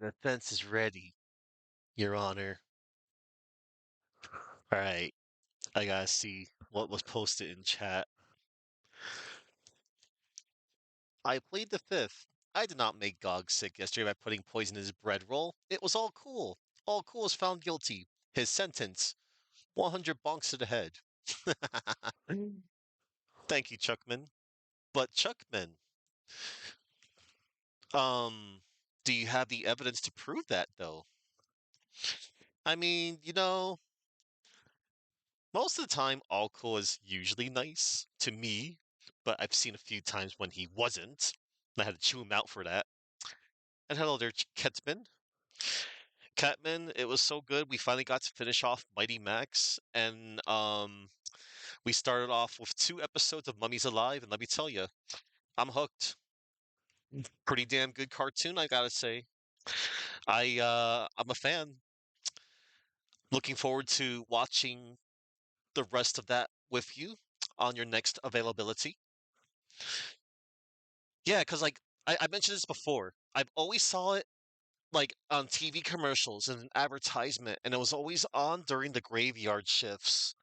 The fence is ready, Your Honor. All right, I gotta see what was posted in chat. I plead the fifth. I did not make Gog sick yesterday by putting poison in his bread roll. It was all cool. All cool is found guilty. His sentence: 100 bonks to the head. Thank you, Chuckman. But Chuckman, um, do you have the evidence to prove that, though? I mean, most of the time, all cool is usually nice to me, but I've seen a few times when he wasn't. And I had to chew him out for that. And hello there, Ketman. Catman, it was so good. We finally got to finish off Mighty Max, and we started off with 2 episodes of Mummies Alive, and let me tell you, I'm hooked. Pretty damn good cartoon, I gotta say. I'm a fan. Looking forward to watching the rest of that with you on your next availability. Yeah, because like I mentioned this before, I've always saw it like on TV commercials and an advertisement, and it was always on during the graveyard shifts,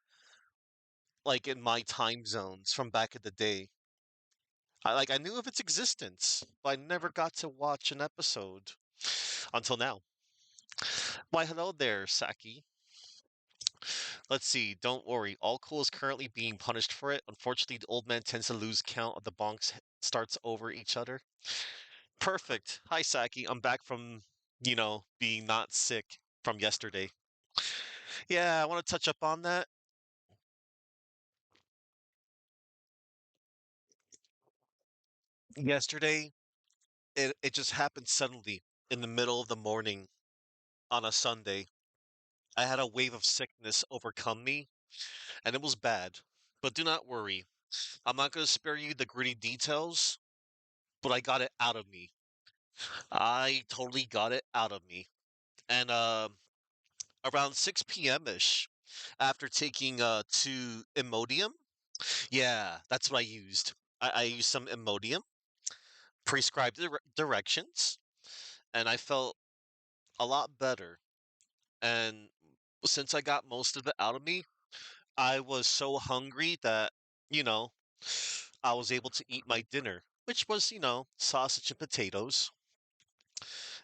like in my time zones from back in the day. I knew of its existence, but I never got to watch an episode until now. Why, hello there, Saki. Let's see. Don't worry. All Cool is currently being punished for it. Unfortunately, the old man tends to lose count of the bonks starts over each other. Perfect. Hi, Saki. I'm back from, being not sick from yesterday. Yeah, I want to touch up on that. Yesterday, it just happened suddenly in the middle of the morning on a Sunday. I had a wave of sickness overcome me, and it was bad. But do not worry. I'm not going to spare you the gritty details, but I got it out of me. I totally got it out of me. And around 6 p.m. ish, after taking 2 Imodium, yeah, that's what I used. I used some Imodium, prescribed directions, and I felt a lot better. And since I got most of it out of me, I was so hungry that, you know, I was able to eat my dinner, which was, sausage and potatoes.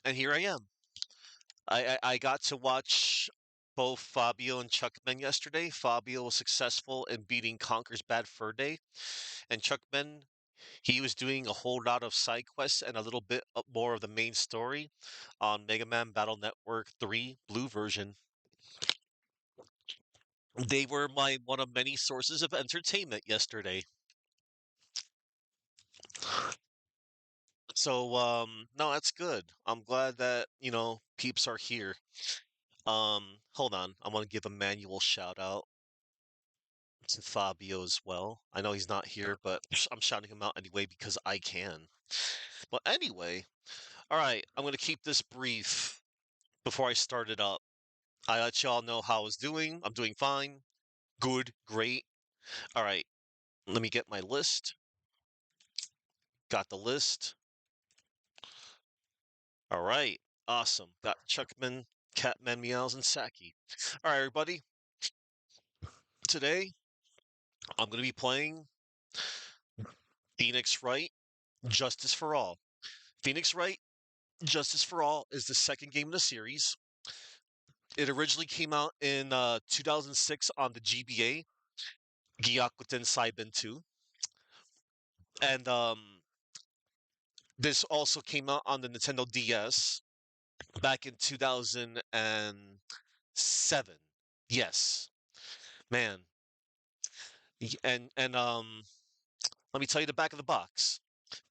And here I am. I got to watch both Fabio and Chuckman yesterday. Fabio was successful in beating Conker's Bad Fur Day, and Chuckman, he was doing a whole lot of side quests and a little bit more of the main story on Mega Man Battle Network 3 Blue version. They were my one of many sources of entertainment yesterday. So no, that's good. I'm glad that, peeps are here. Hold on. I want to give a manual shout out to Fabio as well. I know he's not here, but I'm shouting him out anyway because I can. But anyway, all right, I'm going to keep this brief before I start it up. I let y'all know how I was doing. I'm doing fine. Good, great. All right, let me get my list. Got the list. All right, awesome. Got Chuckman, Catman, Meows, and Saki. All right, everybody. Today, I'm going to be playing Phoenix Wright, Justice for All. Phoenix Wright, Justice for All is the second game in the series. It originally came out in 2006 on the GBA, Gyakuten Saiben 2. And this also came out on the Nintendo DS back in 2007. Yes, man. And let me tell you the back of the box.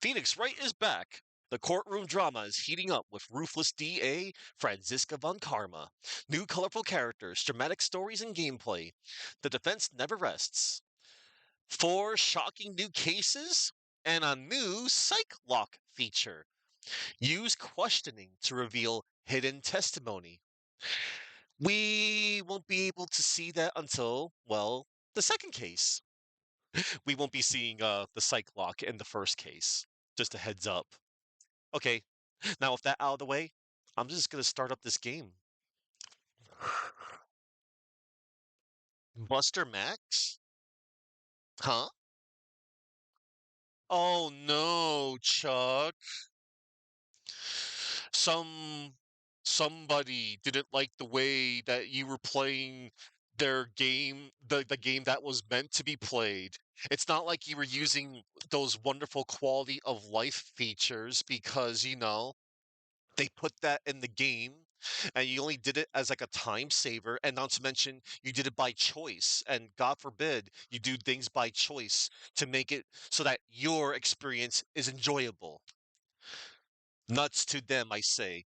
Phoenix Wright is back. The courtroom drama is heating up with ruthless DA Franziska von Karma. New colorful characters, dramatic stories, and gameplay. The defense never rests. Four shocking new cases and a new psych lock feature. Use questioning to reveal hidden testimony. We won't be able to see that until, well, the second case. We won't be seeing the psych lock in the first case. Just a heads up. Okay, now with that out of the way, I'm just gonna start up this game. Buster Max? Huh? Oh no, Chuck. Some somebody didn't like the way that you were playing their game, the game that was meant to be played. It's not like you were using those wonderful quality of life features because, they put that in the game and you only did it as like a time saver, and not to mention you did it by choice, and god forbid you do things by choice to make it so that your experience is enjoyable. Nuts to them, I say.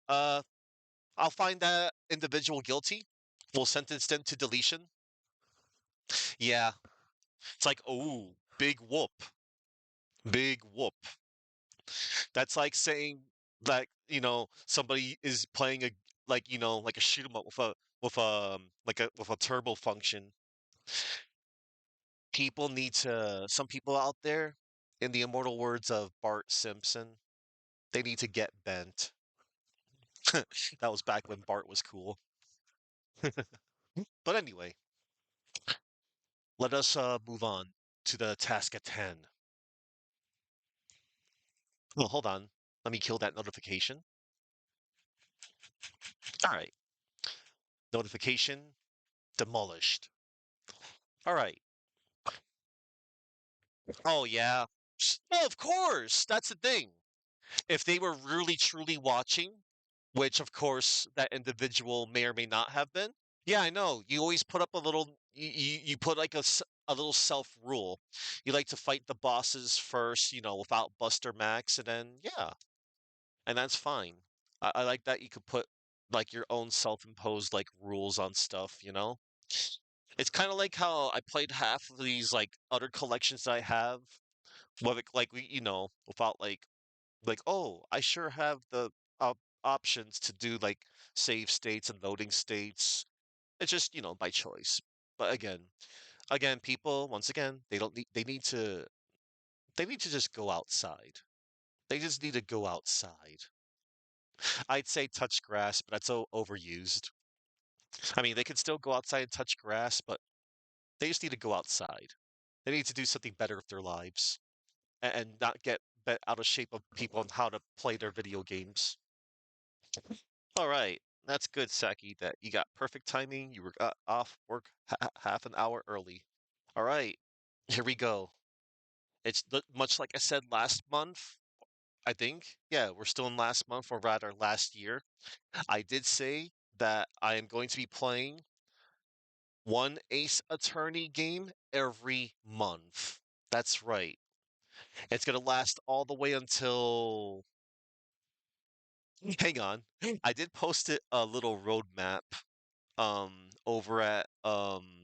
uh I'll find that individual guilty. We'll sentence them to deletion. Yeah, it's like, oh, big whoop, big whoop. That's like saying that somebody is playing a, like a shoot 'em up with a turbo function. Some people out there, in the immortal words of Bart Simpson, they need to get bent. That was back when Bart was cool. But anyway, let us move on to the task at hand. Well, hold on. Let me kill that notification. All right. Notification demolished. All right. Oh, yeah. Well, of course. That's the thing. If they were really truly watching, which of course that individual may or may not have been. Yeah, I know. You always put up a little, you put like a little self rule. You like to fight the bosses first, without Buster Max, and then, yeah, and that's fine. I like that you could put like your own self-imposed like rules on stuff. It's kind of like how I played half of these like other collections I have, like without like, oh, I sure have the options to do like save states and loading states. It's just, by choice. But again, people, once again, they don't need they need to just go outside. They just need to go outside. I'd say touch grass, but that's so overused. I mean, they can still go outside and touch grass, but they just need to go outside. They need to do something better with their lives and not get bent out of shape of people on how to play their video games. All right, that's good, Saki. That you got perfect timing. You were off work half an hour early. All right, here we go. Much like I said last month. I think, yeah, we're still in last month, or rather last year. I did say that I am going to be playing one Ace Attorney game every month. That's right. It's going to last all the way until. Hang on. I did post it a little roadmap over at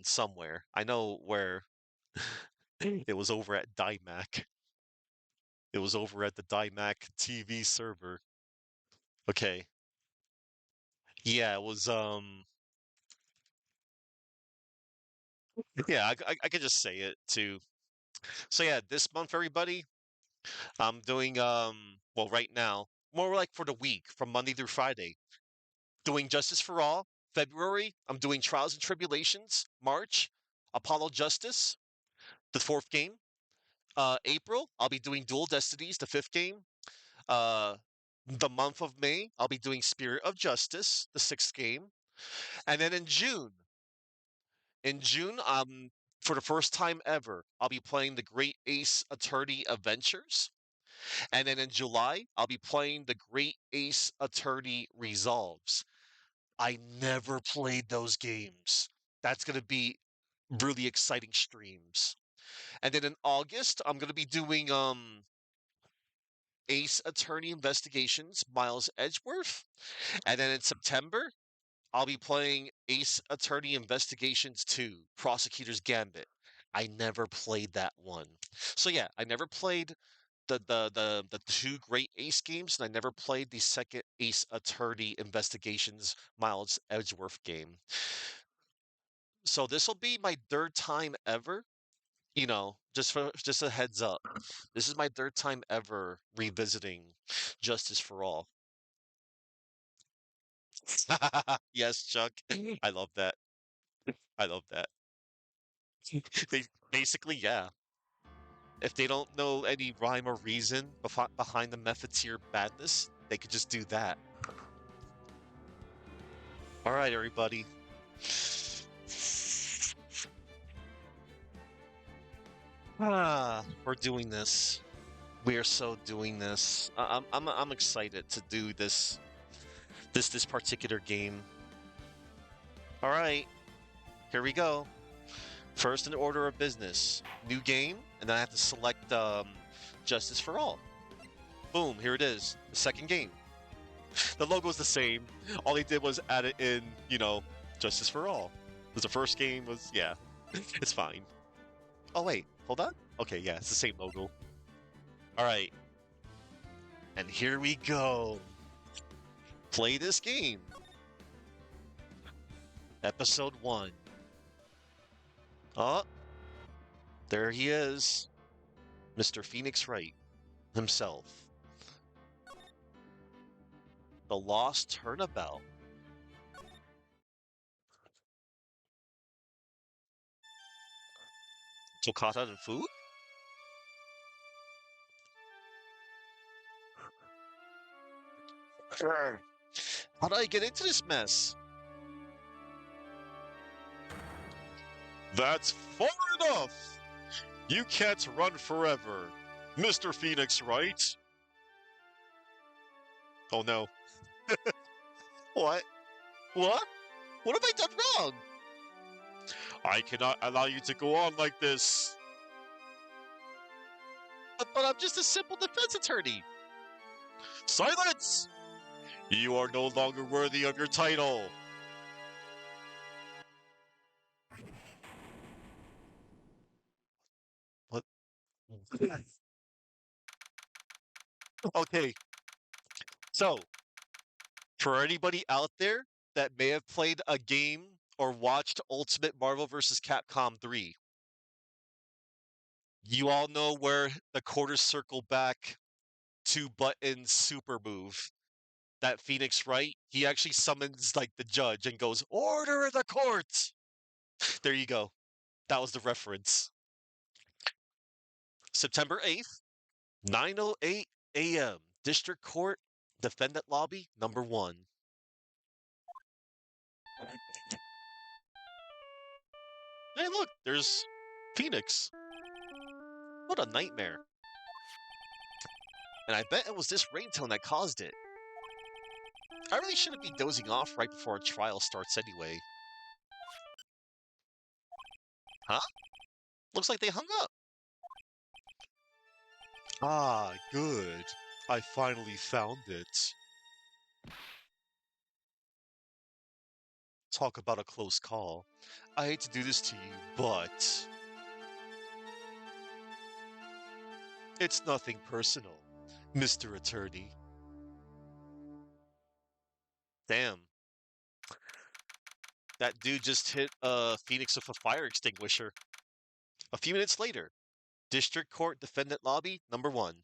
somewhere. I know where. It was over at Dymac. It was over at the Dymac TV server. Okay. Yeah, it was yeah, I could just say it too. So yeah, this month, everybody, I'm doing well, right now, more like for the week from Monday through Friday, doing Justice for All. February, I'm doing Trials and Tribulations. March, Apollo Justice, the fourth game. April, I'll be doing Dual Destinies, the fifth game. Uh, the month of May, I'll be doing Spirit of Justice, the sixth game. And then in June, for the first time ever, I'll be playing the Great Ace Attorney Adventures. And then in July, I'll be playing the Great Ace Attorney Resolves. I never played those games. That's going to be really exciting streams. And then in August, I'm going to be doing Ace Attorney Investigations, Miles Edgeworth. And then in September, I'll be playing Ace Attorney Investigations 2, Prosecutor's Gambit. I never played that one. So yeah, I never played the two great Ace games, and I never played the second Ace Attorney Investigations Miles Edgeworth game. So this will be my third time ever. Just a heads up. This is my third time ever revisiting Justice for All. Yes, Chuck. I love that. I love that. Basically, yeah. If they don't know any rhyme or reason behind the Mepheteer badness, they could just do that. All right, everybody. We're doing this. We are so doing this. I'm excited to do this particular game. All right, here we go. First in order of business, new game, and then I have to select Justice for All. Boom, here it is. The second game. The logo's the same. All they did was add it in, Justice for All. Because the first game was, yeah, it's fine. Oh, wait, hold on. Okay, yeah, it's the same logo. All right. And here we go. Play this game. Episode 1. Oh, there he is. Mr. Phoenix Wright himself. The Lost Turnabout. Tokata and food? How did I get into this mess? That's far enough! You can't run forever, Mr. Phoenix Wright. Oh no. What? What? What have I done wrong? I cannot allow you to go on like this. But I'm just a simple defense attorney. Silence! You are no longer worthy of your title. What? Okay, so for anybody out there that may have played a game or watched Ultimate Marvel vs. Capcom 3, you all know where the quarter circle back two button super move that Phoenix Wright, he actually summons like the judge and goes, "Order in the court!" There you go. That was the reference. September 8th, 9:08 a.m. District Court, Defendant Lobby, number 1. Hey, look, there's Phoenix. What a nightmare. And I bet it was this ringtone that caused it. I really shouldn't be dozing off right before a trial starts anyway. Huh? Looks like they hung up. Ah, good. I finally found it. Talk about a close call. I hate to do this to you, but it's nothing personal, Mr. Attorney. Damn. That dude just hit Phoenix with a fire extinguisher. A few minutes later, District Court Defendant Lobby, number 1.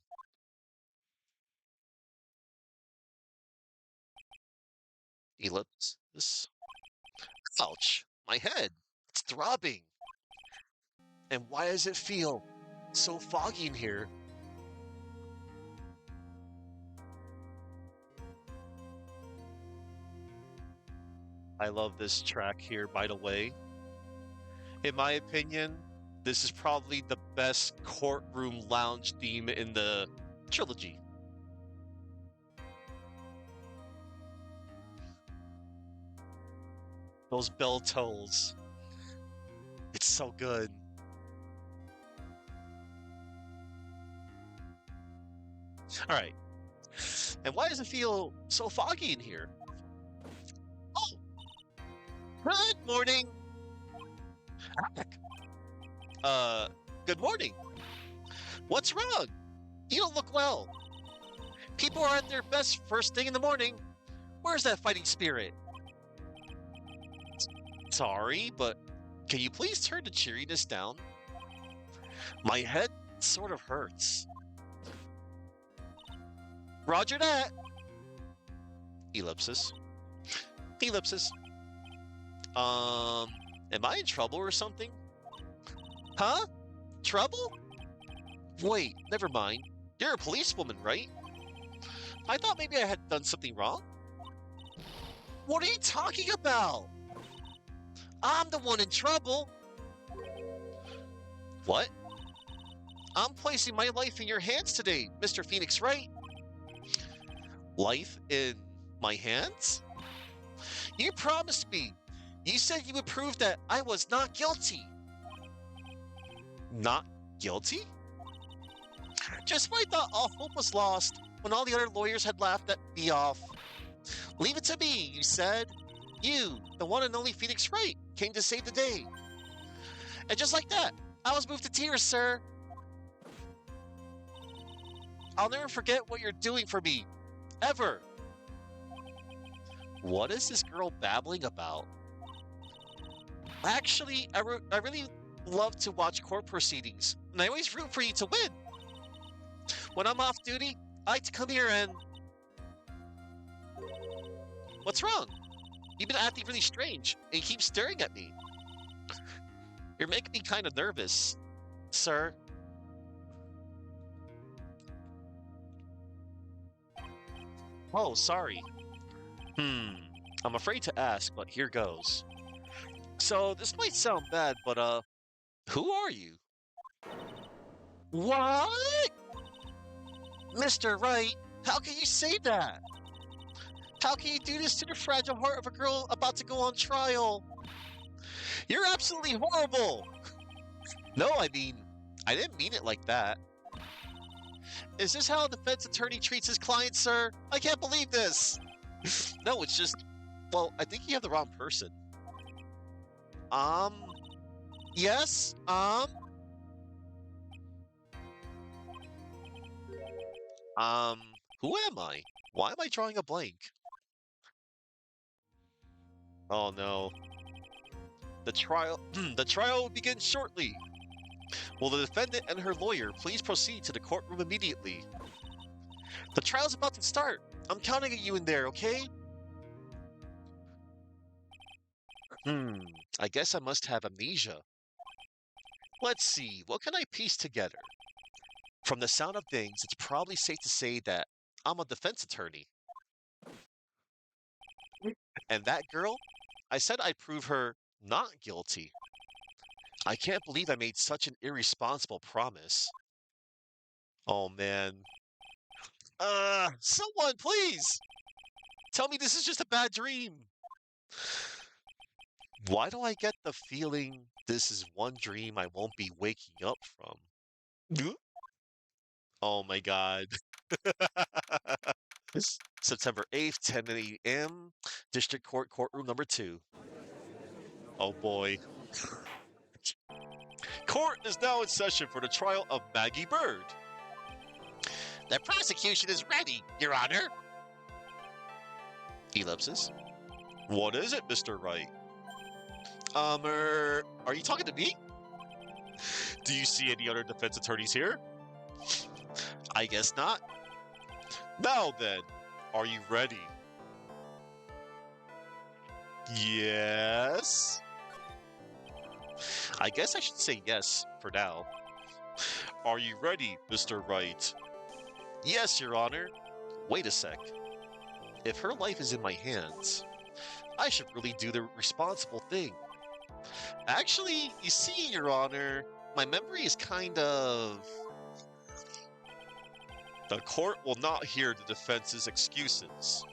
Ellipsis. Ouch, my head. It's throbbing. And why does it feel so foggy in here? I love this track here, by the way. In my opinion, this is probably the best courtroom lounge theme in the trilogy. Those bell tolls. It's so good. All right. And why does it feel so foggy in here? Oh, good morning. Uh, good morning. What's wrong? You don't look well. People are at their best first thing in the morning. Where's that fighting spirit? Sorry, but can you please turn the cheeriness down? My head sort of hurts. Roger that. Ellipsis. Ellipsis. Am I in trouble or something? Huh? Trouble? Wait, never mind. You're a policewoman, right? I thought maybe I had done something wrong. What are you talking about? I'm the one in trouble. What? I'm placing my life in your hands today, Mr. Phoenix Wright. Life in my hands? You promised me. You said you would prove that I was not guilty. Not guilty? Just when I thought all hope was lost, when all the other lawyers had laughed at me off. Leave it to me, you said. You, the one and only Phoenix Wright, came to save the day. And just like that, I was moved to tears, sir. I'll never forget what you're doing for me. Ever. What is this girl babbling about? Actually, I really love to watch court proceedings, and I always root for you to win. When I'm off duty, I like to come here and... What's wrong? You've been acting really strange, and you keep staring at me. You're making me kind of nervous, sir. Oh, sorry. I'm afraid to ask, but here goes. So, this might sound bad, but, who are you? What? Mr. Wright, how can you say that? How can you do this to the fragile heart of a girl about to go on trial? You're absolutely horrible! No, I mean, I didn't mean it like that. Is this how a defense attorney treats his client, sir? I can't believe this! No, it's just... Well, I think you have the wrong person. Um... Yes? Who am I? Why am I drawing a blank? Oh no. The trial... the trial will begin shortly. Will the defendant and her lawyer please proceed to the courtroom immediately? The trial's about to start. I'm counting on you in there, okay? I guess I must have amnesia. Let's see, what can I piece together? From the sound of things, it's probably safe to say that I'm a defense attorney. And that girl? I said I'd prove her not guilty. I can't believe I made such an irresponsible promise. Oh man. Someone please! Tell me this is just a bad dream. Why do I get the feeling this is one dream I won't be waking up from? Oh my god. September 8th, 10 a.m., District Court, Courtroom number 2. Oh boy. Court is now in session for the trial of Maggie Bird. The prosecution is ready, Your Honor. Ellipsis. What is it, Mr. Wright? Are you talking to me? Do you see any other defense attorneys here? I guess not. Now then, are you ready? Yes? I guess I should say yes for now. Are you ready, Mr. Wright? Yes, Your Honor. Wait a sec. If her life is in my hands, I should really do the responsible thing. Actually, you see, Your Honor, my memory is kind of... The court will not hear the defense's excuses.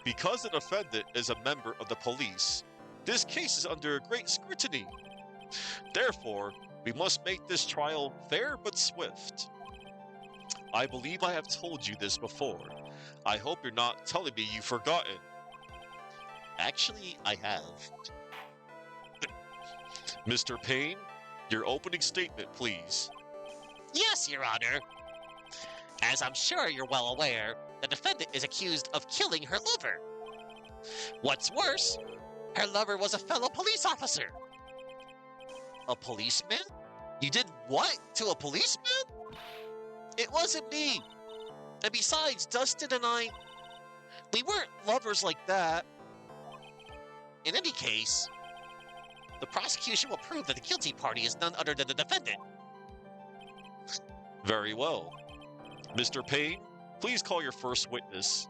Because the defendant is a member of the police, this case is under great scrutiny. Therefore, we must make this trial fair but swift. I believe I have told you this before. I hope you're not telling me you've forgotten. Actually, I have. Mr. Payne, your opening statement, please. Yes, Your Honor. As I'm sure you're well aware, the defendant is accused of killing her lover. What's worse, her lover was a fellow police officer. A policeman? You did what to a policeman? It wasn't me. And besides, Dustin and I, we weren't lovers like that. In any case, the prosecution will prove that the guilty party is none other than the defendant. Very well. Mr. Payne, please call your first witness.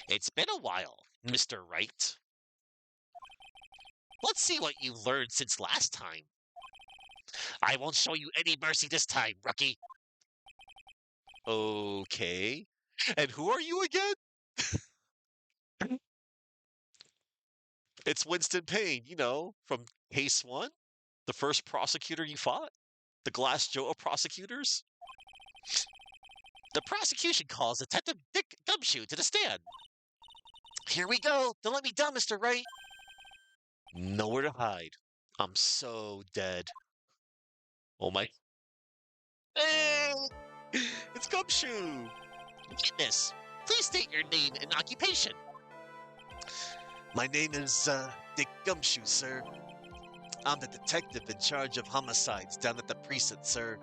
It's been a while, Mr. Wright. Let's see what you've learned since last time. I won't show you any mercy this time, rookie. Okay. And who are you again? It's Winston Payne, from Case 1, the first prosecutor you fought, the Glass Joe of prosecutors. The prosecution calls Detective Dick Gumshoe to the stand. Here we go. Don't let me down, Mr. Wright. Nowhere to hide. I'm so dead. Oh my. Hey! It's Gumshoe! Witness, please state your name and occupation. My name is Dick Gumshoe, sir. I'm the detective in charge of homicides down at the precinct, sir.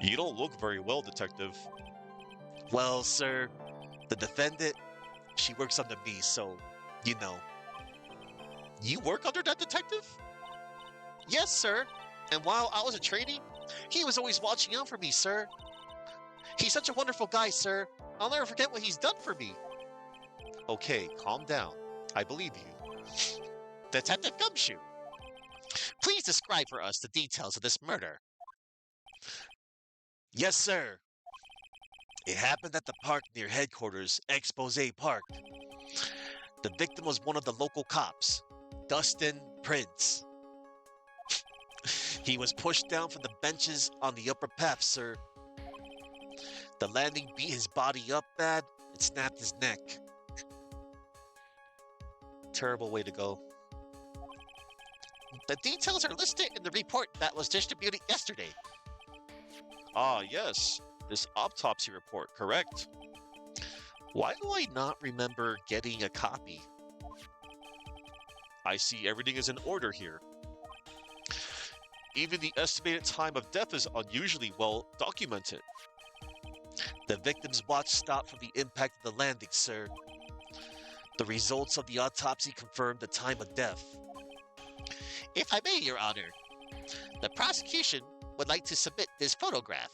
You don't look very well, detective. Well, sir, the defendant, she works under me, so, you know. You work under that detective? Yes, sir. And while I was a trainee, he was always watching out for me, sir. He's such a wonderful guy, sir. I'll never forget what he's done for me. Okay, calm down. I believe you. Detective Gumshoe, please describe for us the details of this murder. Yes, sir. It happened at the park near headquarters, Expose Park. The victim was one of the local cops, Dustin Prince. He was pushed down from the benches on the upper path, sir. The landing beat his body up bad and snapped his neck. Terrible way to go. The details are listed in the report that was distributed yesterday. Ah, yes. This autopsy report, correct. Why do I not remember getting a copy? I see everything is in order here. Even the estimated time of death is unusually well documented. The victim's watch stopped from the impact of the landing, sir. The results of the autopsy confirmed the time of death. If I may, Your Honor, the prosecution would like to submit this photograph.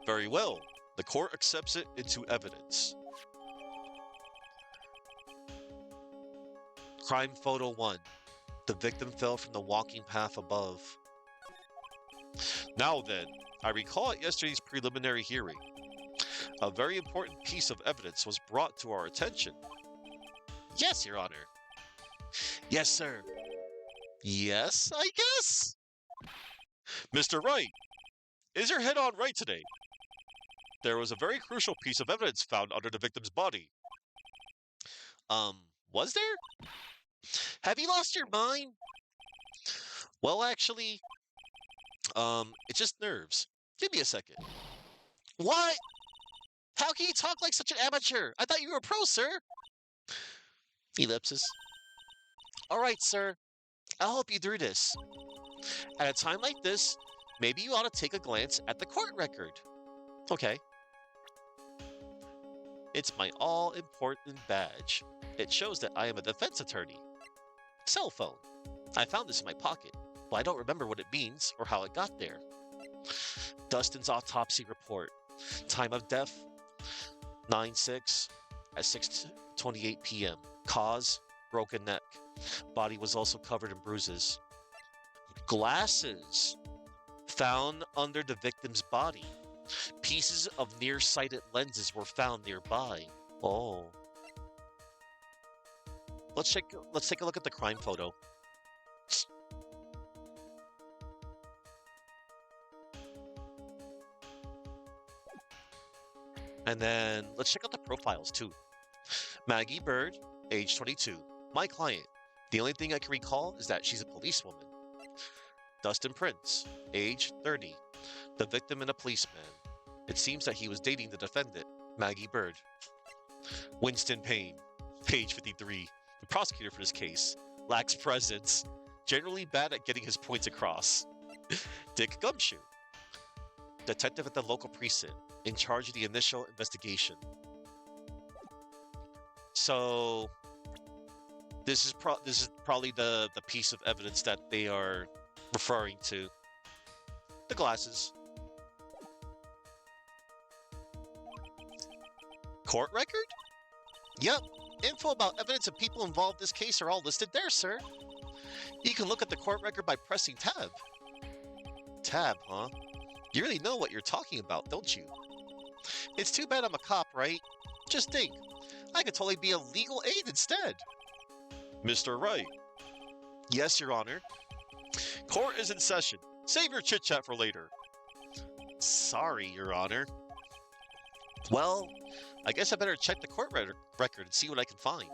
Very well. The court accepts it into evidence. Crime photo 1. The victim fell from the walking path above. Now then, I recall at yesterday's preliminary hearing, a very important piece of evidence was brought to our attention. Yes, Your Honor. Yes, sir. Yes, I guess. Mr. Wright, is your head on right today? There was a very crucial piece of evidence found under the victim's body. Was there? Have you lost your mind? Well, actually, it's just nerves. Give me a second. What? How can you talk like such an amateur? I thought you were a pro, sir. Ellipsis. All right, sir. I'll help you through this. At a time like this, maybe you ought to take a glance at the court record. Okay. It's my all-important badge. It shows that I am a defense attorney. Cell phone. I found this in my pocket, but I don't remember what it means or how it got there. Dustin's autopsy report. Time of death, 9/6 at 6:28 p.m. Cause, broken neck. Body was also covered in bruises. Glasses. Found under the victim's body. Pieces of nearsighted lenses were found nearby. Oh. Let's take a look at the crime photo. And then let's check out the profiles too. Maggie Bird, age 22. My client. The only thing I can recall is that she's a policewoman. Dustin Prince, age 30. The victim and a policeman. It seems that he was dating the defendant, Maggie Bird. Winston Payne, age 53. The prosecutor for this case. Lacks presence. Generally bad at getting his points across. Dick Gumshoe. Detective at the local precinct, in charge of the initial investigation. So this is probably the piece of evidence that they are referring to. The glasses. Court record? Yep. Info about evidence and people involved in this case are all listed there, sir. You can look at the court record by pressing tab. Tab, huh? You really know what you're talking about, don't you? It's too bad I'm a cop, right? Just think, I could totally be a legal aid instead. Mr. Wright. Yes, Your Honor. Court is in session. Save your chit-chat for later. Sorry, Your Honor. Well, I guess I better check the court record and see what I can find.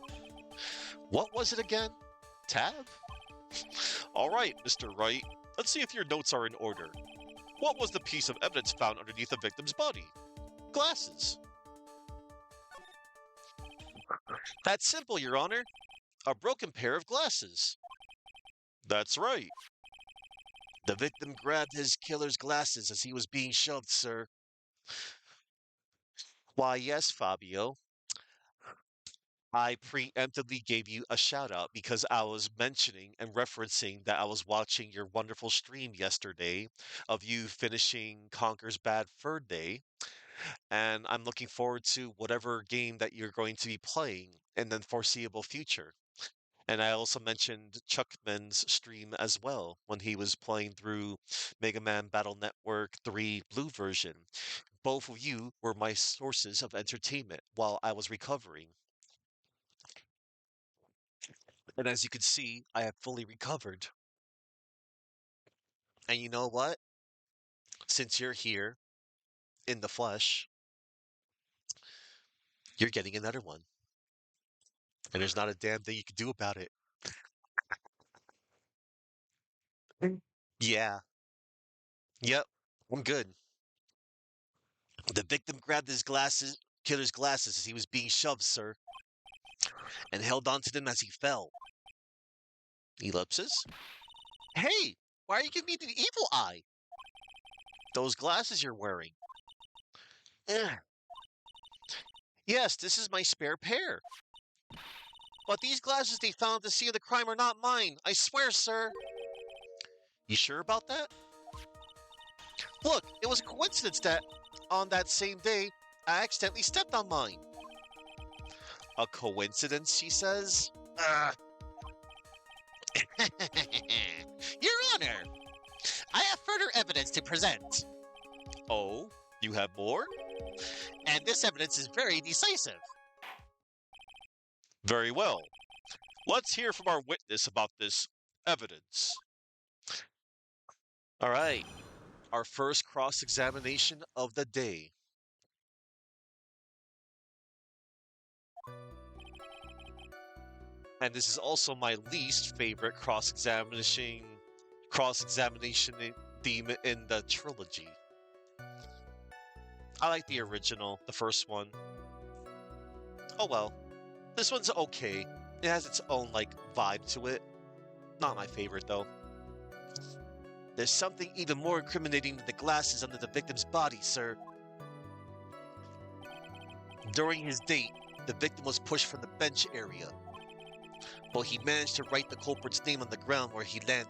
What was it again? Tab? All right, Mr. Wright. Let's see if your notes are in order. What was the piece of evidence found underneath the victim's body? Glasses. That's simple, Your Honor. A broken pair of glasses. That's right. The victim grabbed his killer's glasses as he was being shoved, sir. Why, yes, Fabio. I preemptively gave you a shout out because I was mentioning and referencing that I was watching your wonderful stream yesterday of you finishing Conker's Bad Fur Day. And I'm looking forward to whatever game that you're going to be playing in the foreseeable future. And I also mentioned Chuckman's stream as well when he was playing through Mega Man Battle Network 3 Blue version. Both of you were my sources of entertainment while I was recovering. And as you can see, I have fully recovered. And you know what? Since you're here in the flesh, you're getting another one. And there's not a damn thing you can do about it. Yeah. Yep. I'm good. The victim grabbed his killer's glasses as he was being shoved, sir, and held onto them as he fell. Ellipses? Hey, why are you giving me the evil eye? Those glasses you're wearing. Ugh. Yes, this is my spare pair. But these glasses they found at the scene of the crime are not mine. I swear, sir. You sure about that? Look, it was a coincidence that on that same day, I accidentally stepped on mine. A coincidence, she says? Your Honor, I have further evidence to present. Oh, you have more? And this evidence is very decisive. Very well. Let's hear from our witness about this evidence. All right. Our first cross-examination of the day. And this is also my least favorite cross-examination theme in the trilogy. I like the original, the first one. Oh well. This one's okay. It has its own, vibe to it. Not my favorite, though. There's something even more incriminating than the glasses under the victim's body, sir. During his date, the victim was pushed from the bench area, but he managed to write the culprit's name on the ground where he landed.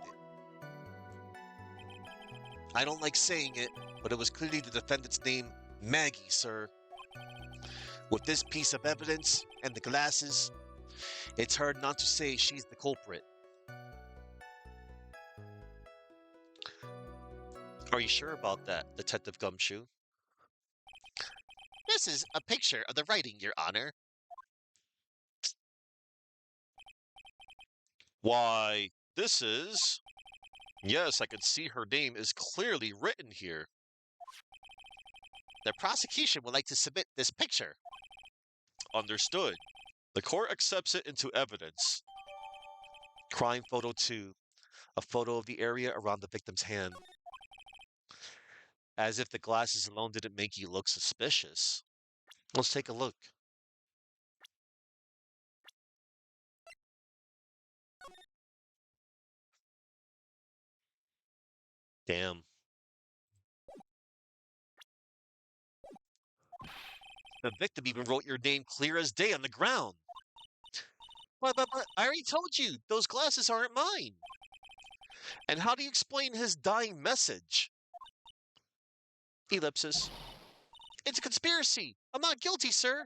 I don't like saying it, but it was clearly the defendant's name, Maggie, sir. With this piece of evidence and the glasses, it's hard not to say she's the culprit. Are you sure about that, Detective Gumshoe? This is a picture of the writing, Your Honor. Why, this is... Yes, I can see her name is clearly written here. The prosecution would like to submit this picture. Understood. The court accepts it into evidence. Crime photo 2. A photo of the area around the victim's hand. As if the glasses alone didn't make you look suspicious. Let's take a look. Damn. The victim even wrote your name clear as day on the ground. But, I already told you, those glasses aren't mine. And how do you explain his dying message? Ellipsis. It's a conspiracy. I'm not guilty, sir.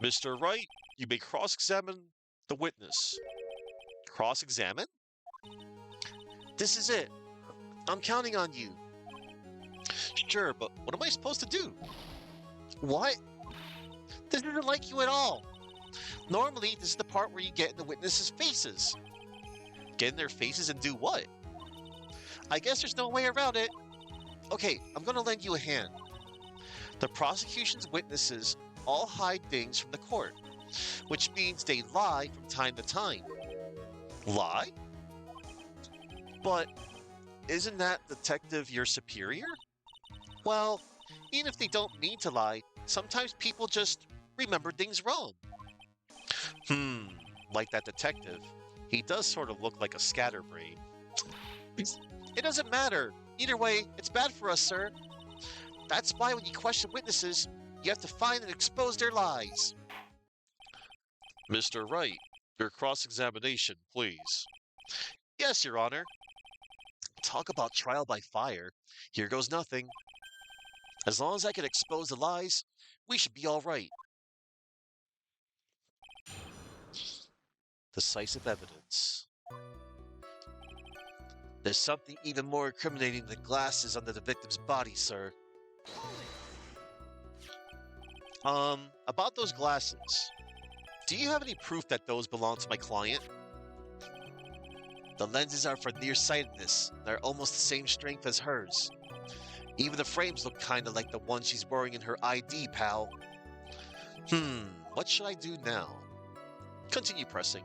Mr. Wright, you may cross-examine the witness. Cross-examine? This is it. I'm counting on you. Sure, but what am I supposed to do? What? This isn't like you at all. Normally, this is the part where you get in the witnesses' faces. Get in their faces and do what? I guess there's no way around it. Okay, I'm gonna lend you a hand. The prosecution's witnesses all hide things from the court, which means they lie from time to time. Lie? But isn't that detective your superior? Well, even if they don't mean to lie, sometimes people just remember things wrong. Like that detective. He does sort of look like a scatterbrain. It doesn't matter. Either way, it's bad for us, sir. That's why when you question witnesses, you have to find and expose their lies. Mr. Wright, your cross-examination, please. Yes, Your Honor. Talk about trial by fire. Here goes nothing. As long as I can expose the lies, we should be all right. Decisive evidence. There's something even more incriminating than glasses under the victim's body, sir. About those glasses. Do you have any proof that those belong to my client? The lenses are for nearsightedness. They're almost the same strength as hers. Even the frames look kinda like the one she's wearing in her ID, pal. What should I do now? Continue pressing.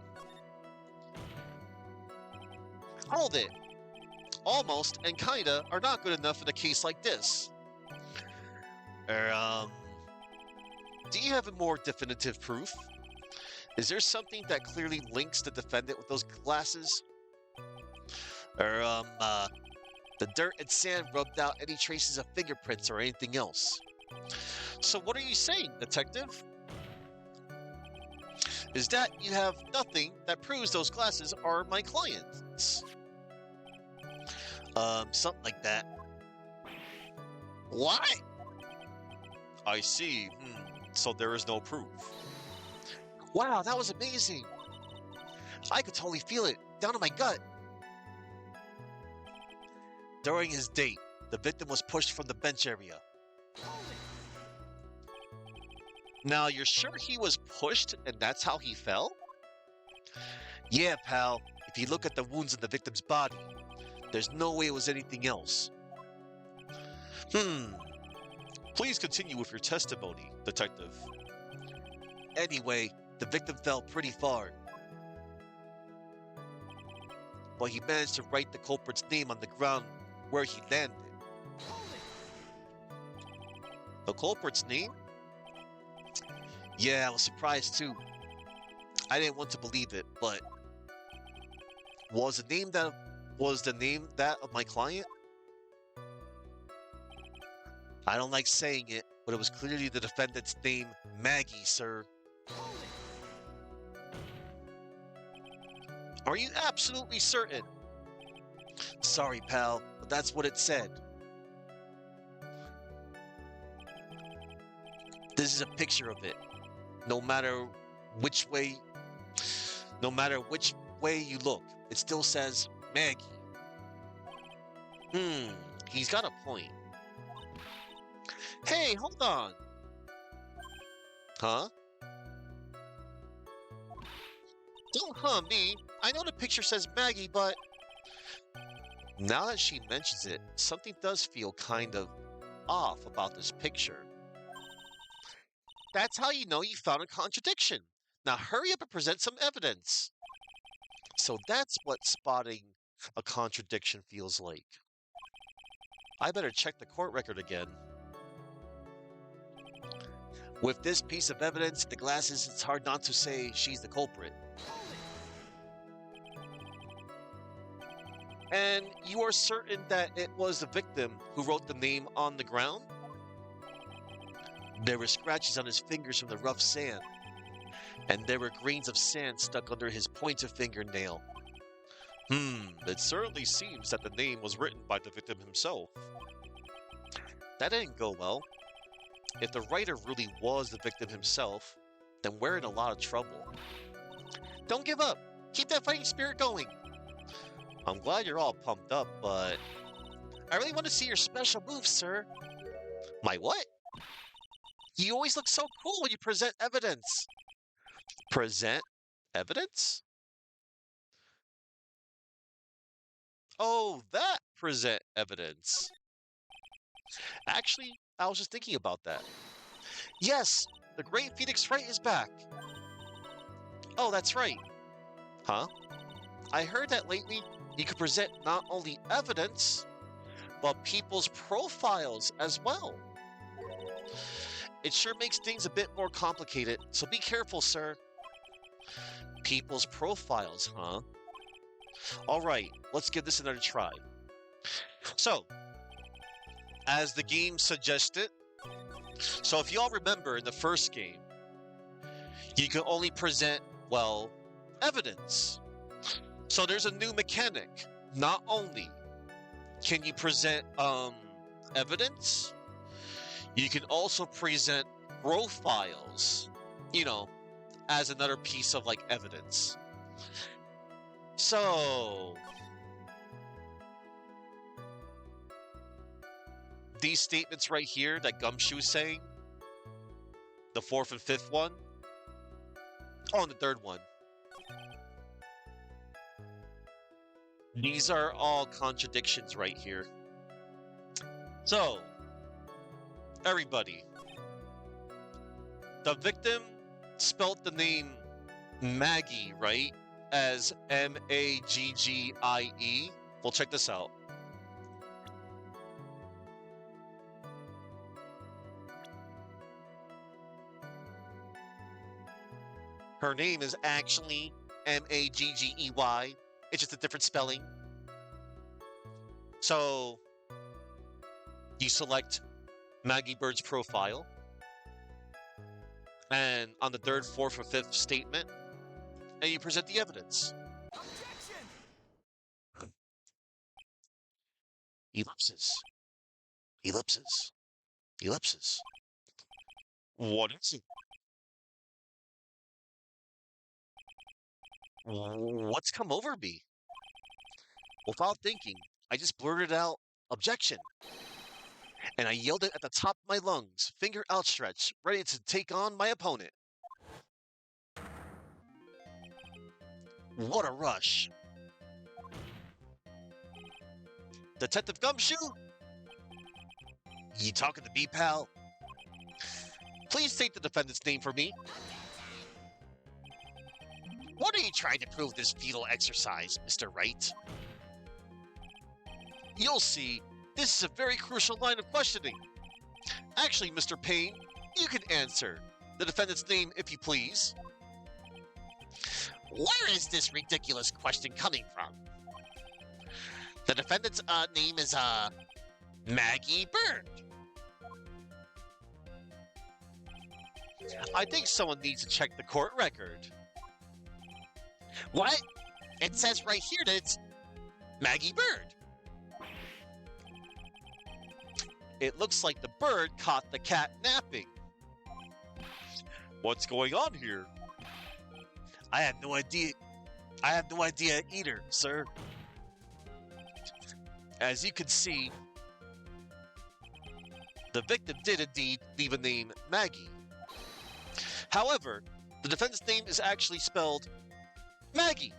Hold it. Almost and kinda are not good enough in a case like this. Do you have a more definitive proof? Is there something that clearly links the defendant with those glasses? The dirt and sand rubbed out any traces of fingerprints or anything else. So what are you saying, detective? Is that you have nothing that proves those glasses are my client's? Something like that. What? I see. So there is no proof. Wow, that was amazing. I could totally feel it down in my gut. During his date, the victim was pushed from the bench area. Now, you're sure he was pushed and that's how he fell? Yeah, pal. If you look at the wounds in the victim's body, there's no way it was anything else. Please continue with your testimony, detective. Anyway, the victim fell pretty far. But he managed to write the culprit's name on the ground where he landed. The culprit's name? Yeah, I was surprised too. I didn't want to believe it, but was the name that of my client? I don't like saying it, but it was clearly the defendant's name, Maggie, sir. Are you absolutely certain? Sorry, pal, but that's what it said. This is a picture of it. No matter which way you look, it still says Maggie. He's got a point. Hey, hold on. Huh? Don't me. I know the picture says Maggie, but now that she mentions it, something does feel kind of off about this picture. That's how you know you found a contradiction. Now hurry up and present some evidence. So that's what spotting a contradiction feels like. I better check the court record again. With this piece of evidence, the glasses, it's hard not to say she's the culprit. And you are certain that it was the victim who wrote the name on the ground? There were scratches on his fingers from the rough sand, and there were grains of sand stuck under his pointed fingernail. It certainly seems that the name was written by the victim himself. That didn't go well. If the writer really was the victim himself, then we're in a lot of trouble. Don't give up. Keep that fighting spirit going. I'm glad you're all pumped up, but I really want to see your special moves, sir. My what? You always look so cool when you present evidence. Present evidence? Oh, that present evidence. Actually, I was just thinking about that. Yes, the great Phoenix Wright is back. Oh, that's right. Huh? I heard that lately you could present not only evidence, but people's profiles as well. It sure makes things a bit more complicated, so be careful, sir. People's profiles, huh? Alright, let's give this another try. So, as the game suggested, so if you all remember in the first game, you can only present, well, evidence. So there's a new mechanic. Not only can you present evidence, you can also present profiles, as another piece of like evidence. So these statements right here that Gumshoe's saying, the fourth and fifth one, and the third one, these are all contradictions right here. So, everybody, the victim spelt the name Maggie, right? As Maggie. Well, check this out. Her name is actually Maggey. It's just a different spelling. So, you select Maggie Bird's profile, and on the third, fourth, or fifth statement, and you present the evidence. Objection! Ellipses. What is it? What's come over me? Without thinking, I just blurted out, objection. And I yelled it at the top of my lungs, finger outstretched, ready to take on my opponent. What a rush. Detective Gumshoe? You talking to me, pal? Please state the defendant's name for me. What are you trying to prove this futile exercise, Mr. Wright? You'll see. This is a very crucial line of questioning. Actually, Mr. Payne, you can answer. The defendant's name, if you please. Where is this ridiculous question coming from? The defendant's name is, Maggie Bird. I think someone needs to check the court record. What? It says right here that it's Maggie Bird. It looks like the bird caught the cat napping. What's going on here? I have no idea. I have no idea either, sir. As you can see, the victim did indeed leave a name Maggie. However, the defendant's name is actually spelled Maggie.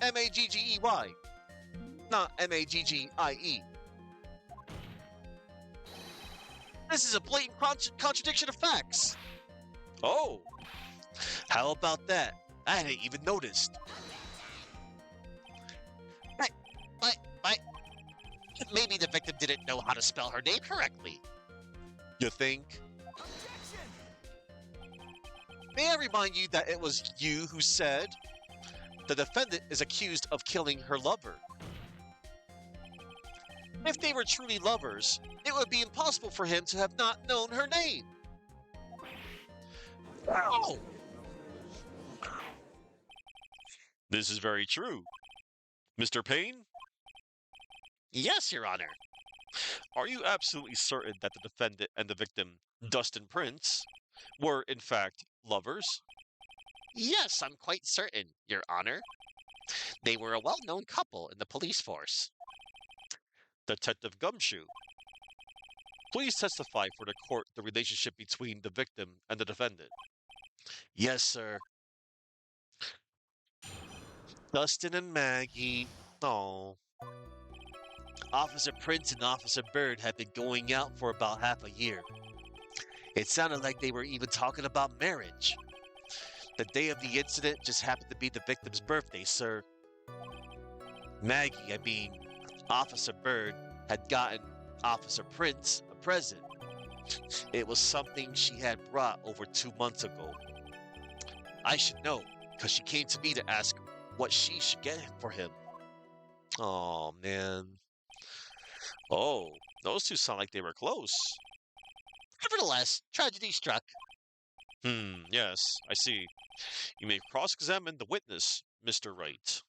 Maggey, not Maggie. This is a blatant contradiction of facts. Oh, how about that? I hadn't even noticed. But maybe the victim didn't know how to spell her name correctly. You think? May I remind you that it was you who said the defendant is accused of killing her lover? If they were truly lovers, it would be impossible for him to have not known her name. Oh, This is very true. Mr. Payne, yes, Your Honor. are you absolutely certain that the defendant and the victim, Dustin Prince, were in fact lovers? Yes, I'm quite certain, Your Honor. They were a well-known couple in the police force. Detective Gumshoe, please testify for the court the relationship between the victim and the defendant. Yes, sir. Dustin and Maggie. Oh. Officer Prince and Officer Bird had been going out for about half a year. It sounded like they were even talking about marriage. The day of the incident just happened to be the victim's birthday, sir. Officer Bird had gotten Officer Prince a present. It was something she had brought over 2 months ago. I should know, because she came to me to ask what she should get for him. Oh, man. Oh, those two sound like they were close. Nevertheless, tragedy struck. Yes, I see. You may cross-examine the witness, Mr. Wright.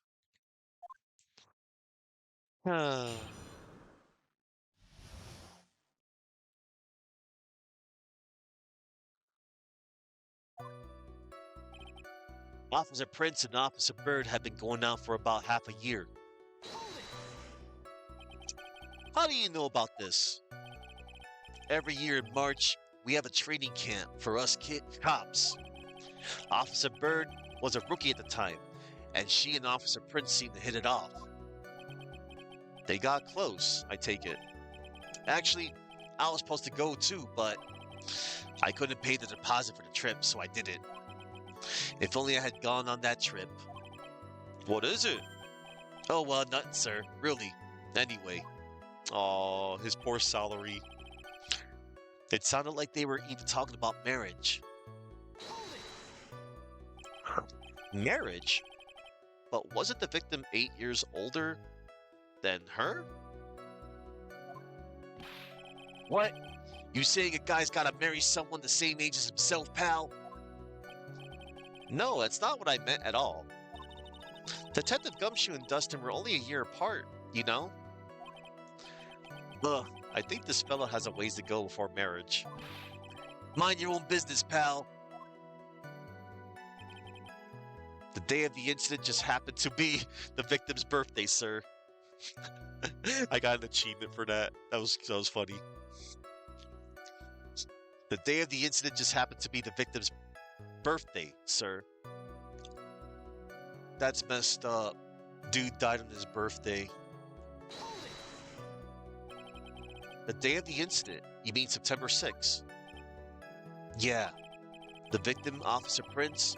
Officer Prince and Officer Bird had been going out for about half a year. How do you know about this? Every year in March, we have a training camp for us cops. Officer Bird was a rookie at the time, and she and Officer Prince seemed to hit it off. They got close, I take it. Actually, I was supposed to go too, but I couldn't pay the deposit for the trip, so I didn't. If only I had gone on that trip. What is it? Oh, well, nothing, sir. Really. Anyway. Aw, his poor salary. It sounded like they were even talking about marriage. Marriage? But wasn't the victim 8 years older than her? What? You saying a guy's gotta marry someone the same age as himself, pal? No, that's not what I meant at all. Detective Gumshoe and Dustin were only a year apart, you know? Ugh, I think this fella has a ways to go before marriage. Mind your own business, pal. The day of the incident just happened to be the victim's birthday, sir. I got an achievement for that. That was funny. The day of the incident just happened to be the victim's birthday, sir. That's messed up. Dude died on his birthday. The day of the incident? You mean September 6th? Yeah. The victim, Officer Prince,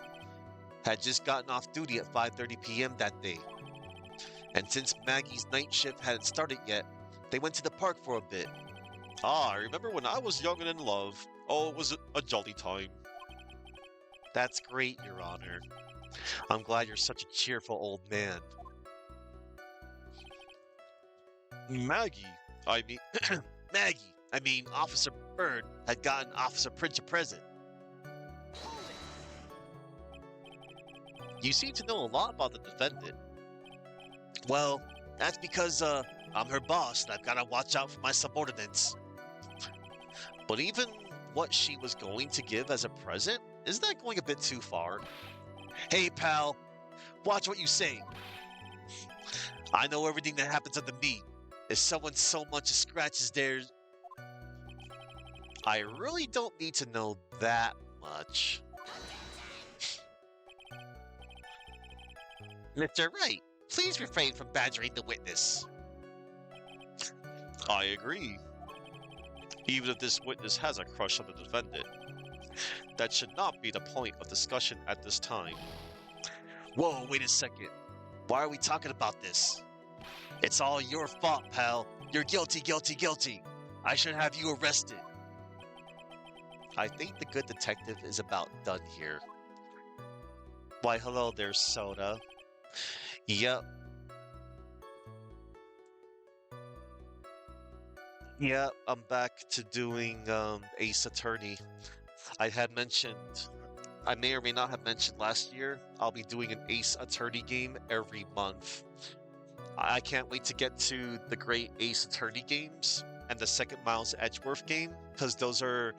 had just gotten off duty at 5:30 p.m. that day. And since Maggie's night shift hadn't started yet, they went to the park for a bit. Ah, I remember when I was young and in love. Oh, it was a jolly time. That's great, Your Honor. I'm glad you're such a cheerful old man. Maggie, I mean, Officer Bird had gotten Officer Prince a present. You seem to know a lot about the defendant. Well, that's because, I'm her boss and I've gotta watch out for my subordinates. But even what she was going to give as a present, isn't that going a bit too far? Hey, pal, watch what you say. I know everything that happens under me. If someone so much as scratches theirs, I really don't need to know that much. Mr. Wright, please refrain from badgering the witness. I agree. Even if this witness has a crush on the defendant, that should not be the point of discussion at this time. whoa, wait a second. Why are we talking about this? It's all your fault, pal. You're guilty, guilty, guilty. I should have you arrested. I think the good detective is about done here. Why, hello there, Soda. Yep. Yeah, I'm back to doing Ace Attorney. I may or may not have mentioned last year, I'll be doing an Ace Attorney game every month. I can't wait to get to the great Ace Attorney games and the second Miles Edgeworth game, because those are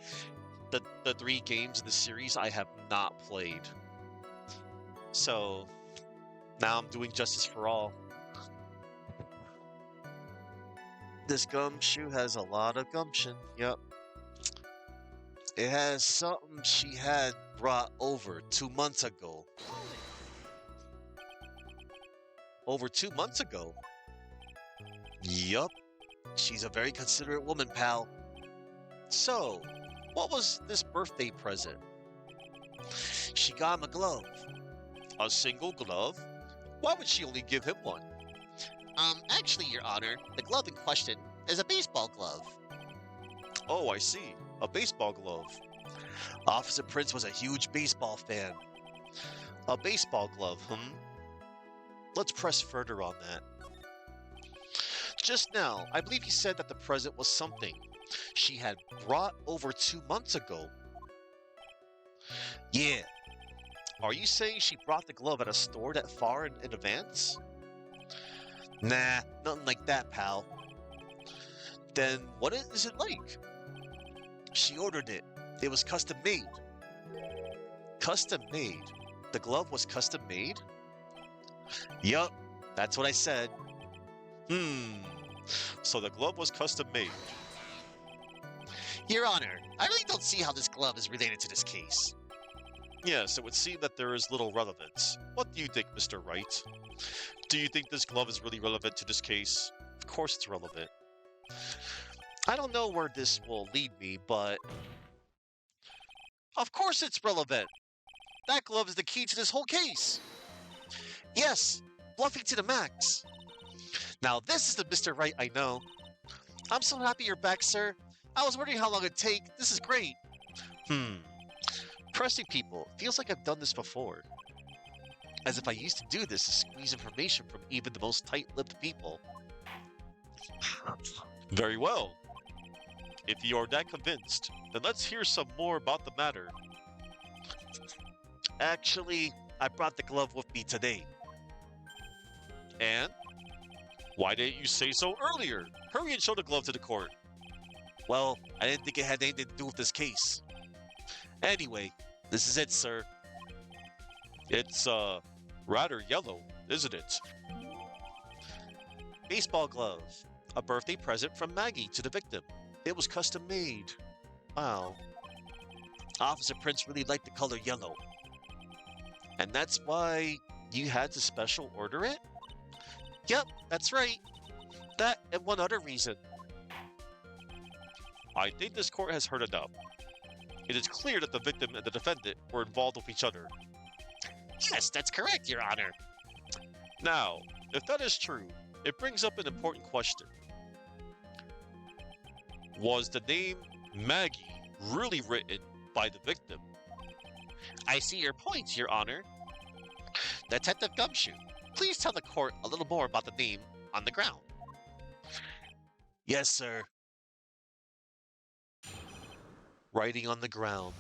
the 3 games in the series I have not played. So now I'm doing Justice for All. This gumshoe has a lot of gumption. Yep. It has something she had brought over 2 months ago. Over 2 months ago? Yup. She's a very considerate woman, pal. So, what was this birthday present? She got him a glove. A single glove? Why would she only give him one? Actually, Your Honor, the glove in question is a baseball glove. Oh, I see. A baseball glove. Officer Prince was a huge baseball fan. A baseball glove, Let's press further on that. Just now, I believe he said that the present was something she had brought over 2 months ago. Yeah. Are you saying she brought the glove at a store that far in advance? Nah, nothing like that, pal. Then what is it like? She ordered it. It was custom made. Custom made? The glove was custom made? Yup, that's what I said. So the glove was custom made. Your Honor, I really don't see how this glove is related to this case. Yes, it would seem that there is little relevance. What do you think, Mr. Wright? Do you think this glove is really relevant to this case? Of course it's relevant. I don't know where this will lead me, but... Of course it's relevant! That glove is the key to this whole case! Yes, bluffing to the max. Now this is the Mr. Wright I know. I'm so happy you're back, sir. I was wondering how long it'd take. This is great. Pressing people. Feels like I've done this before. As if I used to do this to squeeze information from even the most tight-lipped people. Very well. If you are that convinced, then let's hear some more about the matter. Actually, I brought the glove with me today. And? Why didn't you say so earlier? Hurry and show the glove to the court. Well, I didn't think it had anything to do with this case. Anyway, this is it, sir. It's, rather yellow, isn't it? Baseball glove. A birthday present from Maggie to the victim. It was custom made. Wow. Officer Prince really liked the color yellow. And that's why you had to special order it? Yep, that's right. That and one other reason. I think this court has heard enough. It is clear that the victim and the defendant were involved with each other. Yes, that's correct, Your Honor. Now, if that is true, it brings up an important question. Was the name Maggie really written by the victim? I see your point, Your Honor. Detective Gumshoe, please tell the court a little more about the name on the ground. Yes, sir. Writing on the ground.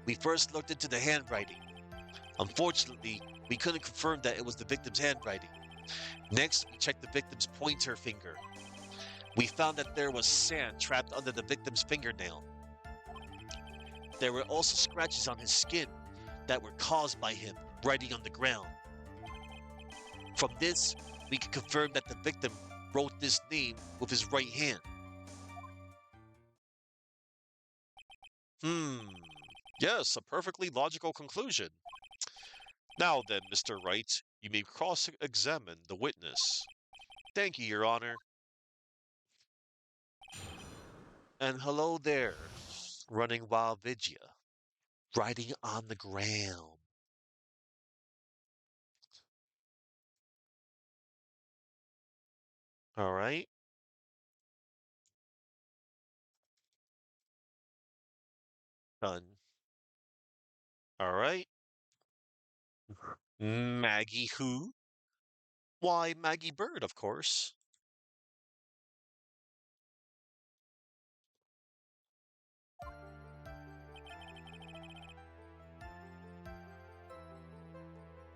We first looked into the handwriting. Unfortunately, we couldn't confirm that it was the victim's handwriting. Next, we checked the victim's pointer finger. We found that there was sand trapped under the victim's fingernail. There were also scratches on his skin that were caused by him writing on the ground. From this, we can confirm that the victim wrote this name with his right hand. Yes, a perfectly logical conclusion. Now then, Mr. Wright, you may cross-examine the witness. Thank you, Your Honor. And hello there, running wild Vigia, writing on the ground. All right. Done. All right. Maggie who? Why, Maggie Bird, of course.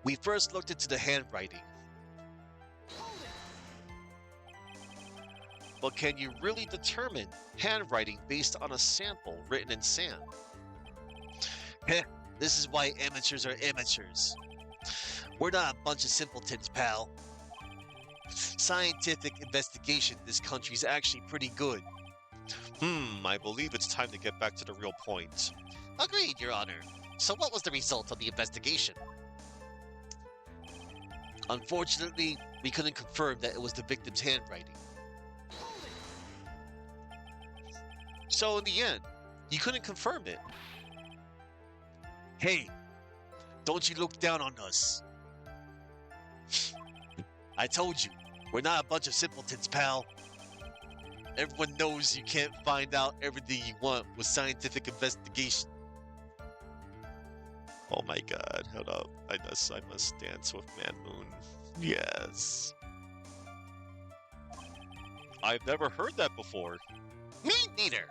We first looked into the handwriting. But can you really determine handwriting based on a sample written in sand? Heh, this is why amateurs are amateurs. We're not a bunch of simpletons, pal. Scientific investigation in this country is actually pretty good. I believe it's time to get back to the real point. Agreed, Your Honor. So what was the result of the investigation? Unfortunately, we couldn't confirm that it was the victim's handwriting. So in the end, you couldn't confirm it. Hey, don't you look down on us. I told you, we're not a bunch of simpletons, pal. Everyone knows you can't find out everything you want with scientific investigation. Oh my god, hold up. I must dance with Man Moon. Yes. I've never heard that before. Me neither.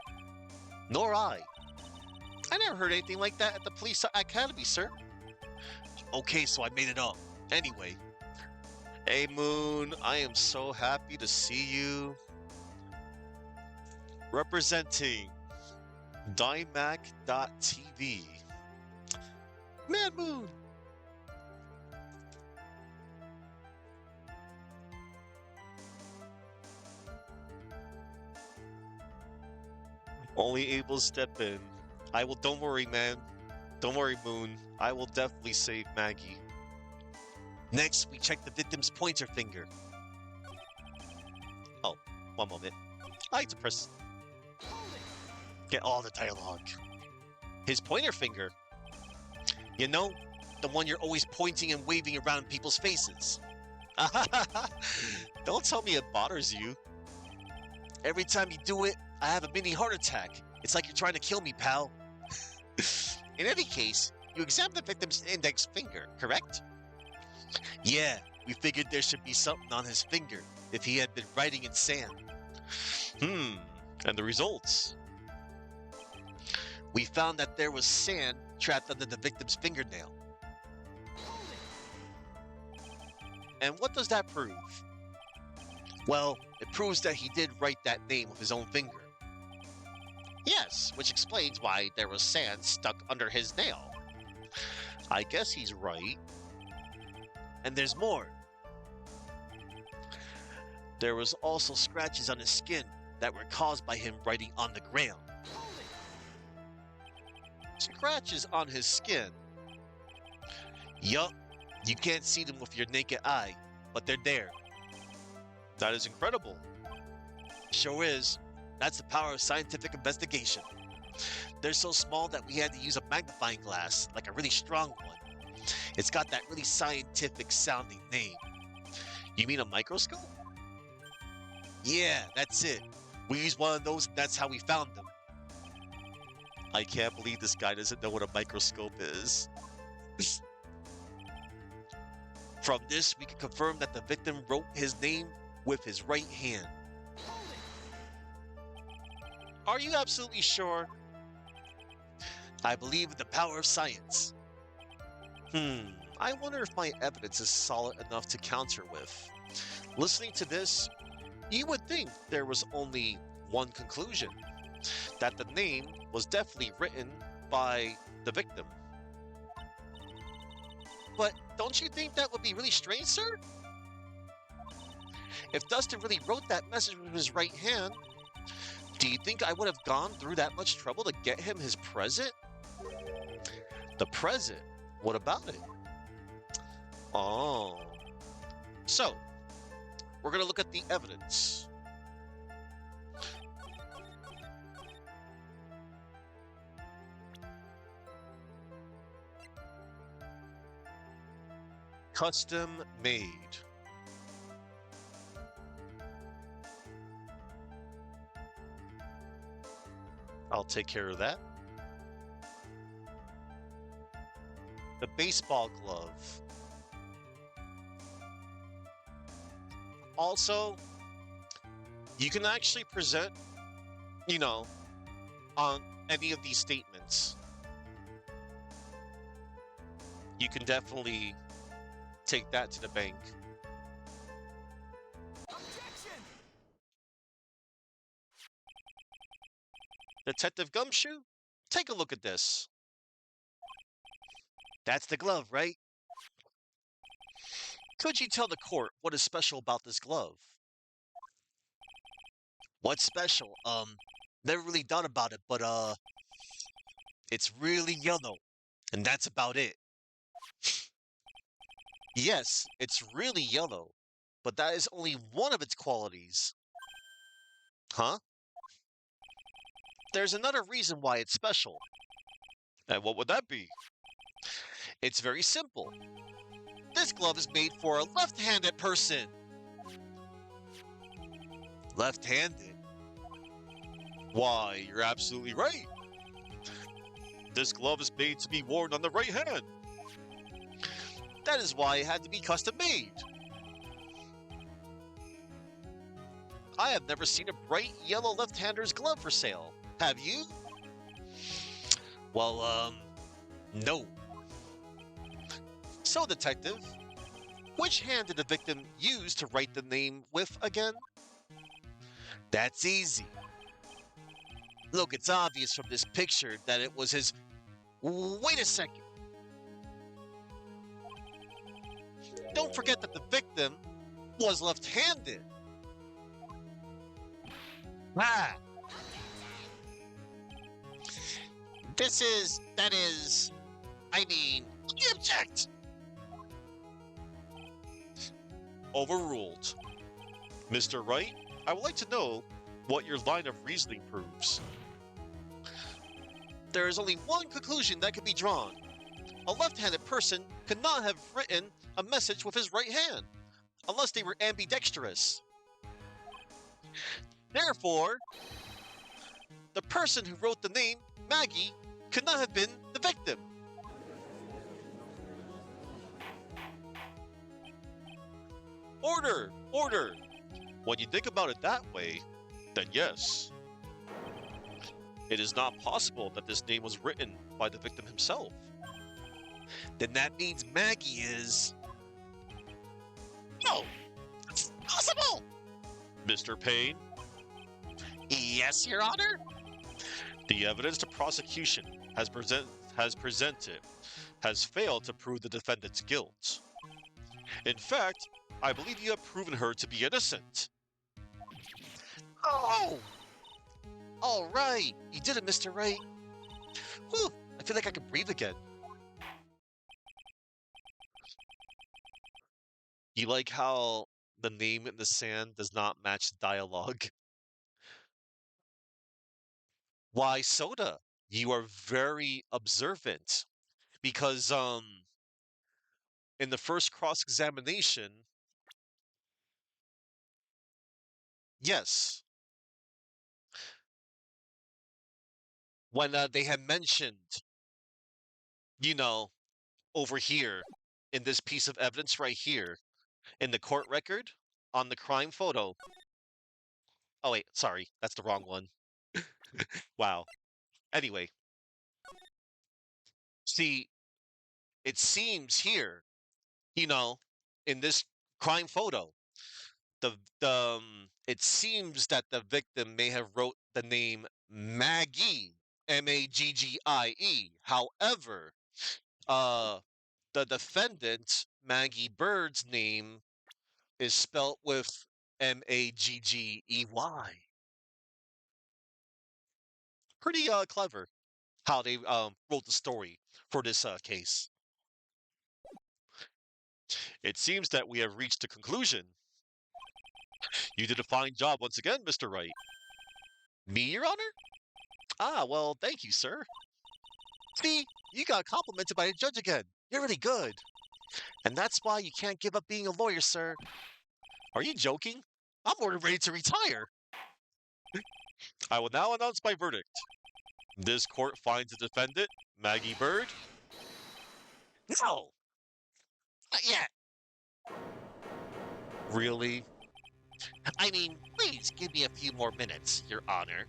Nor I. I never heard anything like that at the police academy, sir. Okay, so I made it up. Anyway. Hey Moon, I am so happy to see you. Representing Dymac.tv. Man Moon! Only able to step in. Don't worry, man. Don't worry, Moon. I will definitely save Maggie. Next, we check the victim's pointer finger. Oh, one moment. I like to press. Get all the dialogue. His pointer finger. You know, the one you're always pointing and waving around people's faces. Don't tell me it bothers you. Every time you do it, I have a mini heart attack. It's like you're trying to kill me, pal. In any case, you examined the victim's index finger, correct? Yeah, we figured there should be something on his finger if he had been writing in sand. And the results? We found that there was sand trapped under the victim's fingernail. And what does that prove? Well, it proves that he did write that name with his own finger. Yes, which explains why there was sand stuck under his nail. I guess he's right. And there's more. There was also scratches on his skin that were caused by him writing on the ground. Scratches on his skin. Yup, you can't see them with your naked eye, but they're there. That is incredible. Sure is. That's the power of scientific investigation. They're so small that we had to use a magnifying glass, like a really strong one. It's got that really scientific sounding name. You mean a microscope? Yeah, that's it. We used one of those and that's how we found them. I can't believe this guy doesn't know what a microscope is. From this, we can confirm that the victim wrote his name with his right hand. Are you absolutely sure? I believe in the power of science. I wonder if my evidence is solid enough to counter with. Listening to this, you would think there was only one conclusion, that the name was definitely written by the victim. But don't you think that would be really strange, sir? If Dustin really wrote that message with his right hand, do you think I would have gone through that much trouble to get him his present? The present? What about it? Oh. So, we're going to look at the evidence. Custom made. I'll take care of that. The baseball glove. Also, you can actually present, on any of these statements. You can definitely take that to the bank. Objection! Detective Gumshoe, take a look at this. That's the glove, right? Could you tell the court what is special about this glove? What's special? Never really thought about it, but it's really yellow, and that's about it. Yes, it's really yellow, but that is only one of its qualities. Huh? There's another reason why it's special. And what would that be? It's very simple. This glove is made for a left-handed person. Left-handed? Why, you're absolutely right. This glove is made to be worn on the right hand. That is why it had to be custom made. I have never seen a bright yellow left-hander's glove for sale. Have you? Well, no. So, detective, which hand did the victim use to write the name with again? That's easy. Look, it's obvious from this picture that it was his... Wait a second. Don't forget that the victim was left-handed. Ah. I object. Overruled. Mr. Wright, I would like to know what your line of reasoning proves. There is only one conclusion that can be drawn. A left-handed person could not have written a message with his right hand, unless they were ambidextrous. Therefore, the person who wrote the name, Maggie, could not have been the victim. Order! Order! When you think about it that way, then yes. It is not possible that this name was written by the victim himself. Then that means Maggie is... No! It's impossible! Mr. Payne? Yes, Your Honor? The evidence the prosecution has presented has failed to prove the defendant's guilt. In fact, I believe you have proven her to be innocent. Oh! All right, you did it, Mr. Wright. Whew, I feel like I can breathe again. You like how the name in the sand does not match the dialogue? Why, Soda, you are very observant. Because, in the first cross-examination, yes, when they had mentioned, you know, over here, in this piece of evidence right here, in the court record, on the crime photo. Oh, wait, sorry, that's the wrong one. Wow. Anyway, See, it seems here, you know, in this crime photo, it seems that the victim may have wrote the name Maggie, Maggie. However, uh, the defendant Maggie Bird's name is spelt with Maggey. Pretty clever how they wrote the story for this case. It seems that we have reached a conclusion. You did a fine job once again, Mr. Wright. Me, Your Honor? Ah, well, thank you, sir. See, you got complimented by a judge again. You're really good. And that's why you can't give up being a lawyer, sir. Are you joking? I'm already ready to retire. I will now announce my verdict. This court finds the defendant, Maggie Bird. No, not yet. Really? I mean, please give me a few more minutes, Your Honor.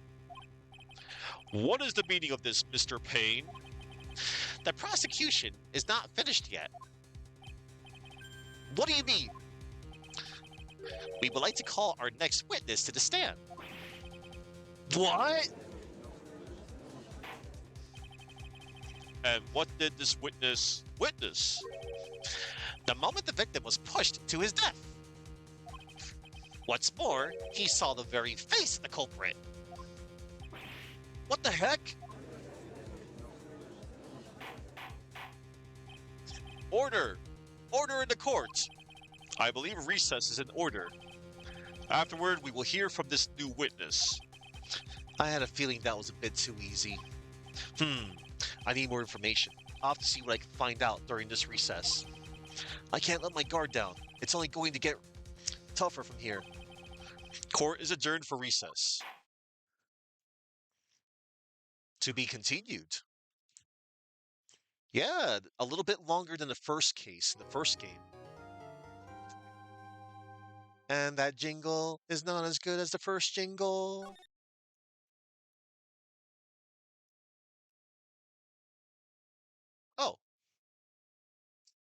What is the meaning of this, Mr. Payne? The prosecution is not finished yet. What do you mean? We would like to call our next witness to the stand. What? And what did this witness witness? The moment the victim was pushed to his death. What's more, he saw the very face of the culprit. What the heck? Order! Order in the court! I believe recess is in order. Afterward, we will hear from this new witness. I had a feeling that was a bit too easy. I need more information. I'll have to see what I can find out during this recess. I can't let my guard down. It's only going to get tougher from here. Court is adjourned for recess. To be continued. Yeah, a little bit longer than the first case in the first game. And that jingle is not as good as the first jingle. Oh.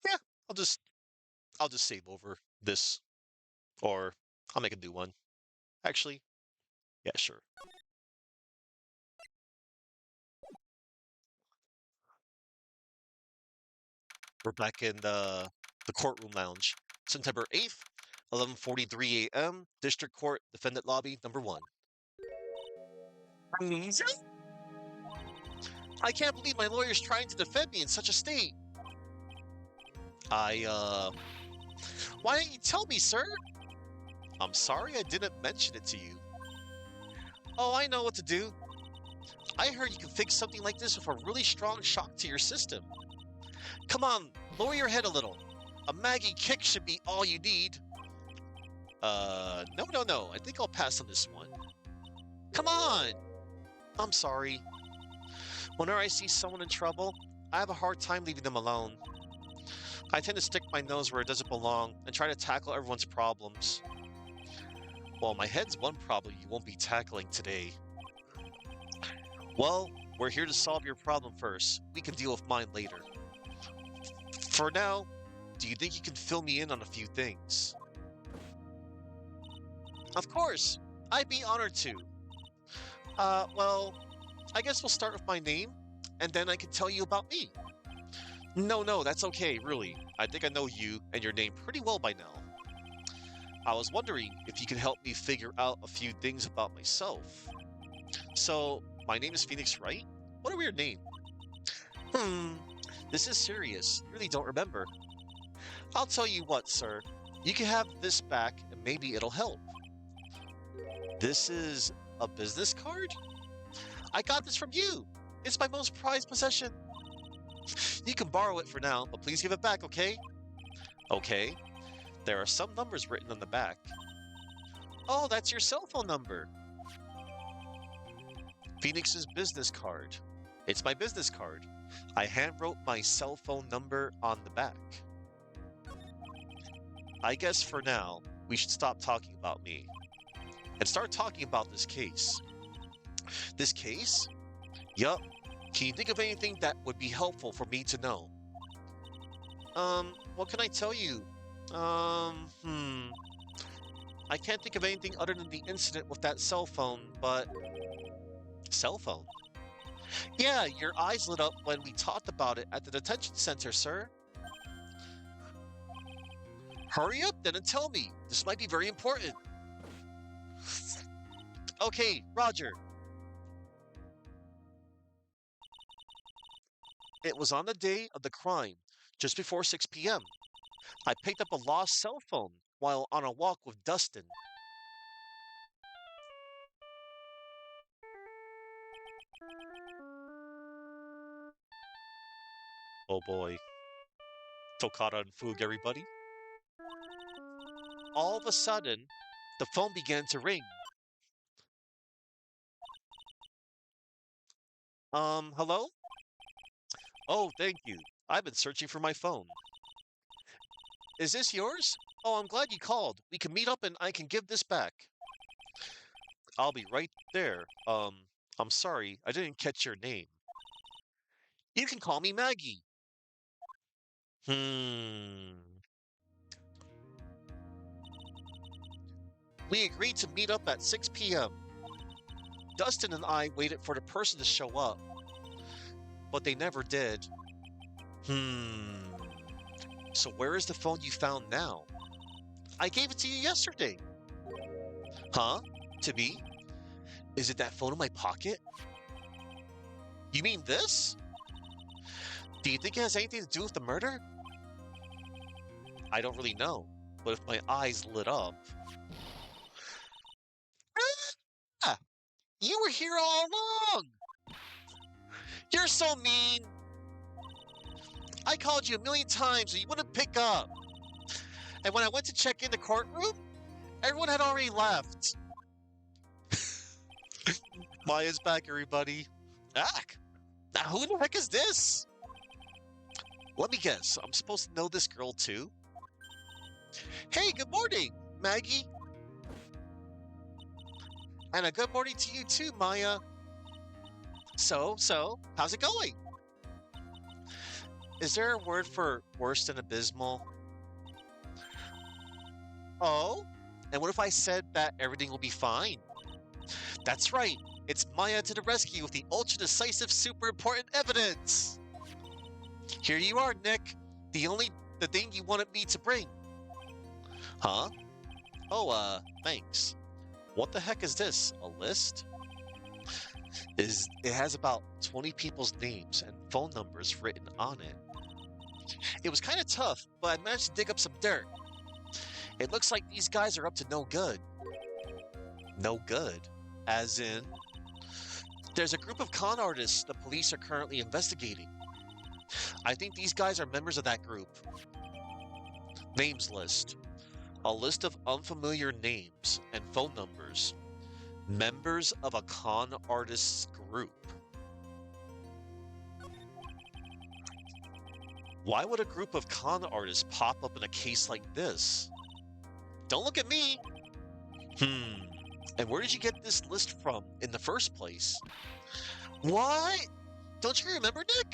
Yeah, I'll just save over this. Or I'll make a new one. Actually, yeah, sure. We're back in the courtroom lounge. September 8th, 11:43 a.m. District Court, Defendant Lobby, number 1. I can't believe my lawyer's trying to defend me in such a state. Why didn't you tell me, sir? I'm sorry I didn't mention it to you. Oh, I know what to do. I heard you can fix something like this with a really strong shock to your system. Come on, lower your head a little. A Maggie kick should be all you need. No. I think I'll pass on this one. Come on! I'm sorry. Whenever I see someone in trouble, I have a hard time leaving them alone. I tend to stick my nose where it doesn't belong and try to tackle everyone's problems. Well, my head's one problem you won't be tackling today. Well, we're here to solve your problem first. We can deal with mine later. For now, do you think you can fill me in on a few things? Of course! I'd be honored to. Well, I guess we'll start with my name, and then I can tell you about me. No, that's okay, really. I think I know you and your name pretty well by now. I was wondering if you could help me figure out a few things about myself. So, my name is Phoenix Wright? What a weird name. This is serious. You really don't remember. I'll tell you what, sir. You can have this back, and maybe it'll help. This is a business card? I got this from you. It's my most prized possession. You can borrow it for now, but please give it back, okay? Okay. There are some numbers written on the back. Oh, that's your cell phone number. Phoenix's business card. It's my business card. I handwrote my cell phone number on the back. I guess for now, we should stop talking about me and start talking about this case. This case? Yup. Can you think of anything that would be helpful for me to know? What can I tell you? Um, hmm. I can't think of anything other than the incident with that cell phone, but. Cell phone? Yeah, your eyes lit up when we talked about it at the detention center, sir. Hurry up then and tell me. This might be very important. Okay, Roger. It was on the day of the crime, just before 6 p.m. I picked up a lost cell phone while on a walk with Dustin. Oh boy. Toccata and Fugue, everybody. All of a sudden, the phone began to ring. Hello? Oh, thank you. I've been searching for my phone. Is this yours? Oh, I'm glad you called. We can meet up and I can give this back. I'll be right there. I'm sorry, I didn't catch your name. You can call me Maggie. Hmm. We agreed to meet up at 6 p.m. Dustin and I waited for the person to show up, but they never did. Hmm. So where is the phone you found now? I gave it to you yesterday. Huh? To me? Is it that phone in my pocket? You mean this? Do you think it has anything to do with the murder? I don't really know, but if my eyes lit up. Ah! You were here all along! You're so mean! I called you a million times and you wouldn't pick up. And when I went to check in the courtroom, everyone had already left. Maya's back, everybody. Back? Now who the heck is this? Let me guess, I'm supposed to know this girl too? Hey, good morning, Maggie. And a good morning to you too, Maya. So, how's it going? Is there a word for worse than abysmal? Oh? And what if I said that everything will be fine? That's right. It's Maya to the rescue with the ultra decisive, super important evidence. Here you are, Nick. The thing you wanted me to bring. Huh? Oh, thanks. What the heck is this? A list? It has about 20 people's names and phone numbers written on it. It was kind of tough, but I managed to dig up some dirt. It looks like these guys are up to no good. No good? As in? There's a group of con artists the police are currently investigating. I think these guys are members of that group. Names list. A list of unfamiliar names and phone numbers. Members of a con artists group. Why would a group of con artists pop up in a case like this? Don't look at me! And where did you get this list from in the first place? What? Don't you remember, Nick?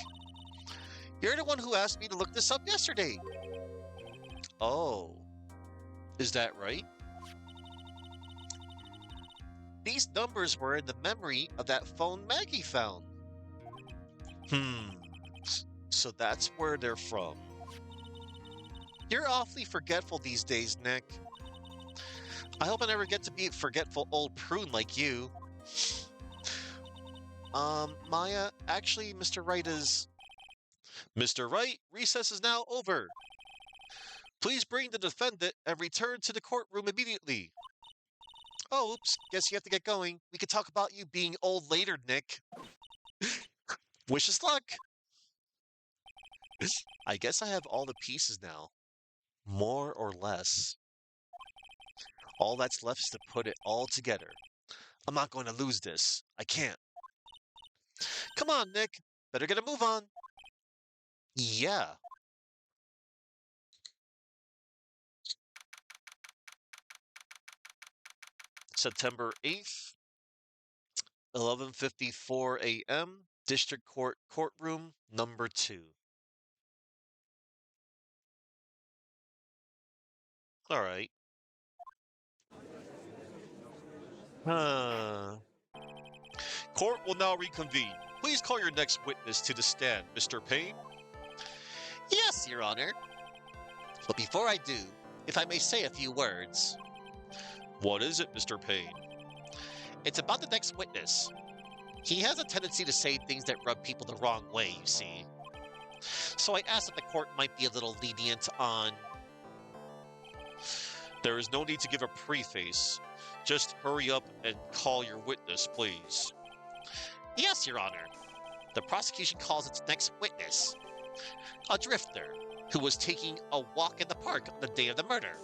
You're the one who asked me to look this up yesterday. Oh. Is that right? These numbers were in the memory of that phone Maggie found. So that's where they're from. You're awfully forgetful these days, Nick. I hope I never get to be a forgetful old prune like you. Maya, actually, Mr. Wright is... Mr. Wright, recess is now over. Please bring the defendant and return to the courtroom immediately. Oh, oops, guess you have to get going. We could talk about you being old later, Nick. Wish us luck. I guess I have all the pieces now. More or less. All that's left is to put it all together. I'm not going to lose this. I can't. Come on, Nick. Better get a move on. Yeah. September 8th, 11:54 a.m. District Court Courtroom number 2. All right. Uh, Court will now reconvene. Please call your next witness to the stand, Mr. Payne. Yes, Your Honor. But before I do, if I may say a few words, What is it, Mr. Payne? it's about the next witness. He has a tendency to say things that rub people the wrong way, you see. So I asked if the court might be a little lenient on. There is no need to give a preface. Just hurry up and call your witness, please. Yes, Your Honor. The prosecution calls its next witness a drifter who was taking a walk in the park on the day of the murder.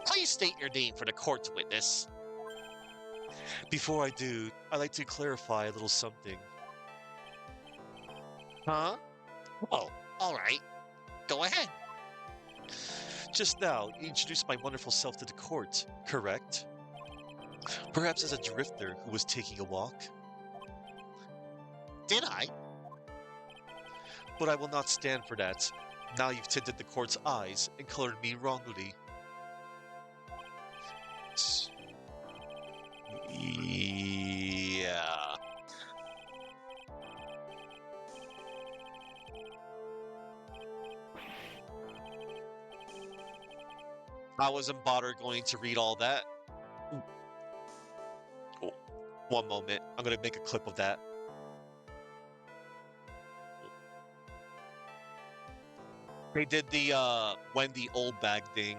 Please state your name for the court's witness. Before I do, I'd like to clarify a little something. Huh? Oh, all right. Go ahead. Just now, you introduced my wonderful self to the court, correct? Perhaps as a drifter who was taking a walk? Did I? But I will not stand for that. Now you've tinted the court's eyes and colored me wrongly. Yeah. I wasn't bothered going to read all that. Oh, one moment. I'm going to make a clip of that. They did the Wendy old bag thing.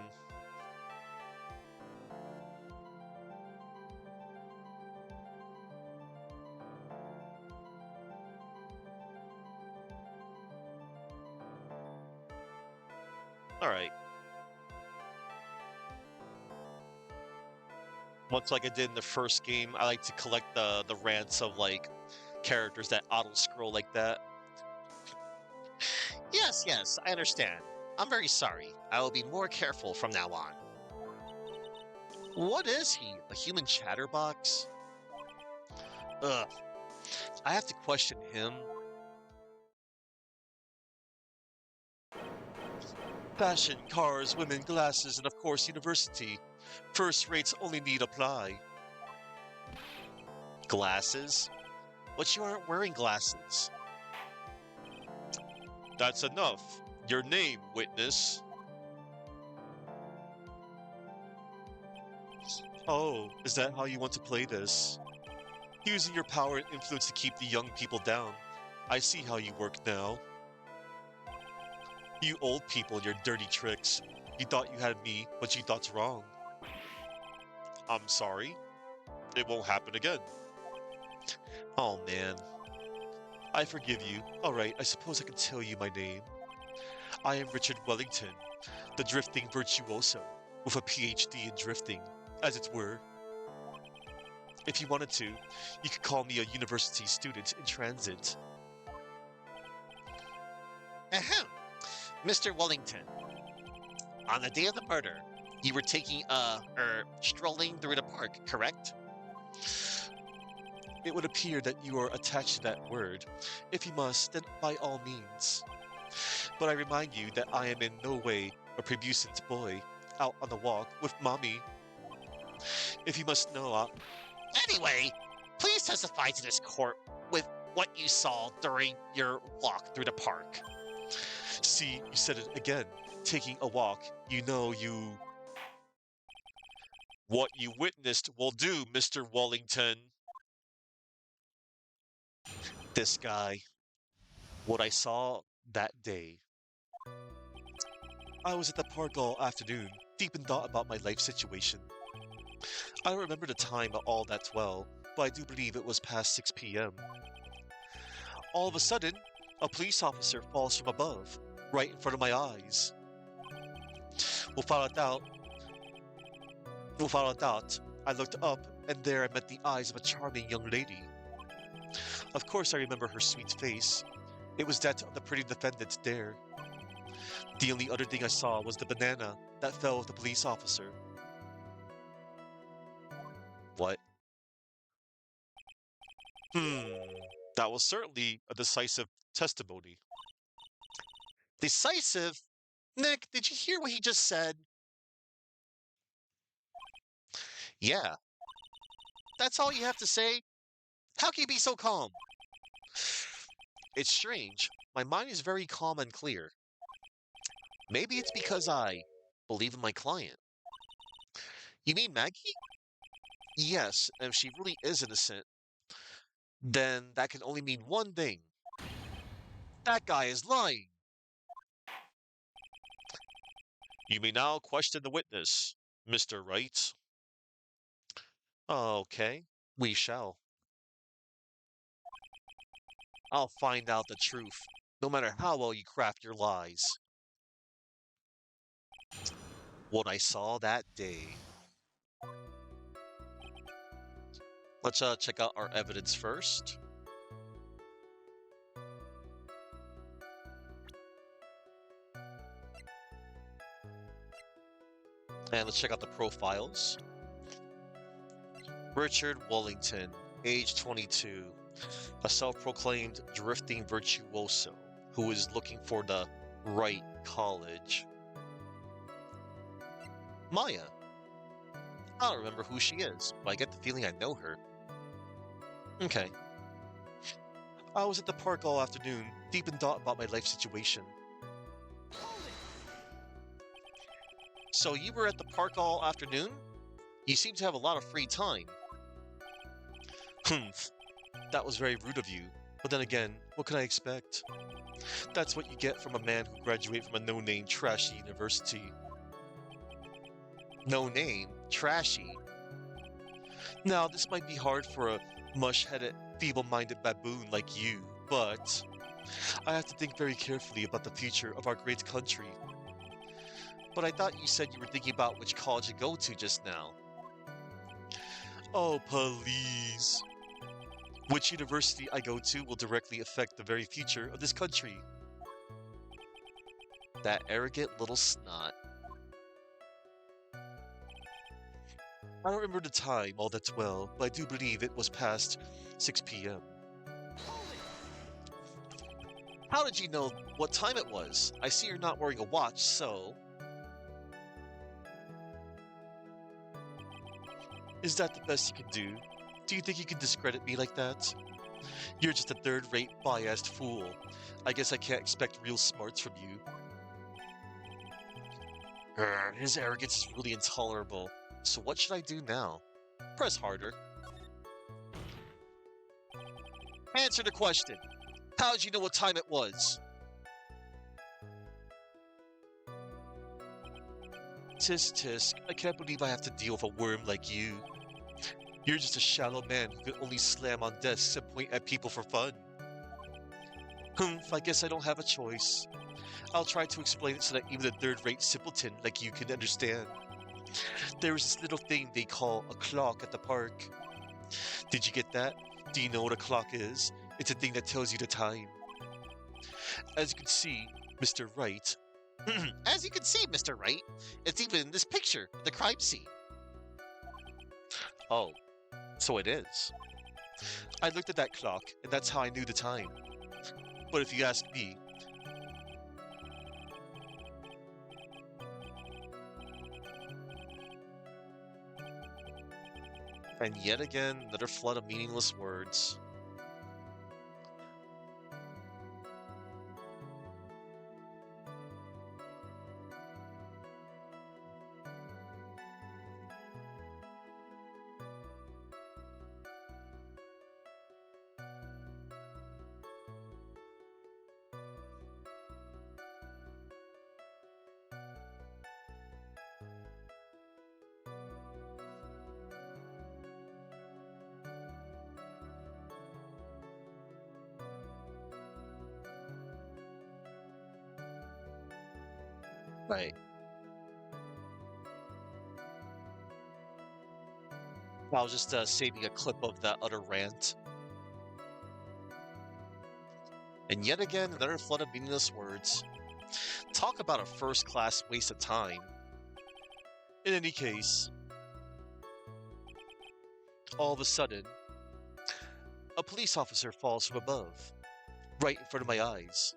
All right. Much like I did in the first game, I like to collect the rants of like characters that auto scroll like that. Yes, I understand. I'm very sorry. I will be more careful from now on. What is he? A human chatterbox? Ugh. I have to question him. Fashion, cars, women, glasses, and of course university. First rates only need apply. Glasses? But you aren't wearing glasses. That's enough. Your name, witness. Oh, is that how you want to play this? Using your power and influence to keep the young people down. I see how you work now. You old people and your dirty tricks. You thought you had me, but you thought's wrong. I'm sorry. It won't happen again. Oh man. I forgive you. Alright, I suppose I can tell you my name. I am Richard Wellington, the drifting virtuoso, with a PhD in drifting, as it were. If you wanted to, you could call me a university student in transit. Ahem. Mr. Wellington, on the day of the murder, you were strolling through the park, correct? It would appear that you are attached to that word. If you must, then by all means. But I remind you that I am in no way a prebusant boy, out on the walk with mommy. If you must know, Anyway, please testify to this court with what you saw during your walk through the park. see, you said it again. Taking a walk, you know you... What you witnessed will do, Mr. Wellington. This guy. What I saw that day. I was at the park all afternoon, deep in thought about my life situation. I don't remember the time at all that well, but I do believe it was past 6 p.m. All of a sudden, a police officer falls from above, right in front of my eyes. Without a doubt, I looked up, and there I met the eyes of a charming young lady. Of course I remember her sweet face. It was that of the pretty defendant there. The only other thing I saw was the banana that fell with the police officer. What? Hmm, that was certainly a decisive testimony. Decisive? Nick, did you hear what he just said? Yeah, that's all you have to say? How can you be so calm? It's strange. My mind is very calm and clear. Maybe it's because I believe in my client. You mean Maggie? Yes, and if she really is innocent, then that can only mean one thing. That guy is lying. You may now question the witness, Mr. Wright. Okay, we shall. I'll find out the truth, no matter how well you craft your lies. What I saw that day. Let's check out our evidence first. And let's check out the profiles. Richard Wellington, age 22, a self-proclaimed drifting virtuoso who is looking for the right college. Maya. I don't remember who she is, but I get the feeling I know her. Okay. I was at the park all afternoon, deep in thought about my life situation. So you were at the park all afternoon? You seem to have a lot of free time. Humph. That was very rude of you. But then again, what could I expect? That's what you get from a man who graduated from a no-name trashy university. No name? Trashy? Now, this might be hard for a mush-headed, feeble-minded baboon like you, but I have to think very carefully about the future of our great country. But I thought you said you were thinking about which college to go to just now. Oh, please. Which university I go to will directly affect the very future of this country. That arrogant little snot. I don't remember the time all that well, but I do believe it was past 6 p.m. How did you know what time it was? I see you're not wearing a watch, so... Is that the best you can do? Do you think you can discredit me like that? You're just a third-rate, biased fool. I guess I can't expect real smarts from you. His arrogance is really intolerable. So what should I do now? Press harder. Answer the question. How did you know what time it was? Tisk tisk, I can't believe I have to deal with a worm like you. You're just a shallow man who can only slam on desks and point at people for fun. Humph, I guess I don't have a choice. I'll try to explain it so that even a third-rate simpleton like you can understand. There is this little thing they call a clock at the park. Did you get that? Do you know what a clock is? It's a thing that tells you the time. As you can see, Mr. Wright. As you can see, Mr. Wright, it's even in this picture, the crime scene. Oh, so it is. I looked at that clock, and that's how I knew the time. But if you ask me, and yet again, another flood of meaningless words. Right. I was just saving a clip of that other rant. And yet again, another flood of meaningless words. Talk about a first-class waste of time. In any case, all of a sudden, a police officer falls from above, right in front of my eyes.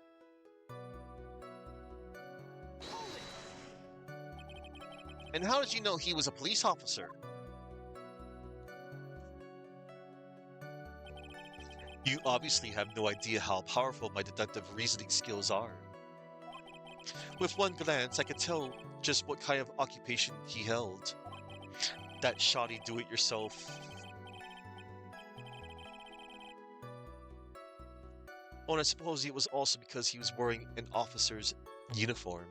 And how did you know he was a police officer? You obviously have no idea how powerful my deductive reasoning skills are. With one glance, I could tell just what kind of occupation he held. That shoddy do-it-yourself. Oh, and I suppose it was also because he was wearing an officer's uniform.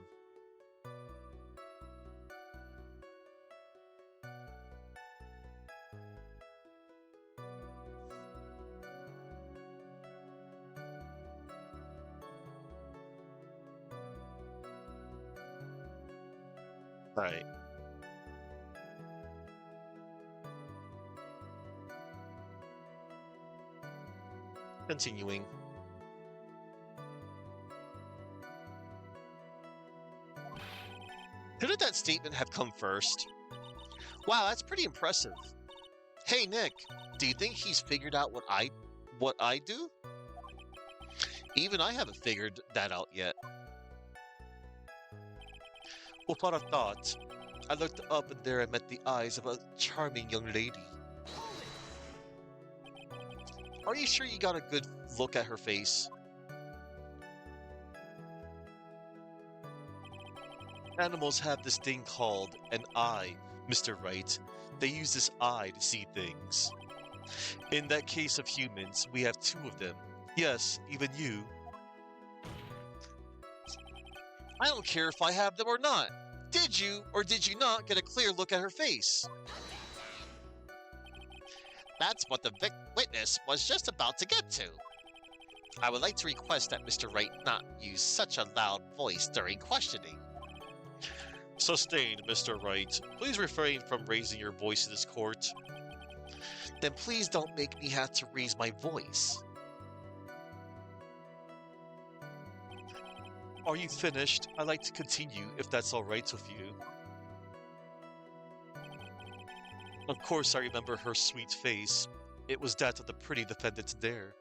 Right. Continuing. Couldn't that statement have come first? Wow, that's pretty impressive. Hey Nick, do you think he's figured out what I do? Even I haven't figured that out yet. Without a thought, I looked up and there I met the eyes of a charming young lady. Are you sure you got a good look at her face? Animals have this thing called an eye, Mr. Wright. They use this eye to see things. In that case of humans, we have two of them. Yes, even you. I don't care if I have them or not. Did you or did you not get a clear look at her face? That's what the witness was just about to get to. I would like to request that Mr. Wright not use such a loud voice during questioning. Sustained, Mr. Wright. Please refrain from raising your voice in this court. Then please don't make me have to raise my voice. Are you finished? I'd like to continue, if that's all right with you. Of course I remember her sweet face. It was that of the pretty defendant there.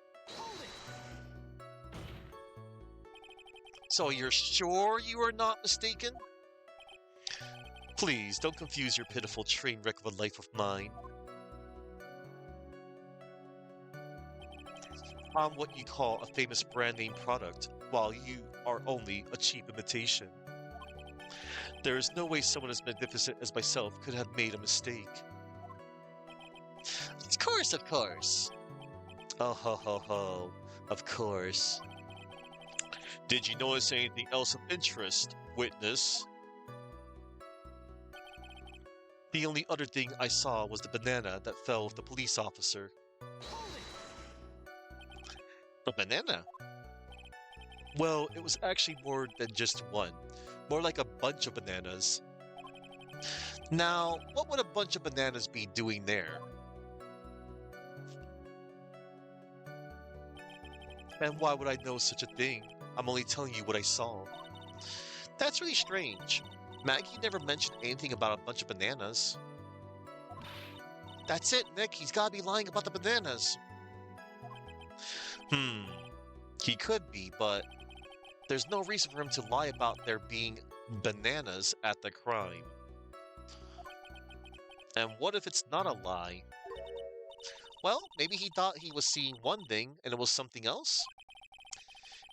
So you're sure you are not mistaken? Please, don't confuse your pitiful train wreck of a life with mine. I'm what you call a famous brand name product, while you are only a cheap imitation. There is no way someone as magnificent as myself could have made a mistake. Of course, of course. Oh ho ho ho, of course. Did you notice anything else of interest, witness? The only other thing I saw was the banana that fell with the police officer. A banana? Well, it was actually more than just one. More like a bunch of bananas. Now, what would a bunch of bananas be doing there? And why would I know such a thing? I'm only telling you what I saw. That's really strange. Maggie never mentioned anything about a bunch of bananas. That's it, Nick. He's gotta be lying about the bananas. He could be, but there's no reason for him to lie about there being bananas at the crime. And what if it's not a lie? Well, maybe he thought he was seeing one thing and it was something else?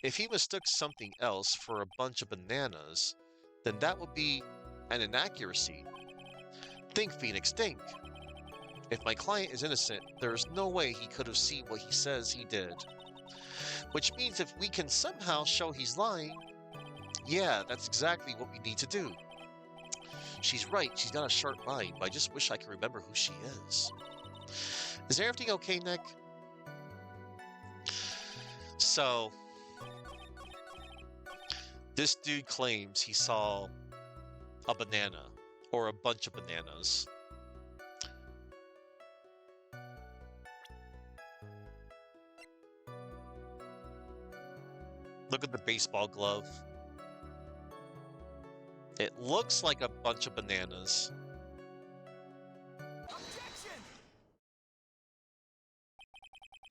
If he mistook something else for a bunch of bananas, then that would be an inaccuracy. Think, Phoenix, think. If my client is innocent, there is no way he could have seen what he says he did. Which means if we can somehow show he's lying, yeah, that's exactly what we need to do. She's right, she's got a sharp mind, but I just wish I could remember who she is. Is everything okay, Nick? So, this dude claims he saw a banana, or a bunch of bananas. Look at the baseball glove. It looks like a bunch of bananas.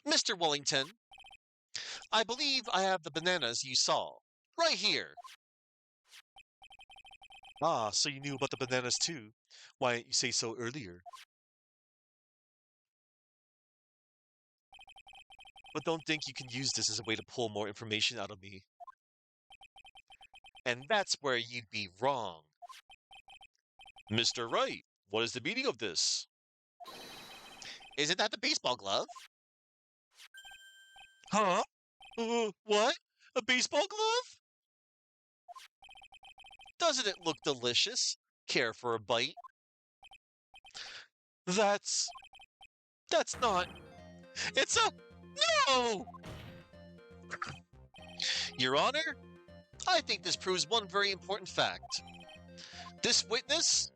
Mr. Wellington, I believe I have the bananas you saw. Right here. Ah, so you knew about the bananas too. Why didn't you say so earlier? But don't think you can use this as a way to pull more information out of me. And that's where you'd be wrong. Mr. Wright, what is the meaning of this? Isn't that the baseball glove? Huh? What? A baseball glove? Doesn't it look delicious? Care for a bite? That's not. It's a no! Your Honor, I think this proves one very important fact. This witness,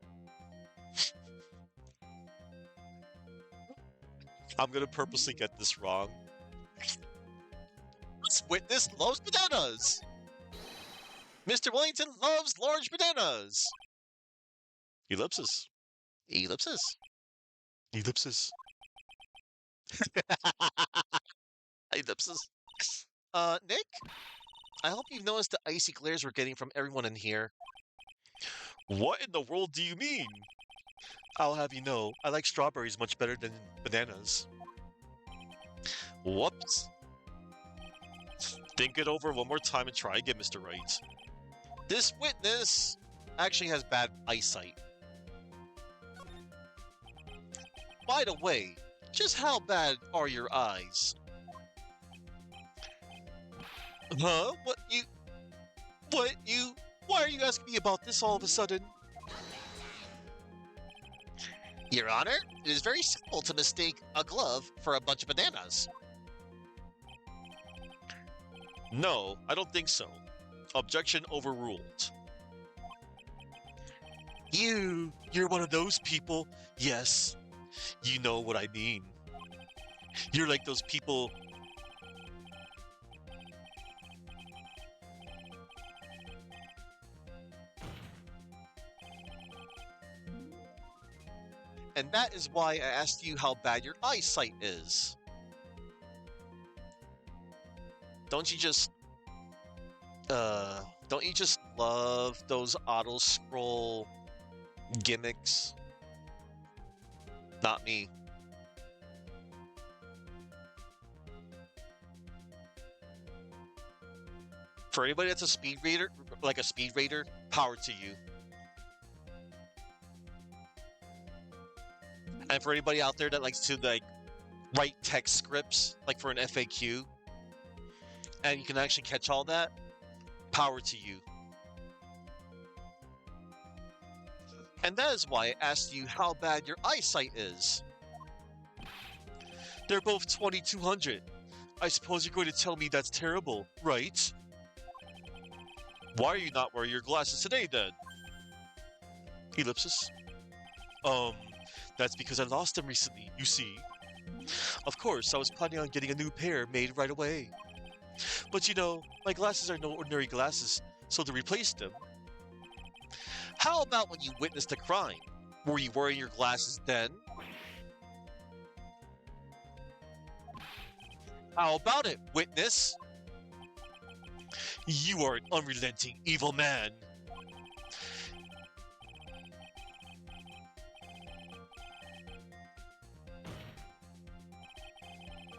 I'm gonna purposely get this wrong. this witness loves bananas. Mr. Wellington loves large bananas. Ellipsis. Ellipsis. Ellipsis. Ellipsis. Nick, I hope you've noticed the icy glares we're getting from everyone in here. What in the world do you mean? I'll have you know, I like strawberries much better than bananas. Whoops. Think it over one more time and try again, Mr. Wright. This witness actually has bad eyesight. By the way, just how bad are your eyes? Huh? Why are you asking me about this all of a sudden? Your Honor, it is very simple to mistake a glove for a bunch of bananas. No, I don't think so. Objection overruled. You're one of those people. Yes, you know what I mean. You're like those people. And that is why I asked you how bad your eyesight is. Don't you just love those auto scroll gimmicks? Not me. For anybody that's a speed reader, like a speed raider, power to you. And for anybody out there that likes to write text scripts, like for an FAQ, and you can actually catch all that, power to you. And that is why I asked you how bad your eyesight is. They're both 2200. I suppose you're going to tell me that's terrible, right? Why are you not wearing your glasses today then? Ellipsis. That's because I lost them recently, you see. Of course, I was planning on getting a new pair made right away. But you know, my glasses are no ordinary glasses, so to replace them... How about when you witnessed a crime? Were you wearing your glasses then? How about it, witness? You are an unrelenting evil man.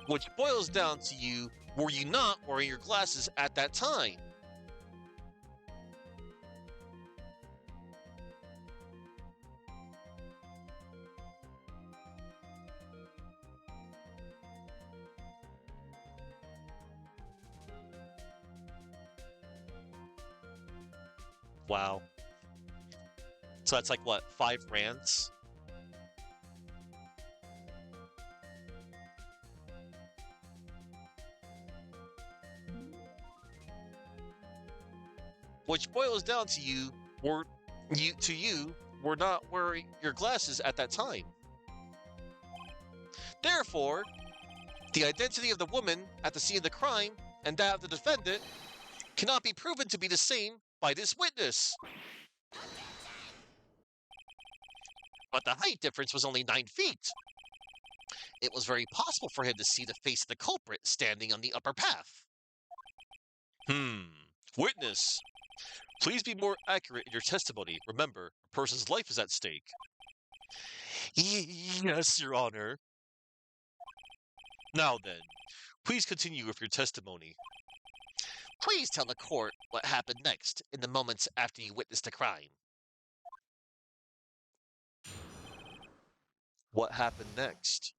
Which boils down to you, were you not wearing your glasses at that time? Wow. So that's like what, 5 rands? Which boils down to you were not wearing your glasses at that time. Therefore, the identity of the woman at the scene of the crime and that of the defendant cannot be proven to be the same by this witness. But the height difference was only 9 feet. it was very possible for him to see the face of the culprit standing on the upper path. Witness, please be more accurate in your testimony. Remember, a person's life is at stake. Yes, Your Honor. Now then, please continue with your testimony. Please tell the court what happened next in the moments after you witnessed the crime. What happened next?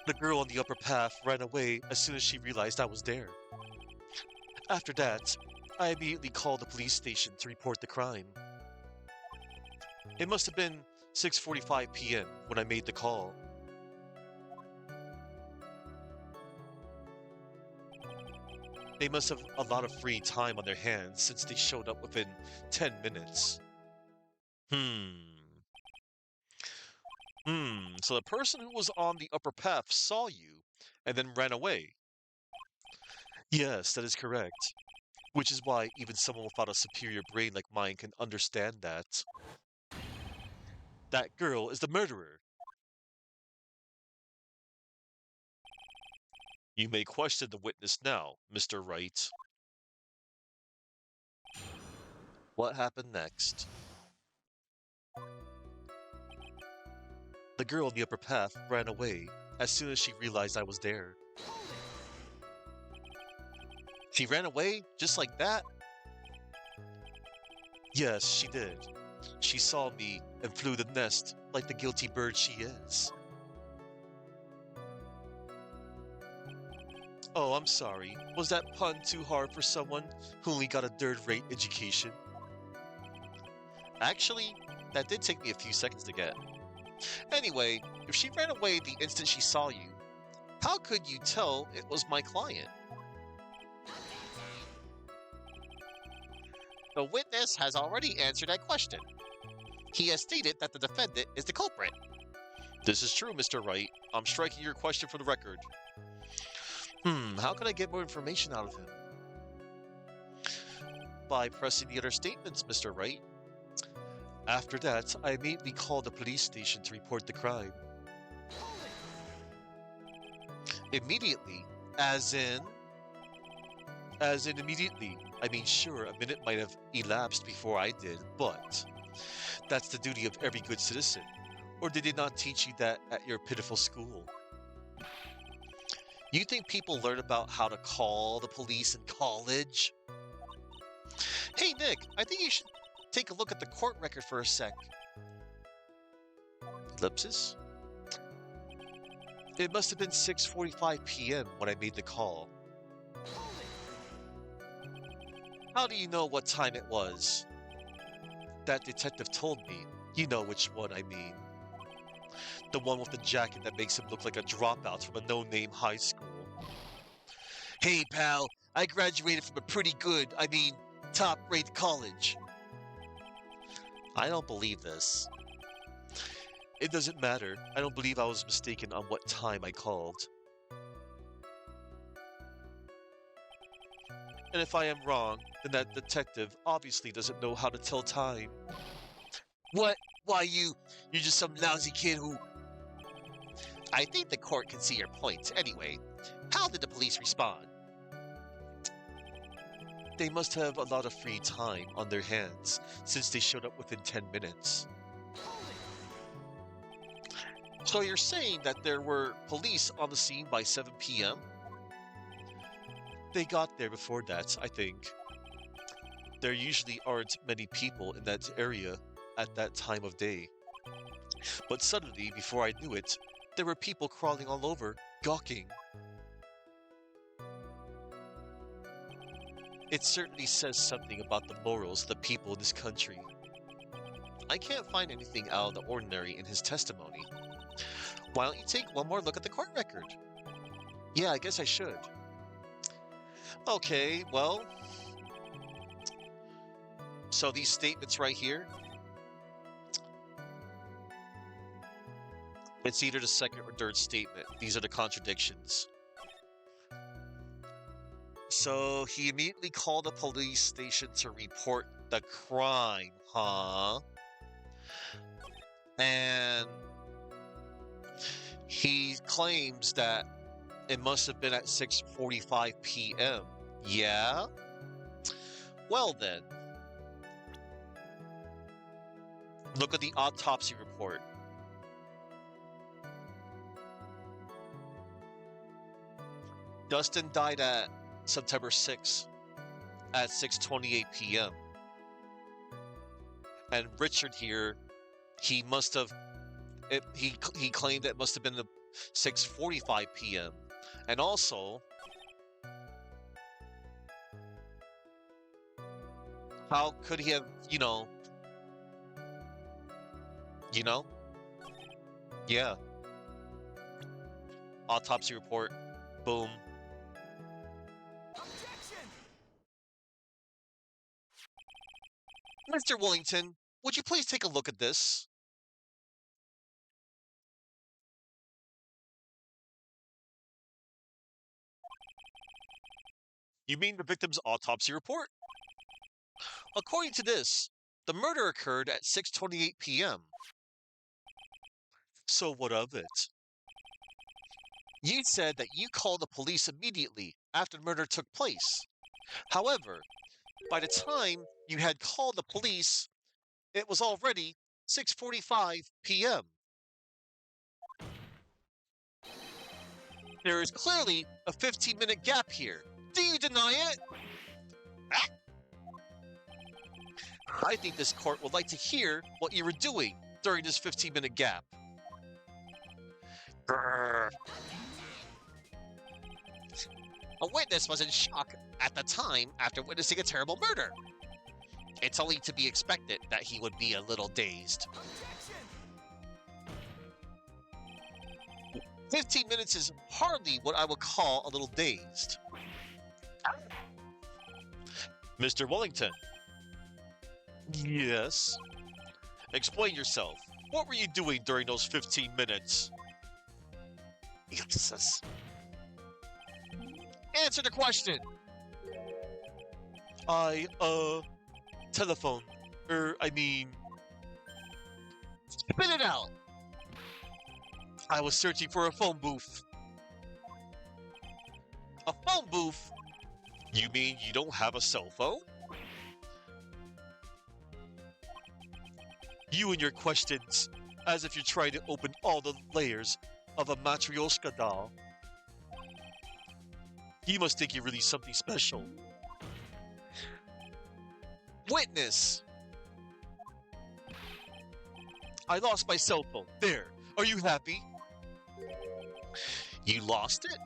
The girl on the upper path ran away as soon as she realized I was there. After that, I immediately called the police station to report the crime. It must have been 6:45 p.m. when I made the call. They must have a lot of free time on their hands since they showed up within 10 minutes. So the person who was on the upper path saw you and then ran away. Yes, that is correct. Which is why even someone without a superior brain like mine can understand that. That girl is the murderer. You may question the witness now, Mr. Wright. What happened next? The girl on the upper path ran away as soon as she realized I was there. She ran away just like that? Yes, she did. She saw me and flew the nest like the guilty bird she is. Oh, I'm sorry. Was that pun too hard for someone who only got a third-rate education? Actually, that did take me a few seconds to get. Anyway, if she ran away the instant she saw you, how could you tell it was my client? The witness has already answered that question. He has stated that the defendant is the culprit. This is true, Mr. Wright. I'm striking your question for the record. How can I get more information out of him? By pressing the other statements, Mr. Wright. After that, I immediately called the police station to report the crime. Immediately? As in immediately. I mean, sure, a minute might have elapsed before I did, but that's the duty of every good citizen. Or did they not teach you that at your pitiful school? You think people learn about how to call the police in college? Hey, Nick, I think you should take a look at the court record for a sec. Ellipsis? It must have been 6:45 p.m. when I made the call. How do you know what time it was? That detective told me. You know which one I mean. The one with the jacket that makes him look like a dropout from a no-name high school. Hey, pal, I graduated from a pretty good, top-rate college. I don't believe this. It doesn't matter. I don't believe I was mistaken on what time I called. And if I am wrong, then that detective obviously doesn't know how to tell time. What? Why you're just some lousy kid who... I think the court can see your point. Anyway, how did the police respond? They must have a lot of free time on their hands, since they showed up within 10 minutes. So you're saying that there were police on the scene by 7 p.m.? They got there before that, I think. There usually aren't many people in that area at that time of day. But suddenly, before I knew it, there were people crawling all over, gawking. It certainly says something about the morals of the people in this country. I can't find anything out of the ordinary in his testimony. Why don't you take one more look at the court record? Yeah, I guess I should. Okay, well... So these statements right here, it's either the second or third statement. These are the contradictions. So he immediately called the police station to report the crime, huh? And He claims that it must have been at 6:45 p.m. Yeah? Well then, look at the autopsy report. Dustin died at September 6th at 6:28 p.m. And Richard here, he must have he claimed it must have been the 6:45 p.m. And also, how could he have, you know? Yeah. Autopsy report. Boom. Mr. Wellington, would you please take a look at this? You mean the victim's autopsy report? According to this, the murder occurred at 6:28 p.m. So what of it? You said that you called the police immediately after the murder took place. However, by the time you had called the police, it was already 6:45 p.m. There is clearly a 15-minute gap here. Do you deny it? Ah! I think this court would like to hear what you were doing during this 15-minute gap. Grr. A witness was in shock at the time after witnessing a terrible murder. It's only to be expected that he would be a little dazed. 15 minutes is hardly what I would call a little dazed. Mr. Wellington. Yes? Explain yourself. What were you doing during those 15 minutes? Yes. Answer the question. Telephone. Spit it out. I was searching for a phone booth. A phone booth? You mean you don't have a cell phone? You and your questions, as if you're trying to open all the layers of a Matryoshka doll. You must think you're really something special. Witness! I lost my cell phone. There. Are you happy? You lost it?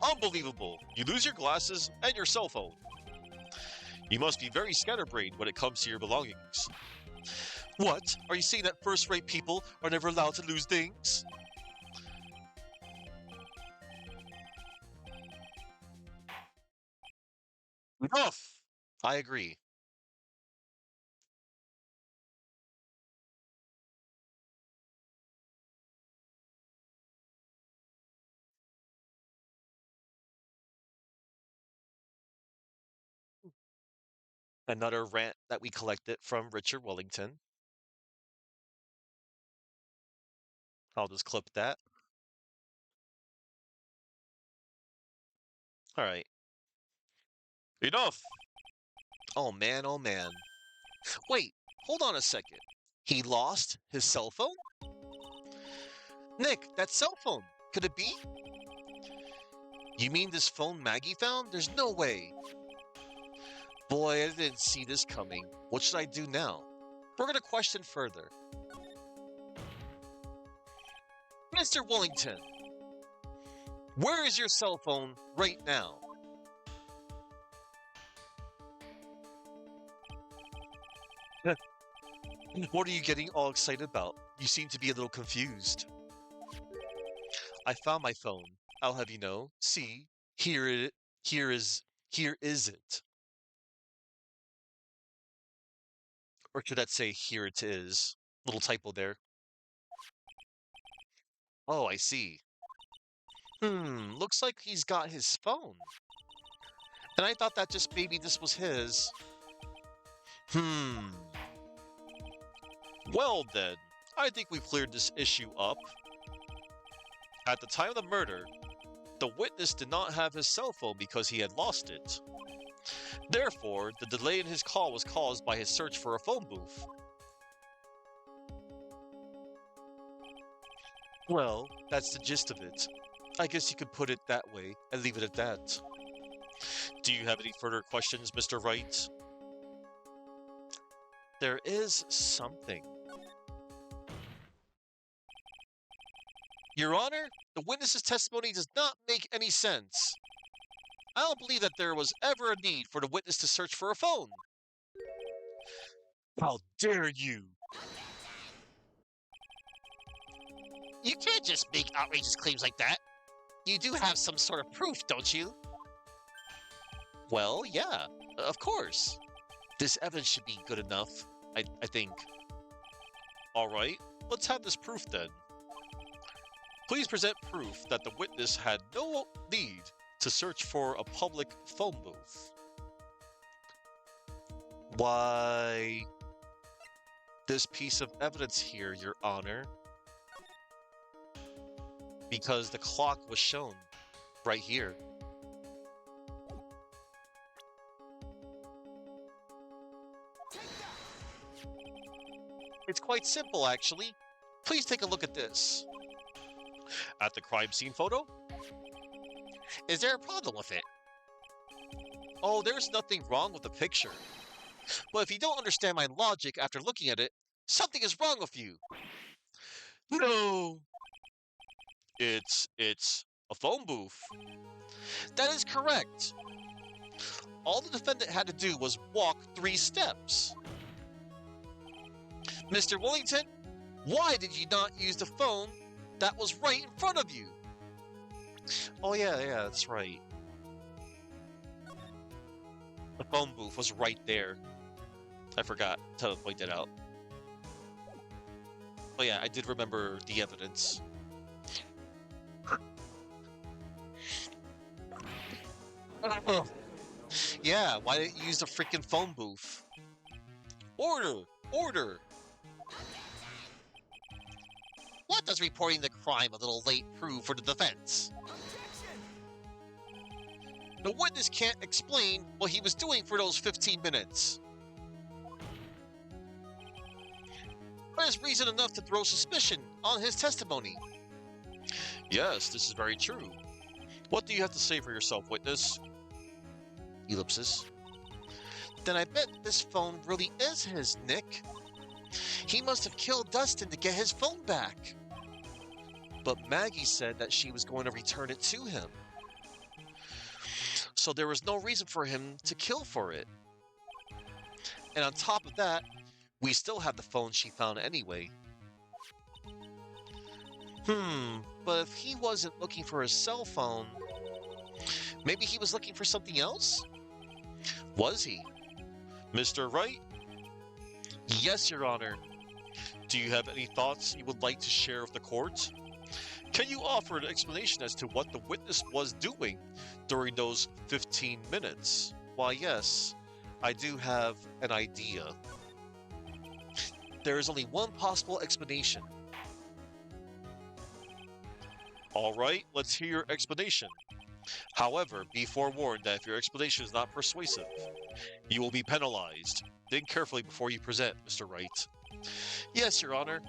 Unbelievable. You lose your glasses and your cell phone. You must be very scatterbrained when it comes to your belongings. What? Are you saying that first-rate people are never allowed to lose things? Enough! I agree. Another rant that we collected from Richard Wellington. I'll just clip that. Alright. Enough! Oh man, oh man. Wait, hold on a second. He lost his cell phone? Nick, that cell phone. Could it be? You mean this phone Maggie found? There's no way. Boy, I didn't see this coming. What should I do now? We're gonna question further. Mr. Wellington, where is your cell phone right now? What are you getting all excited about? You seem to be a little confused. I found my phone. I'll have you know. See, here is it. Or should that say here it is? Little typo there. Oh, I see. Looks like he's got his phone. And I thought that just maybe this was his. Well then, I think we've cleared this issue up. At the time of the murder, the witness did not have his cell phone because he had lost it. Therefore, the delay in his call was caused by his search for a phone booth. Well, that's the gist of it. I guess you could put it that way and leave it at that. Do you have any further questions, Mr. Wright? There is something. Your Honor, the witness's testimony does not make any sense. I don't believe that there was ever a need for the witness to search for a phone. How dare you! You can't just make outrageous claims like that. You do have some sort of proof, don't you? Well, yeah, of course. This evidence should be good enough, I think. Alright, let's have this proof then. Please present proof that the witness had no need to search for a public phone booth. Why, this piece of evidence here, Your Honor. Because the clock was shown right here. It's quite simple, actually. Please take a look at this. At the crime scene photo? Is there a problem with it? Oh, there's nothing wrong with the picture. But if you don't understand my logic after looking at it, something is wrong with you. No. It's a phone booth. That is correct. All the defendant had to do was walk 3 steps. Mr. Wellington, why did you not use the phone that was right in front of you? Oh yeah, that's right. The phone booth was right there. I forgot to point that out. Oh yeah, I did remember the evidence. Yeah, why didn't you use the freaking phone booth? Order! Order! What does reporting the crime a little late prove for the defense? The witness can't explain what he was doing for those 15 minutes. That is reason enough to throw suspicion on his testimony. Yes, this is very true. What do you have to say for yourself, witness? Ellipsis. Then I bet this phone really is his, Nick. He must have killed Dustin to get his phone back. But Maggie said that she was going to return it to him. So there was no reason for him to kill for it. And on top of that, we still have the phone she found anyway. But if he wasn't looking for his cell phone, maybe he was looking for something else? Was he? Mr. Wright? Yes, Your Honor. Do you have any thoughts you would like to share with the court? Can you offer an explanation as to what the witness was doing during those 15 minutes? Why, yes, I do have an idea. There is only one possible explanation. All right, let's hear your explanation. However, be forewarned that if your explanation is not persuasive, you will be penalized. Think carefully before you present, Mr. Wright. Yes, Your Honor.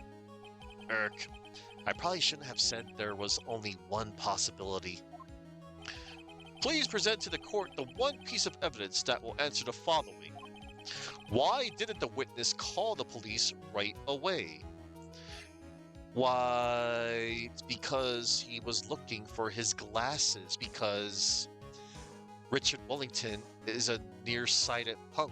I probably shouldn't have said there was only one possibility. Please present to the court the one piece of evidence that will answer the following. Why didn't the witness call the police right away? Why, it's because he was looking for his glasses, because Richard Wellington is a nearsighted punk.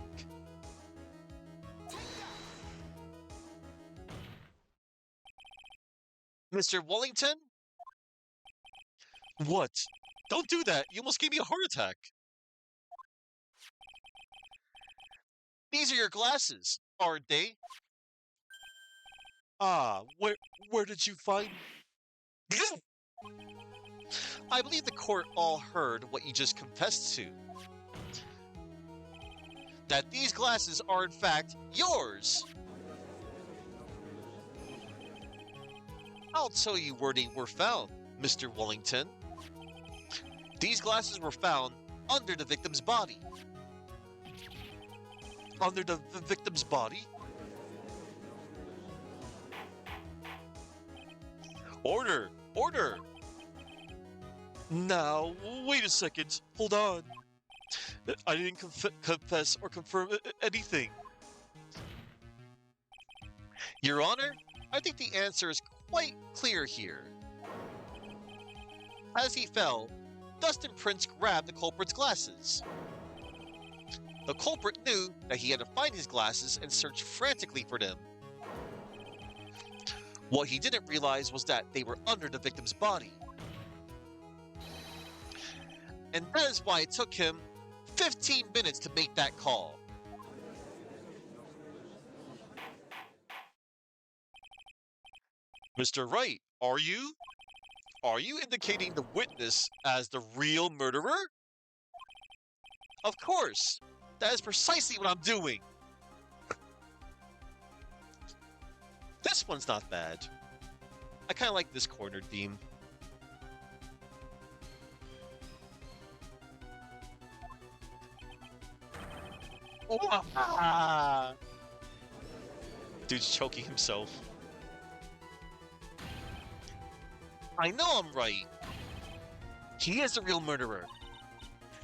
Mr. Wellington? What? Don't do that. You almost gave me a heart attack. These are your glasses, aren't they? Ah, where did you find... I believe the court all heard what you just confessed to. That these glasses are in fact yours. I'll tell you where they were found, Mr. Wellington. These glasses were found under the victim's body. Under the victim's body? Order! Order! Now, wait a second. Hold on. I didn't confess or confirm anything. Your Honor, I think the answer is quite clear here. As he fell, Dustin Prince grabbed the culprit's glasses. The culprit knew that he had to find his glasses and search frantically for them. What he didn't realize was that they were under the victim's body. And that is why it took him 15 minutes to make that call. Mr. Wright, are you? Are you indicating the witness as the real murderer? Of course! That is precisely what I'm doing! This one's not bad. I kind of like this corner theme. Ah! Dude's choking himself. I know I'm right. He is the real murderer.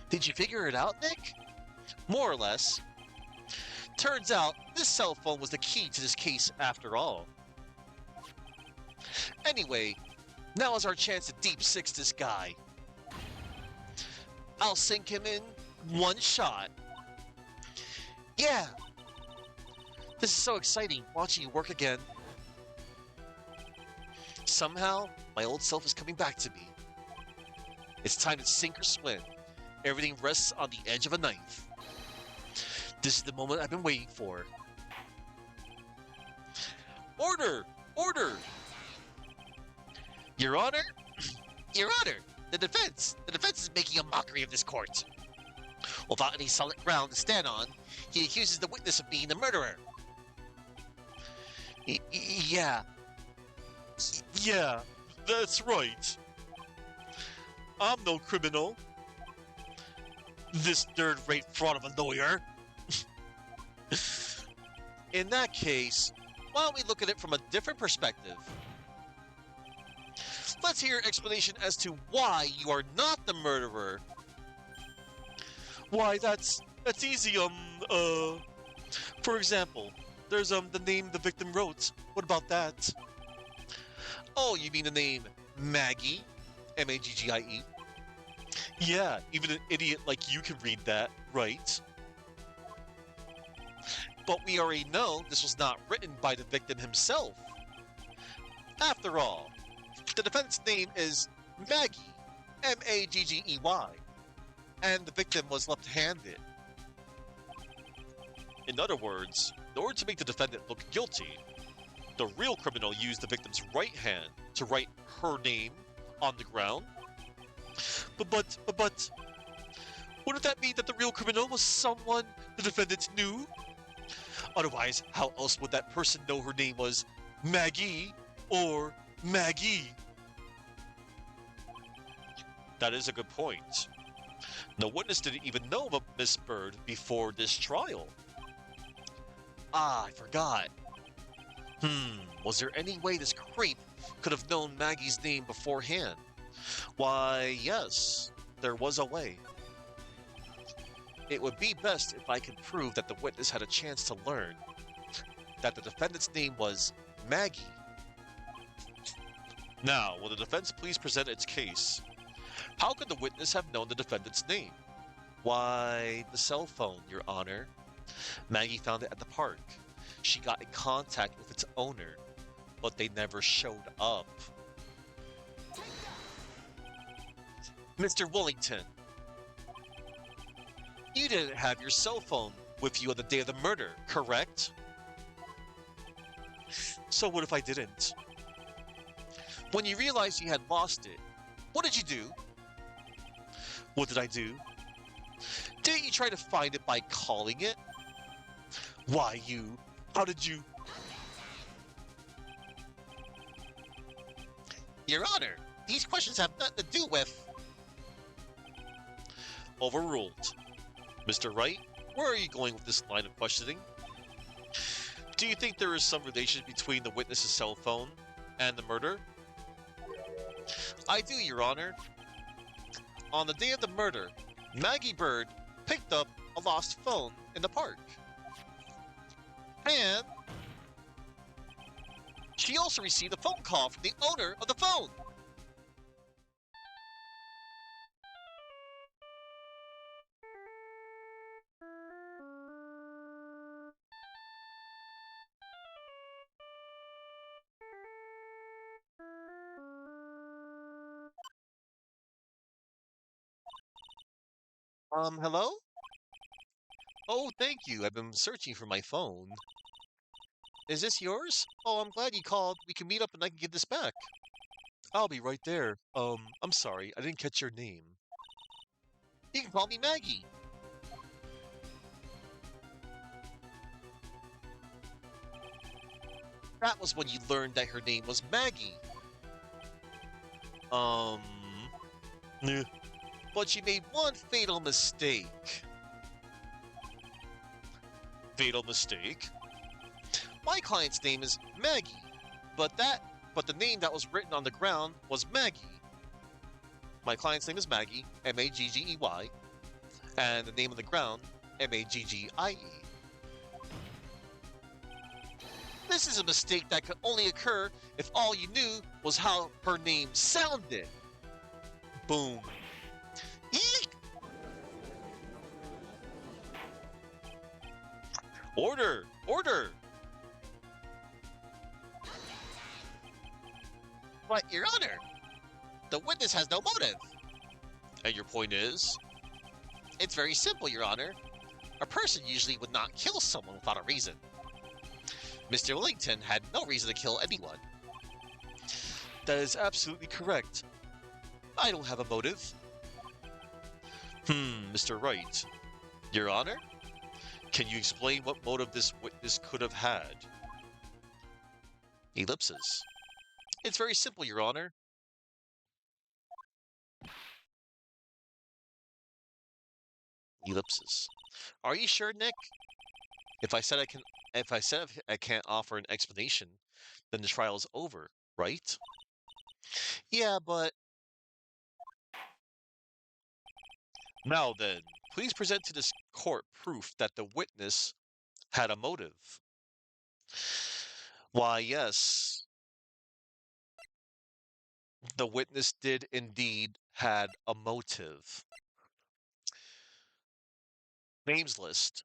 Did you figure it out, Nick? More or less. Turns out, this cell phone was the key to this case after all. Anyway, now is our chance to deep six this guy. I'll sink him in one shot. Yeah! This is so exciting, watching you work again. Somehow, my old self is coming back to me. It's time to sink or swim. Everything rests on the edge of a knife. This is the moment I've been waiting for. Order! Order! Your Honor? Your Honor, the defense is making a mockery of this court. Without any solid ground to stand on, he accuses the witness of being the murderer. Yeah. Yeah, that's right. I'm no criminal. This third-rate fraud of a lawyer. In that case, why don't we look at it from a different perspective? Let's hear an explanation as to why you are not the murderer. Why, that's easy, for example, there's, the name the victim wrote. What about that? Oh, you mean the name Maggie? M-A-G-G-I-E? Yeah, even an idiot like you can read that, right? But we already know this was not written by the victim himself. After all, the defendant's name is Maggie, M-A-G-G-E-Y, and the victim was left-handed. In other words, in order to make the defendant look guilty, the real criminal used the victim's right hand to write her name on the ground. But, wouldn't that mean that the real criminal was someone the defendant knew? Otherwise, how else would that person know her name was Maggie or Maggie? That is a good point. The witness didn't even know about Miss Bird before this trial. Ah, I forgot. Was there any way this creep could have known Maggie's name beforehand? Why, yes, there was a way. It would be best if I could prove that the witness had a chance to learn that the defendant's name was Maggie. Now, will the defense please present its case? How could the witness have known the defendant's name? Why, the cell phone, Your Honor. Maggie found it at the park. She got in contact with its owner, but they never showed up. Mr. Wellington, you didn't have your cell phone with you on the day of the murder, correct? So what if I didn't? When you realized you had lost it, what did you do? What did I do? Didn't you try to find it by calling it? Why, how did you... Your Honor, these questions have nothing to do with... Overruled. Mr. Wright, where are you going with this line of questioning? Do you think there is some relation between the witness's cell phone and the murder? I do, Your Honor. On the day of the murder, Maggie Bird picked up a lost phone in the park. And she also received a phone call from the owner of the phone. Hello? Oh, thank you. I've been searching for my phone. Is this yours? Oh, I'm glad you called. We can meet up and I can give this back. I'll be right there. I'm sorry. I didn't catch your name. You can call me Maggie. That was when you learned that her name was Maggie. Yeah. But she made one fatal mistake. Fatal mistake? My client's name is Maggie, but the name that was written on the ground was Maggie. My client's name is Maggie, Maggey, and the name on the ground, Maggie. This is a mistake that could only occur if all you knew was how her name sounded. Boom. Eek! Order! Order! But, Your Honor, the witness has no motive. And your point is? It's very simple, Your Honor. A person usually would not kill someone without a reason. Mr. Wellington had no reason to kill anyone. That is absolutely correct. I don't have a motive. Mr. Wright. Your Honor? Can you explain what motive this witness could have had? Ellipses. It's very simple, Your Honor. Ellipses. Are you sure, Nick? If I said I can't offer an explanation, then the trial's over, right? Yeah, but... Now then, please present to this court proof that the witness had a motive. Why, yes. The witness did indeed had a motive. Names list.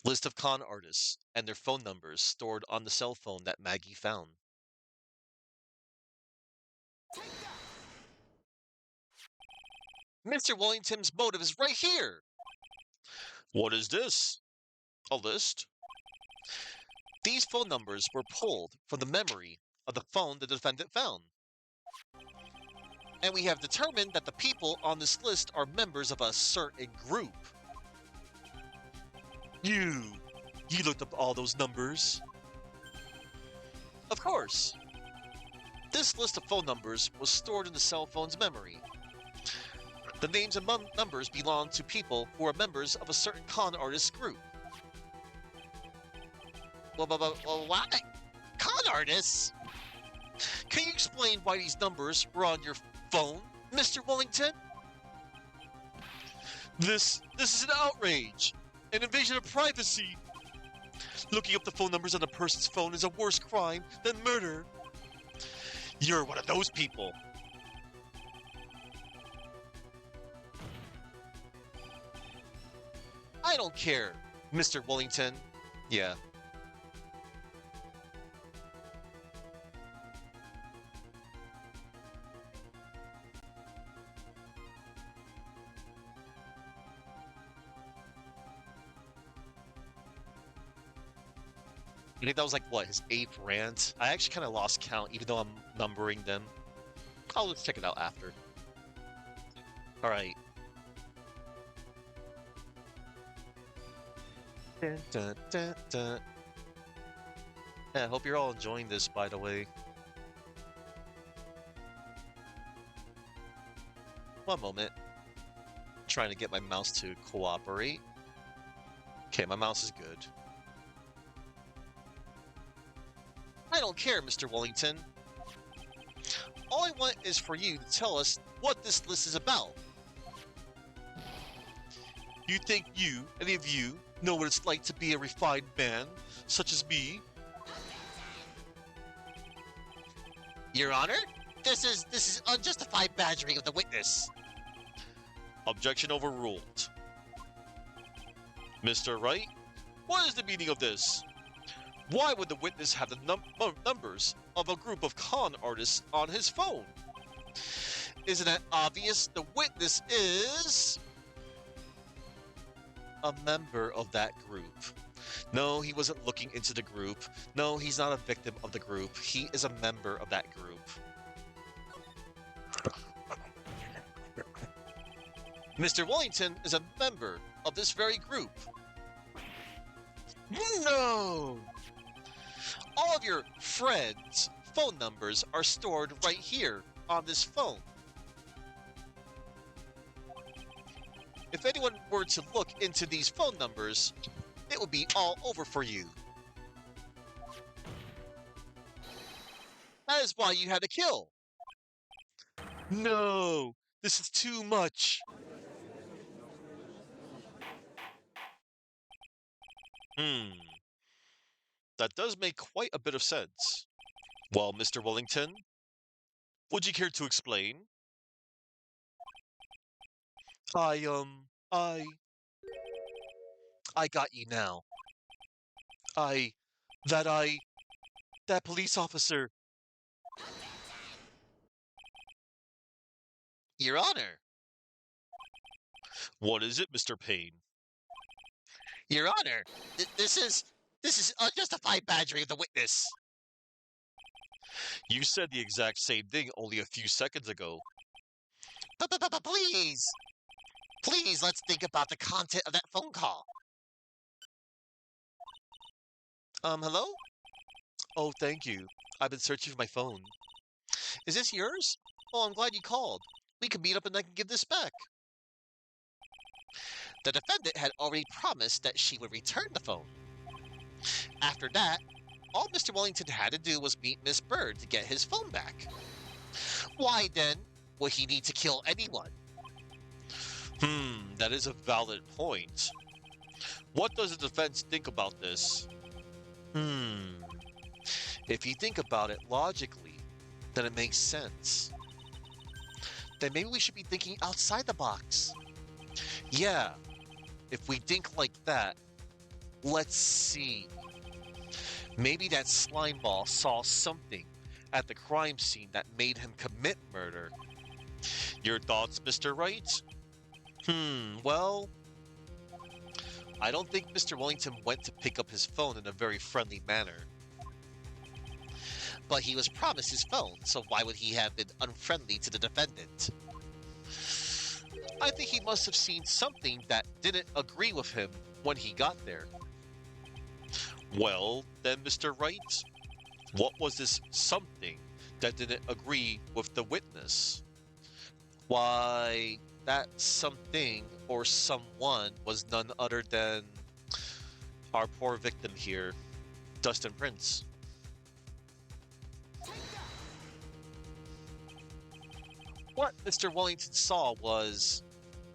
List of con artists and their phone numbers stored on the cell phone that Maggie found. Mr. Wellington's motive is right here. What is this? A list? These phone numbers were pulled from the memory of the phone the defendant found. And we have determined that the people on this list are members of a certain group. You looked up all those numbers? Of course. This list of phone numbers was stored in the cell phone's memory. The names and numbers belong to people who are members of a certain con artist group. Well, what? Con artists? Can you explain why these numbers were on your phone, Mr. Wellington? This is an outrage! An invasion of privacy! Looking up the phone numbers on a person's phone is a worse crime than murder! You're one of those people. I don't care, Mr. Wellington. Yeah. I think that was like, what, his 8th rant? I actually kind of lost count, even though I'm numbering them. I'll just check it out after. Alright. Dun, dun, dun, dun. Yeah, I hope you're all enjoying this, by the way. One moment. Trying to get my mouse to cooperate. Okay, my mouse is good. I don't care, Mr. Wellington. All I want is for you to tell us what this list is about. You think any of you, know what it's like to be a refined man, such as me? Your Honor, this is unjustified badgering of the witness. Objection overruled. Mr. Wright, what is the meaning of this? Why would the witness have the numbers of a group of con artists on his phone? Isn't it obvious the witness is a member of that group? No, he wasn't looking into the group. No, he's not a victim of the group. He is a member of that group. Mr. Wellington is a member of this very group. No! All of your friends' phone numbers are stored right here on this phone. If anyone were to look into these phone numbers, it would be all over for you. That is why you had to kill. No, this is too much. That does make quite a bit of sense. Well, Mr. Wellington, would you care to explain? I got you now. That police officer. Your Honor. What is it, Mr. Payne? Your Honor, this is unjustified badgering of the witness. You said the exact same thing only a few seconds ago. Please. Please, let's think about the content of that phone call. Hello? Oh, thank you. I've been searching for my phone. Is this yours? Oh, I'm glad you called. We can meet up and I can give this back. The defendant had already promised that she would return the phone. After that, all Mr. Wellington had to do was meet Miss Bird to get his phone back. Why then would he need to kill anyone? That is a valid point. What does the defense think about this? If you think about it logically, then it makes sense. Then maybe we should be thinking outside the box. Yeah, if we think like that, let's see. Maybe that slime ball saw something at the crime scene that made him commit murder. Your thoughts, Mr. Wright? Well, I don't think Mr. Wellington went to pick up his phone in a very friendly manner. But he was promised his phone, so why would he have been unfriendly to the defendant? I think he must have seen something that didn't agree with him when he got there. Well, then, Mr. Wright, what was this something that didn't agree with the witness? Why, that something or someone was none other than our poor victim here, Dustin Prince. What Mr. Wellington saw was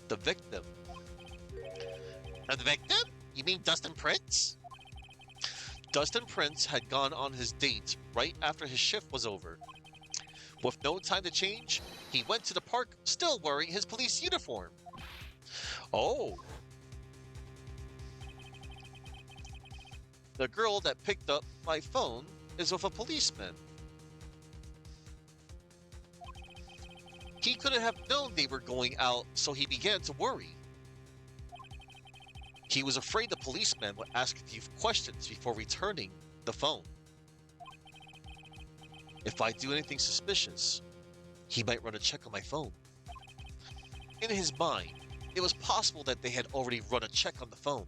the victim. The victim? You mean Dustin Prince? Dustin Prince had gone on his date right after his shift was over. With no time to change, he went to the park still wearing his police uniform. Oh. The girl that picked up my phone is with a policeman. He couldn't have known they were going out, so he began to worry. He was afraid the policeman would ask a few questions before returning the phone. If I do anything suspicious, he might run a check on my phone. In his mind, it was possible that they had already run a check on the phone.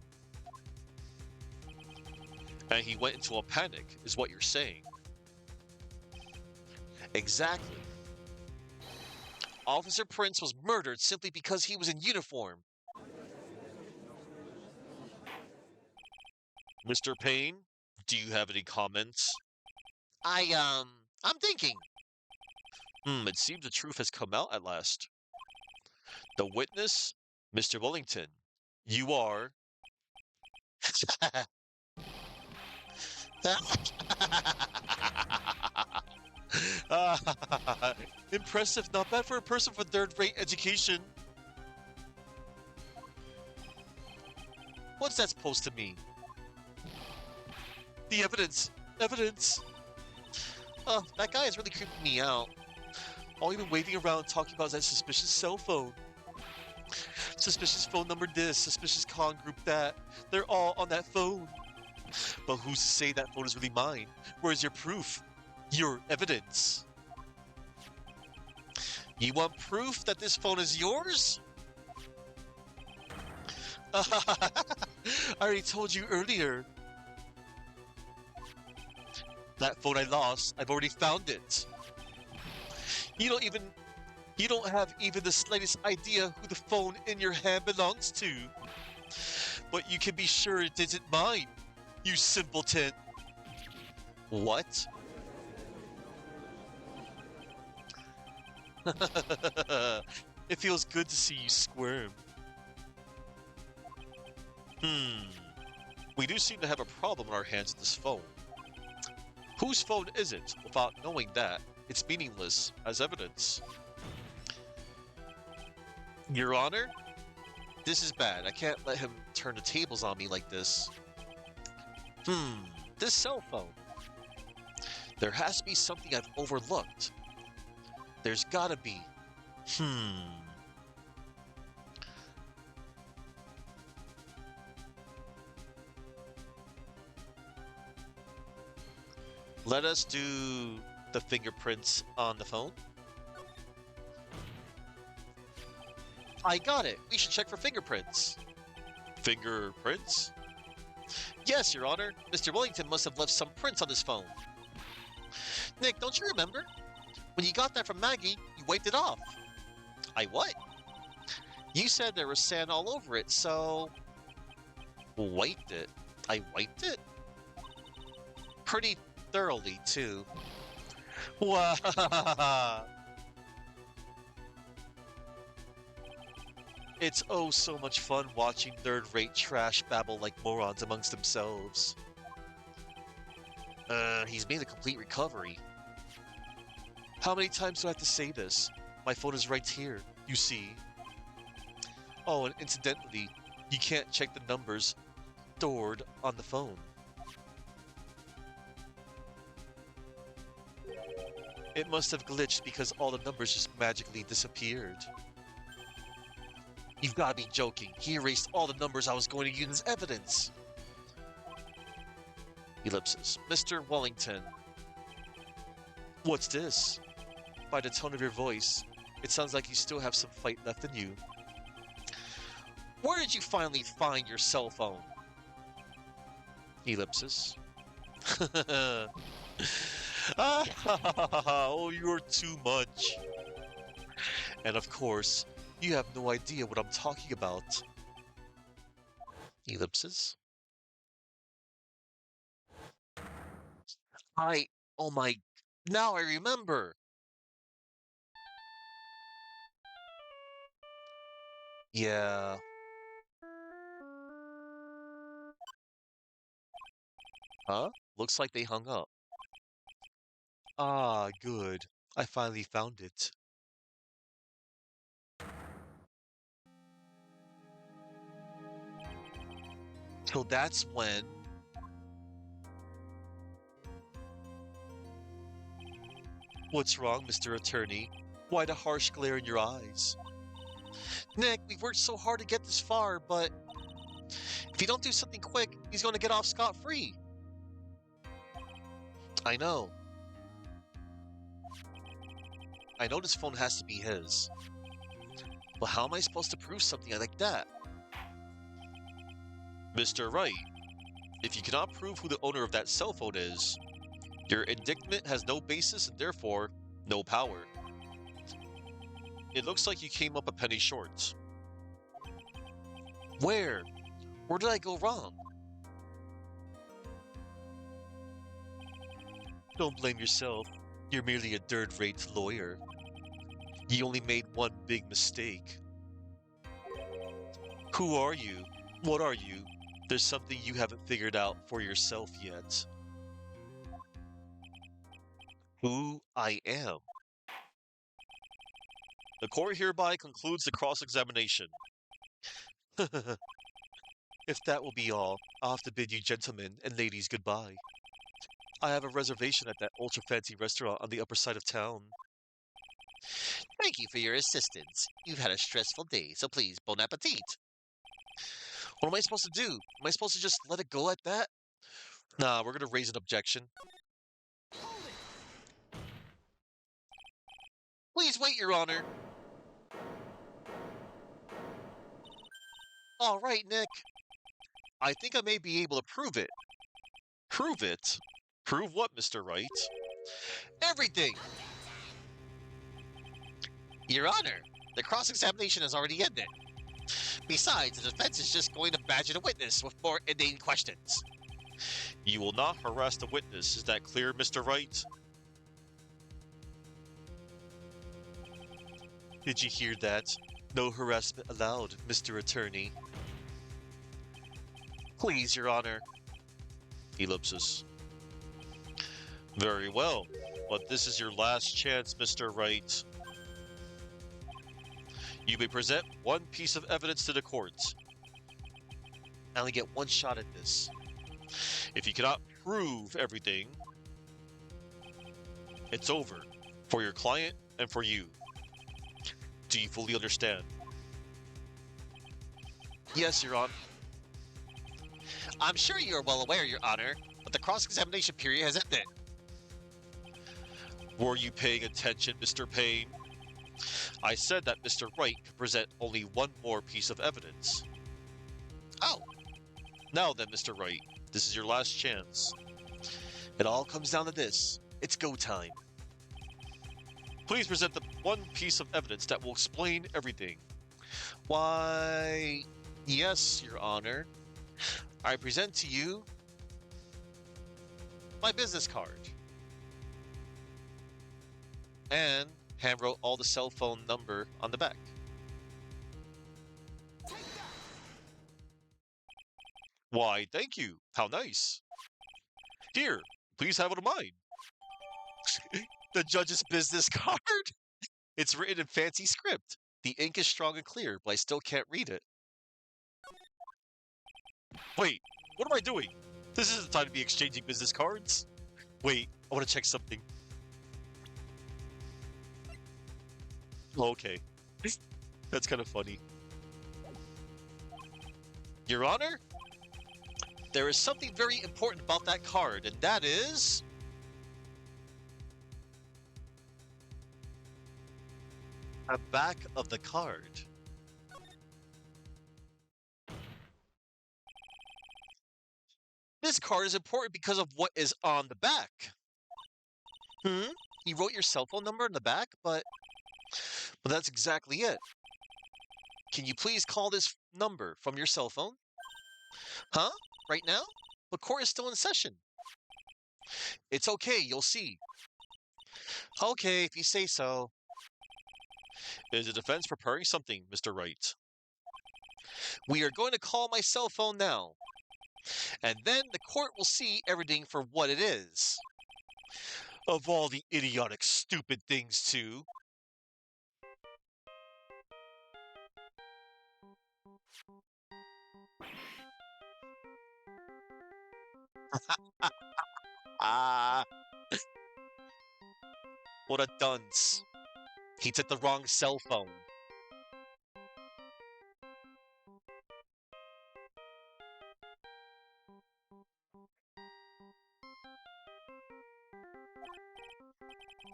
And he went into a panic, is what you're saying. Exactly. Officer Prince was murdered simply because he was in uniform. Mr. Payne, do you have any comments? I'm thinking. It seems the truth has come out at last. The witness, Mr. Wellington, you are. Impressive, not bad for a person with third-rate education. What's that supposed to mean? The evidence! Evidence! That guy is really creeping me out. All you've been waving around talking about is that suspicious cell phone. Suspicious phone number this, suspicious con group that. They're all on that phone. But who's to say that phone is really mine? Where's your proof? Your evidence? You want proof that this phone is yours? I already told you earlier. That phone I lost, I've already found it. You don't have even the slightest idea who the phone in your hand belongs to. But you can be sure it isn't mine, you simpleton. What? It feels good to see you squirm. We do seem to have a problem on our hands with this phone. Whose phone is it? Without knowing that, it's meaningless as evidence. Your Honor? This is bad. I can't let him turn the tables on me like this. This cell phone. There has to be something I've overlooked. There's gotta be. Let us do the fingerprints on the phone. I got it. We should check for fingerprints. Fingerprints? Yes, Your Honor. Mr. Wellington must have left some prints on his phone. Nick, don't you remember? When you got that from Maggie, you wiped it off. I what? You said there was sand all over it, so... Wiped it? I wiped it? Pretty thoroughly, too. Wow! It's oh so much fun watching third-rate trash babble like morons amongst themselves. He's made a complete recovery. How many times do I have to say this? My phone is right here, you see. Oh, and incidentally, you can't check the numbers stored on the phone. It must have glitched because all the numbers just magically disappeared. You've got to be joking. He erased all the numbers I was going to use as evidence. Ellipsis. Mr. Wellington. What's this? By the tone of your voice, it sounds like you still have some fight left in you. Where did you finally find your cell phone? Ellipsis. Oh, you're too much. And of course, you have no idea what I'm talking about. Ellipsis. Oh my, now I remember. Yeah. Huh? Looks like they hung up. Ah, good. I finally found it. So that's when... What's wrong, Mr. Attorney? Why the harsh glare in your eyes? Nick, we've worked so hard to get this far, but... if you don't do something quick, he's going to get off scot-free. I know. I know this phone has to be his. But how am I supposed to prove something like that? Mr. Wright, if you cannot prove who the owner of that cell phone is, your indictment has no basis and therefore no power. It looks like you came up a penny short. Where? Where did I go wrong? Don't blame yourself. You're merely a third-rate lawyer. You only made one big mistake. Who are you? What are you? There's something you haven't figured out for yourself yet. Who I am. The court hereby concludes the cross-examination. If that will be all, I'll have to bid you gentlemen and ladies goodbye. I have a reservation at that ultra-fancy restaurant on the upper side of town. Thank you for your assistance. You've had a stressful day, so please, bon appetit. What am I supposed to do? Am I supposed to just let it go at that? Nah, we're gonna raise an objection. Please wait, Your Honor. All right, Nick. I think I may be able to prove it. Prove it? Prove what, Mr. Wright? Everything! Your Honor, the cross-examination has already ended. Besides, the defense is just going to badger the witness with more inane questions. You will not harass the witness. Is that clear, Mr. Wright? Did you hear that? No harassment allowed, Mr. Attorney. Please, Your Honor. Ellipsis. Very well, but this is your last chance, Mr. Wright. You may present one piece of evidence to the court. I only get one shot at this. If you cannot prove everything, it's over for your client and for you. Do you fully understand? Yes, Your Honor. I'm sure you are well aware, Your Honor, but the cross-examination period has ended. Were you paying attention, Mr. Payne? I said that Mr. Wright could present only one more piece of evidence. Oh. Now then, Mr. Wright, this is your last chance. It all comes down to this. It's go time. Please present the one piece of evidence that will explain everything. Why, yes, Your Honor. I present to you my business card. And hand wrote all the cell phone number on the back. Why, thank you. How nice. Here, please have it of mine. The judge's business card? It's written in fancy script. The ink is strong and clear, but I still can't read it. Wait, what am I doing? This isn't the time to be exchanging business cards. Wait, I want to check something. Okay. That's kind of funny. Your Honor, there is something very important about that card, and that is... the back of the card. This card is important because of what is on the back. You wrote your cell phone number in the back, but that's exactly it. Can you please call this number from your cell phone? Huh? Right now? The court is still in session. It's okay, you'll see. Okay, if you say so. Is the defense preparing something, Mr. Wright? We are going to call my cell phone now. And then the court will see everything for what it is. Of all the idiotic, stupid things, too. Ah. What a dunce. He took the wrong cell phone.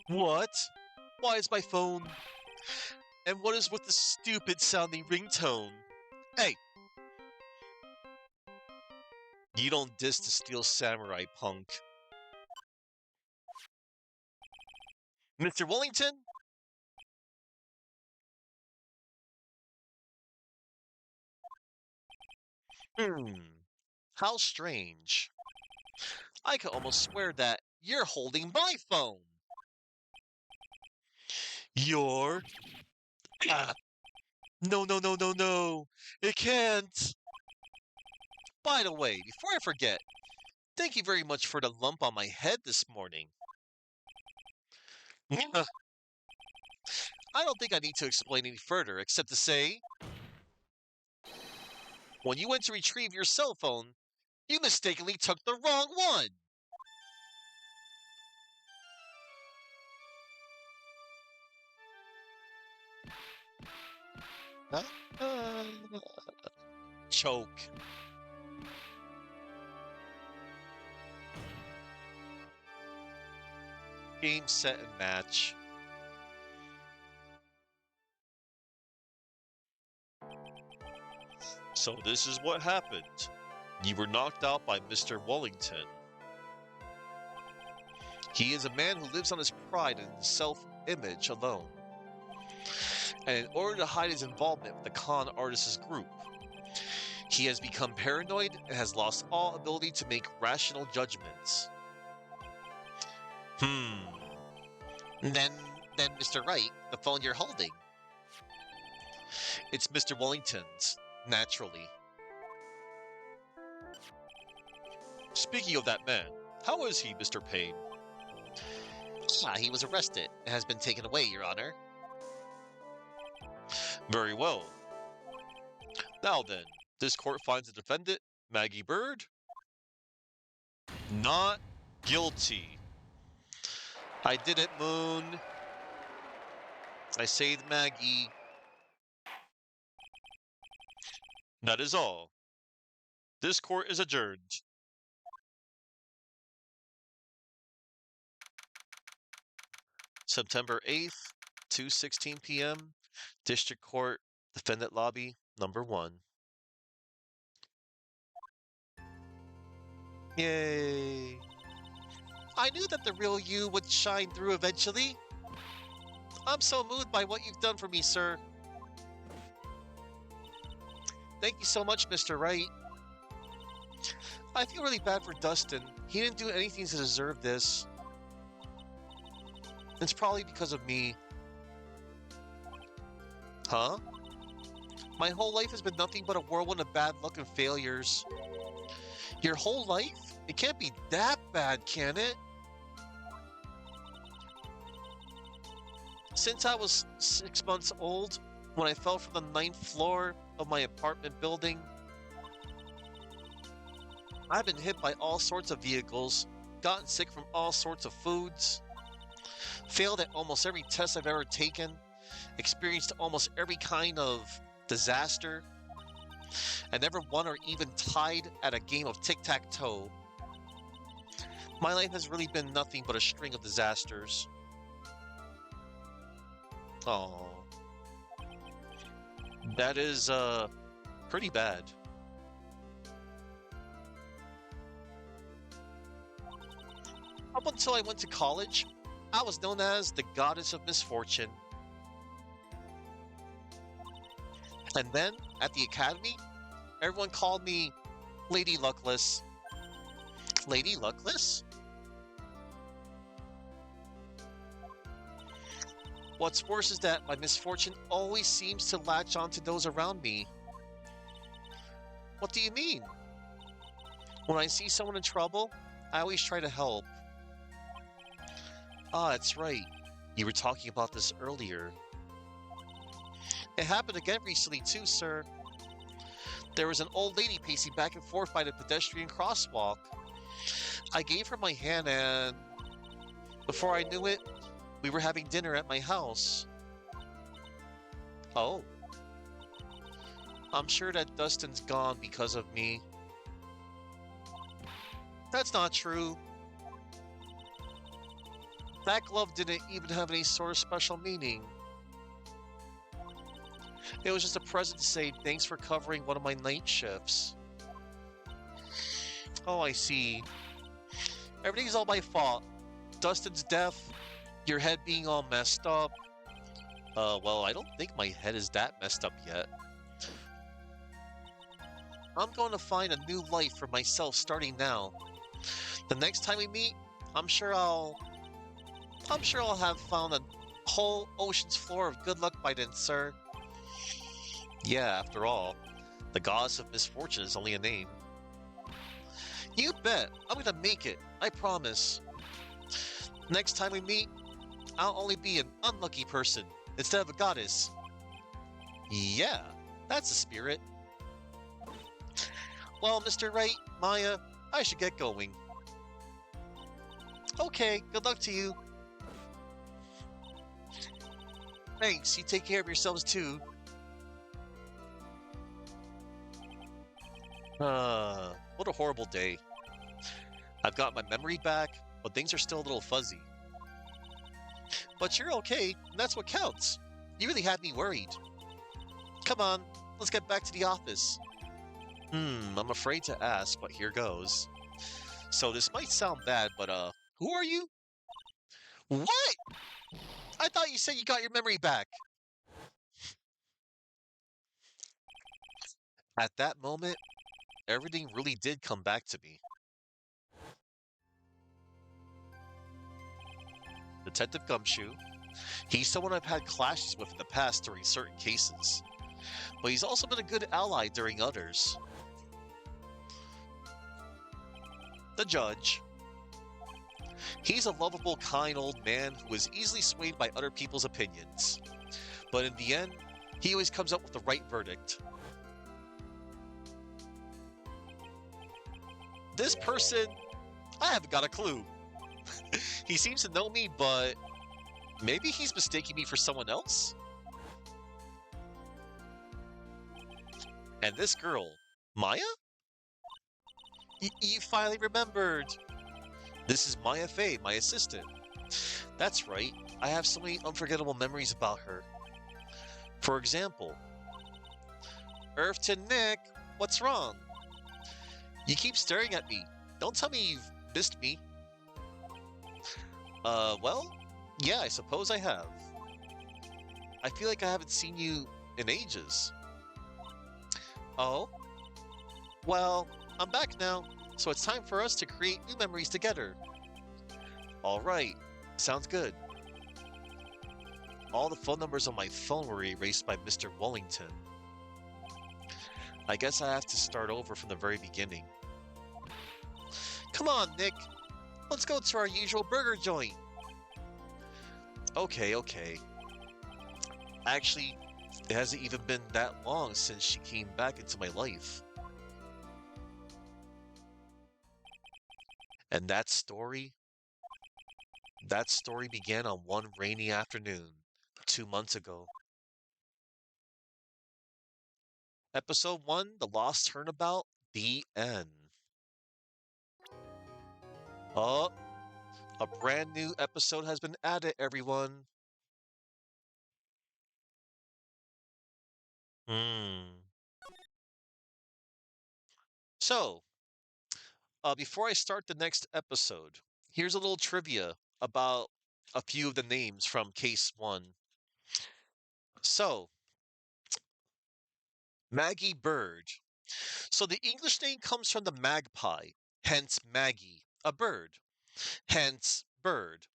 What? Why is my phone? And what is with the stupid sounding ringtone? Hey! You don't diss to steal samurai, punk. Mr. Wellington? Hmm. How strange. I could almost swear that you're holding my phone. You're. Ah, no, no, no, no, no. It can't. By the way, before I forget, thank you very much for the lump on my head this morning. I don't think I need to explain any further, except to say, when you went to retrieve your cell phone, you mistakenly took the wrong one. Huh? Choke. Game, set, and match. So this is what happened. You were knocked out by Mr. Wellington. He is a man who lives on his pride and self-image alone. And in order to hide his involvement with the con artists' group, he has become paranoid and has lost all ability to make rational judgments. Hmm. Then, then, Mr. Wright, the phone you're holding. It's Mr. Wellington's, naturally. Speaking of that man, how is he, Mr. Payne? He was arrested and has been taken away, Your Honor. Very well. Now then, this court finds the defendant, Maggie Bird, not guilty. I did it, Moon. I saved Maggie. That is all. This court is adjourned. September 8th, 2:16 p.m., District Court, Defendant Lobby, number 1. Yay! I knew that the real you would shine through eventually. I'm so moved by what you've done for me, sir. Thank you so much, Mr. Wright. I feel really bad for Dustin. He didn't do anything to deserve this. It's probably because of me. Huh? My whole life has been nothing but a whirlwind of bad luck and failures. Your whole life? It can't be that bad, can it? Since I was 6 months old, when I fell from the 9th floor of my apartment building, I've been hit by all sorts of vehicles, gotten sick from all sorts of foods, failed at almost every test I've ever taken, experienced almost every kind of disaster, and never won or even tied at a game of tic-tac-toe. My life has really been nothing but a string of disasters. Oh, that is pretty bad. Up until I went to college, I was known as the Goddess of Misfortune. And then, at the academy, everyone called me Lady Luckless. Lady Luckless? What's worse is that my misfortune always seems to latch onto those around me. What do you mean? When I see someone in trouble, I always try to help. Ah, that's right. You were talking about this earlier. It happened again recently too, sir. There was an old lady pacing back and forth by the pedestrian crosswalk. I gave her my hand and, before I knew it, we were having dinner at my house. Oh. I'm sure that Dustin's gone because of me. That's not true. That glove didn't even have any sort of special meaning. It was just a present to say thanks for covering one of my night shifts. Oh, I see. Everything's all my fault. Dustin's death, your head being all messed up. Well, I don't think my head is that messed up yet. I'm going to find a new life for myself starting now. The next time we meet, I'm sure I'll I'm sure I'll have found a whole ocean's floor of good luck by then, sir. Yeah, after all, the goddess of misfortune is only a name. You bet. I'm gonna make it. I promise. Next time we meet, I'll only be an unlucky person instead of a goddess. Yeah, that's the spirit. Well, Mr. Wright, Maya, I should get going. Okay, good luck to you. Thanks, you take care of yourselves too. What a horrible day. I've got my memory back, but things are still a little fuzzy. But you're okay, and that's what counts. You really had me worried. Come on, let's get back to the office. I'm afraid to ask, but here goes. So this might sound bad, but who are you? What? I thought you said you got your memory back. At that moment, everything really did come back to me. Detective Gumshoe, he's someone I've had clashes with in the past during certain cases, but he's also been a good ally during others. The judge. He's a lovable, kind old man who is easily swayed by other people's opinions, but in the end, he always comes up with the right verdict. This person, I haven't got a clue. He seems to know me, but maybe he's mistaking me for someone else? And this girl, Maya? You finally remembered. This is Maya Fey, my assistant. That's right, I have so many unforgettable memories about her. For example, Irvton Nick, what's wrong? You keep staring at me. Don't tell me you've missed me. Well, yeah, I suppose I have. I feel like I haven't seen you in ages. Oh? Well, I'm back now, so it's time for us to create new memories together. All right, sounds good. All the phone numbers on my phone were erased by Mr. Wellington. I guess I have to start over from the very beginning. Come on, Nick. Let's go to our usual burger joint. Okay. Actually, it hasn't even been that long since she came back into my life. And that story began on one rainy afternoon, 2 months ago. Episode 1, The Lost Turnabout, the end. Oh, a brand new episode has been added, everyone. Hmm. So, before I start the next episode, here's a little trivia about a few of the names from Case 1. So, Maggie Bird. So the English name comes from the magpie, hence Maggie, a bird, hence bird,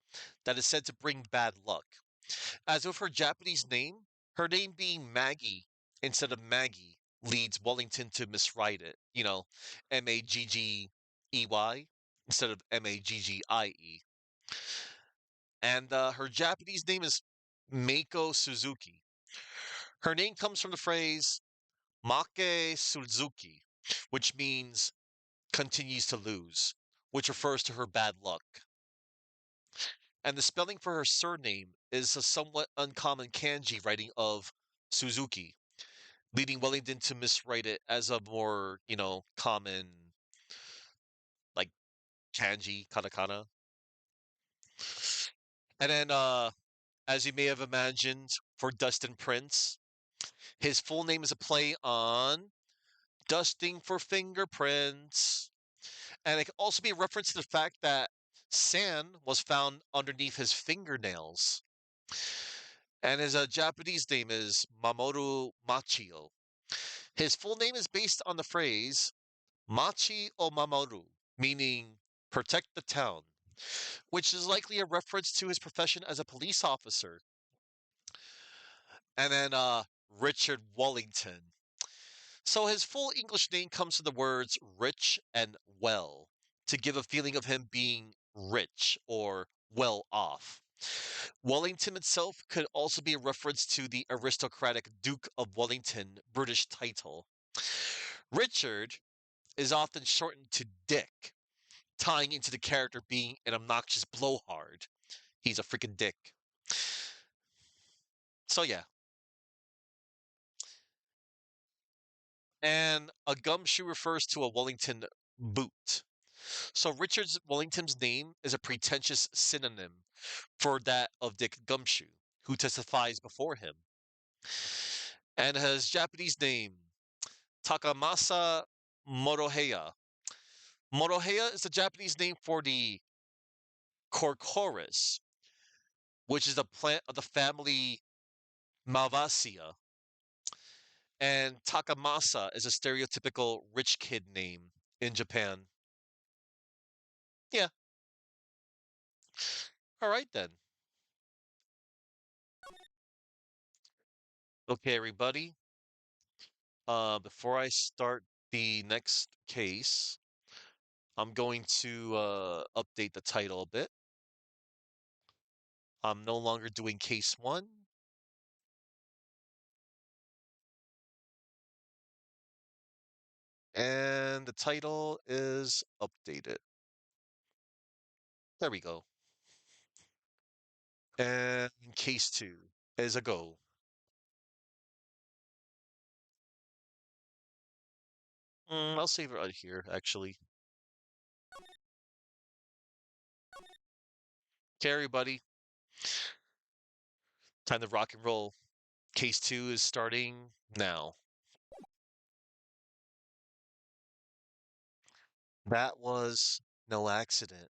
that is said to bring bad luck. As with her Japanese name, her name being Maggie instead of Maggie leads Wellington to miswrite it. Maggey instead of Maggie. And her Japanese name is Meiko Suzuki. Her name comes from the phrase Make Suzuki, which means continues to lose, which refers to her bad luck. And the spelling for her surname is a somewhat uncommon kanji writing of Suzuki, leading Wellington to miswrite it as a more, common, like, kanji, katakana. And then, as you may have imagined, for Dustin Prince, his full name is a play on dusting for fingerprints. And it can also be a reference to the fact that sand was found underneath his fingernails. And his Japanese name is Mamoru Machio. His full name is based on the phrase Machi o Mamoru, meaning protect the town, which is likely a reference to his profession as a police officer. And then Richard Wallington. So his full English name comes from the words rich and well to give a feeling of him being rich or well off. Wellington itself could also be a reference to the aristocratic Duke of Wellington British title. Richard is often shortened to Dick, tying into the character being an obnoxious blowhard. He's a freaking dick. So yeah. And a gumshoe refers to a Wellington boot. So Richard Wellington's name is a pretentious synonym for that of Dick Gumshoe, who testifies before him. And his Japanese name, Takamasa Moroheya. Moroheya is the Japanese name for the Corchorus, which is a plant of the family Malvaceae. And Takamasa is a stereotypical rich kid name in Japan. Yeah. All right then. Okay, everybody. Before I start the next case, I'm going to update the title a bit. I'm no longer doing case one. And the title is updated. There we go. And case two is a go. I'll save it right here, actually. Okay, everybody. Time to rock and roll. Case two is starting now. That was no accident.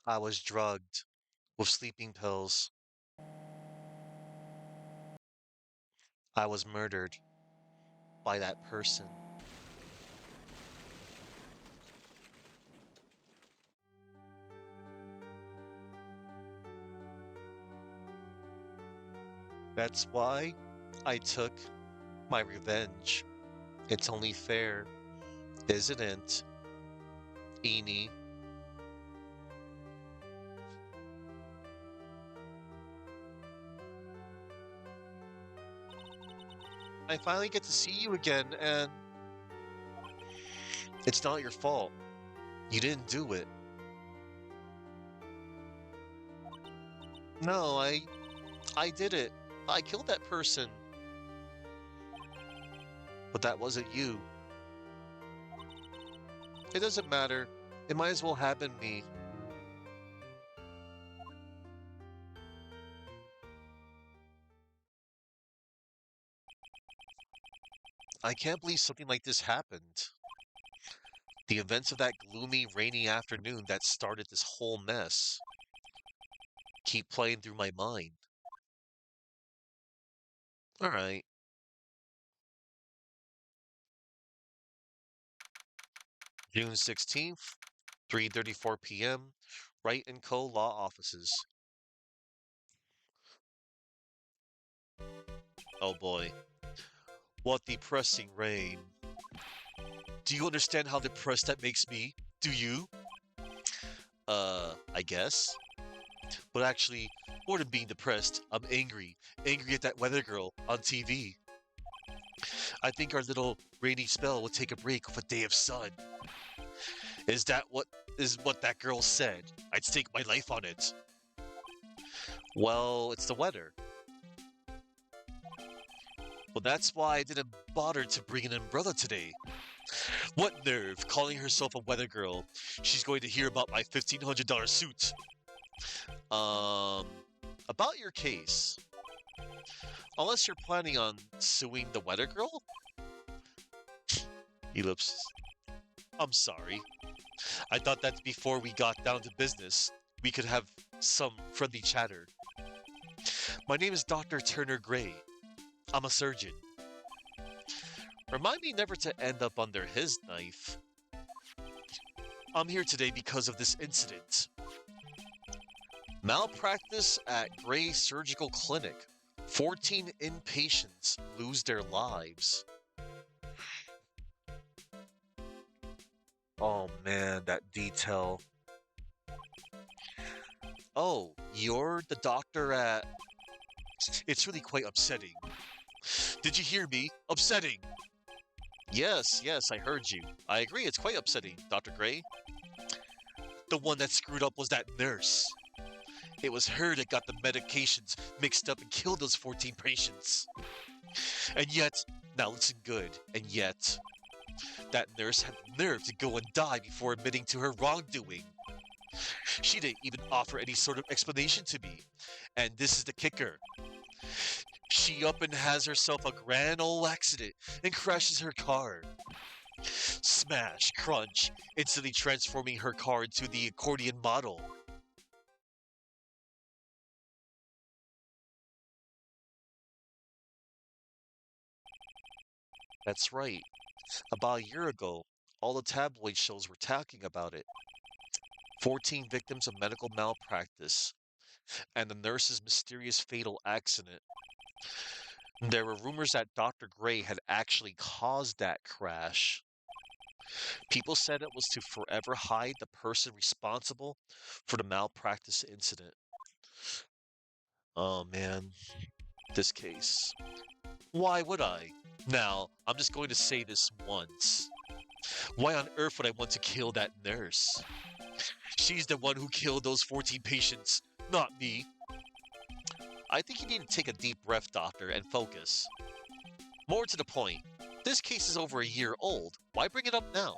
I was drugged with sleeping pills. I was murdered by that person. That's why I took my revenge. It's only fair, isn't it, Eenie? I finally get to see you again, and it's not your fault. You didn't do it. No, I did it. I killed that person. But that wasn't you. It doesn't matter. It might as well have been me. I can't believe something like this happened. The events of that gloomy, rainy afternoon that started this whole mess keep playing through my mind. All right. June 16th, 3:34 p.m., Wright & Co. Law Offices. Oh boy. What depressing rain. Do you understand how depressed that makes me? Do you? I guess. But actually, more than being depressed, I'm angry. Angry at that weather girl on TV. I think our little rainy spell will take a break with a day of sun. Is what that girl said? I'd stake my life on it. Well, it's the weather. Well, that's why I didn't bother to bring an umbrella today. What nerve, calling herself a weather girl. She's going to hear about my $1,500 suit. About your case. Unless you're planning on suing the weather girl? Ellipsis. I'm sorry. I thought that before we got down to business, we could have some friendly chatter. My name is Dr. Turner Gray. I'm a surgeon. Remind me never to end up under his knife. I'm here today because of this incident. Malpractice at Gray Surgical Clinic. 14 inpatients lose their lives. Oh man, that detail. Oh, you're the doctor at... It's really quite upsetting. Did you hear me? Upsetting! Yes, yes, I heard you. I agree, it's quite upsetting, Dr. Gray. The one that screwed up was that nurse. It was her that got the medications mixed up and killed those 14 patients. And yet, now listen good, and yet, that nurse had the nerve to go and die before admitting to her wrongdoing. She didn't even offer any sort of explanation to me. And this is the kicker. She up and has herself a grand old accident and crashes her car. Smash, crunch, instantly transforming her car into the accordion model. That's right. About a year ago, all the tabloid shows were talking about it. 14 victims of medical malpractice and the nurse's mysterious fatal accident. There were rumors that Dr. Gray had actually caused that crash. People said it was to forever hide the person responsible for the malpractice incident. Oh man, this case. Why would I? Now, I'm just going to say this once. Why on earth would I want to kill that nurse? She's the one who killed those 14 patients, not me. I think you need to take a deep breath, doctor, and focus. More to the point, this case is over a year old. Why bring it up now?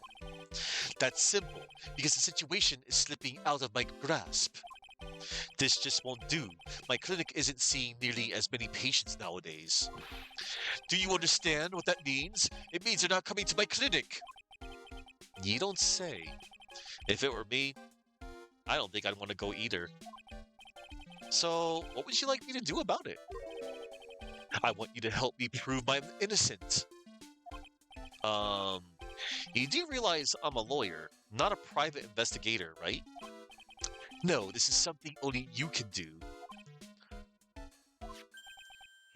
That's simple, because the situation is slipping out of my grasp. This just won't do. My clinic isn't seeing nearly as many patients nowadays. Do you understand what that means? It means they're not coming to my clinic. You don't say. If it were me, I don't think I'd want to go either. So, what would you like me to do about it? I want you to help me prove I'm innocent. You do realize I'm a lawyer, not a private investigator, right? No, this is something only you can do.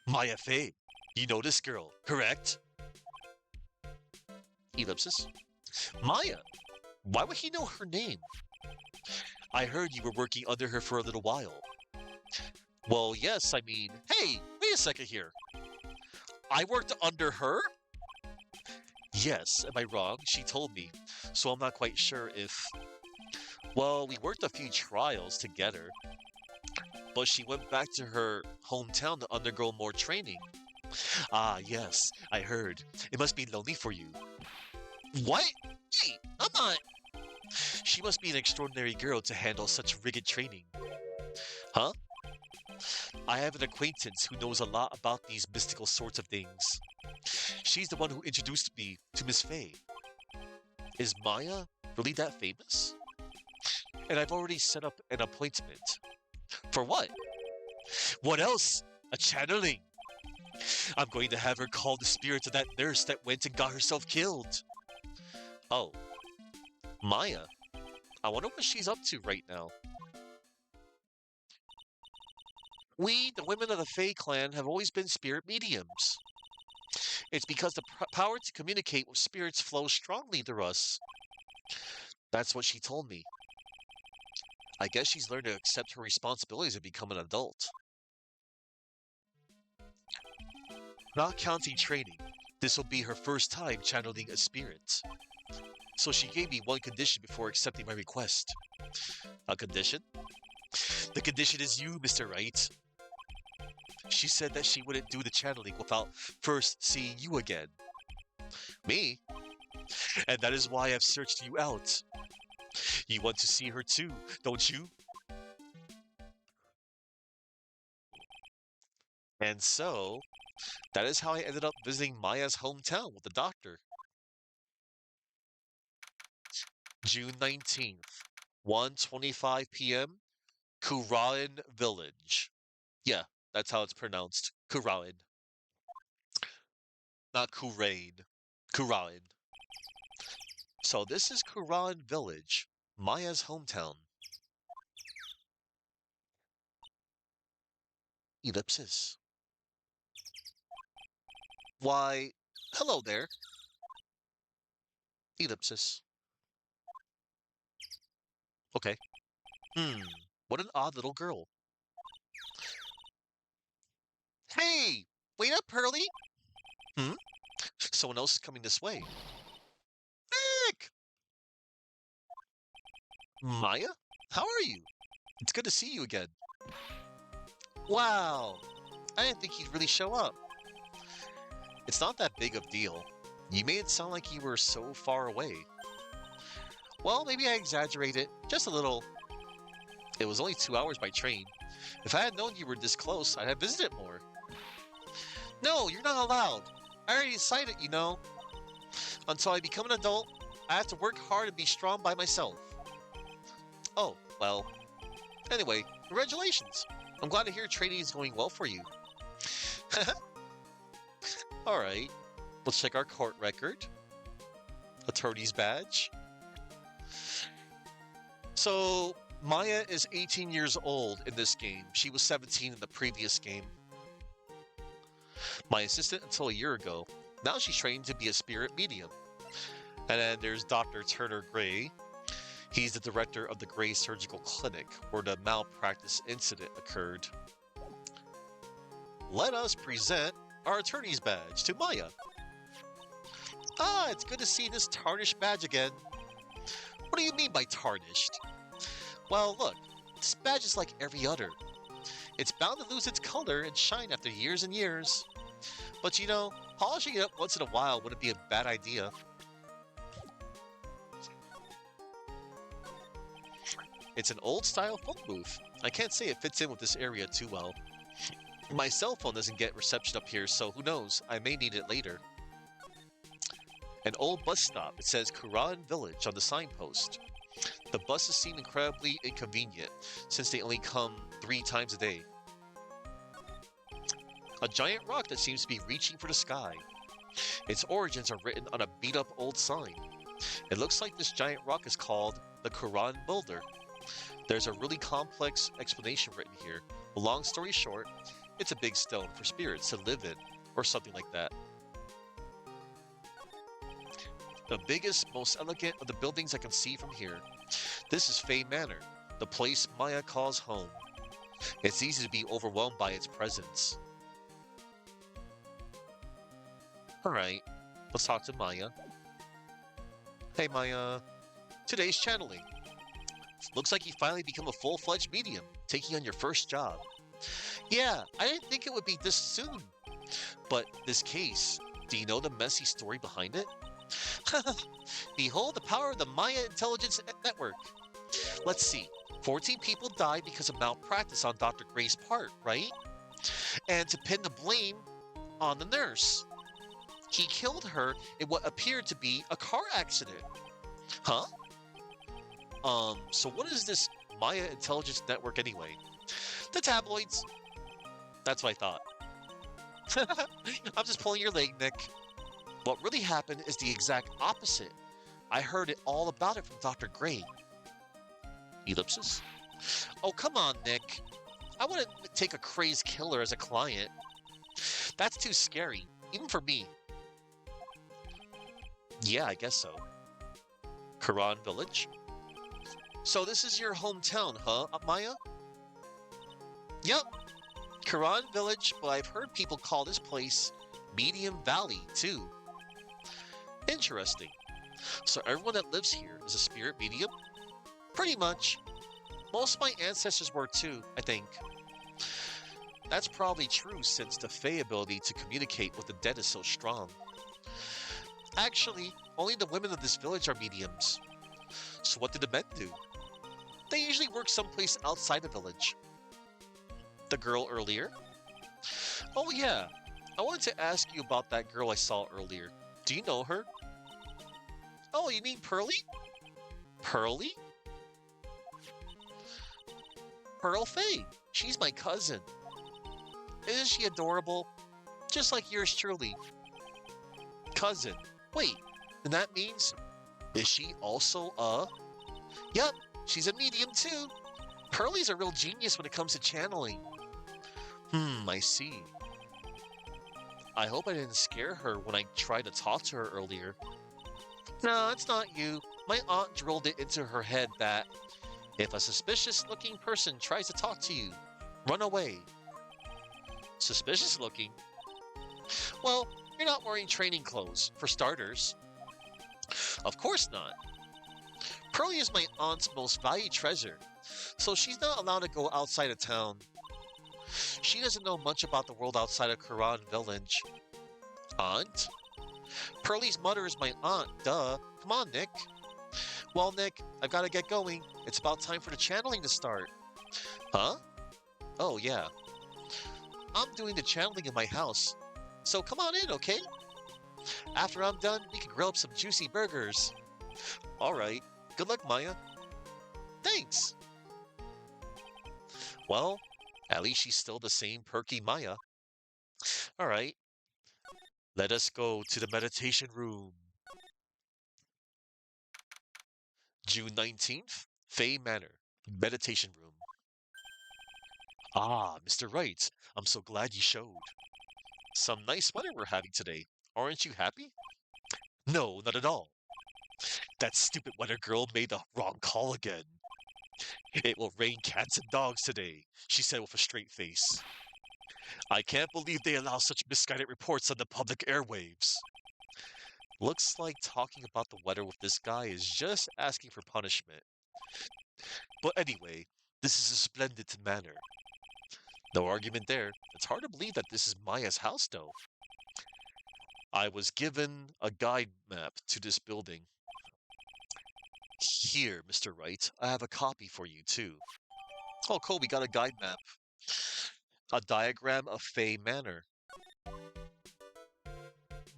Maya Fey, you know this girl, correct? Ellipsis. Maya, why would he know her name? I heard you were working under her for a little while. Well, yes, I mean, hey, wait a second here. I worked under her? Yes, am I wrong? She told me, so I'm not quite sure if... Well, we worked a few trials together, but she went back to her hometown to undergo more training. Ah, yes, I heard. It must be lonely for you. What? Hey, I'm not... She must be an extraordinary girl to handle such rigid training. Huh? I have an acquaintance who knows a lot about these mystical sorts of things. She's the one who introduced me to Miss Fey. Is Maya really that famous? And I've already set up an appointment. For what? What else? A channeling. I'm going to have her call the spirit of that nurse that went and got herself killed. Oh. Maya? I wonder what she's up to right now. We, the women of the Fey clan, have always been spirit mediums. It's because the power to communicate with spirits flows strongly through us. That's what she told me. I guess she's learned to accept her responsibilities and become an adult. Not counting training, this will be her first time channeling a spirit. So she gave me one condition before accepting my request. A condition? The condition is you, Mr. Wright. She said that she wouldn't do the channeling without first seeing you again. Me? And that is why I've searched you out. You want to see her too, don't you? And so, that is how I ended up visiting Maya's hometown with the doctor. June 19th, 1:25 p.m., Kurain Village. Yeah, That's how it's pronounced. Kurain. Not Kurain. Kurain. So this is Kurain Village, Maya's hometown. Ellipsis. Why, hello there. Ellipsis. Okay. What an odd little girl. Hey, wait up, Pearly. Hmm? Someone else is coming this way. Nick! Maya? How are you? It's good to see you again. Wow. I didn't think you'd really show up. It's not that big of a deal. You made it sound like you were so far away. Well, maybe I exaggerated just a little. It was only 2 hours by train. If I had known you were this close, I'd have visited more. No, you're not allowed. I already decided, you know. Until I become an adult, I have to work hard and be strong by myself. Oh, well. Anyway, congratulations. I'm glad to hear training is going well for you. Alright, let's check our court record. Attorney's badge. So, Maya is 18 years old in this game. She was 17 in the previous game. My assistant until a year ago. Now she's trained to be a spirit medium. And then there's Dr. Turner Gray. He's the director of the Gray Surgical Clinic, where the malpractice incident occurred. Let us present our attorney's badge to Maya. Ah, it's good to see this tarnished badge again. What do you mean by tarnished? Well, look, this badge is like every other. It's bound to lose its color and shine after years and years. But you know, polishing it up once in a while wouldn't be a bad idea. It's an old-style phone booth. I can't say it fits in with this area too well. My cell phone doesn't get reception up here, so who knows, I may need it later. An old bus stop. It says Kurain Village on the signpost. The buses seem incredibly inconvenient, since they only come 3 times a day. A giant rock that seems to be reaching for the sky. Its origins are written on a beat-up old sign. It looks like this giant rock is called the Kurain Boulder. There's a really complex explanation written here. But long story short, it's a big stone for spirits to live in, or something like that. The biggest, most elegant of the buildings I can see from here. This is Fey Manor, the place Maya calls home. It's easy to be overwhelmed by its presence. Alright, let's talk to Maya. Hey Maya, today's channeling. Looks like you finally become a full-fledged medium, taking on your first job. Yeah, I didn't think it would be this soon. But this case, do you know the messy story behind it? Behold the power of the Maya Intelligence Network. Let's see, 14 people died because of malpractice on Dr. Gray's part, right? And to pin the blame on the nurse. He killed her in what appeared to be a car accident. Huh? So what is this Maya Intelligence Network anyway? The tabloids. That's what I thought. I'm just pulling your leg, Nick. What really happened is the exact opposite. I heard it all about it from Dr. Gray. Ellipsis? Oh, come on, Nick. I wouldn't take a crazed killer as a client. That's too scary, even for me. Yeah, I guess so. Kurain Village? So this is your hometown, huh, Maya? Yep. Kurain Village, but I've heard people call this place Medium Valley, too. Interesting. So everyone that lives here is a spirit medium? Pretty much. Most of my ancestors were too, I think. That's probably true since the Fey ability to communicate with the dead is so strong. Actually, only the women of this village are mediums. So what do the men do? They usually work someplace outside the village. The girl earlier? Oh yeah, I wanted to ask you about that girl I saw earlier. Do you know her? Oh, you mean Pearly? Pearly? Pearl Fay. She's my cousin. Isn't she adorable? Just like yours truly. Cousin. Wait, and that means, is she also a... Yep, she's a medium too. Pearlie's a real genius when it comes to channeling. I see. I hope I didn't scare her when I tried to talk to her earlier. No, it's not you. My aunt drilled it into her head that if a suspicious-looking person tries to talk to you, run away. Suspicious looking? Well, you're not wearing training clothes, for starters. Of course not. Pearlie is my aunt's most valued treasure, so she's not allowed to go outside of town. She doesn't know much about the world outside of Quran Village. Aunt? Pearlie's mother is my aunt, duh. Come on, Nick. Well, Nick, I've got to get going. It's about time for the channeling to start. Huh? Oh, yeah. I'm doing the channeling in my house, so come on in, okay? After I'm done, we can grill up some juicy burgers. All right. Good luck, Maya. Thanks. Well, at least she's still the same perky Maya. All right. Let us go to the meditation room. June 19th, Fay Manor, meditation room. Ah, Mr. Wright, I'm so glad you showed. Some nice weather we're having today. Aren't you happy? No, not at all. That stupid weather girl made the wrong call again. It will rain cats and dogs today, she said with a straight face. I can't believe they allow such misguided reports on the public airwaves. Looks like talking about the weather with this guy is just asking for punishment. But anyway, this is a splendid manor. No argument there. It's hard to believe that this is Maya's house, though. I was given a guide map to this building. Here, Mr. Wright, I have a copy for you, too. Oh, cool, we got a guide map. A diagram of Fay Manor.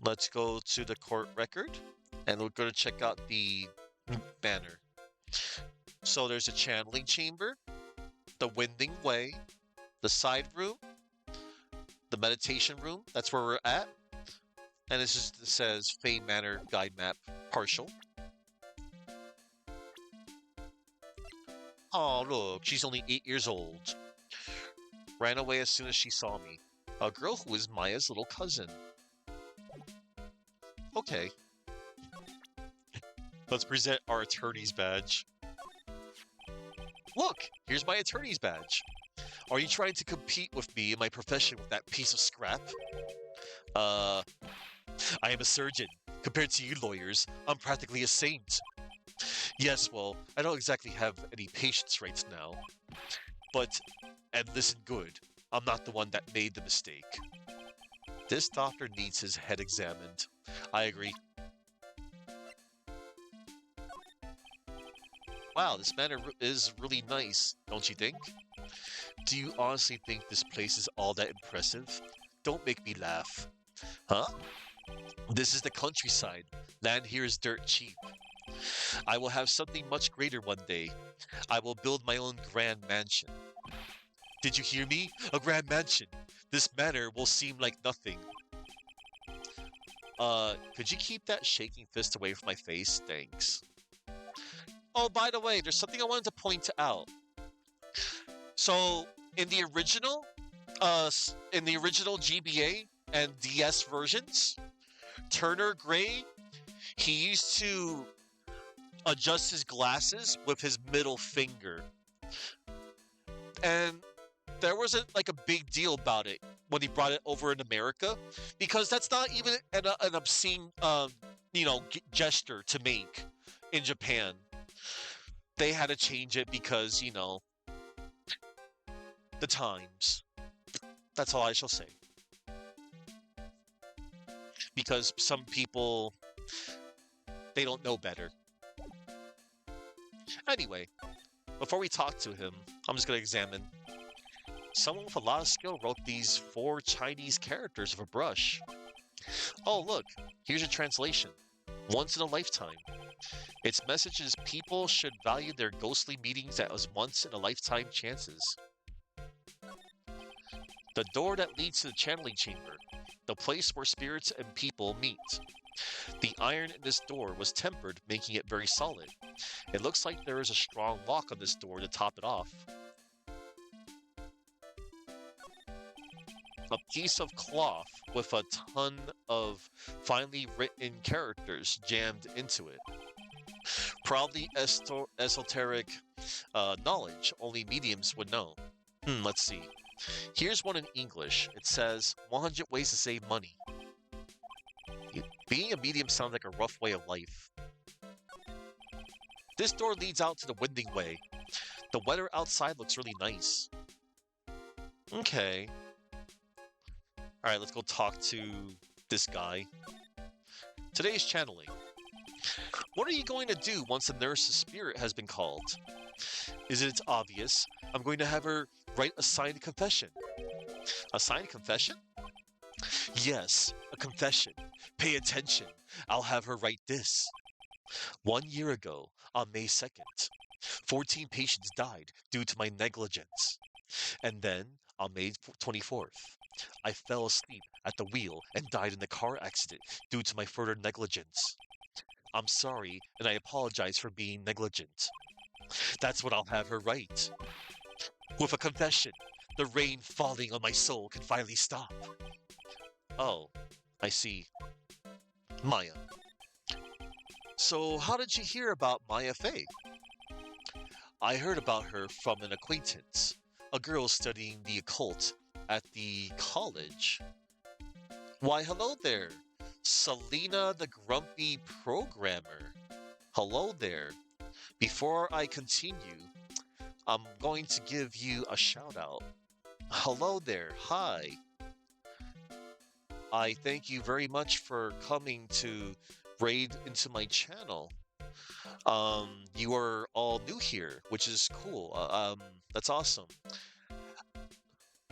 Let's go to the court record, and we're going to check out the manor. So there's a channeling chamber, the winding way, the side room, the meditation room, that's where we're at. And this is, it says Fay Manor guide map partial. Oh, look, she's only 8 years old. Ran away as soon as she saw me. A girl who is Maya's little cousin. Okay. Let's present our attorney's badge. Look, here's my attorney's badge. Are you trying to compete with me in my profession with that piece of scrap? I am a surgeon. Compared to you lawyers, I'm practically a saint. Yes, well, I don't exactly have any patients right now. But, and listen good, I'm not the one that made the mistake. This doctor needs his head examined. I agree. Wow, this manor is really nice, don't you think? Do you honestly think this place is all that impressive? Don't make me laugh. Huh? This is the countryside. Land here is dirt cheap. I will have something much greater one day. I will build my own grand mansion. Did you hear me? A grand mansion. This manor will seem like nothing. Could you keep that shaking fist away from my face? Thanks. Oh, by the way, there's something I wanted to point out. So, in the original GBA and DS versions, Turner Gray, he used to adjust his glasses with his middle finger. And there wasn't like a big deal about it when he brought it over in America, because that's not even an obscene, gesture to make in Japan. They had to change it because, the times. That's all I shall say. Because some people, they don't know better. Anyway, before we talk to him, I'm just going to examine. Someone with a lot of skill wrote these 4 Chinese characters with a brush. Oh, look, here's a translation. Once in a lifetime. Its message is people should value their ghostly meetings as once in a lifetime chances. The door that leads to the channeling chamber, the place where spirits and people meet. The iron in this door was tempered, making it very solid. It looks like there is a strong lock on this door to top it off. A piece of cloth with a ton of finely written characters jammed into it. Probably esoteric knowledge only mediums would know. Let's see. Here's one in English. It says 100 ways to save money. Being a medium sounds like a rough way of life. This door leads out to the winding way. The weather outside looks really nice. Okay. Alright, let's go talk to this guy. Today's channeling. What are you going to do once the nurse's spirit has been called? Is it obvious? I'm going to have her write a signed confession. A signed confession? Yes, a confession. Pay attention. I'll have her write this. 1 year ago, on May 2nd, 14 patients died due to my negligence. And then, on May 24th, I fell asleep at the wheel and died in a car accident due to my further negligence. I'm sorry, and I apologize for being negligent. That's what I'll have her write. With a confession, the rain falling on my soul can finally stop. Oh, I see. Maya. So, how did you hear about Maya Fey? I heard about her from an acquaintance, a girl studying the occult at the college. Why, hello there, Selena the Grumpy Programmer. Hello there. Before I continue, I'm going to give you a shout out. Hello there, hi. I thank you very much for coming to raid into my channel. You are all new here, which is cool. That's awesome.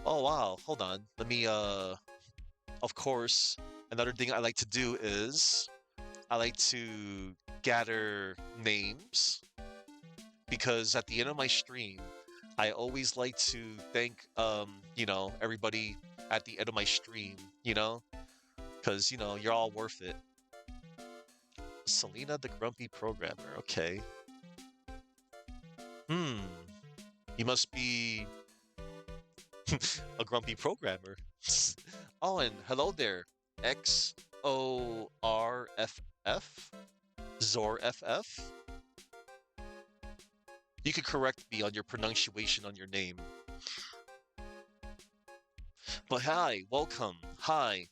Oh wow, hold on. Let me of course, another thing I like to do is I like to gather names because at the end of my stream, I always like to thank everybody at the end of my stream, because you're all worth it. Selena the Grumpy Programmer, okay. You must be a grumpy programmer. Oh, and hello there, XORFF? ZorFF? You could correct me on your pronunciation on your name. But hi, welcome, hi.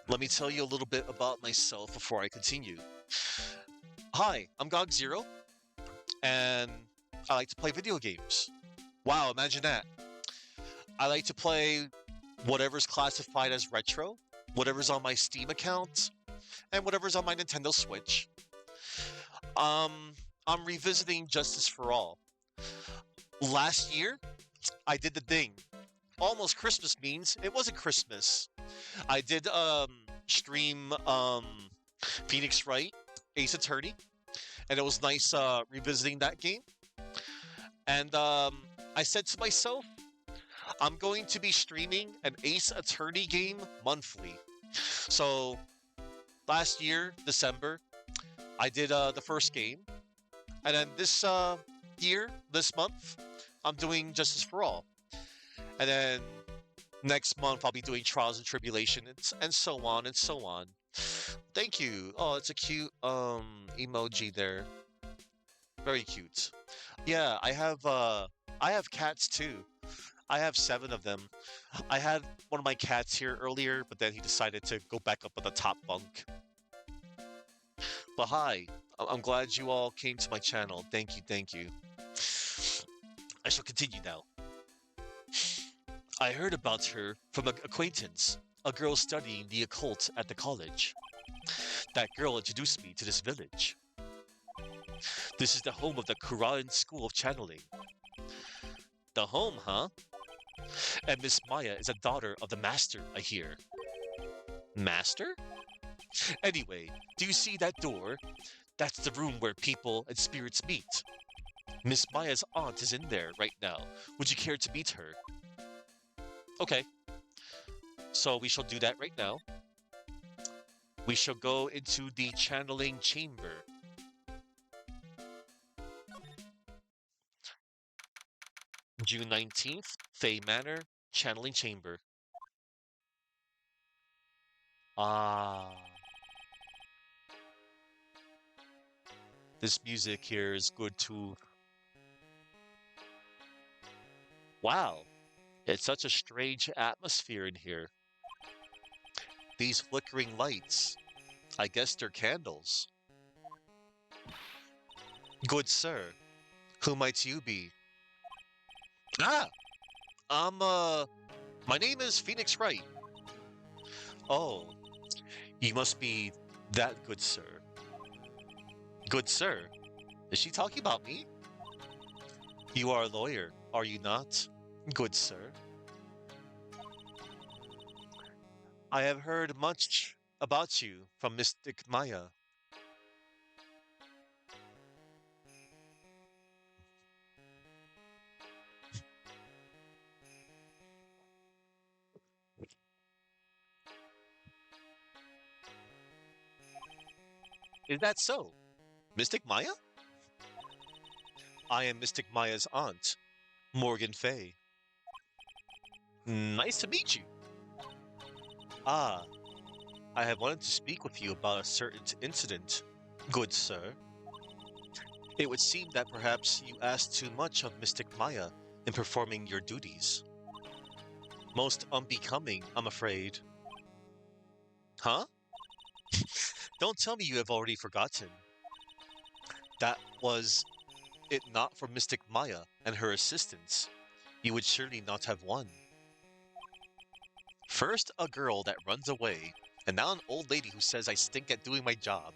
Let me tell you a little bit about myself before I continue. Hi, I'm GOG0, and I like to play video games. Wow, imagine that. I like to play whatever's classified as retro, whatever's on my Steam account, and whatever's on my Nintendo Switch. I'm revisiting Justice for All. Last year, I did the thing. Almost Christmas means it wasn't Christmas. I did stream Phoenix Wright, Ace Attorney, and it was nice revisiting that game. And I said to myself, I'm going to be streaming an Ace Attorney game monthly. So last year, December, I did the first game. And then this year, this month, I'm doing Justice for All. And then next month, I'll be doing Trials and Tribulations, and so on and so on. Thank you. Oh, it's a cute emoji there. Very cute. Yeah, I have cats too. I have 7 of them. I had one of my cats here earlier, but then he decided to go back up on the top bunk. But hi, I'm glad you all came to my channel. Thank you, thank you. I shall continue now. I heard about her from an acquaintance, a girl studying the occult at the college. That girl introduced me to this village. This is the home of the Quran School of Channeling. The home, huh? And Miss Maya is a daughter of the Master, I hear. Master? Anyway, do you see that door? That's the room where people and spirits meet. Miss Maya's aunt is in there right now. Would you care to meet her? Okay, so we shall do that right now. We shall go into the channeling chamber. June 19th, Fey Manor, channeling chamber. Ah, this music here is good too. Wow, it's such a strange atmosphere in here. These flickering lights, I guess they're candles. Good sir, who might you be? Ah, I'm, my name is Phoenix Wright. Oh, you must be that good sir. Good sir? Is she talking about me? You are a lawyer, are you not? Good sir. I have heard much about you from Mystic Maya. Is that so? Mystic Maya? I am Mystic Maya's aunt, Morgan Fay. Nice to meet you. Ah, I have wanted to speak with you about a certain incident, good sir. It would seem that perhaps you asked too much of Mystic Maya in performing your duties. Most unbecoming, I'm afraid. Huh? Don't tell me you have already forgotten. That was it not for Mystic Maya and her assistants, you would surely not have won. First, a girl that runs away, and now an old lady who says I stink at doing my job.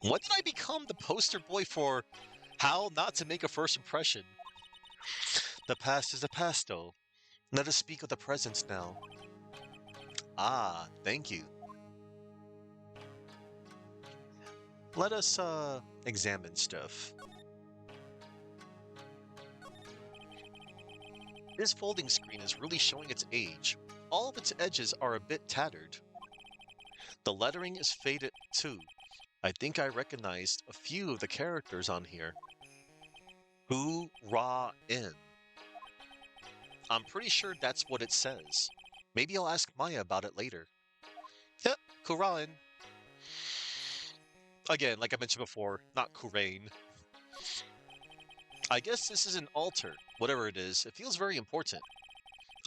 When did I become the poster boy for how not to make a first impression? The past is the past, though. Let us speak of the present now. Ah, thank you. Let us, examine stuff. This folding screen is really showing its age. All of its edges are a bit tattered. The lettering is faded too. I think I recognized a few of the characters on here. Who Ra In. I'm pretty sure that's what it says. Maybe I'll ask Maya about it later. Yep, Kurain. Again, like I mentioned before, not Kurain. I guess this is an altar. Whatever it is, it feels very important.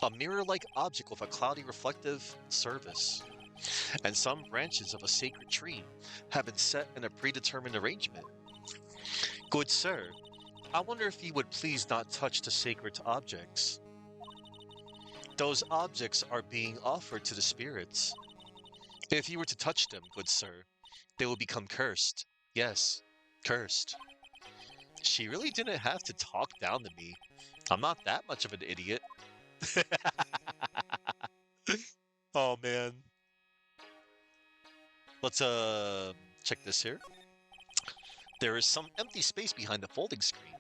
A mirror-like object with a cloudy reflective surface. And some branches of a sacred tree have been set in a predetermined arrangement. Good sir, I wonder if you would please not touch the sacred objects. Those objects are being offered to the spirits. If you were to touch them, good sir, they will become cursed. Yes, cursed. She really didn't have to talk down to me. I'm not that much of an idiot. Oh man. Let's check this here. There is some empty space behind the folding screen.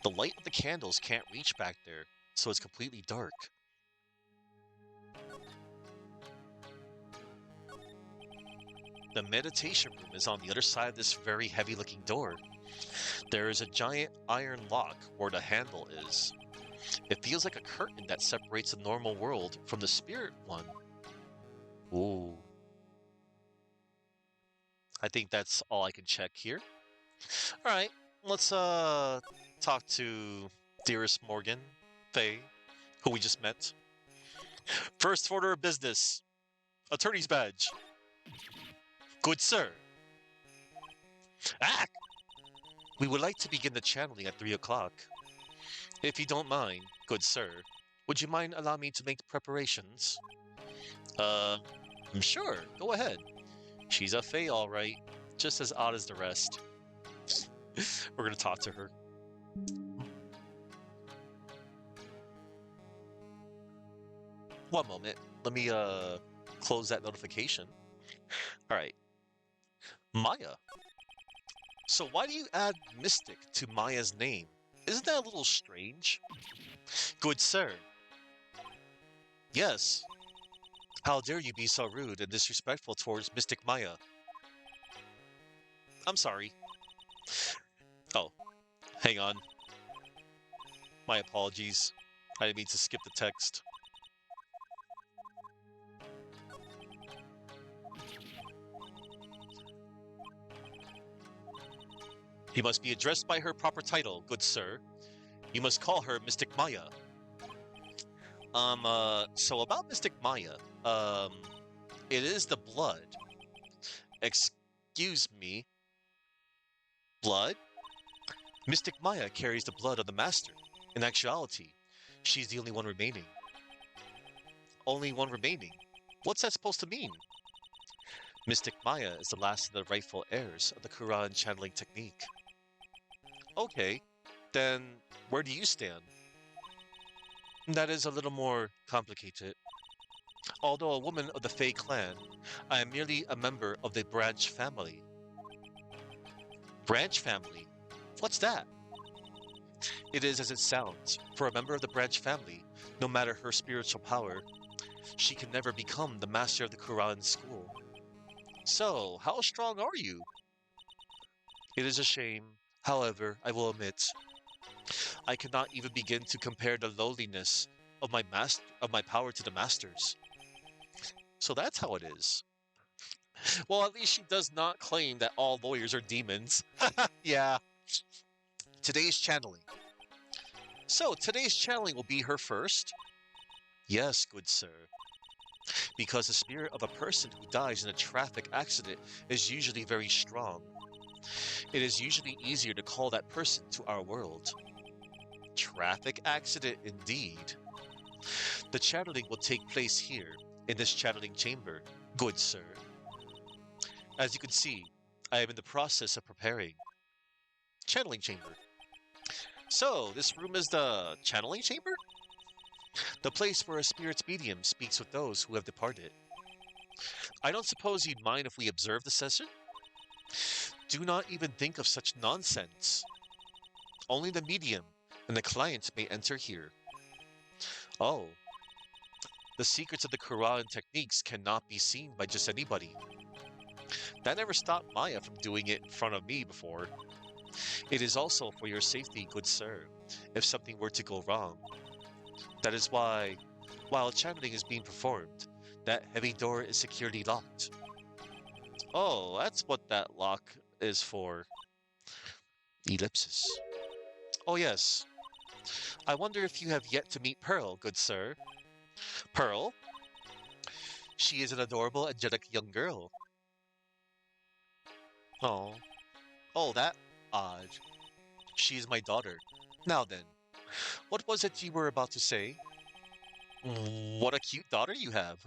The light of the candles can't reach back there, so it's completely dark. The meditation room is on the other side of this very heavy-looking door. There is a giant iron lock where the handle is. It feels like a curtain that separates the normal world from the spirit one. Ooh. I think that's all I can check here. Alright, let's talk to dearest Morgan Faye, who we just met. First order of business. Attorney's badge. Good sir. Ah! We would like to begin the channeling at 3 o'clock. If you don't mind, good sir, would you mind allowing me to make the preparations? I'm sure. Go ahead. She's a Fae, all right. Just as odd as the rest. We're gonna talk to her. One moment. Let me close that notification. All right. Maya. So why do you add mystic to Maya's name? Isn't that a little strange? Good sir. Yes. How dare you be so rude and disrespectful towards Mystic Maya? I'm sorry. Oh, hang on. My apologies. I didn't mean to skip the text. He must be addressed by her proper title, good sir. You must call her Mystic Maya. So about Mystic Maya, it is the blood. Excuse me, blood? Mystic Maya carries the blood of the Master. In actuality, she's the only one remaining. Only one remaining? What's that supposed to mean? Mystic Maya is the last of the rightful heirs of the Quran channeling technique. Okay, then where do you stand? That is a little more complicated. Although a woman of the Fey clan, I am merely a member of the branch family. Branch family? What's that? It is as it sounds. For a member of the branch family, no matter her spiritual power, she can never become the master of the Quran school. So, how strong are you? It is a shame. However, I will admit, I cannot even begin to compare the lowliness of my power to the master's. So that's how it is. Well, at least she does not claim that all lawyers are demons. Yeah. Today's channeling. So, today's channeling will be her first? Yes, good sir. Because the spirit of a person who dies in a traffic accident is usually very strong. It is usually easier to call that person to our world. Traffic accident indeed. The channeling will take place here, in this channeling chamber, good sir. As you can see, I am in the process of preparing. Channeling chamber. So, this room is the channeling chamber? The place where a spirit's medium speaks with those who have departed. I don't suppose you'd mind if we observe the session? Do not even think of such nonsense. Only the medium and the client may enter here. Oh. The secrets of the Quran techniques cannot be seen by just anybody. That never stopped Maya from doing it in front of me before. It is also for your safety, good sir, if something were to go wrong. That is why, while channeling is being performed, that heavy door is securely locked. Oh, that's what that lock is for. Ellipsis. Oh yes. I wonder if you have yet to meet Pearl, good sir. Pearl? She is an adorable, angelic young girl. Oh. Oh, that odd. She is my daughter. Now then, what was it you were about to say? What a cute daughter you have.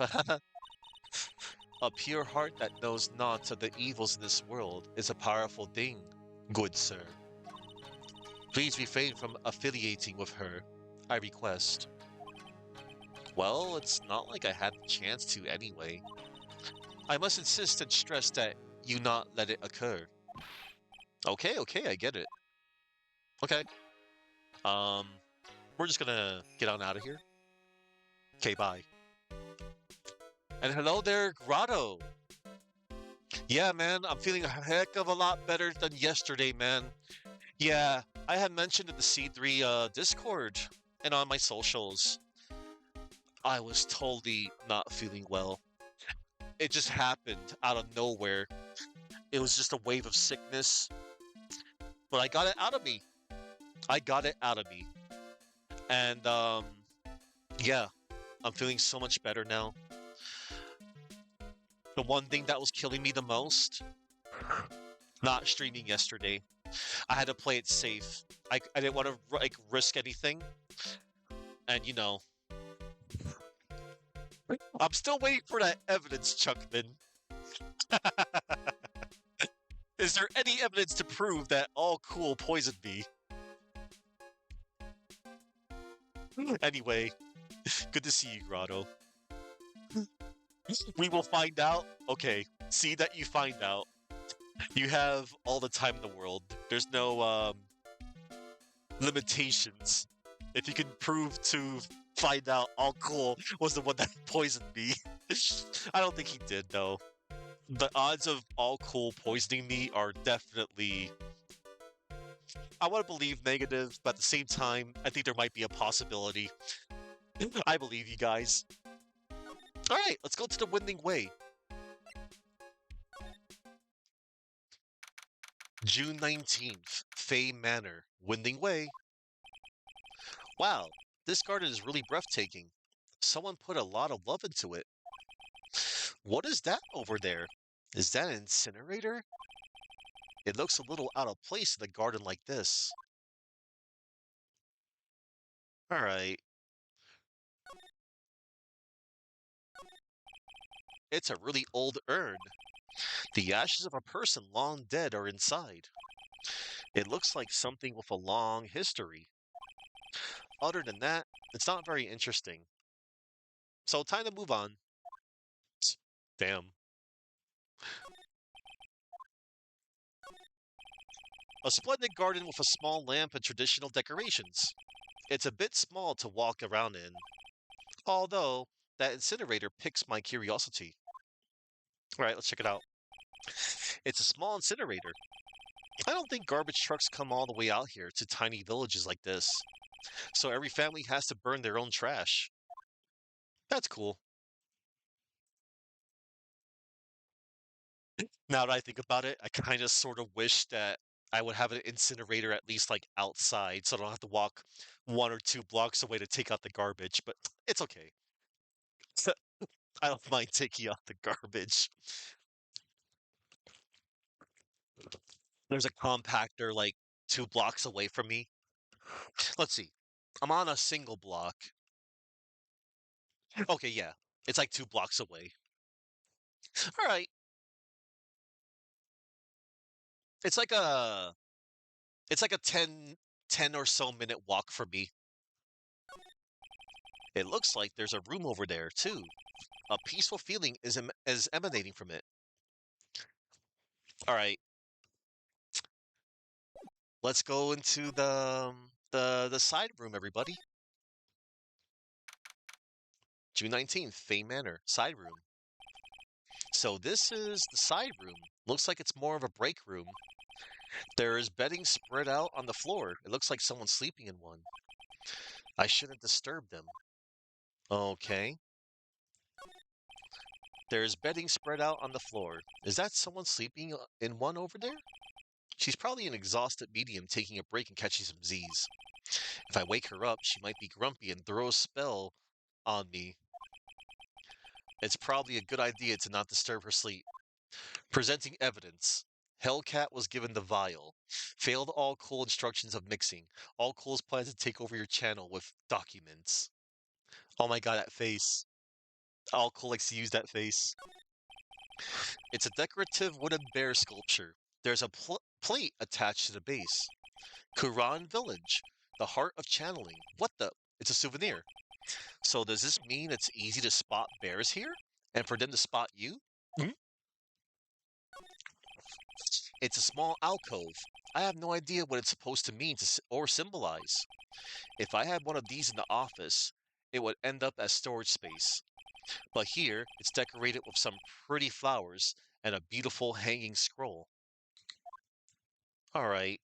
A pure heart that knows not of the evils in this world is a powerful thing, good sir. Please refrain from affiliating with her, I request. Well, it's not like I had the chance to anyway. I must insist and stress that you not let it occur. Okay, I get it. Okay. We're just gonna get on out of here. Okay, bye. And hello there, Grotto. Yeah, man, I'm feeling a heck of a lot better than yesterday, man. Yeah, I had mentioned in the C3 Discord and on my socials, I was totally not feeling well. It just happened out of nowhere. It was just a wave of sickness, but I got it out of me. I got it out of me. And, yeah, I'm feeling so much better now. The one thing that was killing me the most, not streaming yesterday. I had to play it safe. I didn't want to like risk anything. And you know, I'm still waiting for that evidence, Chuckman. Is there any evidence to prove that all cool poisoned me? Anyway, good to see you, Grotto. We will find out. Okay, see that you find out. You have all the time in the world. There's no limitations. If you can prove to find out All Cool was the one that poisoned me. I don't think he did, though. The odds of All Cool poisoning me are definitely. I want to believe negative, but at the same time, I think there might be a possibility. I believe you guys. Alright, let's go to the Winding Way. June 19th, Fay Manor, Winding Way. Wow, this garden is really breathtaking. Someone put a lot of love into it. What is that over there? Is that an incinerator? It looks a little out of place in a garden like this. Alright. It's a really old urn. The ashes of a person long dead are inside. It looks like something with a long history. Other than that, it's not very interesting. So time to move on. Damn. A splendid garden with a small lamp and traditional decorations. It's a bit small to walk around in. Although, that incinerator piques my curiosity. Alright, let's check it out. It's a small incinerator. I don't think garbage trucks come all the way out here to tiny villages like this. So every family has to burn their own trash. That's cool. Now that I think about it, I kind of sort of wish that I would have an incinerator at least like outside so I don't have to walk 1 or 2 blocks away to take out the garbage, but it's okay. I don't mind taking out the garbage. There's a compactor like 2 blocks away from me. Let's see. I'm on a single block. Okay, yeah. It's like 2 blocks away. All right. It's like a it's like a 10 or so minute walk for me. It looks like there's a room over there too. A peaceful feeling is emanating from it. All right. Let's go into the side room, everybody. June 19th, Fay Manor, side room. So this is the side room. Looks like it's more of a break room. There is bedding spread out on the floor. It looks like someone's sleeping in one. I shouldn't disturb them. Okay. There's bedding spread out on the floor. Is that someone sleeping in one over there? She's probably an exhausted medium taking a break and catching some Z's. If I wake her up, she might be grumpy and throw a spell on me. It's probably a good idea to not disturb her sleep. Presenting evidence. Hellcat was given the vial. Failed all cool instructions of mixing. All cool's plan to take over your channel with documents. Oh my god, that face. All cool likes to use that face. It's a decorative wooden bear sculpture. There's a plate attached to the base. Kuran Village, the heart of channeling. What the? It's a souvenir. So does this mean it's easy to spot bears here? And for them to spot you? Hmm? It's a small alcove. I have no idea what it's supposed to mean or symbolize. If I had one of these in the office, it would end up as storage space. But here, it's decorated with some pretty flowers and a beautiful hanging scroll. Alright.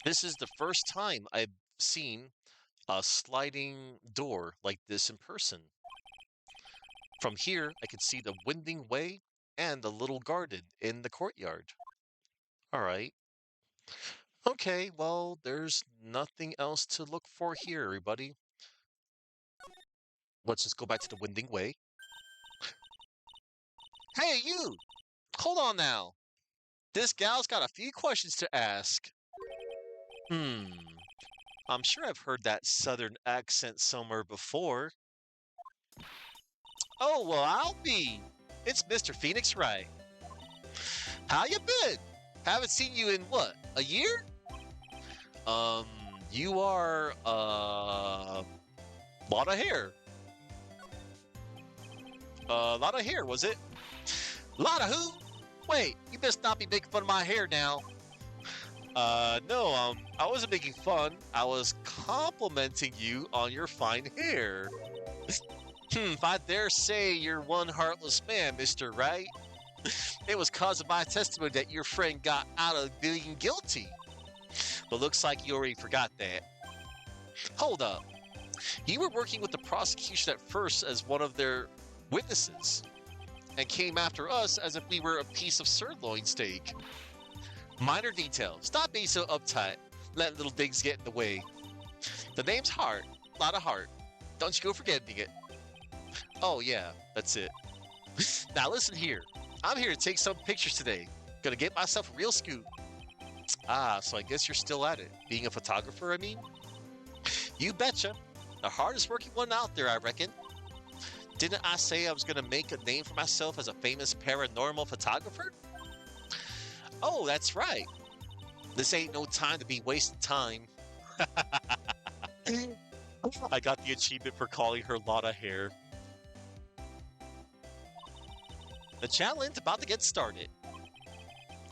This is the first time I've seen a sliding door like this in person. From here, I can see the Winding Way and the little garden in the courtyard. Alright. Okay, well, there's nothing else to look for here, everybody. Let's just go back to the Winding Way. Hey, you! Hold on now. This gal's got a few questions to ask. I'm sure I've heard that southern accent somewhere before. Oh, well, I'll be. It's Mr. Phoenix Wright. How you been? Haven't seen you in, what, a year? You are, lot of hair. Lot of hair, was it? Lot of who? Wait, you best not be making fun of my hair now. No, I wasn't making fun. I was complimenting you on your fine hair. If I dare say you're one heartless man, Mr. Wright. It was cause of my testimony that your friend got out of being guilty. But looks like you already forgot that. Hold up. You were working with the prosecution at first as one of their witnesses, and came after us as if we were a piece of sirloin steak. Minor detail. Stop being so uptight. Let little things get in the way. The name's Hart. Lot of heart. Don't you go forgetting it. Oh yeah, that's it. Now listen here. I'm here to take some pictures today. Gonna get myself a real scoop. Ah, so I guess you're still at it. Being a photographer, I mean? You betcha. The hardest working one out there, I reckon. Didn't I say I was gonna make a name for myself as a famous paranormal photographer? Oh, that's right. This ain't no time to be wasting time. I got the achievement for calling her Lotta Hair. The challenge about to get started.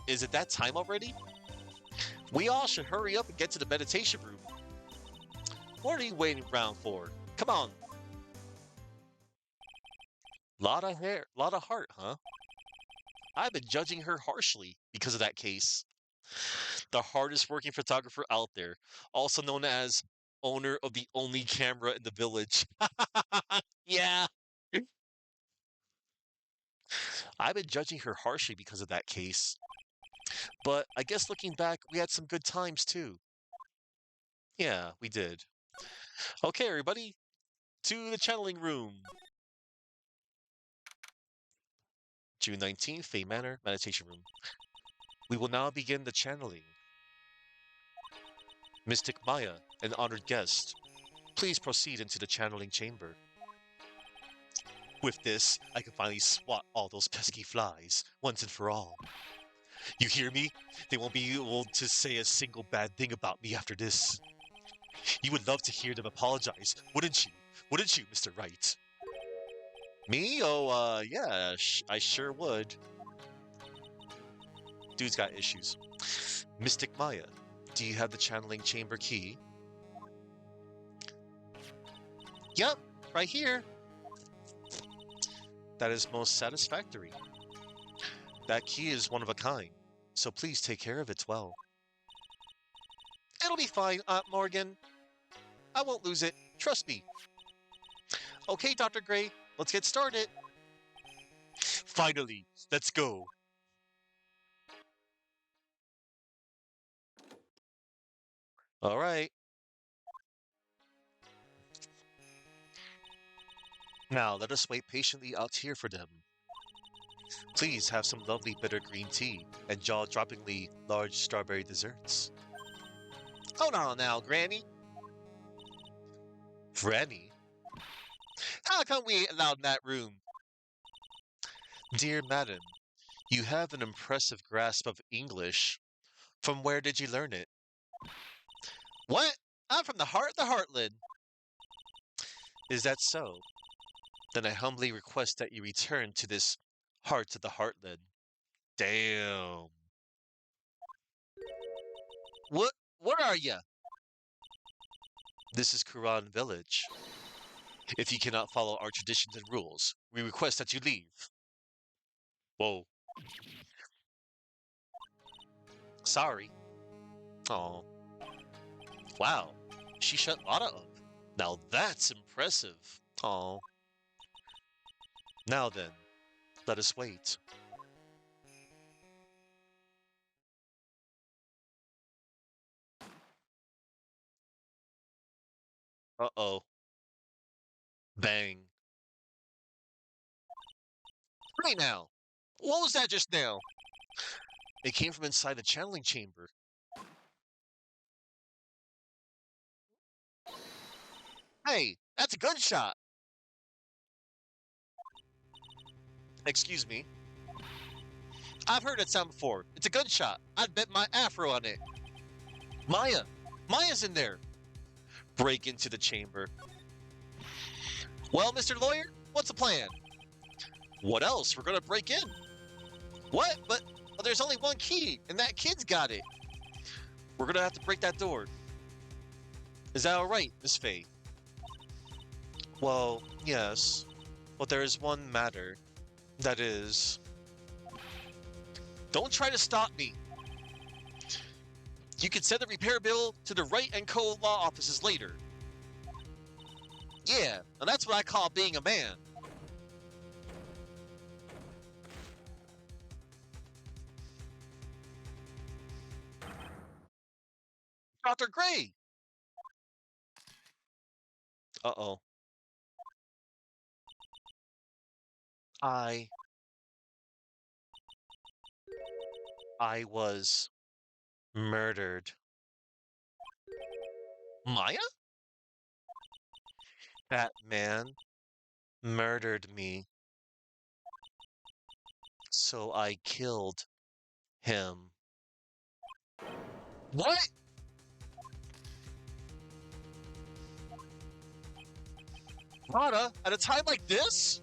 Is it that time already? We all should hurry up and get to the meditation room. What are you waiting around for? Come on. Lotta hair, Lotta heart, huh? I've been judging her harshly because of that case. The hardest working photographer out there, also known as owner of the only camera in the village. Yeah. I've been judging her harshly because of that case. But I guess looking back, we had some good times too. Yeah, we did. Okay, everybody, to the channeling room. June 19th, Fay Manor, meditation room. We will now begin the channeling. Mystic Maya, an honored guest, please proceed into the channeling chamber. With this, I can finally swat all those pesky flies, once and for all. You hear me? They won't be able to say a single bad thing about me after this. You would love to hear them apologize, wouldn't you? Wouldn't you, Mr. Wright? Me? Oh, yeah, I sure would. Dude's got issues. Mystic Maya, do you have the channeling chamber key? Yep, right here. That is most satisfactory. That key is one of a kind, so please take care of it well. It'll be fine, Aunt Morgan. I won't lose it, trust me. Okay, Dr. Gray, let's get started. Finally, let's go. All right. Now, let us wait patiently out here for them. Please have some lovely bitter green tea and jaw-droppingly large strawberry desserts. Hold on now, Granny. Granny? How come we ain't allowed in that room? Dear madam, you have an impressive grasp of English. From where did you learn it? What? I'm from the heart of the heartland. Is that so? Then I humbly request that you return to this heart of the heartland. Damn. What are ya? This is Quran Village. If you cannot follow our traditions and rules, we request that you leave. Whoa. Sorry. Oh. Wow. She shut Lotta up. Now that's impressive. Oh. Now then, let us wait. Uh-oh. Bang. Right now. What was that just now? It came from inside the channeling chamber. Hey, that's a gunshot. Excuse me. I've heard that sound before. It's a gunshot. I'd bet my afro on it. Maya! Maya's in there! Break into the chamber. Well, Mr. Lawyer, what's the plan? What else? We're gonna break in. What? But there's only one key, and that kid's got it. We're gonna have to break that door. Is that alright, Miss Faye? Well, yes. But there is one matter. That is... Don't try to stop me! You can send the repair bill to the Wright & Co. law offices later. Yeah, and that's what I call being a man. Dr. Gray! Uh-oh. I was murdered. Maya? That man murdered me. So I killed him. What? Rana, at a time like this?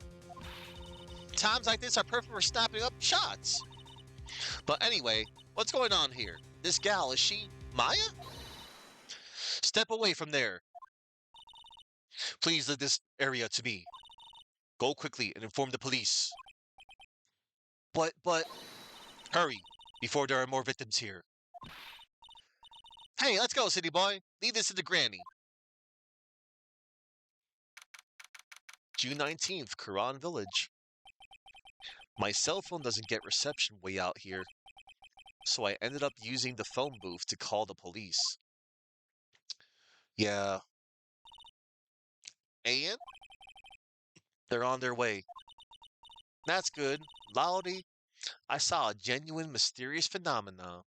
Times like this are perfect for snapping up shots. But anyway, what's going on here? This gal, is she Maya? Step away from there. Please leave this area to me. Go quickly and inform the police. But, hurry, before there are more victims here. Hey, let's go, city boy. Leave this to the granny. June 19th, Quran Village. My cell phone doesn't get reception way out here, so I ended up using the phone booth to call the police. Yeah. And? They're on their way. That's good. Loudy, I saw a genuine mysterious phenomena.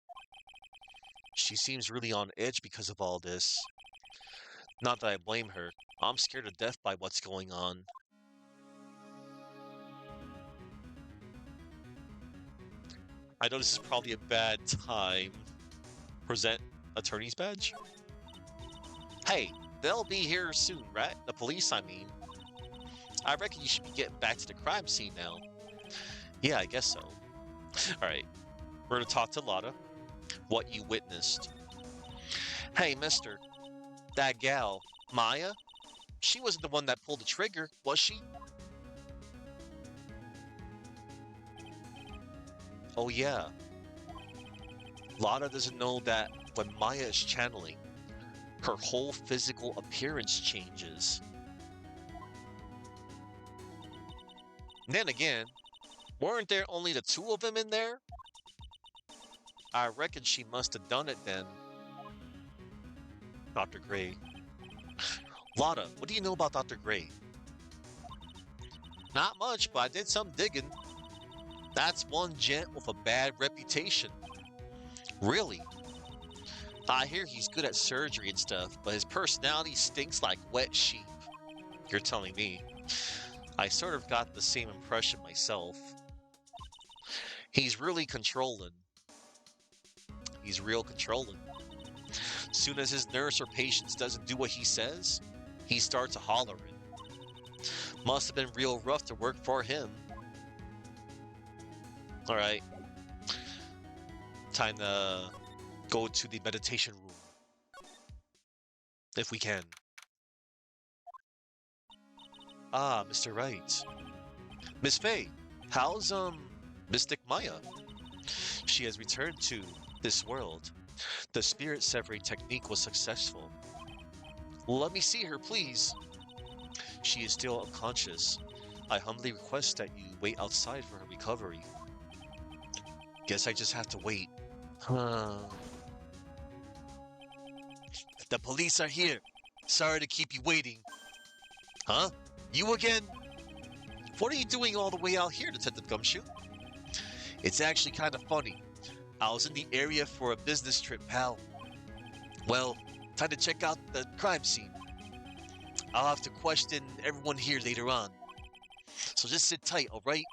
She seems really on edge because of all this. Not that I blame her. I'm scared to death by what's going on. I know this is probably a bad time. Present attorney's badge? Hey, they'll be here soon, right? The police, I mean. I reckon you should be getting back to the crime scene now. Yeah, I guess so. Alright, we're gonna talk to Lotta. What you witnessed. Hey, mister. That gal, Maya? She wasn't the one that pulled the trigger, was she? Oh yeah. Lotta doesn't know that when Maya is channeling, her whole physical appearance changes. And then again, weren't there only the two of them in there? I reckon she must have done it then. Dr. Gray. Lotta, what do you know about Dr. Gray? Not much, but I did some digging. That's one gent with a bad reputation. Really? I hear he's good at surgery and stuff, but his personality stinks like wet sheep. You're telling me. I sort of got the same impression myself. He's really controlling. He's real controlling. Soon as his nurse or patients doesn't do what he says, he starts hollering. Must have been real rough to work for him. Alright. Time to go to the meditation room. If we can. Ah, Mr. Wright. Miss Faye, how's, Mystic Maya? She has returned to this world. The spirit severing technique was successful. Let me see her, please. She is still unconscious. I humbly request that you wait outside for her recovery. Guess I just have to wait. The police are here. Sorry to keep you waiting. Huh? You again? What are you doing all the way out here, Detective Gumshoe? It's actually kind of funny. I was in the area for a business trip, pal. Well, time to check out the crime scene. I'll have to question everyone here later on. So just sit tight, alright?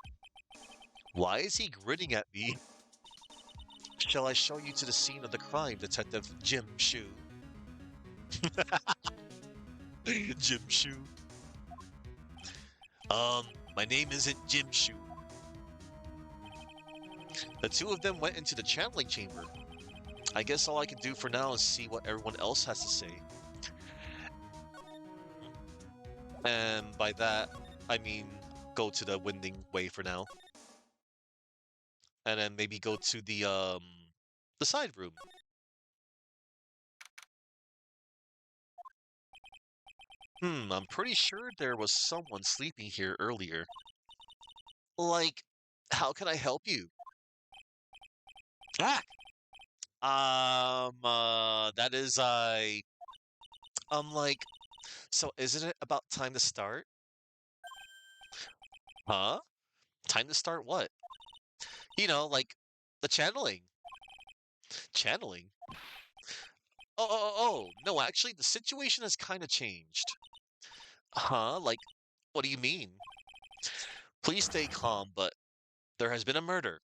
Why is he grinning at me? Shall I show you to the scene of the crime, Detective Jim Shoe? Jim Shoe. My name isn't Jim Shoe. The two of them went into the channeling chamber. I guess all I can do for now is see what everyone else has to say. And by that, I mean go to the winding way for now. And then maybe go to the side room. I'm pretty sure there was someone sleeping here earlier. Like, how can I help you? Ah! That is like, so isn't it about time to start? Huh? Time to start what? Like the channeling. Channeling? No, actually, the situation has kind of changed. Huh? Like, what do you mean? Please stay calm, but there has been a murder.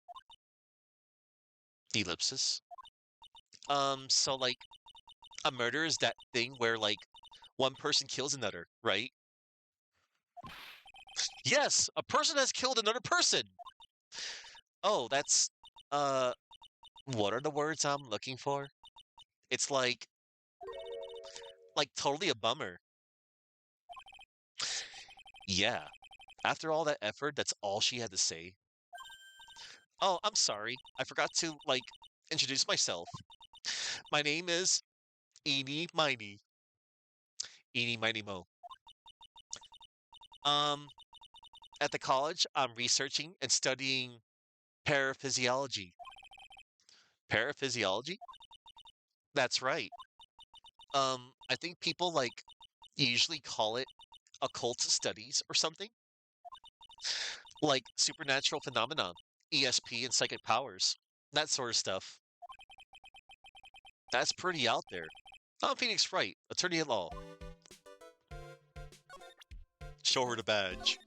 Ellipsis. So like, a murder is that thing where like one person kills another, right? Yes, a person has killed another person. Oh, that's uh what are the words I'm looking for? It's like totally a bummer. Yeah. After all that effort, that's all she had to say. Oh, I'm sorry. I forgot to introduce myself. My name is Eeny Miny. Eeny Miny Mo. Um, at the college, I'm researching and studying paraphysiology. Paraphysiology? That's right. I think people usually call it occult studies or something like supernatural phenomena, ESP and psychic powers, that sort of stuff. That's pretty out there. I'm Phoenix Wright, attorney at law. Show her the badge.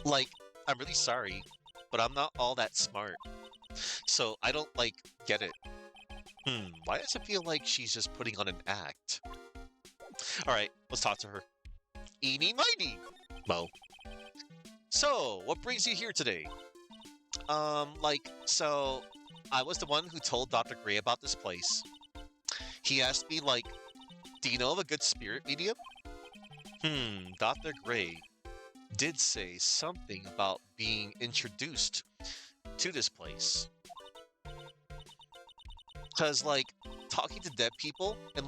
Like, I'm really sorry, but I'm not all that smart. So I don't get it. Why does it feel like she's just putting on an act? Alright, let's talk to her. Eeny miny! Mo. So, what brings you here today? So I was the one who told Dr. Gray about this place. He asked me, do you know of a good spirit medium? Dr. Gray did say something about being introduced to this place. Because, talking to dead people and,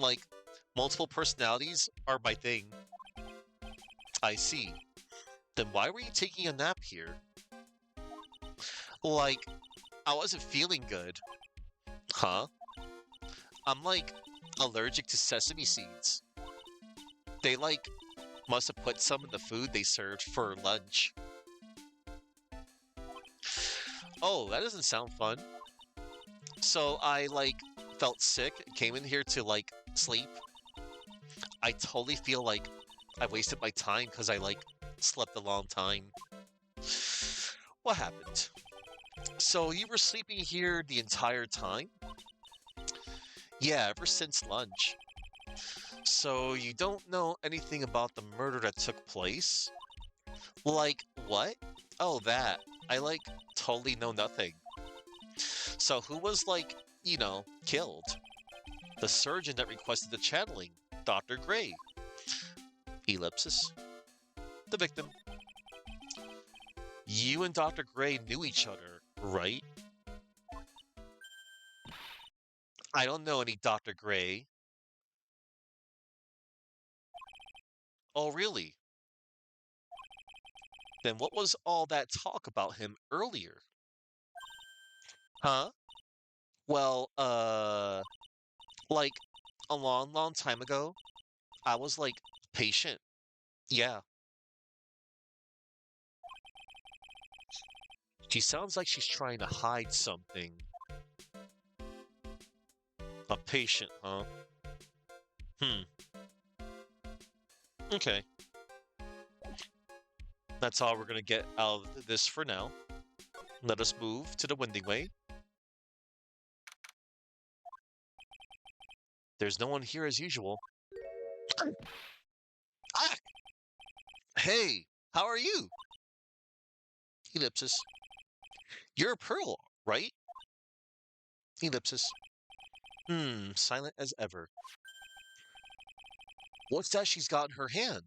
multiple personalities are my thing. I see. Then why were you taking a nap here? I wasn't feeling good. Huh? I'm, allergic to sesame seeds. They, must have put some in the food they served for lunch. Oh, that doesn't sound fun. So I, felt sick and came in here to, sleep. I totally feel like I wasted my time because I, slept a long time. What happened? So you were sleeping here the entire time? Yeah, ever since lunch. So you don't know anything about the murder that took place? Like, what? Oh, that. I, totally know nothing. So who was, killed? The surgeon that requested the channeling, Dr. Gray. Ellipsis. The victim. You and Dr. Gray knew each other, right? I don't know any Dr. Gray. Oh, really? Then what was all that talk about him earlier? Huh? Well, like a long, long time ago, I was patient. Yeah. She sounds like she's trying to hide something. A patient, huh? Hmm. Okay. That's all we're gonna get out of this for now. Let us move to the winding way. There's no one here as usual. Ah! Hey, how are you? Ellipsis. You're a pearl, right? Ellipsis. Silent as ever. What's that she's got in her hand?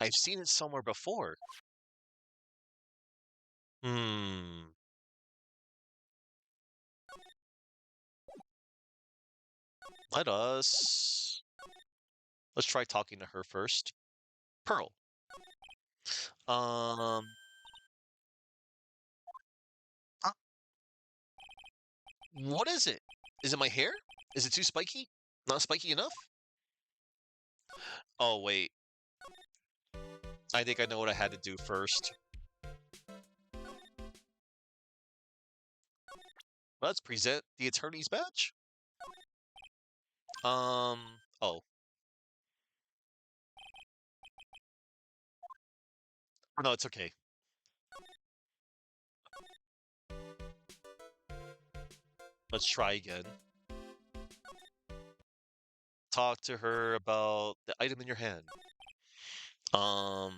I've seen it somewhere before. Hmm. Let us... Let's try talking to her first. Pearl. Um... uh, What is it? Is it my hair? Is it too spiky? Not spiky enough? Oh, wait. I think I know what I had to do first. Let's present the attorney's badge. Oh. No, it's okay. Let's try again. Talk to her about the item in your hand. Um,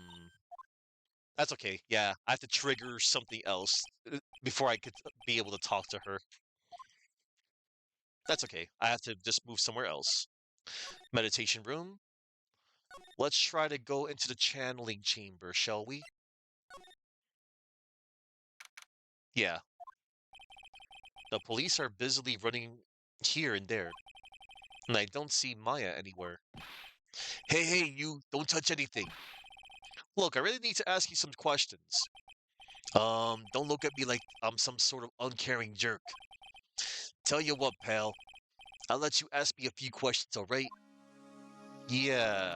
that's okay. Yeah, I have to trigger something else before I could be able to talk to her. That's okay. I have to just move somewhere else. Meditation room. Let's try to go into the channeling chamber, shall we? Yeah. The police are busily running here and there, and I don't see Maya anywhere. Hey, you, don't touch anything. Look, I really need to ask you some questions. Don't look at me like I'm some sort of uncaring jerk. Tell you what, pal. I'll let you ask me a few questions, alright? Yeah.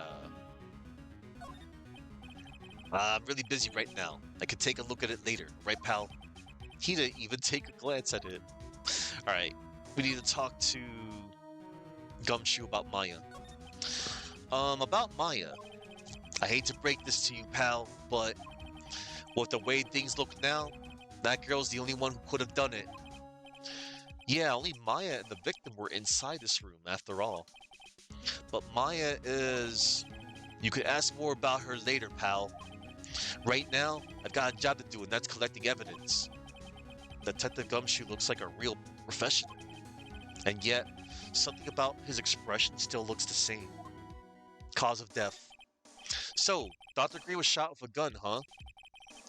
I'm really busy right now. I could take a look at it later, right, pal? He didn't even take a glance at it. Alright, we need to talk to Gumshoe about Maya. About Maya. I hate to break this to you, pal, but with the way things look now, that girl's the only one who could have done it. Yeah, only Maya and the victim were inside this room, after all. But Maya is... You could ask more about her later, pal. Right now, I've got a job to do, and that's collecting evidence. Detective Gumshoe looks like a real professional. And yet, something about his expression still looks the same. Cause of death. So, Dr. Green was shot with a gun, huh?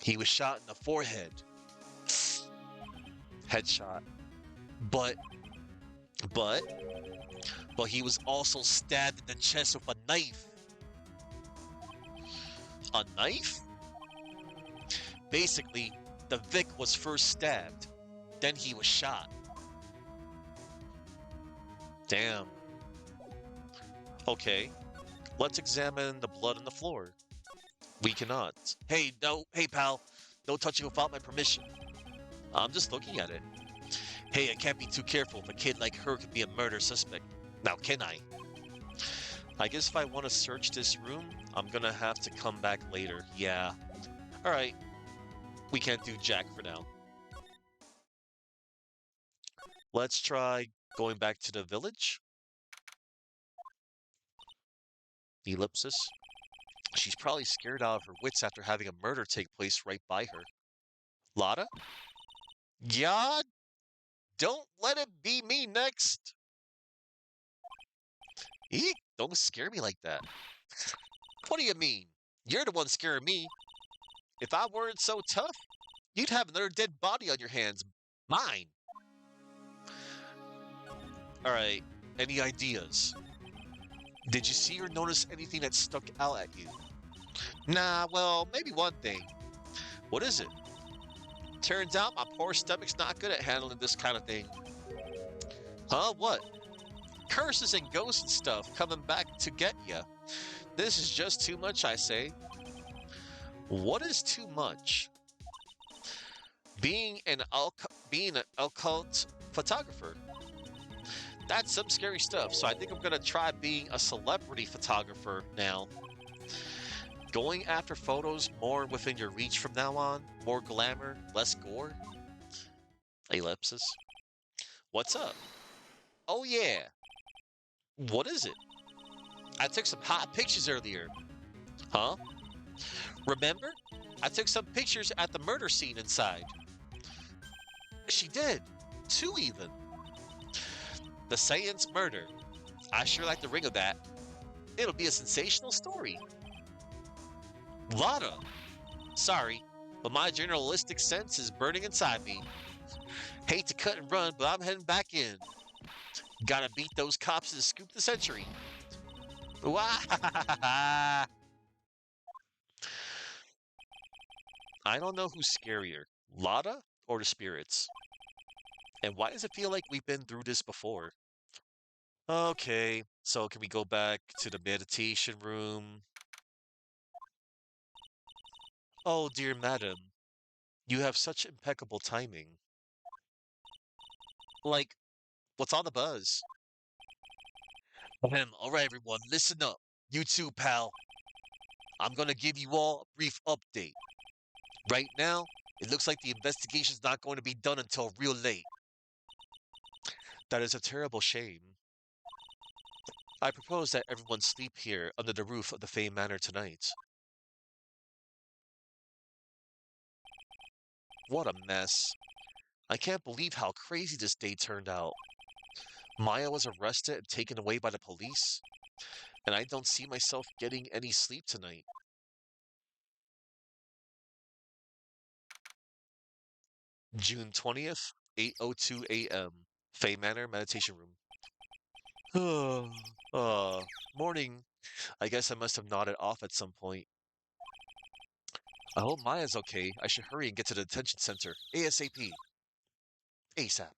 He was shot in the forehead. Headshot. But he was also stabbed in the chest with a knife. A knife? Basically, the Vic was first stabbed, then he was shot. Damn. Okay, let's examine the blood on the floor. We cannot. Hey, no, hey pal, no touching without my permission. I'm just looking at it. Hey, I can't be too careful if a kid like her could be a murder suspect. Now, can I? I guess if I want to search this room, I'm gonna have to come back later. Yeah. Alright. We can't do jack for now. Let's try going back to the village. Ellipsis. She's probably scared out of her wits after having a murder take place right by her. Lotta? God, don't let it be me next. Eek, don't scare me like that. What do you mean? You're the one scaring me. If I weren't so tough, you'd have another dead body on your hands. Mine. Alright, any ideas? Did you see or notice anything that stuck out at you? Nah, well, maybe one thing. What is it? Turns out my poor stomach's not good at handling this kind of thing. Huh? What? Curses and ghosts and stuff coming back to get ya. This is just too much, I say. What is too much? Being an occult photographer. That's some scary stuff, so I think I'm gonna try being a celebrity photographer now. Going after photos more within your reach from now on. More glamour, less gore. Ellipsis. What's up? Oh yeah. What is it? I took some hot pictures earlier. Huh? Remember? I took some pictures at the murder scene inside. She did. Two even. The Saiyans murder. I sure like the ring of that. It'll be a sensational story. Lada. Sorry, but my journalistic sense is burning inside me. Hate to cut and run, but I'm heading back in. Gotta beat those cops and scoop the century. Wah! I don't know who's scarier, Lada or the spirits. And why does it feel like we've been through this before? Okay, so can we go back to the meditation room? Oh, dear madam, you have such impeccable timing. Like, what's all the buzz? All right, everyone, listen up. You too, pal. I'm gonna give you all a brief update. Right now, it looks like the investigation's not going to be done until real late. That is a terrible shame. I propose that everyone sleep here under the roof of the Fame Manor tonight. What a mess. I can't believe how crazy this day turned out. Maya was arrested and taken away by the police, and I don't see myself getting any sleep tonight. June 20th, 8:02 a.m. Fay Manor Meditation Room. Morning. I guess I must have nodded off at some point. I hope Maya's okay. I should hurry and get to the detention center. ASAP. ASAP.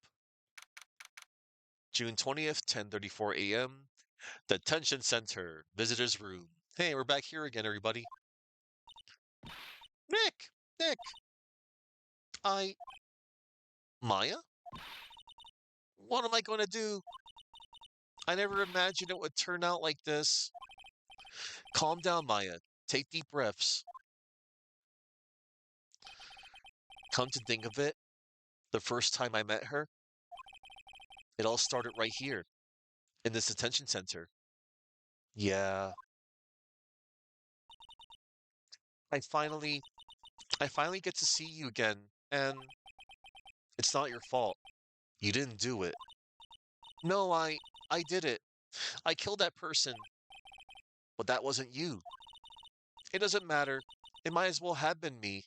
June 20th, 10:34 a.m. Detention center. Visitor's room. Hey, we're back here again, everybody. Nick! Nick! I... Maya? What am I going to do? I never imagined it would turn out like this. Calm down, Maya. Take deep breaths. Come to think of it, the first time I met her, it all started right here, in this detention center. Yeah, I finally, I finally get to see you again, and it's not your fault. You didn't do it. No, I did it. I killed that person, but that wasn't you. It doesn't matter. It might as well have been me.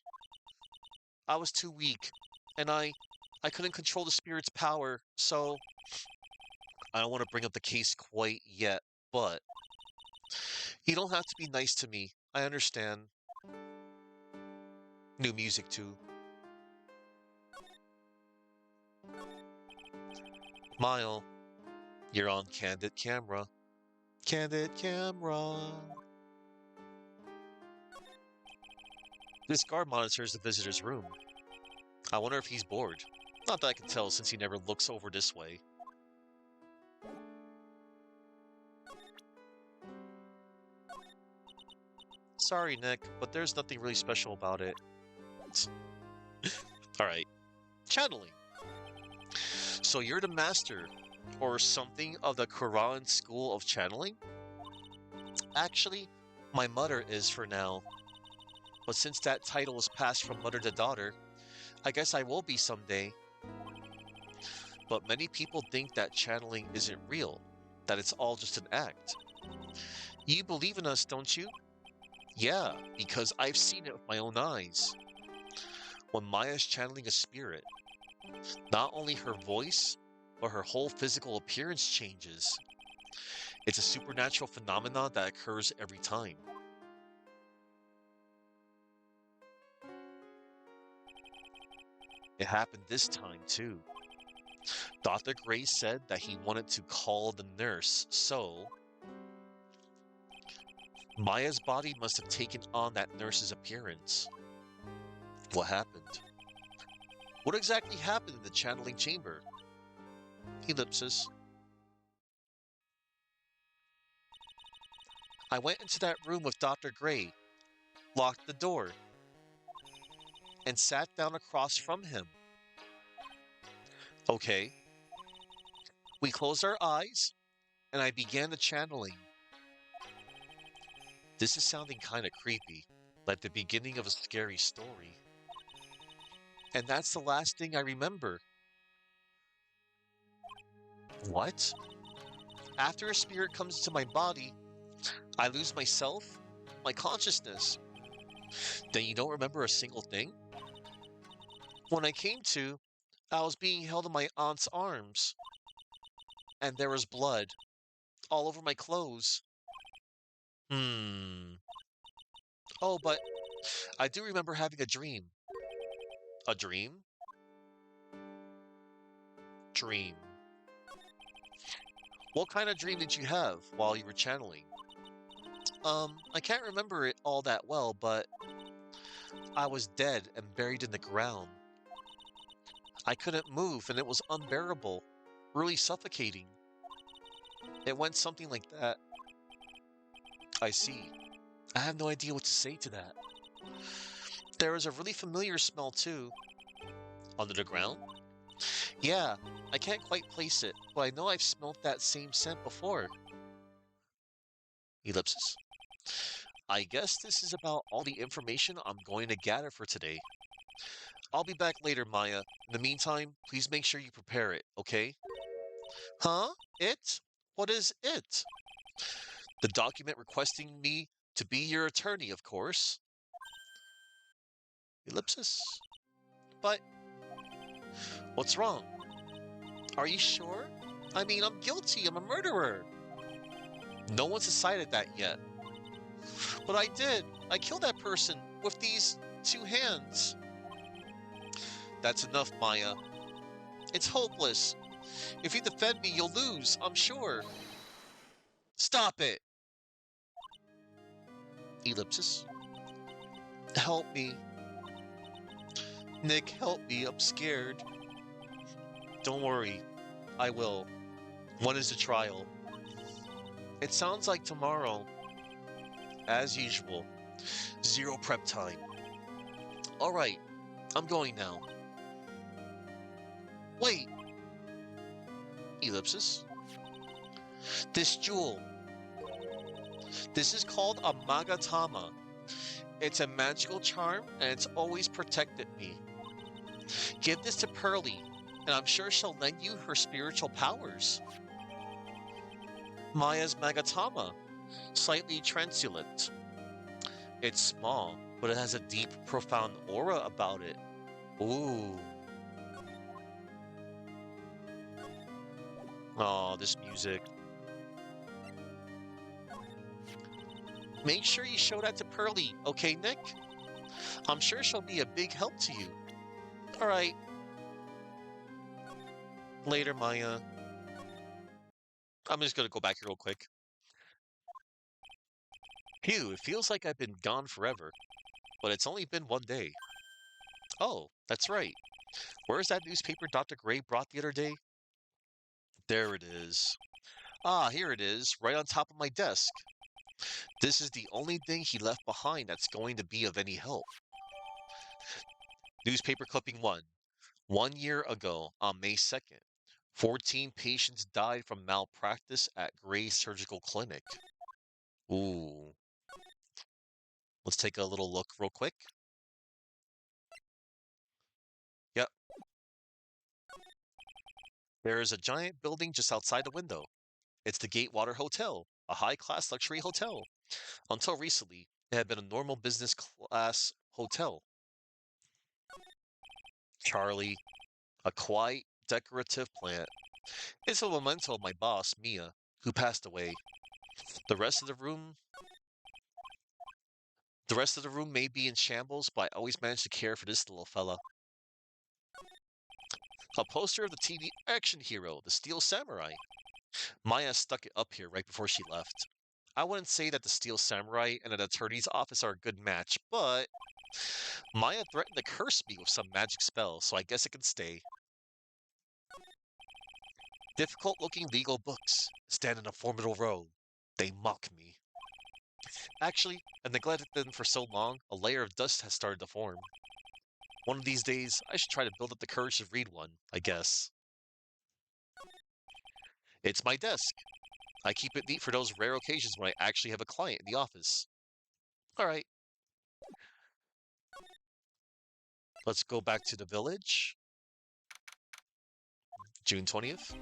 I was too weak, and I couldn't control the spirit's power, so I don't want to bring up the case quite yet, but you don't have to be nice to me. I understand. New music too. Mile, you're on candid camera. Candid camera. This guard monitors the visitor's room. I wonder if he's bored. Not that I can tell since he never looks over this way. Sorry, Nick, but there's nothing really special about it. Alright. Channeling. So you're the master, or something, of the Quran school of channeling? Actually, my mother is for now. But since that title was passed from mother to daughter, I guess I will be someday. But many people think that channeling isn't real, that it's all just an act. You believe in us, don't you? Yeah, because I've seen it with my own eyes. When Maya's channeling a spirit, not only her voice, but her whole physical appearance changes. It's a supernatural phenomenon that occurs every time. It happened this time, too. Dr. Gray said that he wanted to call the nurse, so Maya's body must have taken on that nurse's appearance. What happened? What exactly happened in the channeling chamber? Ellipsis. I went into that room with Dr. Gray, locked the door, and sat down across from him. Okay. We closed our eyes, and I began the channeling. This is sounding kind of creepy, like the beginning of a scary story. And that's the last thing I remember. What? After a spirit comes into my body, I lose myself, my consciousness. Then you don't remember a single thing? When I came to, I was being held in my aunt's arms, and there was blood all over my clothes. Hmm. Oh, but I do remember having a dream. A dream? Dream. What kind of dream did you have while you were channeling? I can't remember it all that well, but I was dead and buried in the ground. I couldn't move and it was unbearable, really suffocating. It went something like that. I see. I have no idea what to say to that. There was a really familiar smell too. Under the ground? Yeah, I can't quite place it, but I know I've smelt that same scent before. Ellipsis. I guess this is about all the information I'm going to gather for today. I'll be back later, Maya. In the meantime, please make sure you prepare it, okay? Huh? It? What is it? The document requesting me to be your attorney, of course. Ellipsis. But what's wrong? Are you sure? I mean, I'm guilty. I'm a murderer. No one's decided that yet. But I did. I killed that person with these two hands. That's enough, Maya. It's hopeless. If you defend me, you'll lose, I'm sure. Stop it. Ellipsis. Help me. Nick, help me. I'm scared. Don't worry. I will. When is the trial? It sounds like tomorrow. As usual. Zero prep time. All right. I'm going now. Wait. Ellipsis. This jewel. This is called a Magatama. It's a magical charm and it's always protected me. Give this to Pearlie, and I'm sure she'll lend you her spiritual powers. Maya's Magatama, slightly translucent. It's small, but it has a deep, profound aura about it. Ooh. Oh, this music. Make sure you show that to Pearlie, okay, Nick? I'm sure she'll be a big help to you. All right. Later, Maya. I'm just gonna go back here real quick. Phew, it feels like I've been gone forever, but it's only been one day. Oh, that's right. Where's that newspaper Dr. Gray brought the other day? There it is. Ah, here it is, right on top of my desk. This is the only thing he left behind that's going to be of any help. Newspaper clipping 1. 1 year ago, on May 2nd, 14 patients died from malpractice at Gray Surgical Clinic. Ooh. Let's take a little look real quick. Yep. There is a giant building just outside the window. It's the Gatewater Hotel, a high-class luxury hotel. Until recently, it had been a normal business class hotel. Charlie, a quiet, decorative plant. It's a memento of my boss, Mia, who passed away. The rest of the room the rest of the room may be in shambles, but I always manage to care for this little fella. A poster of the TV action hero, the Steel Samurai. Maya stuck it up here right before she left. I wouldn't say that the Steel Samurai and an attorney's office are a good match, but Maya threatened to curse me with some magic spell, so I guess it can stay. Difficult-looking legal books stand in a formidable row. They mock me. Actually, I've neglected them for so long, a layer of dust has started to form. One of these days, I should try to build up the courage to read one, I guess. It's my desk. I keep it neat for those rare occasions when I actually have a client in the office. Alright, let's go back to the village. June 20th.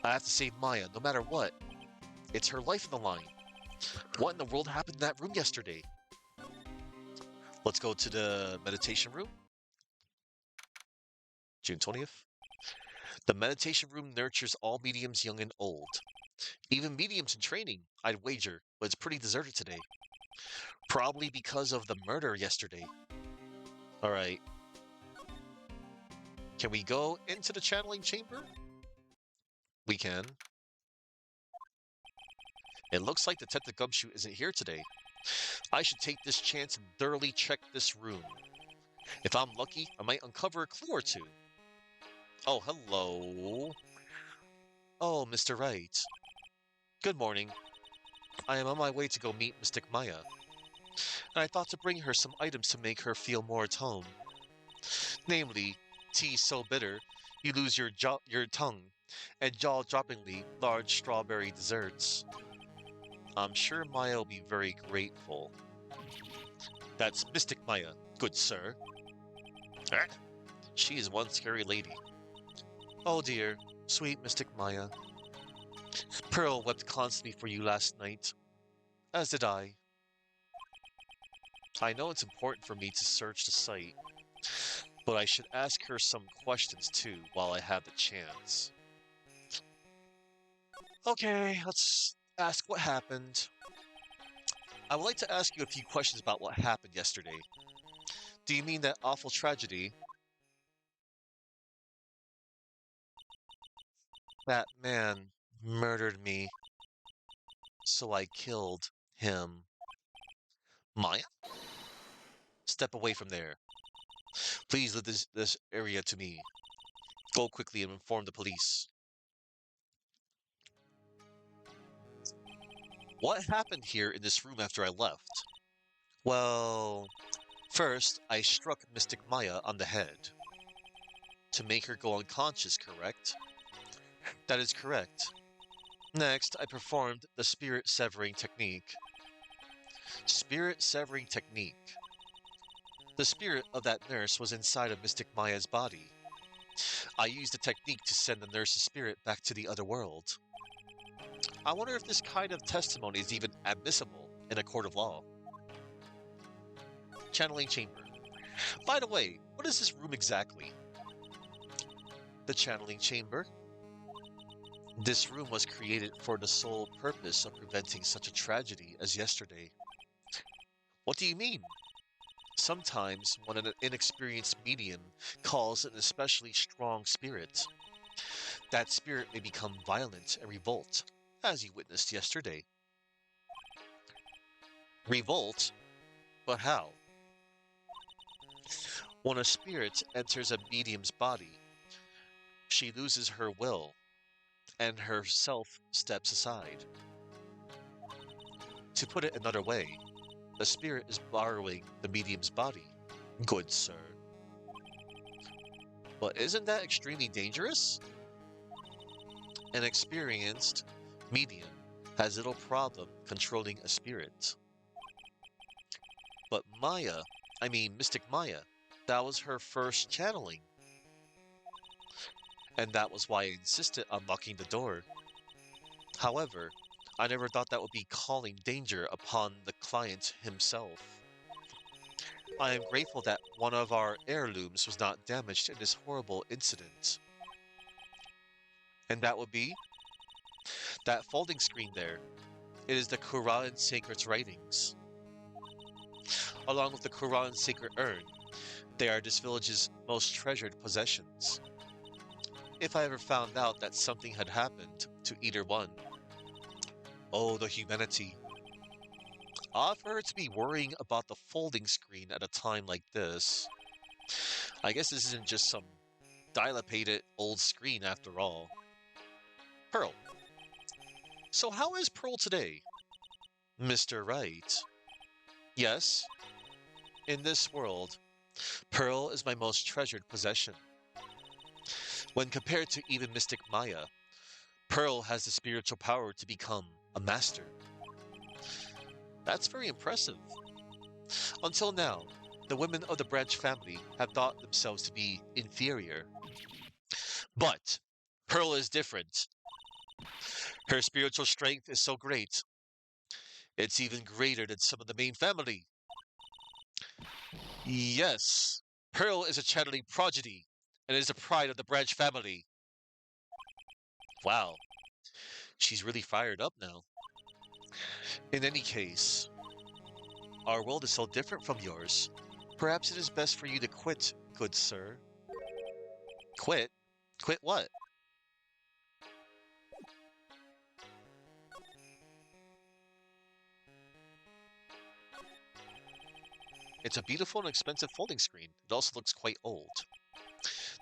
I have to save Maya no matter what. It's her life on the line. What in the world happened in that room yesterday? Let's go to the meditation room. June 20th. The meditation room nurtures all mediums, young and old. Even mediums in training, I'd wager, but it's pretty deserted today. Probably because of the murder yesterday. Alright. Can we go into the channeling chamber? We can. It looks like Detective Gumshoe isn't here today. I should take this chance and thoroughly check this room. If I'm lucky, I might uncover a clue or two. Oh, hello. Oh, Mr. Wright. Good morning. I am on my way to go meet Mystic Maya, and I thought to bring her some items to make her feel more at home. Namely, tea so bitter you lose your tongue, and jaw-droppingly large strawberry desserts. I'm sure Maya will be very grateful. That's Mystic Maya, good sir. Ah, she is one scary lady. Oh dear, sweet Mystic Maya. Pearl wept constantly for you last night, as did I. I know it's important for me to search the site, but I should ask her some questions too while I have the chance. Okay, let's ask what happened. I would like to ask you a few questions about what happened yesterday. Do you mean that awful tragedy? That man murdered me, so I killed him. Maya? Step away from there. Please leave this area to me. Go quickly and inform the police. What happened here in this room after I left? Well, first, I struck Mystic Maya on the head. To make her go unconscious, correct? That is correct. Next, I performed the spirit severing technique. Spirit severing technique. The spirit of that nurse was inside of Mystic Maya's body. I used the technique to send the nurse's spirit back to the other world. I wonder if this kind of testimony is even admissible in a court of law. Channeling chamber. By the way, what is this room exactly? The channeling chamber. This room was created for the sole purpose of preventing such a tragedy as yesterday. What do you mean? Sometimes, when an inexperienced medium calls an especially strong spirit, that spirit may become violent and revolt, as you witnessed yesterday. Revolt? But how? When a spirit enters a medium's body, she loses her will, and her self steps aside. To put it another way, the spirit is borrowing the medium's body. Good sir. But isn't that extremely dangerous? An experienced medium has little problem controlling a spirit. But Mystic Maya, that was her first channeling. And that was why I insisted on locking the door. However, I never thought that would be calling danger upon the client himself. I am grateful that one of our heirlooms was not damaged in this horrible incident. And that would be that folding screen there. It is the Quran sacred writings. Along with the Quran sacred urn, they are this village's most treasured possessions. If I ever found out that something had happened to either one. Oh, the humanity. Odd for her to be worrying about the folding screen at a time like this. I guess this isn't just some dilapidated old screen after all. Pearl. So how is Pearl today? Mr. Wright. Yes. In this world, Pearl is my most treasured possession. When compared to even Mystic Maya, Pearl has the spiritual power to become a master. That's very impressive. Until now, the women of the Branch family have thought themselves to be inferior. But Pearl is different. Her spiritual strength is so great. It's even greater than some of the main family. Yes, Pearl is a channeling prodigy and is the pride of the Branch family. Wow, she's really fired up now. In any case, our world is so different from yours. Perhaps it is best for you to quit, good sir. Quit? Quit what? It's a beautiful and expensive folding screen. It also looks quite old.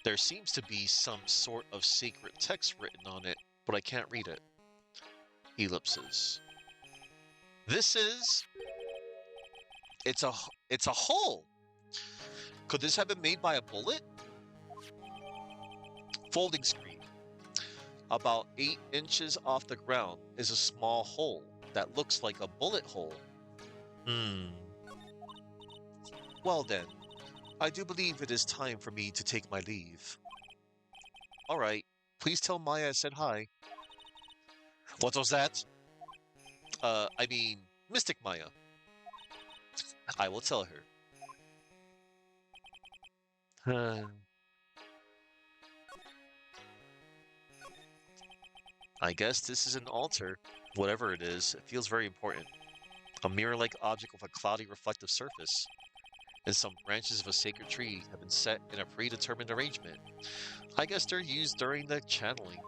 There seems to be some sort of sacred text written on it, but I can't read it. Ellipses. This is... It's a... It's a hole! Could this have been made by a bullet? Folding screen. About 8 inches off the ground is a small hole that looks like a bullet hole. Hmm. Well then, I do believe it is time for me to take my leave. Alright, please tell Maya I said hi. What was that? I mean, Mystic Maya. I will tell her. I guess this is an altar. Whatever it is, it feels very important. A mirror-like object with a cloudy reflective surface. And some branches of a sacred tree have been set in a predetermined arrangement. I guess they're used during the channeling.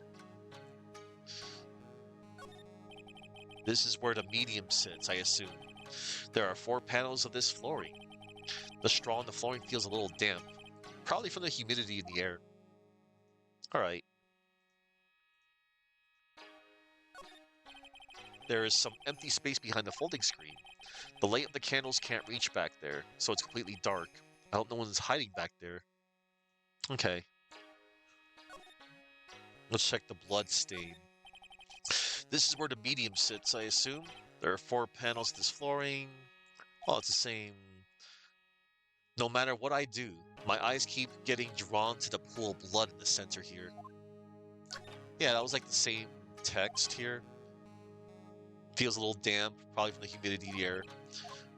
This is where the medium sits, I assume. There are 4 panels of this flooring. The straw on the flooring feels a little damp, probably from the humidity in the air. Alright. There is some empty space behind the folding screen. The light of the candles can't reach back there, so it's completely dark. I hope no one's hiding back there. Okay. Let's check the blood stain. This is where the medium sits, I assume. There are 4 panels to this flooring. Well, it's the same. No matter what I do, my eyes keep getting drawn to the pool of blood in the center here. Yeah, that was like the same text here. Feels a little damp, probably from the humidity of the air.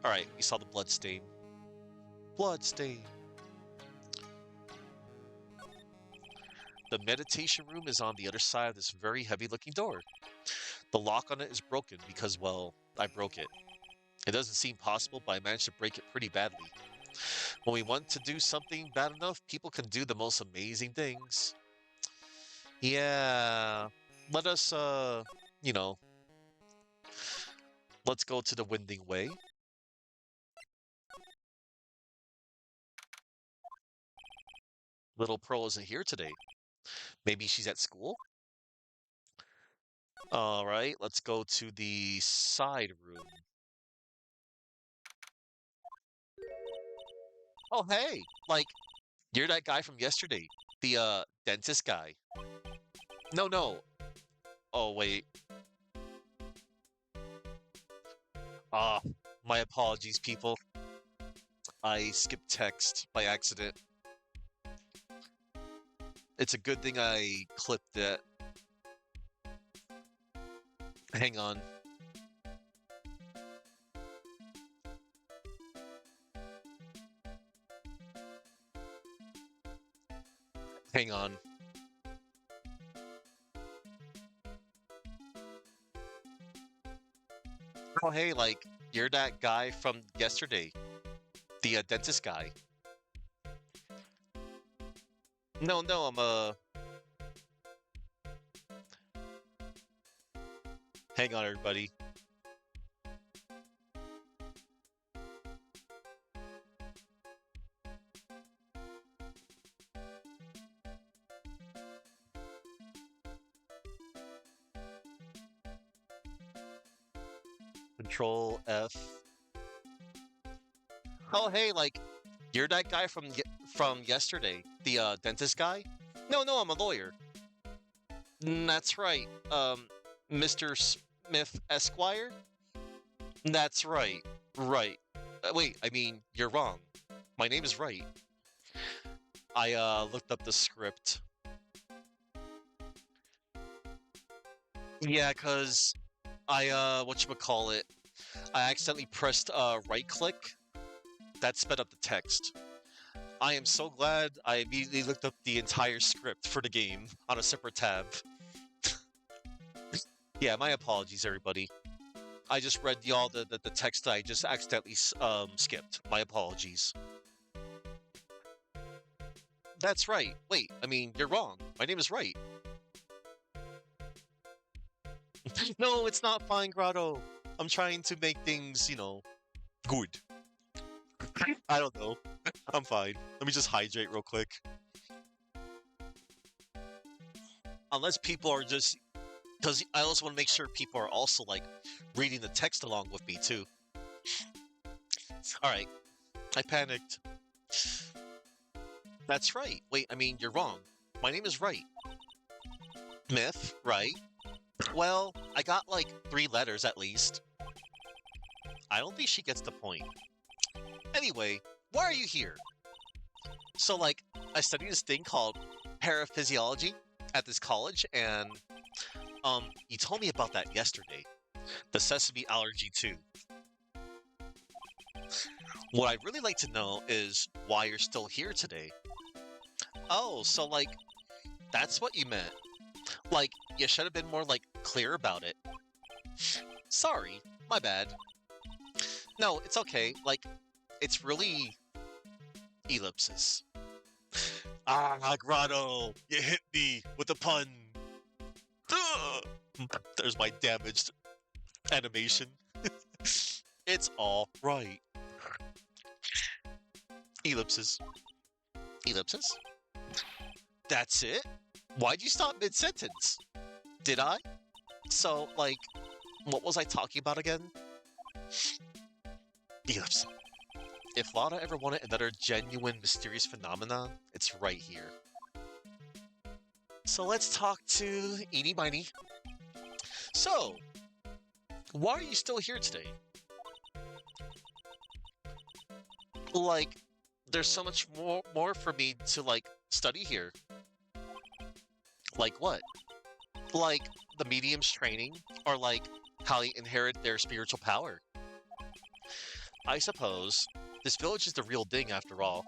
Alright, we saw the blood stain. Blood stain. The meditation room is on the other side of this very heavy-looking door. The lock on it is broken because, well, I broke it. It doesn't seem possible, but I managed to break it pretty badly. When we want to do something bad enough, people can do the most amazing things. Yeah, let us, you know, let's go to the Winding Way. Little Pearl isn't here today. Maybe she's at school? Alright, let's go to the side room. Oh, hey! Like, you're that guy from yesterday. The, dentist guy. No, no. Oh, wait. Ah, my apologies, people. I skipped text by accident. It's a good thing I clipped it. Hang on. Hang on. Oh, hey, like, you're that guy from yesterday. The dentist guy. No, no, hang on, everybody. Control F. Oh, hey, like, you're that guy from yesterday. The, dentist guy? No, no, I'm a lawyer. That's right. Mr. Smith Esquire? That's right. Right. Wait, I mean, you're wrong. My name is Wright. I, looked up the script. Yeah, cause whatchamacallit, I accidentally pressed right click. That sped up the text. I am so glad I immediately looked up the entire script for the game on a separate tab. Yeah, my apologies, everybody. I just read the text I just accidentally skipped. My apologies. That's right. Wait, I mean, you're wrong. My name is Wright. No, it's not fine, Grotto. I'm trying to make things, good. I don't know. I'm fine. Let me just hydrate real quick. Unless people are just, because I also want to make sure people are also like reading the text along with me too. All right, I panicked. That's right. Wait, I mean, you're wrong. My name is Wright. Myth, right? Well, I got like 3 letters at least. I don't think she gets the point. Anyway, why are you here? So, like, I study this thing called paraphysiology at this college, and you told me about that yesterday. The sesame allergy too. What I'd really like to know is why you're still here today. Oh, so like that's what you meant. Like you should have been more like clear about it. Sorry, my bad. No, it's okay. Like it's really ellipsis. Ah, Grotto, you hit me with a pun. Ugh. There's my damaged animation. It's all right. Ellipses. Ellipses? That's it? Why'd you stop mid sentence? Did I? So, like, what was I talking about again? Ellipse. If Lana ever wanted another genuine mysterious phenomenon, it's right here. So let's talk to Eenie Miney. So, why are you still here today? Like, there's so much more for me to like study here. Like what? Like the medium's training, or like how they inherit their spiritual power. I suppose this village is the real thing after all.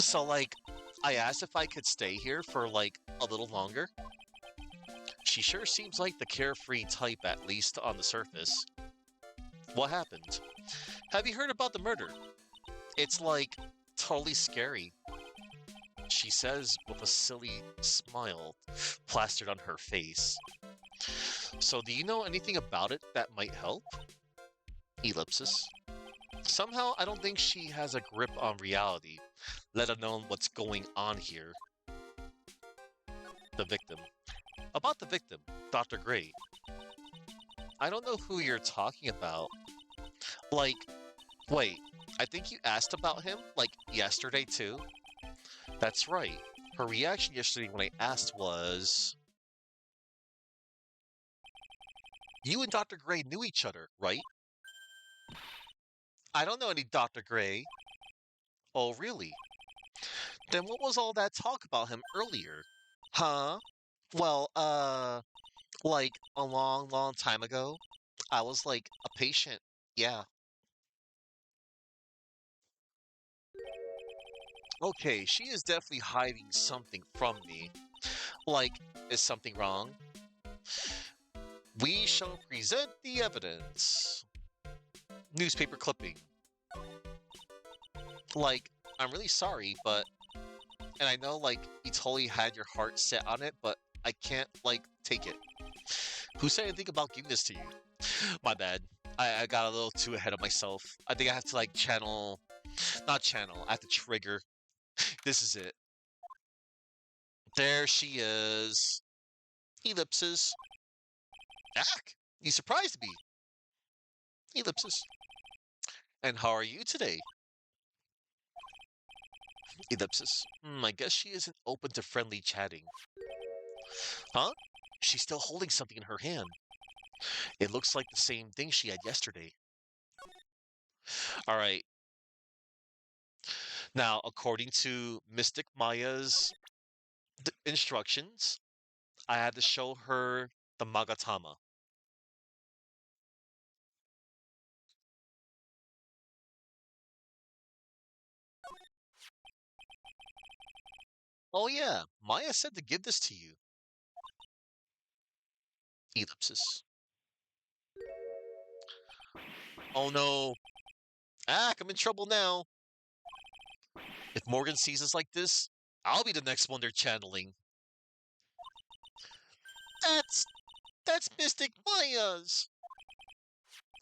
So like, I asked if I could stay here for like a little longer. She sure seems like the carefree type, at least on the surface. What happened? Have you heard about the murder? It's like totally scary, she says with a silly smile plastered on her face. So, do you know anything about it that might help? Ellipsis. Somehow, I don't think she has a grip on reality, let alone what's going on here. The victim. About the victim, Dr. Gray. I don't know who you're talking about. Like, wait, I think you asked about him, like, yesterday too? That's right. Her reaction yesterday when I asked was, you and Dr. Gray knew each other, right? I don't know any Dr. Gray. Oh, really? Then what was all that talk about him earlier? Huh? Well, like a long, long time ago, I was like a patient. Yeah. Okay, she is definitely hiding something from me. Like, is something wrong? We shall present the evidence. Newspaper clipping. Like, I'm really sorry, but and I know like you totally had your heart set on it, but I can't like take it. Who said anything about giving this to you? My bad. I got a little too ahead of myself. I think I have to like channel, not channel. I have to trigger. This is it. There she is. Ellipses. Ack, you surprised me. Ellipses. And how are you today? Ellipsis. I guess she isn't open to friendly chatting. Huh? She's still holding something in her hand. It looks like the same thing she had yesterday. All right. Now, according to Mystic Maya's instructions, I had to show her The Magatama. Oh yeah, Maya said to give this to you. Ellipsis. Oh no. Ah, I'm in trouble now. If Morgan sees us like this, I'll be the next one they're channeling. That's that's Mystic Maya's.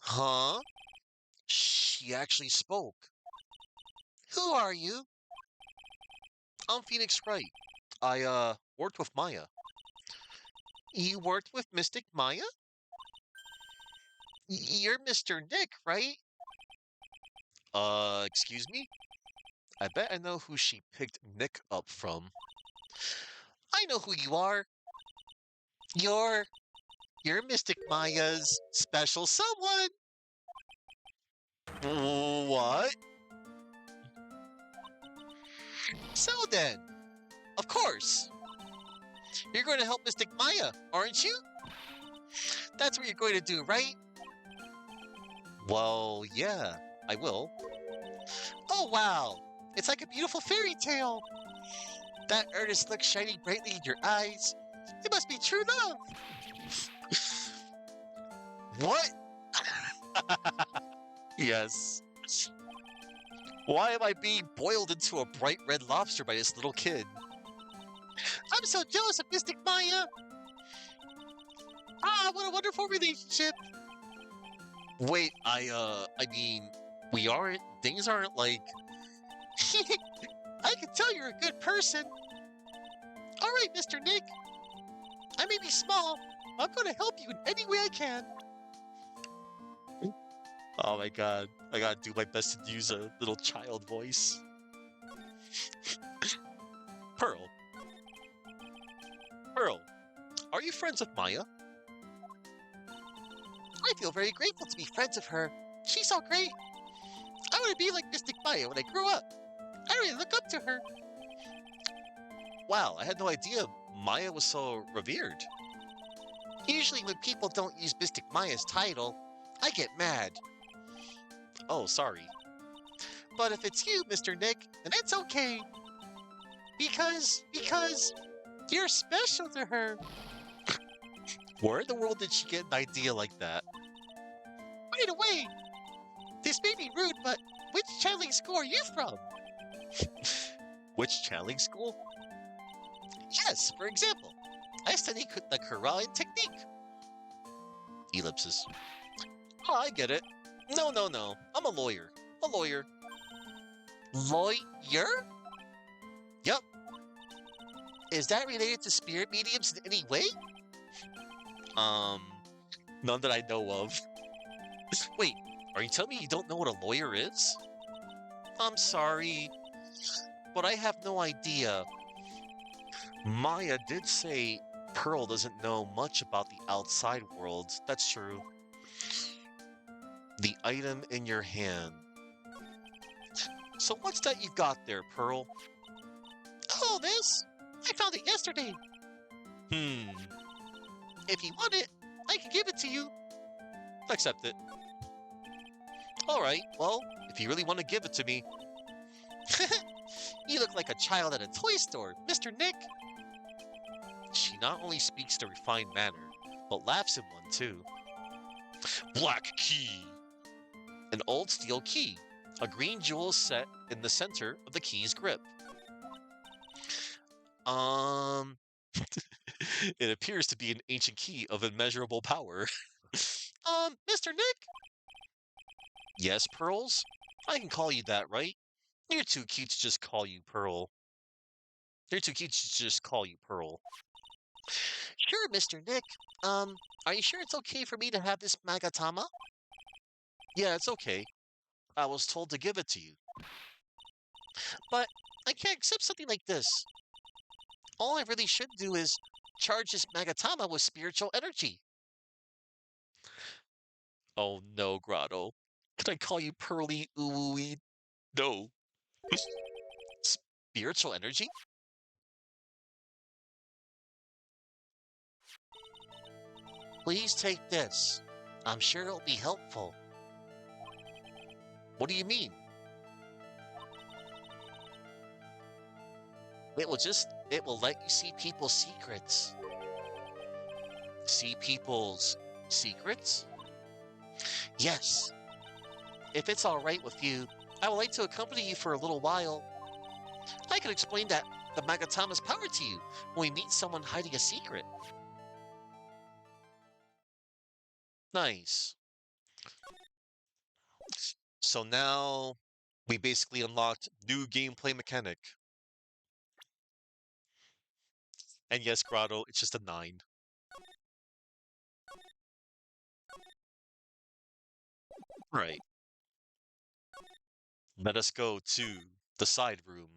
Huh? She actually spoke. Who are you? I'm Phoenix Wright. I worked with Maya. You worked with Mystic Maya? You're Mr. Nick, right? Excuse me? I bet I know who she picked Nick up from. I know who you are. You're you're Mystic Maya's special someone. What? So then, of course, you're going to help Mystic Maya, aren't you? That's what you're going to do, right? Well, yeah, I will. Oh, wow. It's like a beautiful fairy tale. That earnest look shining brightly in your eyes. It must be true love. What? Yes. Why am I being boiled into a bright red lobster by this little kid? I'm so jealous of Mystic Maya. Ah, what a wonderful relationship. Wait, I mean, things aren't like. I can tell you're a good person. All right, Mr. Nick. I may be small, but I'm going to help you in any way I can. Oh my god, I gotta do my best to use a little child voice. Pearl. Pearl, are you friends with Maya? I feel very grateful to be friends with her. She's so great. I want to be like Mystic Maya when I grow up. I really look up to her. Wow, I had no idea Maya was so revered. Usually when people don't use Mystic Maya's title, I get mad. Oh, sorry. But if it's you, Mr. Nick, then it's okay. Because you're special to her. Where in the world did she get an idea like that? Wait away! This may be rude, but which channeling school are you from? Which channeling school? Yes, for example, I study the Quran technique. Ellipsis. Oh, I get it. No, I'm a lawyer. A lawyer. Lawyer? Yup. Is that related to spirit mediums in any way? None that I know of. Wait, are you telling me you don't know what a lawyer is? I'm sorry, but I have no idea. Maya did say Pearl doesn't know much about the outside world. That's true. The item in your hand. So what's that you got there, Pearl? Oh, this? I found it yesterday. If you want it, I can give it to you. Accept it. Alright, well, if you really want to give it to me. You look like a child at a toy store, Mr. Nick. She not only speaks in a refined manner, but laughs in one too. Black key. An old steel key. A green jewel set in the center of the key's grip. It appears to be an ancient key of immeasurable power. Mr. Nick? Yes, Pearls? I can call you that, right? You're too cute to just call you Pearl. You're too cute to just call you Pearl. Sure, Mr. Nick. Are you sure it's okay for me to have this Magatama? Yeah, it's okay. I was told to give it to you. But I can't accept something like this. All I really should do is charge this Magatama with spiritual energy. Oh no, Grotto. Can I call you Pearly Ooey? No. Spiritual energy? Please take this. I'm sure it'll be helpful. What do you mean? It will let you see people's secrets. See people's secrets? Yes. If it's all right with you, I would like to accompany you for a little while. I can explain that the Magatama's power to you when we meet someone hiding a secret. Nice. So now we basically unlocked new gameplay mechanic. And yes, Grotto, it's just a 9. Right. Let us go to the side room.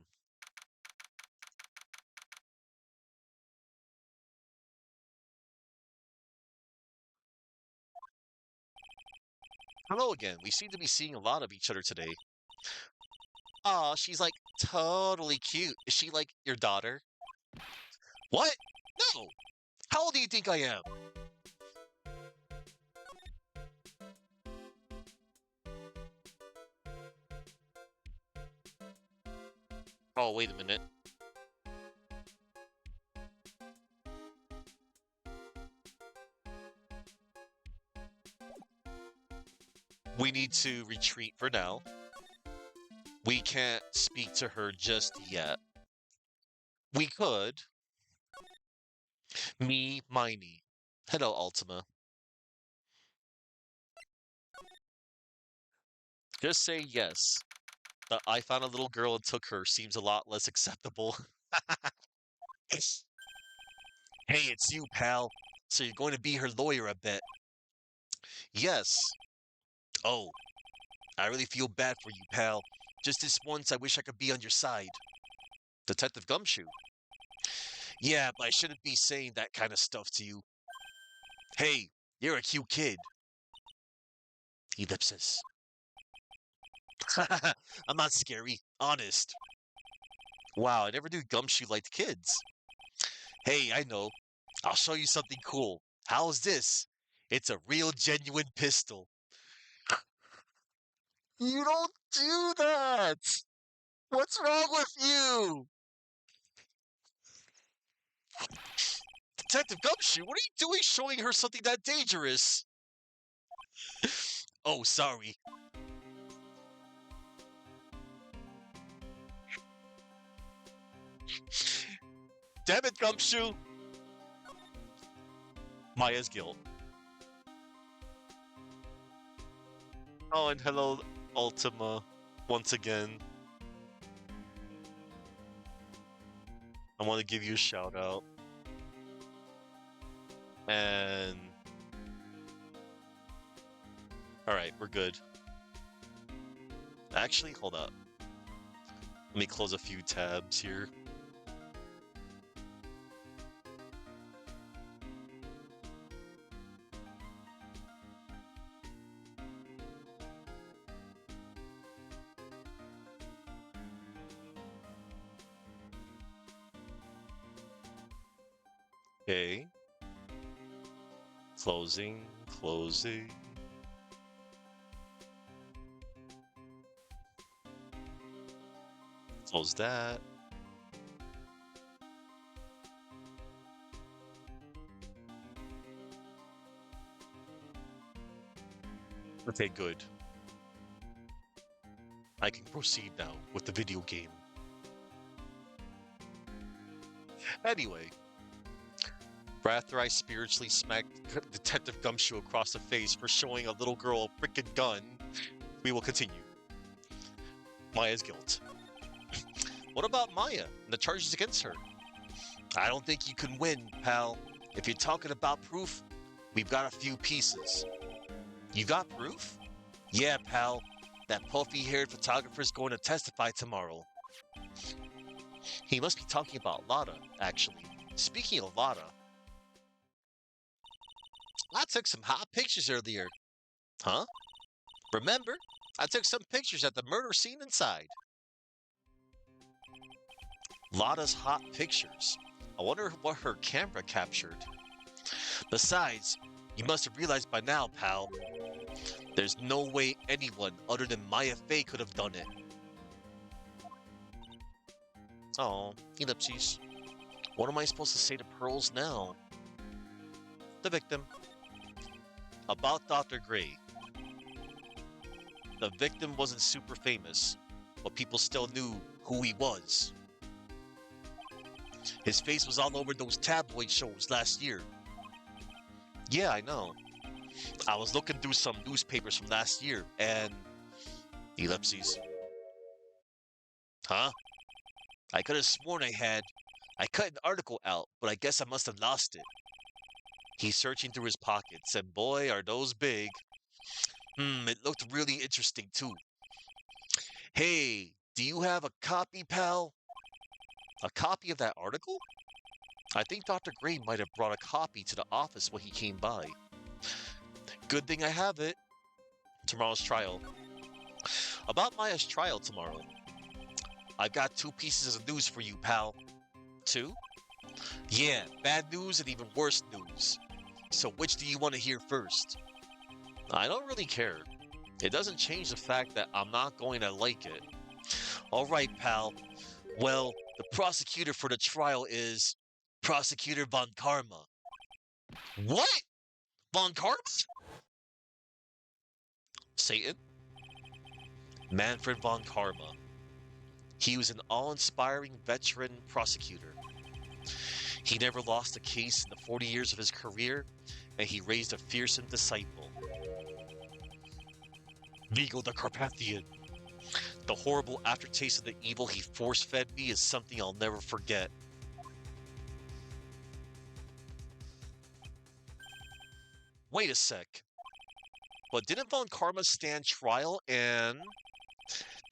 Hello again. We seem to be seeing a lot of each other today. Aw, she's like totally cute. Is she like your daughter? What? No! How old do you think I am? Oh, wait a minute. We need to retreat for now. We can't speak to her just yet. We could. Me, Miney. Hello, Ultima. Just say yes. I found a little girl and took her seems a lot less acceptable. Hey, it's you, pal. So you're going to be her lawyer, I bet. Yes. Oh, I really feel bad for you, pal. Just this once, I wish I could be on your side. Detective Gumshoe. Yeah, but I shouldn't be saying that kind of stuff to you. Hey, you're a cute kid. Ellipsis. I'm not scary, honest. Wow, I never knew Gumshoe liked kids. Hey, I know. I'll show you something cool. How's this? It's a real genuine pistol. You don't do that! What's wrong with you? Detective Gumshoe, what are you doing showing her something that dangerous? Oh, sorry. Damn it, Gumshoe! Maya's guilt. Oh, and hello, Ultima, once again. I want to give you a shout out. And... Alright, we're good. Actually, hold up. Let me close a few tabs here. Okay. Closing, closing. Close that. Okay, good. I can proceed now with the video game. Anyway, after I spiritually smacked Detective Gumshoe across the face for showing a little girl a frickin' gun, we will continue. Maya's guilt. What about Maya and the charges against her? I don't think you can win, pal. If you're talking about proof, we've got a few pieces. You got proof? Yeah, pal. That puffy-haired photographer's going to testify tomorrow. He must be talking about Lada, actually. Speaking of Lada, I took some hot pictures earlier. huh? Remember? I took some pictures at the murder scene inside. Lada's hot pictures. I wonder what her camera captured. Besides, You must have realized by now, pal. There's no way anyone other than Maya Fey could have done it. Oh, ellipses. What am I supposed to say to Pearls now? The victim. About Dr. Gray. The victim wasn't super famous, but people still knew who he was. His face was all over those tabloid shows last year. Yeah, I know. I was looking through some newspapers from last year, and... Ellipses. Huh? I could have sworn I cut an article out, but I guess I must have lost it. He's searching through his pockets, and boy, are those big. It looked really interesting, too. Hey, do you have a copy, pal? A copy of that article? I think Dr. Gray might have brought a copy to the office when he came by. Good thing I have it. Tomorrow's trial. About Maya's trial tomorrow. I've got 2 pieces of news for you, pal. 2? Yeah, bad news and even worse news. So which do you want to hear first? I don't really care. It doesn't change the fact that I'm not going to like it. Alright, pal. Well, the prosecutor for the trial is Prosecutor Von Karma. What? Von Karma? Satan? Manfred Von Karma. He was an awe-inspiring veteran prosecutor. He never lost a case in the 40 years of his career, and he raised a fearsome disciple. Vigo the Carpathian. The horrible aftertaste of the evil he force-fed me is something I'll never forget. Wait a sec. But didn't Von Karma stand trial and...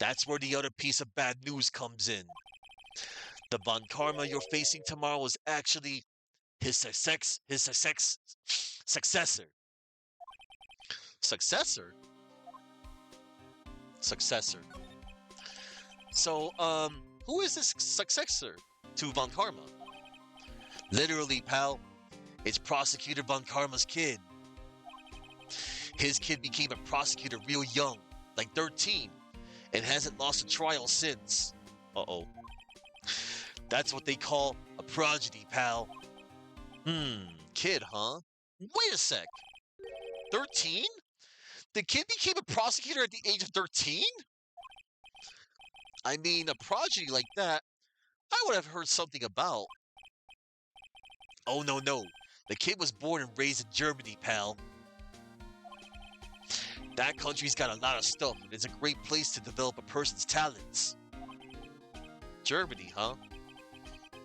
That's where the other piece of bad news comes in. The Von Karma you're facing tomorrow is actually his successor. Successor? Successor. So, who is this successor to Von Karma? Literally, pal, it's Prosecutor Von Karma's kid. His kid became a prosecutor real young, like 13, and hasn't lost a trial since. Uh-oh. That's what they call a prodigy, pal. Kid, huh? Wait a sec. 13? The kid became a prosecutor at the age of 13? I mean, a prodigy like that, I would have heard something about. Oh, no. The kid was born and raised in Germany, pal. That country's got a lot of stuff, and it's a great place to develop a person's talents. Germany, huh?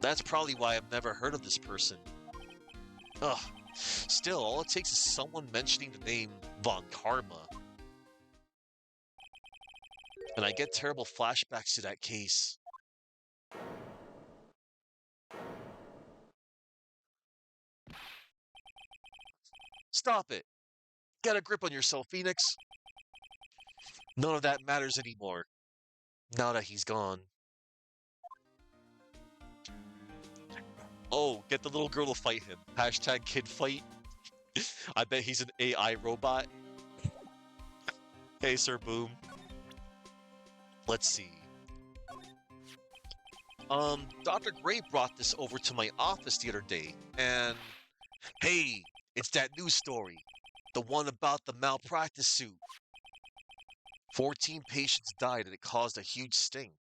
That's probably why I've never heard of this person. Ugh. Still, all it takes is someone mentioning the name Von Karma. And I get terrible flashbacks to that case. Stop it! Get a grip on yourself, Phoenix. None of that matters anymore. Now that he's gone. Oh, get the little girl to fight him. Hashtag kid fight. I bet he's an AI robot. Hey, Sir Boom. Let's see. Dr. Gray brought this over to my office the other day, and... Hey, it's that news story. The one about the malpractice suit. 14 patients died and it caused a huge stink.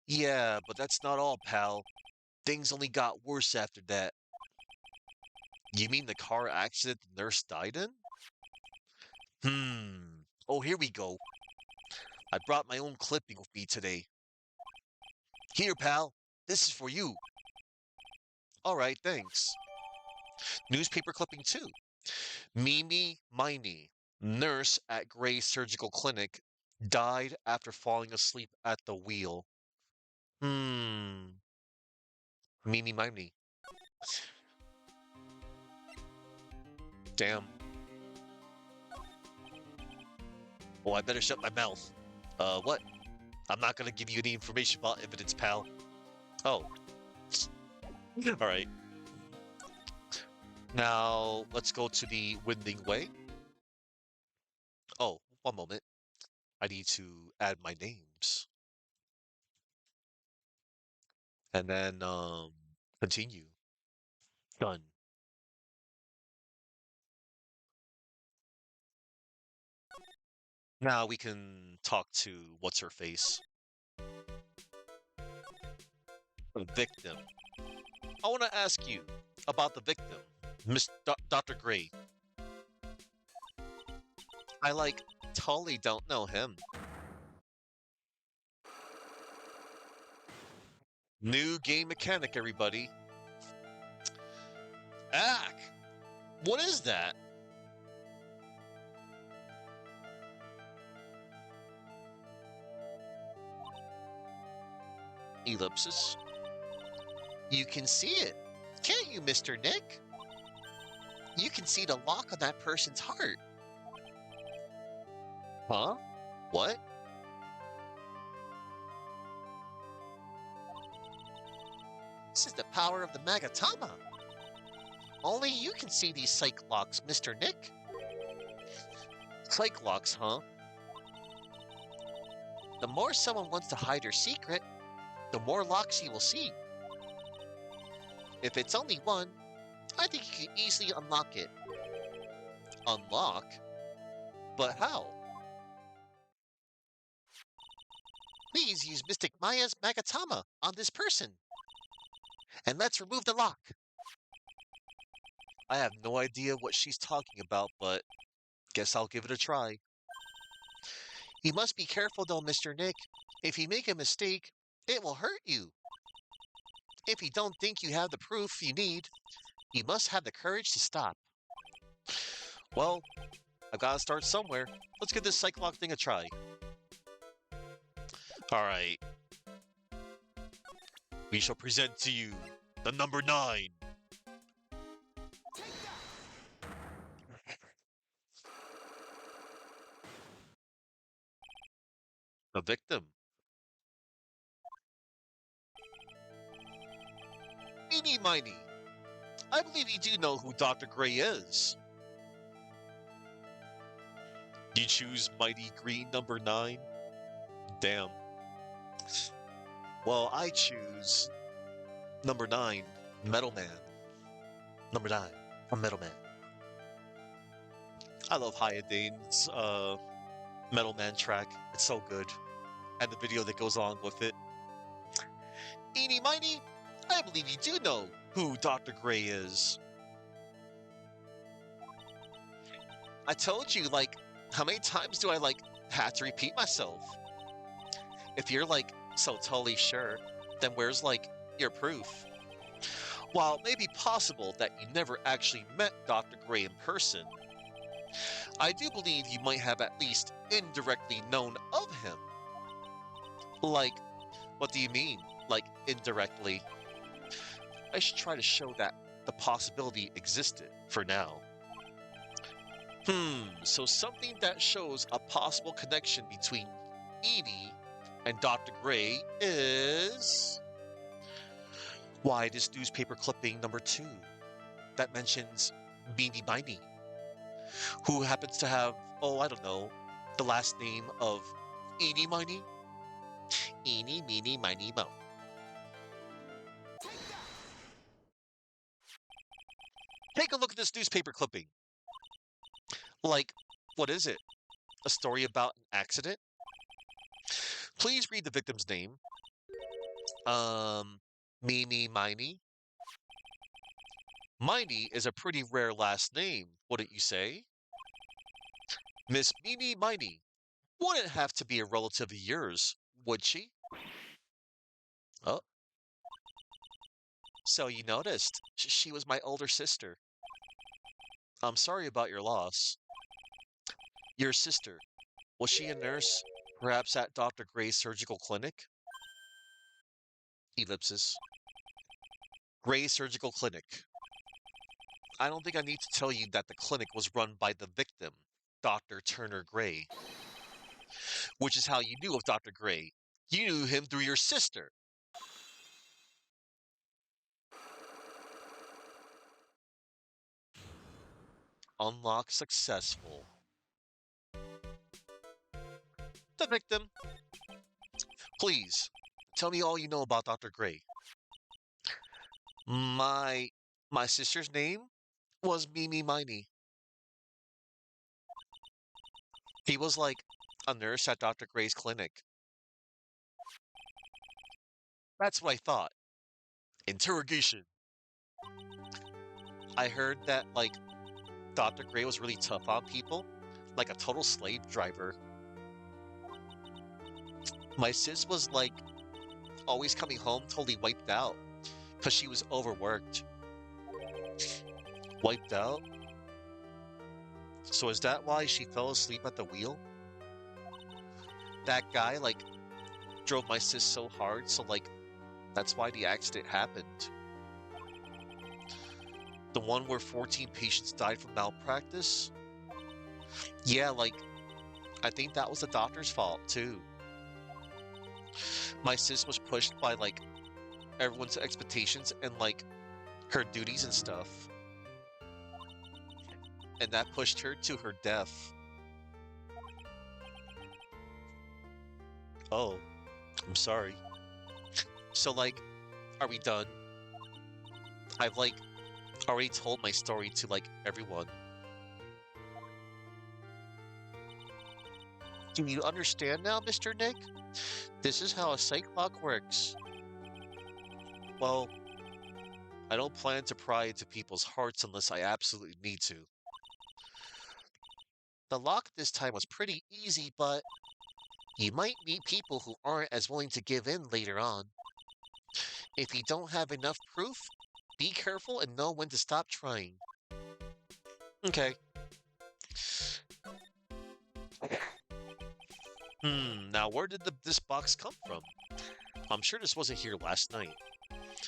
Yeah, but that's not all, pal. Things only got worse after that. You mean the car accident the nurse died in? Oh, here we go. I brought my own clipping with me today. Here, pal. This is for you. Alright, thanks. Newspaper clipping 2. Mimi Miney, nurse at Gray Surgical Clinic, died after falling asleep at the wheel. Mimi Miney. Damn. Oh, I better shut my mouth. What? I'm not gonna give you any information about evidence, pal. Oh. Alright. Now, let's go to the winding way. Oh, one moment. I need to add my names. And then, continue. Done. Now we can talk to what's her face? The victim. I want to ask you about the victim, Dr. Gray. I totally don't know him. New game mechanic, everybody. Ack! What is that? Ellipsis. You can see it, can't you, Mr. Nick? You can see the lock on that person's heart. Huh? What? This is the power of the Magatama. Only you can see these psych locks, Mr. Nick. Psych locks, huh? The more someone wants to hide her secret, the more locks you will see. If it's only one, I think you can easily unlock it. Unlock? But how? Please use Mystic Maya's Magatama on this person. And let's remove the lock. I have no idea what she's talking about, but guess I'll give it a try. You must be careful though, Mr. Nick. If you make a mistake, it will hurt you. If you don't think you have the proof you need, you must have the courage to stop. Well, I've got to start somewhere. Let's give this Cyclock thing a try. Alright. We shall present to you the number 9. The victim. Meeny Miny. I believe you do know who Dr. Gray is. You choose Mighty Green number 9? Damn. Well, I choose number 9, Metal Man. Number 9, a Metal Man. I love Hyadane's Metal Man track. It's so good. And the video that goes along with it. Eeny Miny, I believe you do know who Dr. Gray is. I told you, how many times do I, have to repeat myself? If you're, so totally sure, then where's, your proof? While it may be possible that you never actually met Dr. Gray in person, I do believe you might have at least indirectly known of him. What do you mean, indirectly? I should try to show that the possibility existed for now. So something that shows a possible connection between Edie and Dr. Gray is... Why, this newspaper clipping number 2 that mentions Meeny Miny, who happens to have, I don't know, the last name of Eeny Miny? Eeny, meeny, miny, mo. Take a look at this newspaper clipping. What is it? A story about an accident? Please read the victim's name. Meeny Miny? Miny is a pretty rare last name, wouldn't you say? Miss Meeny Miny wouldn't have to be a relative of yours, would she? Oh. So you noticed, she was my older sister. I'm sorry about your loss. Your sister, was she a nurse, perhaps at Dr. Gray's surgical clinic? Ellipsis. Gray Surgical Clinic. I don't think I need to tell you that the clinic was run by the victim, Dr. Turner Gray. Which is how you knew of Dr. Gray. You knew him through your sister. Unlock successful. The victim. Please, tell me all you know about Dr. Gray. My my sister's name was Mimi Miney. He was like a nurse at Dr. Gray's clinic. That's what I thought. Interrogation. I heard that like Dr. Gray was really tough on people, like a total slave driver. My sis was like always coming home totally wiped out because she was overworked. Wiped out? So is that why she fell asleep at the wheel? That guy like drove my sis so hard, so like that's why the accident happened. The one where 14 patients died from malpractice? Yeah, like I think that was the doctor's fault too. My sis was pushed by like everyone's expectations and like her duties and stuff. And that pushed her to her death. Oh, I'm sorry. So like, are we done? I've like already told my story to like everyone. Do you understand now, Mr. Nick? This is how a psych lock works. Well, I don't plan to pry into people's hearts unless I absolutely need to. The lock this time was pretty easy, but you might meet people who aren't as willing to give in later on. If you don't have enough proof, be careful and know when to stop trying. Okay. Now where did this box come from? I'm sure this wasn't here last night.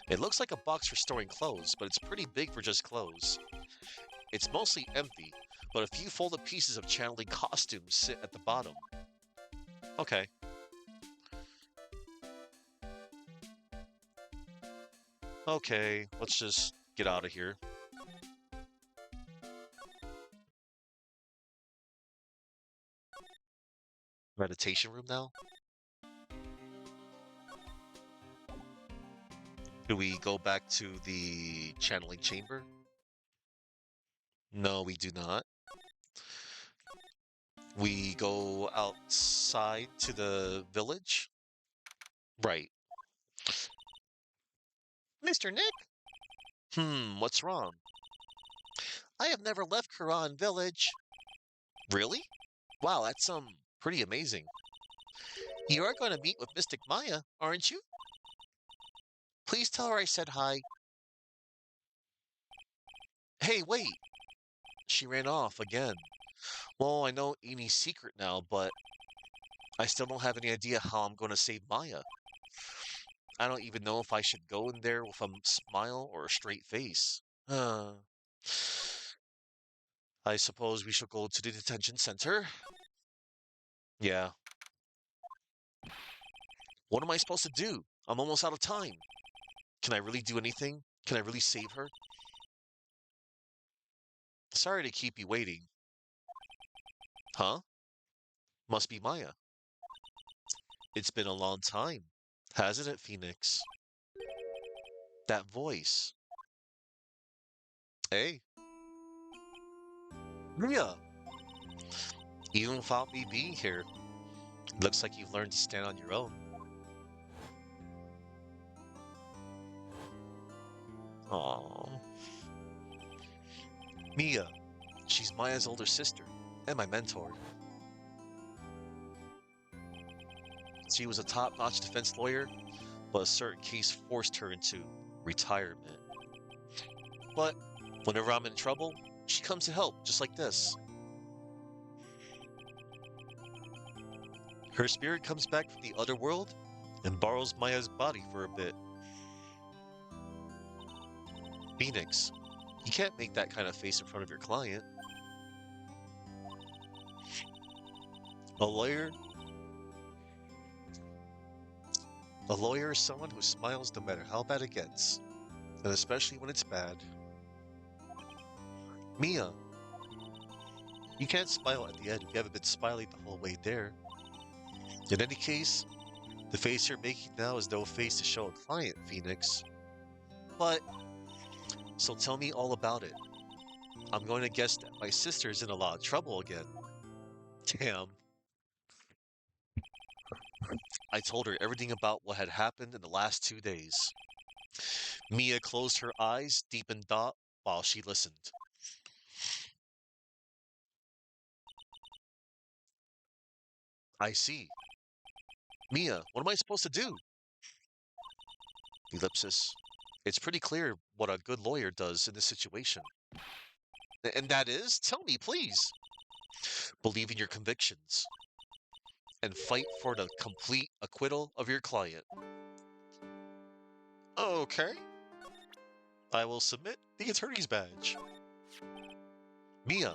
It looks like a box for storing clothes, but it's pretty big for just clothes. It's mostly empty, but a few folded pieces of channeling costumes sit at the bottom. Okay. Okay, let's just get out of here. Meditation room now? Do we go back to the channeling chamber? No, we do not. We go outside to the village? Right. Mr. Nick? What's wrong? I have never left Quran village. Really? Wow, that's pretty amazing. You are going to meet with Mystic Maya, aren't you? Please tell her I said hi. Hey, wait. She ran off again. Well, I know Enie's secret now, but I still don't have any idea how I'm going to save Maya. I don't even know if I should go in there with a smile or a straight face. I suppose we should go to the detention center. Yeah. What am I supposed to do? I'm almost out of time. Can I really do anything? Can I really save her? Sorry to keep you waiting. Huh? Must be Maya. It's been a long time, hasn't it, Phoenix? That voice. Hey, Mia! Even without me being here, looks like you've learned to stand on your own. Aww. Mia, she's Maya's older sister and my mentor. She was a top-notch defense lawyer, but a certain case forced her into retirement. But whenever I'm in trouble, she comes to help, just like this. Her spirit comes back from the other world and borrows Maya's body for a bit. Phoenix, you can't make that kind of face in front of your client. A lawyer? A lawyer is someone who smiles no matter how bad it gets, and especially when it's bad. Mia, You can't smile at the end. You haven't been smiling the whole way there. In any case, the face you're making now is no face to show a client, Phoenix. But, so tell me all about it. I'm going to guess that my sister's in a lot of trouble again. Damn. I told her everything about what had happened in the last 2 days. Mia closed her eyes deep in thought while she listened. I see. Mia, what am I supposed to do? Ellipsis. It's pretty clear what a good lawyer does in this situation. And that is? Tell me, please. Believe in your convictions and fight for the complete acquittal of your client. Okay. I will submit the attorney's badge. Mia.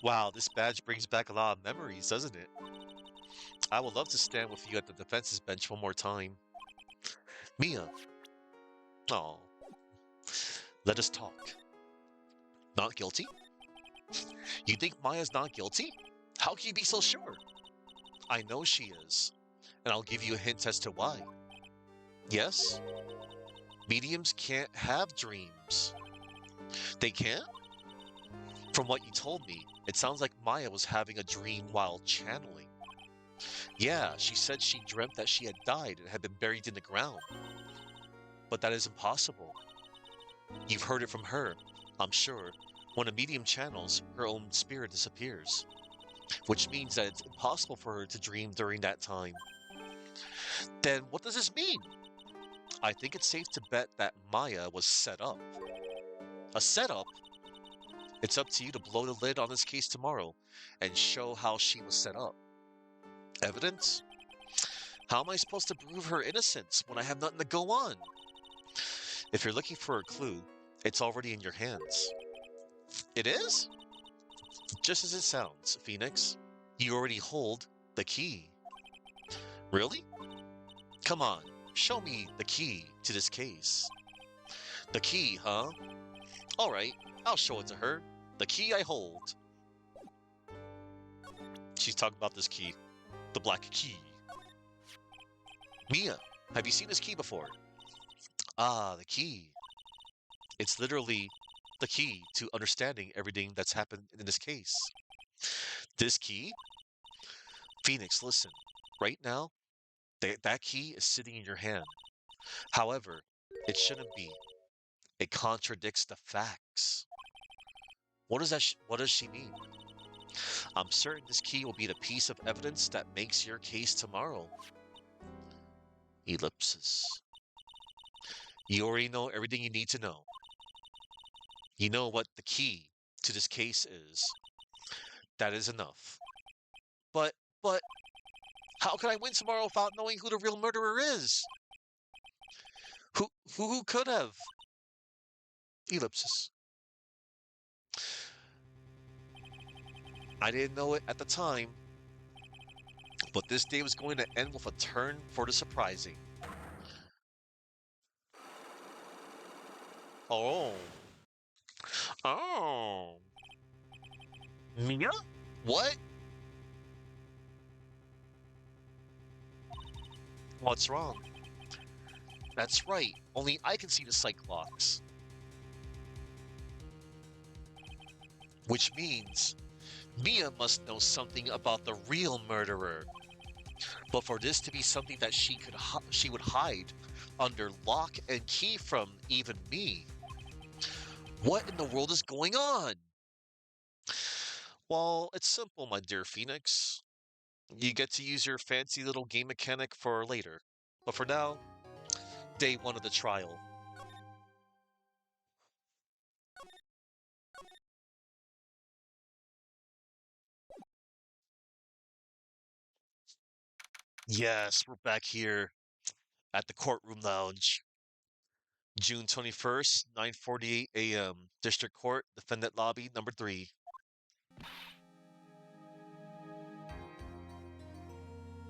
Wow, this badge brings back a lot of memories, doesn't it? I would love to stand with you at the defense's bench one more time. Mia. Oh. Let us talk. Not guilty? You think Maya's not guilty? How can you be so sure? I know she is, and I'll give you a hint as to why. Yes? Mediums can't have dreams. They can't? From what you told me, it sounds like Maya was having a dream while channeling. Yeah, she said she dreamt that she had died and had been buried in the ground. But that is impossible. You've heard it from her, I'm sure. When a medium channels, her own spirit disappears. Which means that it's impossible for her to dream during that time. Then what does this mean? I think it's safe to bet that Maya was set up. A setup? It's up to you to blow the lid on this case tomorrow and show how she was set up. Evidence? How am I supposed to prove her innocence when I have nothing to go on? If you're looking for a clue, it's already in your hands. It is? Just as it sounds, Phoenix. You already hold the key. Really? Come on, show me the key to this case. The key, huh? All right, I'll show it to her. The key I hold. She's talking about this key. The black key. Mia, have you seen this key before? Ah, the key. It's literally the key to understanding everything that's happened in this case. This key? Phoenix, listen. Right now, that key is sitting in your hand. However, it shouldn't be. It contradicts the facts. What does she mean? I'm certain this key will be the piece of evidence that makes your case tomorrow. Ellipsis. You already know everything you need to know. You know what the key to this case is. That is enough. But, how can I win tomorrow without knowing who the real murderer is? Who could have? Ellipsis. I didn't know it at the time, but this day was going to end with a turn for the surprising. Oh. Oh. Mia? What? What's wrong? That's right. Only I can see the Cyclops. Which means Mia must know something about the real murderer. But for this to be something that she would hide under lock and key from even me. What in the world is going on? Well, it's simple, my dear Phoenix. You get to use your fancy little game mechanic for later. But for now, day one of the trial. Yes, we're back here at the courtroom lounge. June 21st, 9:48 a.m. District Court, Defendant Lobby, number 3.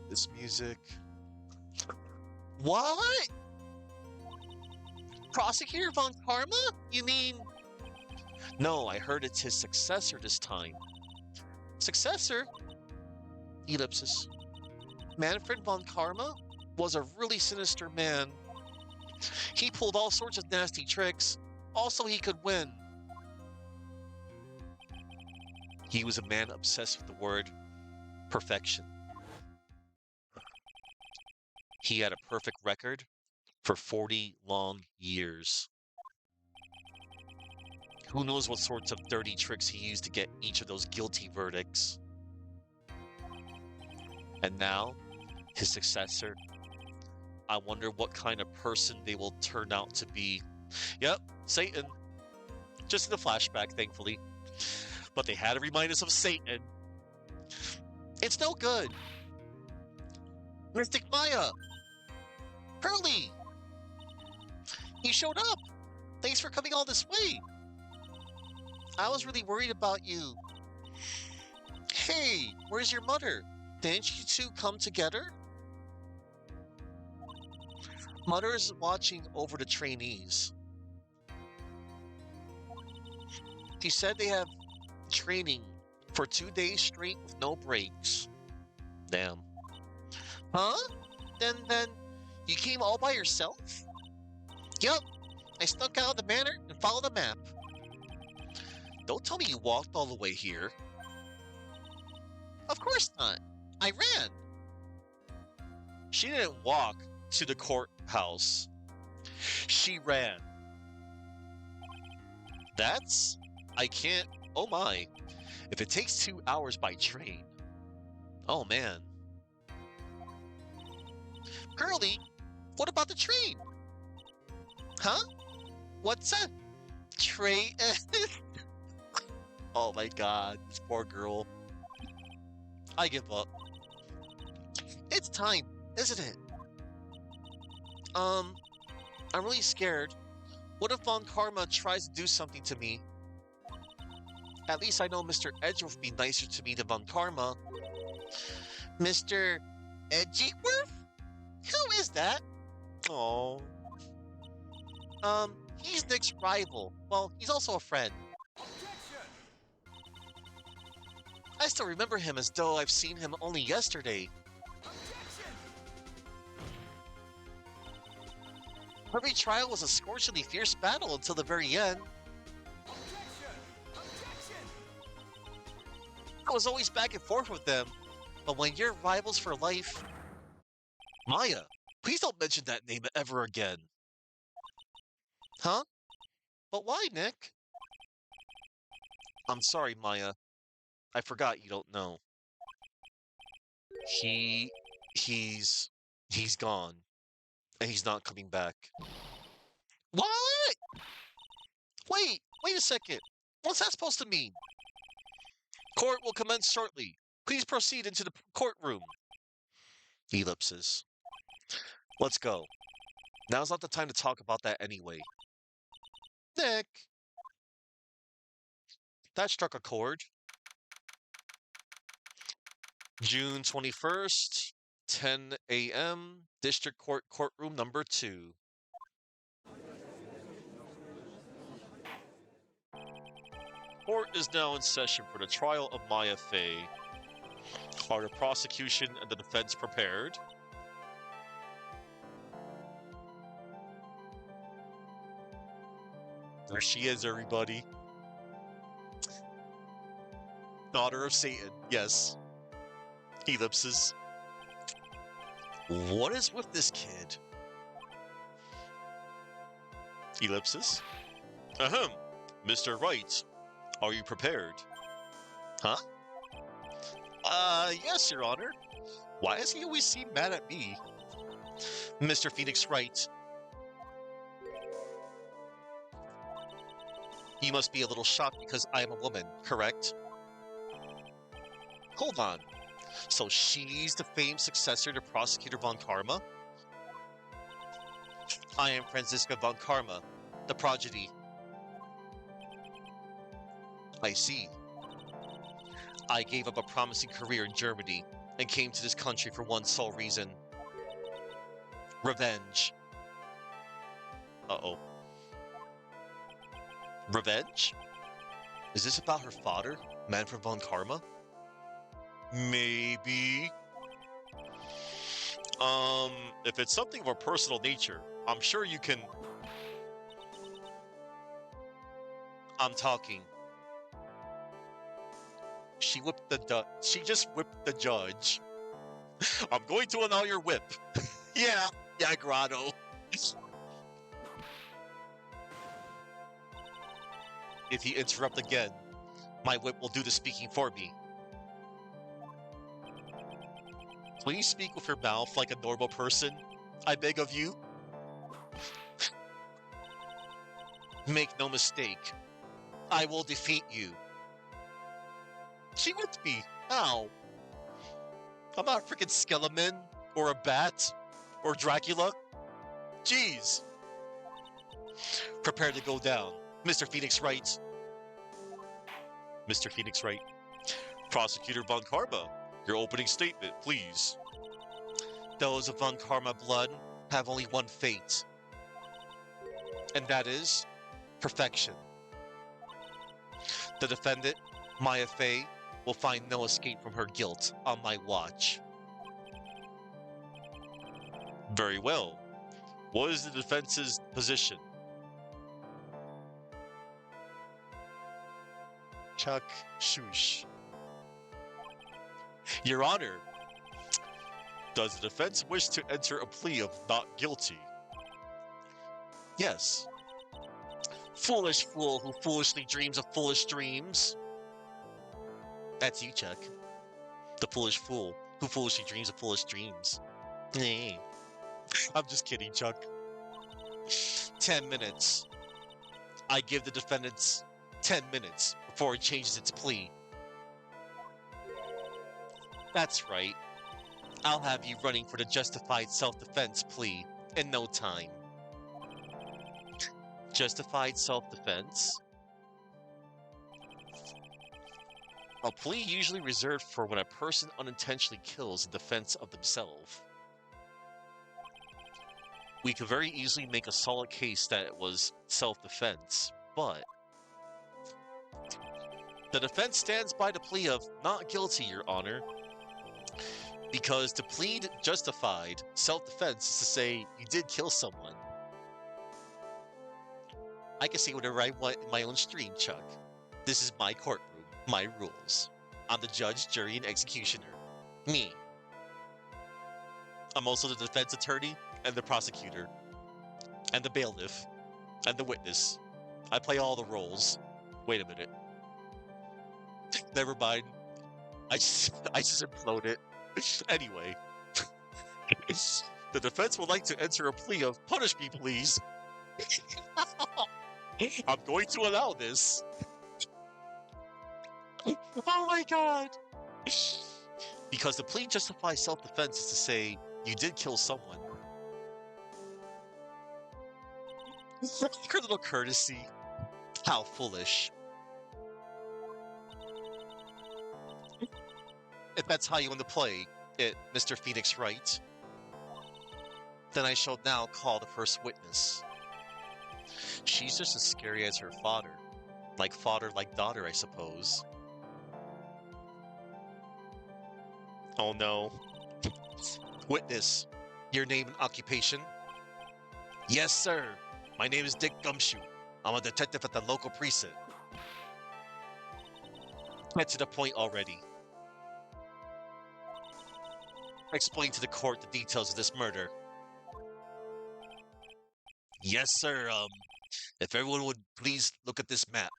This music. What? Prosecutor Von Karma? You mean No, I heard it's his successor this time. Successor? Ellipsis. Manfred von Karma was a really sinister man. He pulled all sorts of nasty tricks. Also, he could win. He was a man obsessed with the word perfection. He had a perfect record for 40 long years. Who knows what sorts of dirty tricks he used to get each of those guilty verdicts. And now, his successor, I wonder what kind of person they will turn out to be. Yep, Satan. Just in the flashback, thankfully. But they had to remind us of Satan. It's no good. Mystic Maya! Curly! You showed up! Thanks for coming all this way! I was really worried about you. Hey, where's your mother? Didn't you two come together? Mother is watching over the trainees. She said they have training for 2 days straight with no breaks. Damn. Huh? Then you came all by yourself? Yup. I snuck out of the manor and followed the map. Don't tell me you walked all the way here. Of course not. I ran. She didn't walk to the courthouse. She ran. I can't, oh my. If it takes 2 hours by train. Oh man. Curly, what about the train? Huh? What's that? Train? Oh my god, this poor girl. I give up. It's time, isn't it? I'm really scared. What if Von Karma tries to do something to me? At least I know Mr. Edgeworth would be nicer to me than Von Karma. Mr. Edgeworth? Who is that? Oh. He's Nick's rival. Well, he's also a friend. I still remember him as though I've seen him only yesterday. Every trial was a scorchingly fierce battle until the very end. I was always back and forth with them, but when you're rivals for life... Maya, please don't mention that name ever again. Huh? But why, Nick? I'm sorry, Maya. I forgot you don't know. He's gone. And he's not coming back. What? Wait a second. What's that supposed to mean? Court will commence shortly. Please proceed into the courtroom. Ellipses. Let's go. Now's not the time to talk about that anyway. Nick. That struck a chord. June 21st, 10 a.m., District Court Courtroom number 2. Court is now in session for the trial of Maya Fey. Are the prosecution and the defense prepared? There she is, everybody. Daughter of Satan, yes. Ellipses. What is with this kid? Ellipsis. Ahem. Mr. Wright, are you prepared? Huh? Yes, Your Honor. Why does he always seem mad at me? Mr. Phoenix Wright. You must be a little shocked because I am a woman, correct? Hold on. So she's the famed successor to Prosecutor Von Karma? I am Franziska Von Karma, the prodigy. I see. I gave up a promising career in Germany and came to this country for one sole reason. Revenge. Uh-oh. Revenge? Is this about her father, Manfred von Karma? Maybe. If it's something of a personal nature, I'm sure you can. I'm talking. She just whipped the judge. I'm going to annul your whip. yeah, Grotto. If you interrupt again, my whip will do the speaking for me. Please speak with your mouth like a normal person. I beg of you. Make no mistake. I will defeat you. She whipped me. Ow. I'm not a freaking skeleton, or a bat, or Dracula. Jeez. Prepare to go down. Mr. Phoenix Wright. Mr. Phoenix Wright. Prosecutor Von Karma, your opening statement, please. Those of Von Karma blood have only one fate. And that is perfection. The defendant, Maya Fey, will find no escape from her guilt on my watch. Very well. What is the defense's position? Chuck Shush. Your Honor, does the defense wish to enter a plea of not guilty? Yes. Foolish fool who foolishly dreams of foolish dreams. That's you, Chuck. The foolish fool who foolishly dreams of foolish dreams. I'm just kidding, Chuck. 10 minutes. I give the defendants 10 minutes before it changes its plea. That's right. I'll have you running for the justified self-defense plea in no time. Justified self-defense? A plea usually reserved for when a person unintentionally kills in defense of themselves. We could very easily make a solid case that it was self-defense, but the defense stands by the plea of not guilty, Your Honor, because to plead justified self-defense is to say you did kill someone. I can say whatever I want in my own stream, Chuck. This is my courtroom, my rules. I'm the judge, jury, and executioner. Me. I'm also the defense attorney and the prosecutor and the bailiff and the witness. I play all the roles. Wait a minute. Never mind. I just imploded. Anyway. The defense would like to enter a plea of punish me, please. I'm going to allow this. Oh my god. Because the plea justifies self-defense is to say you did kill someone. Her little courtesy. How foolish. If that's how you want to play it, Mr. Phoenix Wright, then I shall now call the first witness. She's just as scary as her father. Like father, like daughter, I suppose. Oh no. Witness, your name and occupation? Yes, sir. My name is Dick Gumshoe. I'm a detective at the local precinct. Get to the point already. Explain to the court the details of this murder. Yes, sir. If everyone would please look at this map.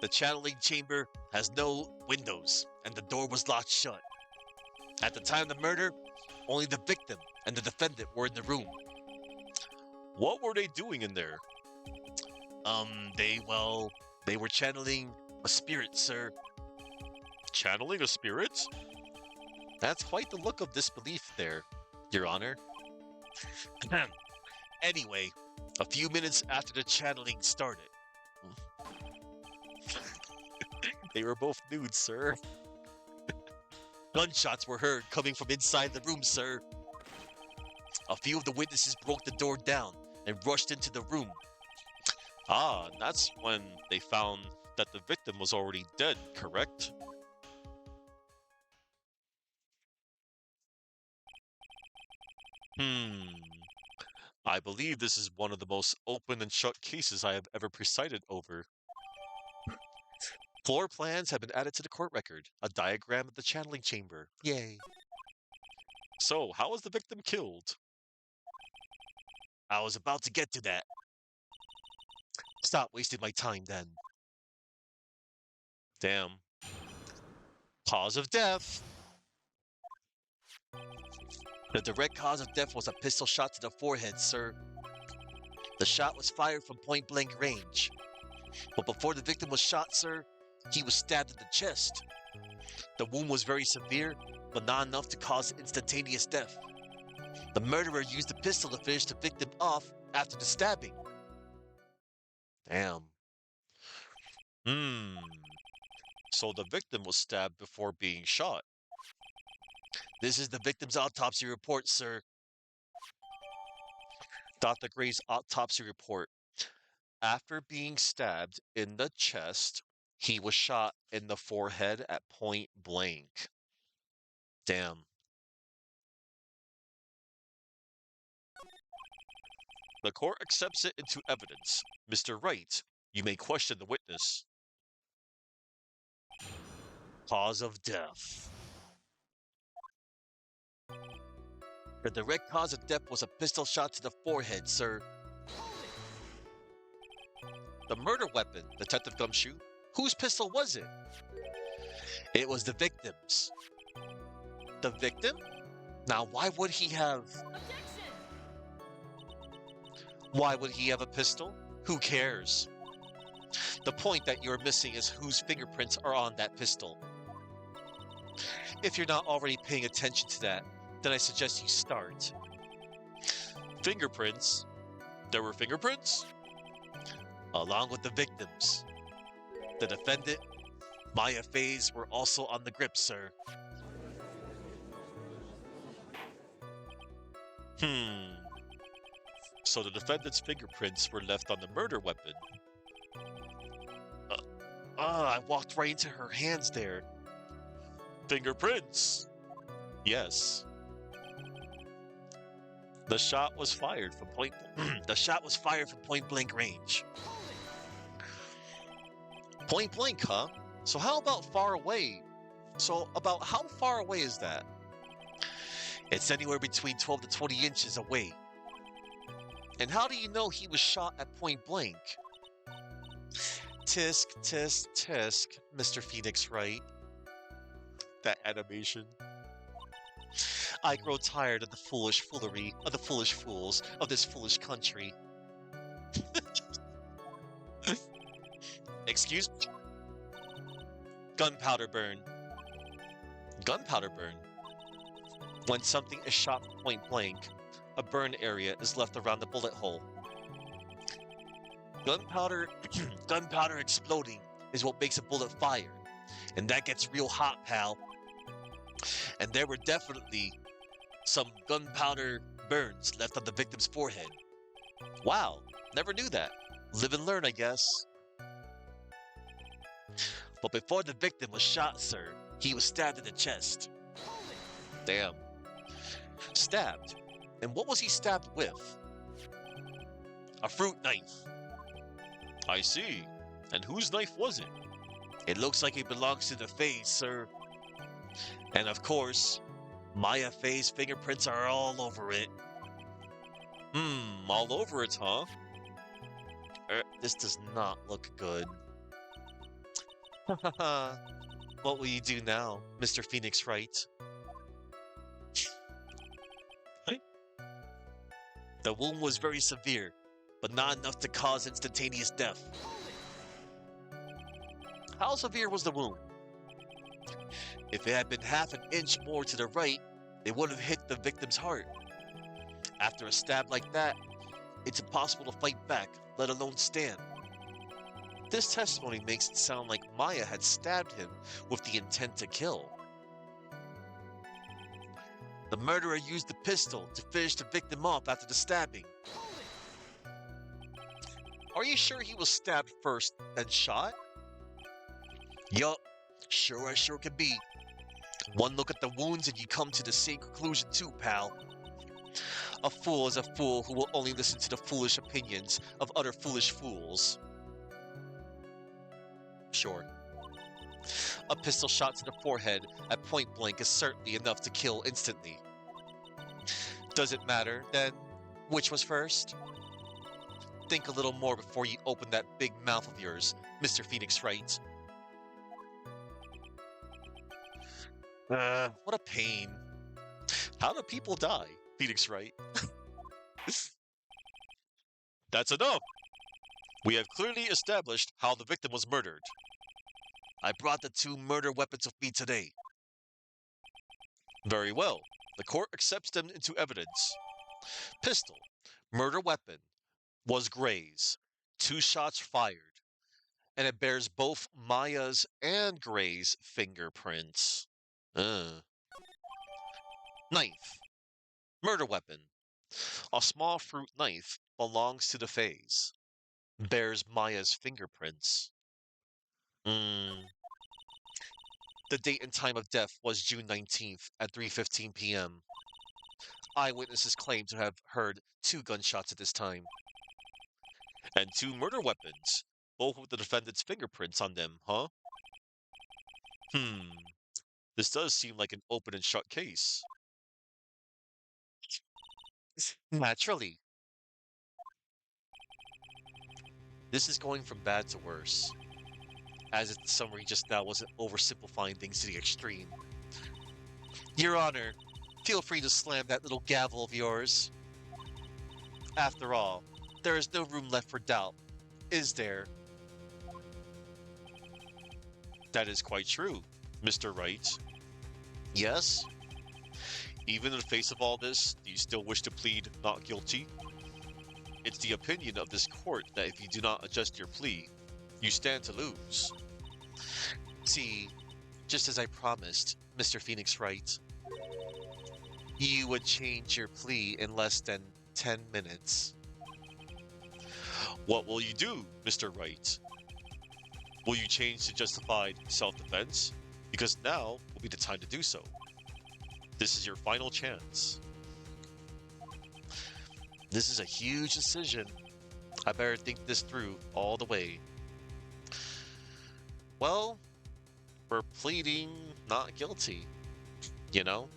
The channeling chamber has no windows, and the door was locked shut. At the time of the murder, only the victim and the defendant were in the room. What were they doing in there? They were channeling a spirit, sir. Channeling a spirit? That's quite the look of disbelief there, Your Honor. Anyway, a few minutes after the channeling started. They were both nude, sir. Gunshots were heard coming from inside the room, sir. A few of the witnesses broke the door down and rushed into the room. Ah, that's when they found that the victim was already dead, correct? Hmm. I believe this is one of the most open and shut cases I have ever presided over. Floor plans have been added to the court record, a diagram of the channeling chamber. Yay. So, how was the victim killed? I was about to get to that. Stop wasting my time then. Damn. Cause of death. The direct cause of death was a pistol shot to the forehead, sir. The shot was fired from point blank range. But before the victim was shot, sir, he was stabbed in the chest. The wound was very severe, but not enough to cause instantaneous death. The murderer used the pistol to finish the victim off after the stabbing. Damn. Hmm. So the victim was stabbed before being shot. This is the victim's autopsy report, sir. Dr. Gray's autopsy report. After being stabbed in the chest, he was shot in the forehead at point blank. Damn. The court accepts it into evidence. Mr. Wright, you may question the witness. Cause of death. The direct cause of death was a pistol shot to the forehead, sir. The murder weapon, Detective Gumshoe. Whose pistol was it? It was the victim's. The victim? Now, why would he have... Why would he have a pistol? Who cares? The point that you're missing is whose fingerprints are on that pistol. If you're not already paying attention to that, then I suggest you start. Fingerprints? There were fingerprints? Along with the victims. The defendant, Maya Faye's, were also on the grip, sir. So the defendant's fingerprints were left on the murder weapon. I walked right into her hands there. Fingerprints? Yes. The shot was fired from point blank range. Point blank, huh? So how about far away? So about how far away is that? It's anywhere between 12 to 20 inches away. And how do you know he was shot at point blank? Tisk, tisk, tisk, Mr. Phoenix Wright. That animation. I grow tired of the foolish foolery of the foolish fools of this foolish country. Excuse me? Gunpowder burn. Gunpowder burn. When something is shot point blank, a burn area is left around the bullet hole. Gunpowder exploding is what makes a bullet fire. And that gets real hot, pal. And there were definitely some gunpowder burns left on the victim's forehead. Wow, never knew that. Live and learn, I guess. But before the victim was shot, sir, he was stabbed in the chest. Damn. Stabbed. And what was he stabbed with? A fruit knife. I see. And whose knife was it? It looks like it belongs to the Fays, sir. And of course, Maya Faye's fingerprints are all over it. All over it, huh? This does not look good. What will you do now, Mr. Phoenix Wright? The wound was very severe, but not enough to cause instantaneous death. How severe was the wound? If it had been half an inch more to the right, it would have hit the victim's heart. After a stab like that, it's impossible to fight back, let alone stand. This testimony makes it sound like Maya had stabbed him with the intent to kill. The murderer used the pistol to finish the victim off after the stabbing. Are you sure he was stabbed first, then shot? Yup, sure as sure can be. One look at the wounds and you come to the same conclusion too, pal. A fool is a fool who will only listen to the foolish opinions of other foolish fools. Sure. A pistol shot to the forehead at point blank is certainly enough to kill instantly. Does it matter, then, which was first? Think a little more before you open that big mouth of yours, Mr. Phoenix Wright. What a pain. How do people die, Phoenix Wright? That's enough. We have clearly established how the victim was murdered. I brought the 2 murder weapons with me today. Very well. The court accepts them into evidence. Pistol, murder weapon, was Gray's. 2 shots fired. And it bears both Maya's and Gray's fingerprints. Knife, murder weapon. A small fruit knife belongs to the Fays. Bears Maya's fingerprints. The date and time of death was June 19th at 3:15 p.m. Eyewitnesses claim to have heard 2 gunshots at this time. And 2 murder weapons, both with the defendant's fingerprints on them, huh? This does seem like an open and shut case. Naturally. This is going from bad to worse. As if the summary just now wasn't oversimplifying things to the extreme. Your Honor, feel free to slam that little gavel of yours. After all, there is no room left for doubt, is there? That is quite true, Mr. Wright. Yes? Even in the face of all this, do you still wish to plead not guilty? It's the opinion of this court that if you do not adjust your plea, you stand to lose. See, just as I promised, Mr. Phoenix Wright, you would change your plea in less than 10 minutes. What will you do, Mr. Wright? Will you change to justified self-defense? Because now will be the time to do so. This is your final chance. This is a huge decision. I better think this through all the way. Well, we're pleading not guilty, you know?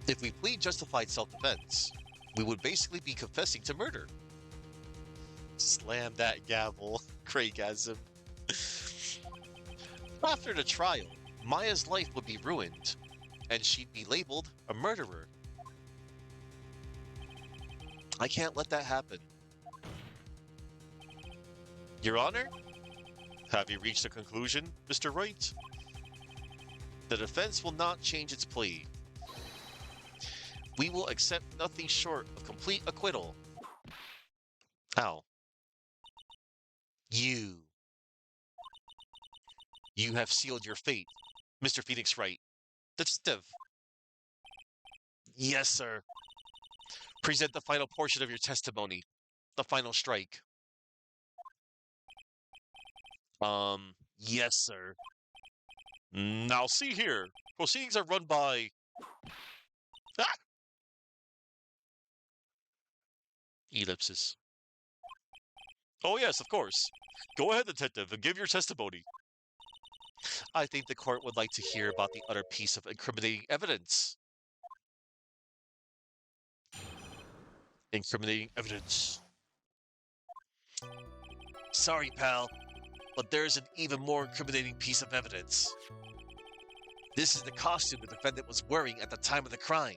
If we plead justified self-defense, we would basically be confessing to murder. Slam that gavel, Craigasm. After the trial, Maya's life would be ruined, and she'd be labeled a murderer. I can't let that happen. Your Honor? Have you reached a conclusion, Mr. Wright? The defense will not change its plea. We will accept nothing short of complete acquittal. How? You have sealed your fate, Mr. Phoenix Wright. Detective. Yes, sir. Present the final portion of your testimony. The final strike. Yes, sir. Now see here. Proceedings are run by... Ah! Ellipsis. Oh yes, of course. Go ahead, detective, and give your testimony. I think the court would like to hear about the other piece of incriminating evidence. Incriminating evidence. Sorry, pal, but there's an even more incriminating piece of evidence. This is the costume the defendant was wearing at the time of the crime.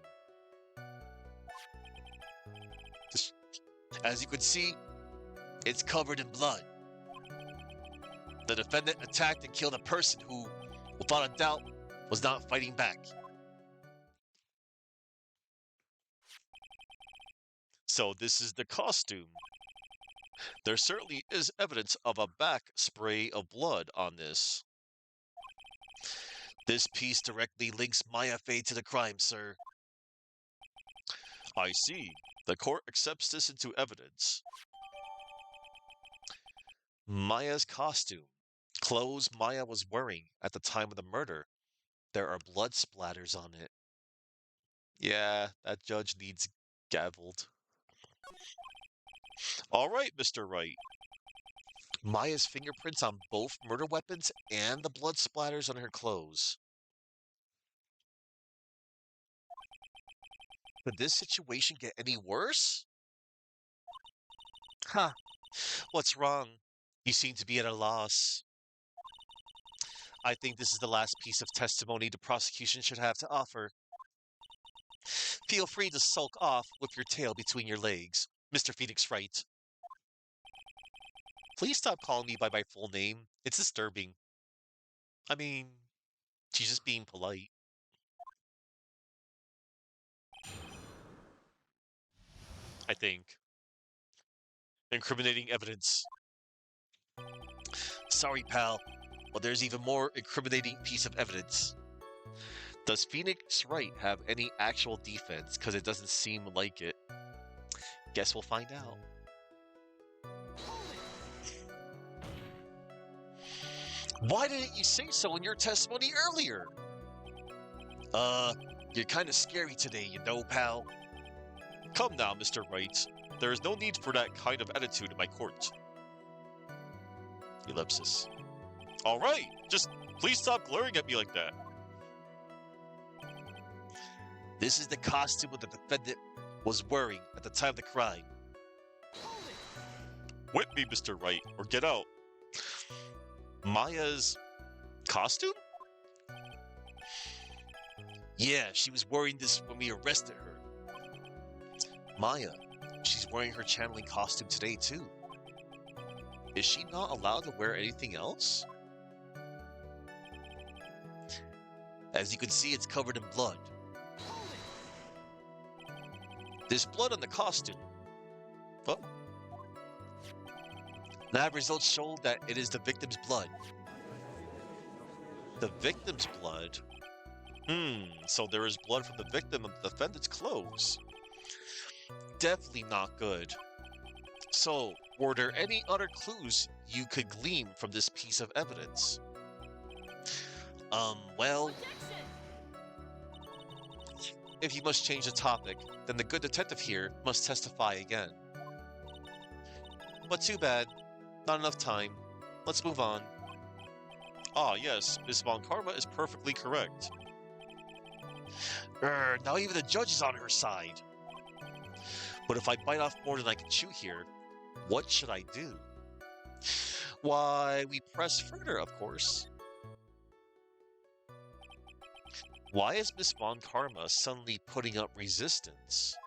As you can see, it's covered in blood. The defendant attacked and killed a person who, without a doubt, was not fighting back. So this is the costume. There certainly is evidence of a back spray of blood on this. This piece directly links Maya Fade to the crime, sir. I see. The court accepts this into evidence. Maya's costume. Clothes Maya was wearing at the time of the murder. There are blood splatters on it. Yeah, that judge needs gavelled. All right, Mr. Wright. Maya's fingerprints on both murder weapons and the blood splatters on her clothes. Could this situation get any worse? Huh. What's wrong? You seem to be at a loss. I think this is the last piece of testimony the prosecution should have to offer. Feel free to sulk off with your tail between your legs, Mr. Phoenix Wright. Please stop calling me by my full name. It's disturbing. I mean, she's just being polite. I think. Incriminating evidence. Sorry, pal, but there's even more incriminating piece of evidence. Does Phoenix Wright have any actual defense? Because it doesn't seem like it. Guess we'll find out. Why didn't you say so in your testimony earlier? You're kind of scary today, you know, pal. Come now, Mr. Wright. There is no need for that kind of attitude in my court. Ellipsis. All right, just please stop glaring at me like that. This is the costume the defendant was wearing at the time of the crime. Whip me, Mr. Wright, or get out. Maya's costume? Yeah, she was wearing this when we arrested her. Maya, she's wearing her channeling costume today, too. Is she not allowed to wear anything else? As you can see, it's covered in blood. There's blood on the costume. Oh. Lab results show that it is the victim's blood. The victim's blood? So there is blood from the victim of the defendant's clothes. Definitely not good. So, were there any other clues you could glean from this piece of evidence? Well... If you must change the topic, then the good detective here must testify again. But too bad. Not enough time. Let's move on. Ah, yes, Miss Von Karma is perfectly correct. Now even the judge is on her side. But if I bite off more than I can chew here, what should I do? Why, we press further, of course. Why is Miss Von Karma suddenly putting up resistance?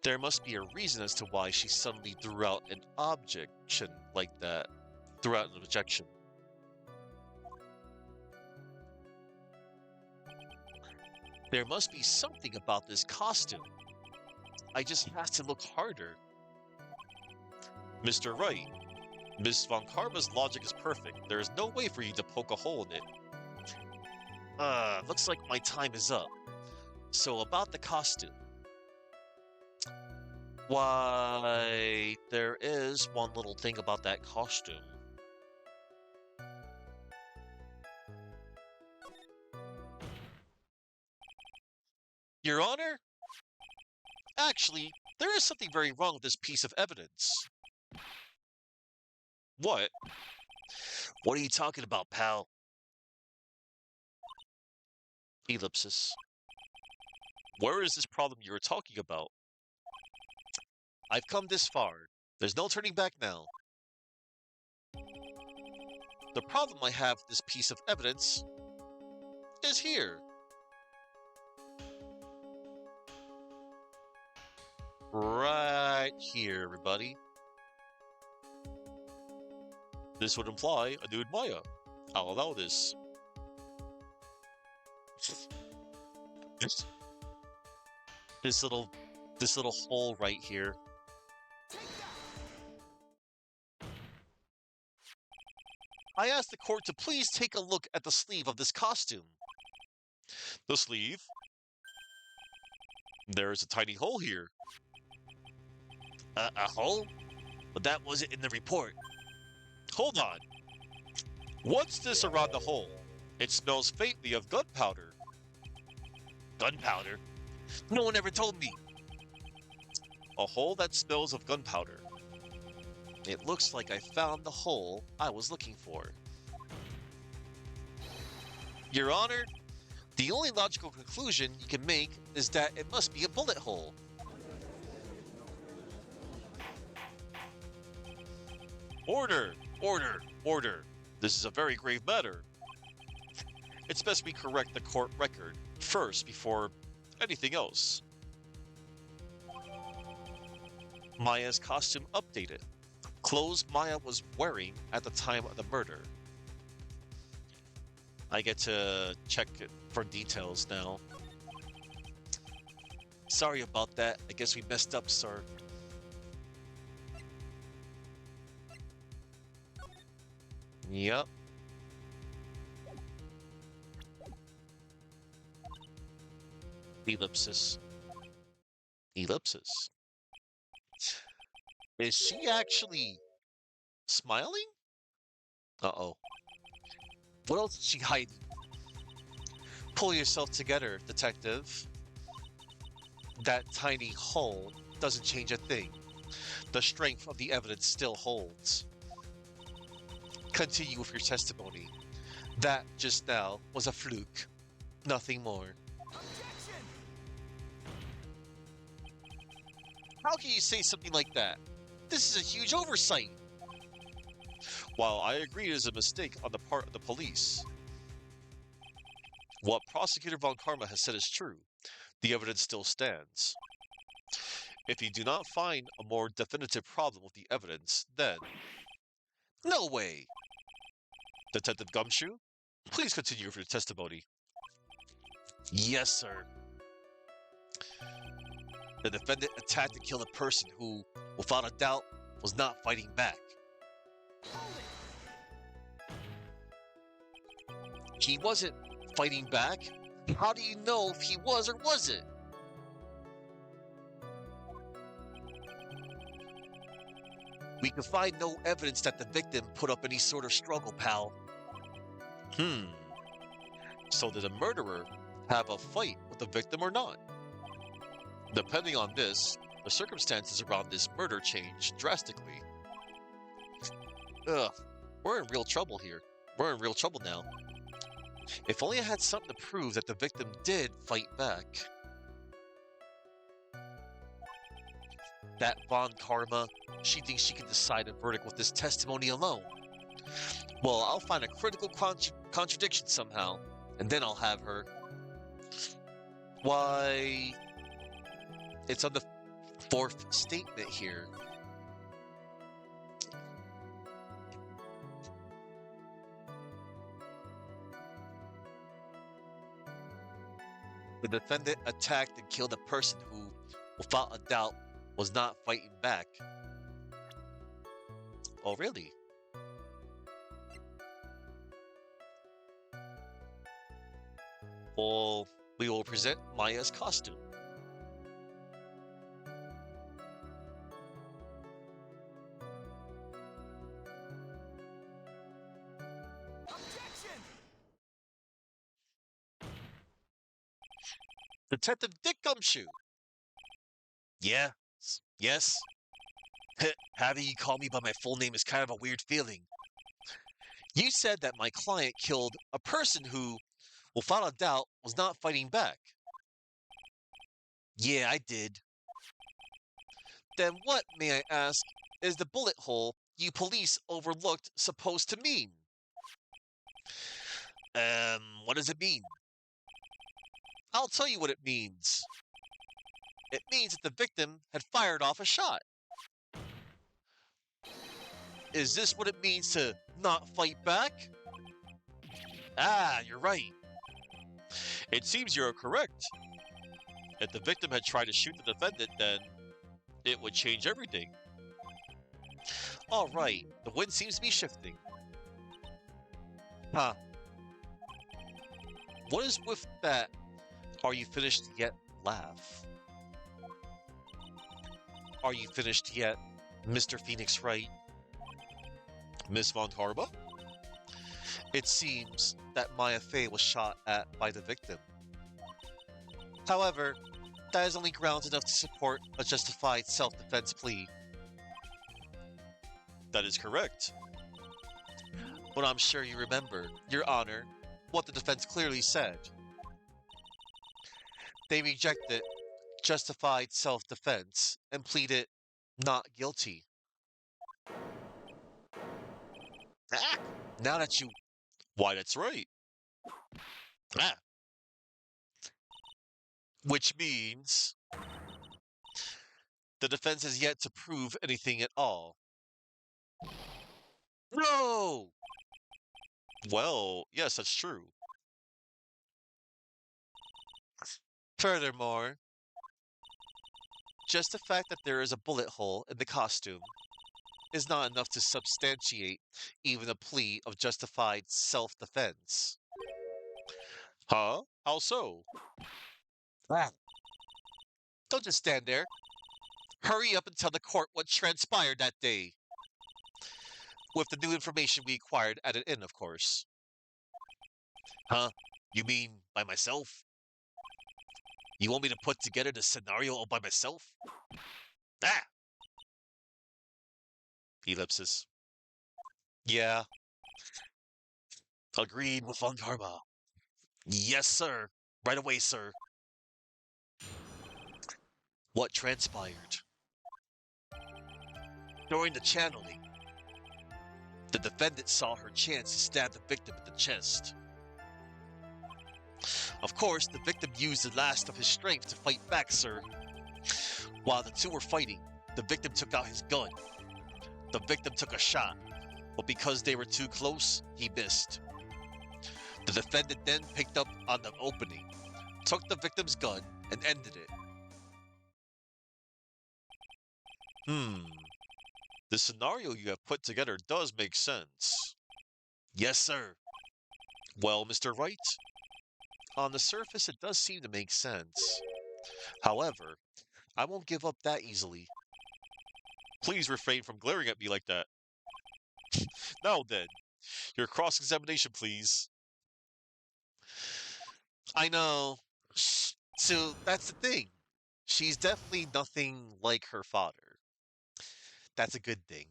There must be a reason as to why she suddenly threw out an objection like that. Threw out an objection. There must be something about this costume. I just have to look harder. Mr. Wright, Miss Von Karma's logic is perfect. There is no way for you to poke a hole in it. Looks like my time is up. So about the costume. Why, there is one little thing about that costume. Your Honor? Actually, there is something very wrong with this piece of evidence. What? What are you talking about, pal? Ellipsis. Where is this problem you were talking about? I've come this far. There's no turning back now. The problem I have with this piece of evidence is here. Right here, everybody. This would imply a nude Maya. I'll allow this. This little hole right here. I asked the court to please take a look at the sleeve of this costume. The sleeve? There is a tiny hole here. A hole? But that wasn't in the report. Hold on. What's this around the hole? It smells faintly of gunpowder. Gunpowder? No one ever told me. A hole that smells of gunpowder. It looks like I found the hole I was looking for. Your Honor, the only logical conclusion you can make is that it must be a bullet hole. Order! Order! Order! This is a very grave matter. It's best we correct the court record first before anything else. Maya's costume updated. Clothes Maya was wearing at the time of the murder. I get to check it for details now. Sorry about that. I guess we messed up, sir. Yep. Ellipsis. Ellipsis. Is she actually smiling? Uh-oh. What else is she hiding? Pull yourself together, detective. That tiny hole doesn't change a thing. The strength of the evidence still holds. Continue with your testimony. That just now was a fluke. Nothing more. How can you say something like that? This is a huge oversight. While I agree it is a mistake on the part of the police, what Prosecutor Von Karma has said is true. The evidence still stands. If you do not find a more definitive problem with the evidence, then... No way! Detective Gumshoe, please continue with your testimony. Yes, sir. The defendant attacked and killed a person who, without a doubt, was not fighting back. He wasn't fighting back? How do you know if he was or wasn't? We can find no evidence that the victim put up any sort of struggle, pal. So did the murderer have a fight with the victim or not? Depending on this, the circumstances around this murder change drastically. Ugh, we're in real trouble here. We're in real trouble now. If only I had something to prove that the victim did fight back. That Von Karma, she thinks she can decide a verdict with this testimony alone. Well, I'll find a critical contradiction somehow, and then I'll have her. Why... It's on the fourth statement here. The defendant attacked and killed a person who, without a doubt, was not fighting back. Oh, really? Well, we will present Maya's costume. Detective Dick Gumshoe. Yeah, yes. Having you call me by my full name is kind of a weird feeling. You said that my client killed a person who, without a doubt, was not fighting back. Yeah, I did. Then what, may I ask, is the bullet hole you police overlooked supposed to mean? What does it mean? I'll tell you what it means. It means that the victim had fired off a shot. Is this what it means to not fight back? Ah, you're right. It seems you're correct. If the victim had tried to shoot the defendant, then it would change everything. All right, the wind seems to be shifting. Huh. What is with that "are you finished yet" laugh? Are you finished yet, Mr. Phoenix Wright? Miss Von Harba? It seems that Maya Fey was shot at by the victim. However, that is only grounds enough to support a justified self-defense plea. That is correct. But I'm sure you remember, Your Honor, what the defense clearly said. They rejected justified self-defense and pleaded not guilty. Ah, now that you... Why, that's right. Ah, which means the defense has yet to prove anything at all. No! Well, yes, that's true. Furthermore, just the fact that there is a bullet hole in the costume is not enough to substantiate even a plea of justified self-defense. Huh? How so? Ah. Don't just stand there. Hurry up and tell the court what transpired that day. With the new information we acquired at an inn, of course. Huh? You mean by myself? You want me to put together the scenario all by myself? Ah! Ellipsis. Yeah. Agreed with Von Karma. Yes, sir. Right away, sir. What transpired? During the channeling, the defendant saw her chance to stab the victim in the chest. Of course, the victim used the last of his strength to fight back, sir. While the two were fighting, the victim took out his gun. The victim took a shot, but because they were too close, he missed. The defendant then picked up on the opening, took the victim's gun, and ended it. The scenario you have put together does make sense. Yes, sir. Well, Mr. Wright, on the surface it does seem to make sense. However, I won't give up that easily. Please refrain from glaring at me like that. Now then, your cross-examination, please. I know. So that's the thing. She's definitely nothing like her father. That's a good thing.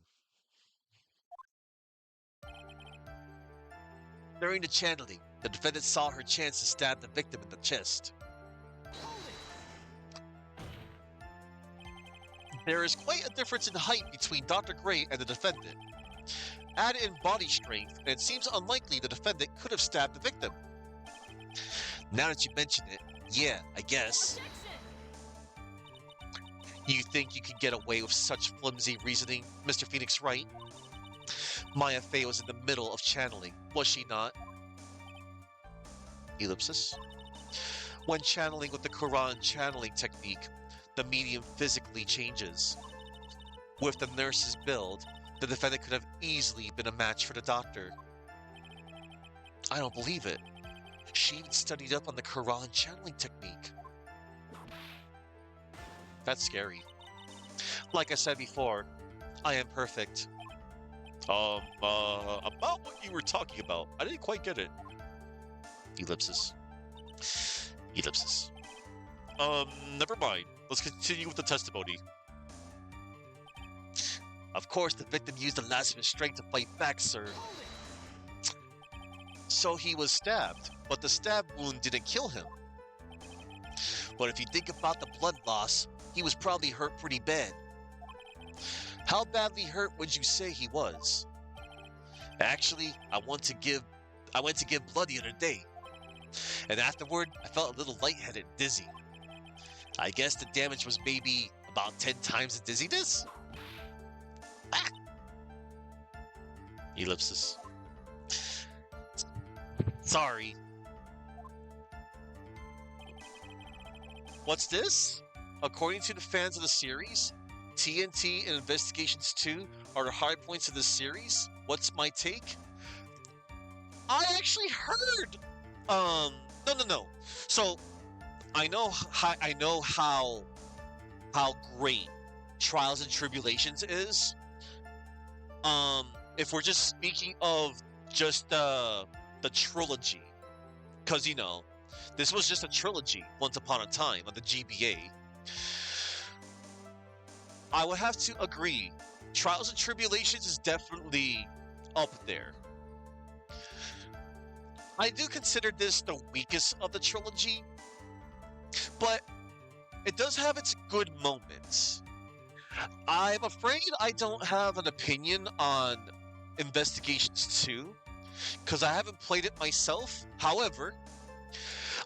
During the channeling, the defendant saw her chance to stab the victim in the chest. There is quite a difference in height between Dr. Gray and the defendant. Add in body strength, and it seems unlikely the defendant could have stabbed the victim. Now that you mention it, yeah, I guess. You think you can get away with such flimsy reasoning, Mr. Phoenix Wright? Maya Fey was in the middle of channeling, was she not? Ellipsis. When channeling with the Quran channeling technique, the medium physically changes. With the nurse's build, the defendant could have easily been a match for the doctor. I don't believe it. She even studied up on the Quran channeling technique. That's scary. Like I said before, I am perfect. About what you were talking about. I didn't quite get it. Ellipsis. Ellipsis. Never mind. Let's continue with the testimony. Of course, the victim used the last of his strength to fight back, sir. So he was stabbed, but the stab wound didn't kill him. But if you think about the blood loss, he was probably hurt pretty bad. How badly hurt would you say he was? Actually, I went to give blood the other day, and afterward, I felt a little lightheaded and dizzy. I guess the damage was maybe about 10 times the dizziness? Ah! Ellipsis. Sorry. What's this? According to the fans of the series, TNT and Investigations 2 are the high points of this series? What's my take? I actually heard. No. So I know how great Trials and Tribulations is. If we're just speaking of just the trilogy, because this was just a trilogy once upon a time on the GBA. I would have to agree. Trials and Tribulations is definitely up there. I do consider this the weakest of the trilogy, but it does have its good moments. I'm afraid I don't have an opinion on Investigations 2 because I haven't played it myself. However,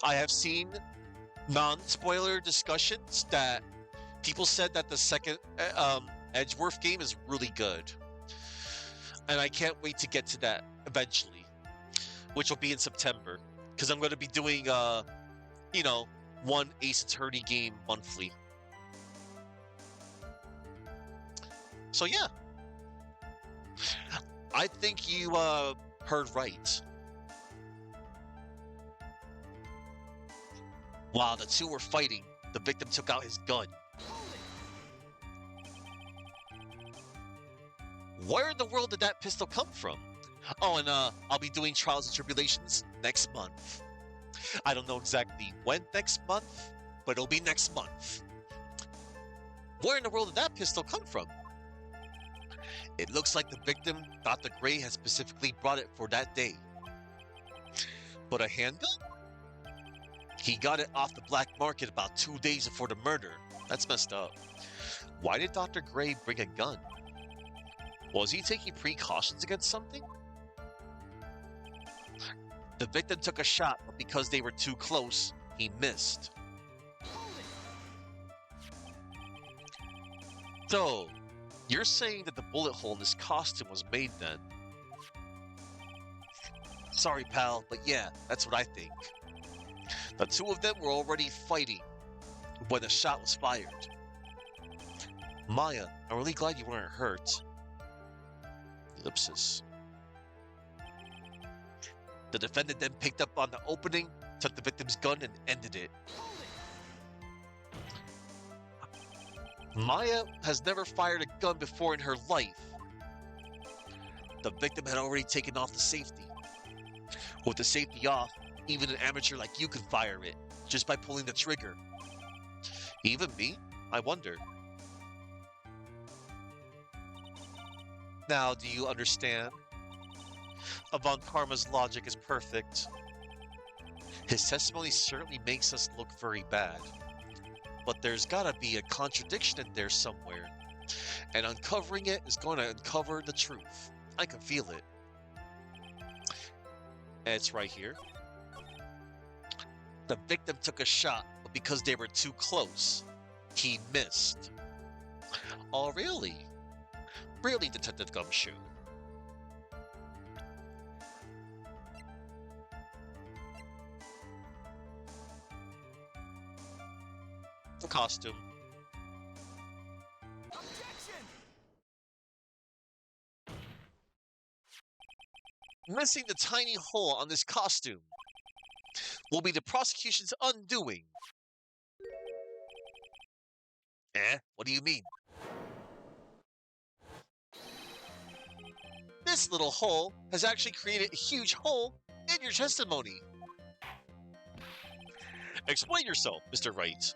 I have seen non-spoiler discussions that people said that the second Edgeworth game is really good. And I can't wait to get to that eventually, which will be in September, because I'm going to be doing, one Ace Attorney game monthly. So yeah, I think you heard right. While the two were fighting, the victim took out his gun. Where in the world did that pistol come from? Oh, and I'll be doing Trials and Tribulations next month. I don't know exactly when next month, but it'll be next month. Where in the world did that pistol come from? It looks like the victim, Dr. Gray, has specifically brought it for that day. But a handgun? He got it off the black market about 2 days before the murder. That's messed up. Why did Dr. Gray bring a gun? Was he taking precautions against something? The victim took a shot, but because they were too close, he missed. So, you're saying that the bullet hole in this costume was made then? Sorry, pal, but yeah, that's what I think. The two of them were already fighting when the shot was fired. Maya, I'm really glad you weren't hurt. Ellipsis. The defendant then picked up on the opening, took the victim's gun, and ended it. Maya has never fired a gun before in her life. The victim had already taken off the safety. With the safety off, even an amateur like you could fire it, just by pulling the trigger. Even me? I wonder. Now, do you understand? Avant Karma's logic is perfect. His testimony certainly makes us look very bad. But there's gotta be a contradiction in there somewhere. And uncovering it is going to uncover the truth. I can feel it. And it's right here. The victim took a shot, but because they were too close, he missed. Oh, really? Really, Detective Gumshoe? The costume. Objection! Missing the tiny hole on this costume will be the prosecution's undoing. What do you mean? This little hole has actually created a huge hole in your testimony. Explain yourself, Mr. Wright.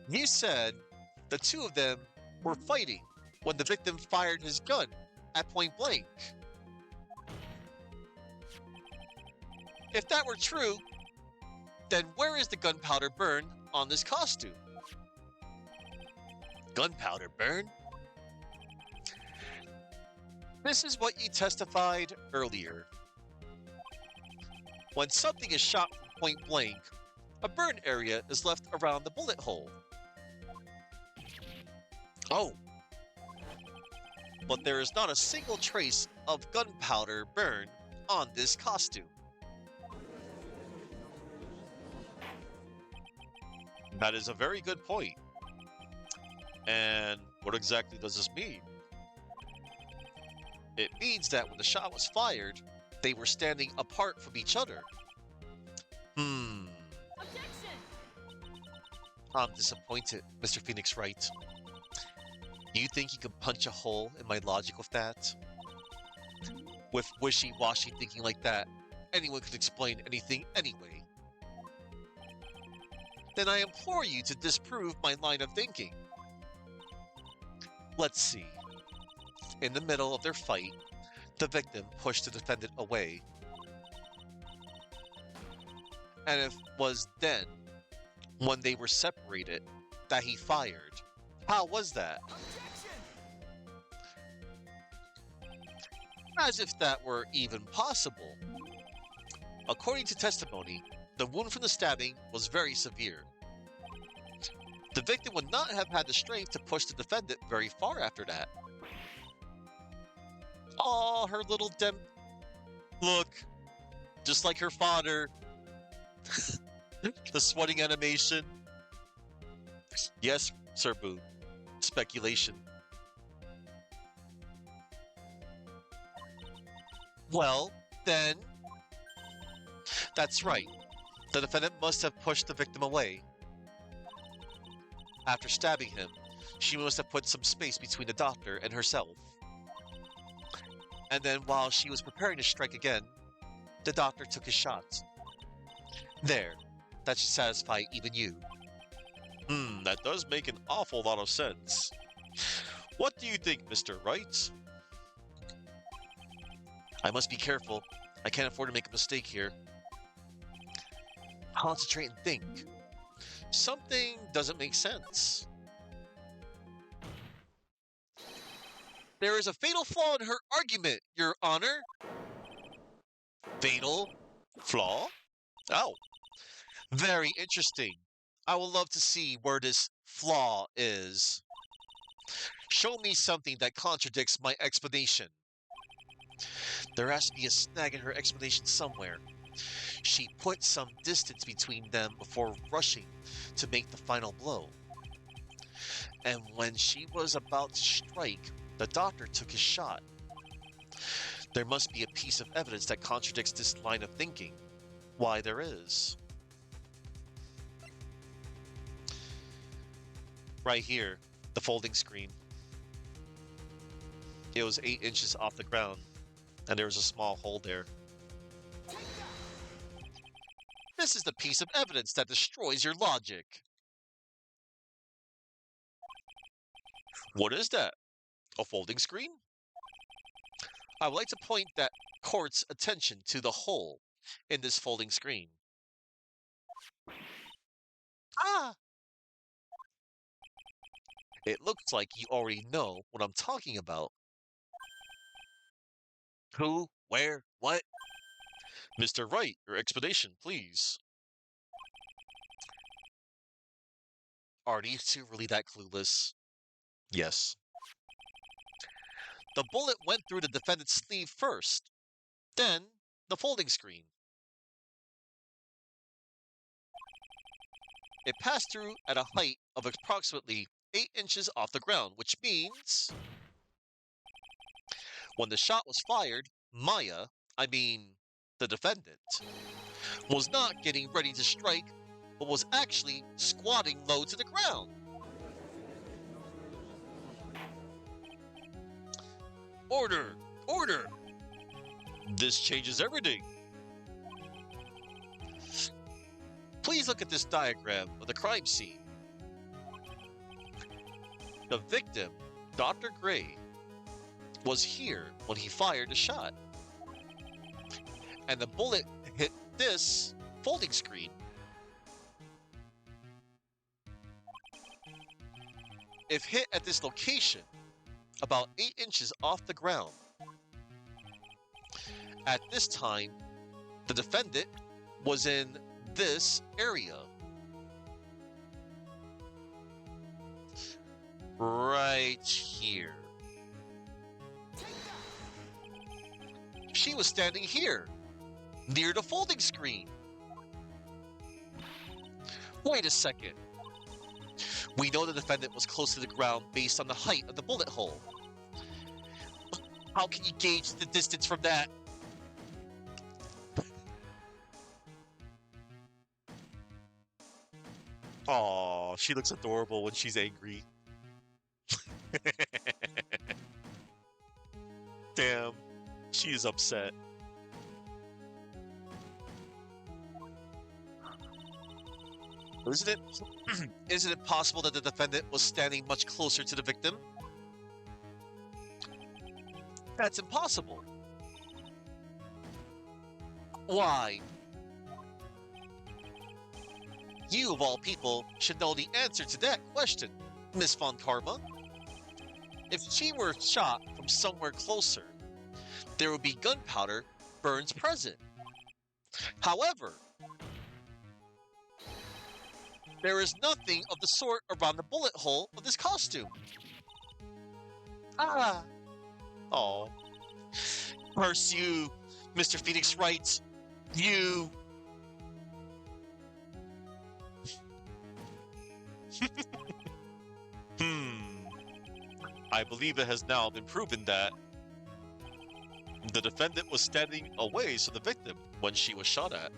You said the two of them were fighting when the victim fired his gun at point blank. If that were true, then where is the gunpowder burn on this costume? Gunpowder burn? This is what you testified earlier. When something is shot from point blank, a burn area is left around the bullet hole. Oh. But there is not a single trace of gunpowder burn on this costume. That is a very good point. And what exactly does this mean? It means that when the shot was fired, they were standing apart from each other. Hmm. Objection! I'm disappointed, Mr. Phoenix Wright. You think you can punch a hole in my logic with that? With wishy-washy thinking like that, anyone could explain anything anyway. Then I implore you to disprove my line of thinking. Let's see. In the middle of their fight, the victim pushed the defendant away. And it was then, when they were separated, that he fired. How was that? Objection! As if that were even possible. According to testimony, the wound from the stabbing was very severe. The victim would not have had the strength to push the defendant very far after that. Aw, her little Look, just like her father. The sweating animation. Yes, Sir Boo. Speculation. Well, then... That's right. The defendant must have pushed the victim away. After stabbing him, she must have put some space between the doctor and herself. And then while she was preparing to strike again, the doctor took his shot. There. That should satisfy even you. That does make an awful lot of sense. What do you think, Mr. Wright? I must be careful. I can't afford to make a mistake here. Concentrate and think. Something doesn't make sense. There is a fatal flaw in her argument, Your Honor. Fatal flaw? Oh, very interesting. I would love to see where this flaw is. Show me something that contradicts my explanation. There has to be a snag in her explanation somewhere. She put some distance between them before rushing to make the final blow. And when she was about to strike, the doctor took his shot. There must be a piece of evidence that contradicts this line of thinking. Why, there is. Right here, the folding screen. It was 8 inches off the ground, and there was a small hole there. This is the piece of evidence that destroys your logic. What is that? A folding screen? I would like to point that court's attention to the hole in this folding screen. Ah! It looks like you already know what I'm talking about. Who? Where? What? Mr. Wright, your explanation, please. Are these two really that clueless? Yes. The bullet went through the defendant's sleeve first, then the folding screen. It passed through at a height of approximately 8 inches off the ground, which means when the shot was fired, the defendant, was not getting ready to strike, but was actually squatting low to the ground. Order! Order! This changes everything. Please look at this diagram of the crime scene. The victim, Dr. Gray, was here when he fired the shot. And the bullet hit this folding screen. If hit at this location, about 8 inches off the ground, at this time, the defendant was in this area. Right here. She was standing here, near the folding screen. Wait a second. We know the defendant was close to the ground based on the height of the bullet hole. How can you gauge the distance from that? Aw, she looks adorable when she's angry. Damn, she is upset. Isn't it? Isn't it possible that the defendant was standing much closer to the victim? That's impossible. Why? You, of all people, should know the answer to that question, Miss Von Karma. If she were shot from somewhere closer, there would be gunpowder burns present. However, there is nothing of the sort around the bullet hole of this costume. Ah, Oh, curse you, Mr. Phoenix Wright. You. I believe it has now been proven that the defendant was standing away from the victim when she was shot at.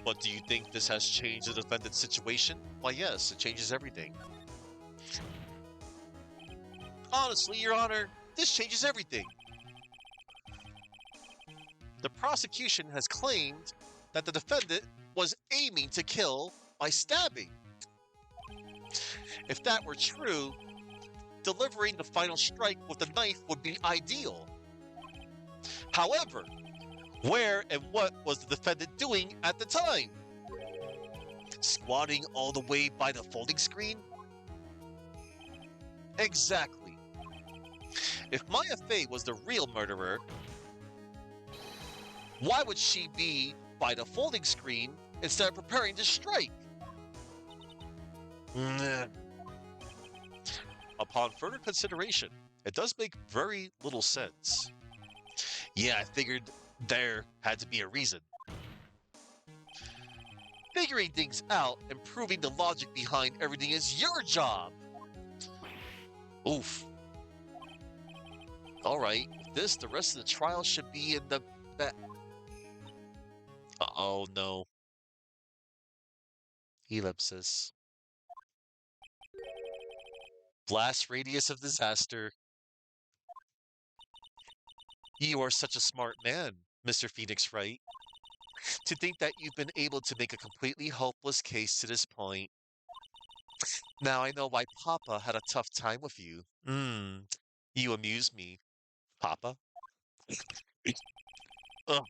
But do you think this has changed the defendant's situation? why yes, it changes everything. Honestly, Your Honor, this changes everything. The prosecution has claimed that the defendant was aiming to kill by stabbing. If that were true, delivering the final strike with the knife would be ideal. However, where and what was the defendant doing at the time? Squatting all the way by the folding screen? Exactly. If Maya Fey was the real murderer, why would she be by the folding screen instead of preparing to strike? Nah. Upon further consideration, it does make very little sense. Yeah, I figured there had to be a reason. Figuring things out and proving the logic behind everything is your job. Oof. Alright, this, the rest of the trial should be in the oh no. Ellipsis. Blast radius of disaster. You are such a smart man, Mr. Phoenix Wright. To think that you've been able to make a completely hopeless case to this point. Now I know why Papa had a tough time with you. You amuse me. Papa? Ugh.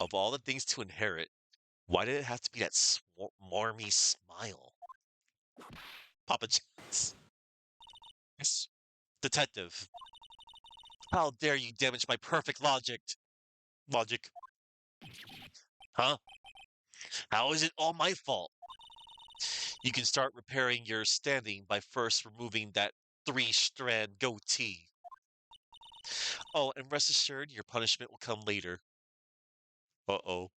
Of all the things to inherit, why did it have to be that smarmy smile? Papa John's. Yes. Detective. How dare you damage my perfect logic? Logic. Huh? How is it all my fault? You can start repairing your standing by first removing that 3-strand goatee. Oh, and rest assured, your punishment will come later. Uh-oh.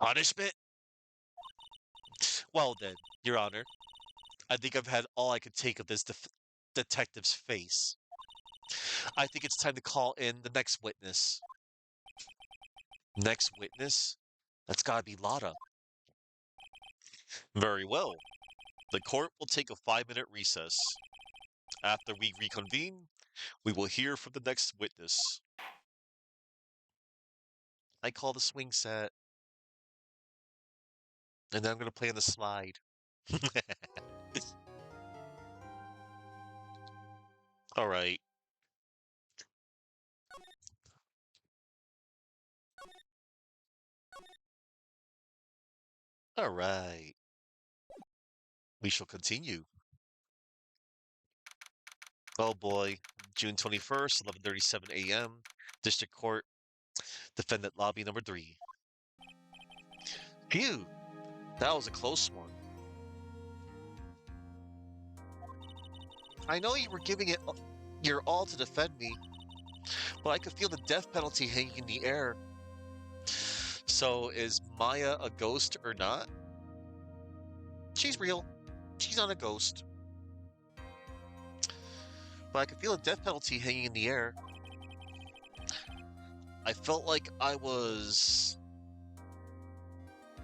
Punishment? Well then, Your Honor, I think I've had all I could take of this detective's face. I think it's time to call in the next witness. Next witness? That's gotta be Lotta. Very well. The court will take a 5-minute recess. After we reconvene, we will hear from the next witness. I call the swing set. And then I'm gonna play on the slide. Alright. Alright. We shall continue. Oh boy. June 21st, 11:37 a.m. District Court. Defendant Lobby number 3. Phew. That was a close one. I know you were giving it your all to defend me, but I could feel the death penalty hanging in the air. So is Maya a ghost or not? She's real. She's not a ghost. but I could feel a death penalty hanging in the air. I felt like I was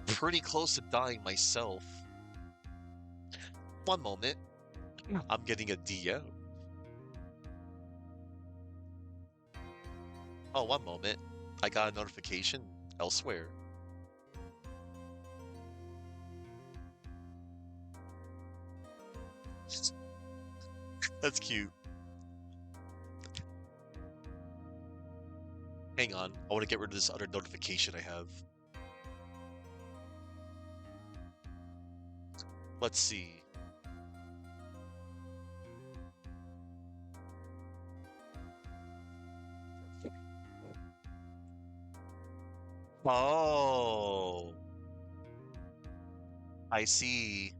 pretty close to dying myself. One moment, I'm getting a DM. Oh, one moment, I got a notification elsewhere. That's cute. Hang on, I want to get rid of this other notification I have. Let's see. Oh, I see.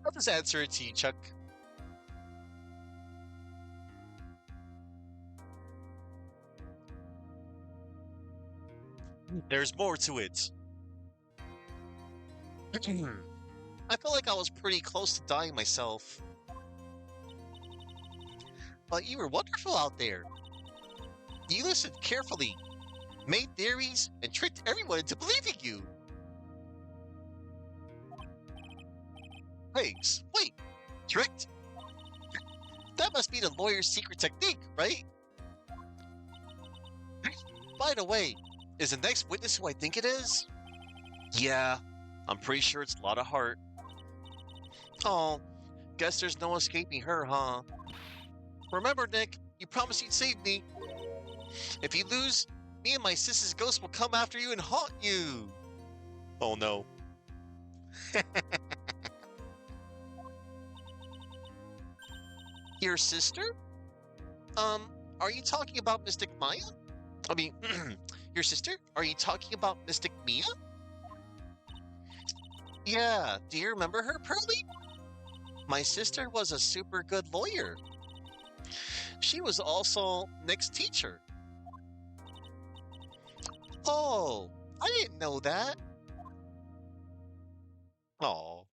I'll just answer it to you, Chuck. There's more to it. I felt like I was pretty close to dying myself. But you were wonderful out there. You listened carefully, made theories, and tricked everyone into believing you. Thanks. Wait, tricked? That must be the lawyer's secret technique, right? By the way, is the next witness who I think it is? Yeah, I'm pretty sure it's Lotta Hart. Oh, guess there's no escaping her, huh? Remember, Nick, you promised you'd save me. If you lose, me and my sister's ghost will come after you and haunt you. Oh no. Your sister? Are you talking about Mystic Maya? I mean, your sister? Are you talking about Mystic Mia? Yeah, do you remember her, Pearly? My sister was a super good lawyer. She was also Nick's teacher. Oh, I didn't know that. Oh.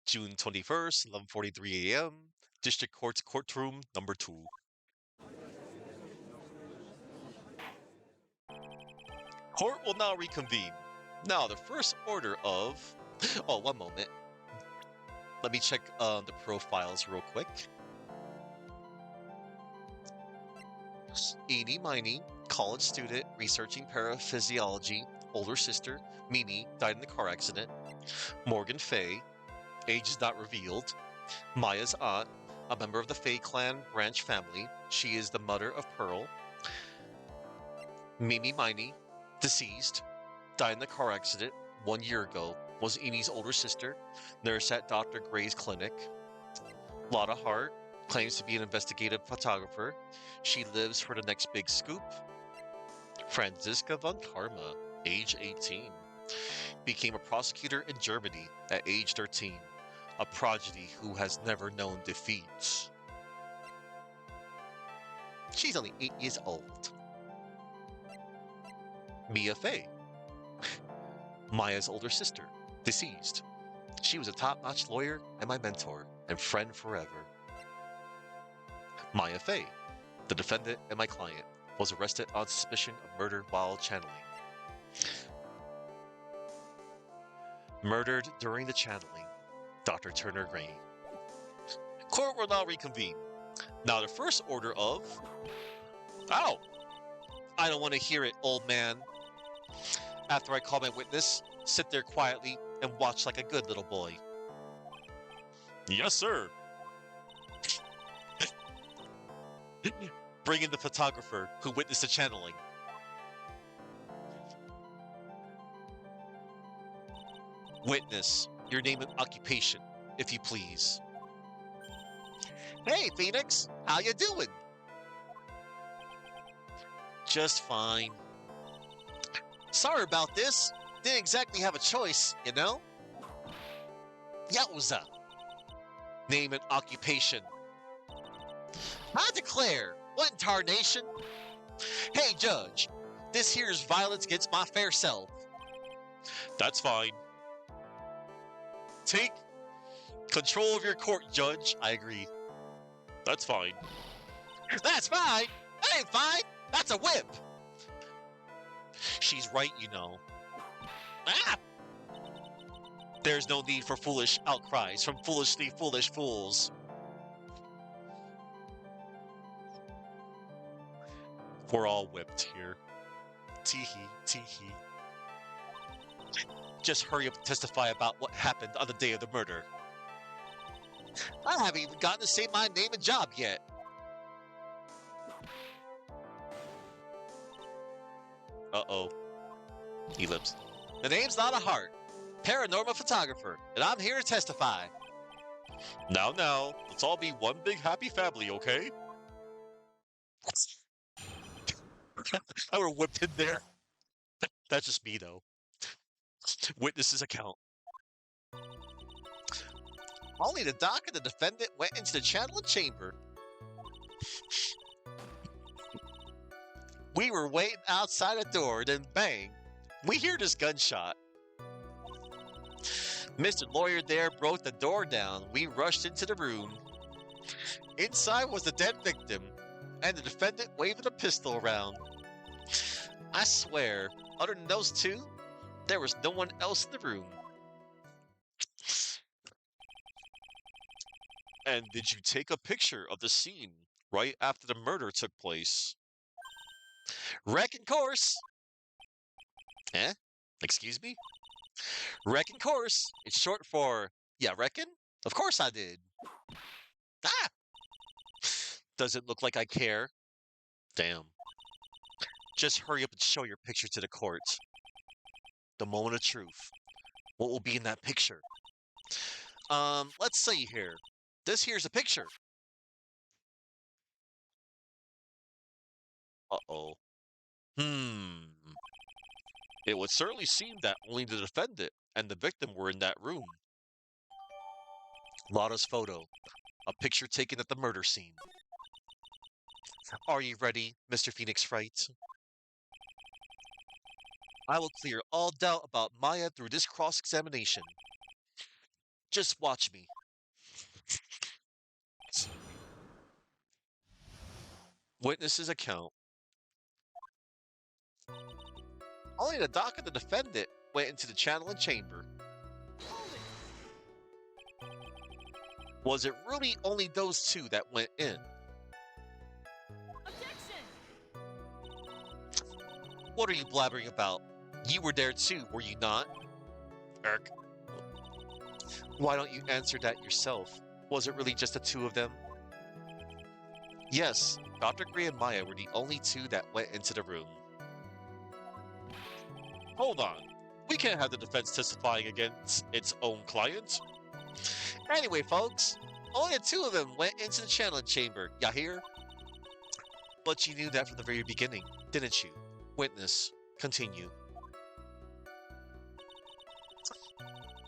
June 21st, 11:43 a.m. District Court's courtroom number 2. Court will now reconvene. Now, the first order of... Oh, one moment. Let me check the profiles real quick. Eenie Miney, college student, researching paraphysiology, older sister. Mimi died in a car accident. Morgan Fay, age is not revealed. Maya's aunt, a member of the Fay clan branch family. She is the mother of Pearl. Mimi Miney, deceased, died in a car accident 1 year ago. Was Enie's older sister, nurse at Dr. Gray's clinic. Lotta Hart claims to be an investigative photographer. She lives for the next big scoop. Franziska von Karma, age 18, became a prosecutor in Germany at age 13, a prodigy who has never known defeat. She's only 8 years old. Mia Fey, Maya's older sister, deceased. She was a top-notch lawyer and my mentor and friend forever. Maya Fey, the defendant and my client, was arrested on suspicion of murder while channeling. Murdered during the channeling, Dr. Turner Gray. Court will now reconvene. Now the first order of... Ow! I don't want to hear it, old man. After I call my witness, sit there quietly and watch like a good little boy. Yes, sir. Bring in the photographer who witnessed the channeling. Witness, your name and occupation, if you please. Hey, Phoenix, how you doing? Just fine. Sorry about this. Didn't exactly have a choice, you know? Yowza. Name and occupation. I declare. What in tarnation? Hey, Judge. This here's violence against my fair self. That's fine. Take control of your court, Judge. I agree. That's fine. That's fine. That ain't fine. That's a whip. She's right, you know. Ah! There's no need for foolish outcries from foolishly foolish fools. We're all whipped here. Teehee, teehee. Just hurry up and testify about what happened on the day of the murder. I haven't even gotten to say my name and job yet. Uh-oh. Ellipse. The name's not a heart. Paranormal photographer, and I'm here to testify. Now, let's all be one big happy family, okay? I were whipped in there. That's just me, though. Witness's account. Only the doc and the defendant went into the channel and chamber. We were waiting outside the door, then bang, we hear this gunshot. Mr. Lawyer there broke the door down. We rushed into the room. Inside was the dead victim, and the defendant waving a pistol around. I swear, other than those two, there was no one else in the room. And did you take a picture of the scene right after the murder took place? Reckon course. Eh? Excuse me? Reckon course. It's short for, yeah, reckon? Of course I did. Ah! Doesn't look like I care. Damn. Just hurry up and show your picture to the court. The moment of truth. What will be in that picture? Let's see here. This here's a picture. Uh-oh. It would certainly seem that only the defendant and the victim were in that room. Lotta's photo. A picture taken at the murder scene. Are you ready, Mr. Phoenix Wright? I will clear all doubt about Maya through this cross-examination. Just watch me. Witness's account. Only the doc and the defendant went into the channel and chamber. Was it really only those two that went in? Objection! What are you blabbering about? You were there too, were you not? Irk. Why don't you answer that yourself? Was it really just the two of them? Yes, Dr. Gray and Maya were the only two that went into the room. Hold on. We can't have the defense testifying against its own client. Anyway, folks, only the two of them went into the channeling chamber. Ya hear? But you knew that from the very beginning, didn't you? Witness, continue.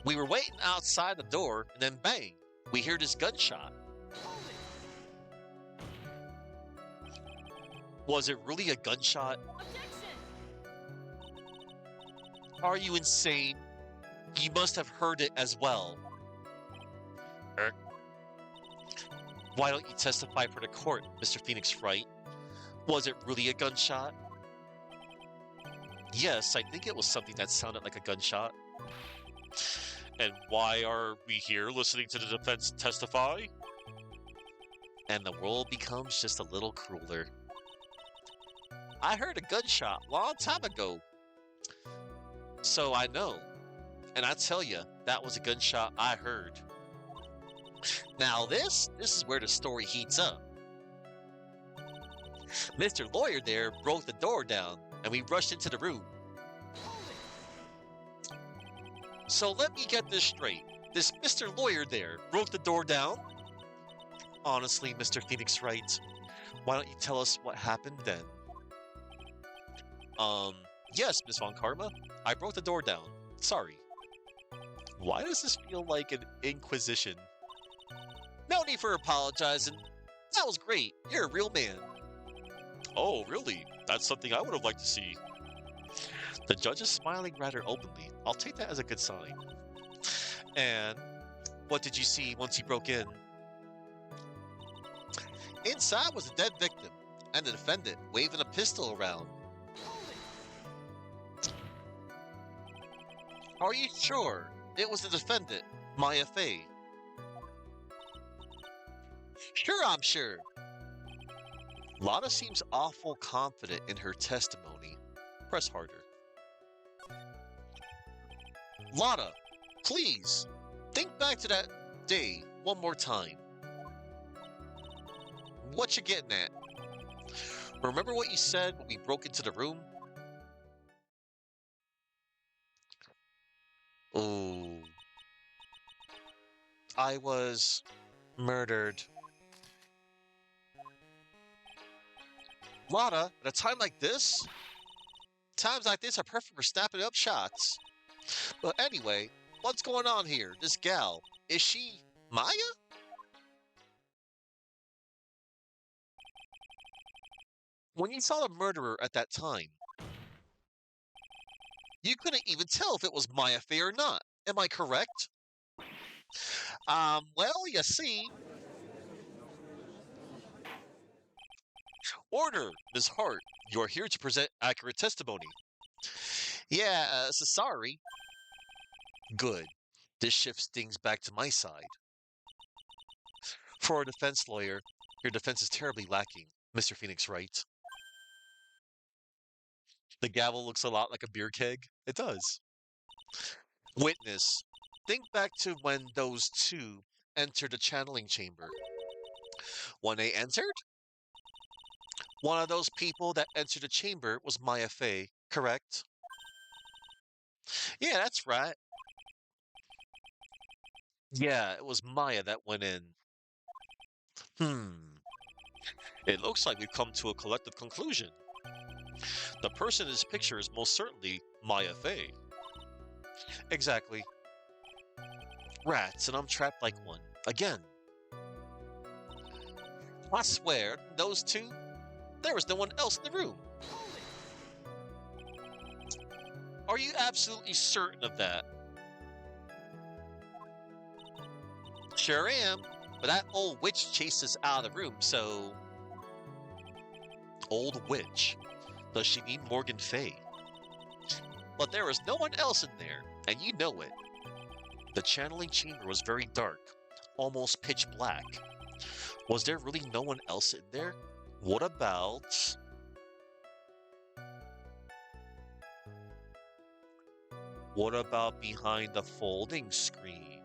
We were waiting outside the door, and then bang, we hear this gunshot. Was it really a gunshot? Objection! Are you insane? You must have heard it as well. Why don't you testify for the court, Mr. Phoenix Wright? Was it really a gunshot? Yes, I think it was something that sounded like a gunshot. And why are we here listening to the defense testify? And the world becomes just a little crueler. I heard a gunshot long time ago. So I know. And I tell you, that was a gunshot I heard. Now this is where the story heats up. Mr. Lawyer there broke the door down, and we rushed into the room. So let me get this straight. This Mr. Lawyer there broke the door down? Honestly, Mr. Phoenix Wright, why don't you tell us what happened then? Um, yes, Miss Von Karma. I broke the door down. Sorry. Why does this feel like an inquisition? No need for apologizing. That was great. You're a real man. Oh, really? That's something I would have liked to see. The judge is smiling rather openly. I'll take that as a good sign. And what did you see once you broke in? Inside was a dead victim and the defendant waving a pistol around. Are you sure it was the defendant, Maya Fey? Sure, I'm sure. Lana seems awful confident in her testimony. Press harder. Lana, please, think back to that day one more time. What you getting at? Remember what you said when we broke into the room? Oh. I was murdered. Lana, at a time like this? Times like this are perfect for snapping up shots. But anyway, what's going on here? This gal, is she Maya? When you saw the murderer at that time, you couldn't even tell if it was Maya Fey or not. Am I correct? Well, you see. Order, Ms. Hart. You're here to present accurate testimony. Yeah, so sorry. Good. This shifts things back to my side. For a defense lawyer, your defense is terribly lacking, Mr. Phoenix Wright. The gavel looks a lot like a beer keg. It does. Witness, think back to when those two entered the channeling chamber. When they entered? One of those people that entered the chamber was Maya Fey, correct? Yeah, that's right. Yeah, it was Maya that went in. It looks like we've come to a collective conclusion. The person in this picture is most certainly Maya Fey. Exactly. Rats, and I'm trapped like one. Again. I swear, those two, there was no one else in the room. Are you absolutely certain of that? Sure am, but that old witch chased us out of the room, so... Old witch? Does she mean Morgan Fey? But there was no one else in there, and you know it. The channeling chamber was very dark, almost pitch black. Was there really no one else in there? What about... What about behind the folding screen?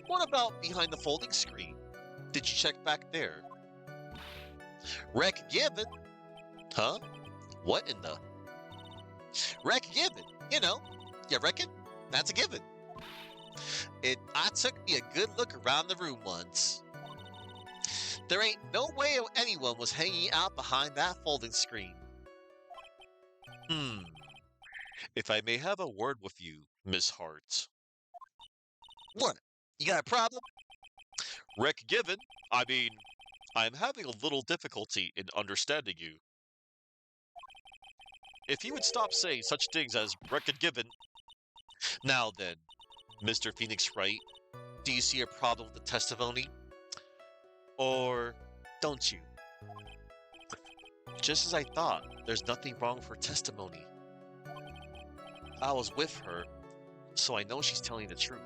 What about behind the folding screen? Did you check back there? Rec given. Huh? What in the... Rec given. You know, you reckon? That's a given. I took me a good look around the room once. There ain't no way anyone was hanging out behind that folding screen. If I may have a word with you, Miss Hart. What? You got a problem? Rec given. I mean, I'm having a little difficulty in understanding you. If you would stop saying such things as record given. Now then, Mr. Phoenix Wright, do you see a problem with the testimony? Or don't you? Just as I thought, there's nothing wrong with her testimony. I was with her, so I know she's telling the truth.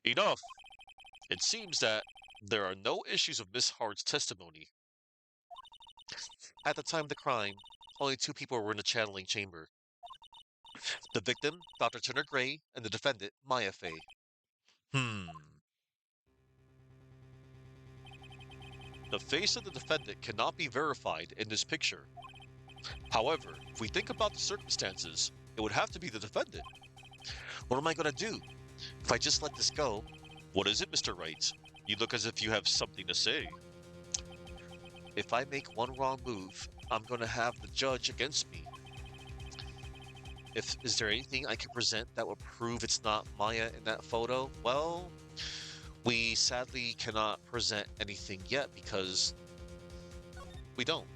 Enough! It seems that there are no issues with Miss Hart's testimony. At the time of the crime, only two people were in the channeling chamber. The victim, Dr. Turner Gray, and the defendant, Maya Fey. The face of the defendant cannot be verified in this picture. However, if we think about the circumstances, it would have to be the defendant. What am I going to do? If I just let this go... What is it, Mr. Wright? You look as if you have something to say. If I make one wrong move, I'm gonna have the judge against me. Is there anything I can present that would prove it's not Maya in that photo? Well, we sadly cannot present anything yet because we don't.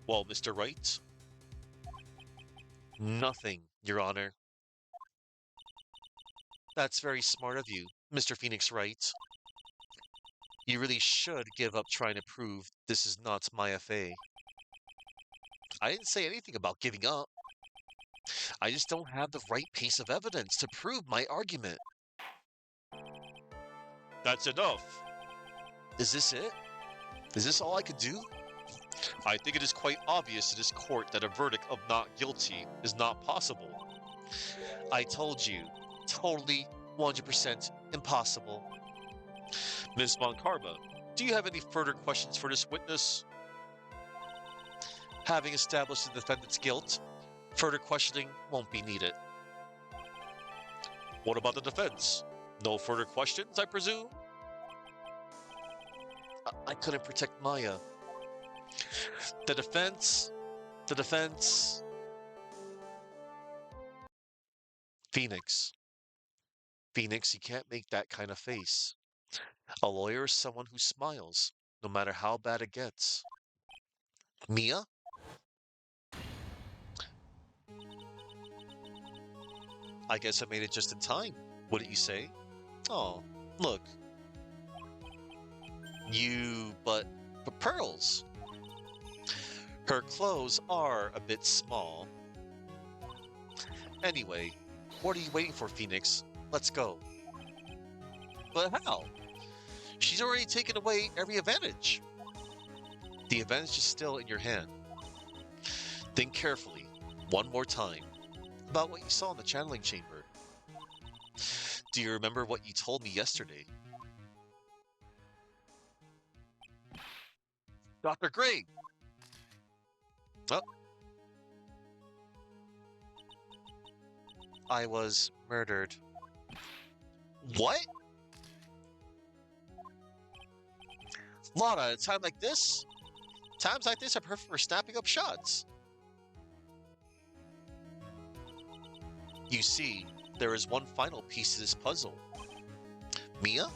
Well, Mr. Wright? Nothing, Your Honor. That's very smart of you, Mr. Phoenix Wright. You really should give up trying to prove this is not Maya Fey. I didn't say anything about giving up. I just don't have the right piece of evidence to prove my argument. That's enough. Is this it? Is this all I could do? I think it is quite obvious to this court that a verdict of not guilty is not possible. I told you, totally 100% impossible. Ms. Von Karma, do you have any further questions for this witness? Having established the defendant's guilt, further questioning won't be needed. What about the defense? No further questions, I presume? I couldn't protect Maya. The defense. Phoenix. Phoenix, you can't make that kind of face. A lawyer is someone who smiles, no matter how bad it gets. Mia? I guess I made it just in time, wouldn't you say? Oh, look. But pearls. Her clothes are a bit small. Anyway, what are you waiting for, Phoenix? Let's go. But how? She's already taken away every advantage. The advantage is still in your hand. Think carefully, one more time, about what you saw in the channeling chamber. Do you remember what you told me yesterday? Dr. Gray! Oh. I was murdered. What? Lana, at a time like this? Times like this are perfect for snapping up shots. You see, there is one final piece to this puzzle. Mia?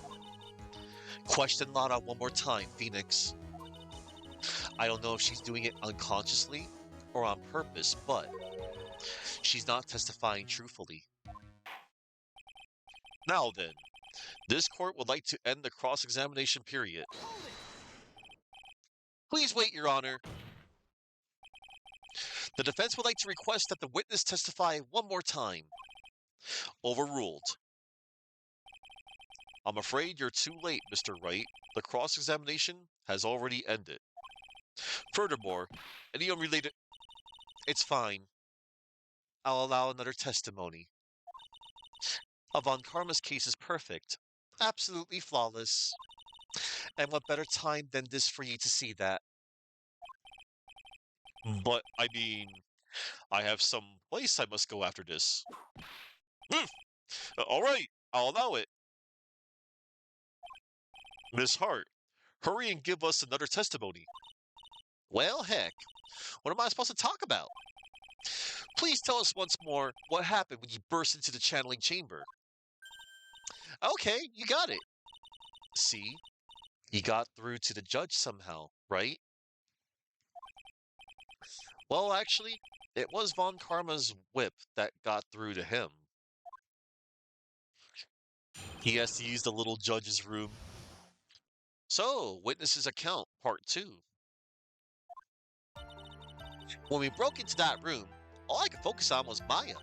Question Lana one more time, Phoenix. I don't know if she's doing it unconsciously or on purpose, but she's not testifying truthfully. Now then, this court would like to end the cross-examination period. Please wait, Your Honor. The defense would like to request that the witness testify one more time. Overruled. I'm afraid you're too late, Mr. Wright. The cross-examination has already ended. Furthermore, any unrelated... It's fine. I'll allow another testimony. Von Karma's case is perfect. Absolutely flawless. And what better time than this for you to see that? But, I mean, I have some place I must go after this. All right, I'll allow it. Miss Hart, hurry and give us another testimony. Well, heck, what am I supposed to talk about? Please tell us once more what happened when you burst into the channeling chamber. Okay, you got it. See, you got through to the judge somehow, right? Well, actually, it was Von Karma's whip that got through to him. He has to use the little judge's room. So, witness's account, part 2. When we broke into that room, all I could focus on was Maya.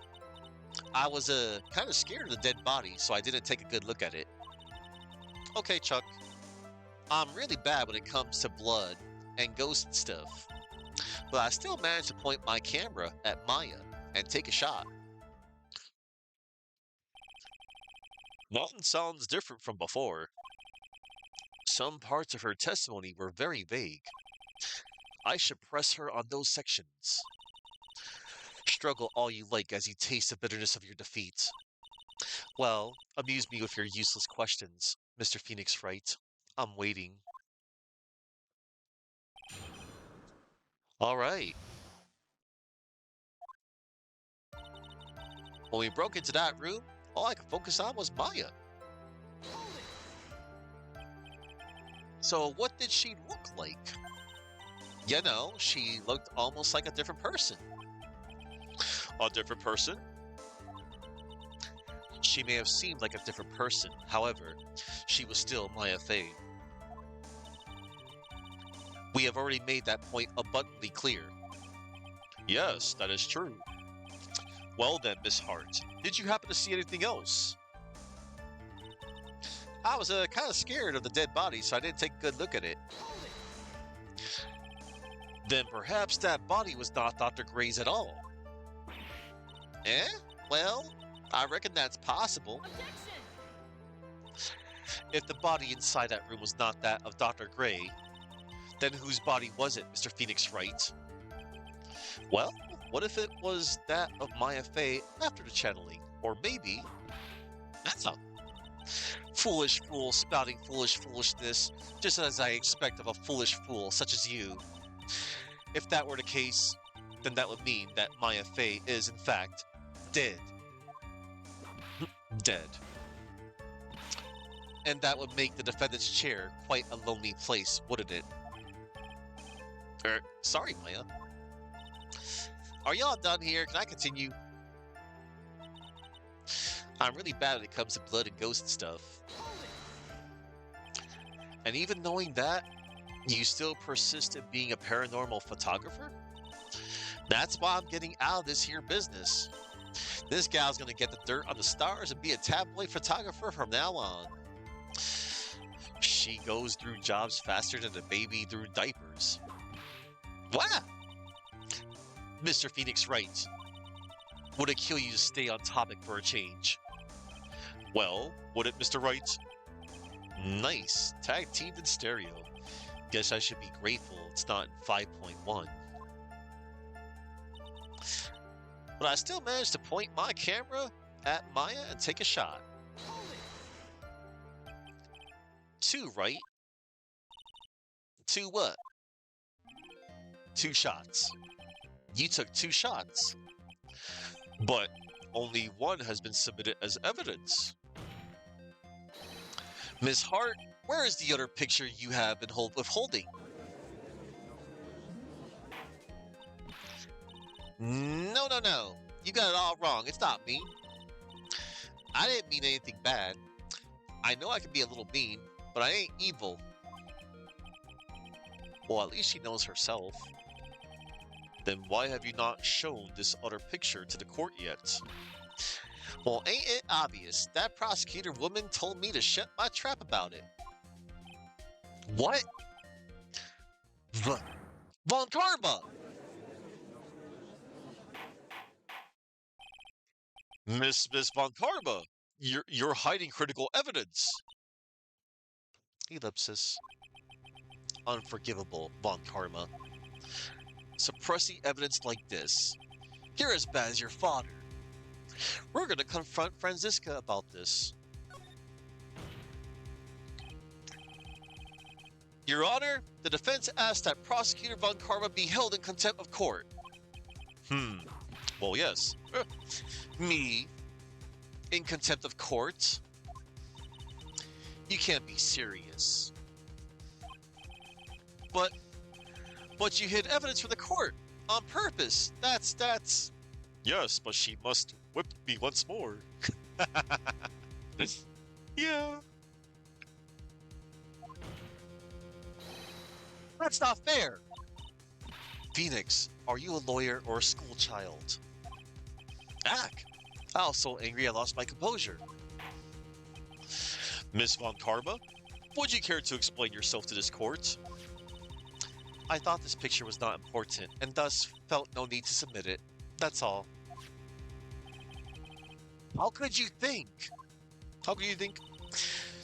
I was kind of scared of the dead body, so I didn't take a good look at it. Okay, Chuck. I'm really bad when it comes to blood and ghost stuff, but I still managed to point my camera at Maya and take a shot. Nothing sounds different from before. Some parts of her testimony were very vague. I should press her on those sections. Struggle all you like as you taste the bitterness of your defeat. Well, amuse me with your useless questions, Mr. Phoenix Wright. I'm waiting. All right. When we broke into that room, all I could focus on was Maya. So what did she look like? You know, she looked almost like a different person. A different person? She may have seemed like a different person. However, she was still Maya Fey. We have already made that point abundantly clear. Yes, that is true. Well then, Miss Hart, did you happen to see anything else? I was kind of scared of the dead body, so I didn't take a good look at it. Then perhaps that body was not Dr. Gray's at all. Eh? Well, I reckon that's possible. If the body inside that room was not that of Dr. Gray, then whose body was it, Mr. Phoenix Wright? Well, what if it was that of Maya Fey after the channeling? Or maybe... That's a foolish fool spouting foolish foolishness, just as I expect of a foolish fool such as you. If that were the case, then that would mean that Maya Fey is, in fact, dead. Dead. And that would make the defendant's chair quite a lonely place, wouldn't it? Sorry, Maya. Are y'all done here? Can I continue? I'm really bad when it comes to blood and ghost stuff. And even knowing that, you still persist in being a paranormal photographer? That's why I'm getting out of this here business. This gal's gonna get the dirt on the stars and be a tabloid photographer from now on. She goes through jobs faster than a baby through diapers. What? Mr. Phoenix Wright, would it kill you to stay on topic for a change? Well, would it, Mr. Wright? Nice. Tag teamed in stereo. Guess I should be grateful it's not in 5.1. But I still managed to point my camera at Maya and take a shot. 2, right? 2 what? 2 shots. You took 2 shots. But only 1 has been submitted as evidence. Miss Hart, where is the other picture you have been withholding? No, no, no. You got it all wrong. It's not me. I didn't mean anything bad. I know I can be a little mean, but I ain't evil. Well, at least she knows herself. Then why have you not shown this other picture to the court yet? Well, ain't it obvious? That prosecutor woman told me to shut my trap about it. What? Von Karma! Miss Von Karma, you're hiding critical evidence. Ellipsis. Unforgivable, Von Karma. Suppressing evidence like this. You're as bad as your father. We're gonna confront Franziska about this. Your Honor, the defense asked that Prosecutor Von Karma be held in contempt of court. Well, yes. Me? In contempt of court? You can't be serious. But you hid evidence from the court on purpose. That's... Yes, but she must whip me once more. Yeah. That's not fair. Phoenix, are you a lawyer or a school child? Ack! I was so angry I lost my composure. Miss Von Karma, would you care to explain yourself to this court? I thought this picture was not important, and thus felt no need to submit it. That's all. How could you think? How could you think?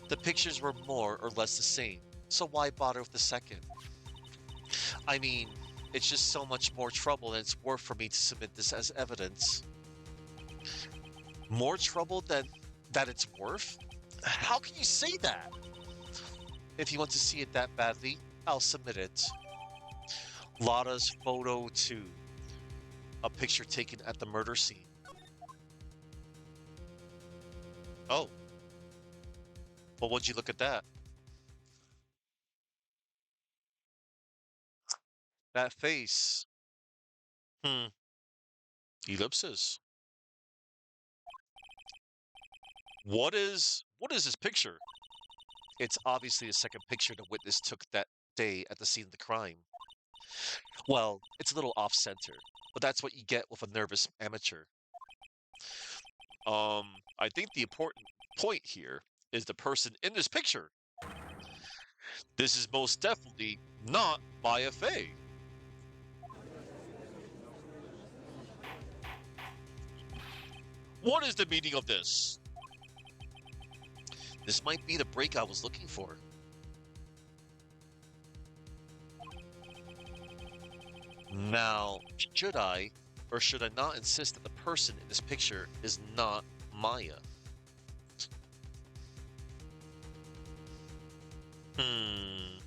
The pictures were more or less the same, so why bother with the second? I mean, it's just so much more trouble than it's worth for me to submit this as evidence. More trouble than that it's worth? How can you say that? If you want to see it that badly, I'll submit it. Lotta's photo 2. A picture taken at the murder scene. Oh. Well, would you look at that? That face. Hmm. Ellipses. What is this picture? It's obviously a second picture the witness took that day at the scene of the crime. Well, it's a little off-center, but that's what you get with a nervous amateur. I think the important point here is the person in this picture. This is most definitely not Maya Fey. What is the meaning of this? This might be the break I was looking for. Now, should I or should I not insist that the person in this picture is not Maya? Hmm.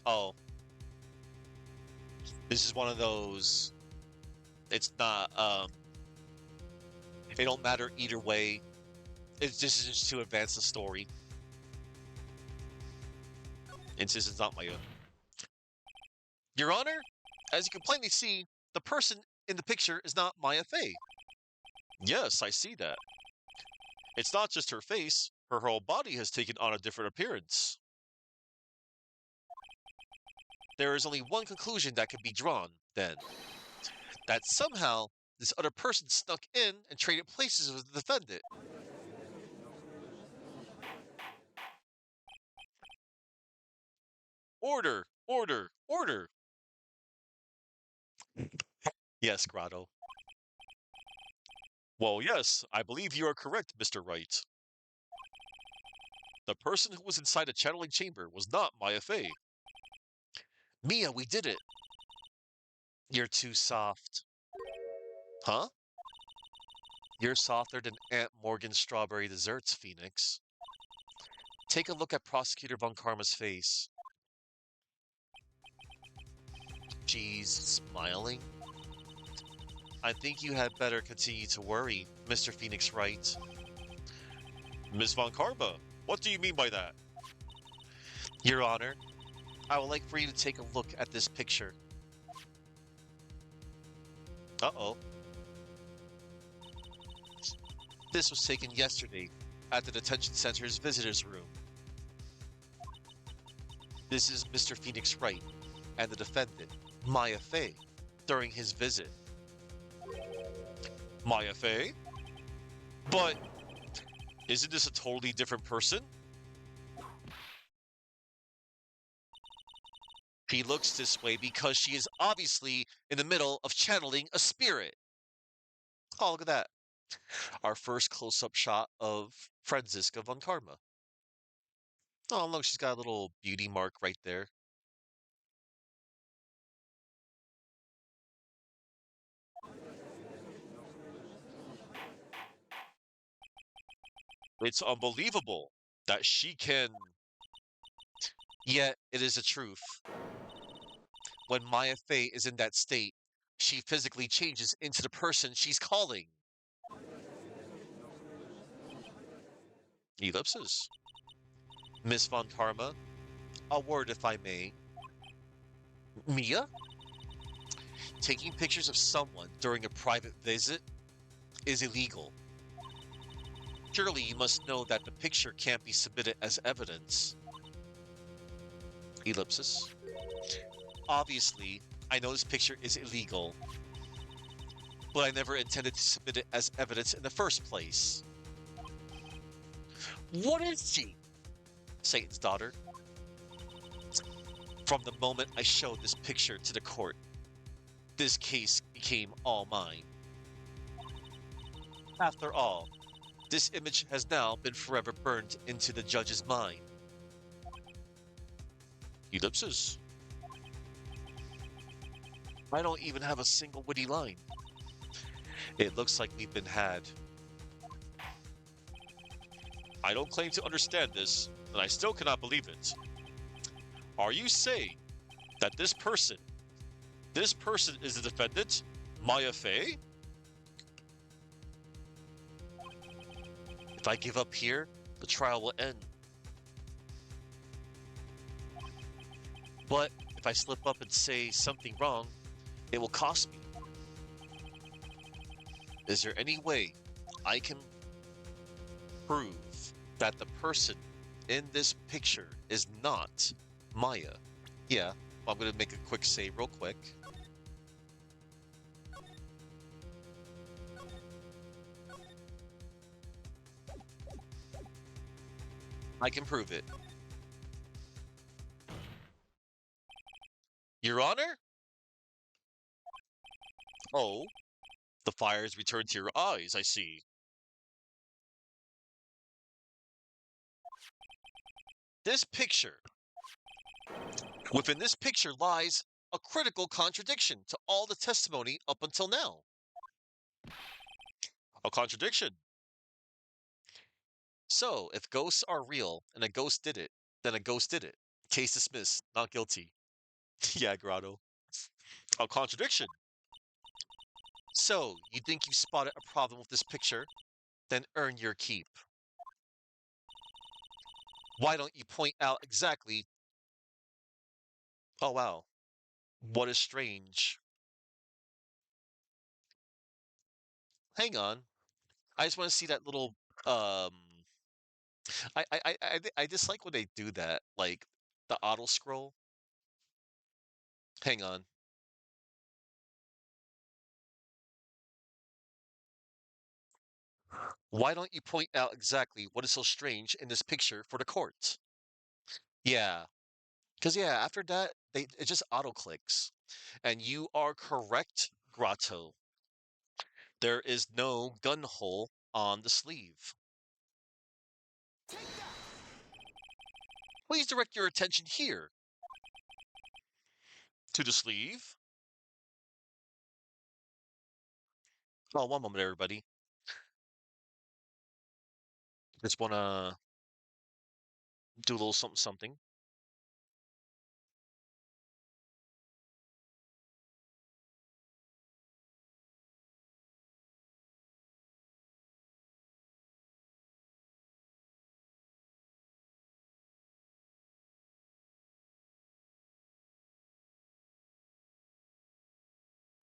Oh, this is one of those. It's not. It don't matter either way. It's just to advance the story. Insists it's not Maya. Your Honor, as you can plainly see, the person in the picture is not Maya Fey. Yes, I see that. It's not just her face, her whole body has taken on a different appearance. There is only one conclusion that can be drawn, then. That somehow this other person snuck in and traded places with the defendant. Order! Order! Order! Yes, Grotto. Well, yes, I believe you are correct, Mr. Wright. The person who was inside the channeling chamber was not Maya Fey. Mia, we did it! You're too soft. Huh? You're softer than Aunt Morgan's strawberry desserts, Phoenix. Take a look at Prosecutor Von Karma's face. She's smiling. I think you had better continue to worry, Mr. Phoenix Wright. Miss Von Karma, what do you mean by that? Your Honor, I would like for you to take a look at this picture. Uh-oh. This was taken yesterday at the detention center's visitors room. This is Mr. Phoenix Wright and the defendant, Maya Fey, during his visit. Maya Fey? But isn't this a totally different person? She looks this way because she is obviously in the middle of channeling a spirit. Oh, look at that. Our first close-up shot of Franziska von Karma. Oh, look, she's got a little beauty mark right there. It's unbelievable that she can. Yet, it is the truth. When Maya Fey is in that state, she physically changes into the person she's calling. Ellipses. Miss Von Karma, a word if I may. Mia? Taking pictures of someone during a private visit is illegal. Surely you must know that the picture can't be submitted as evidence. Ellipsis. Obviously, I know this picture is illegal, but I never intended to submit it as evidence in the first place. What is she? Satan's daughter. From the moment I showed this picture to the court, this case became all mine. After all, this image has now been forever burned into the judge's mind. Ellipses. I don't even have a single witty line. It looks like we've been had. I don't claim to understand this, and I still cannot believe it. Are you saying that this person is the defendant, Maya Fey? If I give up here, the trial will end. But if I slip up and say something wrong, it will cost me. Is there any way I can prove that the person in this picture is not Maya? Yeah, I'm going to make a quick save real quick. I can prove it. Your Honor? Oh, the fire has returned to your eyes, I see. This picture. Within this picture lies a critical contradiction to all the testimony up until now. A contradiction. So, if ghosts are real and a ghost did it, then a ghost did it. Case dismissed, not guilty. Yeah, Grotto. A contradiction. So, you think you spotted a problem with this picture? Then earn your keep. Why don't you point out exactly? Oh, wow. What is strange? Hang on. I just want to see that little. Um, I dislike when they do that, like the auto scroll. Hang on. Why don't you point out exactly what is so strange in this picture for the court? Yeah, because yeah, after that, it just auto clicks. And you are correct, Grotto. There is no gun hole on the sleeve. Please direct your attention here to the sleeve. Oh, one moment, everybody. Just wanna do a little something, something.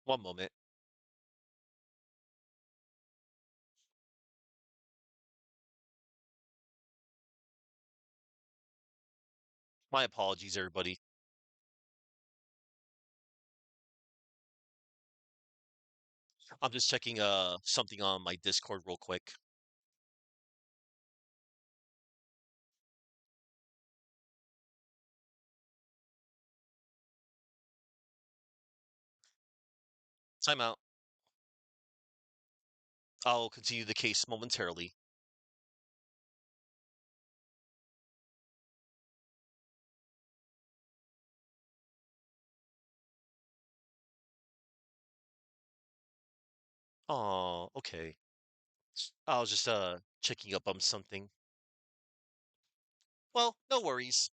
One moment. My apologies, everybody. I'm just checking something on my Discord real quick. Time out. I'll continue the case momentarily. Oh, okay. I was just checking up on something. Well, no worries.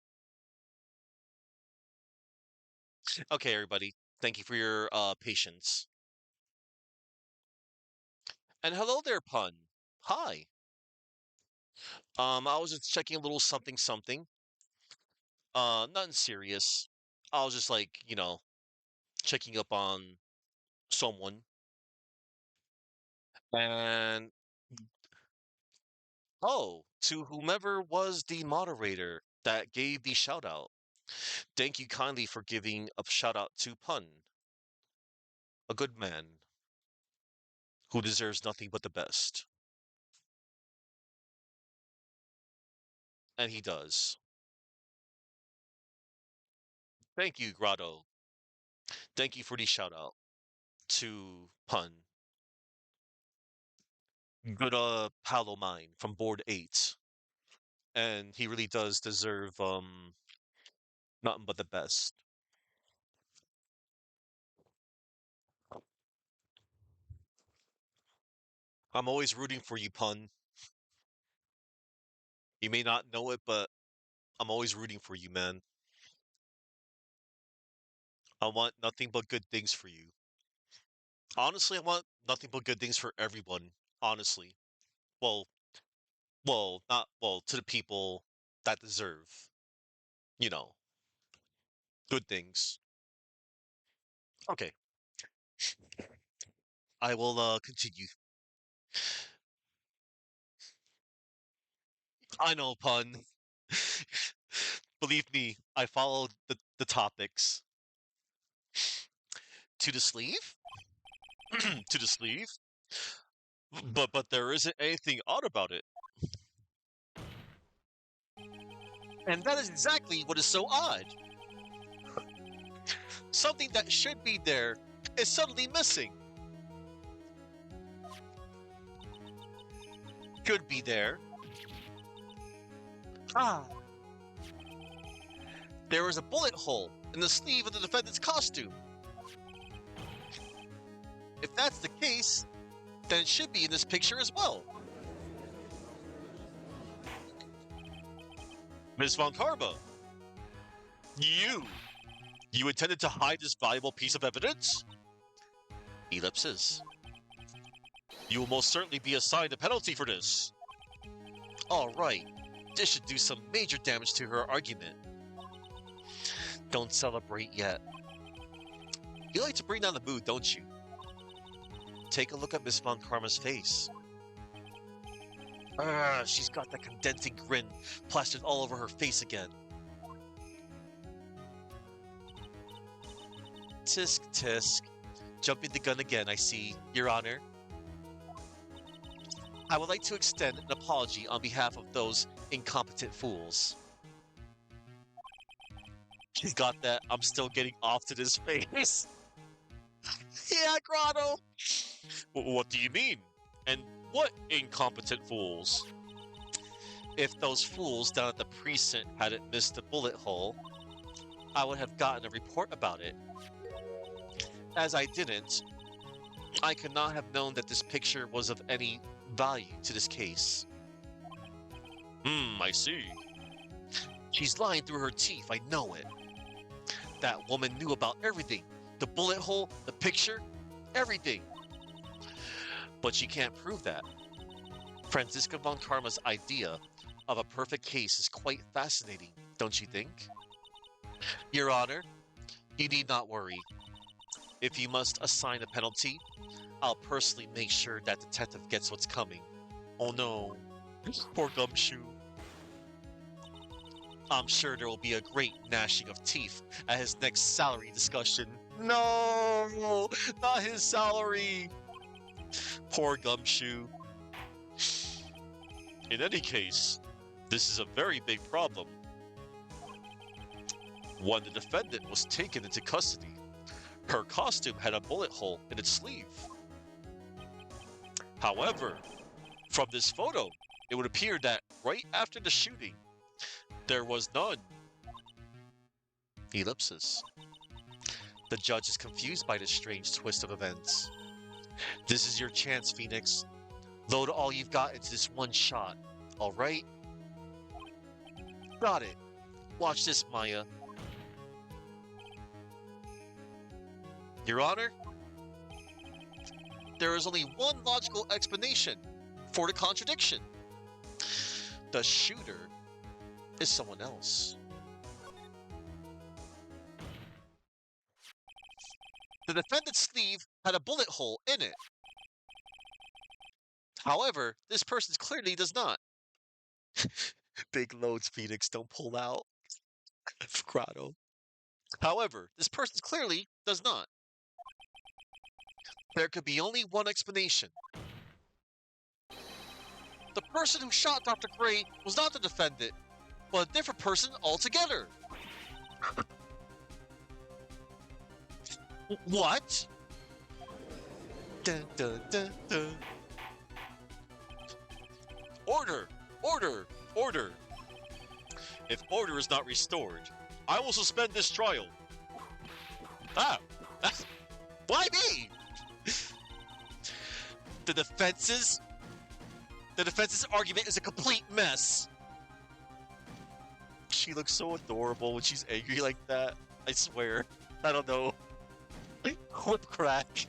Okay, everybody. Thank you for your patience. And hello there, Pun. Hi. I was just checking a little something something. Nothing serious. I was just like, checking up on someone. And oh, to whomever was the moderator that gave the shout out. Thank you kindly for giving a shout out to Pun, a good man who deserves nothing but the best. And he does. Thank you, Grotto. Thank you for the shout out to Pun. Good pal of mine from board 8. And he really does deserve nothing but the best. I'm always rooting for you, Pun. You may not know it, but I'm always rooting for you, man. I want nothing but good things for you. Honestly, I want nothing but good things for everyone. Honestly. Well, not well to the people that deserve, you know, good things. Okay, I will continue. I know, pun. Believe me, I followed the topics. To the sleeve? To the sleeve? But there isn't anything odd about it. And that is exactly what is so odd. Something that should be there is suddenly missing. Could be there. Ah, there is a bullet hole in the sleeve of the defendant's costume. If that's the case, then it should be in this picture as well. Ms. Von Karma, you intended to hide this valuable piece of evidence? Ellipses. You will most certainly be assigned a penalty for this. All right, this should do some major damage to her argument. Don't celebrate yet. You like to bring down the mood, don't you? Take a look at Miss Von Karma's face. She's got that condensing grin plastered all over her face again. Tisk, tisk. Jumping the gun again, I see, Your Honor. I would like to extend an apology on behalf of those incompetent fools. She's got that I'm still getting off to this face. Yeah, Grotto. What do you mean? And what incompetent fools? If those fools down at the precinct hadn't missed the bullet hole, I would have gotten a report about it. As I didn't, I could not have known that this picture was of any value to this case. I see. She's lying through her teeth, I know it. That woman knew about everything. The bullet hole, the picture, everything. But she can't prove that. Franziska von Karma's idea of a perfect case is quite fascinating, don't you think? Your Honor, you need not worry. If you must assign a penalty, I'll personally make sure that detective gets what's coming. Oh no, poor Gumshoe. I'm sure there will be a great gnashing of teeth at his next salary discussion. No, not his salary. Poor Gumshoe. In any case, this is a very big problem. When the defendant was taken into custody, her costume had a bullet hole in its sleeve. However, from this photo, it would appear that right after the shooting, there was none. Ellipsis. The judge is confused by this strange twist of events. This is your chance, Phoenix. Load all you've got into this one shot, all right? Got it. Watch this, Maya. Your Honor, there is only one logical explanation for the contradiction. The shooter is someone else. The defendant's sleeve had a bullet hole in it. However, this person clearly does not. Big loads, Phoenix, don't pull out. Grotto. However, this person clearly does not. There could be only one explanation. The person who shot Dr. Gray was not the defendant, but a different person altogether. What? Dun, dun, dun, dun. Order! Order! Order! If order is not restored, I will suspend this trial. Ah! Why me? The defense's argument is a complete mess. She looks so adorable when she's angry like that. I swear. I don't know. Whip crack.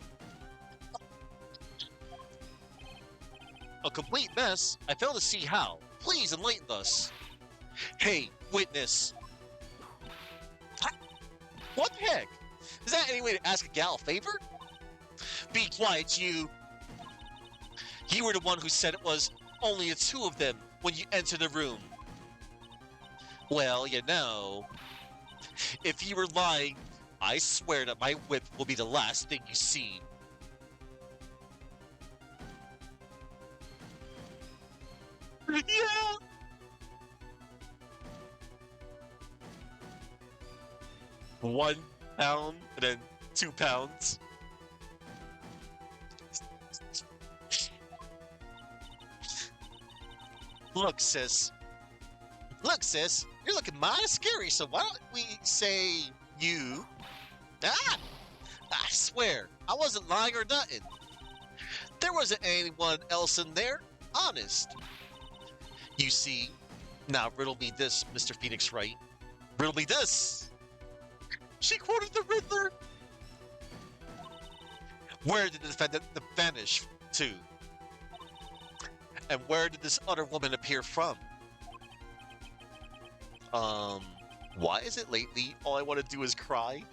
A complete mess? I fail to see how. Please enlighten us. Hey, witness. What the heck? Is that any way to ask a gal a favor? Be quiet, you. You were the one who said it was only the two of them when you entered the room. Well, you know, if you were lying, I swear that my whip will be the last thing you see. Yeah! 1 pound and then 2 pounds. Look, sis. Look, sis, you're looking mighty scary, so why don't we say you? Ah! I swear, I wasn't lying or nothing. There wasn't anyone else in there, honest. You see, now riddle me this, Mr. Phoenix Wright. Riddle me this. She quoted the Riddler. Where did the defendant vanish to? And where did this other woman appear from? Why is it lately all I want to do is cry?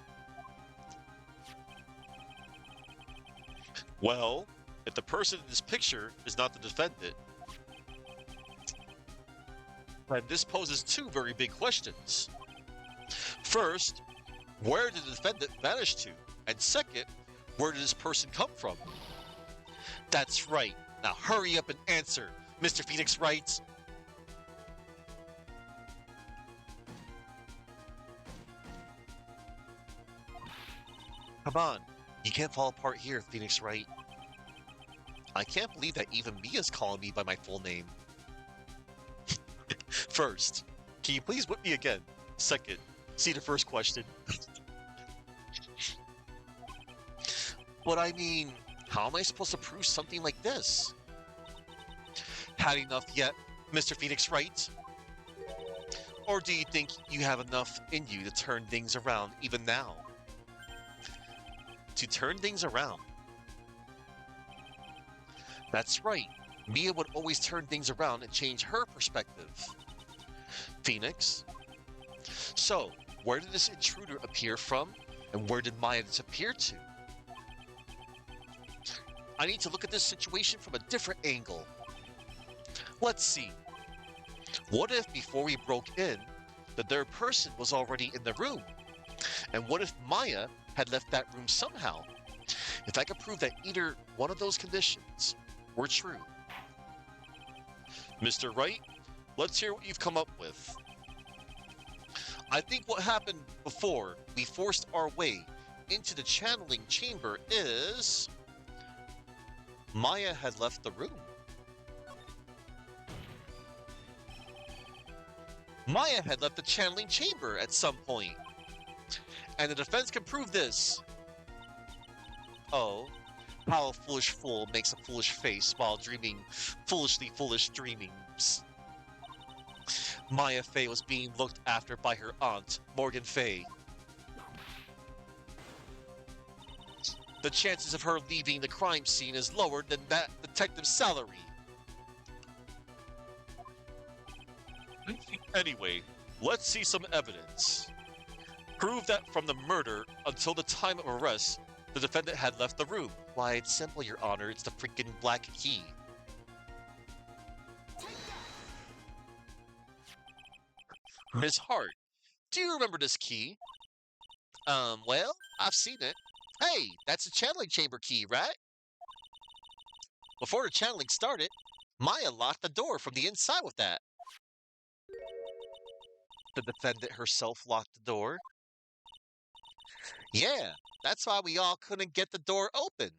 Well, if the person in this picture is not the defendant, then this poses two very big questions. First, where did the defendant vanish to? And second, where did this person come from? That's right. Now hurry up and answer, Mr. Phoenix Wright. Come on, you can't fall apart here, Phoenix Wright. I can't believe that even Mia's calling me by my full name. First, can you please whip me again? Second, see the first question. But I mean, how am I supposed to prove something like this? Had enough yet, Mr. Phoenix Wright? Or do you think you have enough in you to turn things around even now? To turn things around. That's right. Mia would always turn things around and change her perspective. Phoenix? So, where did this intruder appear from, and where did Maya disappear to? I need to look at this situation from a different angle. Let's see. What if before we broke in, the third person was already in the room? And what if Maya had left that room somehow? If I could prove that either one of those conditions were true. Mr. Wright, let's hear what you've come up with. I think what happened before we forced our way into the channeling chamber is... Maya had left the room. Maya had left the channeling chamber at some point. And the defense can prove this. Oh, how a foolish fool makes a foolish face while dreaming foolishly foolish dreamings. Maya Fey was being looked after by her aunt, Morgan Fey. The chances of her leaving the crime scene is lower than that detective's salary. Anyway, let's see some evidence. Prove that from the murder until the time of arrest, the defendant had left the room. Why, it's simple, Your Honor. It's the freaking black key. Miss Hart, do you remember this key? Well, I've seen it. Hey, that's a channeling chamber key, right? Before the channeling started, Maya locked the door from the inside with that. The defendant herself locked the door? Yeah, that's why we all couldn't get the door open.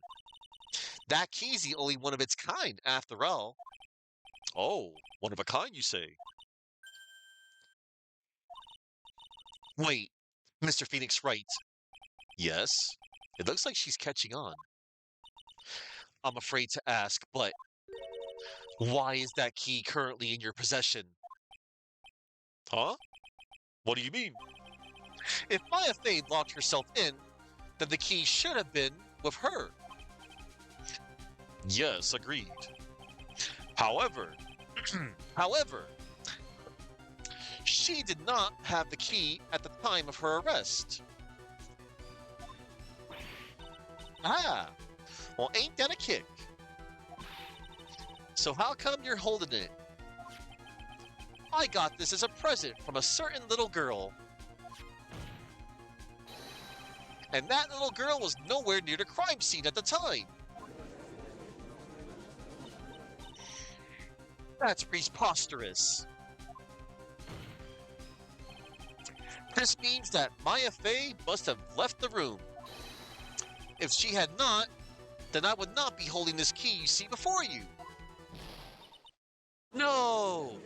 That key's the only one of its kind, after all. Oh, one of a kind, you say? Wait, Mr. Phoenix Wright. Yes? It looks like she's catching on. I'm afraid to ask, but why is that key currently in your possession? Huh? What do you mean? If Maya Fey locked herself in, then the key should have been with her. Yes, agreed. However, however, she did not have the key at the time of her arrest. Ah, well, ain't that a kick? So how come you're holding it? I got this as a present from a certain little girl. And that little girl was nowhere near the crime scene at the time. That's preposterous. This means that Maya Fey must have left the room. If she had not, then I would not be holding this key you see before you. No!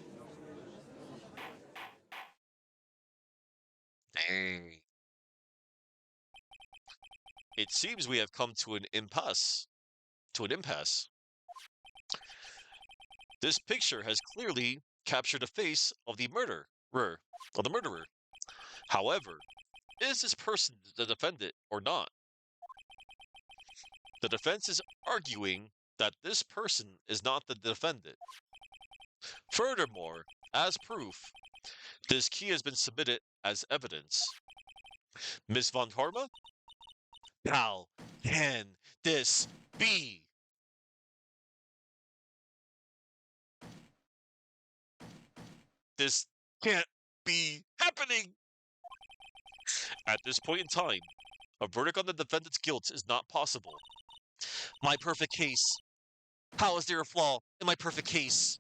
Dang. It seems we have come to an impasse. This picture has clearly captured the face of the murderer. However, is this person the defendant or not? The defense is arguing that this person is not the defendant. Furthermore, as proof, this key has been submitted as evidence. Miss Von Torma? How can this be? This can't be happening! At this point in time, a verdict on the defendant's guilt is not possible. My perfect case. How is there a flaw in my perfect case?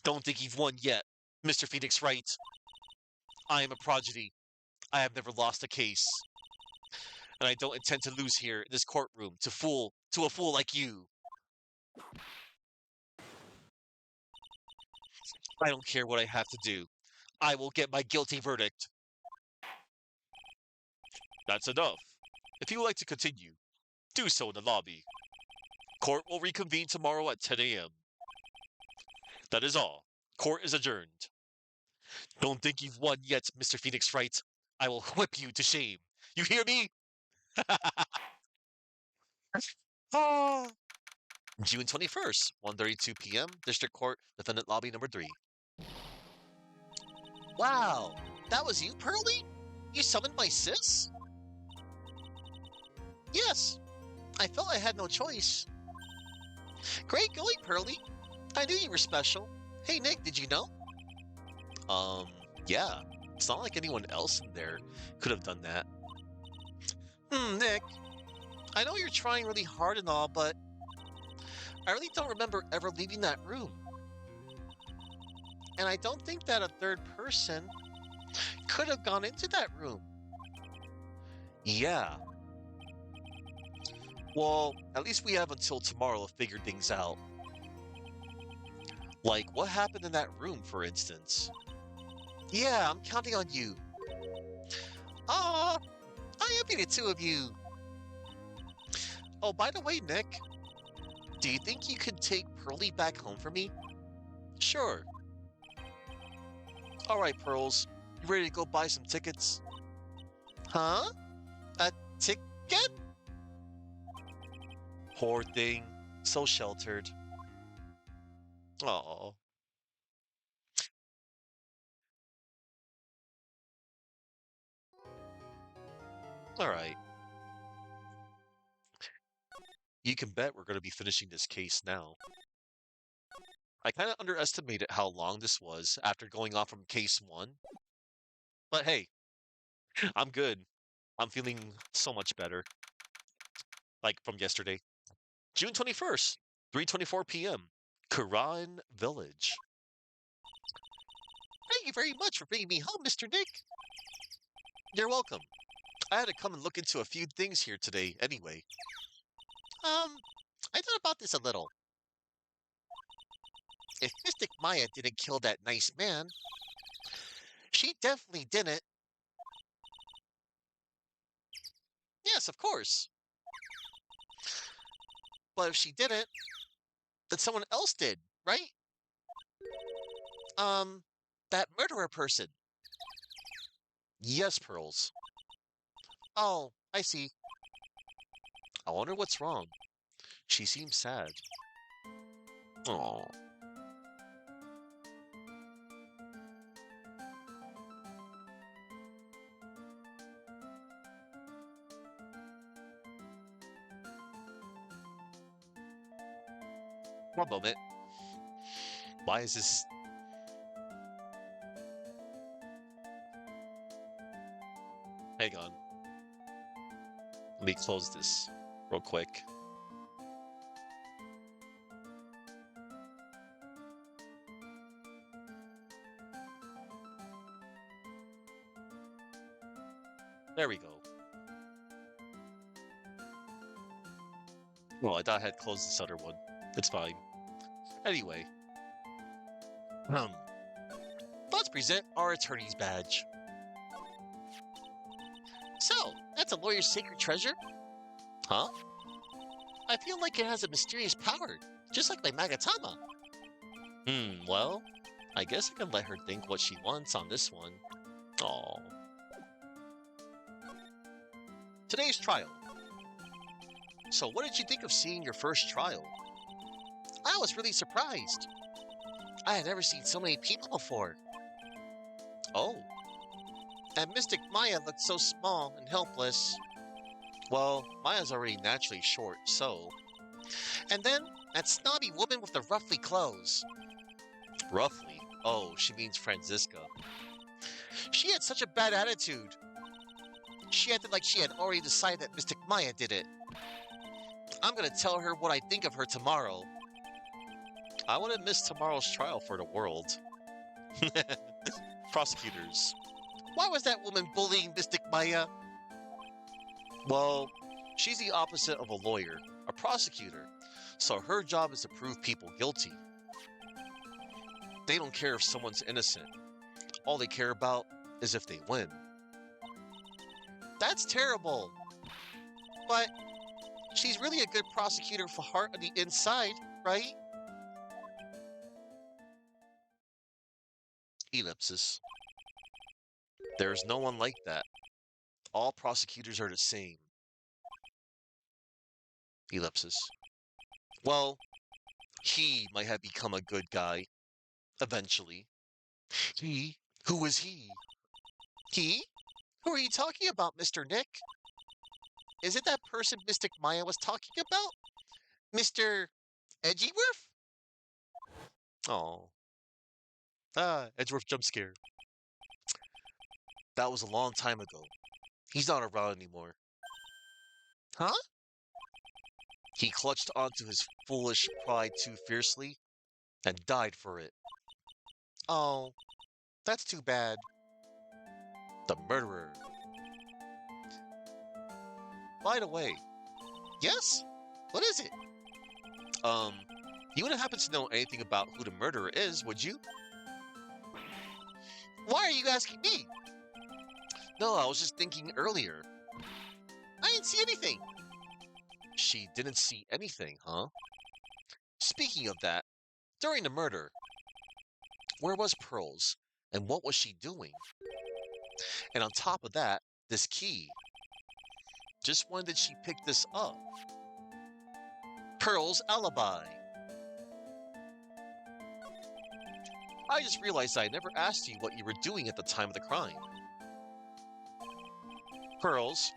Don't think you've won yet, Mr. Phoenix Wright. I am a prodigy. I have never lost a case. And I don't intend to lose here in this courtroom to a fool like you. I don't care what I have to do. I will get my guilty verdict. That's enough. If you would like to continue, do so in the lobby. Court will reconvene tomorrow at 10 a.m. That is all. Court is adjourned. Don't think you've won yet, Mr. Phoenix Wright. I will whip you to shame. You hear me? Ah. June 21st, 1:32 p.m., District Court, Defendant Lobby number 3. Wow, that was you, Pearly? You summoned my sis? Yes, I felt I had no choice. Great going, Pearly. I knew you were special. Hey, Nick, did you know? Yeah. It's not like anyone else in there could have done that. Nick, I know you're trying really hard and all, but I really don't remember ever leaving that room. And I don't think that a third person could have gone into that room. Yeah. Well, at least we have until tomorrow to figure things out. Like, what happened in that room, for instance? Yeah, I'm counting on you. Aw, I envy the two of you. Oh, by the way, Nick, do you think you could take Pearly back home for me? Sure. All right, Pearls, you ready to go buy some tickets? Huh? A ticket? Poor thing, so sheltered. Oh. All right. You can bet we're going to be finishing this case now. I kind of underestimated how long this was after going off from case 1. But hey, I'm good. I'm feeling so much better. Like from yesterday. June 21st, 3:24 p.m. Quran Village. Thank you very much for bringing me home, Mr. Nick. You're welcome. I had to come and look into a few things here today anyway. I thought about this a little. If Mystic Maya didn't kill that nice man, she definitely didn't. Yes, of course. But if she didn't, then someone else did, right? that murderer person. Yes, Pearls. Oh, I see. I wonder what's wrong. She seems sad. Oh, one moment. Why is this? Hang on. Let me close this real quick. There we go. Well, I thought I had closed this other one. It's fine. Anyway, um, let's present our attorney's badge. So, that's a lawyer's sacred treasure? Huh? I feel like it has a mysterious power, just like my Magatama. Well, I guess I can let her think what she wants on this one. Aw. Today's trial. So what did you think of seeing your first trial? I was really surprised. I had never seen so many people before. Oh, And Mystic Maya looked so small and helpless. well, Maya's already naturally short, so... And then, that snobby woman with the ruffly clothes. Roughly. Oh, she means Franziska. She had such a bad attitude. She acted like she had already decided that Mystic Maya did it. I'm gonna tell her what I think of her tomorrow. I wouldn't miss tomorrow's trial for the world. Prosecutors. Why was that woman bullying Mystic Maya? Well, she's the opposite of a lawyer, a prosecutor. So her job is to prove people guilty. They don't care if someone's innocent. All they care about is if they win. That's terrible. But she's really a good prosecutor for heart on the inside, right? Ellipsis. There's no one like that. All prosecutors are the same. Ellipsis. Well, he might have become a good guy. Eventually. He? Who is he? He? Who are you talking about, Mr. Nick? Is it that person Mystic Maya was talking about? Mr. Edgeworth? Oh. Edgeworth jump scare. That was a long time ago. He's not around anymore. Huh? He clutched onto his foolish pride too fiercely and died for it. Oh, that's too bad. The murderer. By the way, Yes? What is it? you wouldn't happen to know anything about who the murderer is, would you? Why are you asking me? No, I was just thinking earlier. I didn't see anything. She didn't see anything, huh? Speaking of that, during the murder, where was Pearls, and what was she doing? And on top of that, this key. Just when did she pick this up? Pearl's alibi. I just realized I never asked you what you were doing at the time of the crime. Pearls,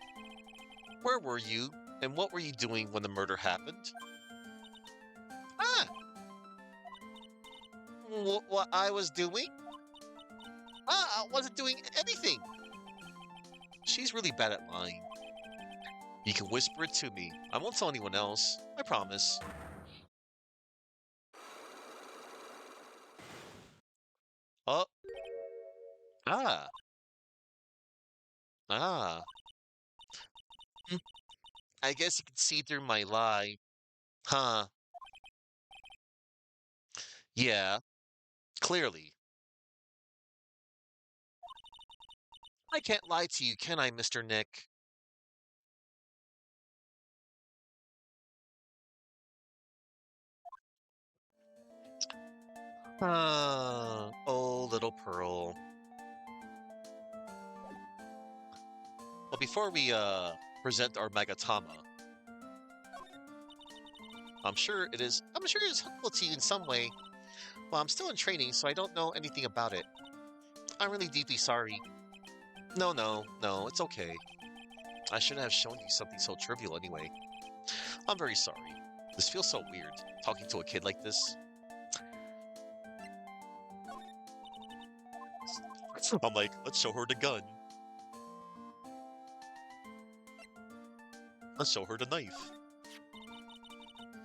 where were you, and what were you doing when the murder happened? Ah! What I was doing? I wasn't doing anything. She's really bad at lying. You can whisper it to me. I won't tell anyone else. I promise. Oh. Ah. Ah. I guess you can see through my lie. Huh. Yeah, clearly. I can't lie to you, can I, Mr. Nick? Oh, little Pearl. But before we present our Magatama, I'm sure it's helpful to you in some way. Well, I'm still in training, so I don't know anything about it. I'm really deeply sorry. No, it's okay. I shouldn't have shown you something so trivial anyway. I'm very sorry. This feels so weird, talking to a kid like this. I'm like, let's show her the gun. Let's show her the knife.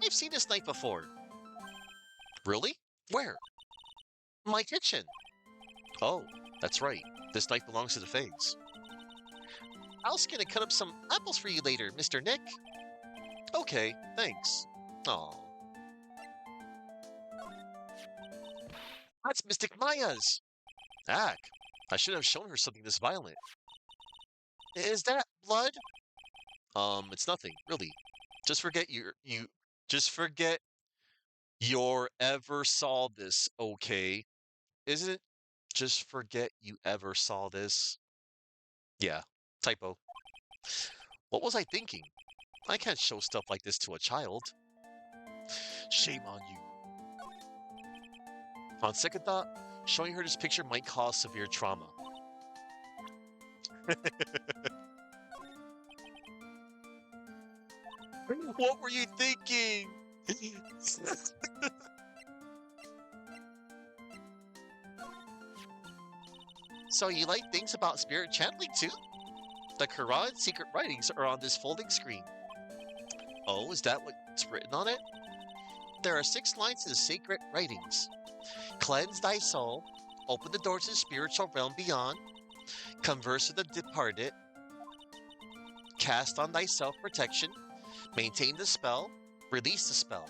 I've seen this knife before. Really? Where? My kitchen. Oh, that's right. This knife belongs to the Fays. I'll skin and cut up some apples for you later, Mr. Nick. Okay, thanks. Oh. That's Mystic Maya's. Ack, I should have shown her something this violent. Is that blood? It's nothing, really. Just forget just forget you ever saw this, okay? Isn't just forget you ever saw this? Yeah, typo. What was I thinking? I can't show stuff like this to a child. Shame on you. On second thought, showing her this picture might cause severe trauma. What were you thinking? So you like things about spirit channeling too? The Quran secret writings are on this folding screen. Oh, is that what's written on it? There are 6 lines to the sacred writings. Cleanse thy soul, open the doors to the spiritual realm beyond, converse with the departed, cast on thyself protection, maintain the spell, release the spell.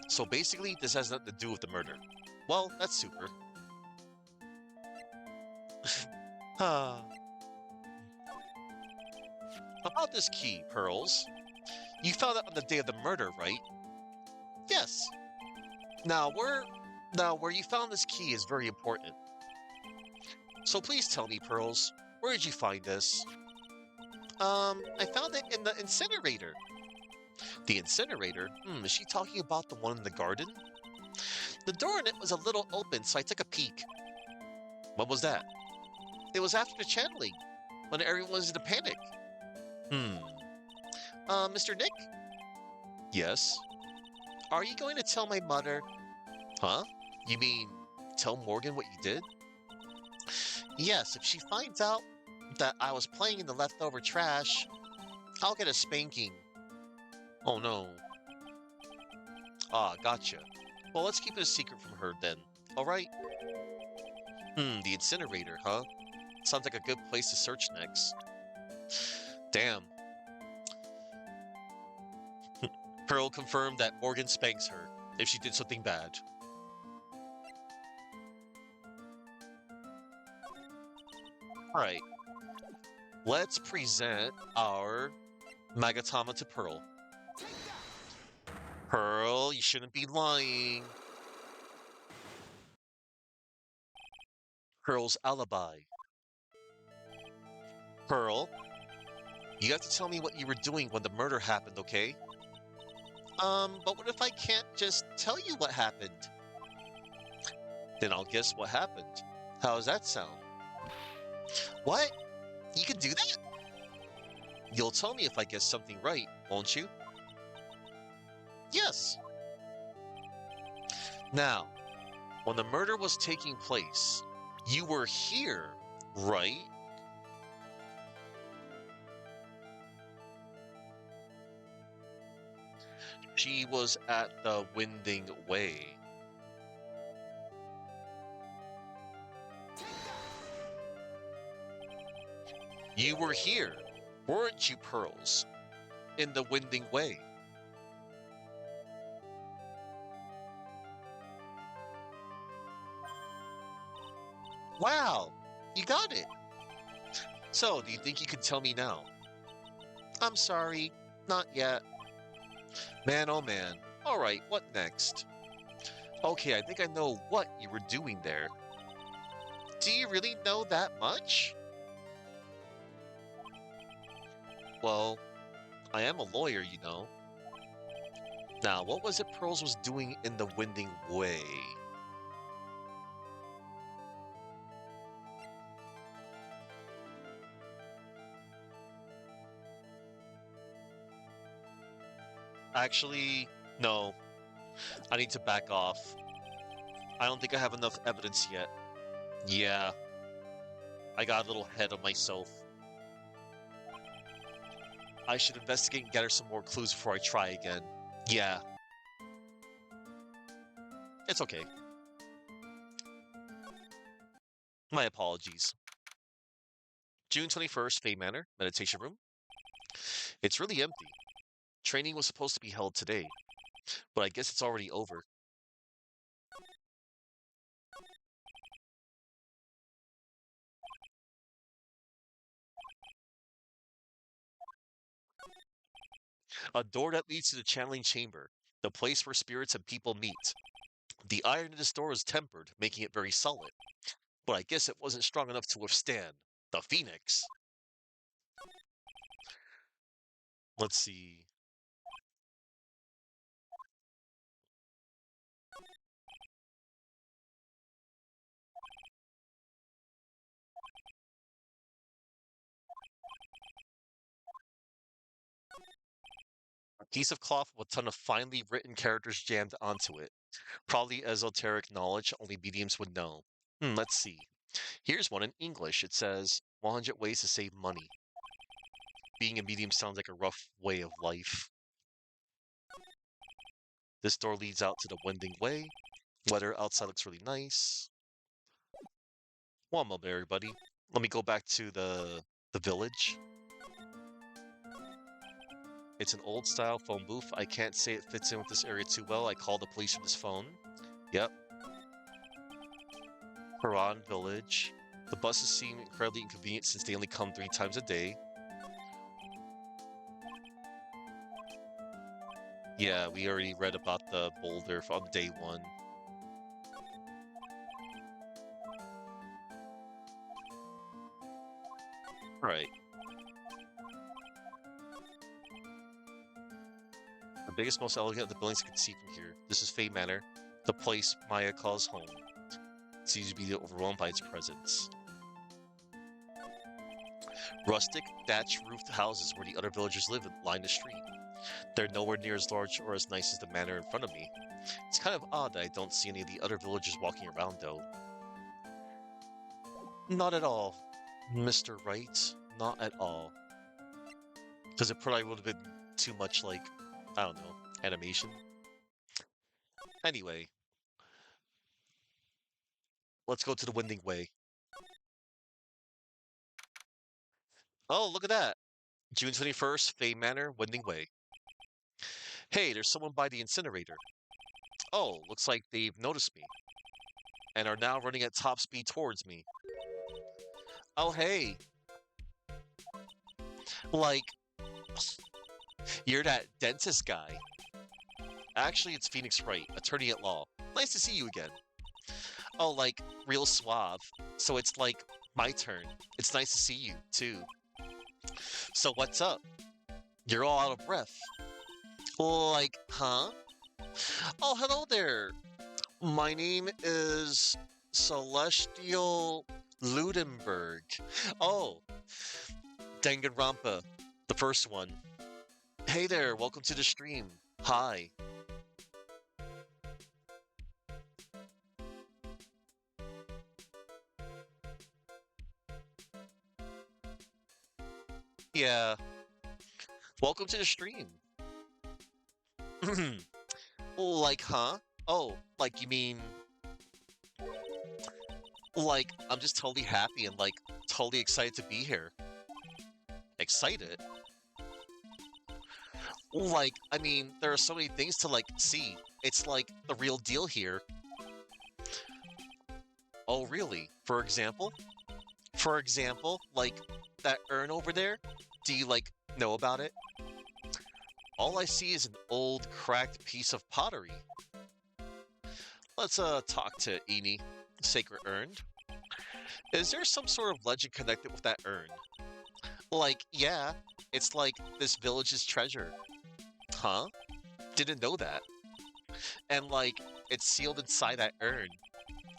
So basically, this has nothing to do with the murder. Well, that's super. About this key, Pearls. You found it on the day of the murder, right? Yes. Now, where you found this key is very important. So please tell me, Pearls, where did you find this? I found it in the incinerator. The incinerator? Is she talking about the one in the garden? The door in it was a little open, so I took a peek. When was that? It was after the channeling, when everyone was in a panic. Mr. Nick? Yes? Are you going to tell my mother? Huh? You mean, tell Morgan what you did? Yes, if she finds out that I was playing in the leftover trash, I'll get a spanking. Oh no. Ah, gotcha. Well, let's keep it a secret from her then, alright? The incinerator, huh? Sounds like a good place to search next. Damn. Pearl confirmed that Morgan spanks her if she did something bad. Alright. Let's present our Magatama to Pearl. Pearl, you shouldn't be lying. Pearl's alibi. Pearl, you have to tell me what you were doing when the murder happened, okay? But what if I can't just tell you what happened? Then I'll guess what happened. How does that sound? What? You can do that? You'll tell me if I guess something right, won't you? Yes. Now, when the murder was taking place, you were here, right? She was at the Winding Way. You were here, weren't you, Pearls? In the Winding Way. Wow, you got it. So, do you think you can tell me now? I'm sorry, not yet. Man, oh man. Alright, what next? Okay, I think I know what you were doing there. Do you really know that much? Well, I am a lawyer, you know. Now, what was it Pearls was doing in the Winding Way? Actually, no. I need to back off. I don't think I have enough evidence yet. Yeah, I got a little ahead of myself. I should investigate and gather some more clues before I try again. Yeah, it's okay. My apologies. June 21st, Fay Manor, meditation room. It's really empty. Training was supposed to be held today, but I guess it's already over. A door that leads to the channeling chamber, the place where spirits and people meet. The iron in this door is tempered, making it very solid, but I guess it wasn't strong enough to withstand the Phoenix. Let's see. A piece of cloth with a ton of finely written characters jammed onto it. Probably esoteric knowledge only mediums would know. Let's see. Here's one in English. It says 100 ways to save money. Being a medium sounds like a rough way of life. This door leads out to the Winding Way. Weather outside looks really nice. One moment, everybody. Let me go back to the village. It's an old style phone booth. I can't say it fits in with this area too well. I call the police from this phone. Yep. Haran Village. The buses seem incredibly inconvenient since they only come 3 times a day. Yeah, we already read about the boulder on day 1. Right. The biggest, most elegant of the buildings you can see from here. This is Fay Manor, the place Maya calls home. It seems to be overwhelmed by its presence. Rustic, thatch-roofed houses where the other villagers live line the street. They're nowhere near as large or as nice as the manor in front of me. It's kind of odd that I don't see any of the other villagers walking around, though. Not at all, Mr. Wright. Not at all. Because it probably would have been too much, like, I don't know, animation. Anyway, let's go to the Winding Way. Oh, look at that! June 21st, Fay Manor, Winding Way. Hey, there's someone by the incinerator. Oh, looks like they've noticed me and are now running at top speed towards me. Oh, hey. Like, you're that dentist guy. Actually, it's Phoenix Wright, attorney at law. Nice to see you again. Oh, like, real suave. So it's like my turn. It's nice to see you, too. So what's up? You're all out of breath. Like, huh? Oh, hello there. My name is Celestial Ludenberg. Oh, Danganronpa, the first one. Hey there, welcome to the stream. Hi. Yeah, welcome to the stream. Like, huh? Oh, like you mean like I'm just totally happy and like totally excited to be here. Excited? Like, I mean, there are so many things to like see. It's like the real deal here. Oh, really? For example? For example, like that urn over there? Do you like know about it? All I see is an old, cracked piece of pottery. Let's talk to Eni, Sacred Urn. Is there some sort of legend connected with that urn? Like, yeah, it's like this village's treasure. Huh? Didn't know that. And like, it's sealed inside that urn.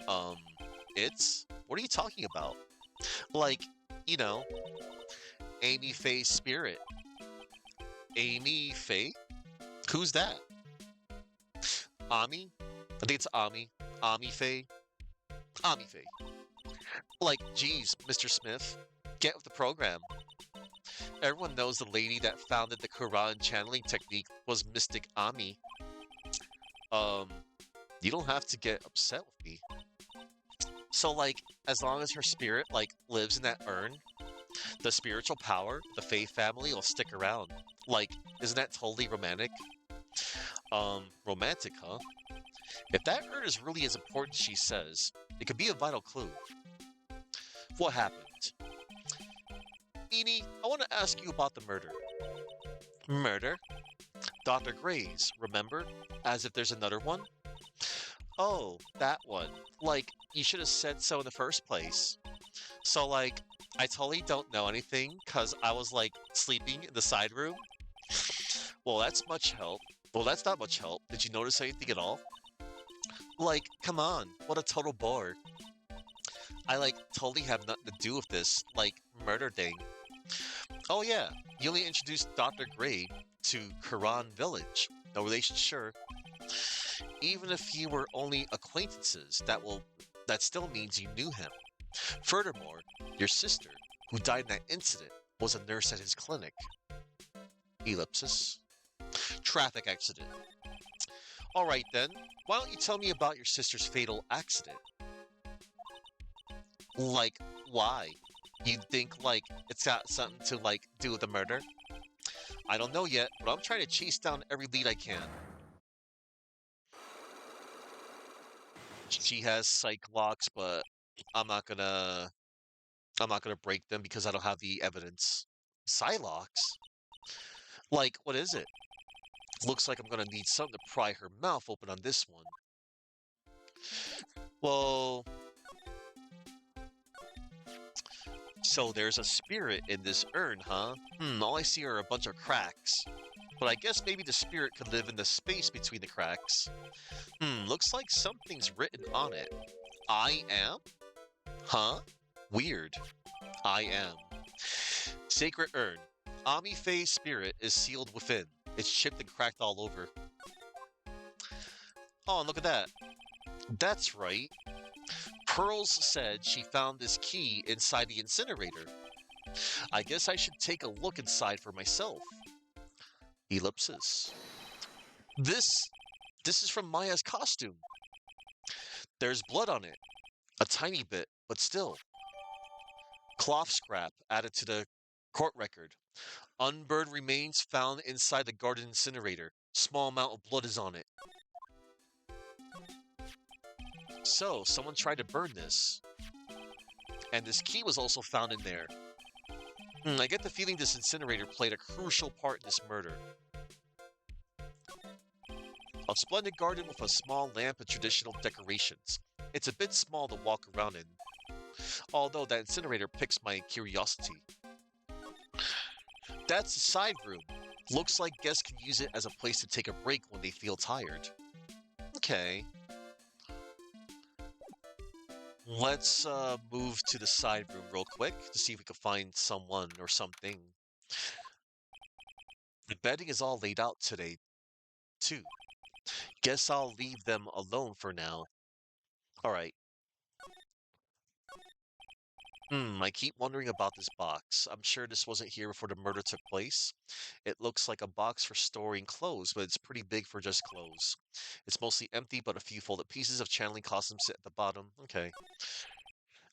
Um, it's? What are you talking about? Like, you know, Amy Faye's spirit. Amy Faye? Who's that? Ami? I think it's Ami. Ami Faye? Ami Faye. Like, geez, Mr. Smith, get with the program. Everyone knows the lady that founded the Quran channeling technique was Mystic Ami. Um, you don't have to get upset with me. So, like, as long as her spirit, like, lives in that urn, the spiritual power, the Faye family will stick around. Like, isn't that totally romantic? Romantic, huh? If that urn is really as important as she says, it could be a vital clue. What happened? Edie, I want to ask you about the murder. Murder? Dr. Gray's, remember? As if there's another one? Oh, that one. Like, you should have said so in the first place. So, like, I totally don't know anything because I was, like, sleeping in the side room. Well, that's much help. Well, that's not much help. Did you notice anything at all? Like, come on, what a total bore. I, like, totally have nothing to do with this, like, murder thing. Oh, yeah, you only introduced Dr. Gray to Quran Village. No relation, sure. Even if you were only acquaintances, that still means you knew him. Furthermore, your sister, who died in that incident, was a nurse at his clinic. Ellipsis. Traffic accident. All right then, why don't you tell me about your sister's fatal accident? Like, why? You think, like, it's got something to, like, do with the murder? I don't know yet, but I'm trying to chase down every lead I can. She has psych locks, but I'm not gonna I'm not gonna break them because I don't have the evidence. Psylocks? Like, what is it? Looks like I'm gonna need something to pry her mouth open on this one. Well, so there's a spirit in this urn, huh? All I see are a bunch of cracks. But I guess maybe the spirit could live in the space between the cracks. Looks like something's written on it. I am? Huh? Weird. I am. Sacred urn. Ami Faye's spirit is sealed within. It's chipped and cracked all over. Oh, and look at that. That's right. Pearls said she found this key inside the incinerator. I guess I should take a look inside for myself. Ellipsis. This is from Maya's costume. There's blood on it. A tiny bit, but still. Cloth scrap added to the court record. Unburned remains found inside the garden incinerator. Small amount of blood is on it. So, someone tried to burn this. And this key was also found in there. I get the feeling this incinerator played a crucial part in this murder. A splendid garden with a small lamp and traditional decorations. It's a bit small to walk around in. Although that incinerator piques my curiosity. That's the side room. Looks like guests can use it as a place to take a break when they feel tired. Okay. Let's move to the side room real quick to see if we can find someone or something. The bedding is all laid out today, too. Guess I'll leave them alone for now. Alright. I keep wondering about this box. I'm sure this wasn't here before the murder took place. It looks like a box for storing clothes, but it's pretty big for just clothes. It's mostly empty, but a few folded pieces of channeling costumes sit at the bottom. Okay.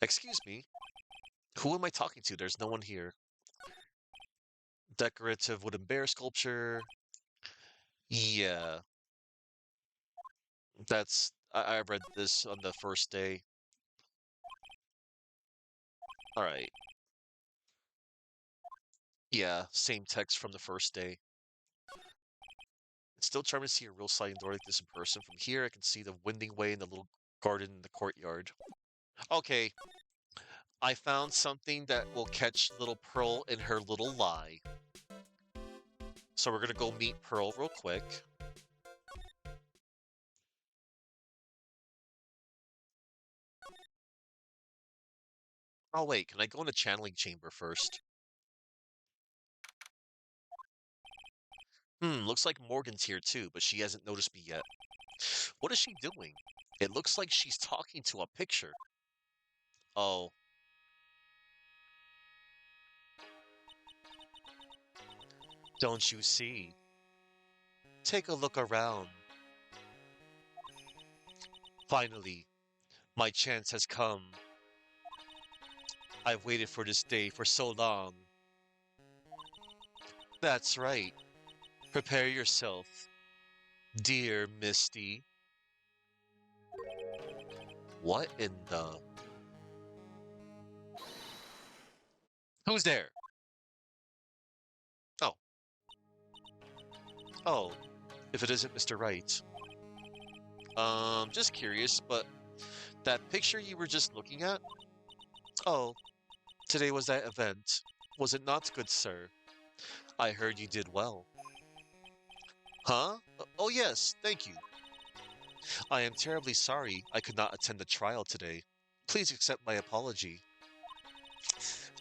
Excuse me. Who am I talking to? There's no one here. Decorative wooden bear sculpture. Yeah. I read this on the first day. Alright. Yeah, same text from the first day. It's still charming to see a real sliding door like this in person. From here, I can see the winding way in the little garden in the courtyard. Okay, I found something that will catch little Pearl in her little lie. So we're gonna go meet Pearl real quick. Oh wait, can I go in the channeling chamber first? Looks like Morgan's here too, but she hasn't noticed me yet. What is she doing? It looks like she's talking to a picture. Oh, don't you see? Take a look around. Finally, my chance has come. I've waited for this day for so long. That's right. Prepare yourself, dear Misty. What in the... Who's there? Oh, oh, if it isn't Mr. Wright. Just curious, but that picture you were just looking at? Oh, today was that event. Was it not, good sir? I heard you did well. Huh? Oh yes, thank you. I am terribly sorry I could not attend the trial today. Please accept my apology.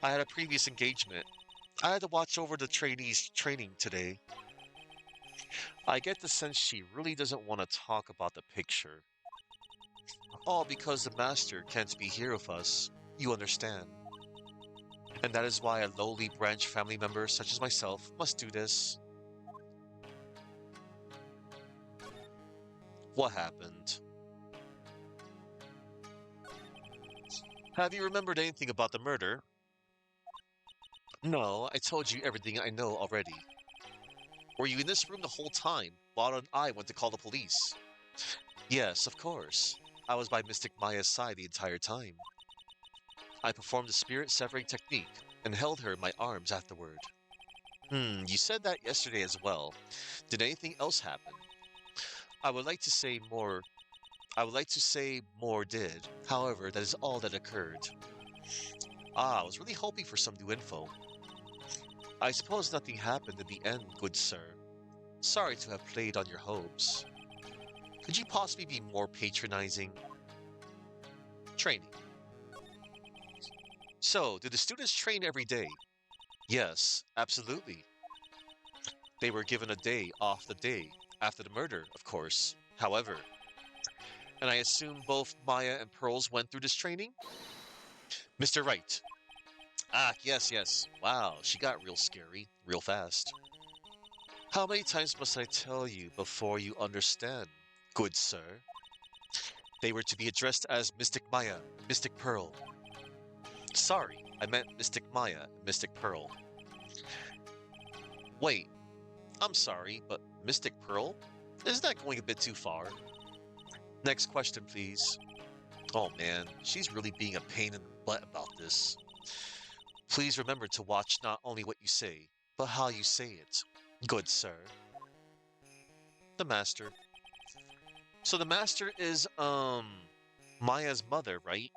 I had a previous engagement. I had to watch over the trainees' training today. I get the sense she really doesn't want to talk about the picture. All because the master can't be here with us. You understand. And that is why a lowly branch family member such as myself must do this. What happened? Have you remembered anything about the murder? No, I told you everything I know already. Were you in this room the whole time, while I went to call the police? Yes, of course. I was by Mystic Maya's side the entire time. I performed the spirit-severing technique and held her in my arms afterward. You said that yesterday as well. Did anything else happen? I would like to say more. I would like to say more did. However, that is all that occurred. I was really hoping for some new info. I suppose nothing happened in the end, good sir. Sorry to have played on your hopes. Could you possibly be more patronizing? Training. So, did the students train every day? Yes, absolutely. They were given a day off the day after the murder, of course. However, and I assume both Maya and Pearls went through this training? Mr. Wright. Ah, yes, yes. Wow, she got real scary, real fast. How many times must I tell you before you understand, good sir? They were to be addressed as Mystic Maya, Mystic Pearl. Sorry, I meant Mystic Maya, Mystic Pearl. Wait, I'm sorry, but Mystic Pearl? Isn't that going a bit too far? Next question, please. Oh man, she's really being a pain in the butt about this. Please remember to watch not only what you say, but how you say it. Good sir. The master. So the master is, Maya's mother, right?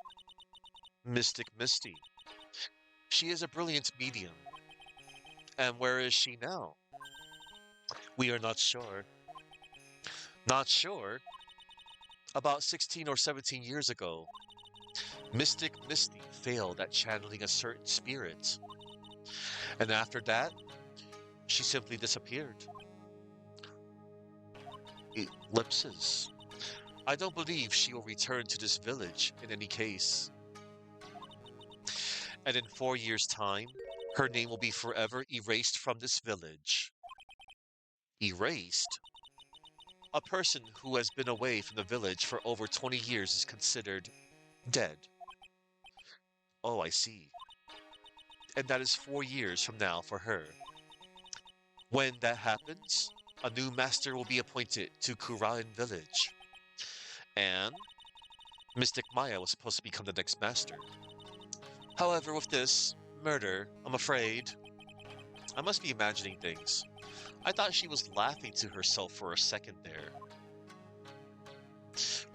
Mystic Misty. She is a brilliant medium. And where is she now? We are not sure. Not sure? About 16 or 17 years ago, Mystic Misty failed at channeling a certain spirit. And after that, she simply disappeared. Ellipses. I don't believe she will return to this village in any case. And in 4 years' time, her name will be forever erased from this village. Erased? A person who has been away from the village for over 20 years is considered dead. Oh, I see. And that is 4 years from now for her. When that happens, a new master will be appointed to Kurain village. And Mystic Maya was supposed to become the next master. However, with this murder, I'm afraid I must be imagining things. I thought she was laughing to herself for a second there.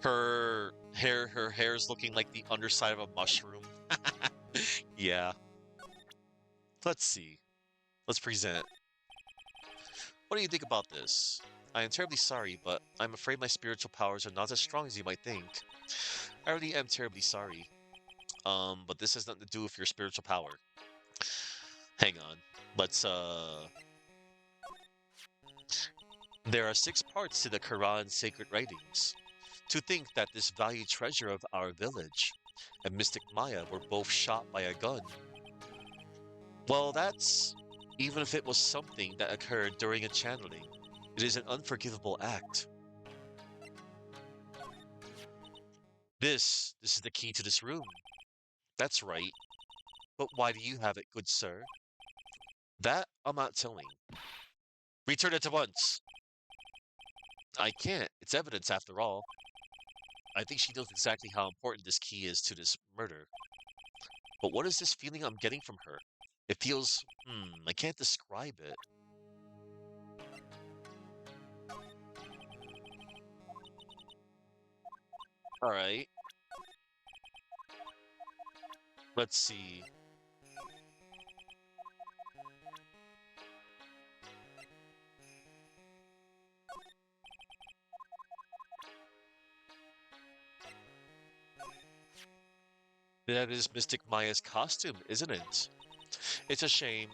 Her hair's looking like the underside of a mushroom. Yeah. Let's see. Let's present. What do you think about this? I am terribly sorry, but I'm afraid my spiritual powers are not as strong as you might think. I really am terribly sorry. But this has nothing to do with your spiritual power. Hang on. Let's. There are 6 parts to the Quran sacred writings. To think that this valued treasure of our village and Mystic Maya were both shot by a gun. Well, that's. Even if it was something that occurred during a channeling, it is an unforgivable act. This is the key to this room. That's right. But why do you have it, good sir? That I'm not telling. Return it at once. I can't. It's evidence after all. I think she knows exactly how important this key is to this murder. But what is this feeling I'm getting from her? It feels, I can't describe it. Alright, let's see. That is Mystic Maya's costume, isn't it? It's a shame.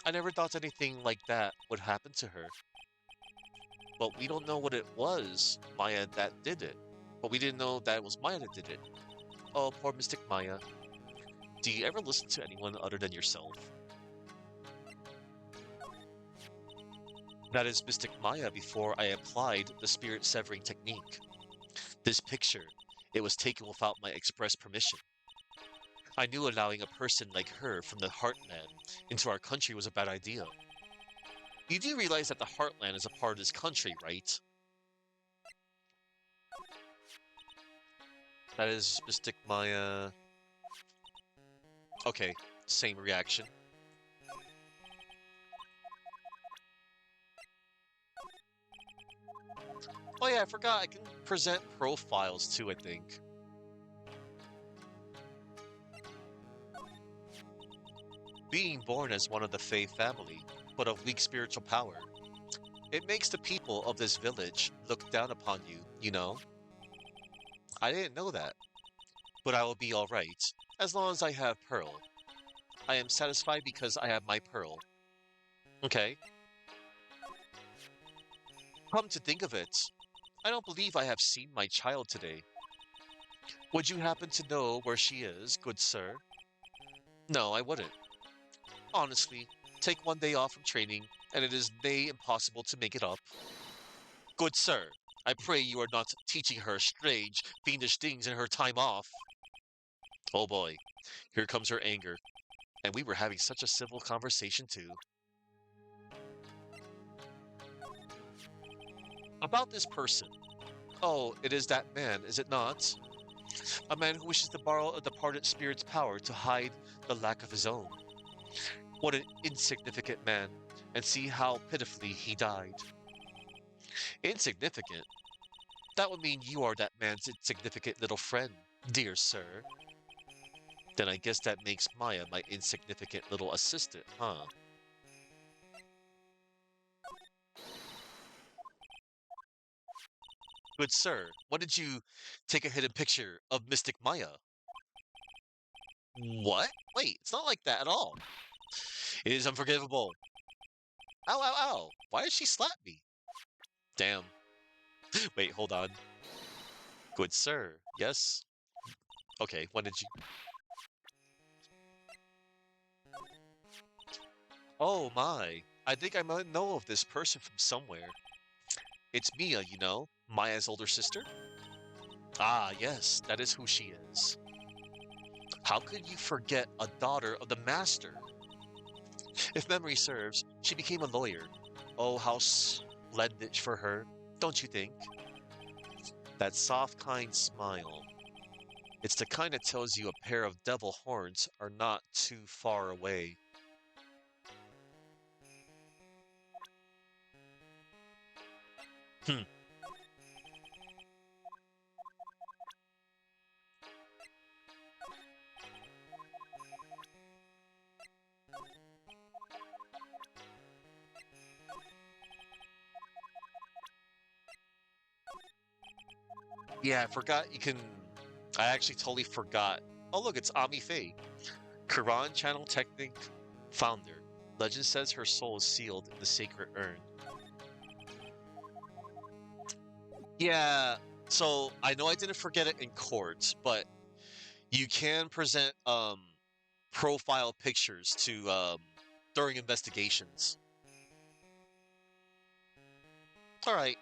I never thought anything like that would happen to her. But we don't know what it was, Maya, that did it. But we didn't know that it was Maya that did it. Oh, poor Mystic Maya. Do you ever listen to anyone other than yourself? That is Mystic Maya before I applied the spirit severing technique. This picture, it was taken without my express permission. I knew allowing a person like her from the Heartland into our country was a bad idea. You do realize that the Heartland is a part of this country, right? That is Mystic Maya. Okay, same reaction. Oh yeah, I forgot I can present profiles too, I think. Being born as one of the Fae family, but of weak spiritual power, it makes the people of this village look down upon you, you know? I didn't know that, but I will be alright, as long as I have Pearl. I am satisfied because I have my Pearl. Okay? Come to think of it, I don't believe I have seen my child today. Would you happen to know where she is, good sir? No, I wouldn't. Honestly, take one day off from training, and it is nay impossible to make it up. Good sir, I pray you are not teaching her strange, fiendish things in her time off. Oh boy, here comes her anger. And we were having such a civil conversation too. About this person. Oh, it is that man, is it not? A man who wishes to borrow a departed spirit's power to hide the lack of his own. What an insignificant man, and see how pitifully he died. Insignificant? That would mean you are that man's insignificant little friend, dear sir. Then I guess that makes Maya my insignificant little assistant, huh? Good sir, why did you take a hidden picture of Mystic Maya? What? Wait, it's not like that at all. It is unforgivable. Ow, ow, ow. Why did she slap me? Damn. Wait, hold on. Good sir. Yes. Okay, when did you... Oh my. I think I might know of this person from somewhere. It's Mia, you know, Maya's older sister. Ah, yes, that is who she is. How could you forget a daughter of the master? If memory serves, she became a lawyer. Oh, how splendid for her, don't you think? That soft, kind smile. It's the kind that tells you a pair of devil horns are not too far away. Hmm. Yeah, I forgot you can. I actually totally forgot. Oh, look, it's Ami Faye, Quran Channel Technic founder. Legend says her soul is sealed in the sacred urn. Yeah, so I know I didn't forget it in court, but you can present profile pictures to during investigations. All right,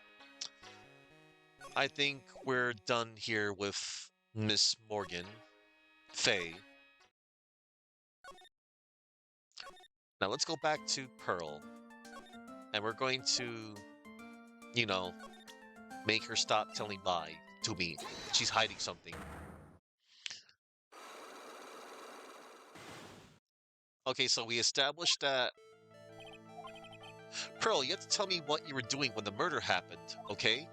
I think we're done here with Miss Morgan Faye. Now let's go back to Pearl, and we're going to, you know, make her stop telling bye to me. She's hiding something. Okay, so we established that. Pearl, you have to tell me what you were doing when the murder happened, okay?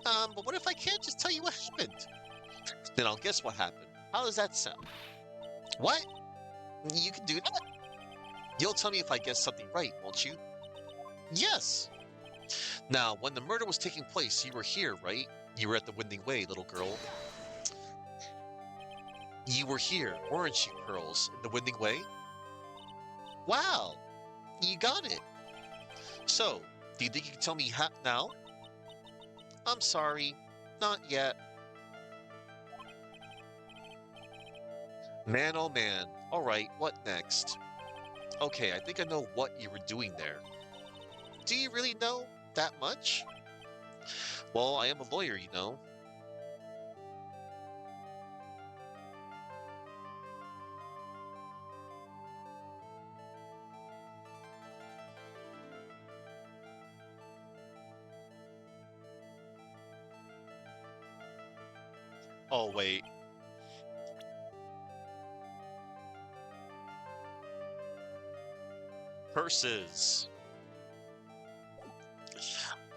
But what if I can't just tell you what happened? Then I'll guess what happened. How does that sound? What? You can do that? You'll tell me if I guess something right, won't you? Yes. Now, when the murder was taking place, you were here, right? You were at the Winding Way, little girl. You were here, weren't you, Pearls, in the Winding Way? Wow, you got it. So, do you think you can tell me now? I'm sorry, not yet. Man, oh man. All right, what next? Okay, I think I know what you were doing there. Do you really know that much? Well, I am a lawyer, you know. Oh, wait. Purses.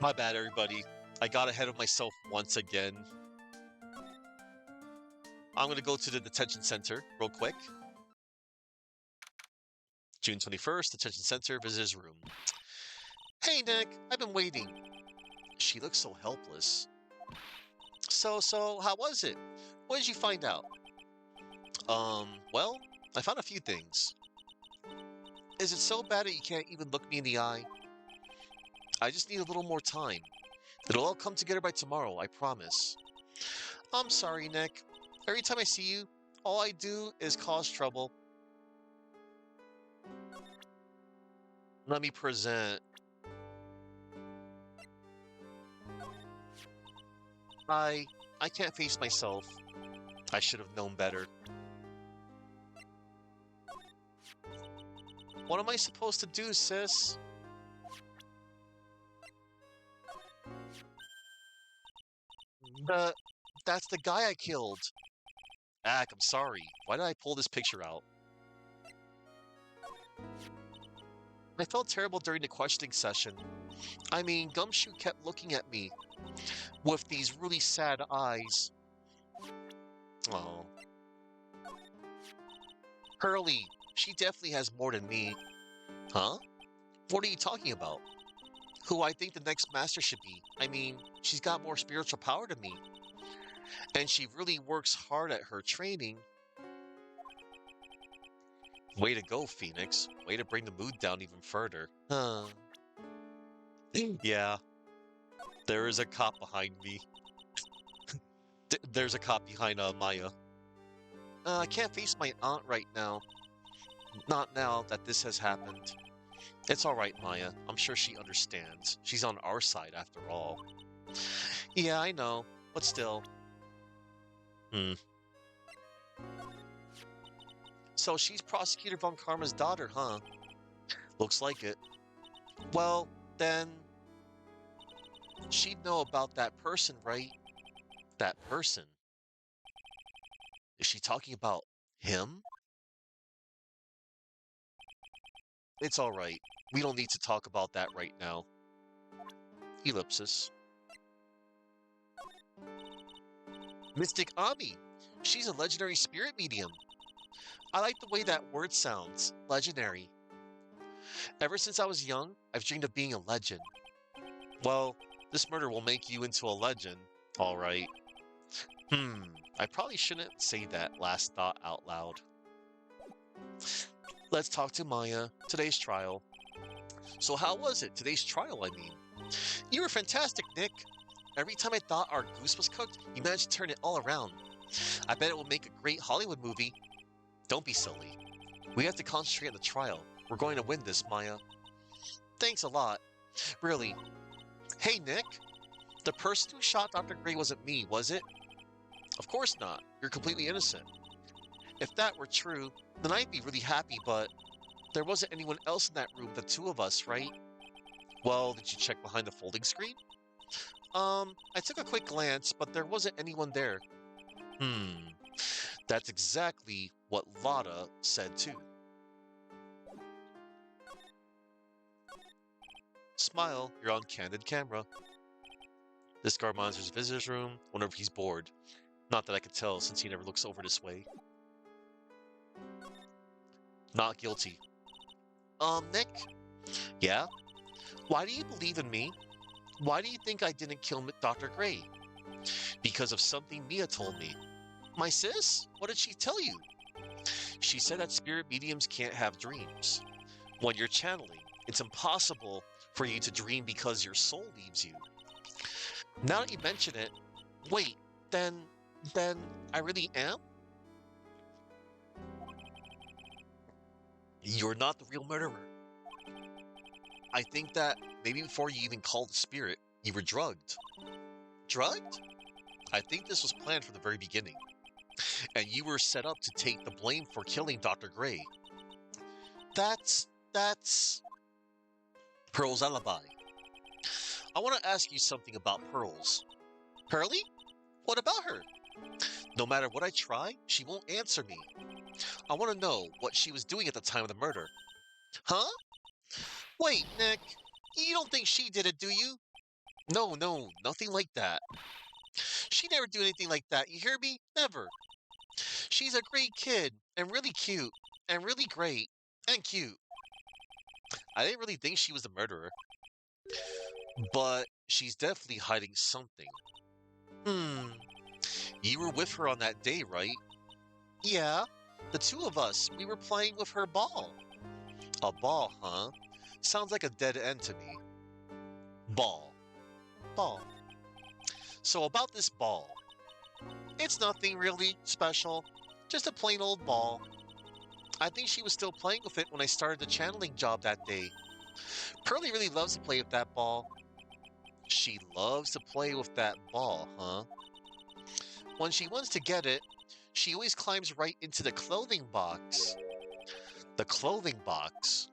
My bad, everybody. I got ahead of myself once again. I'm gonna go to the detention center real quick. June 21st, detention center, visitors room. Hey, Nick, I've been waiting. She looks so helpless. So, how was it? What did you find out? Well, I found a few things. Is it so bad that you can't even look me in the eye? I just need a little more time. It'll all come together by tomorrow, I promise. I'm sorry, Nick. Every time I see you, all I do is cause trouble. Let me present. I I can't face myself. I should have known better. What am I supposed to do, sis? The that's the guy I killed. Ack, I'm sorry. Why did I pull this picture out? I felt terrible during the questioning session. I mean, Gumshoe kept looking at me with these really sad eyes. Oh. Hurley, she definitely has more than me. Huh? What are you talking about? Who I think the next master should be. I mean, she's got more spiritual power than me. And she really works hard at her training. Way to go, Phoenix. Way to bring the mood down even further. Huh. Yeah, there is a cop behind me. There's a cop behind Maya. I can't face my aunt right now. Not now that this has happened. It's alright, Maya. I'm sure she understands. She's on our side after all. Yeah, I know. But still. Hmm. So she's Prosecutor Von Karma's daughter, huh? Looks like it. Well, then... she'd know about that person, right? That person? Is she talking about him? It's alright. We don't need to talk about that right now. Ellipsis. Mystic Ami. She's a legendary spirit medium. I like the way that word sounds. Legendary. Ever since I was young, I've dreamed of being a legend. Well, this murder will make you into a legend. Alright. Hmm, I probably shouldn't say that last thought out loud. Let's talk to Maya. Today's trial. So how was it? Today's trial, I mean. You were fantastic, Nick. Every time I thought our goose was cooked, you managed to turn it all around. I bet it will make a great Hollywood movie. Don't be silly. We have to concentrate on the trial. We're going to win this, Maya. Thanks a lot. Really. Hey, Nick. The person who shot Dr. Gray wasn't me, was it? Of course not. You're completely innocent. If that were true, then I'd be really happy, but there wasn't anyone else in that room, the two of us, right? Well, did you check behind the folding screen? I took a quick glance, but there wasn't anyone there. Hmm, that's exactly what Lotta said too. Smile, you're on candid camera. This guard monitors visitor's room whenever he's bored. Not that I could tell since he never looks over this way. Not guilty. Nick? Yeah? Why do you believe in me? Why do you think I didn't kill Dr. Gray? Because of something Mia told me. My sis? What did she tell you? She said that spirit mediums can't have dreams. When you're channeling, it's impossible for you to dream because your soul leaves you. Now that you mention it, wait, then I really am? You're not the real murderer. I think that maybe before you even called the spirit, you were drugged. Drugged? I think this was planned from the very beginning. And you were set up to take the blame for killing Dr. Gray. That's Pearl's alibi. I want to ask you something about Pearls. Pearlie? What about her? No matter what I try, she won't answer me. I want to know what she was doing at the time of the murder. Huh? Wait, Nick. You don't think she did it, do you? No, nothing like that. She never do anything like that, you hear me? Never. She's a great kid, and really cute, and really great, and cute. I didn't really think she was the murderer. But she's definitely hiding something. Hmm. You were with her on that day, right? Yeah. The two of us, we were playing with her ball. A ball, huh? Sounds like a dead end to me. Ball. Ball. So about this ball. It's nothing really special. Just a plain old ball. I think she was still playing with it when I started the channeling job that day. Pearlie really loves to play with that ball. She loves to play with that ball, huh? When she wants to get it, she always climbs right into the clothing box. The clothing box?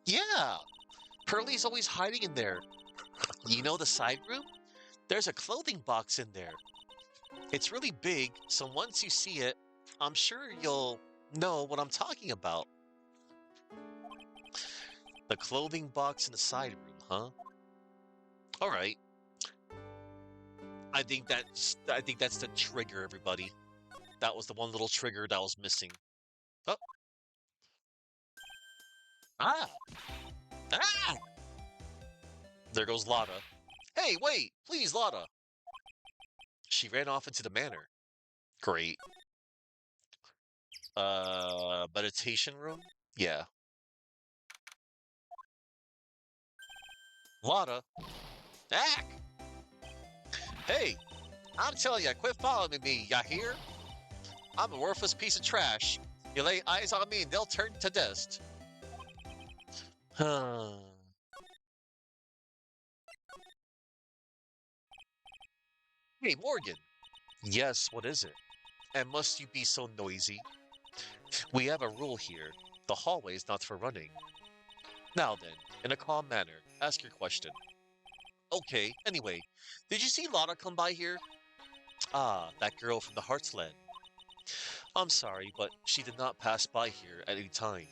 Yeah! Pearlie's always hiding in there. You know the side room? There's a clothing box in there. It's really big, so once you see it, I'm sure you'll know what I'm talking about. The clothing box in the side room, huh? All right. I think that's the trigger, everybody. That was the one little trigger that was missing. Oh. Ah. Ah. There goes Lotta. Hey, wait! Please, Lotta! She ran off into the manor. Great. Meditation room? Yeah. Lotta? Ah! Hey! I'm telling ya, quit following me, ya hear? I'm a worthless piece of trash. You lay eyes on me and they'll turn to dust. Huh. Hey, Morgan. Yes, what is it? And must you be so noisy? We have a rule here. The hallway is not for running. Now then, in a calm manner, ask your question. Okay, anyway, did you see Lotta come by here? Ah, that girl from the Heartsland. I'm sorry, but she did not pass by here at any time.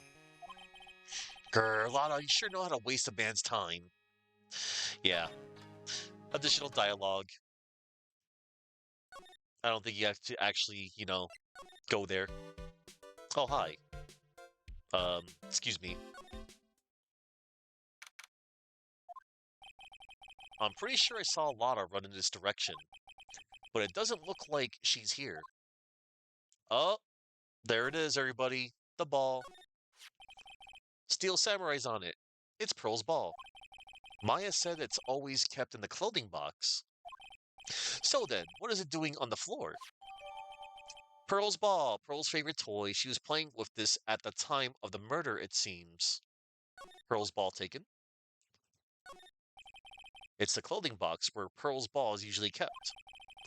Grr, Lotta, you sure know how to waste a man's time. Yeah, additional dialogue. I don't think you have to actually, go there. Oh, hi. Excuse me. I'm pretty sure I saw Lotta run in this direction. but it doesn't look like she's here. Oh, there it is, everybody. The ball. Steel Samurai's on it. It's Pearl's ball. Maya said it's always kept in the clothing box. So then, what is it doing on the floor? Pearl's ball, Pearl's favorite toy. She was playing with this at the time of the murder, it seems. Pearl's ball taken. It's the clothing box where Pearl's ball is usually kept.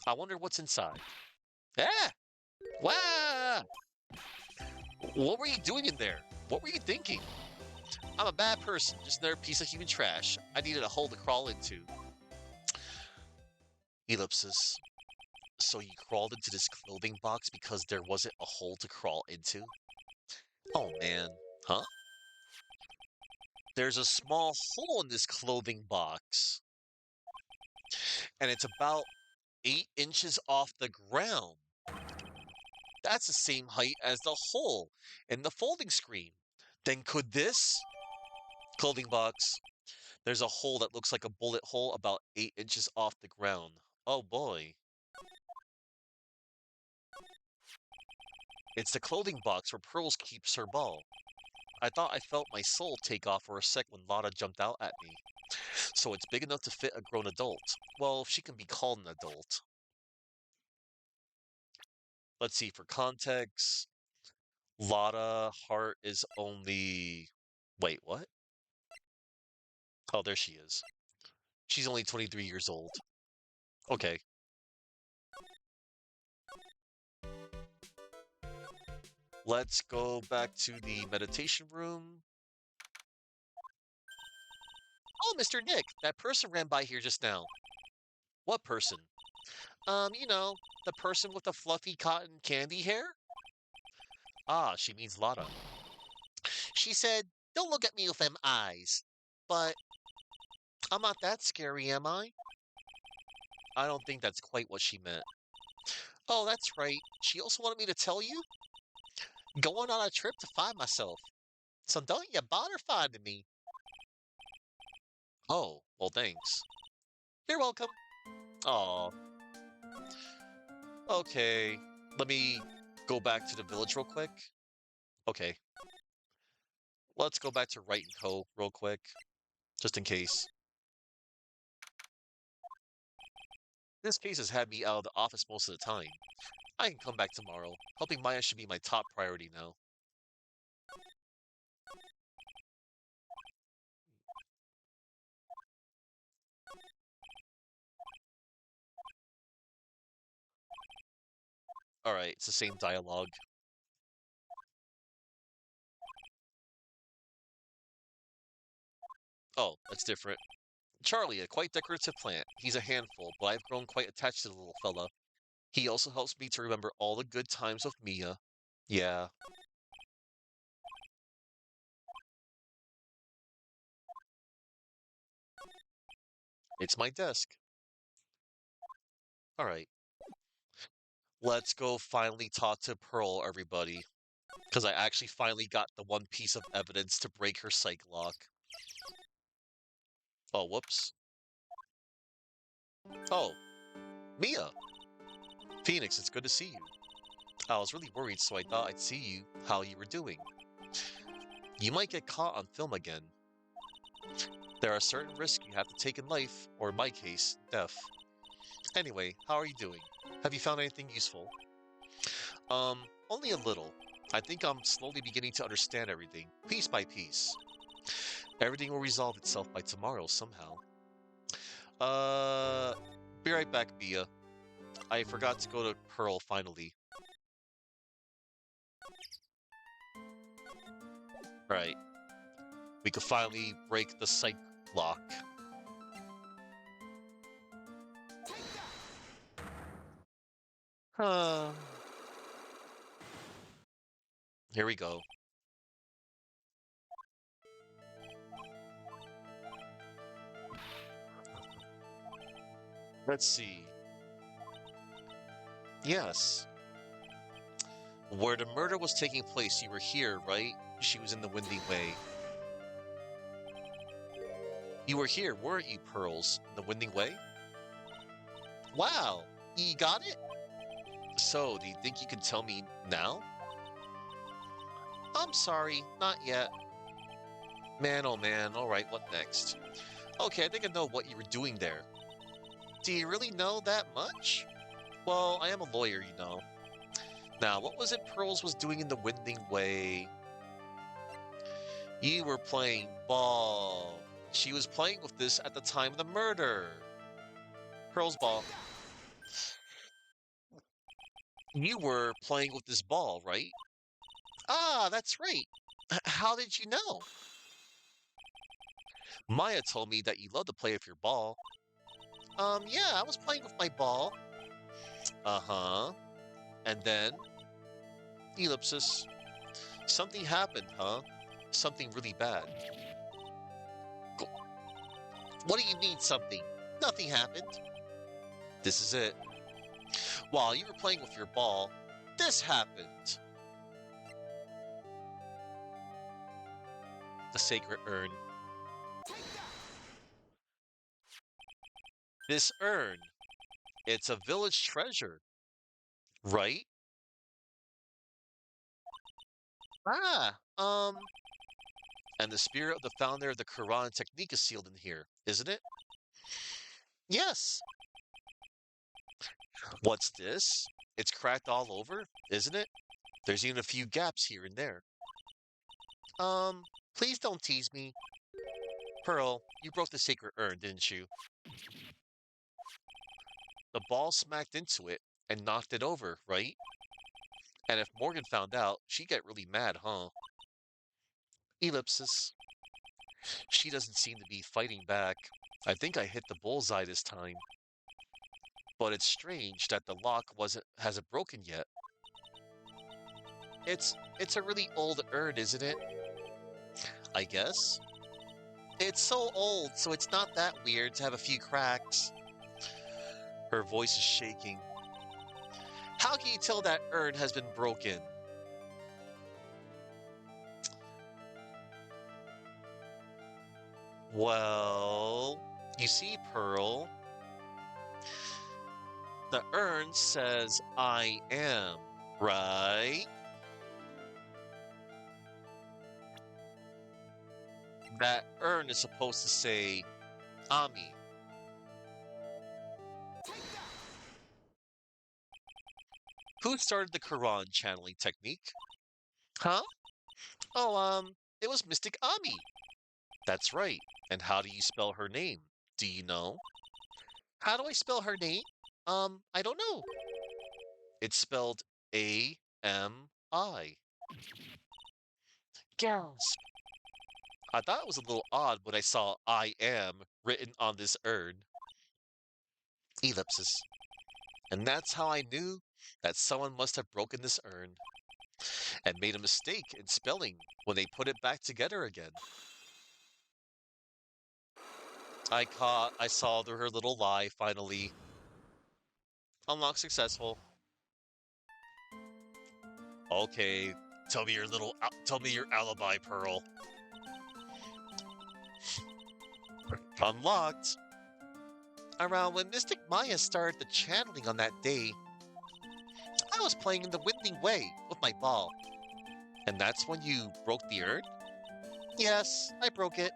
I wonder what's inside. Ah! Wow! What were you doing in there? What were you thinking? I'm a bad person, just another piece of human trash. I needed a hole to crawl into. Ellipsis. So you crawled into this clothing box because there wasn't a hole to crawl into? Oh man. Huh? There's a small hole in this clothing box. And it's about 8 inches off the ground. That's the same height as the hole in the folding screen. Then could this clothing box? There's a hole that looks like a bullet hole about 8 inches off the ground. Oh boy. It's the clothing box where Pearls keeps her ball. I thought I felt my soul take off for a sec when Lotta jumped out at me. So it's big enough to fit a grown adult. Well, if she can be called an adult. Let's see, for context, Lotta Hart is only... Wait, what? Oh, there she is. She's only 23 years old. Okay. Let's go back to the meditation room. Oh, Mr. Nick, that person ran by here just now. What person? The person with the fluffy cotton candy hair? Ah, she means Lotta. She said, "Don't look at me with them eyes." But I'm not that scary, am I? I don't think that's quite what she meant. Oh, that's right. She also wanted me to tell you? Going on a trip to find myself. So don't you bother finding me. Oh, well, thanks. You're welcome. Aw. Okay. Let me go back to the village real quick. Okay. Let's go back to Wright & Co. real quick. Just in case. This case has had me out of the office most of the time. I can come back tomorrow. Helping Maya should be my top priority now. Alright, it's the same dialogue. Oh, that's different. Charlie, a quite decorative plant. He's a handful, but I've grown quite attached to the little fella. He also helps me to remember all the good times with Mia. Yeah. It's my desk. Alright. Let's go finally talk to Pearl, everybody. Because I actually finally got the one piece of evidence to break her psych lock. Oh, whoops. Oh, Mia! Phoenix, it's good to see you. I was really worried, so I thought I'd see you, how you were doing. You might get caught on film again. There are certain risks you have to take in life, or in my case, death. Anyway, how are you doing? Have you found anything useful? Only a little. I think I'm slowly beginning to understand everything, piece by piece. Everything will resolve itself by tomorrow somehow. Be right back, Mia. I forgot to go to Pearl finally. Right. We could finally break the psych lock. Here we go. Let's see. Yes. Where the murder was taking place, you were here, right? She was in the Windy Way. You were here, weren't you, Pearls? In the Windy Way? Wow! You got it? So, do you think you can tell me now? I'm sorry, not yet. Man, oh man, alright, what next? Okay, I think I know what you were doing there. Do you really know that much? Well, I am a lawyer, you know. Now, what was it Pearls was doing in the Winding Way? You were playing ball. She was playing with this at the time of the murder. Pearl's ball. You were playing with this ball, right? Ah, that's right. How did you know? Maya told me that you love to play with your ball. Yeah, I was playing with my ball. Uh-huh. And then? Ellipsis. Something happened, huh? Something really bad. What do you mean, something? Nothing happened. This is it. While you were playing with your ball, this happened. The sacred urn. This urn, it's a village treasure, right? Ah, and the spirit of the founder of the Quran technique is sealed in here, isn't it? Yes. What's this? It's cracked all over, isn't it? There's even a few gaps here and there. Please don't tease me. Pearl, you broke the sacred urn, didn't you? The ball smacked into it and knocked it over, right? And if Morgan found out, she'd get really mad, huh? Ellipsis. She doesn't seem to be fighting back. I think I hit the bullseye this time. But it's strange that the lock hasn't broken yet. It's a really old urn, isn't it? I guess. It's so old, so it's not that weird to have a few cracks. Her voice is shaking. How can you tell that urn has been broken? Well, you see, Pearl, the urn says I am, right? That urn is supposed to say Ami. Who started the Quran channeling technique? Huh? Oh, it was Mystic Ami. That's right. And how do you spell her name? Do you know? How do I spell her name? I don't know. It's spelled A-M-I. Gasp. I thought it was a little odd when I saw I am written on this urn. Ellipsis. And that's how I knew that someone must have broken this urn and made a mistake in spelling when they put it back together again. I saw through her little lie finally. Unlock successful. Okay, tell me your alibi, Pearl. Unlocked. Around when Mystic Maya started the channeling on that day, I was playing in the Winding Way with my ball. And that's when you broke the urn? Yes, I broke it.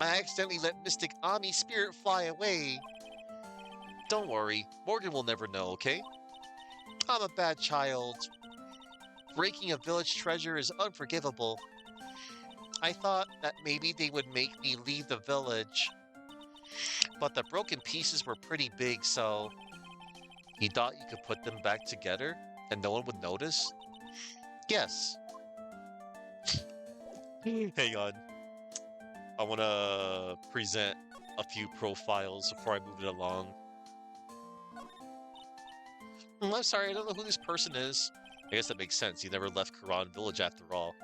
I accidentally let Mystic Ami's spirit fly away. Don't worry, Morgan will never know, okay? I'm a bad child. Breaking a village treasure is unforgivable. I thought that maybe they would make me leave the village. But the broken pieces were pretty big, so... You thought you could put them back together and no one would notice? Yes. Hang on. I want to present a few profiles before I move it along. I'm sorry, I don't know who this person is. I guess that makes sense. He never left Quran Village after all.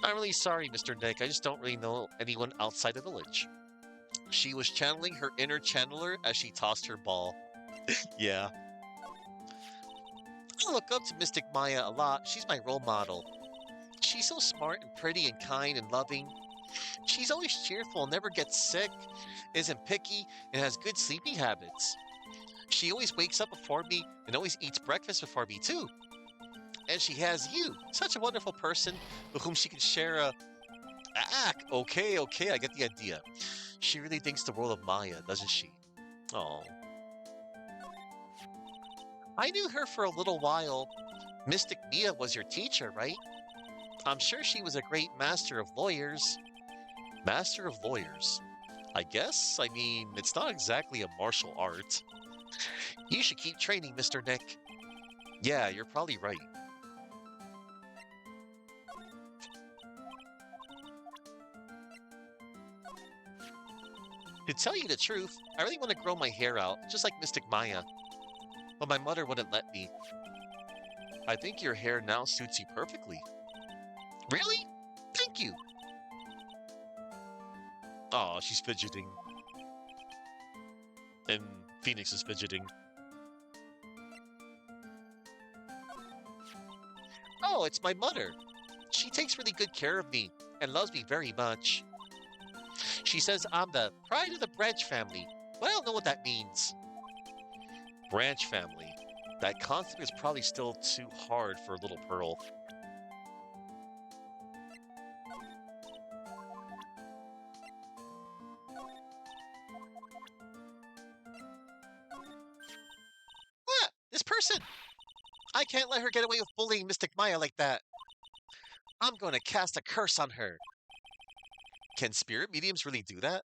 I'm really sorry, Mr. Nick. I just don't really know anyone outside the village. She was channeling her inner channeler as she tossed her ball. Yeah. I look up to Mystic Maya a lot. She's my role model. She's so smart and pretty and kind and loving. She's always cheerful, never gets sick, isn't picky, and has good sleeping habits. She always wakes up before me and always eats breakfast before me, too. And she has you, such a wonderful person with whom she can share a. Okay, I get the idea. She really thinks the world of Maya, doesn't she? Oh. I knew her for a little while. Mystic Mia was your teacher, right? I'm sure she was a great master of lawyers. Master of lawyers? I guess. I mean, it's not exactly a martial art. You should keep training, Mr. Nick. Yeah, you're probably right. To tell you the truth, I really want to grow my hair out, just like Mystic Maya. But my mother wouldn't let me. I think your hair now suits you perfectly. Really? Thank you. Aw, she's fidgeting. And Phoenix is fidgeting. Oh, it's my mother. She takes really good care of me and loves me very much. She says I'm the pride of the Branch family, but I don't know what that means. Branch family. That concept is probably still too hard for little Pearl. Ah, this person! I can't let her get away with bullying Mystic Maya like that. I'm going to cast a curse on her. Can spirit mediums really do that?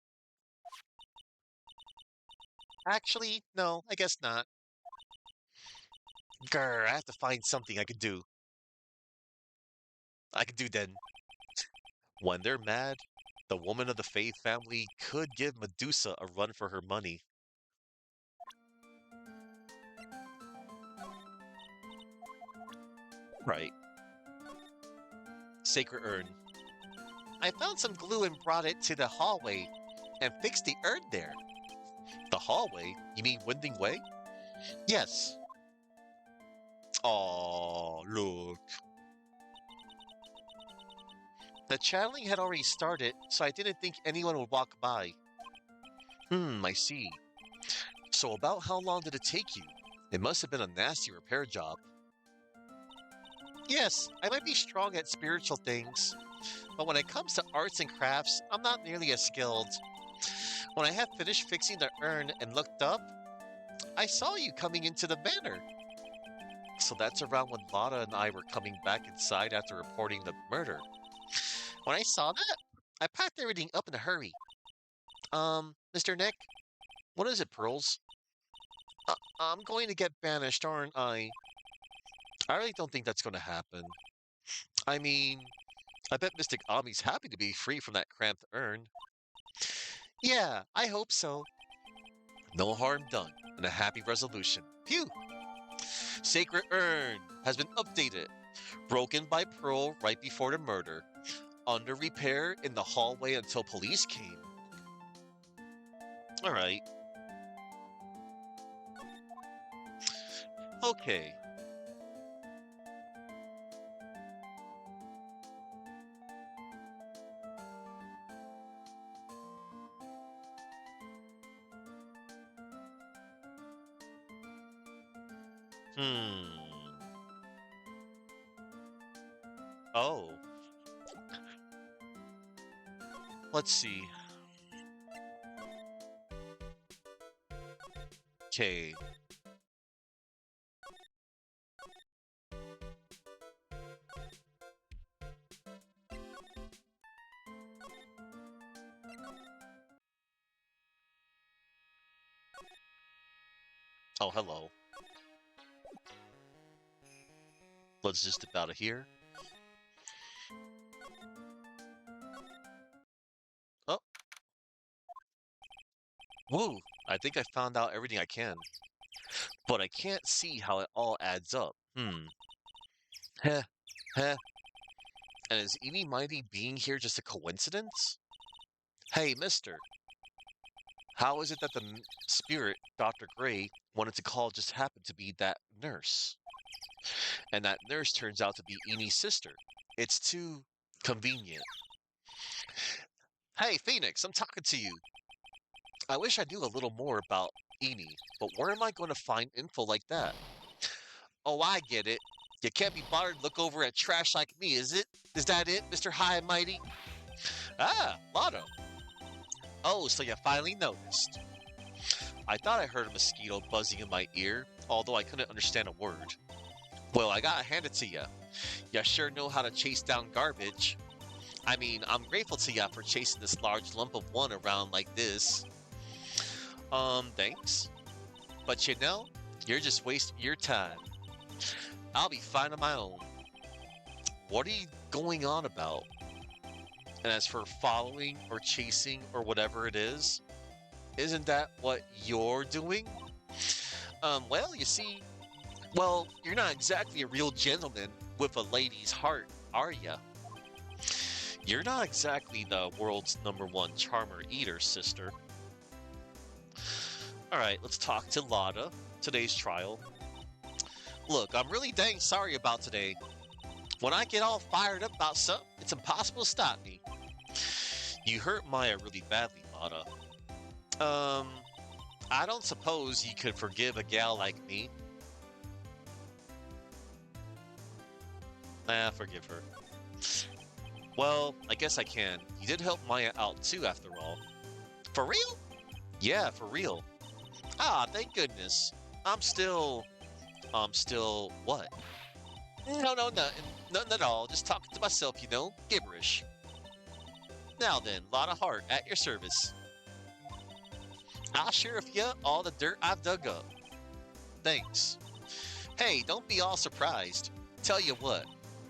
Actually, no, I guess not. Grr, I have to find something I could do. I could do then. When they're mad, the woman of the Faith family could give Medusa a run for her money. Right. Sacred urn. I found some glue and brought it to the hallway and fixed the urn there. The hallway? You mean Winding Way? Yes. Oh, look. The channeling had already started, so I didn't think anyone would walk by. I see. So about how long did it take you? It must have been a nasty repair job. Yes, I might be strong at spiritual things, but when it comes to arts and crafts, I'm not nearly as skilled. When I had finished fixing the urn and looked up, I saw you coming into the manor. So that's around when Vada and I were coming back inside after reporting the murder. When I saw that, I packed everything up in a hurry. Mr. Nick, what is it, Pearls? I'm going to get banished, aren't I? I really don't think that's going to happen. I mean, I bet Mystic Ami's happy to be free from that cramped urn. Yeah, I hope so. No harm done, and a happy resolution. Phew! Sacred Urn has been updated. Broken by Pearl right before the murder. Under repair in the hallway until police came. Alright. Okay. Oh. Let's see. Okay. Oh, hello. Let's just dip out of here. Oh. Woo! I think I found out everything I can. But I can't see how it all adds up. Heh. Heh. And is Eeny Mighty being here just a coincidence? Hey, mister. How is it that the spirit, Dr. Gray, wanted to call just happened to be that nurse? And that nurse turns out to be Eenie's sister. It's too convenient. Hey, Phoenix, I'm talking to you. I wish I knew a little more about Eni, but where am I going to find info like that? Oh, I get it. You can't be bothered to look over at trash like me, is it? Is that it, Mr. High and Mighty? Ah, Lotto. Oh, so you finally noticed. I thought I heard a mosquito buzzing in my ear, although I couldn't understand a word. Well, I gotta hand it to ya. Ya sure know how to chase down garbage. I mean, I'm grateful to ya for chasing this large lump of one around like this. Thanks. But you know, you're just wasting your time. I'll be fine on my own. What are you going on about? And as for following or chasing or whatever it is, isn't that what you're doing? Well, you see, well, you're not exactly a real gentleman with a lady's heart, are ya? You're not exactly the world's #1 charmer eater, sister. Alright, let's talk to Lada, today's trial. Look, I'm really dang sorry about today. When I get all fired up about something, it's impossible to stop me. You hurt Maya really badly, Lada. I don't suppose you could forgive a gal like me. Nah, forgive her. Well, I guess I can. You did help Maya out too, after all. For real? Yeah, for real. Ah, thank goodness. I'm still what? No, nothing at all. Just talking to myself, you know, gibberish. Now then, lot of heart at your service. I'll share with you all the dirt I've dug up. Thanks. Hey, don't be all surprised. Tell you what,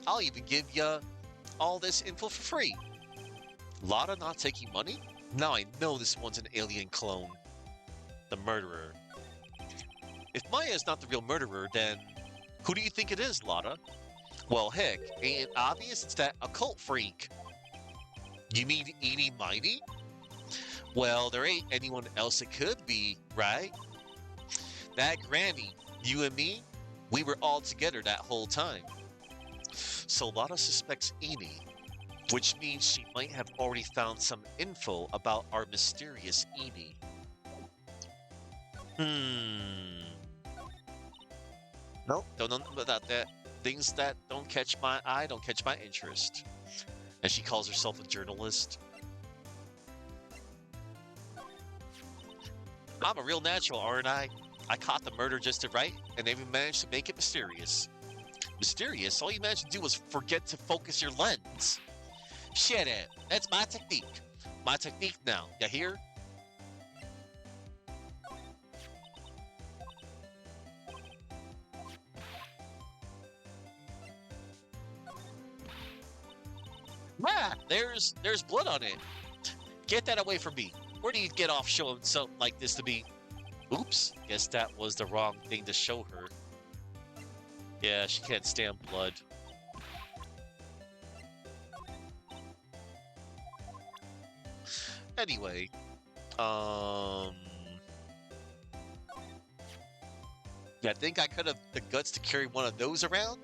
I'll even give you all this info for free. Lotta not taking money? Now I know this one's an alien clone. The murderer. If Maya is not the real murderer, then who do you think it is, Lotta? Well, heck, ain't it obvious it's that occult freak? You mean Eenie Mighty? Well, there ain't anyone else it could be, right? That granny, you and me, we were all together that whole time. So Lotta suspects Eenie, which means she might have already found some info about our mysterious Eenie. Nope, don't know about that. Things that don't catch my eye don't catch my interest. And she calls herself a journalist. I'm a real natural, aren't I? I caught the murder just right, and even managed to make it mysterious. Mysterious? All you managed to do was forget to focus your lens. Shit it. That's my technique. My technique now. You hear? Ah, there's blood on it. Get that away from me. Where do you get off showing something like this to me? Oops, guess that was the wrong thing to show her. Yeah, she can't stand blood. Anyway, yeah, I think I could have the guts to carry one of those around?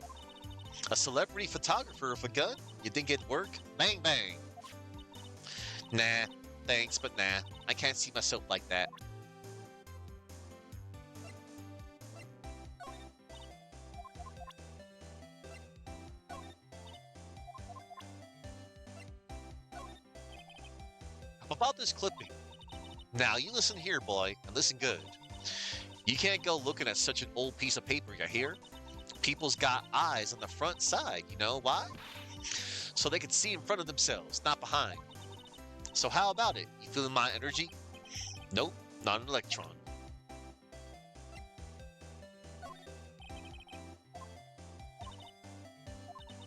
A celebrity photographer with a gun? You think it'd work? Bang, bang. Nah, thanks, but nah. I can't see myself like that. About this clipping. Now, you listen here, boy, and listen good. You can't go looking at such an old piece of paper, you hear? People's got eyes on the front side, you know why? So they can see in front of themselves, not behind. So how about it? You feeling my energy? Nope, not an electron.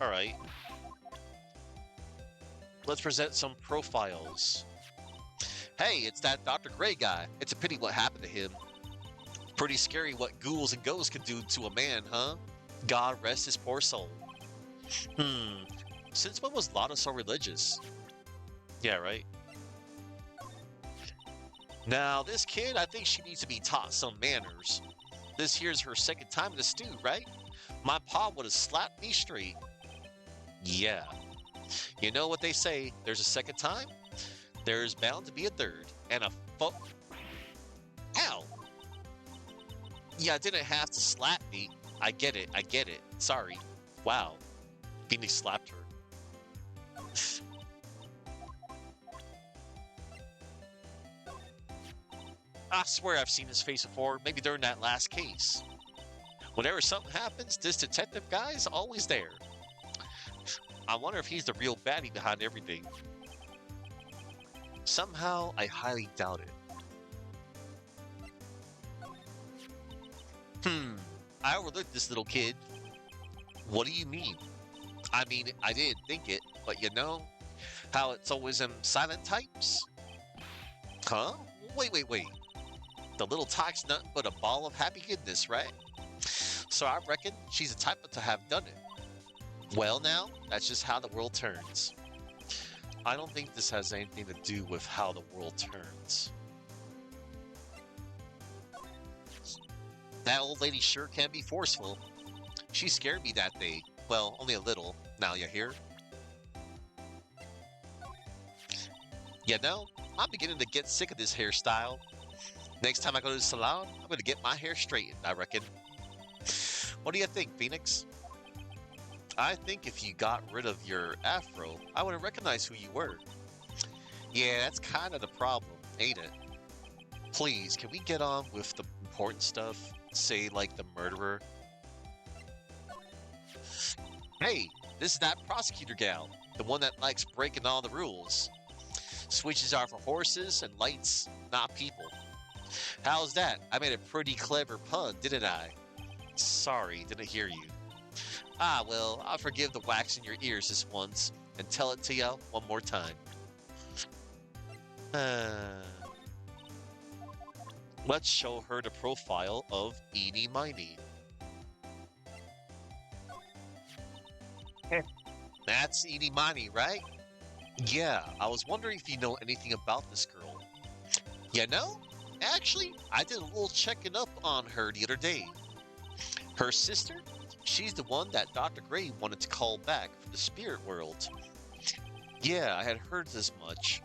Alright. Let's present some profiles. Hey, it's that Dr. Gray guy. It's a pity what happened to him. Pretty scary what ghouls and ghosts can do to a man, huh? God rest his poor soul. Since when was Lotta so religious? Yeah, right? Now, this kid, I think she needs to be taught some manners. This here's her second time in the stew, right? My pa would have slapped me straight. Yeah. You know what they say, there's a second time? There's bound to be a third. And a Ow! Yeah, didn't have to slap me. I get it. I get it. Sorry. Wow. Phoenix slapped her. I swear I've seen his face before, maybe during that last case. Whenever something happens, this detective guy is always there. I wonder if he's the real baddie behind everything. Somehow, I highly doubt it. I overlooked this little kid. What do you mean? I mean, I didn't think it, but you know how it's always them silent types? Huh? Wait. The little talk's nothing but a ball of happy goodness, right? So I reckon she's the type to have done it. Well, now, that's just how the world turns. I don't think this has anything to do with how the world turns. That old lady sure can be forceful. She scared me that day. Well, only a little. Now you hear? You know, I'm beginning to get sick of this hairstyle. Next time I go to the salon, I'm going to get my hair straightened, I reckon. What do you think, Phoenix? I think if you got rid of your afro, I would have recognized who you were. Yeah, that's kind of the problem, ain't it? Please, can we get on with the important stuff? Say, like the murderer? Hey, this is that prosecutor gal, the one that likes breaking all the rules. Switches are for horses and lights, not people. How's that? I made a pretty clever pun, didn't I? Sorry, didn't hear you. Ah, well, I'll forgive the wax in your ears this once and tell it to you one more time. Let's show her the profile of Eenie Miney. That's Eenie Miney, right? Yeah, I was wondering if you know anything about this girl. You know, actually, I did a little checking up on her the other day. Her sister, she's the one that Dr. Gray wanted to call back from the spirit world. Yeah, I had heard this much.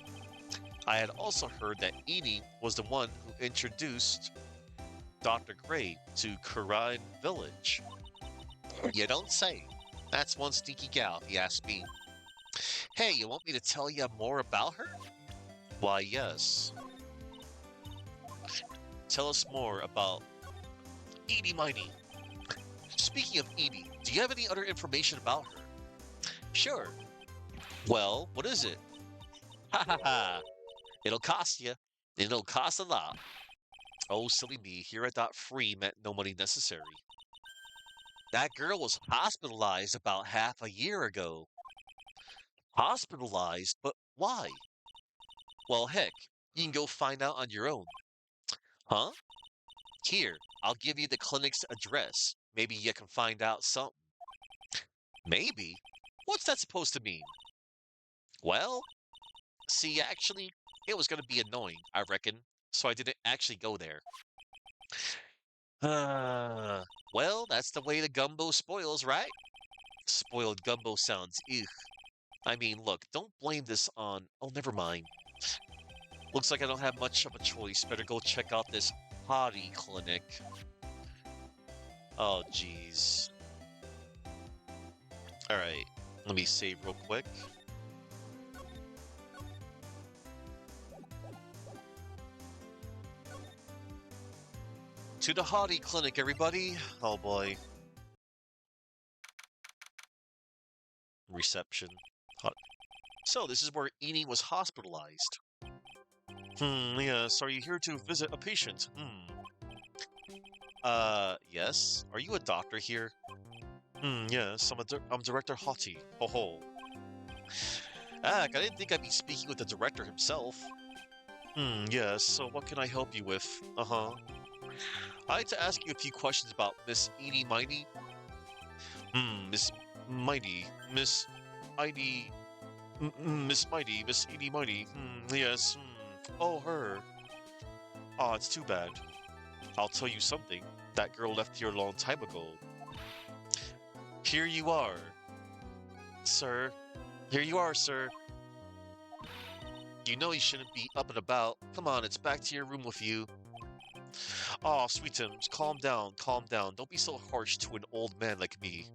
I had also heard that Eenie was the one who introduced Dr. Gray to Kurine Village. You don't say. That's one sneaky gal, if you ask me. Hey, you want me to tell you more about her? Why, yes. Tell us more about Eenie Miney. Speaking of Eenie, do you have any other information about her? Sure. Well, what is it? Ha ha ha. It'll cost you. It'll cost a lot. Oh, silly me, here I thought free meant no money necessary. That girl was hospitalized about half a year ago. Hospitalized? But why? Well, heck, you can go find out on your own. Huh? Here, I'll give you the clinic's address. Maybe you can find out something. Maybe? What's that supposed to mean? Well, see, actually, it was going to be annoying, I reckon, so I didn't actually go there. Well, that's the way the gumbo spoils, right? Spoiled gumbo sounds ew. I mean, look, don't blame this on... Oh, never mind. Looks like I don't have much of a choice. Better go check out this potty clinic. Oh, jeez. Alright, let me save real quick. To the Hottie Clinic, everybody. Oh boy. Reception. So, this is where Eenie was hospitalized. Yes. Are you here to visit a patient? Yes. Are you a doctor here? Yes. I'm Director Hottie. Ho ho. Ah, I didn't think I'd be speaking with the director himself. Yes. So, what can I help you with? Uh-huh. I'd like to ask you a few questions about Miss Eenie Miney. Miss Mighty. Miss Mighty. Miss Mighty. Miss Eenie Mighty. Yes. Oh, her. Aw, it's too bad. I'll tell you something. That girl left here a long time ago. Here you are. Sir. Here you are, sir. You know you shouldn't be up and about. Come on, it's back to your room with you. Aw, Sweetums, calm down, calm down. Don't be so harsh to an old man like me.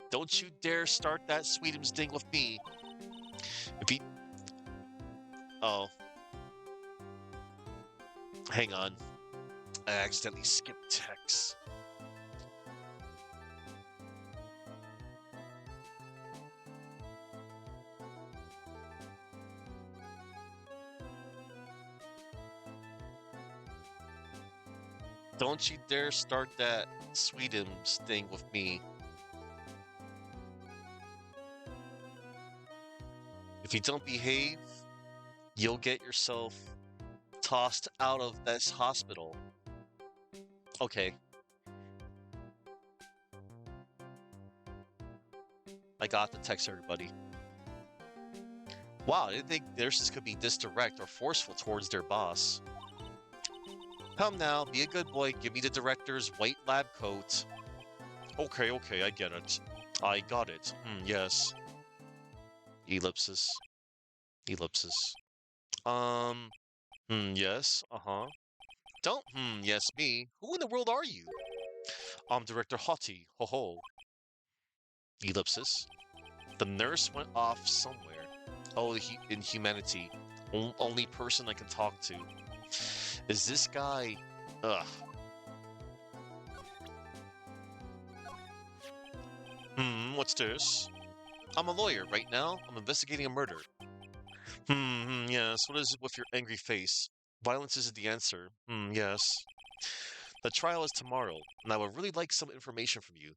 Don't you dare start that Sweetums thing with me. If he... Oh, hang on. I accidentally skipped text. Don't you dare start that Sweetums thing with me. If you don't behave, you'll get yourself tossed out of this hospital. Okay. I got the text, everybody. Wow, I didn't think nurses could be this direct or forceful towards their boss. Come now, be a good boy, give me the director's white lab coat. Okay, okay, I get it. I got it. Yes. Ellipsis. Ellipsis. Yes, uh-huh. Don't, yes, me. Who in the world are you? I'm Director Hottie, ho-ho. Ellipsis. The nurse went off somewhere. Oh, in humanity. Only person I can talk to. Is this guy... Ugh. What's this? I'm a lawyer right now. I'm investigating a murder. Yes. What is it with your angry face? Violence isn't the answer. Yes. The trial is tomorrow, and I would really like some information from you.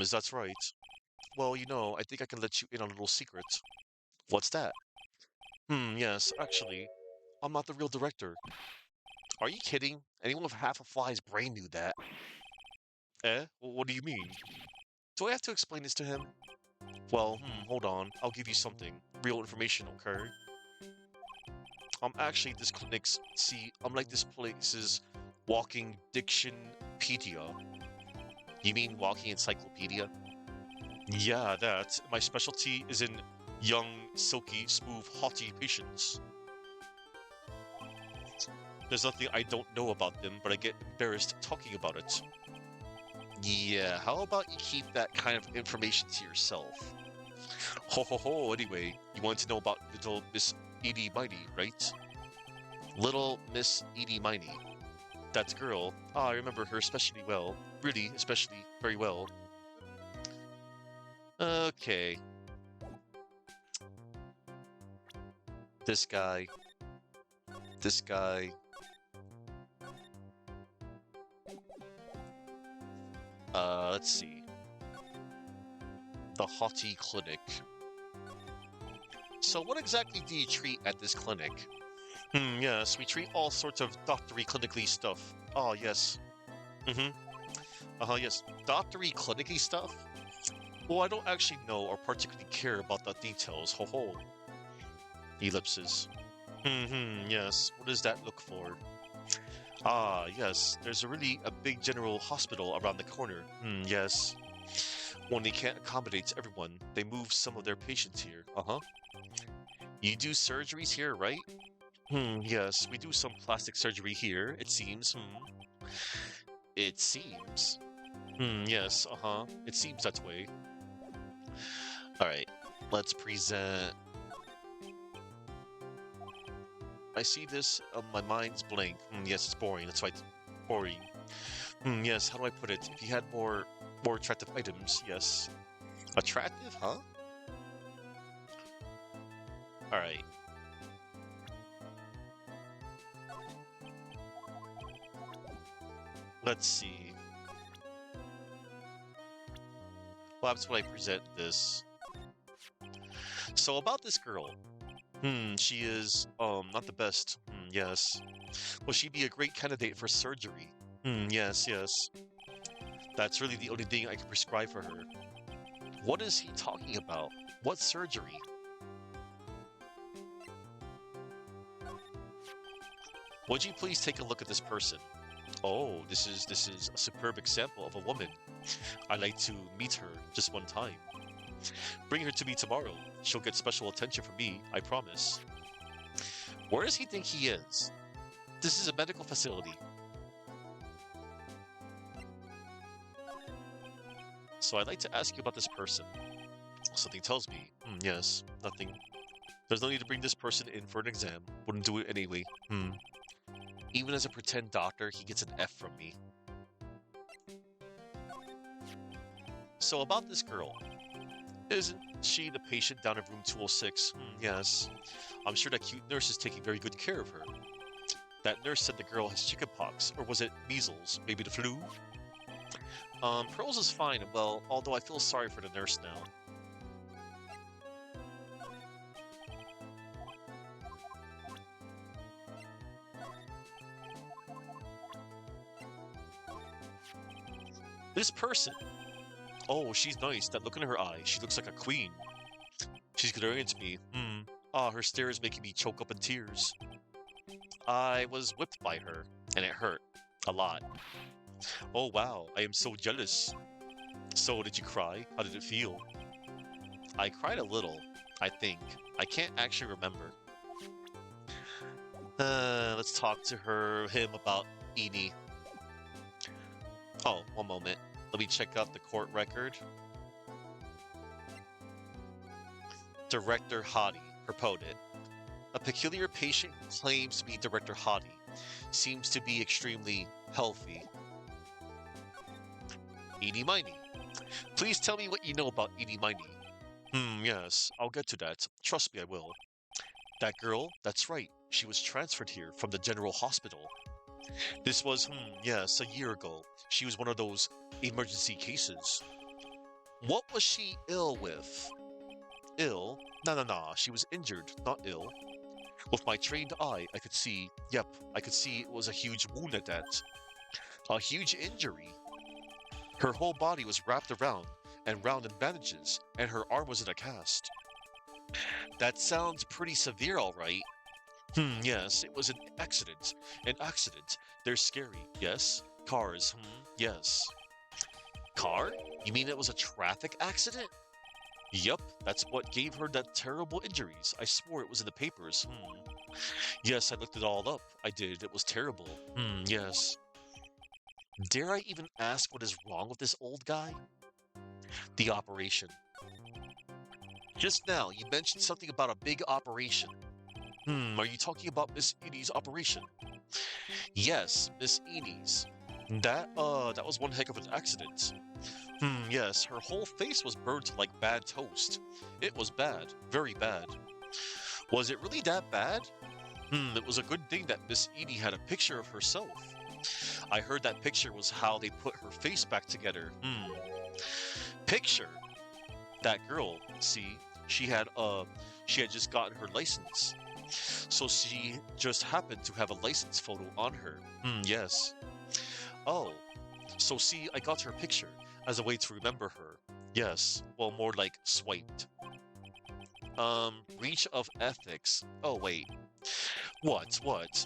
Is that right? Well, you know, I think I can let you in on a little secret. What's that? Yes, actually, I'm not the real director. Are you kidding? Anyone with half a fly's brain knew that. Eh? What do you mean? Do I have to explain this to him? Well, hold on. I'll give you something. Real information, okay? I'm actually this clinic's... See, I'm like this place's walking dictionpedia. You mean walking encyclopedia? Yeah, that. My specialty is in young, silky, smooth, haughty patients. There's nothing I don't know about them, but I get embarrassed talking about it. Yeah, how about you keep that kind of information to yourself? Ho ho ho, anyway, you want to know about little Miss Edie Miney, right? Little Miss Edie Miney. That girl. Ah, I remember her especially well. Really, especially very well. Okay. This guy. This guy. Let's see. The Haughty Clinic. So what exactly do you treat at this clinic? Yes, we treat all sorts of doctory clinically stuff. Oh, yes. Yes. Doctory clinicy stuff? Well, I don't actually know or particularly care about the details, ho-ho. Ellipses. Yes. What does that look for? Ah, yes. There's a big general hospital around the corner. Yes. When they can't accommodate everyone, they move some of their patients here. Uh-huh. You do surgeries here, right? Yes. We do some plastic surgery here, it seems. It seems. Yes, uh-huh. It seems that way. Alright, let's present... I see this, my mind's blank. Yes, it's boring, that's why it's boring. Yes, how do I put it? If you had more attractive items, yes. Attractive, huh? Alright. Let's see. Well, that's what I present this. So about this girl. She is, not the best. Yes. Will she be a great candidate for surgery? Yes, yes. That's really the only thing I can prescribe for her. What is he talking about? What surgery? Would you please take a look at this person? Oh, this is a superb example of a woman. I'd like to meet her just one time. Bring her to me tomorrow. She'll get special attention from me, I promise. Where does he think he is? This is a medical facility. So I'd like to ask you about this person. Something tells me, yes, nothing. There's no need to bring this person in for an exam. Wouldn't do it anyway. Even as a pretend doctor, he gets an F from me. So about this girl. Isn't she the patient down at room 206? Yes. I'm sure that cute nurse is taking very good care of her. That nurse said the girl has chickenpox, or was it measles? Maybe the flu? Pearls is fine, well, although I feel sorry for the nurse now. This person. Oh, she's nice. That look in her eye. She looks like a queen. She's glaring at me. Her stare is making me choke up in tears. I was whipped by her, and it hurt. A lot. Oh wow, I am so jealous. So, did you cry? How did it feel? I cried a little, I think. I can't actually remember. Let's talk to him about Edie. Oh, one moment. Let me check out the court record. Director Hottie, purported. A peculiar patient who claims to be Director Hottie. Seems to be extremely healthy. Edie Miney. Please tell me what you know about Edie Miney. Yes, I'll get to that. Trust me, I will. That girl? That's right. She was transferred here from the general hospital. This was, yes, a year ago. She was one of those emergency cases. What was she ill with? Ill? No. She was injured, not ill. With my trained eye, I could see, I could see it was a huge wound at that. A huge injury. Her whole body was wrapped around and round in bandages, and her arm was in a cast. That sounds pretty severe, all right. Yes, it was an accident. An accident. They're scary, yes? Cars, yes. Car? You mean it was a traffic accident? Yup, that's what gave her that terrible injuries. I swore it was in the papers. Yes, I looked it all up. I did. It was terrible. Yes. Dare I even ask what is wrong with this old guy? The operation. Just now, you mentioned something about a big operation. Are you talking about Miss Edie's operation? Yes, Miss Edie's. That was one heck of an accident. Yes, her whole face was burnt like bad toast. It was bad, very bad. Was it really that bad? It was a good thing that Miss Edie had a picture of herself. I heard that picture was how they put her face back together. Picture? That girl, see, she had just gotten her license. So she just happened to have a license photo on her. Yes. Oh, so see, I got her picture as a way to remember her. Yes, well, more like swiped. Breach of ethics. Oh, wait. What?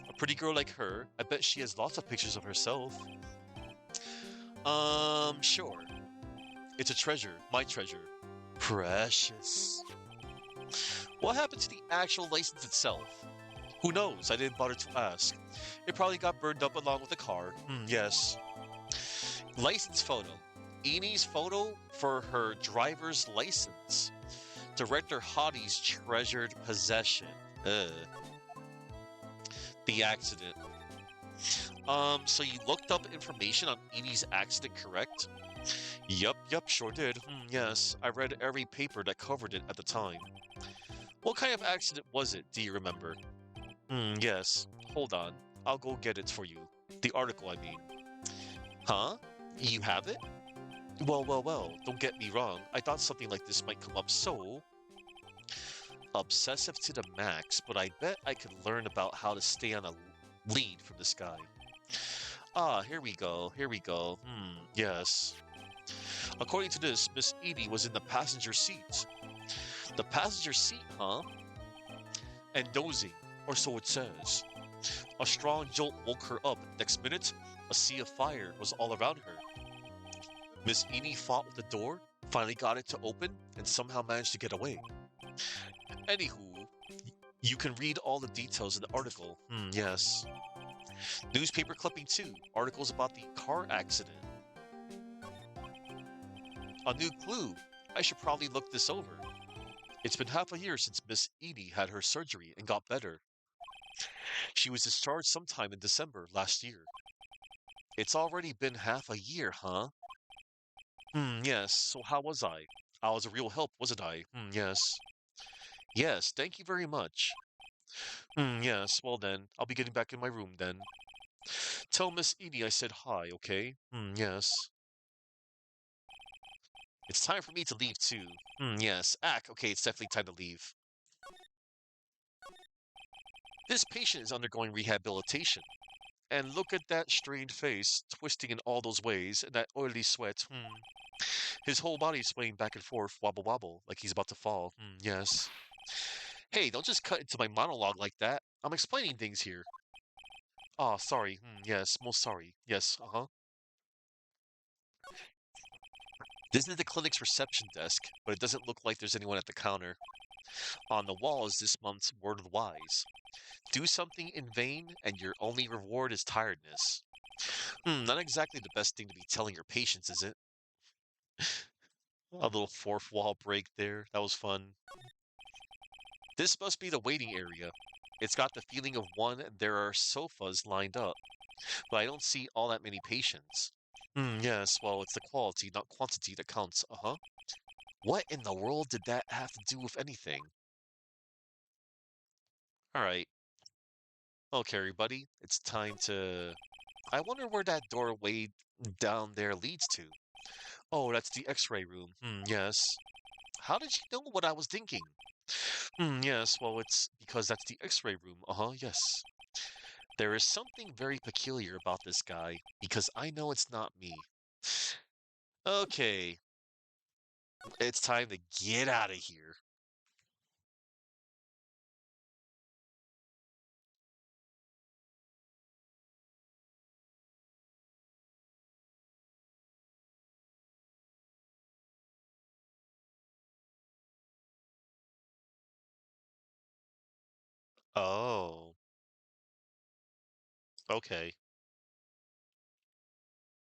A pretty girl like her? I bet she has lots of pictures of herself. Sure. It's a treasure, my treasure. Precious. What happened to the actual license itself? Who knows? I didn't bother to ask. It probably got burned up along with the car. Yes. License photo. Edie's photo for her driver's license. Director Hottie's treasured possession. The accident. So you looked up information on Edie's accident, correct? Yup, sure did. Yes, I read every paper that covered it at the time. What kind of accident was it, do you remember? Yes. Hold on. I'll go get it for you. The article, I mean. Huh? You have it? Well, don't get me wrong. I thought something like this might come up so... obsessive to the max, but I bet I could learn about how to stay on a lead from this guy. Here we go. Yes. According to this, Miss Edie was in the passenger seat. The passenger seat, huh? And dozing, or so it says. A strong jolt woke her up. Next minute, a sea of fire was all around her. Miss Edie fought with the door, finally got it to open, and somehow managed to get away. Anywho, you can read all the details in the article. Yes. Newspaper clipping 2. Articles about the car accident. A new clue. I should probably look this over. It's been half a year since Miss Edie had her surgery and got better. She was discharged sometime in December last year. It's already been half a year, huh? Yes. So how was I? I was a real help, wasn't I? Yes. Yes, thank you very much. Yes. Well then, I'll be getting back in my room then. Tell Miss Edie I said hi, okay? Yes. It's time for me to leave too. Yes. Okay, it's definitely time to leave. This patient is undergoing rehabilitation. And look at that strained face, twisting in all those ways, and that oily sweat. His whole body swaying back and forth, wobble wobble, like he's about to fall. Yes. Hey, don't just cut into my monologue like that. I'm explaining things here. Ah, sorry. Yes, most sorry. Yes, uh-huh. This is the clinic's reception desk, but it doesn't look like there's anyone at the counter. On the wall is this month's word of the wise. Do something in vain, and your only reward is tiredness. Not exactly the best thing to be telling your patients, is it? A little fourth wall break there. That was fun. This must be the waiting area. It's got the feeling of one, and there are sofas lined up, but I don't see all that many patients. Yes, well, it's the quality, not quantity that counts, uh-huh. What in the world did that have to do with anything? Alright. Okay, everybody, it's time to... I wonder where that doorway down there leads to. Oh, that's the x-ray room. Yes. How did you know what I was thinking? Yes, well, it's because that's the x-ray room. Uh-huh, yes. There is something very peculiar about this guy, because I know it's not me. Okay, it's time to get out of here. Oh, okay.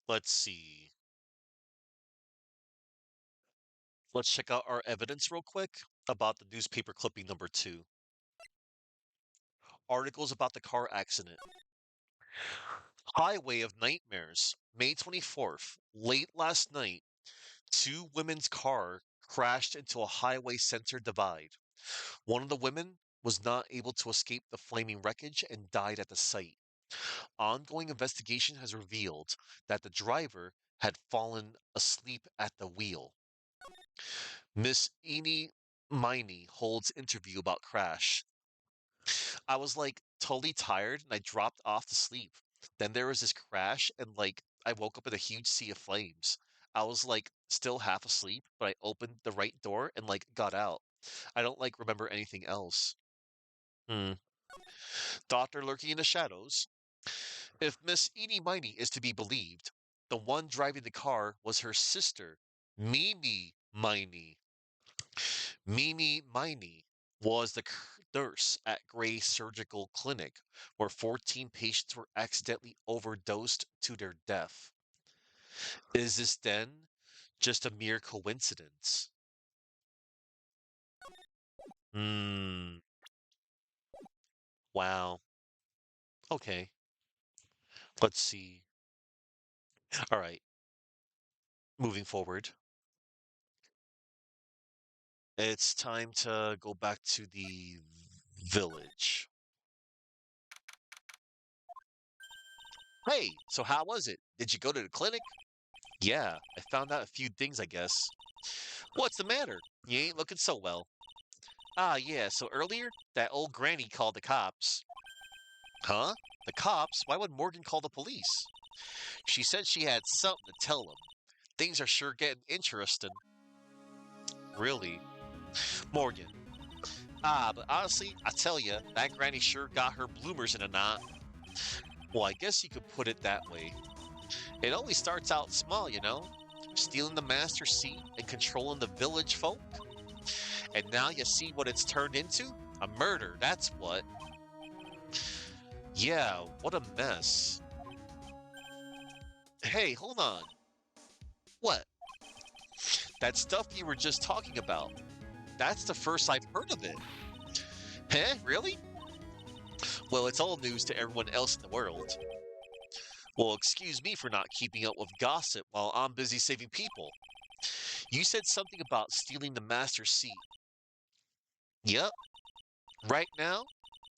Let's see. Let's check out our evidence real quick about the newspaper clipping number 2. Articles about the car accident. Highway of Nightmares, May 24th. Late last night, two women's car crashed into a highway center divide. One of the women was not able to escape the flaming wreckage and died at the site. Ongoing investigation has revealed that the driver had fallen asleep at the wheel. Miss Eni Miney holds interview about crash. I was like totally tired and I dropped off to sleep. Then there was this crash and like I woke up in a huge sea of flames. I was like still half asleep, but I opened the right door and like got out. I don't like remember anything else. Hmm. Doctor lurking in the shadows. If Miss Eenie Miney is to be believed, the one driving the car was her sister, Mimi Miney. Mimi Miney was the nurse at Gray Surgical Clinic, where 14 patients were accidentally overdosed to their death. Is this then just a mere coincidence? Hmm. Wow. Okay. Let's see. All right. Moving forward. It's time to go back to the village. Hey, so how was it? Did you go to the clinic? Yeah, I found out a few things, I guess. What's the matter? You ain't looking so well. Ah, yeah, so earlier, that old granny called the cops. Huh? The cops? Why would Morgan call the police? She said she had something to tell them. Things are sure getting interesting. Really? Morgan. Ah, but honestly, I tell you, that granny sure got her bloomers in a knot. Well, I guess you could put it that way. It only starts out small, you know? Stealing the master seat and controlling the village folk. And now you see what it's turned into? A murder, that's what. Yeah, what a mess. Hey, hold on. What? That stuff you were just talking about. That's the first I've heard of it. Huh? Really? Well, it's all news to everyone else in the world. Well, excuse me for not keeping up with gossip while I'm busy saving people. You said something about stealing the master's seat. Yep. Right now,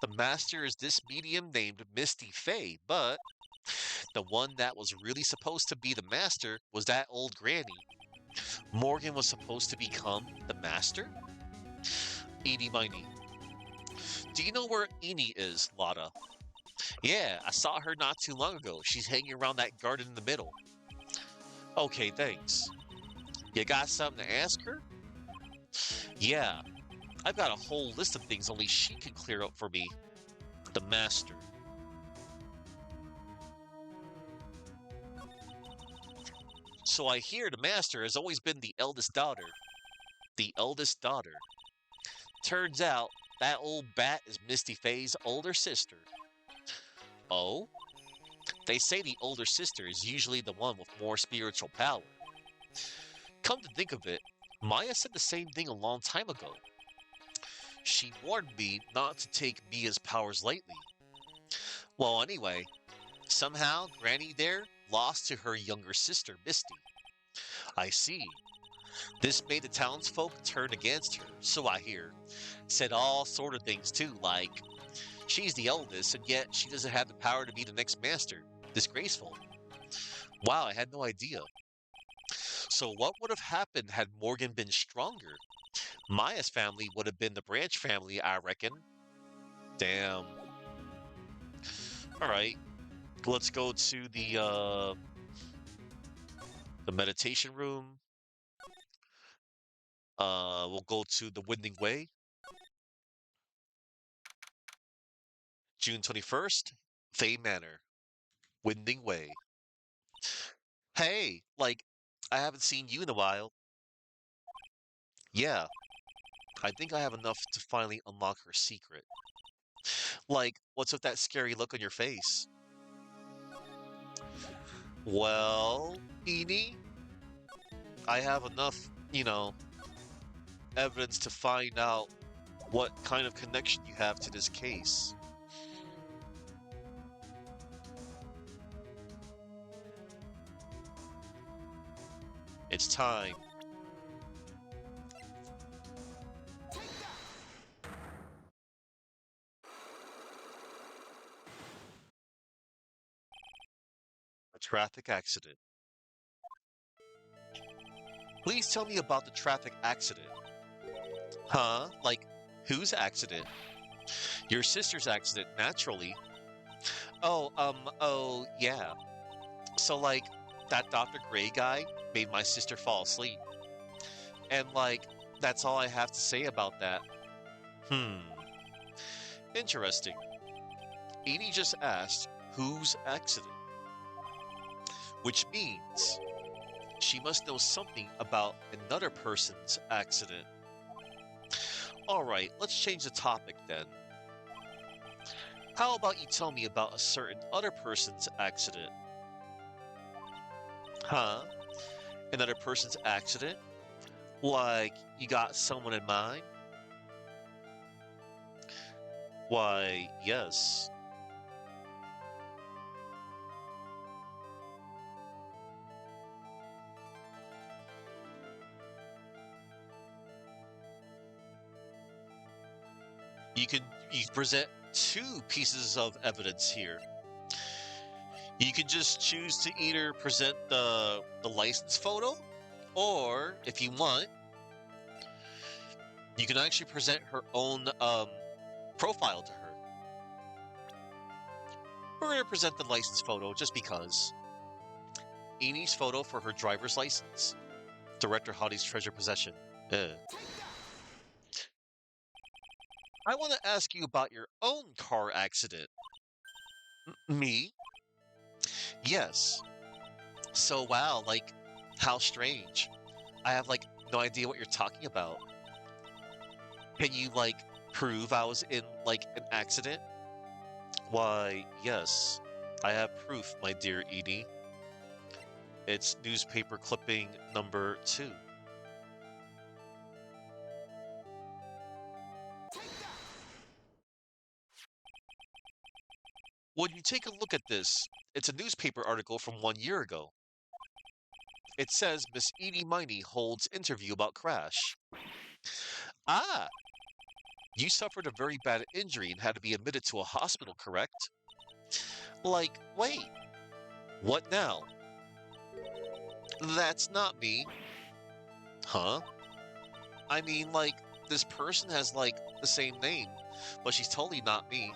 the master is this medium named Misty Fey, but the one that was really supposed to be the master was that old granny. Morgan was supposed to become the master? Eeny miny. Do you know where Eeny is, Lotta? Yeah, I saw her not too long ago. She's hanging around that garden in the middle. Okay, thanks. You got something to ask her? Yeah, I've got a whole list of things only she can clear up for me. The master. So I hear the master has always been the eldest daughter. The eldest daughter. Turns out that old bat is Misty Fey's older sister. Oh? They say the older sister is usually the one with more spiritual power. Come to think of it, Maya said the same thing a long time ago. She warned me not to take Mia's powers lightly. Well, anyway, somehow Granny there lost to her younger sister, Misty. I see. This made the townsfolk turn against her, so I hear. Said all sort of things too, like she's the eldest and yet she doesn't have the power to be the next master. Disgraceful. Wow, I had no idea. So what would have happened had Morgan been stronger? Maya's family would have been the branch family, I reckon. Damn. All right, let's go to the meditation room. We'll go to the Winding Way. June 21st, Fay Manor, Winding Way. Hey, like, I haven't seen you in a while. Yeah, I think I have enough to finally unlock her secret. Like, what's with that scary look on your face? Well, Eenie, I have enough, evidence to find out what kind of connection you have to this case. It's time. A traffic accident. Please tell me about the traffic accident. Huh? Like, whose accident? Your sister's accident, naturally. Oh, yeah. So, like, that Dr. Gray guy made my sister fall asleep. And, like, that's all I have to say about that. Hmm. Interesting. Edie just asked, whose accident? Which means she must know something about another person's accident. Alright, let's change the topic then. How about you tell me about a certain other person's accident? Huh? Another person's accident? Like, you got someone in mind? Why, yes. You present two pieces of evidence here. You can just choose to either present the license photo, or if you want, you can actually present her own profile to her. We're going to present the license photo just because. Enie's photo for her driver's license. Director Hottie's treasure possession. I want to ask you about your own car accident. Me? Yes. So, wow, like, how strange. I have, like, no idea what you're talking about. Can you, like, prove I was in, like, an accident? Why, yes, I have proof, my dear Edie. It's newspaper clipping number 2. When you take a look at this, it's a newspaper article from 1 year ago. It says Miss Edie Miney holds interview about crash. Ah, you suffered a very bad injury and had to be admitted to a hospital, correct? Like, wait, what now? That's not me. Huh? I mean, like, this person has, like, the same name, but she's totally not me.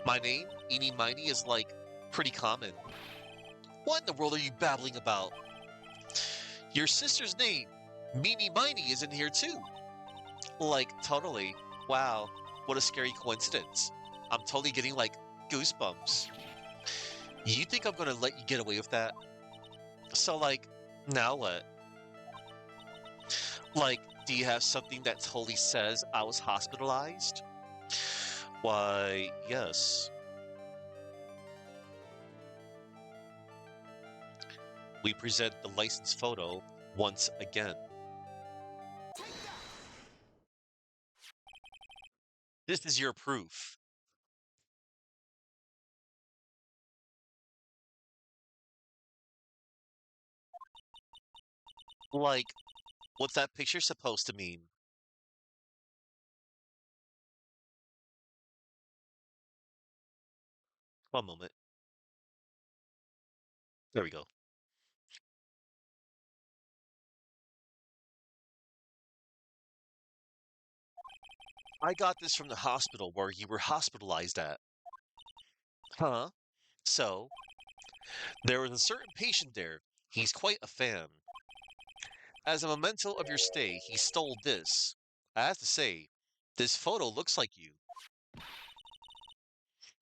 My name, Eeny Miny, is, like, pretty common. What in the world are you babbling about? Your sister's name, Meeny Miny, is in here too. Like, totally. Wow, what a scary coincidence. I'm totally getting, like, goosebumps. You think I'm gonna let you get away with that? So, like, now what? Like, do you have something that totally says I was hospitalized? Why, yes. We present the license photo once again. This is your proof. Like, what's that picture supposed to mean? One moment. There we go. I got this from the hospital where you were hospitalized at. Huh? So, there was a certain patient there. He's quite a fan. As a memento of your stay, he stole this. I have to say, this photo looks like you.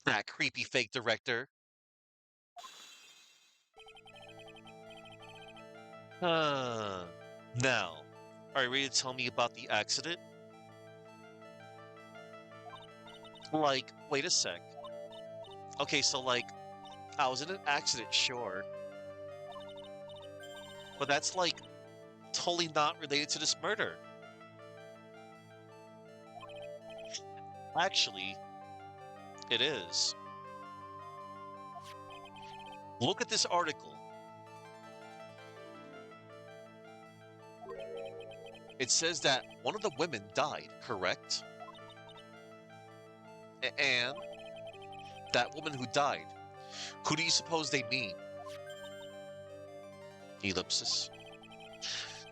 That creepy fake director. Uh, now, are you ready to tell me about the accident? Like, wait a sec. Okay, so like, I was in an accident, sure. But that's like totally not related to this murder. Actually, it is. Look at this article. It says that one of the women died, correct? And that woman who died, who do you suppose they mean? Ellipsis.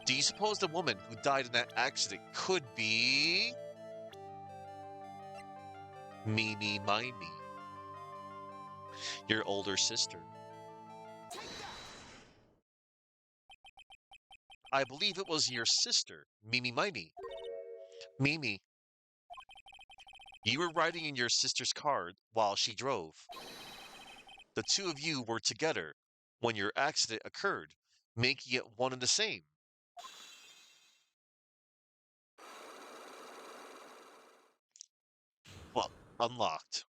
Do you suppose the woman who died in that accident could be Mimi Mimey, your older sister? I believe it was your sister, Mimi Mimey. Mimi, you were riding in your sister's car while she drove. The two of you were together when your accident occurred, making it one and the same. Well, unlocked.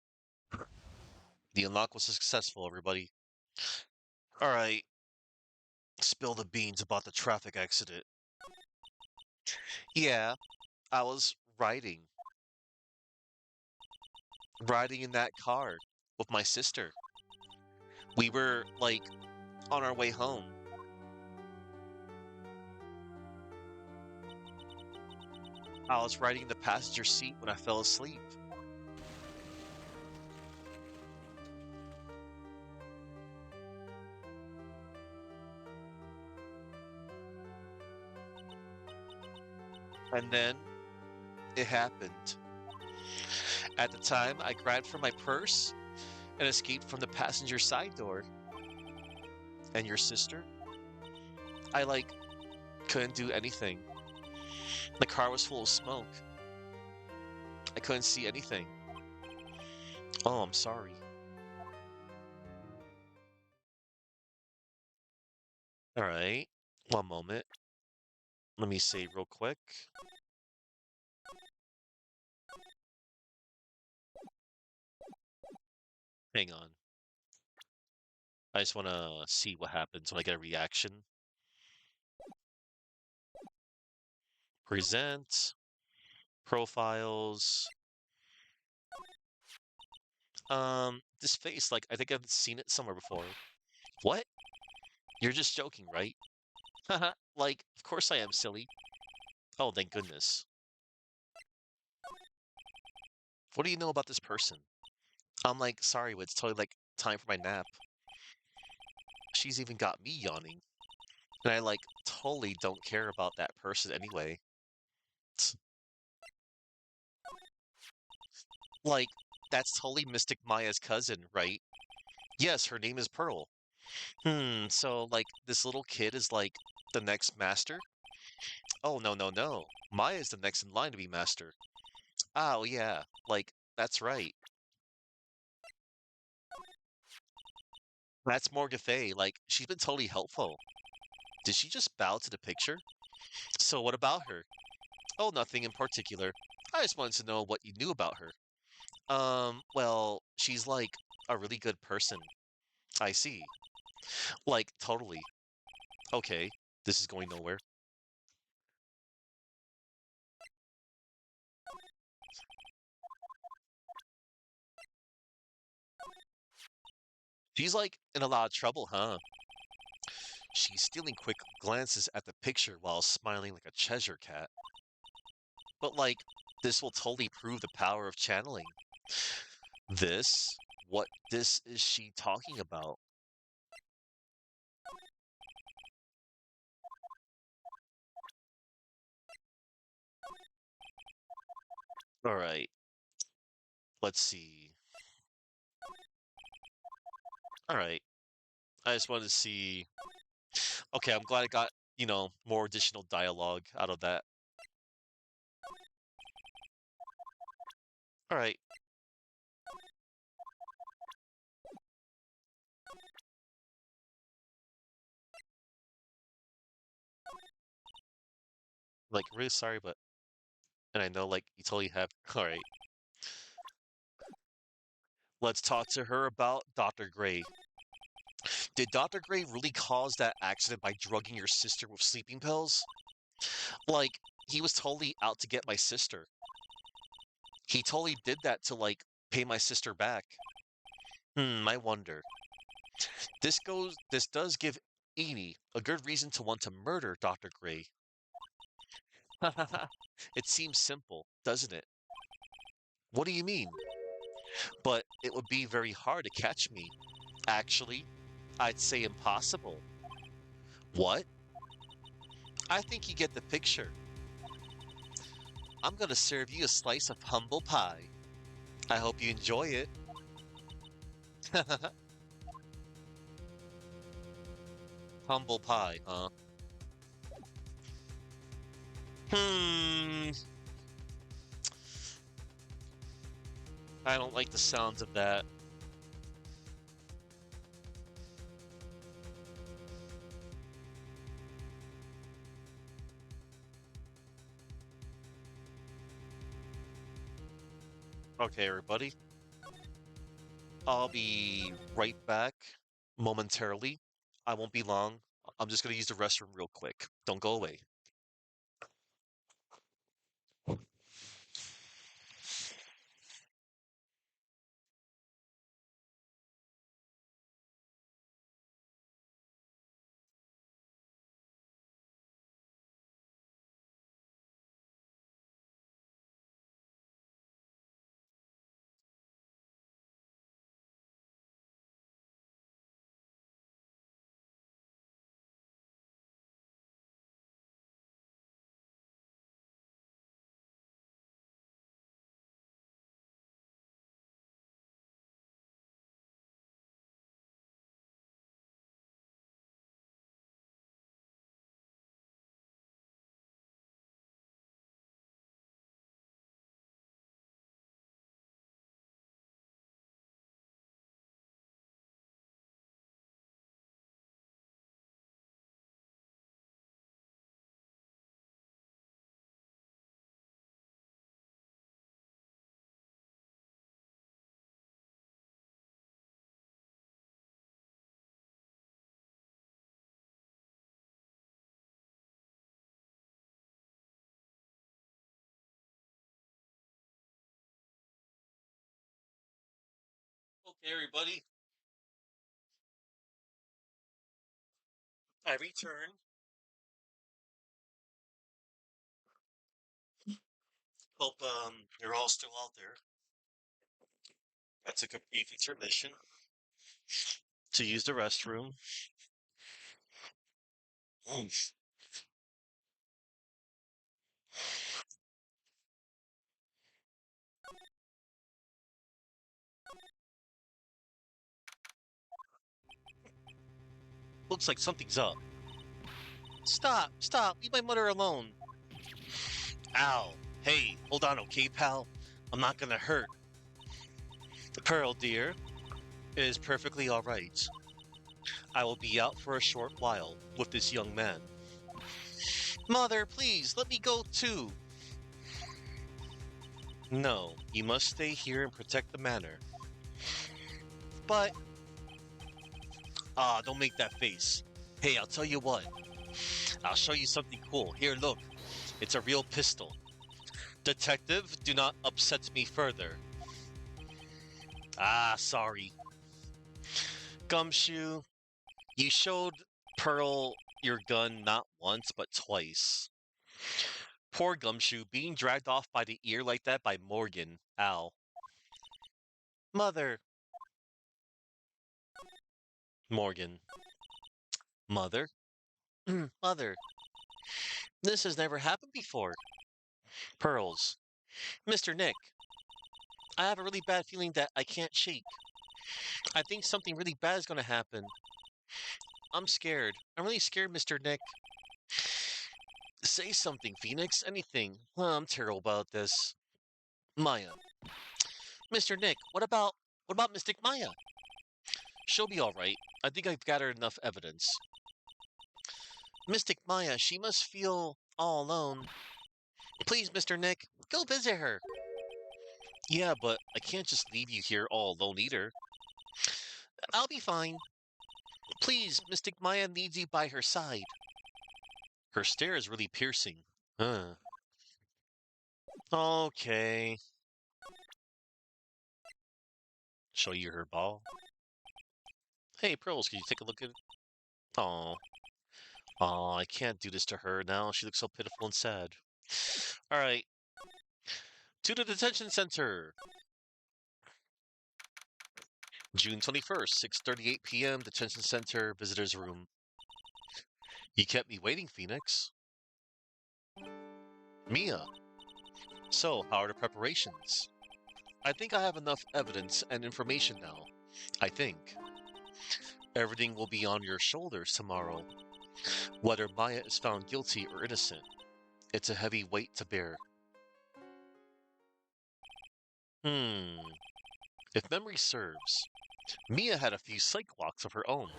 The unlock was successful, everybody. All right, spill the beans about the traffic accident. Yeah, I was riding in that car with my sister. We were like on our way home. I was riding in the passenger seat when I fell asleep. And then it happened. At the time, I grabbed for my purse and escaped from the passenger side door. And your sister? I like couldn't do anything. The car was full of smoke. I couldn't see anything. Oh, I'm sorry. All right. One moment. Let me save real quick. Hang on. I just want to see what happens when I get a reaction. Present, profiles. This face, like, I think I've seen it somewhere before. What? You're just joking, right? Haha, like, of course I am, silly. Oh, thank goodness. What do you know about this person? I'm like, sorry, but it's totally like time for my nap. She's even got me yawning. And I like totally don't care about that person anyway. Tsk. Like, that's totally Mystic Maya's cousin, right? Yes, her name is Pearl. So like this little kid is like the next master? Oh, no, no, no. Maya's the next in line to be master. Oh, yeah, like, that's right. That's Morgan Fay. Like, she's been totally helpful. Did she just bow to the picture? So what about her? Oh, nothing in particular. I just wanted to know what you knew about her. Well, she's like a really good person. I see. Like, totally. Okay, this is going nowhere. She's like in a lot of trouble, huh? She's stealing quick glances at the picture while smiling like a Cheshire cat. But like, this will totally prove the power of channeling. This? What this is she talking about? All right, let's see. All right, I just wanted to see. Okay, I'm glad I got, more additional dialogue out of that. All right, like, really sorry, but, and I know, like, you totally have. All right, let's talk to her about Dr. Gray. Did Dr. Gray really cause that accident by drugging your sister with sleeping pills? Like, he was totally out to get my sister. He totally did that to, like, pay my sister back. I wonder. This does give Edie a good reason to want to murder Dr. Gray. It seems simple, doesn't it? What do you mean? But it would be very hard to catch me. Actually, I'd say impossible. What? I think you get the picture. I'm gonna serve you a slice of humble pie. I hope you enjoy it. Humble pie, huh? Hmm, I don't like the sounds of that. Okay, everybody. I'll be right back momentarily. I won't be long. I'm just gonna use the restroom real quick. Don't go away. Hey everybody, I return. Hope you're all still out there. I took a brief intermission to use the restroom. Mm. Looks like something's up. Stop, leave my mother alone. Ow. Hey, hold on, okay, pal? I'm not gonna hurt. Pearl, dear, it is perfectly alright. I will be out for a short while with this young man. Mother, please, let me go too. No, you must stay here and protect the manor. But... don't make that face. Hey, I'll tell you what. I'll show you something cool. Here, look. It's a real pistol. Detective, do not upset me further. Sorry. Gumshoe, you showed Pearl your gun not once, but twice. Poor Gumshoe being dragged off by the ear like that by Morgan. Ow. Mother. Morgan. Mother? Mother. This has never happened before. Pearls. Mr. Nick. I have a really bad feeling that I can't shake. I think something really bad is going to happen. I'm scared. I'm really scared, Mr. Nick. Say something, Phoenix. Anything. I'm terrible about this. Maya. Mr. Nick, what about Mystic Maya? She'll be alright. I think I've gathered enough evidence. Mystic Maya, she must feel all alone. Please, Mr. Nick, go visit her. Yeah, but I can't just leave you here all alone either. I'll be fine. Please, Mystic Maya needs you by her side. Her stare is really piercing. Okay. Show you her ball. Hey, Pearls, can you take a look at it? Aw. Aw, I can't do this to her now. She looks so pitiful and sad. Alright. To the detention center. June 21st, 6:38 p.m. Detention center, visitors room. You kept me waiting, Phoenix. Mia. So, how are the preparations? I think I have enough evidence and information now. I think. Everything will be on your shoulders tomorrow. Whether Maya is found guilty or innocent, it's a heavy weight to bear. If memory serves, Mia had a few psych walks of her own.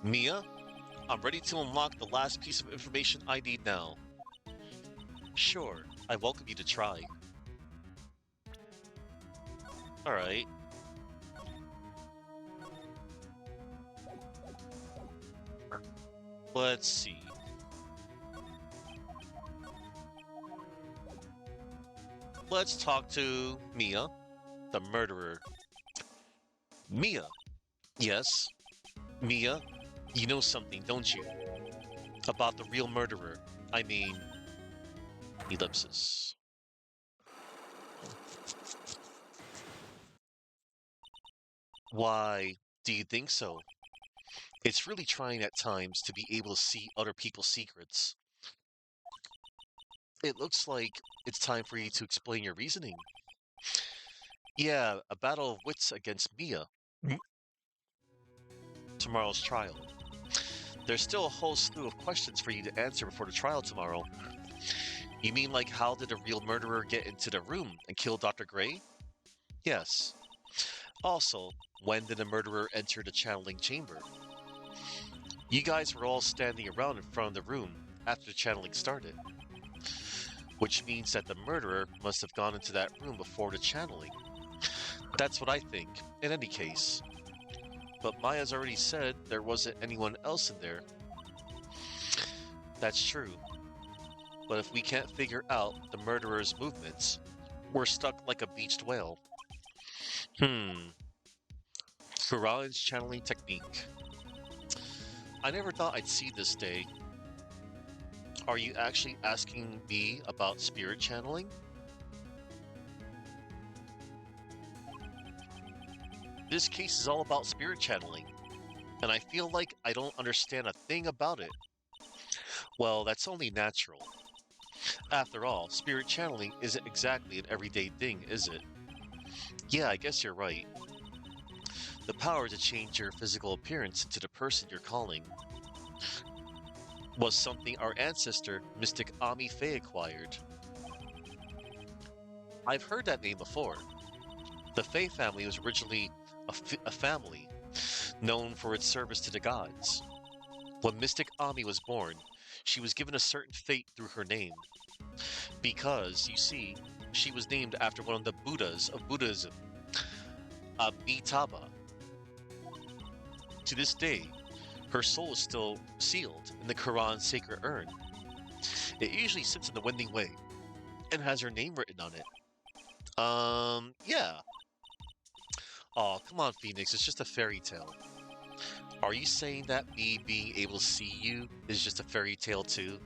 Mia, I'm ready to unlock the last piece of information I need now. Sure, I welcome you to try. Alright. Let's see. Let's talk to Mia, the murderer. Mia. Yes. Mia, you know something, don't you? About the real murderer. I mean... Ellipsis. Why do you think so? It's really trying at times to be able to see other people's secrets. It looks like it's time for you to explain your reasoning. Yeah, a battle of wits against Mia. Tomorrow's trial. There's still a whole slew of questions for you to answer before the trial tomorrow. You mean like how did the real murderer get into the room and kill Dr. Gray? Yes. Also, when did the murderer enter the channeling chamber? You guys were all standing around in front of the room after the channeling started. Which means that the murderer must have gone into that room before the channeling. That's what I think, in any case. But Maya's already said there wasn't anyone else in there. That's true. But if we can't figure out the murderer's movements, we're stuck like a beached whale. Hmm. Quran's channeling technique. I never thought I'd see this day. Are you actually asking me about spirit channeling? This case is all about spirit channeling, and I feel like I don't understand a thing about it. Well, that's only natural. After all, spirit channeling isn't exactly an everyday thing, is it? Yeah, I guess you're right. The power to change your physical appearance into the person you're calling was something our ancestor, Mystic Ami Faye, acquired. I've heard that name before. The Faye family was originally a family known for its service to the gods. When Mystic Ami was born, she was given a certain fate through her name. Because, you see, she was named after one of the Buddhas of Buddhism, Amitabha. To this day, her soul is still sealed in the Quran's sacred urn. It usually sits in the Wending Way and has her name written on it. Yeah. Oh, come on, Phoenix, it's just a fairy tale. Are you saying that me being able to see you is just a fairy tale too?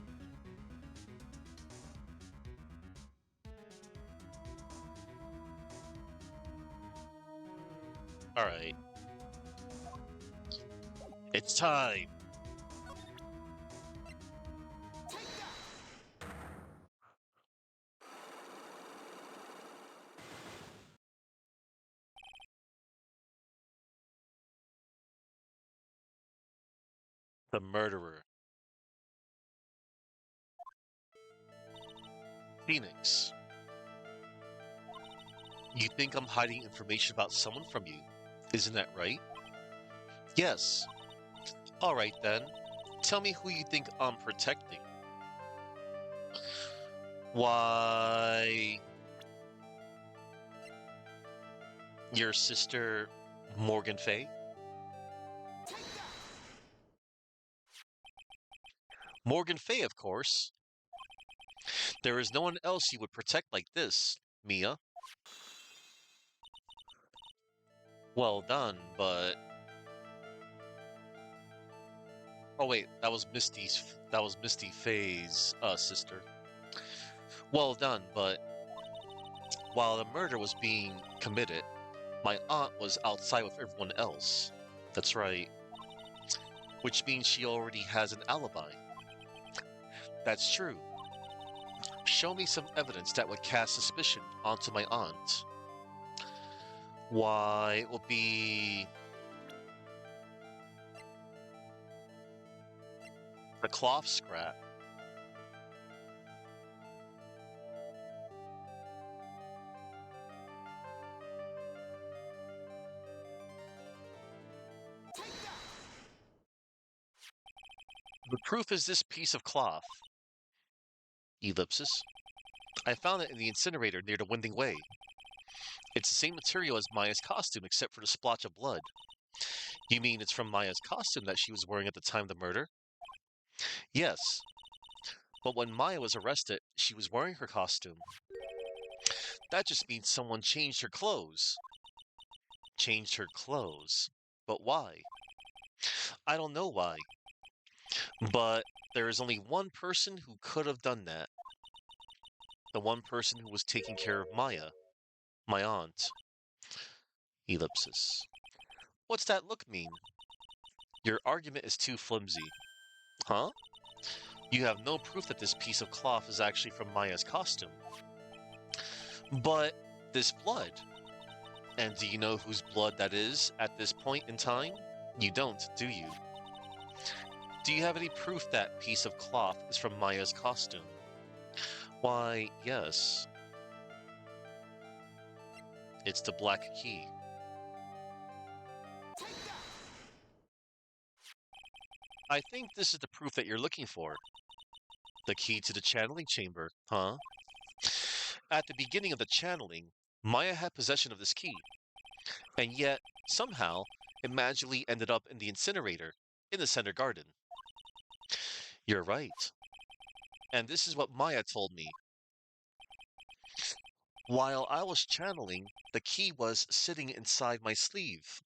Alright, it's time. The murderer. Phoenix, you think I'm hiding information about someone from you? Isn't that right? Yes. Alright then. Tell me who you think I'm protecting. Why, your sister, Morgan Fay? Morgan Fay, of course. There is no one else you would protect like this, Mia. Well done, but oh wait, that was Misty Faye's sister. Well done, but while the murder was being committed, my aunt was outside with everyone else. That's right. Which means she already has an alibi. That's true. Show me some evidence that would cast suspicion onto my aunt. Why, it will be the cloth scrap. The proof is this piece of cloth. Ellipsis. I found it in the incinerator near the Winding Way. It's the same material as Maya's costume except for the splotch of blood. You mean it's from Maya's costume that she was wearing at the time of the murder? Yes, but when Maya was arrested, she was wearing her costume. That just means someone changed her clothes. Changed her clothes. But why? I don't know why. But there is only one person who could have done that. The one person who was taking care of Maya, my aunt. Ellipsis. What's that look mean? Your argument is too flimsy. Huh? You have no proof that this piece of cloth is actually from Maya's costume. But this blood. And do you know whose blood that is at this point in time? You don't, do you? Do you have any proof that piece of cloth is from Maya's costume? Why, yes. It's the black key. I think this is the proof that you're looking for. The key to the channeling chamber, huh? At the beginning of the channeling, Maya had possession of this key, and yet, somehow, it magically ended up in the incinerator, in the center garden. You're right. And this is what Maya told me. While I was channeling, the key was sitting inside my sleeve,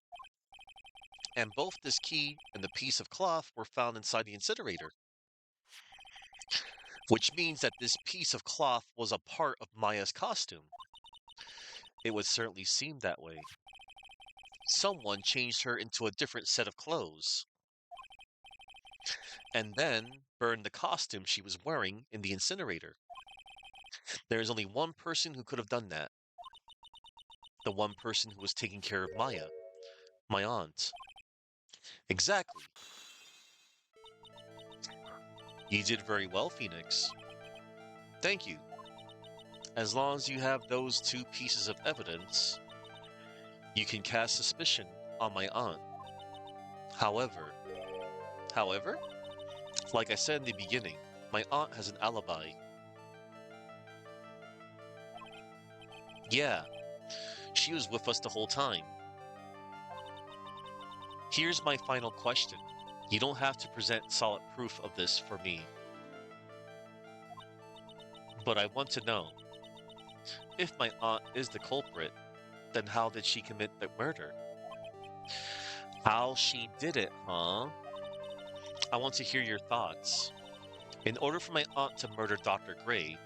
and both this key and the piece of cloth were found inside the incinerator, which means that this piece of cloth was a part of Maya's costume. It would certainly seem that way. Someone changed her into a different set of clothes, and then burned the costume she was wearing in the incinerator. There is only one person who could have done that. The one person who was taking care of Maya, my aunt. Exactly. You did very well, Phoenix. Thank you. As long as you have those two pieces of evidence, you can cast suspicion on my aunt. However, however, like I said in the beginning, my aunt has an alibi. Yeah, she was with us the whole time. Here's my final question. You don't have to present solid proof of this for me, but I want to know, if my aunt is the culprit, then how did she commit the murder? How she did it, huh? I want to hear your thoughts. In order for my aunt to murder Dr. Gray,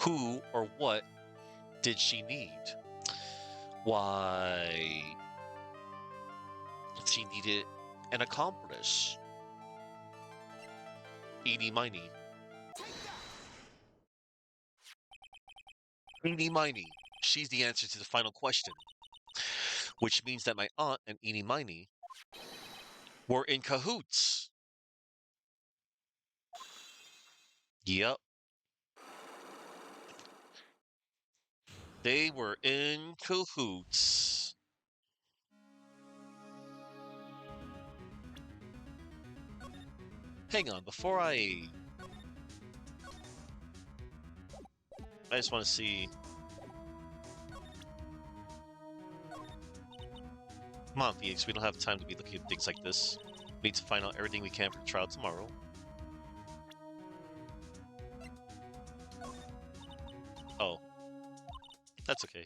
who or what did she need? Why, she needed an accomplice. Eeny miny. Eeny miny. She's the answer to the final question, which means that my aunt and Eeny miny were in cahoots. Yep, they were in cahoots. Hang on, I just want to see. Come on, Phoenix, we don't have time to be looking at things like this. We need to find out everything we can for the trial tomorrow. Oh, that's okay.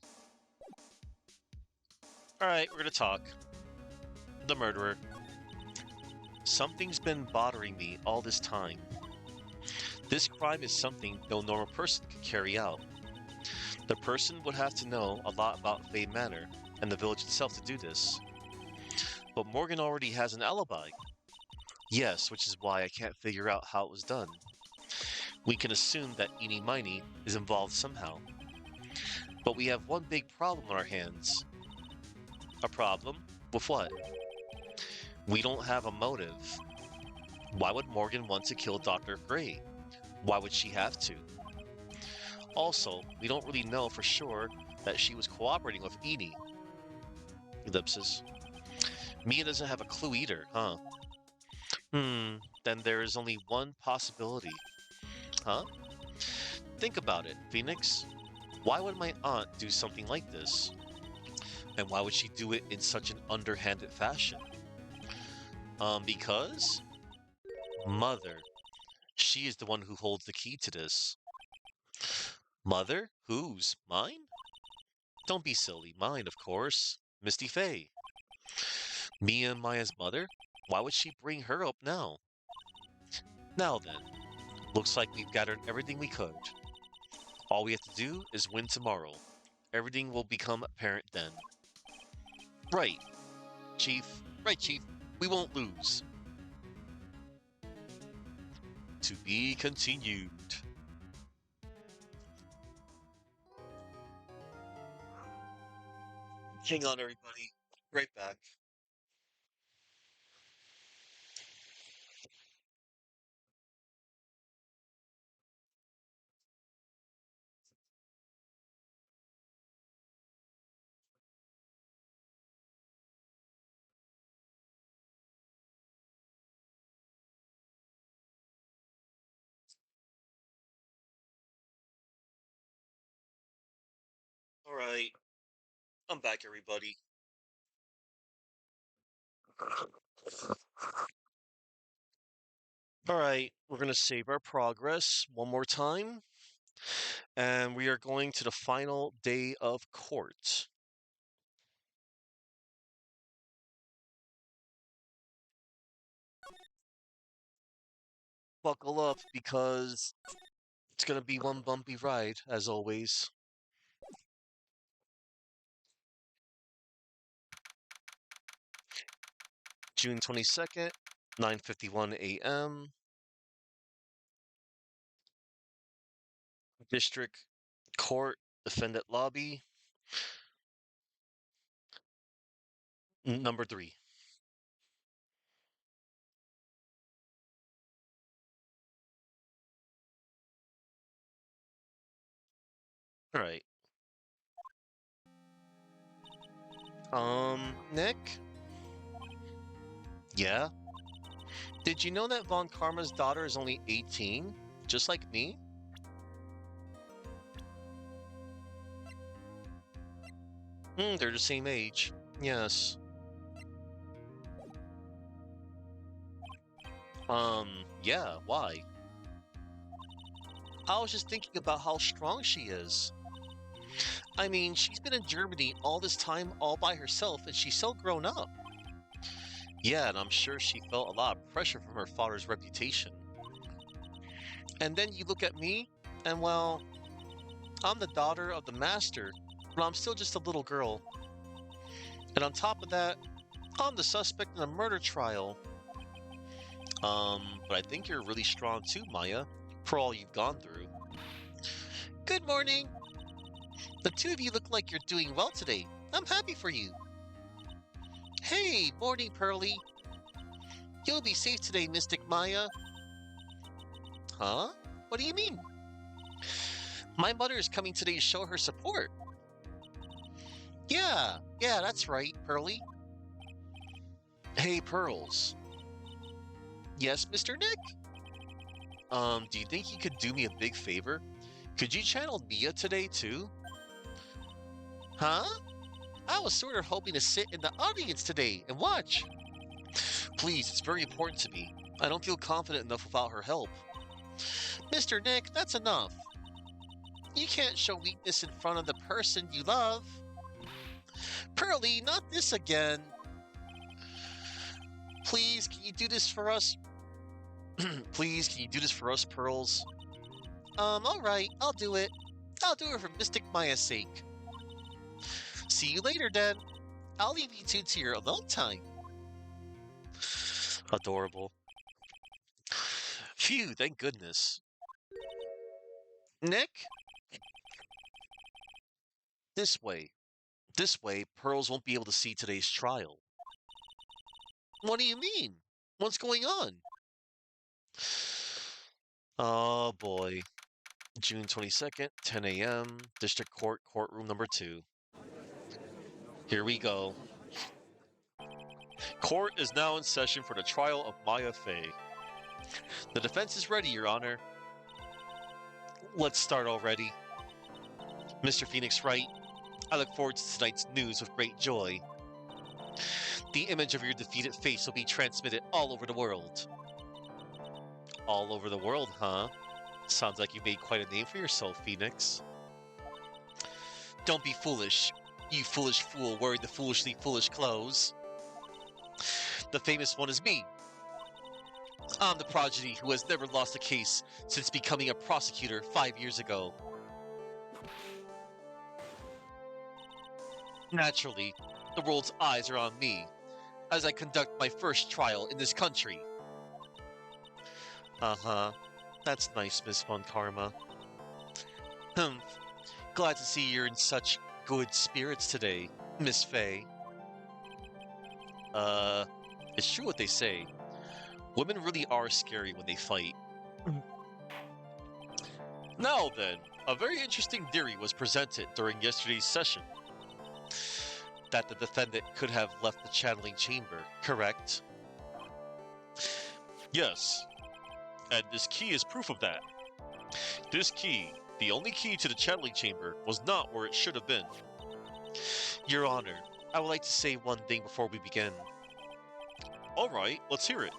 Alright, we're gonna talk. The murderer. Something's been bothering me all this time. This crime is something no normal person could carry out. The person would have to know a lot about Fay Manor and the village itself to do this. But Morgan already has an alibi. Yes, which is why I can't figure out how it was done. We can assume that Eeny Miny is involved somehow. But we have one big problem on our hands. A problem? With what? We don't have a motive. Why would Morgan want to kill Dr. Gray? Why would she have to? Also, we don't really know for sure that she was cooperating with Eeny. Ellipsis. Mia doesn't have a clue either, huh? Then there is only one possibility. Huh? Think about it, Phoenix. Why would my aunt do something like this? And why would she do it in such an underhanded fashion? Because? Mother. She is the one who holds the key to this. Mother? Whose? Mine? Don't be silly. Mine, of course. Misty Fay. Mia and Maya's mother? Why would she bring her up now? Now then, looks like we've gathered everything we could. All we have to do is win tomorrow. Everything will become apparent then. Right, Chief. Right, Chief. We won't lose. To be continued. Hang on, everybody. Right back. All right. I'm back, everybody. All right. We're going to save our progress one more time. And we are going to the final day of court. Buckle up because it's going to be one bumpy ride, as always. June 22nd, 9:51 a.m. District Court, Defendant Lobby, number 3. All right. Nick? Yeah? Did you know that Von Karma's daughter is only 18? Just like me? They're the same age. Yes. Yeah, why? I was just thinking about how strong she is. I mean, she's been in Germany all this time all by herself, and she's so grown up. Yeah, and I'm sure she felt a lot of pressure from her father's reputation. And then you look at me, and well, I'm the daughter of the master, but I'm still just a little girl. And on top of that, I'm the suspect in a murder trial. But I think you're really strong too, Maya, for all you've gone through. Good morning! The two of you look like you're doing well today. I'm happy for you. Hey, morning, Pearly. You'll be safe today, Mystic Maya. Huh? What do you mean? My mother is coming today to show her support. Yeah, that's right, Pearly. Hey, Pearls. Yes, Mr. Nick? Do you think you could do me a big favor? Could you channel Mia today, too? Huh? I was sort of hoping to sit in the audience today and watch. Please, it's very important to me. I don't feel confident enough without her help. Mr. Nick, that's enough. You can't show weakness in front of the person you love. Pearly, not this again. Please, can you do this for us? Please, can you do this for us, Pearls? Alright, I'll do it. I'll do it for Mystic Maya's sake. See you later, then. I'll leave you two to your alone time. Adorable. Phew, thank goodness. Nick? This way. This way, Pearls won't be able to see today's trial. What do you mean? What's going on? Oh boy. June 22nd, 10 a.m., District Court, Courtroom number 2. Here we go. Court is now in session for the trial of Maya Fey. The defense is ready, Your Honor. Let's start already. Mr. Phoenix Wright, I look forward to tonight's news with great joy. The image of your defeated face will be transmitted all over the world. All over the world, huh? Sounds like you made quite a name for yourself, Phoenix. Don't be foolish, you foolish fool wearing the foolishly foolish clothes. The famous one is me. I'm the prodigy who has never lost a case since becoming a prosecutor 5 years ago. Naturally, the world's eyes are on me as I conduct my first trial in this country. Uh-huh. That's nice, Miss Von Karma. Glad to see you're in such good spirits today, Miss Fey. It's true what they say. Women really are scary when they fight. Now then, a very interesting theory was presented during yesterday's session. That the defendant could have left the channeling chamber, correct? Yes. And this key is proof of that. This key, the only key to the channeling chamber, was not where it should have been. Your Honor, I would like to say one thing before we begin. Alright, let's hear it.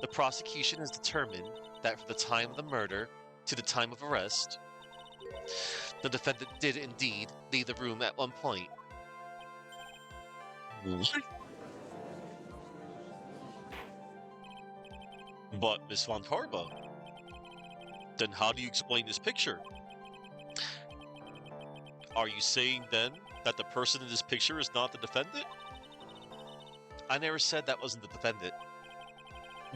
The prosecution has determined that for the time of the murder, to the time of arrest, the defendant did indeed leave the room at one point. What? But, Miss Von Karma, then how do you explain this picture? Are you saying then that the person in this picture is not the defendant? I never said that wasn't the defendant.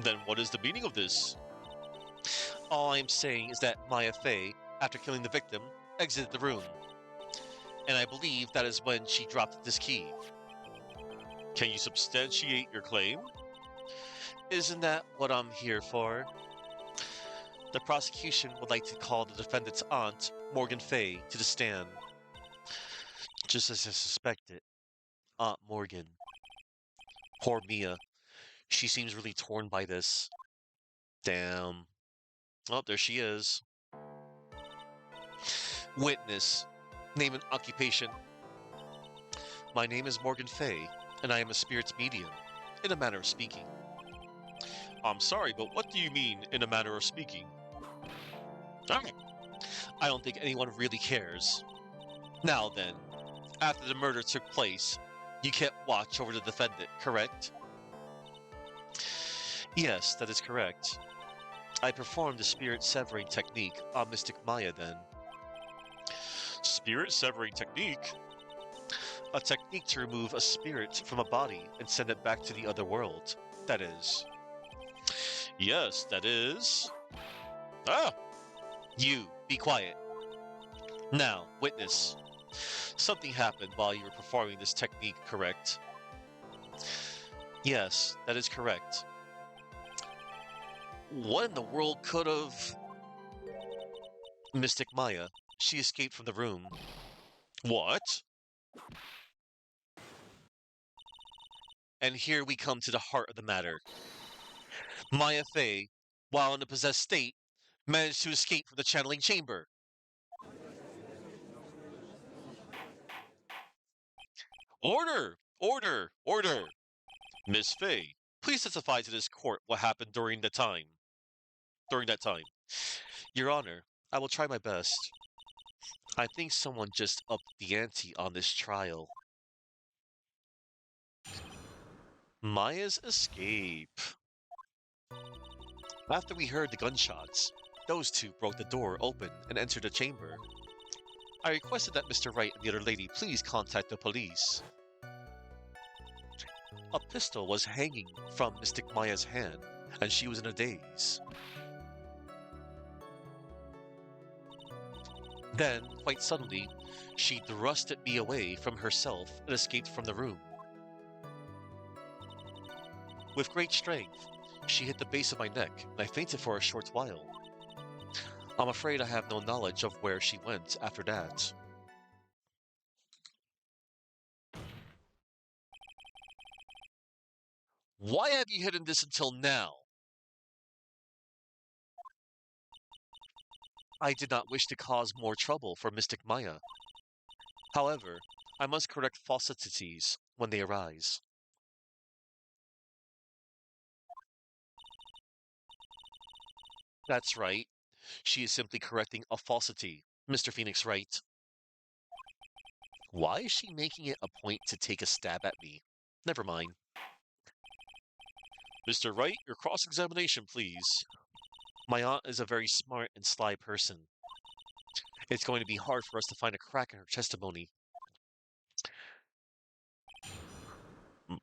Then what is the meaning of this? All I am saying is that Maya Fey, after killing the victim, exited the room. And I believe that is when she dropped this key. Can you substantiate your claim? Isn't that what I'm here for? The prosecution would like to call the defendant's aunt, Morgan Fey, to the stand. Just as I suspected, Aunt Morgan. Poor Mia. She seems really torn by this. Damn. Oh, there she is. Witness. Name and occupation. My name is Morgan Fey, and I am a spirits medium, in a manner of speaking. I'm sorry, but what do you mean, in a manner of speaking? I don't think anyone really cares. Now then, after the murder took place, you kept watch over the defendant, correct? Yes, that is correct. I performed the spirit severing technique on Mystic Maya then. Spirit severing technique? A technique to remove a spirit from a body and send it back to the other world, that is. Yes, that is. Ah! You, be quiet. Now, witness. Something happened while you were performing this technique, correct? Yes, that is correct. What in the world could have... Mystic Maya, she escaped from the room. What? And here we come to the heart of the matter. Maya Fey, while in a possessed state, managed to escape from the channeling chamber. Order! Order! Order! Miss Fey, please testify to this court what happened during that time. Your Honor, I will try my best. I think someone just upped the ante on this trial. Maya's escape. After we heard the gunshots, those two broke the door open and entered the chamber. I requested that Mr. Wright and the other lady please contact the police. A pistol was hanging from Mystic Maya's hand, and she was in a daze. Then, quite suddenly, she thrusted me away from herself and escaped from the room. With great strength, she hit the base of my neck, and I fainted for a short while. I'm afraid I have no knowledge of where she went after that. Why have you hidden this until now? I did not wish to cause more trouble for Mystic Maya. However, I must correct falsities when they arise. That's right. She is simply correcting a falsity, Mr. Phoenix Wright. Why is she making it a point to take a stab at me? Never mind. Mr. Wright, your cross-examination, please. My aunt is a very smart and sly person. It's going to be hard for us to find a crack in her testimony.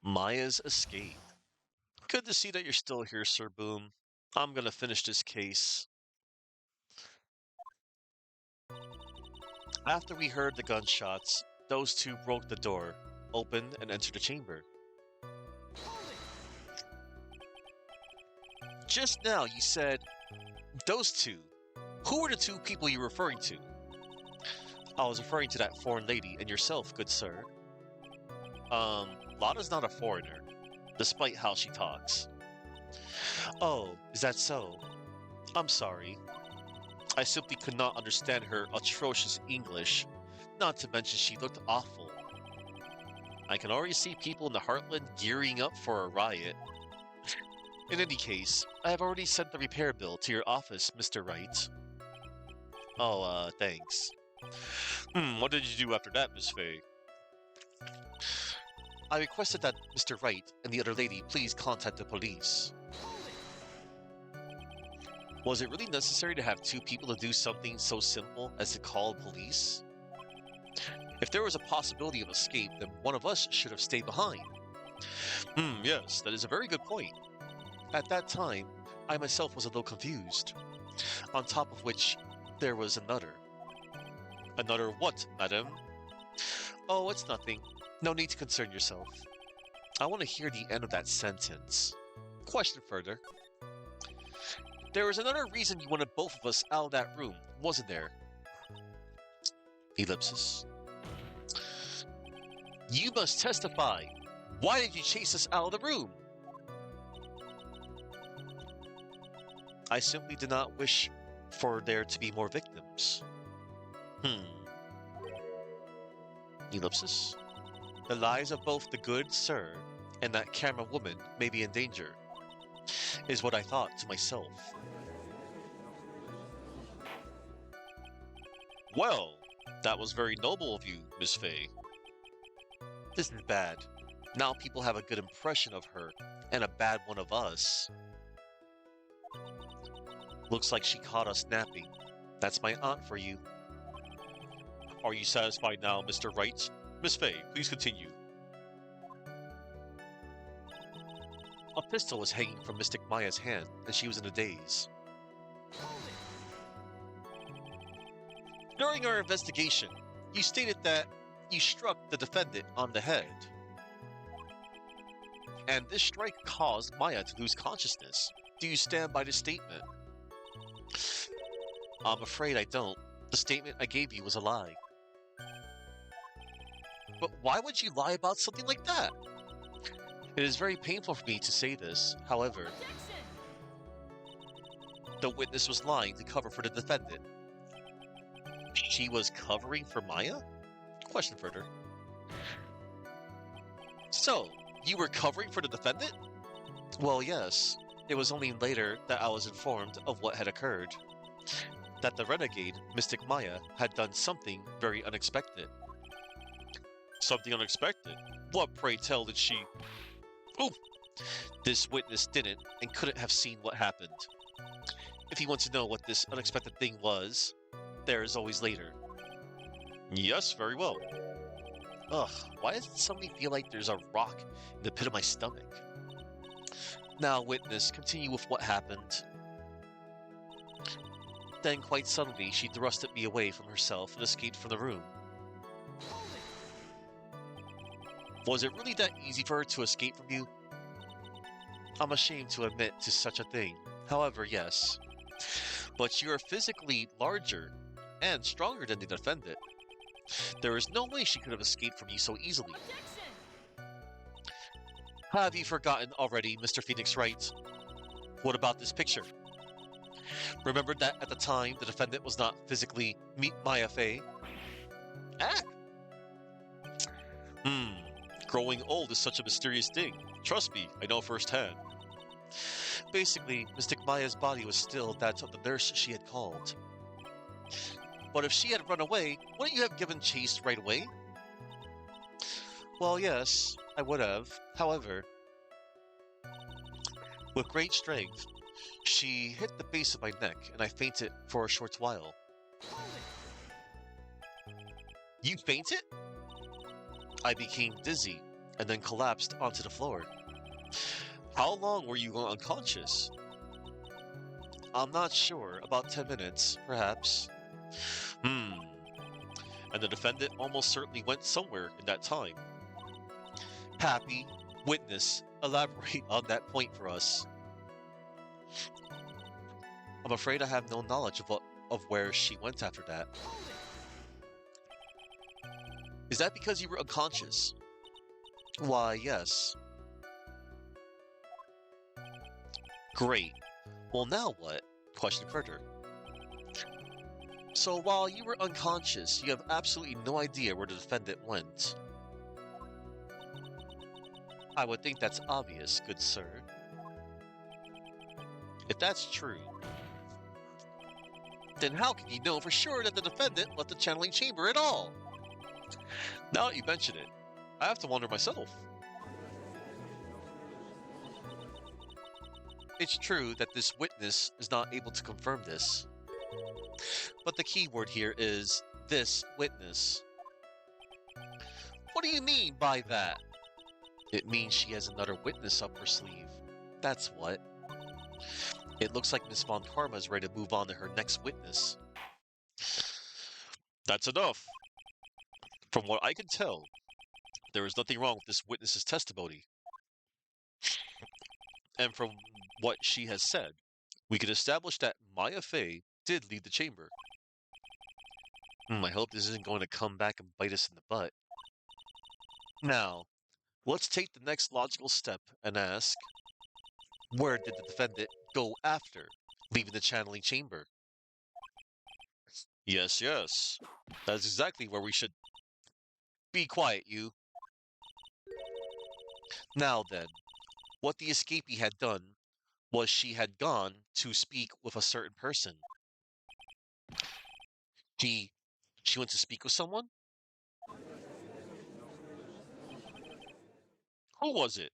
Maya's escape. Good to see that you're still here, Sir Boom. I'm gonna finish this case. After we heard the gunshots, those two broke the door, opened, and entered the chamber. Just now you said, those two. Who were the two people you were referring to? I was referring to that foreign lady and yourself, good sir. Lana's not a foreigner, despite how she talks. Oh, is that so? I'm sorry. I simply could not understand her atrocious English, not to mention she looked awful. I can already see people in the Heartland gearing up for a riot. In any case, I have already sent the repair bill to your office, Mr. Wright. Oh, thanks. What did you do after that, Miss Fey? I requested that Mr. Wright and the other lady please contact the police. Was it really necessary to have two people to do something so simple as to call police? If there was a possibility of escape, then one of us should have stayed behind. Yes, that is a very good point. At that time, I myself was a little confused. On top of which, there was another. Another what, madam? Oh, it's nothing. No need to concern yourself. I want to hear the end of that sentence. Question further. There was another reason you wanted both of us out of that room, wasn't there? Ellipsis. You must testify. Why did you chase us out of the room? I simply did not wish for there to be more victims. Ellipsis. The lives of both the good sir and that camera woman may be in danger, is what I thought to myself. Well, that was very noble of you, Miss Fey. This is bad. Now people have a good impression of her, and a bad one of us. Looks like she caught us napping. That's my aunt for you. Are you satisfied now, Mr. Wright? Miss Fey, please continue. A pistol was hanging from Mystic Maya's hand, and she was in a daze. During our investigation, you stated that you struck the defendant on the head. And this strike caused Maya to lose consciousness. Do you stand by this statement? I'm afraid I don't. The statement I gave you was a lie. But why would you lie about something like that? It is very painful for me to say this, however. The witness was lying to cover for the defendant. She was covering for Maya? Question further. So, you were covering for the defendant? Well, yes. It was only later that I was informed of what had occurred. That the renegade, Mystic Maya, had done something very unexpected. Something unexpected? What, pray tell, did she... Oh! This witness didn't and couldn't have seen what happened. If you want to know what this unexpected thing was, there is always later. Yes, very well. Ugh, why does it suddenly feel like there's a rock in the pit of my stomach? Now, witness, continue with what happened. Then, quite suddenly, she thrusted me away from herself and escaped from the room. Was it really that easy for her to escape from you? I'm ashamed to admit to such a thing. However, yes. But you are physically larger and stronger than the defendant. There is no way she could have escaped from you so easily. Have you forgotten already, Mr. Phoenix Wright? What about this picture? Remember that at the time the defendant was not physically Maya Fey? Ah! Growing old is such a mysterious thing. Trust me, I know firsthand. Basically, Mystic Maya's body was still that of the nurse she had called. But if she had run away, wouldn't you have given chase right away? Well, yes, I would have. However, with great strength, she hit the base of my neck, and I fainted for a short while. You fainted? I became dizzy, and then collapsed onto the floor. How long were you unconscious? I'm not sure. About 10 minutes, perhaps. And the defendant almost certainly went somewhere in that time. Happy, witness, elaborate on that point for us. I'm afraid I have no knowledge of where she went after that. Is that because you were unconscious? Why, yes. Great. Well, now what? Question further. So while you were unconscious, you have absolutely no idea where the defendant went. I would think that's obvious, good sir. If that's true, Then how can you know for sure that the defendant left the channeling chamber at all? Now that you mention it, I have to wonder myself. It's true that this witness is not able to confirm this, but the key word here is this witness. What do you mean by that? It means she has another witness up her sleeve. That's what. It looks like Miss Von Karma is ready to move on to her next witness. That's enough. From what I can tell, there is nothing wrong with this witness's testimony. And from what she has said, we can establish that Maya Fey did leave the chamber. I hope this isn't going to come back and bite us in the butt. Now, let's take the next logical step and ask, where did the defendant go after leaving the channeling chamber? Yes, yes. That's exactly where we should... Be quiet, you. Now then, what the escapee had done was she had gone to speak with a certain person. She went to speak with someone? Who was it?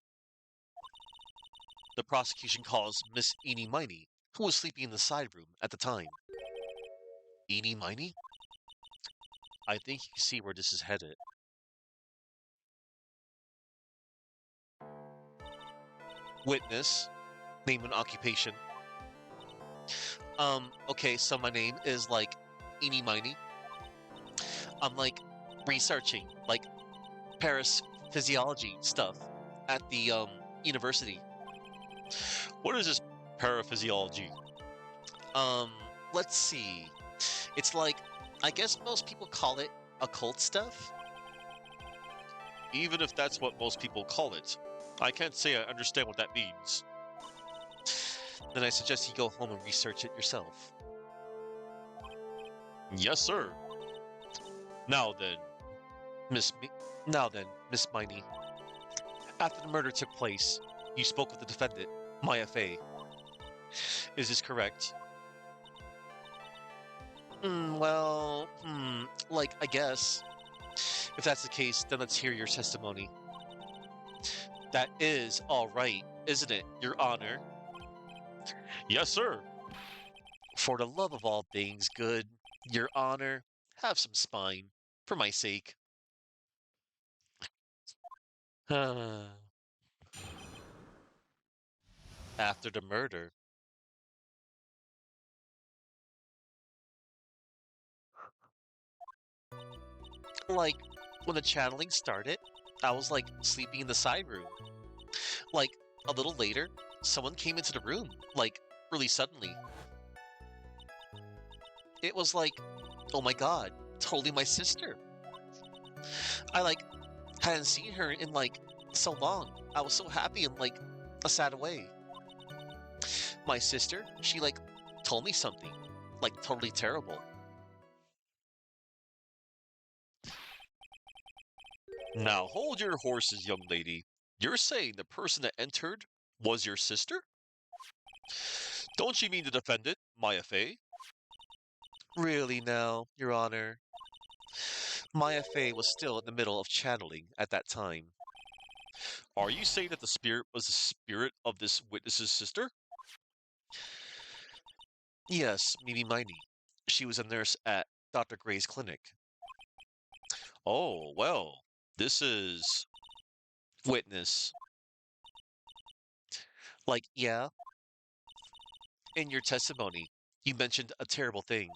The prosecution calls Miss Eenie Miney, who was sleeping in the side room at the time. Eenie Miney? I think you can see where this is headed. Witness, name and occupation. Okay, so my name is like Eenie Miney. I'm like researching like Paris physiology stuff at the university. What is this paraphysiology? Let's see. It's like, I guess most people call it occult stuff. Even if that's what most people call it, I can't say I understand what that means. Then I suggest you go home and research it yourself. Yes, sir. Now then, Miss Miney. After the murder took place, you spoke with the defendant, Maya Fey. Is this correct? Like, I guess. If that's the case, then let's hear your testimony. That is all right, isn't it, Your Honor? Yes, sir. For the love of all things good, Your Honor, have some spine, for my sake. After the murder. Like, when the channeling started, I was like sleeping in the side room. Like, a little later, someone came into the room, like, really suddenly. It was like, oh my god, totally my sister. I like hadn't seen her in like so long. I was so happy and like a sad away. My sister, she like told me something, like totally terrible. Now hold your horses, young lady. You're saying the person that entered was your sister? Don't you mean the defendant, Maya Fey? Really now, Your Honor. Maya Fey was still in the middle of channeling at that time. Are you saying that the spirit was the spirit of this witness's sister? Yes, Mimi Miney. She was a nurse at Dr. Gray's clinic. Oh, well, this is... Witness. Like, yeah? In your testimony, you mentioned a terrible thing.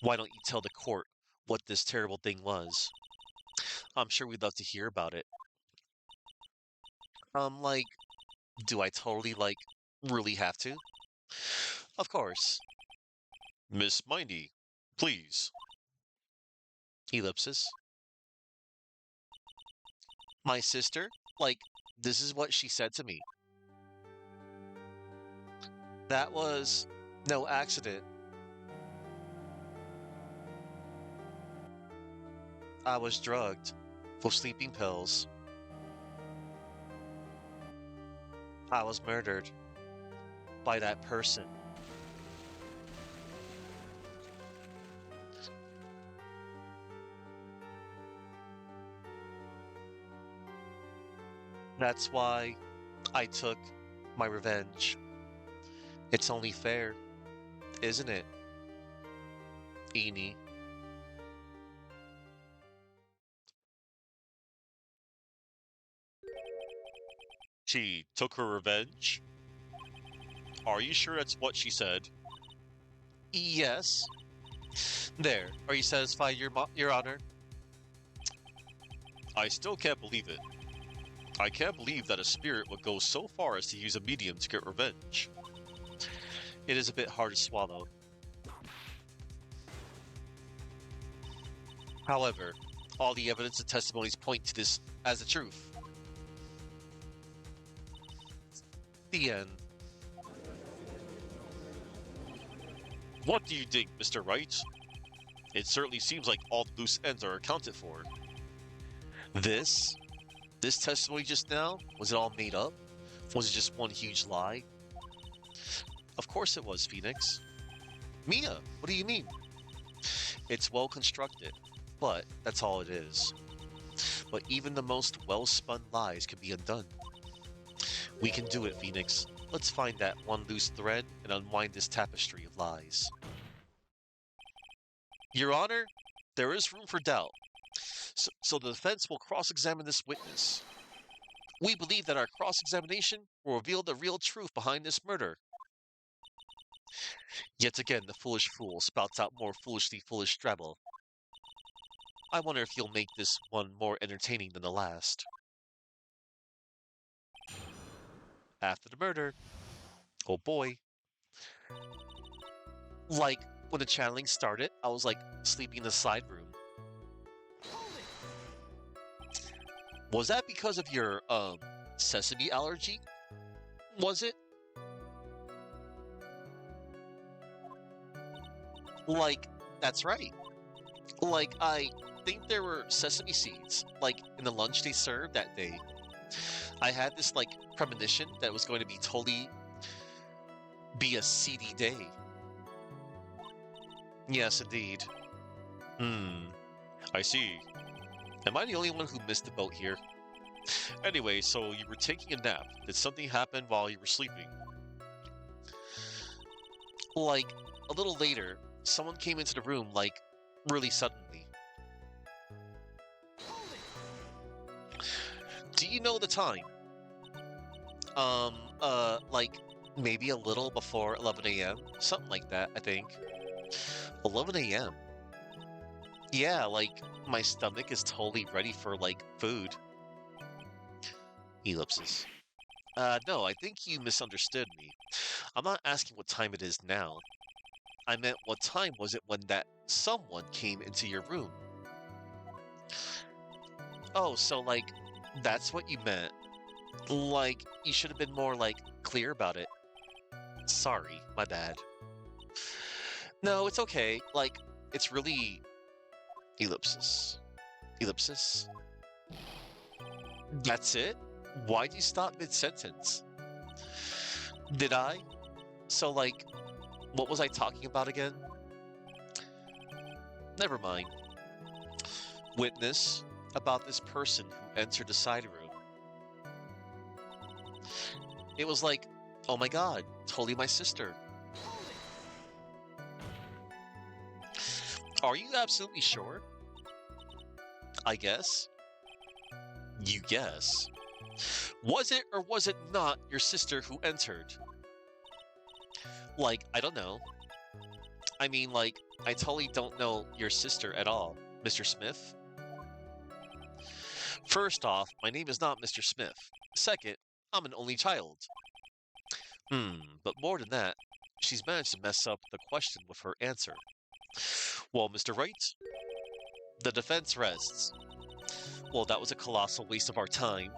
Why don't you tell the court what this terrible thing was? I'm sure we'd love to hear about it. Like, do I totally, like, really have to? Of course. Miss Mindy, please. Ellipsis. My sister? Like, this is what she said to me. That was no accident. I was drugged with sleeping pills. I was murdered by that person. That's why I took my revenge. It's only fair, isn't it, Eenie? She took her revenge? Are you sure that's what she said? Yes. There. Are you satisfied, Your Honor? I still can't believe it. I can't believe that a spirit would go so far as to use a medium to get revenge. It is a bit hard to swallow. However, all the evidence and testimonies point to this as the truth. The end. What do you think, Mr. Wright? It certainly seems like all the loose ends are accounted for. This testimony just now, was it all made up? Was it just one huge lie? Of course it was, Phoenix. Mia, what do you mean? It's well constructed, but that's all it is. But even the most well-spun lies can be undone. We can do it, Phoenix. Let's find that one loose thread and unwind this tapestry of lies. Your Honor, there is room for doubt. So the defense will cross-examine this witness. We believe that our cross-examination will reveal the real truth behind this murder. Yet again, the foolish fool spouts out more foolishly foolish drabble. I wonder if you'll make this one more entertaining than the last. After the murder. Oh boy. Like, when the channeling started, I was like sleeping in the side room. Was that because of your, sesame allergy? Was it? Like, that's right. Like, I think there were sesame seeds, like, in the lunch they served that day. I had this, like, premonition that it was going to be a seedy day. Yes, indeed. I see. Am I the only one who missed the boat here? Anyway, so you were taking a nap. Did something happen while you were sleeping? Like, a little later, someone came into the room, like, really suddenly. Do you know the time? Like, maybe a little before 11 a.m.? Something like that, I think. 11 a.m.? Yeah, like, my stomach is totally ready for, like, food. Ellipsis. No, I think you misunderstood me. I'm not asking what time it is now. I meant what time was it when that someone came into your room? Oh, so, like, that's what you meant. Like, you should have been more, like, clear about it. Sorry, my bad. No, it's okay. Like, it's really... Ellipsis. Ellipsis? That's it? Why'd you stop mid-sentence? Did I? So, like, what was I talking about again? Never mind. Witness about this person who entered the side room. It was like, oh my god, totally my sister. Are you absolutely sure? I guess. You guess. Was it or was it not your sister who entered? Like, I don't know. I mean, like, I totally don't know your sister at all, Mr. Smith. First off, my name is not Mr. Smith. Second, I'm an only child. But more than that, she's managed to mess up the question with her answer. Well, Mr. Wright, the defense rests. Well, that was a colossal waste of our time.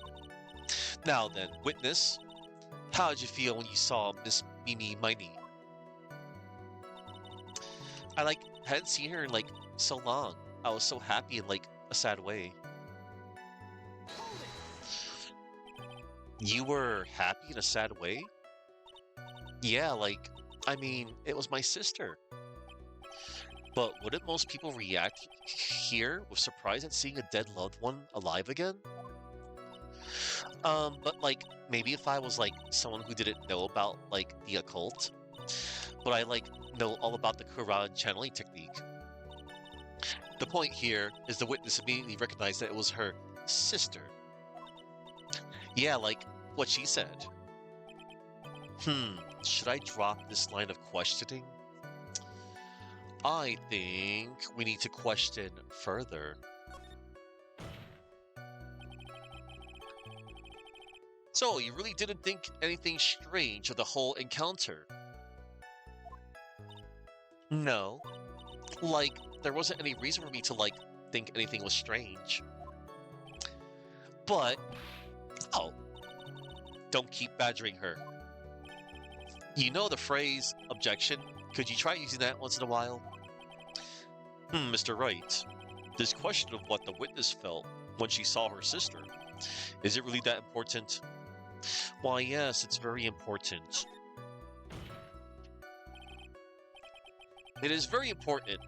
Now then, witness, how did you feel when you saw Miss Mimi Miney? I, like, hadn't seen her in, like, so long. I was so happy in, like, a sad way. You were happy in a sad way? Yeah, like, I mean, it was my sister. But wouldn't most people react here with surprise at seeing a dead loved one alive again? But like maybe if I was like someone who didn't know about like the occult, but I like know all about the Quran channeling technique. The point here is the witness immediately recognized that it was her sister. Yeah, like what she said. Should I drop this line of questioning? I think we need to question further. So, you really didn't think anything strange of the whole encounter? No. Like, there wasn't any reason for me to, like, think anything was strange. But, oh, don't keep badgering her. You know the phrase, objection? Could you try using that once in a while? Mr. Wright, this question of what the witness felt when she saw her sister, is it really that important? Why, yes, it's very important. It is very important,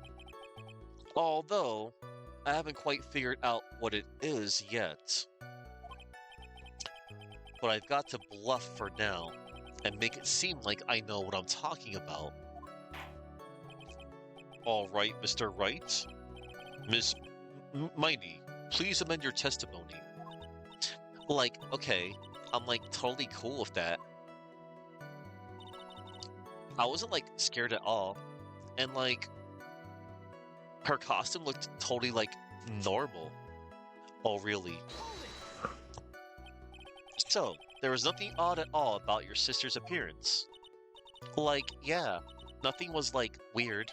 although I haven't quite figured out what it is yet. But I've got to bluff for now and make it seem like I know what I'm talking about. All right, Mr. Wright. Miss Miney, please amend your testimony. Like, okay, I'm like totally cool with that. I wasn't like scared at all. And like, her costume looked totally like normal. Oh, really? So, there was nothing odd at all about your sister's appearance. Like, yeah, nothing was like weird.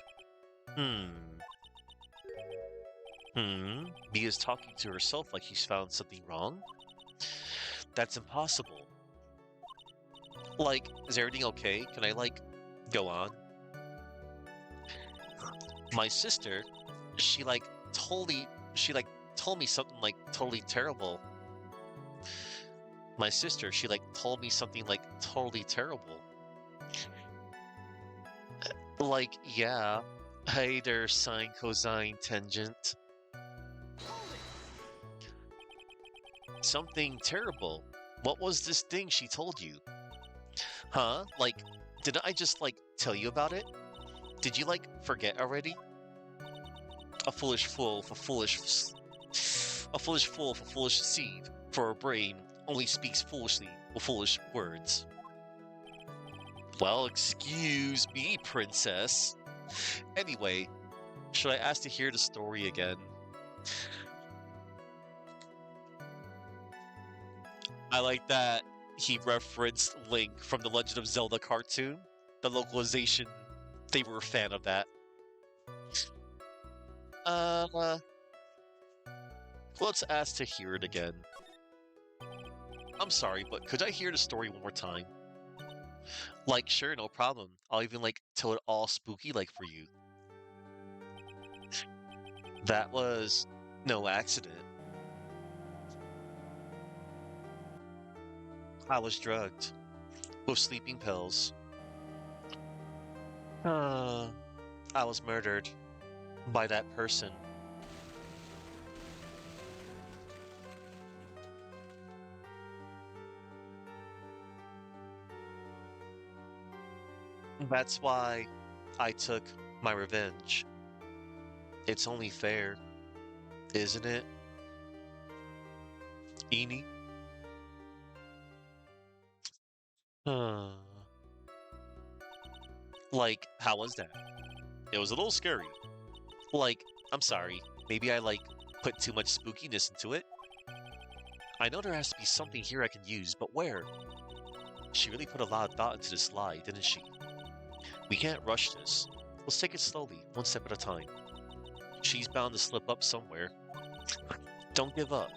Mia's talking to herself like she's found something wrong? That's impossible. Like, is everything okay? Can I, like, go on? My sister, she, like, told me something, like, totally terrible. My sister, she, like, told me something, like, totally terrible. Like, yeah. Hey there, sine, cosine, tangent. Something terrible. What was this thing she told you? Huh? Like, didn't I just, like, tell you about it? Did you, like, forget already? A foolish fool for foolish seed, for a brain only speaks foolishly with foolish words. Well, excuse me, princess. Anyway, should I ask to hear the story again? I like that he referenced Link from the Legend of Zelda cartoon. The localization, they were a fan of that. Let's ask to hear it again. I'm sorry, but could I hear the story one more time? Like, sure, no problem. I'll even, like, tell it all spooky, like, for you. That was no accident. I was drugged with sleeping pills. I was murdered by that person. That's why I took my revenge. It's only fair, isn't it? Eenie? Like, how was that? It was a little scary. Like, I'm sorry, maybe I, like, put too much spookiness into it? I know there has to be something here I can use, but where? She really put a lot of thought into this lie, didn't she? We can't rush this. Let's take it slowly, one step at a time. She's bound to slip up somewhere. Don't give up,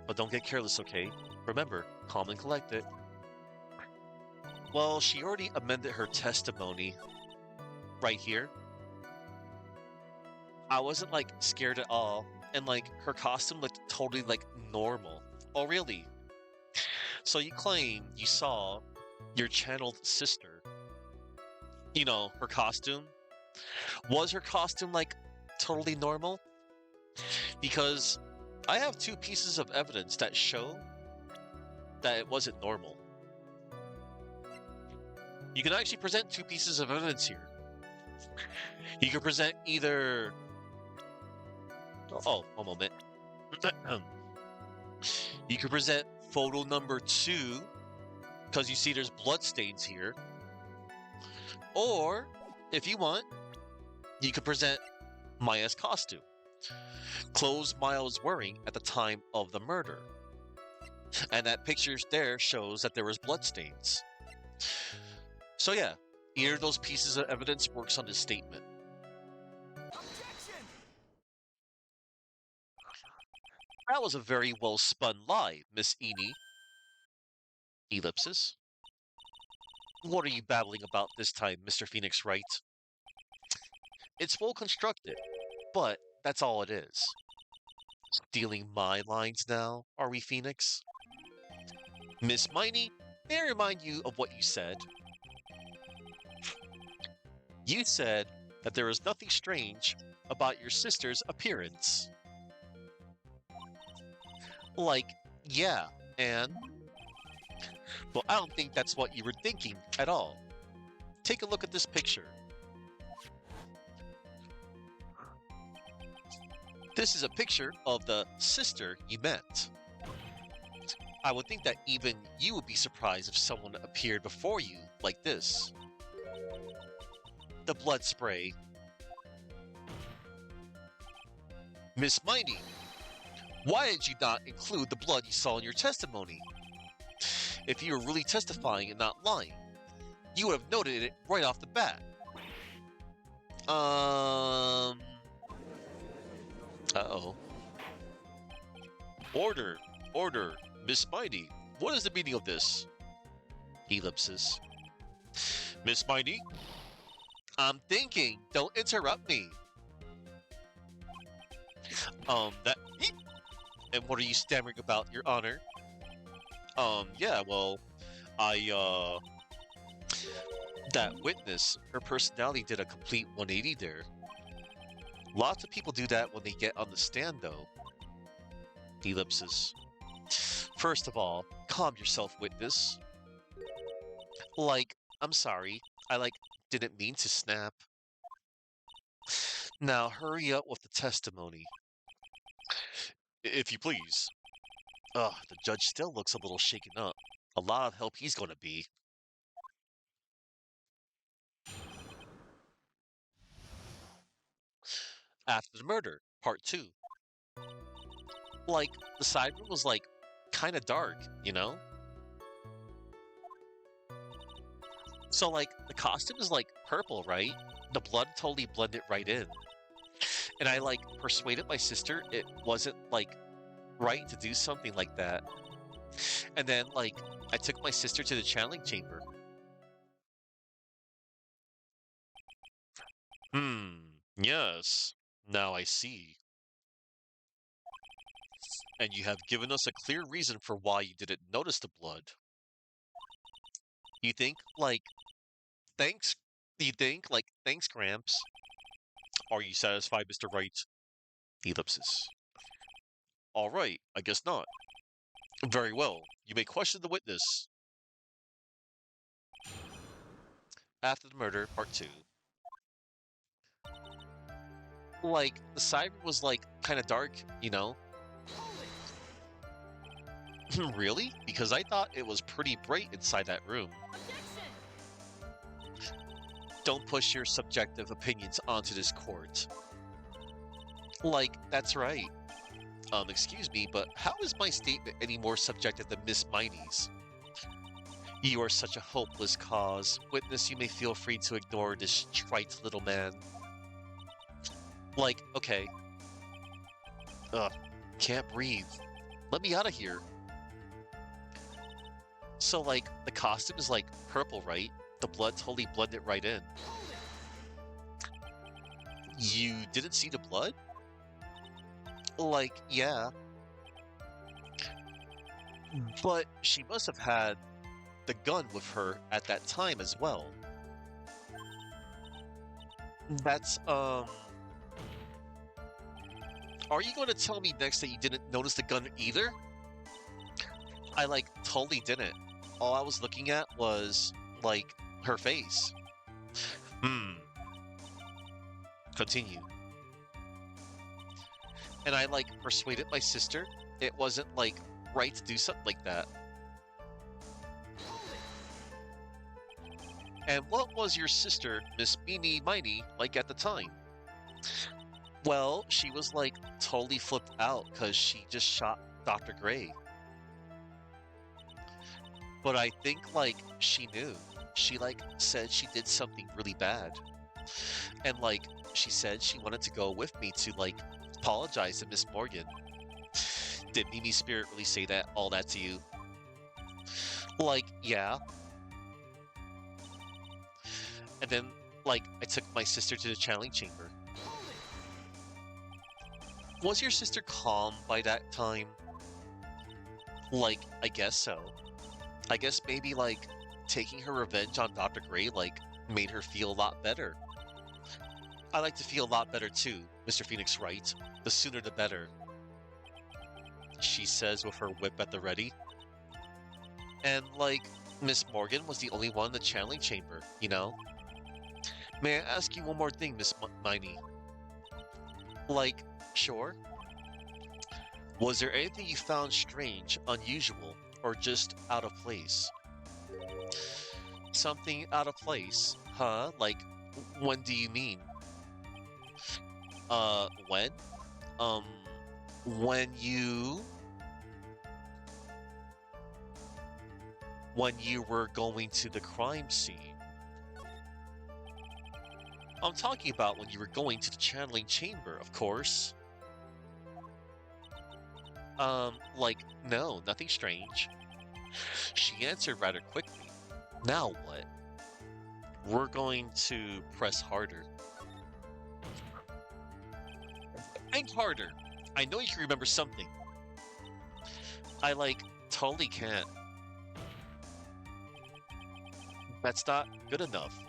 but don't get careless, okay? Remember, calm and collected. Well, she already amended her testimony. Right here. I wasn't, like, scared at all, and, like, her costume looked totally, like, normal. Oh, really? So you claim you saw your channeled sister. You know, her costume? Was her costume, like, totally normal? Because I have two pieces of evidence that show that it wasn't normal. You can actually present two pieces of evidence here. You can present either... Oh, one moment. You can present photo number 2, because you see there's bloodstains here. Or, if you want, you could present Maya's costume. Clothes Maya was wearing at the time of the murder. And that picture there shows that there was bloodstains. So yeah, either of those pieces of evidence works on this statement. That was a very well spun lie, Miss Eni. Ellipsis. What are you babbling about this time, Mr. Phoenix Wright? It's well constructed, but that's all it is. Stealing my lines now, are we, Phoenix? Miss Miney, may I remind you of what you said? You said that there is nothing strange about your sister's appearance. Like, yeah, and... Well, I don't think that's what you were thinking at all. Take a look at this picture. This is a picture of the sister you met. I would think that even you would be surprised if someone appeared before you like this. The blood spray. Miss Miney, why did you not include the blood you saw in your testimony? If you were really testifying and not lying, you would have noted it right off the bat. Uh-oh. Order, order, Miss Miney. What is the meaning of this? Ellipsis. Miss Miney? I'm thinking. Don't interrupt me. That... And what are you stammering about, Your Honor? Yeah, well, that witness, her personality did a complete 180 there. Lots of people do that when they get on the stand, though. Ellipsis. First of all, calm yourself, witness. I'm sorry. I, didn't mean to snap. Now, hurry up with the testimony. If you please. Ugh, the judge still looks a little shaken up. A lot of help he's going to be. After the murder, part 2. The side room was, kind of dark, you know? So, the costume is, purple, right? The blood totally blended right in. And I, persuaded my sister it wasn't, right to do something like that. And then, I took my sister to the channeling chamber. Yes. Now I see. And you have given us a clear reason for why you didn't notice the blood. You think, thanks? Thanks, Gramps? Are you satisfied, Mr. Wright? Ellipsis. All right, I guess not. Very well. You may question the witness. After the murder, part 2. The side room was, kind of dark, you know? Really? Because I thought it was pretty bright inside that room. Don't push your subjective opinions onto this court. That's right. Excuse me, but how is my statement any more subjective than Miss Miney's? You are such a hopeless cause. Witness, you may feel free to ignore this trite little man. Okay. Ugh, can't breathe. Let me out of here. So, the costume is, purple, right? The blood totally blended right in. You didn't see the blood? Yeah. But she must have had the gun with her at that time as well. That's, Are you going to tell me next that you didn't notice the gun either? I like totally didn't. All I was looking at was like her face. Hmm. Continue. And I like persuaded my sister it wasn't like right to do something like that. And what was your sister, Miss Meanie Miney, like at the time? Well, she was like totally flipped out because she just shot Dr. Gray. But I think like she knew. She like said she did something really bad. And like she said she wanted to go with me to like apologize to Miss Morgan. Did Mimi Spirit really say that all that to you? Like, yeah. And then like I took my sister to the channeling chamber. Was your sister calm by that time? Like, I guess so. I guess maybe like taking her revenge on Dr. Gray like made her feel a lot better. I like to feel a lot better too, Mr. Phoenix Wright. The sooner the better. She says with her whip at the ready. And like, Miss Morgan was the only one in the channeling chamber, you know? May I ask you one more thing, Miss Miney? Like, sure. Was there anything you found strange, unusual, or just out of place? Something out of place? Huh? Like, when do you mean? When? Um, when you... When you were going to the crime scene. I'm talking about when you were going to the channeling chamber, of course. Like, no, nothing strange. She answered rather quickly. Now what? We're going to press harder. Think harder. I know you can remember something. I, like, totally can't. That's not good enough.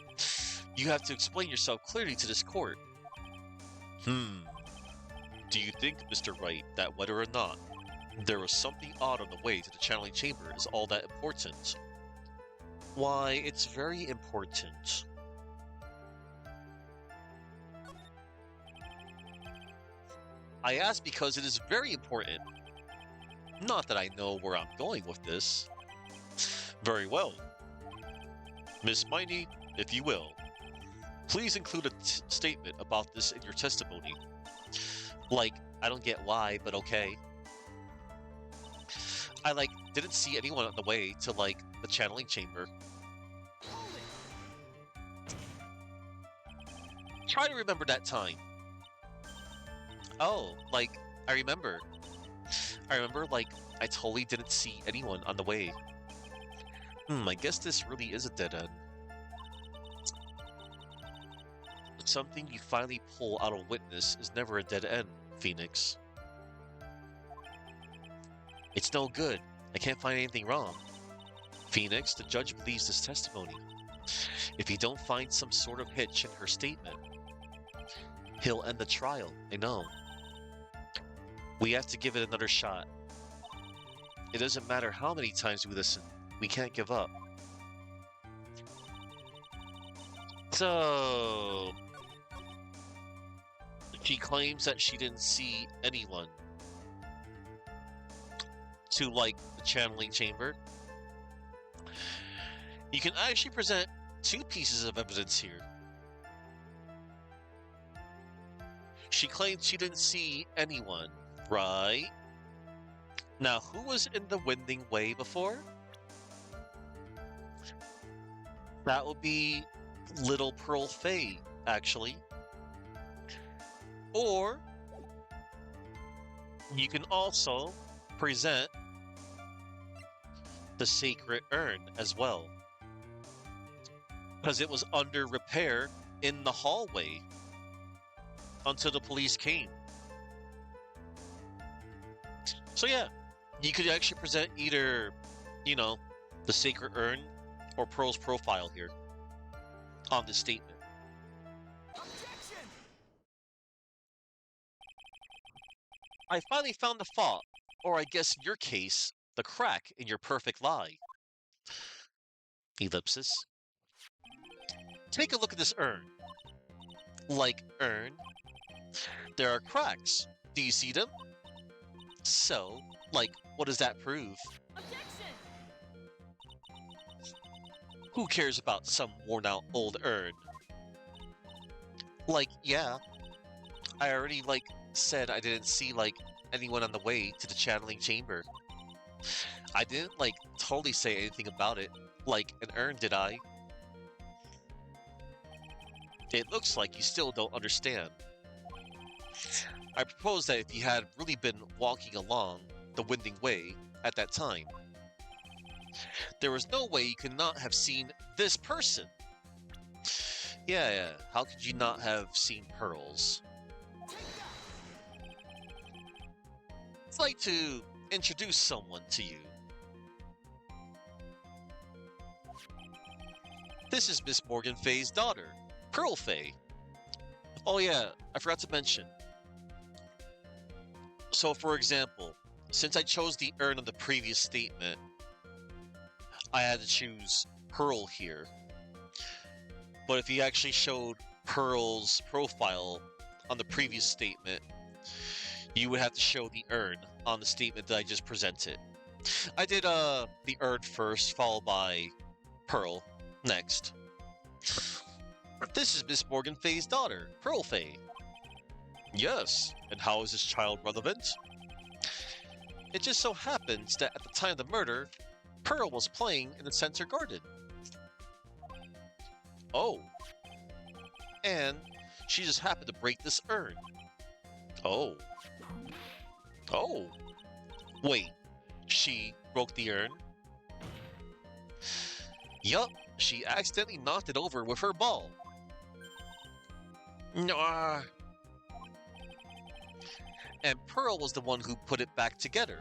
You have to explain yourself clearly to this court. Do you think, Mr. Wright, that whether or not there was something odd on the way to the channeling chamber is all that important? Why, it's very important. I ask because it is very important. Not that I know where I'm going with this. Very well. Miss Miney, if you will, please include a statement about this in your testimony. Like, I don't get why, but okay. I, like, didn't see anyone on the way to, like, the channeling chamber. Try to remember that time. Oh, like, I remember. Like, I totally didn't see anyone on the way. I guess this really is a dead end. Something you finally pull out of witness is never a dead end, Phoenix. It's no good. I can't find anything wrong. Phoenix, the judge believes this testimony. If you don't find some sort of hitch in her statement, he'll end the trial, I know. We have to give it another shot. It doesn't matter how many times we listen, we can't give up. So... she claims that she didn't see anyone to, like, the channeling chamber. You can actually present two pieces of evidence here. She claimed she didn't see anyone, right? Now, who was in the Winding Way before? That would be Little Pearl Faye, actually. Or you can also present the Sacred Urn as well, because it was under repair in the hallway until the police came. So yeah, you could actually present either, you know, the Sacred Urn or Pearl's profile here on this statement. I finally found the fault, or I guess in your case, the crack in your perfect lie. Ellipsis. Take a look at this urn. Like urn, there are cracks. Do you see them? So, like, what does that prove? Objection! Who cares about some worn-out old urn? Like, yeah, I already, said I didn't see, anyone on the way to the channeling chamber. I didn't, totally say anything about it, like an urn, did I? It looks like you still don't understand. I propose that if you had really been walking along the winding way at that time, there was no way you could not have seen this person. Yeah, how could you not have seen pearls? I'd like to introduce someone to you. This is Miss Morgan Fay's daughter, Pearl Fay. Oh yeah, I forgot to mention. So for example, since I chose the urn on the previous statement, I had to choose Pearl here. But if you actually showed Pearl's profile on the previous statement, you would have to show the urn on the statement that I just presented. I did the urn first, followed by Pearl next. This is Miss Morgan Fay's daughter, Pearl Fay. Yes, and how is this child relevant? It just so happens that at the time of the murder, Pearl was playing in the center garden. Oh. And she just happened to break this urn. Oh. Oh. Wait, she broke the urn? Yup, she accidentally knocked it over with her ball. Nah. And Pearl was the one who put it back together,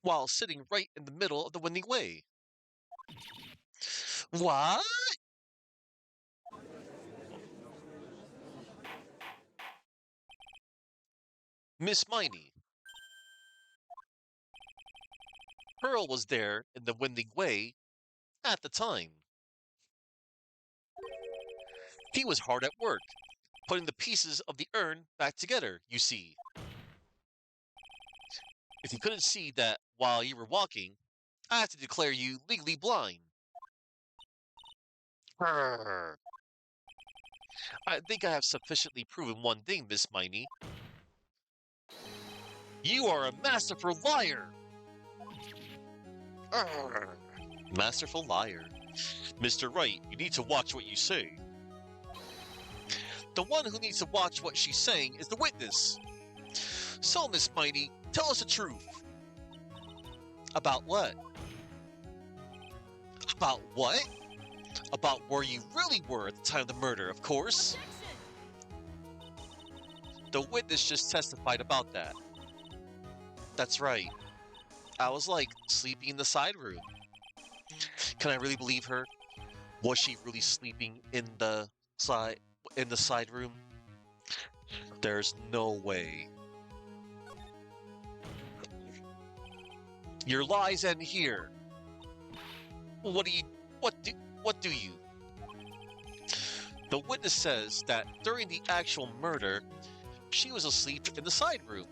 while sitting right in the middle of the winning way. What? Miss Miney. Pearl was there in the winning way at the time. He was hard at work, putting the pieces of the urn back together, you see. If you couldn't see that while you were walking, I have to declare you legally blind. Grr. I think I have sufficiently proven one thing, Miss Miney. You are a masterful liar! Grr. Masterful liar. Mr. Wright, you need to watch what you say. The one who needs to watch what she's saying is the witness. So, Miss Miney, tell us the truth. About what? About what? About where you really were at the time of the murder, of course. Objection! The witness just testified about that. That's right. I was sleeping in the side room. Can I really believe her? Was she really sleeping in the side room? There's no way. Your lies end here. What do you? The witness says that during the actual murder, she was asleep in the side room.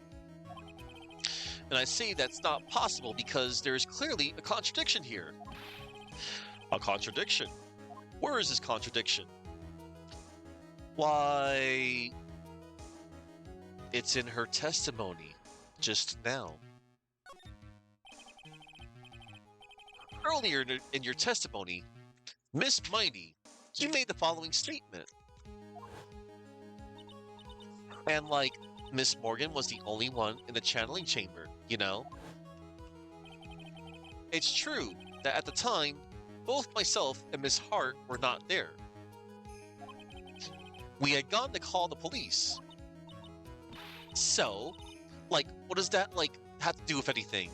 And I say that's not possible because there's clearly a contradiction here. A contradiction? Where is this contradiction? Why, it's in her testimony just now. Earlier in your testimony, Miss Miney, you made the following statement. And Miss Morgan was the only one in the channeling chamber, you know? It's true that at the time, both myself and Miss Hart were not there. We had gone to call the police. So, what does that, have to do with anything?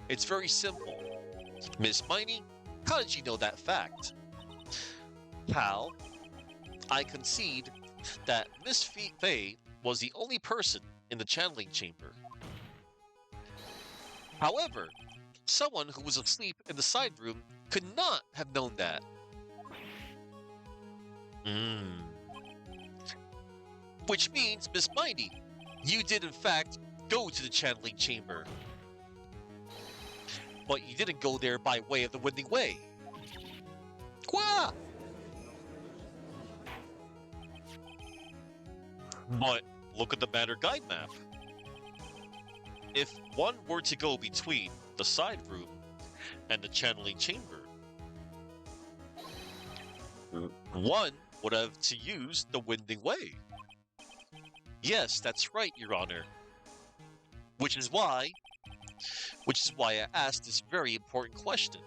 It's very simple. Miss Miney, how did you know that fact? How? I concede that Miss Fay was the only person in the channeling chamber. However, someone who was asleep in the side room could not have known that. Hmm. Which means, Miss Mindy, you did in fact go to the channeling chamber. But you didn't go there by way of the Winding Way. Qua! But look at the matter guide map. If one were to go between the side room and the channeling chamber, one would have to use the Winding Way. Yes, that's right, Your Honor. Which is why I asked this very important question.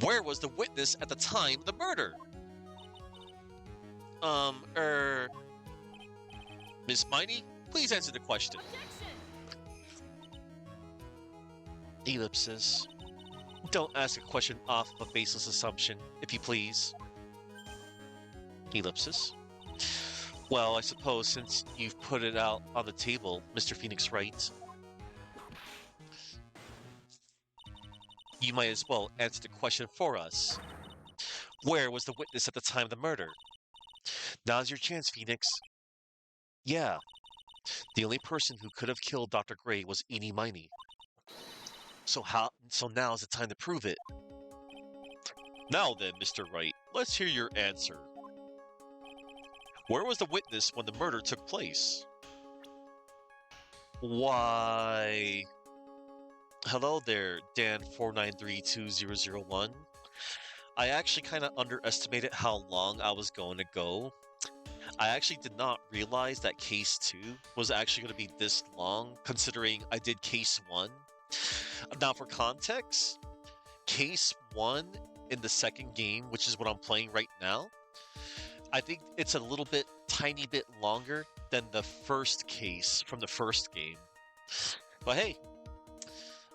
Where was the witness at the time of the murder? Miss Miney, please answer the question. Ellipsis. Don't ask a question off of a baseless assumption, if you please. Ellipsis. Well, I suppose since you've put it out on the table, Mr. Phoenix Wright, you might as well answer the question for us. Where was the witness at the time of the murder? Now's your chance, Phoenix. Yeah, the only person who could have killed Dr. Gray was Eenie Miney. So now's the time to prove it. Now then, Mr. Wright, let's hear your answer. Where was the witness when the murder took place? Why... Hello there, Dan49320001. I actually kind of underestimated how long I was going to go. I actually did not realize that case 2 was actually going to be this long, considering I did case 1. Now, for context, case 1 in the second game, which is what I'm playing right now, I think it's a little bit, tiny bit longer than the first case from the first game. But hey,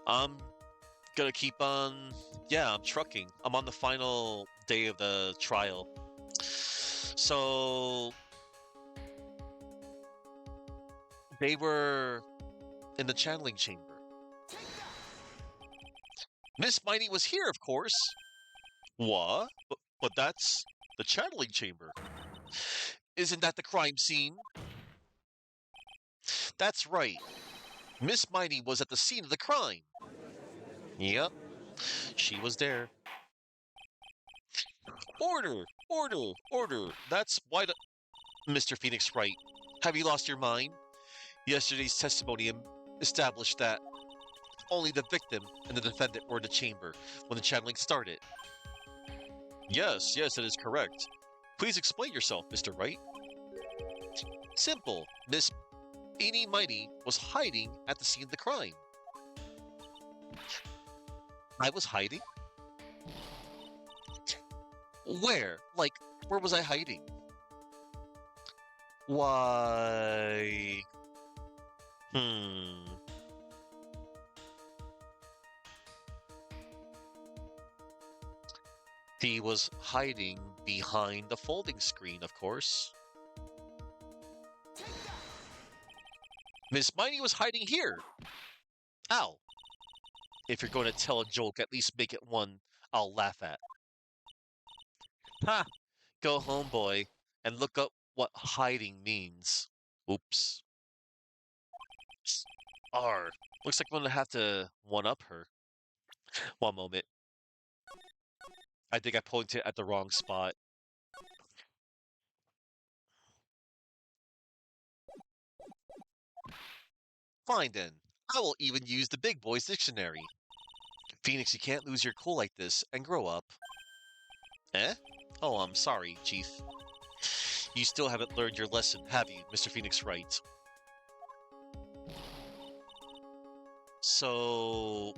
I'm gonna keep on, I'm trucking. I'm on the final day of the trial. So, they were in the channeling chamber. Miss Miney was here, of course. What? But that's the channeling chamber. Isn't that the crime scene? That's right. Miss Miney was at the scene of the crime. Yep, she was there. Order! Order! Order! That's why the... Mr. Phoenix Wright, have you lost your mind? Yesterday's testimony established that only the victim and the defendant were in the chamber when the channeling started. Yes, that is correct. Please explain yourself, Mr. Wright. Simple. Miss Eenie Miney was hiding at the scene of the crime. I was hiding? Where? Like, where was I hiding? Why... He was hiding behind the folding screen, of course. Miss Miney was hiding here. Ow. If you're going to tell a joke, at least make it one I'll laugh at. Ha! Go home, boy, and look up what hiding means. Oops. R. Looks like I'm gonna have to one-up her. One moment. I think I pointed at the wrong spot. Fine then. I will even use the big boy's dictionary. Phoenix, you can't lose your cool like this and grow up. Eh? Oh, I'm sorry, Chief. You still haven't learned your lesson, have you, Mr. Phoenix Wright? So...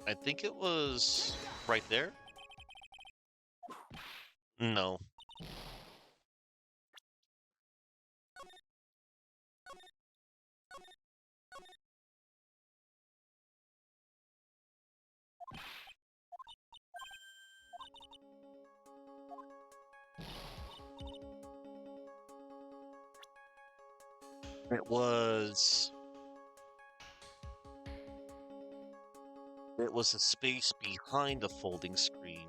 I think it was right there? No. It was... It was the space behind the folding screen.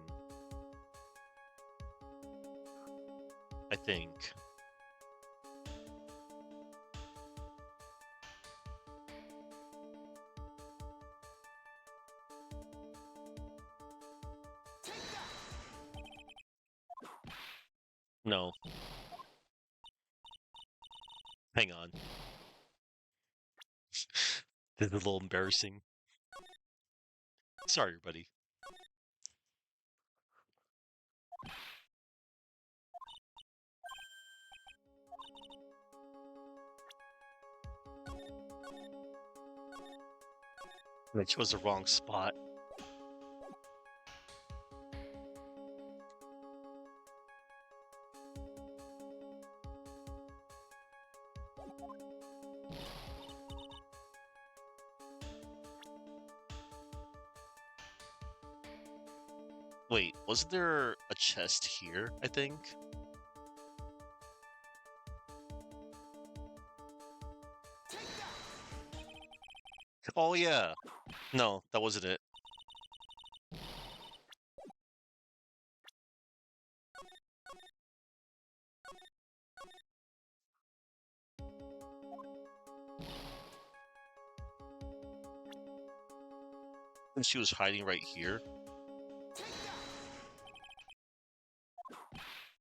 I think. No. Hang on. This is a little embarrassing. Sorry, everybody. I chose the wrong spot. Wait, wasn't there a chest here, I think? Oh yeah. No, that wasn't it. And she was hiding right here?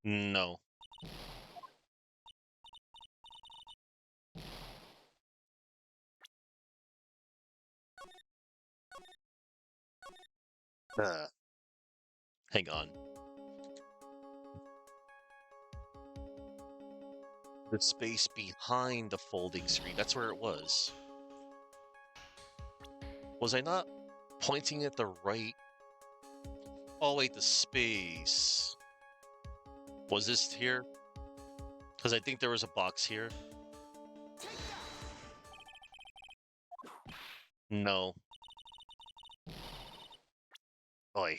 No. Hang on. The space behind the folding screen, that's where it was. Was I not pointing at the right? Oh wait, the space. Was this here? Because I think there was a box here. No. Oi.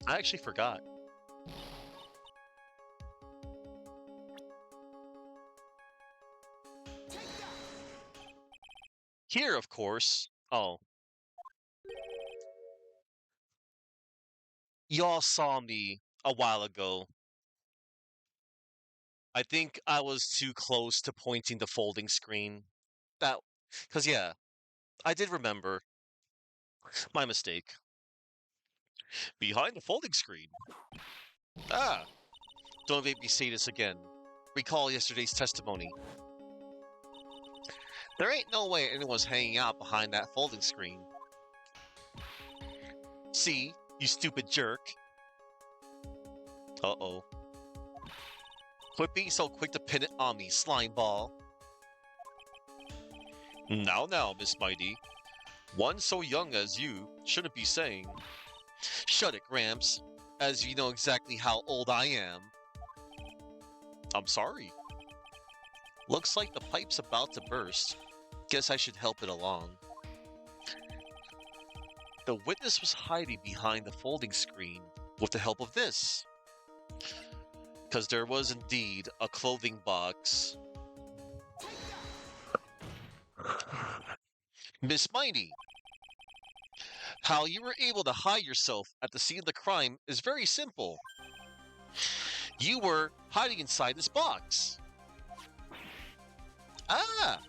I actually forgot. Here, of course. Oh. Y'all saw me a while ago. I think I was too close to pointing the folding screen. That, because yeah, I did remember. My mistake. Behind the folding screen. Ah, don't make me say this again. Recall yesterday's testimony. There ain't no way anyone's hanging out behind that folding screen. See, you stupid jerk. Uh-oh. Quit being so quick to pin it on me, slime ball. Now, Miss Mighty. One so young as you shouldn't be saying. Shut it, Gramps, as you know exactly how old I am. I'm sorry. Looks like the pipe's about to burst. Guess I should help it along. The witness was hiding behind the folding screen with the help of this. Because there was indeed a clothing box. Miss Mighty, how you were able to hide yourself at the scene of the crime is very simple. You were hiding inside this box. Ah!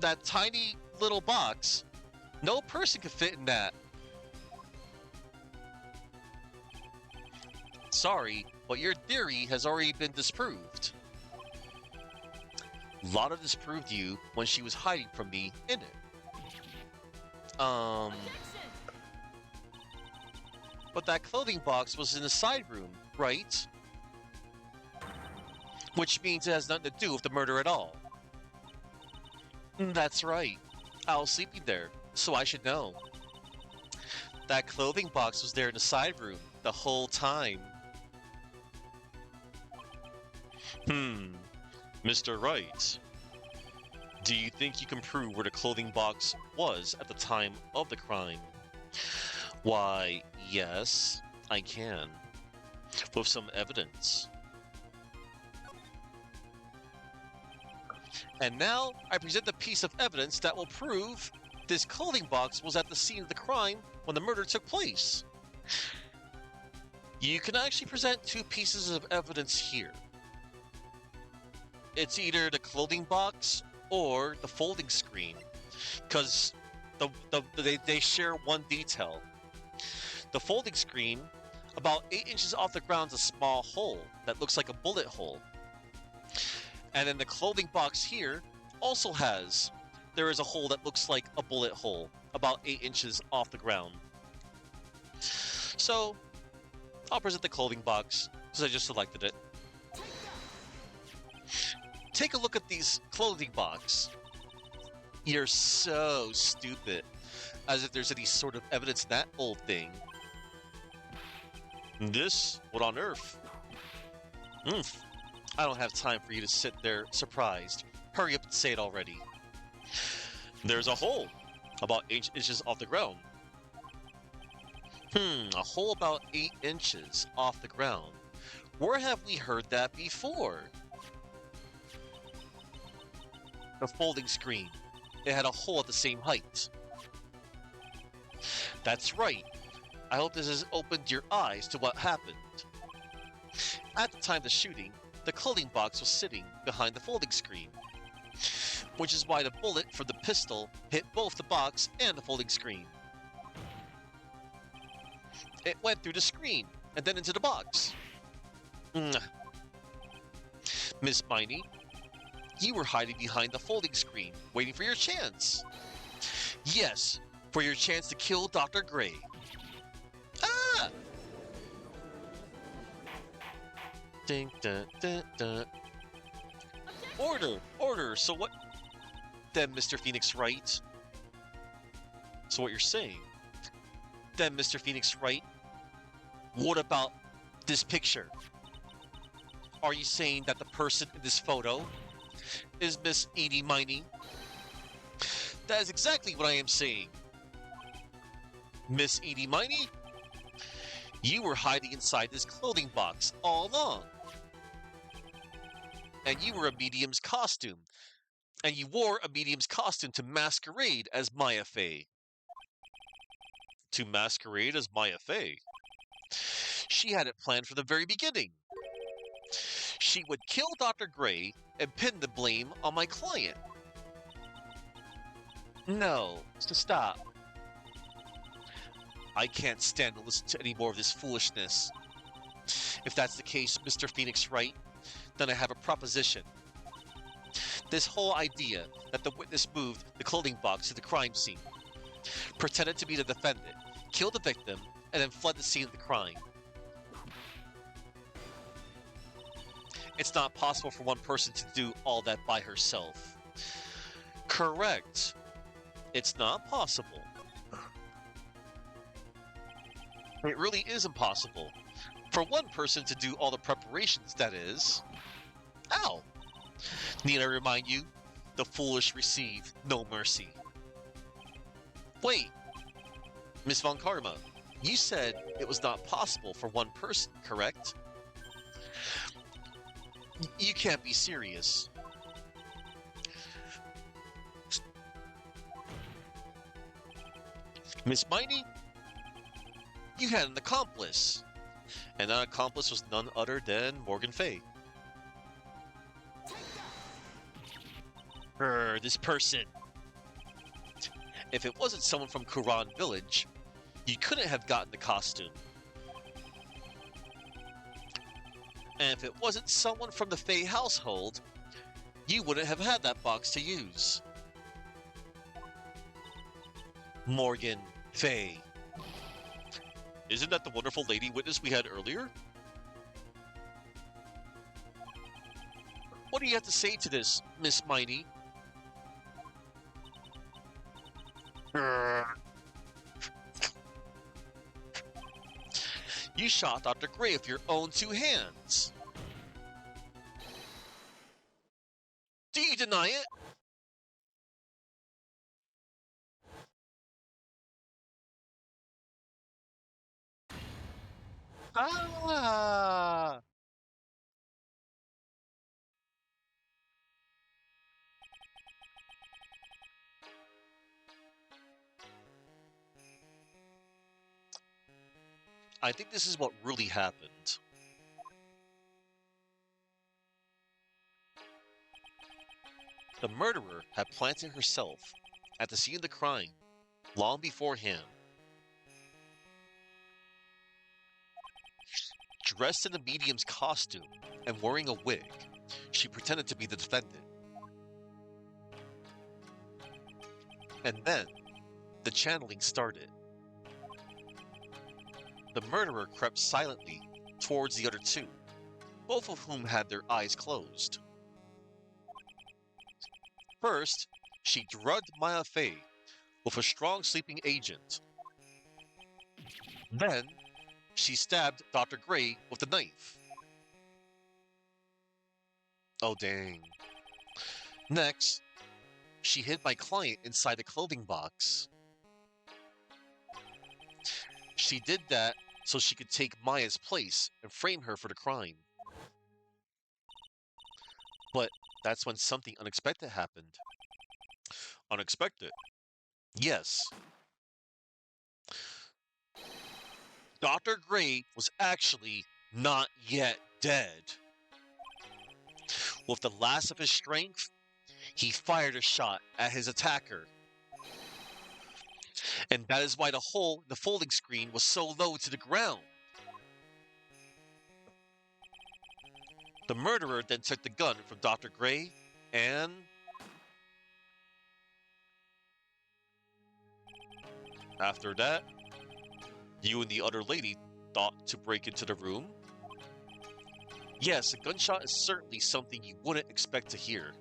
That tiny little box. No person could fit in that. Sorry, but your theory has already been disproved. Lana disproved you when she was hiding from me in it. But that clothing box was in the side room, right? Which means it has nothing to do with the murder at all. That's right. I was sleeping there, so I should know. That clothing box was there in the side room the whole time. Mr. Wright. Do you think you can prove where the clothing box was at the time of the crime? Why, yes, I can. with some evidence. And now I present the piece of evidence that will prove this clothing box was at the scene of the crime when the murder took place. You can actually present two pieces of evidence here. It's either the clothing box or the folding screen, because they share one detail. The folding screen, about 8 inches off the ground, is a small hole that looks like a bullet hole. And then the clothing box here also there is a hole that looks like a bullet hole, about 8 inches off the ground. So, I'll present the clothing box, because I just selected it. Take a look at these clothing box. You're so stupid. As if there's any sort of evidence in that old thing. This? What on earth? I don't have time for you to sit there surprised. Hurry up and say it already. There's a hole about 8 inches off the ground. A hole about 8 inches off the ground. Where have we heard that before? The folding screen. It had a hole at the same height. That's right. I hope this has opened your eyes to what happened. At the time of the shooting, the clothing box was sitting behind the folding screen, which is why the bullet from the pistol hit both the box and the folding screen. It went through the screen and then into the box. Miss Miney, you were hiding behind the folding screen, waiting for your chance. Yes, for your chance to kill Dr. Gray. Ah! Ding, dun, dun, dun. Order. So what? Then, Mr. Phoenix Wright. So what you're saying? Then, Mr. Phoenix Wright, what about this picture? Are you saying that the person in this photo is Miss Edie Miney? That is exactly what I am saying. Miss Edie Miney, you were hiding inside this clothing box all along. And you were a medium's costume. And you wore a medium's costume to masquerade as Maya Fey. To masquerade as Maya Fey? She had it planned from the very beginning. She would kill Dr. Gray and pin the blame on my client. No, so stop. I can't stand to listen to any more of this foolishness. If that's the case, Mr. Phoenix Wright, then I have a proposition. This whole idea that the witness moved the clothing box to the crime scene, pretended to be the defendant, killed the victim, and then fled the scene of the crime. It's not possible for one person to do all that by herself. Correct. It's not possible. It really is impossible for one person to do all the preparations, that is. Ow! Need I remind you, the foolish receive no mercy. Wait, Miss Von Karma, you said it was not possible for one person, correct? You can't be serious. Miss Miney, you had an accomplice, and that accomplice was none other than Morgan Fay. This person. If it wasn't someone from Kuran Village, you couldn't have gotten the costume. And if it wasn't someone from the Fay household, you wouldn't have had that box to use. Morgan Fay. Isn't that the wonderful lady witness we had earlier? What do you have to say to this, Miss Miney? You shot Dr. Gray with your own two hands. Do you deny it? Ah! I think this is what really happened. The murderer had planted herself at the scene of the crime long beforehand. Dressed in the medium's costume and wearing a wig, she pretended to be the defendant. And then, the channeling started. The murderer crept silently towards the other two, both of whom had their eyes closed. First, she drugged Maya Fey with a strong sleeping agent. Then, she stabbed Dr. Gray with a knife. Oh dang. Next, she hid my client inside a clothing box. She did that so she could take Maya's place and frame her for the crime. But that's when something unexpected happened. Unexpected? Yes. Dr. Gray was actually not yet dead. With the last of his strength, he fired a shot at his attacker. And that is why the hole in the folding screen was so low to the ground. The murderer then took the gun from Dr. Gray and... After that, you and the other lady thought to break into the room? Yes, a gunshot is certainly something you wouldn't expect to hear.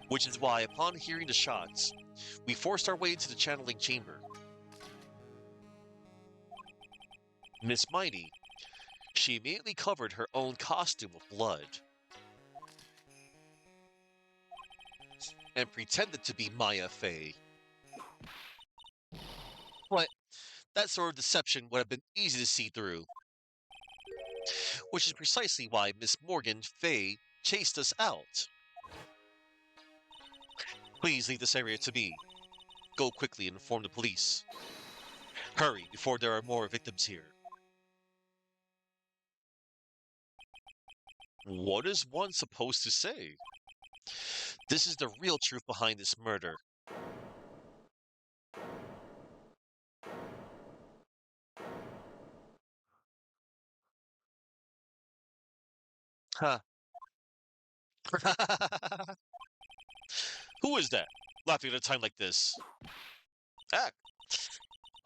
Which is why, upon hearing the shots, we forced our way into the channeling chamber. Miss Mighty, she immediately covered her own costume with blood and pretended to be Maya Fey. But that sort of deception would have been easy to see through. Which is precisely why Miss Morgan Fey chased us out. Please leave this area to me. Go quickly and inform the police. Hurry before there are more victims here. What is one supposed to say? This is the real truth behind this murder. Huh. Who is that? Laughing at a time like this. Act.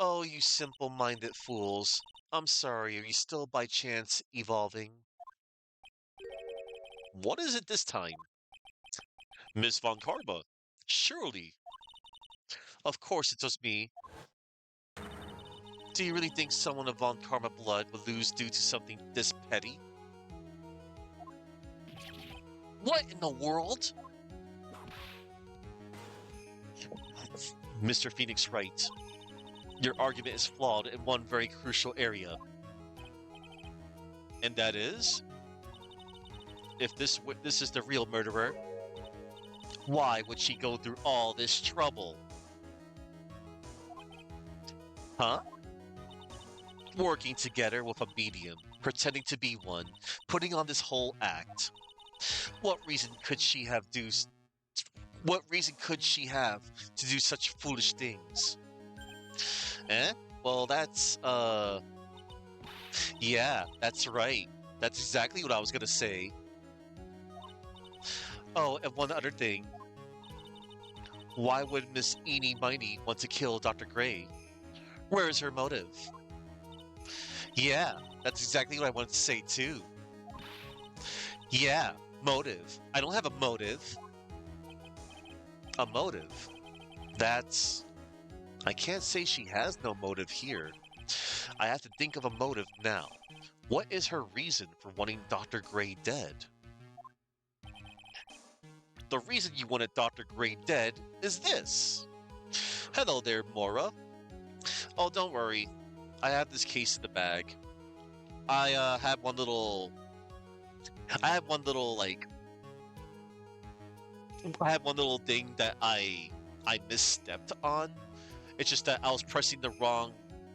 Oh, you simple-minded fools. I'm sorry, are you still by chance evolving? What is it this time? Miss Von Karma. Surely. Of course it was me. Do you really think someone of Von Karma blood would lose due to something this petty? What in the world? Mr. Phoenix Wright, your argument is flawed in one very crucial area. And that is? If this witness is the real murderer, why would she go through all this trouble? Huh? Working together with a medium, pretending to be one, putting on this whole act. What reason could she have to do such foolish things? Eh? Well, yeah, that's right. That's exactly what I was gonna say. Oh, and one other thing. Why would Miss Eenie Miney want to kill Dr. Gray? Where is her motive? Yeah, that's exactly what I wanted to say too. Yeah, motive. I don't have a motive. A motive? That's... I can't say she has no motive here. I have to think of a motive now. What is her reason for wanting Dr. Gray dead? The reason you wanted Dr. Gray dead is this. Hello there, Mora. Oh, don't worry. I have this case in the bag. I had one little. I had one little like. I had one little thing that I misstepped on. It's just that I was pressing the wrong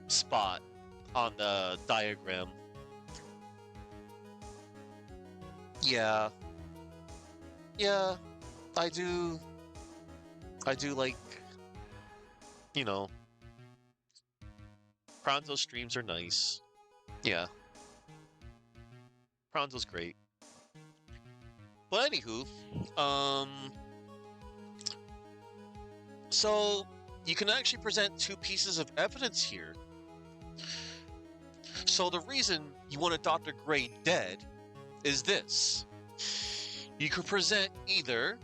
spot on the diagram. Yeah, yeah, I do. I do like, you know, Pronto streams are nice. Yeah, Pronto's great. But anywho, um, so you can actually present two pieces of evidence here. So the reason you wanted Dr. Gray dead is this. You could present either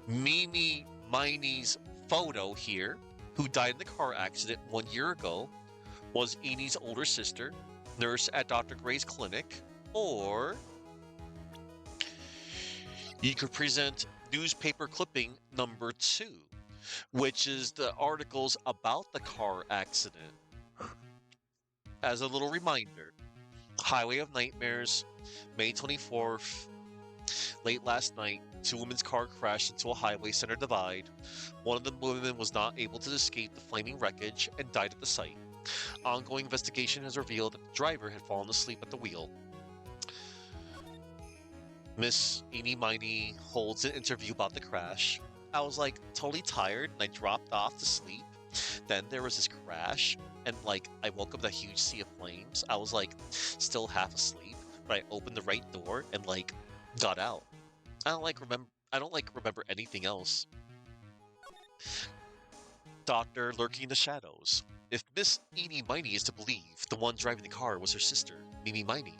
Mimi Miney's photo here, who died in the car accident 1 year ago, was Enie's older sister, nurse at Dr. Gray's clinic, or you could present newspaper clipping number 2, which is the articles about the car accident. As a little reminder, Highway of Nightmares, May 24th, late last night, 2 women's car crashed into a highway center divide. One of the women was not able to escape the flaming wreckage and died at the site. Ongoing investigation has revealed that the driver had fallen asleep at the wheel. Miss Eenie Miney holds an interview about the crash. I was like totally tired and I dropped off to sleep. Then there was this crash and like I woke up with a huge sea of flames. I was like still half asleep, but I opened the right door and like got out. I don't remember anything else. Doctor lurking in the shadows. If Miss Eenie Miney is to believe, the one driving the car was her sister, Mimi Miney.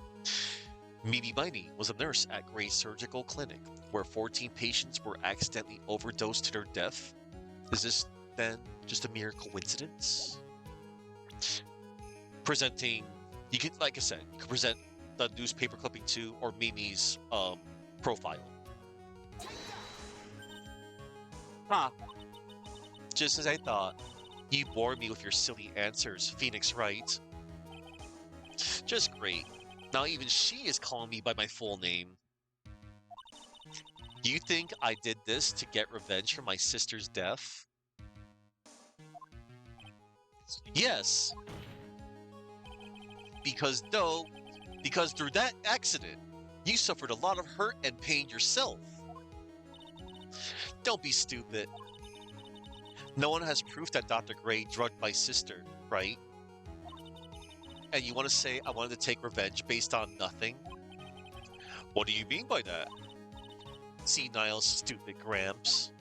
Mimi Miney was a nurse at Gray's Surgical Clinic, where 14 patients were accidentally overdosed to their death. Is this, then, just a mere coincidence? Presenting, you can, like I said, you can present the newspaper clipping too, or Mimi's profile. Ah, just as I thought. You bore me with your silly answers, Phoenix Wright. Just great. Now even she is calling me by my full name. You think I did this to get revenge for my sister's death? Yes. Because through that accident, you suffered a lot of hurt and pain yourself. Don't be stupid. No one has proof that Dr. Gray drugged my sister, right? And you want to say I wanted to take revenge based on nothing? What do you mean by that? Senile, stupid Gramps.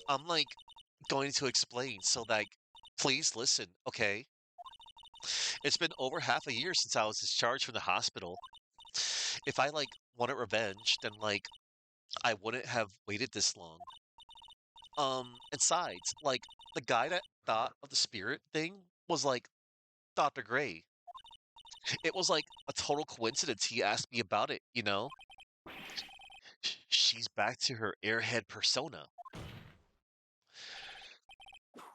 I'm like going to explain, so like, please listen, okay? It's been over half a year since I was discharged from the hospital. If I like wanted revenge, then like I wouldn't have waited this long. Besides, like the guy that thought of the spirit thing was like Dr. Gray. It was like a total coincidence he asked me about it, you know? She's back to her airhead persona.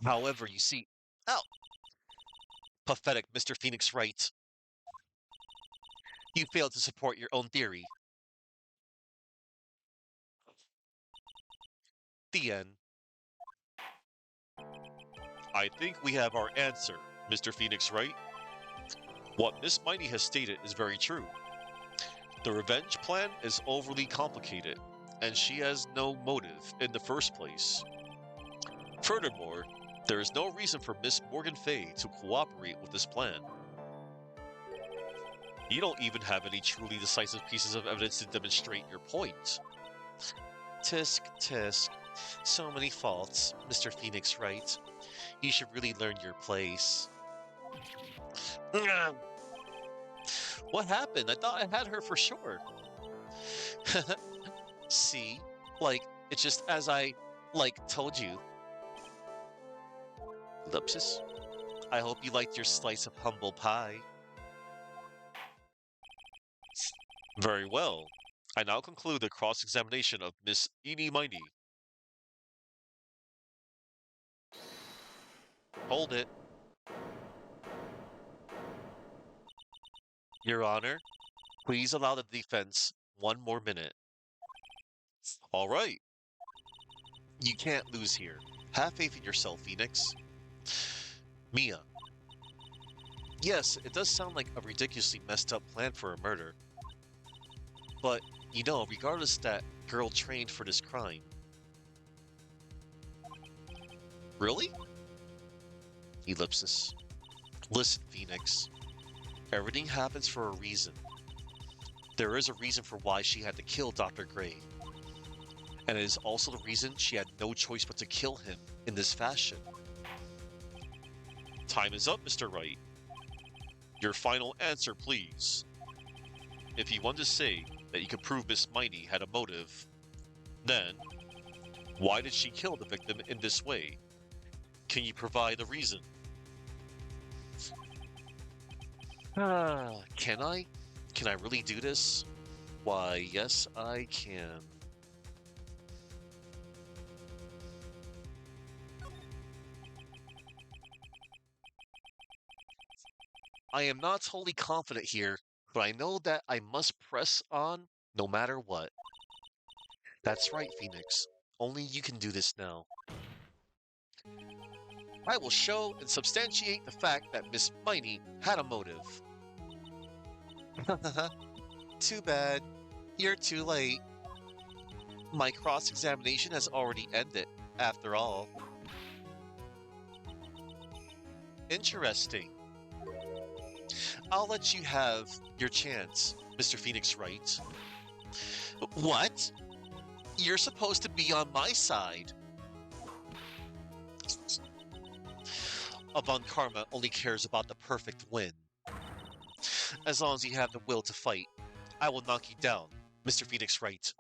However, you see, oh, pathetic Mr. Phoenix Wright. You failed to support your own theory. The end. I think we have our answer, Mr. Phoenix Wright. What Miss Miney has stated is very true. The revenge plan is overly complicated, and she has no motive in the first place. Furthermore, there is no reason for Miss Morgan Fay to cooperate with this plan. You don't even have any truly decisive pieces of evidence to demonstrate your point. Tisk, tisk. So many faults, Mr. Phoenix Wright. You should really learn your place. What happened? I thought I had her for sure. See? Like, it's just as I, told you. Ellipsis. I hope you liked your slice of humble pie. Very well. I now conclude the cross-examination of Miss Eenie Miney. Hold it. Your Honor, please allow the defense 1 more minute. All right. You can't lose here. Have faith in yourself, Phoenix. Mia. Yes, it does sound like a ridiculously messed up plan for a murder. But, regardless that girl trained for this crime. Really? Ellipsis. Listen, Phoenix. Everything happens for a reason. There is a reason for why she had to kill Dr. Gray. And it is also the reason she had no choice but to kill him in this fashion. Time is up, Mr. Wright. Your final answer, please. If you want to say that you could prove Miss Miney had a motive, then why did she kill the victim in this way? Can you provide a reason? Can I? Can I really do this? Why, yes, I can. I am not totally confident here, but I know that I must press on no matter what. That's right, Phoenix. Only you can do this now. I will show and substantiate the fact that Miss Miney had a motive. Too bad. You're too late. My cross-examination has already ended, after all. Interesting. I'll let you have your chance, Mr. Phoenix Wright. What? You're supposed to be on my side. Avant Karma only cares about the perfect win. As long as you have the will to fight, I will knock you down, Mr. Phoenix Wright.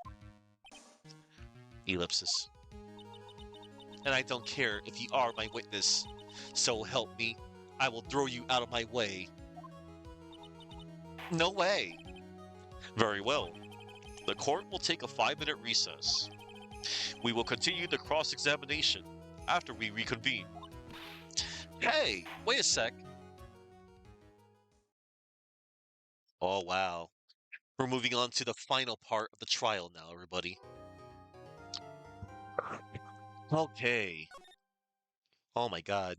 Ellipsis. And I don't care if you are my witness. So help me, I will throw you out of my way. No way. Very well. The court will take a 5-minute recess. We will continue the cross-examination after we reconvene. Hey, wait a sec. Oh, wow. We're moving on to the final part of the trial now, everybody. Okay. Oh my god.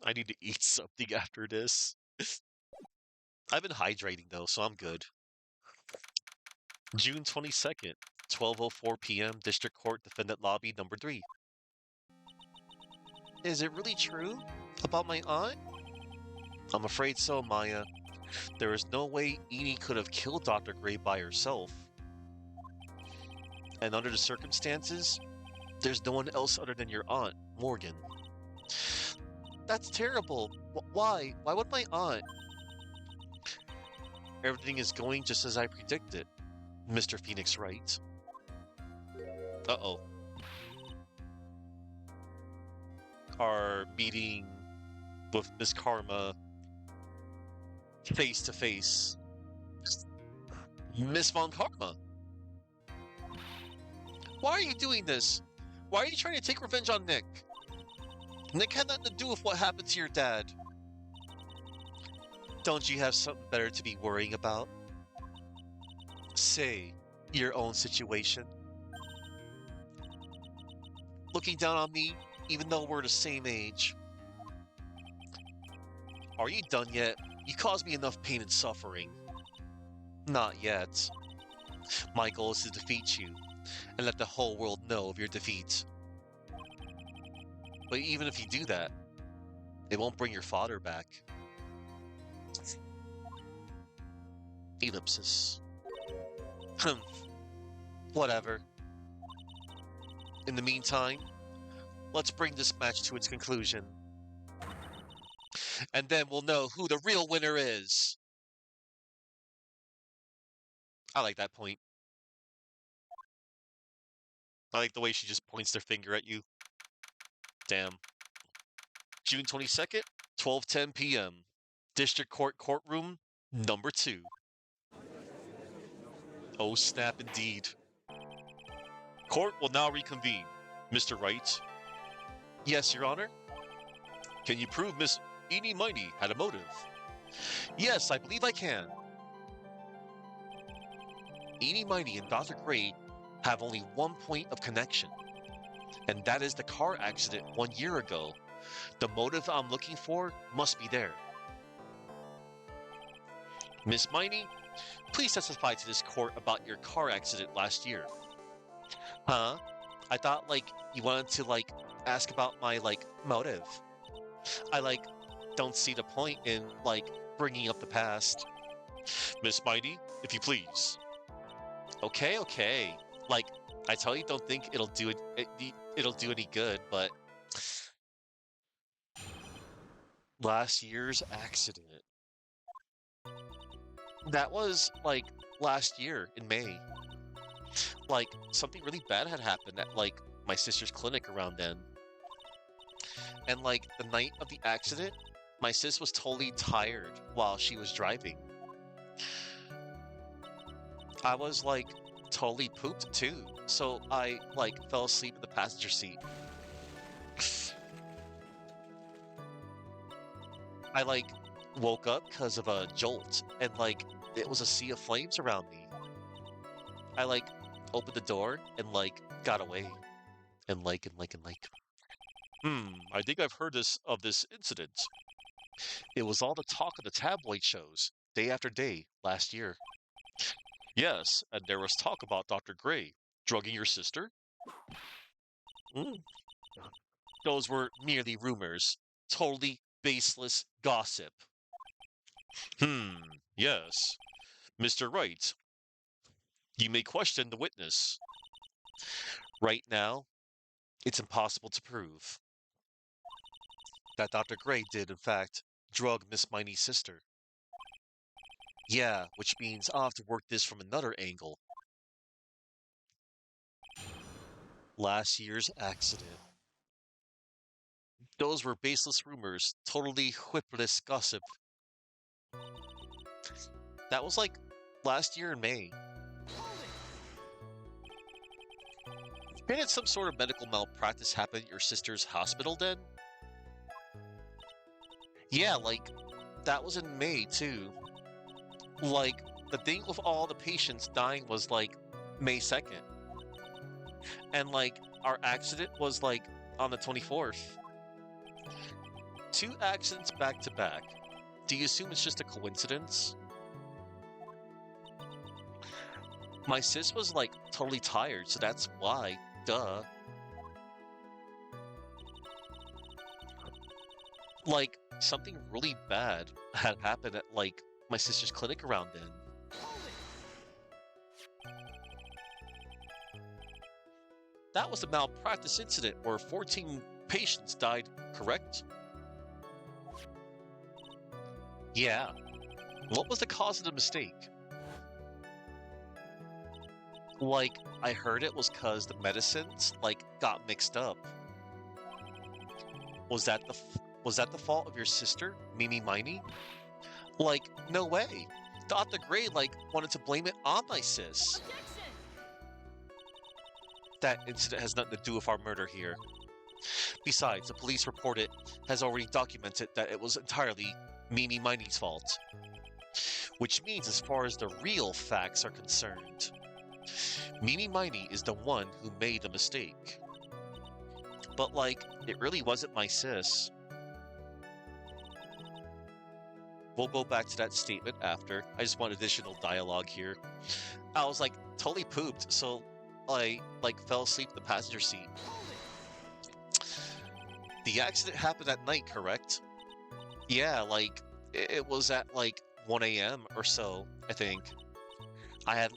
I need to eat something after this. I've been hydrating though, so I'm good. June 22nd, 12:04 p.m. District Court Defendant Lobby number 3. Is it really true about my aunt? I'm afraid so, Maya. There is no way Edie could have killed Dr. Gray by herself. And under the circumstances, there's no one else other than your aunt, Morgan. That's terrible. Why? Why would my aunt? Everything is going just as I predicted, Mr. Phoenix Wright. Uh-oh. Our meeting with Miss Karma face to face. Miss Von Karma. Why are you doing this? Why are you trying to take revenge on Nick? Nick had nothing to do with what happened to your dad. Don't you have something better to be worrying about? Say, your own situation. Looking down on me, even though we're the same age. Are you done yet? You caused me enough pain and suffering. Not yet. My goal is to defeat you, and let the whole world know of your defeat. But even if you do that, it won't bring your father back. Ellipsis. Whatever. In the meantime, let's bring this match to its conclusion. And then we'll know who the real winner is. I like that point. I like the way she just points their finger at you. Damn. June 22nd, 12:10 p.m. District Court Courtroom number 2. Oh, snap indeed. Court will now reconvene. Mr. Wright. Yes, Your Honor. Can you prove Miss Eeny Miny had a motive. Yes, I believe I can. Eeny Miny and Dr. Gray have only one point of connection, and that is the car accident 1 year ago. The motive I'm looking for must be there. Miss Miny, please testify to this court about your car accident last year. Huh? I thought, you wanted to, ask about my, motive. I, don't see the point in, bringing up the past. Miss Miny, if you please. Okay, okay. I tell you, don't think it'll do it'll do any good, but last year's accident. That was last year in May. Something really bad had happened at my sister's clinic around then. And the night of the accident, my sis was totally tired while she was driving. I was totally pooped too, so I fell asleep in the passenger seat. I woke up because of a jolt, and it was a sea of flames around me. I opened the door and got away. And I think I've heard of this incident. It was all the talk of the tabloid shows, day after day, last year. Yes, and there was talk about Dr. Gray drugging your sister. Mm. Those were merely rumors, totally baseless gossip. Yes. Mr. Wright, you may question the witness. Right now, it's impossible to prove that Dr. Gray did, in fact, drug Miss Miny's sister. Yeah, which means I'll have to work this from another angle. Last year's accident. Those were baseless rumors, totally whipless gossip. That was last year in May. Didn't some sort of medical malpractice happen at your sister's hospital then? Yeah, that was in May too. The thing with all the patients dying was May 2nd. And our accident was on the 24th. 2 accidents back to back. Do you assume it's just a coincidence? My sis was totally tired, so that's why. Duh. Something really bad had happened at my sister's clinic around then. That was the malpractice incident where 14 patients died, correct? Yeah. What was the cause of the mistake? I heard it was cause the medicines, got mixed up. Was that the fault of your sister, Mimi Miney? No way. Dr. Gray, wanted to blame it on my sis. Objection! That incident has nothing to do with our murder here. Besides, the police report has already documented that it was entirely Mimi Miney's fault. Which means, as far as the real facts are concerned, Mimi Miney is the one who made the mistake. But, it really wasn't my sis. We'll go back to that statement after. I just want additional dialogue here. I was, totally pooped, so I, fell asleep in the passenger seat. The accident happened at night, correct? Yeah, it was at, 1 a.m. or so, I think. I had,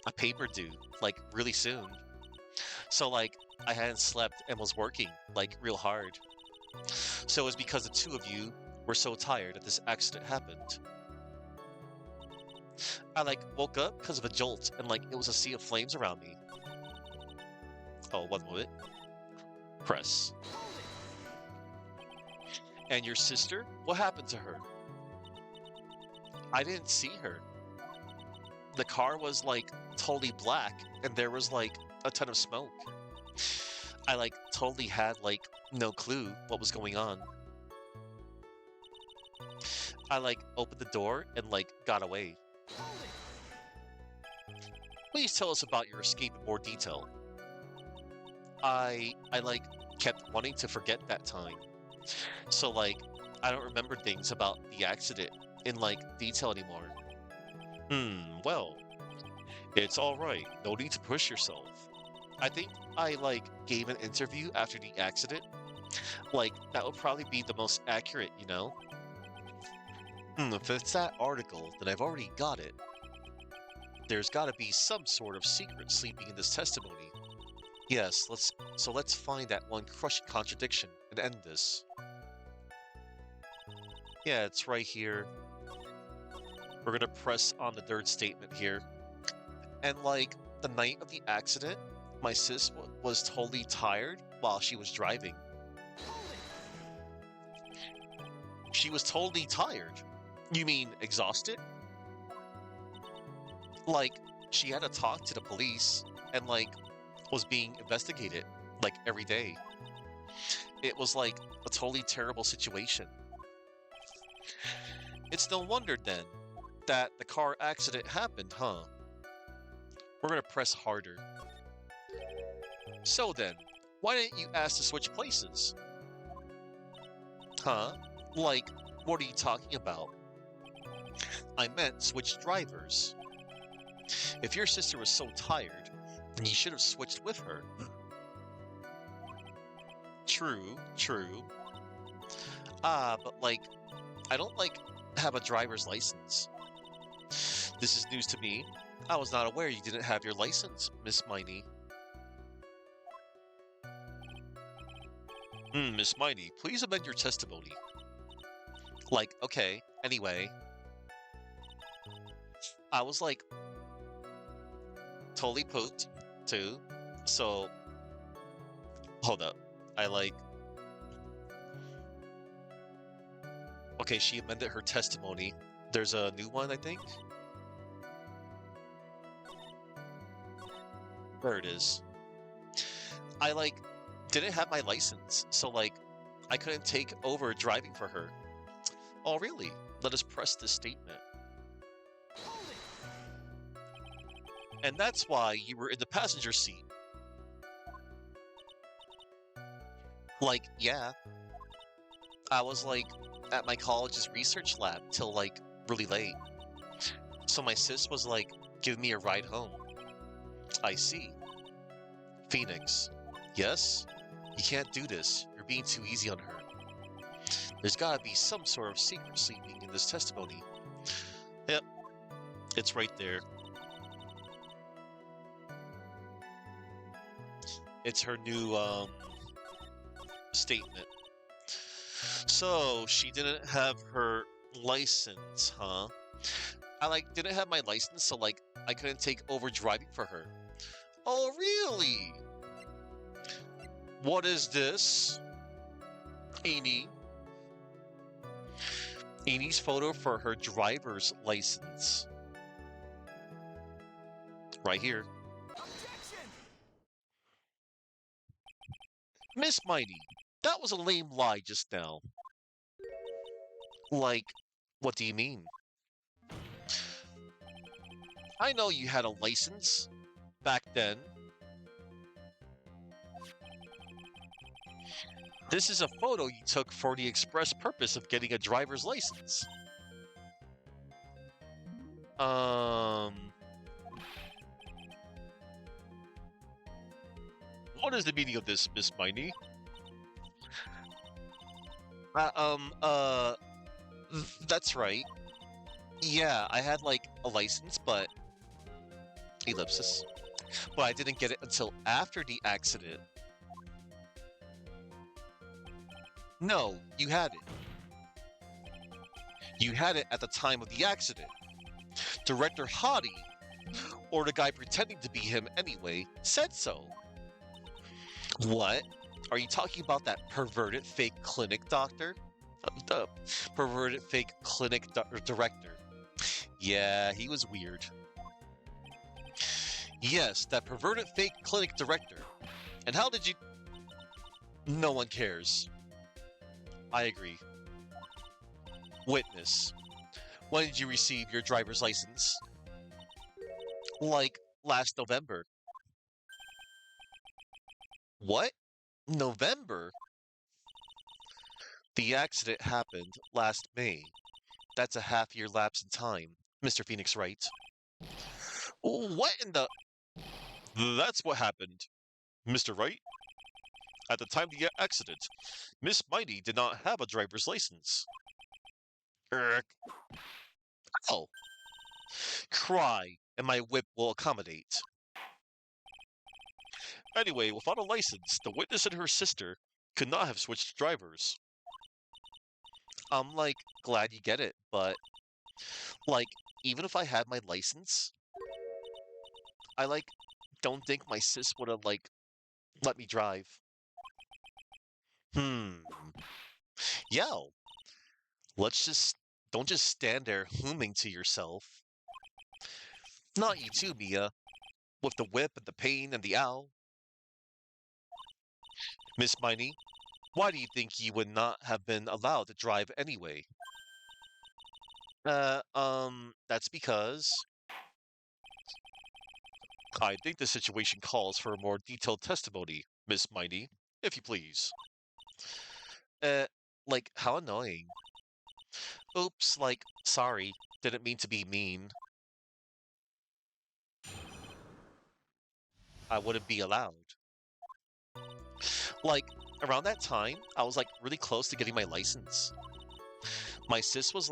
a paper due, really soon. So, I hadn't slept and was working, real hard. So it was because the two of you were so tired that this accident happened. I, woke up because of a jolt, and, it was a sea of flames around me. Oh, one moment. Press. And your sister? What happened to her? I didn't see her. The car was, totally black, and there was, a ton of smoke. I, totally had, no clue what was going on. I like opened the door and like got away. Please tell us about your escape in more detail. I like kept wanting to forget that time. So like I don't remember things about the accident in like detail anymore. Well, it's all right. No need to push yourself. I think I like gave an interview after the accident. Like that would probably be the most accurate, you know? If it's that article, then I've already got it. There's got to be some sort of secret sleeping in this testimony. Yes, let's find that one crushing contradiction and end this. Yeah, it's right here. We're gonna press on the third statement here. And like the night of the accident, my sis was totally tired while she was driving. She was totally tired. You mean exhausted? Like she had to talk to the police and like was being investigated like every day. It was like a totally terrible situation. It's no wonder then that the car accident happened, huh? We're gonna press harder. So then, why didn't you ask to switch places? Huh? Like, what are you talking about? I meant switch drivers. If your sister was so tired, then you should have switched with her. True, true. But like, I don't like have a driver's license. This is news to me. I was not aware you didn't have your license, Miss Miney. Miss Miney, please amend your testimony. Like, okay, anyway. I was like totally pooped too. So hold up. I like okay, she amended her testimony. There's a new one, I think. There it is. I like didn't have my license, so like I couldn't take over driving for her. Oh, really? Let us press this statement. And that's why you were in the passenger seat. Like, yeah. I was like at my college's research lab till like really late. So my sis was like giving me a ride home. I see. Phoenix. Yes? You can't do this. You're being too easy on her. There's gotta be some sort of secret sleeping in this testimony. Yep. It's right there. It's her new statement. So she didn't have her license, huh? I like didn't have my license, so like I couldn't take over driving for her. Oh, really? What is this? Amy. Amy's photo for her driver's license. Right here. Miss Mighty, that was a lame lie just now. Like, what do you mean? I know you had a license back then. This is a photo you took for the express purpose of getting a driver's license. What is the meaning of this, Miss Miney? That's right. Yeah, I had like a license, but ellipsis. But I didn't get it until after the accident. No, you had it. You had it at the time of the accident. Director Hottie, or the guy pretending to be him anyway, said so. What? Are you talking about that perverted fake clinic doctor? The perverted fake clinic director. Yeah, he was weird. Yes, that perverted fake clinic director. And how did you... No one cares. I agree. Witness, when did you receive your driver's license? Like last November. What? November? The accident happened last May. That's a half-year lapse in time, Mr. Phoenix Wright. What in the... That's what happened, Mr. Wright. At the time of the accident, Miss Mighty did not have a driver's license. Erk. Oh. Cry, and my whip will accommodate. Anyway, without a license, the witness and her sister could not have switched drivers. I'm, glad you get it, but, like, even if I had my license, I, don't think my sis would have, let me drive. Yo, don't just stand there humming to yourself. Not you too, Mia, with the whip and the pain and the owl. Miss Miney, why do you think you would not have been allowed to drive anyway? That's because I think the situation calls for a more detailed testimony, Miss Miney, if you please. Uh, how annoying. Oops, sorry, didn't mean to be mean. I wouldn't be allowed. Around that time, I was, really close to getting my license. My sis was,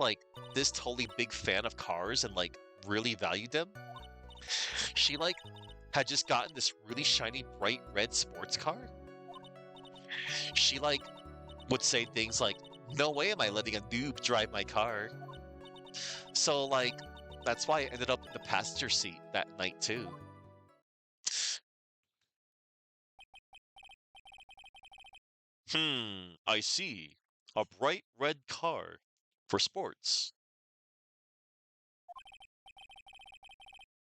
this totally big fan of cars and, really valued them. She, had just gotten this really shiny, bright red sports car. She, would say things like, no way am I letting a noob drive my car. So, that's why I ended up in the passenger seat that night, too. I see. A bright red car for sports.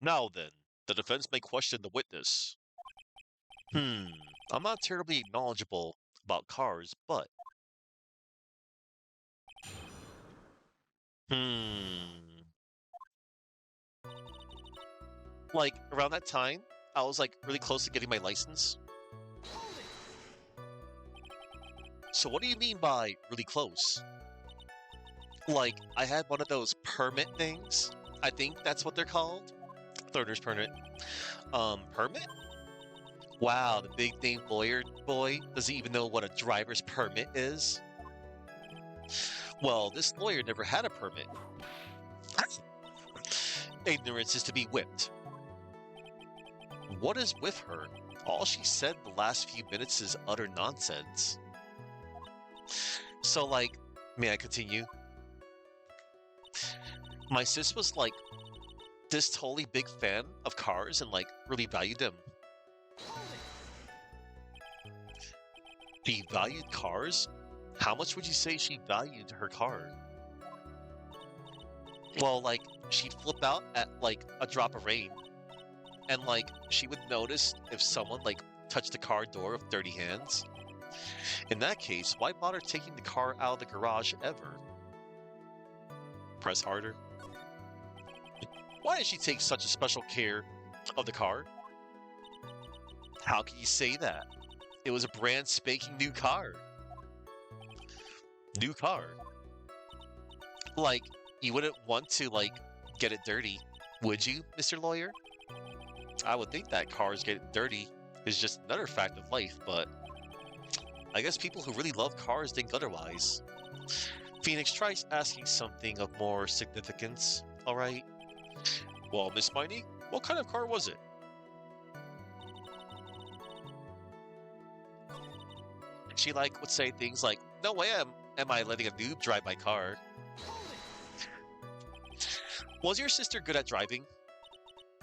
Now then, the defense may question the witness. I'm not terribly knowledgeable about cars, but... Around that time, I was, really close to getting my license. So what do you mean by really close? I had one of those permit things. I think that's what they're called. Learner's permit. Permit? Wow, the big name lawyer boy doesn't even know what a driver's permit is. Well, this lawyer never had a permit. Ignorance is to be whipped. What is with her? All she said the last few minutes is utter nonsense. So, may I continue? My sis was, this totally big fan of cars and, really valued them. She valued cars? How much would you say she valued her car? Well, she'd flip out at, a drop of rain. And, she would notice if someone, touched the car door with dirty hands. In that case, why bother taking the car out of the garage ever? Press harder. Why did she take such a special care of the car? How can you say that? It was a brand spanking new car. New car? You wouldn't want to, get it dirty, would you, Mr. Lawyer? I would think that cars getting dirty is just another fact of life, but I guess people who really love cars think otherwise. Phoenix, tries asking something of more significance, alright? Well, Miss Miney, what kind of car was it? She, would say things like, no way am I letting a noob drive my car. Was your sister good at driving?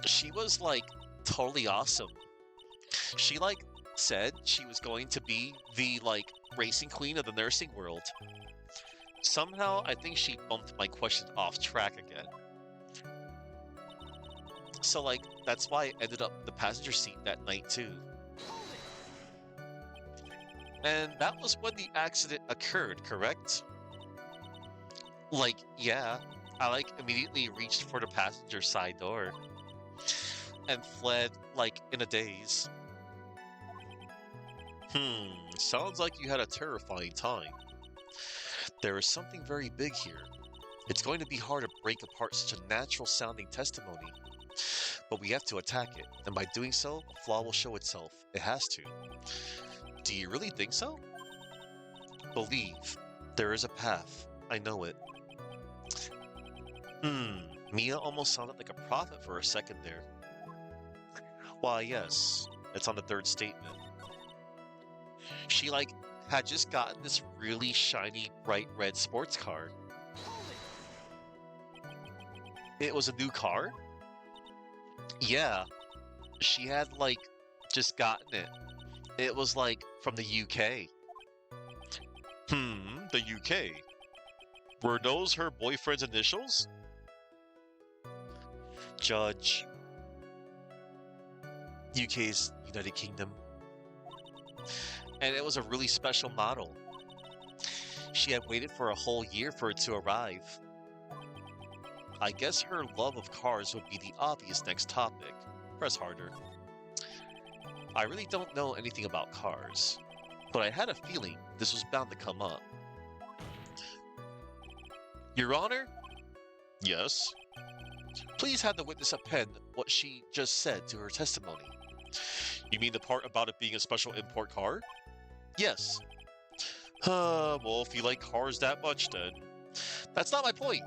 She was, totally awesome. She, said she was going to be the, racing queen of the nursing world. Somehow, I think she bumped my question off track again. So, that's why I ended up in the passenger seat that night, too. And that was when the accident occurred, correct? Yeah. I immediately reached for the passenger side door and fled in a daze. Sounds like you had a terrifying time. There is something very big here. It's going to be hard to break apart such a natural sounding testimony. But we have to attack it, and by doing so, a flaw will show itself. It has to. Do you really think so? Believe. There is a path. I know it. Mia almost sounded like a prophet for a second there. Why, yes. It's on the third statement. She, had just gotten this really shiny, bright red sports car. It was a new car? Yeah. She had, just gotten it. It was, from the UK. The UK? Were those her boyfriend's initials? Judge. UK's United Kingdom. And it was a really special model. She had waited for a whole year for it to arrive. I guess her love of cars would be the obvious next topic. Press harder. I really don't know anything about cars, but I had a feeling this was bound to come up. Your Honor? Yes? Please have the witness append what she just said to her testimony. You mean the part about it being a special import car? Yes. Well, if you like cars that much, then... That's not my point.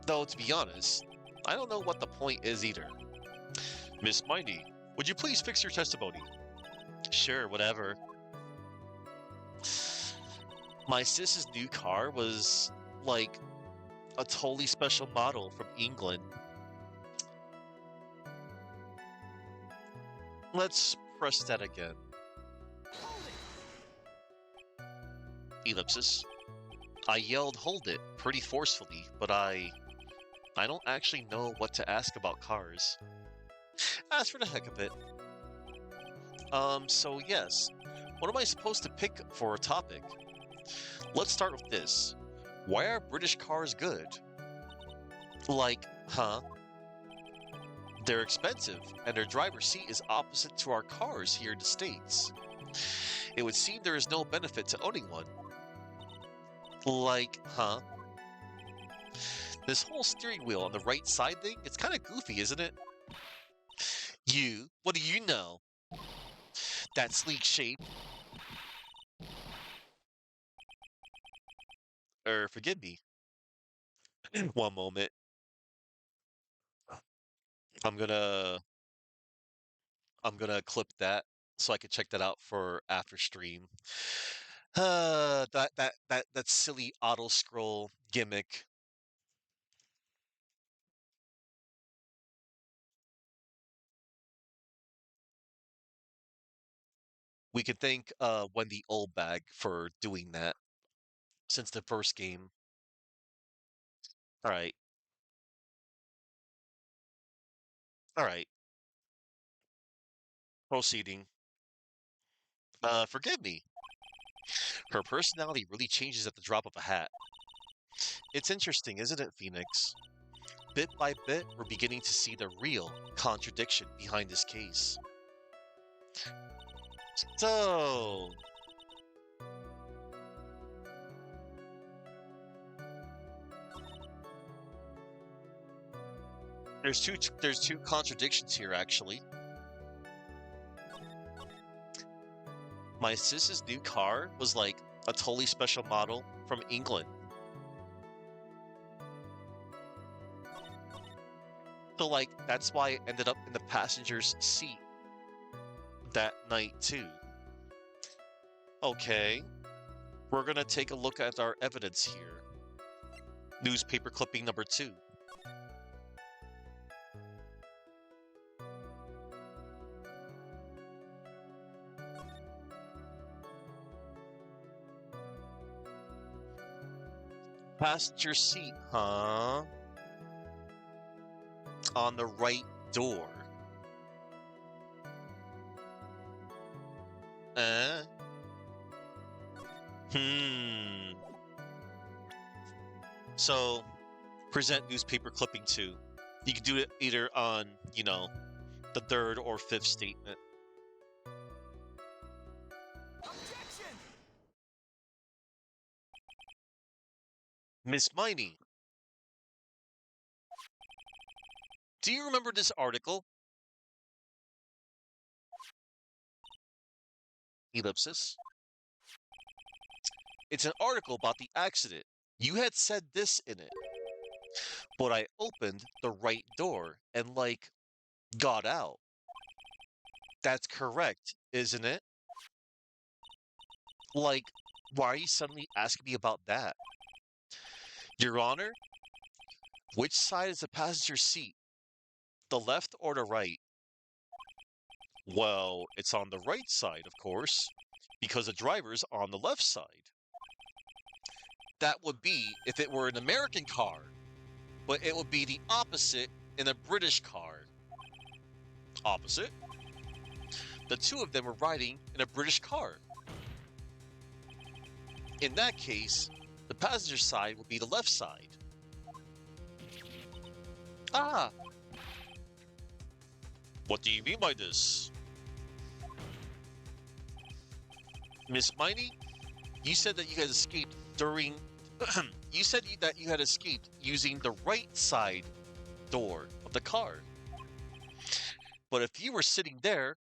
Though, to be honest, I don't know what the point is either. Miss Mindy, would you please fix your testimony? Sure, whatever. My sis's new car was, a totally special model from England. Let's press that again. Ellipsis. I yelled hold it pretty forcefully, but I don't actually know what to ask about cars. Ask for the heck of it. So yes. What am I supposed to pick for a topic? Let's start with this. Why are British cars good? Huh? They're expensive, and their driver's seat is opposite to our cars here in the States. It would seem there is no benefit to owning one. Huh? This whole steering wheel on the right side thing, it's kind of goofy, isn't it? What do you know? That sleek shape. Forgive me. One moment. I'm gonna clip that so I can check that out for after stream. That silly auto scroll gimmick. We could thank Wendy Oldbag for doing that since the first game. All right. All right. Proceeding. Forgive me. Her personality really changes at the drop of a hat. It's interesting, isn't it, Phoenix? Bit by bit, we're beginning to see the real contradiction behind this case. So, there's two contradictions here, actually. My sis's new car was a totally special model from England. So that's why it ended up in the passenger's seat that night too. Okay. We're gonna take a look at our evidence here. Newspaper clipping number 2. Passenger seat, huh? On the right door. So present newspaper clipping 2. You can do it either on, the third or fifth statement. Objection! Miss Miney, do you remember this article? Ellipsis. It's an article about the accident. You had said this in it. But I opened the right door and, got out. That's correct, isn't it? Why are you suddenly asking me about that? Your Honor, which side is the passenger seat? The left or the right? Well, it's on the right side, of course, because the driver's on the left side. That would be if it were an American car, but it would be the opposite in a British car. Opposite? The two of them were riding in a British car. In that case, the passenger side would be the left side. Ah! What do you mean by this? Miss Miney, you said that you had escaped during... you said that you had escaped using the right side door of the car. But if you were sitting there,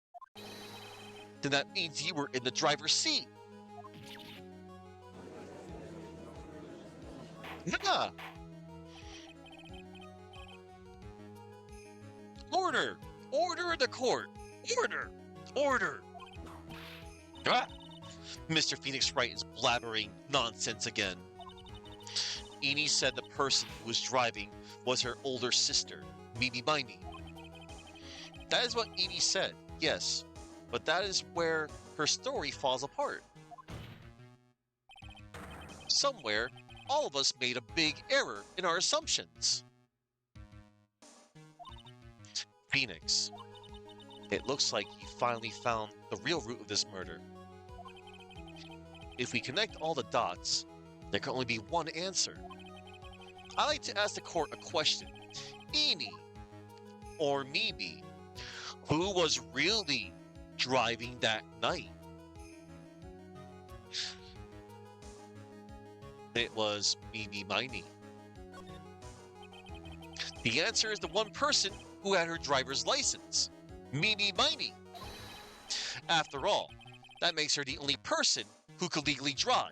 then that means you were in the driver's seat. Yeah. Order! Order in the court! Order! Order! Ah! Mr. Phoenix Wright is blabbering nonsense again. Enid said the person who was driving was her older sister, Mimi Miney. That is what Enid said, yes, but that is where her story falls apart. Somewhere, all of us made a big error in our assumptions. Phoenix, it looks like you finally found the real root of this murder. If we connect all the dots, there can only be one answer. I like to ask the court a question. Enid, or Mimi, who was really driving that night? It was Mimi Miney. The answer is the one person who had her driver's license, Mimi Miney. After all, that makes her the only person who could legally drive.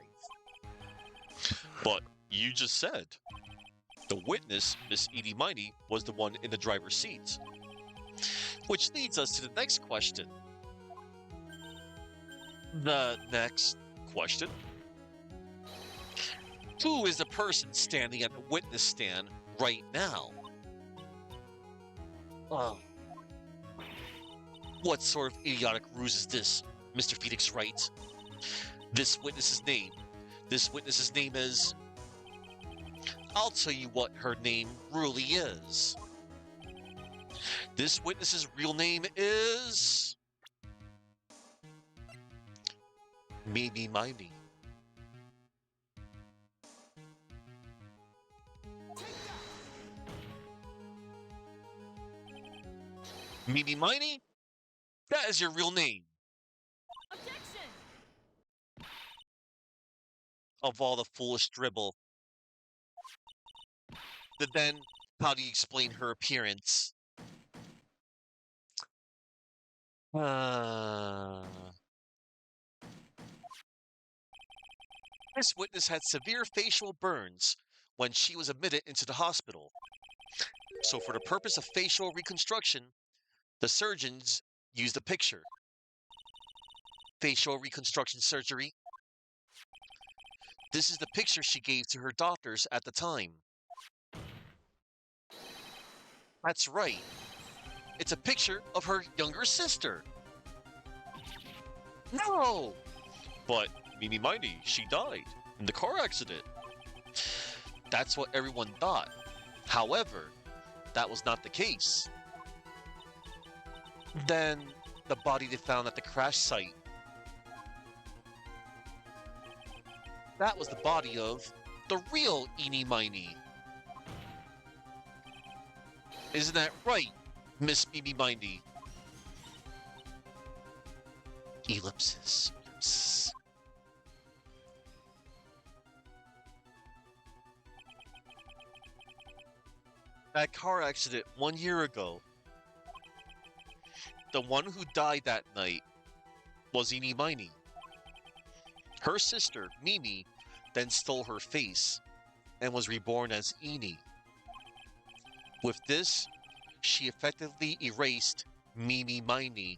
But you just said the witness, Miss Edie Miney, was the one in the driver's seat. Which leads us to the next question. The next question? Who is the person standing at the witness stand right now? Oh. What sort of idiotic ruse is this, Mr. Phoenix Wright? This witness's name is... I'll tell you what her name really is. This witness's real name is... Mimi Miney. Mimi Miney? That is your real name. Objection! Of all the foolish dribble. Then, how do you explain her appearance? This witness had severe facial burns when she was admitted into the hospital. So for the purpose of facial reconstruction, the surgeons used a picture. Facial reconstruction surgery. This is the picture she gave to her doctors at the time. That's right. It's a picture of her younger sister. No! But Mimi Miney, she died in the car accident. That's what everyone thought. However, that was not the case. Then, the body they found at the crash site. That was the body of The real Eeny Miny. Isn't that right, Miss Mimi Mindy? Ellipsis. Ellipsis. That car accident 1 year ago. The one who died that night was Eeny Miny. Her sister, Mimi, then stole her face and was reborn as Eeny. With this, she effectively erased Mimi Miney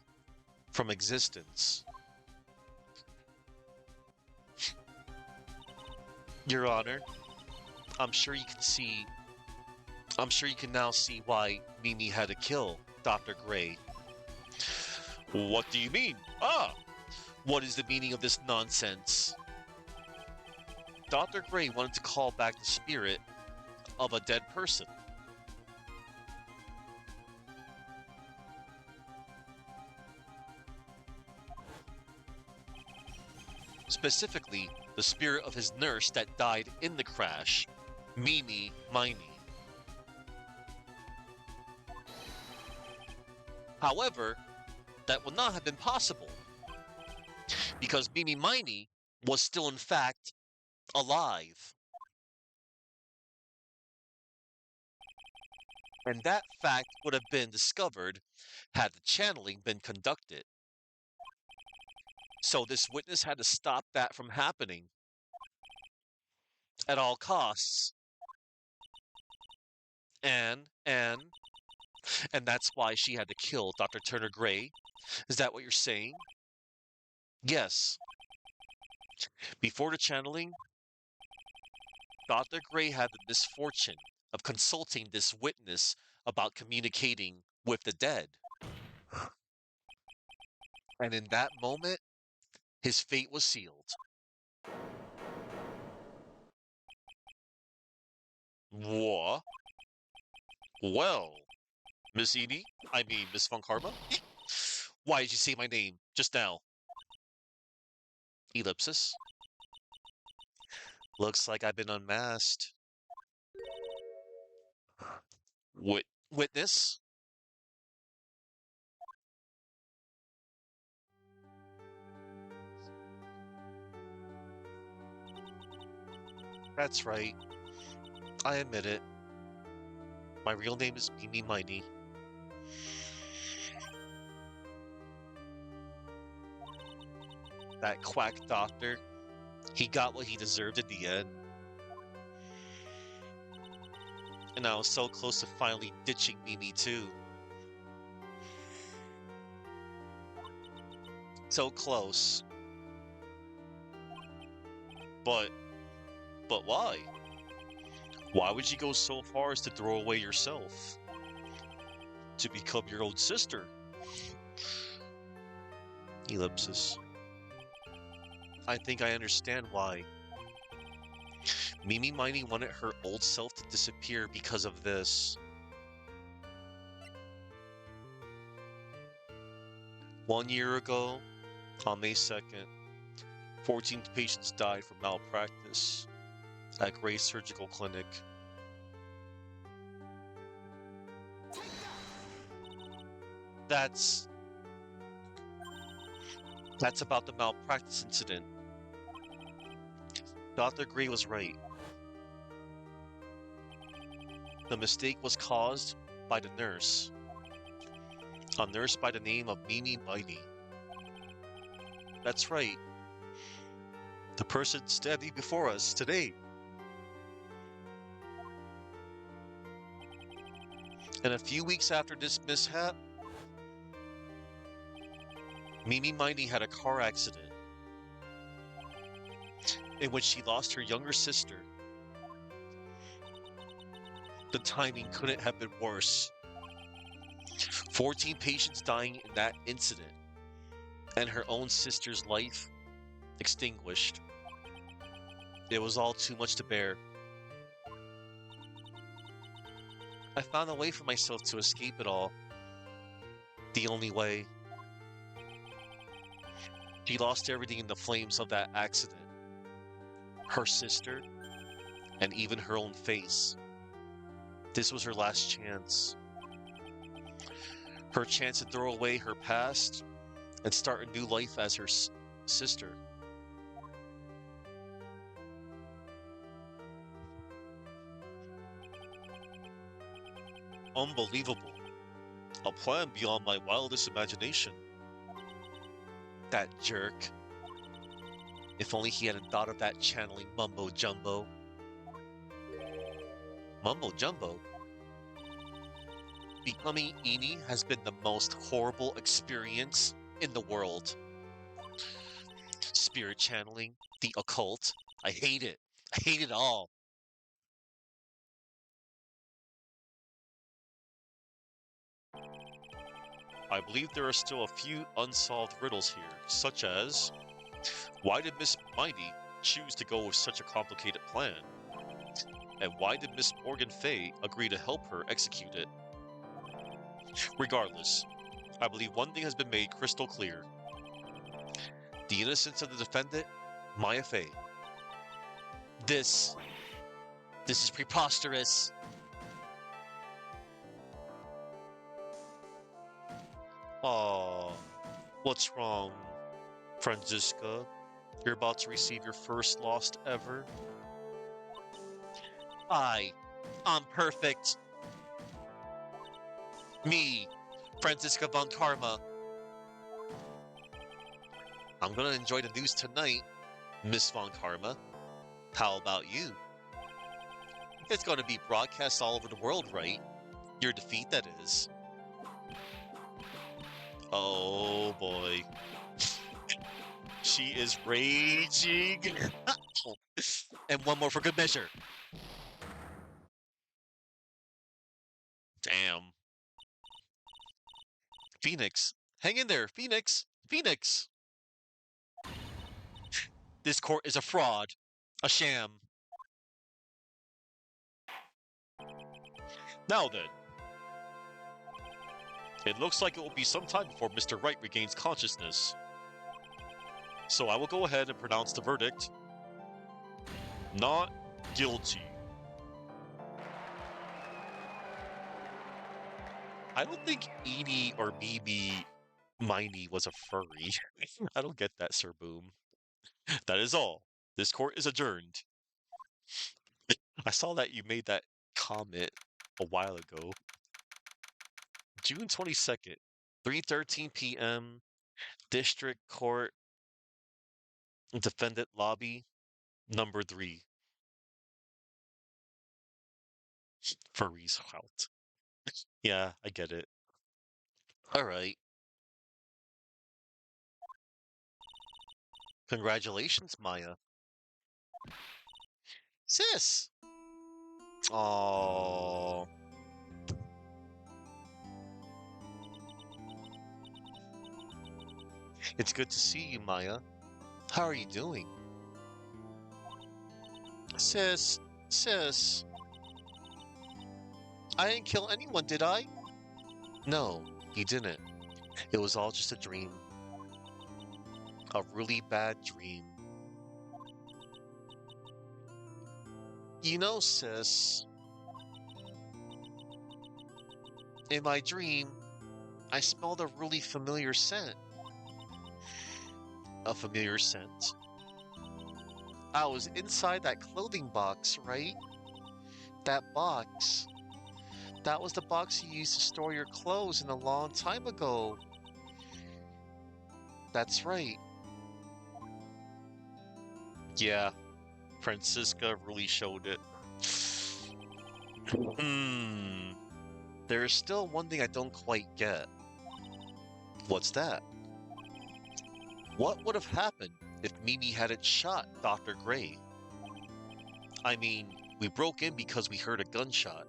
from existence. Your Honor, I'm sure you can now see why Mimi had to kill Dr. Gray. What do you mean? What is the meaning of this nonsense? Dr. Gray wanted to call back the spirit of a dead person. Specifically, the spirit of his nurse that died in the crash, Mimi Miney. However, that would not have been possible, because Mimi Miney was still in fact alive. And that fact would have been discovered had the channeling been conducted. So this witness had to stop that from happening at all costs. And that's why she had to kill Dr. Turner Gray. Is that what you're saying? Yes. Before the channeling, Dr. Gray had the misfortune of consulting this witness about communicating with the dead. And in that moment, his fate was sealed. What? Well, Miss Miss Von Karma? Why did you say my name just now? Ellipsis. Looks like I've been unmasked. Witness? That's right. I admit it. My real name is Mimi Miney. That quack doctor, he got what he deserved in the end. And I was so close to finally ditching Mimi too. So close. But why? Why would you go so far as to throw away yourself? To become your own sister? Ellipsis. I think I understand why. Mimi Miney wanted her old self to disappear because of this. 1 year ago, on May 2nd, 14 patients died from malpractice at Gray Surgical Clinic. That's about the malpractice incident. Dr. Gray was right. The mistake was caused by the nurse. A nurse by the name of Mimi Miney. That's right. The person standing before us today. And a few weeks after this mishap, Mimi Miney had a car accident in which she lost her younger sister. The timing couldn't have been worse. 14 patients dying in that incident, and her own sister's life extinguished. It was all too much to bear. I found a way for myself to escape it all. The only way. She lost everything in the flames of that accident. Her sister, and even her own face. This was her last chance. Her chance to throw away her past and start a new life as her sister. Unbelievable. A plan beyond my wildest imagination. That jerk. If only he hadn't thought of that channeling mumbo jumbo. Mumbo jumbo? Becoming Eni has been the most horrible experience in the world. Spirit channeling, the occult. I hate it. I hate it all. I believe there are still a few unsolved riddles here, such as why did Miss Mighty choose to go with such a complicated plan? And why did Miss Morgan Fay agree to help her execute it? Regardless, I believe one thing has been made crystal clear. The innocence of the defendant, Maya Fay. This is preposterous. Aw, what's wrong, Franziska? You're about to receive your first lost ever? I'm perfect. Me, Franziska von Karma. I'm gonna enjoy the news tonight, Miss von Karma. How about you? It's gonna be broadcast all over the world, right? Your defeat, that is. Oh boy. She is raging. And one more for good measure. Damn. Phoenix. Hang in there, Phoenix. Phoenix. This court is a fraud. A sham. Now then. It looks like it will be some time before Mr. Wright regains consciousness. So I will go ahead and pronounce the verdict. Not guilty. I don't think Edie or Mimi Miney was a furry. I don't get that, Sir Boom. That is all. This court is adjourned. I saw that you made that comment a while ago. June 22nd, 3:13 p.m. District Court, Defendant Lobby, number 3. Furries out. Yeah, I get it. Alright. Congratulations, Maya. Sis! Oh. It's good to see you, Maya. How are you doing? Sis. I didn't kill anyone, did I? No, you didn't. It was all just a dream. A really bad dream. You know, sis, in my dream, I smelled a really familiar scent. A familiar scent. I was inside that clothing box, right? That box. That was the box you used to store your clothes in a long time ago. That's right. Yeah, Franziska really showed it. There is still one thing I don't quite get. What's that? What would have happened if Mimi hadn't shot Dr. Gray? I mean, we broke in because we heard a gunshot.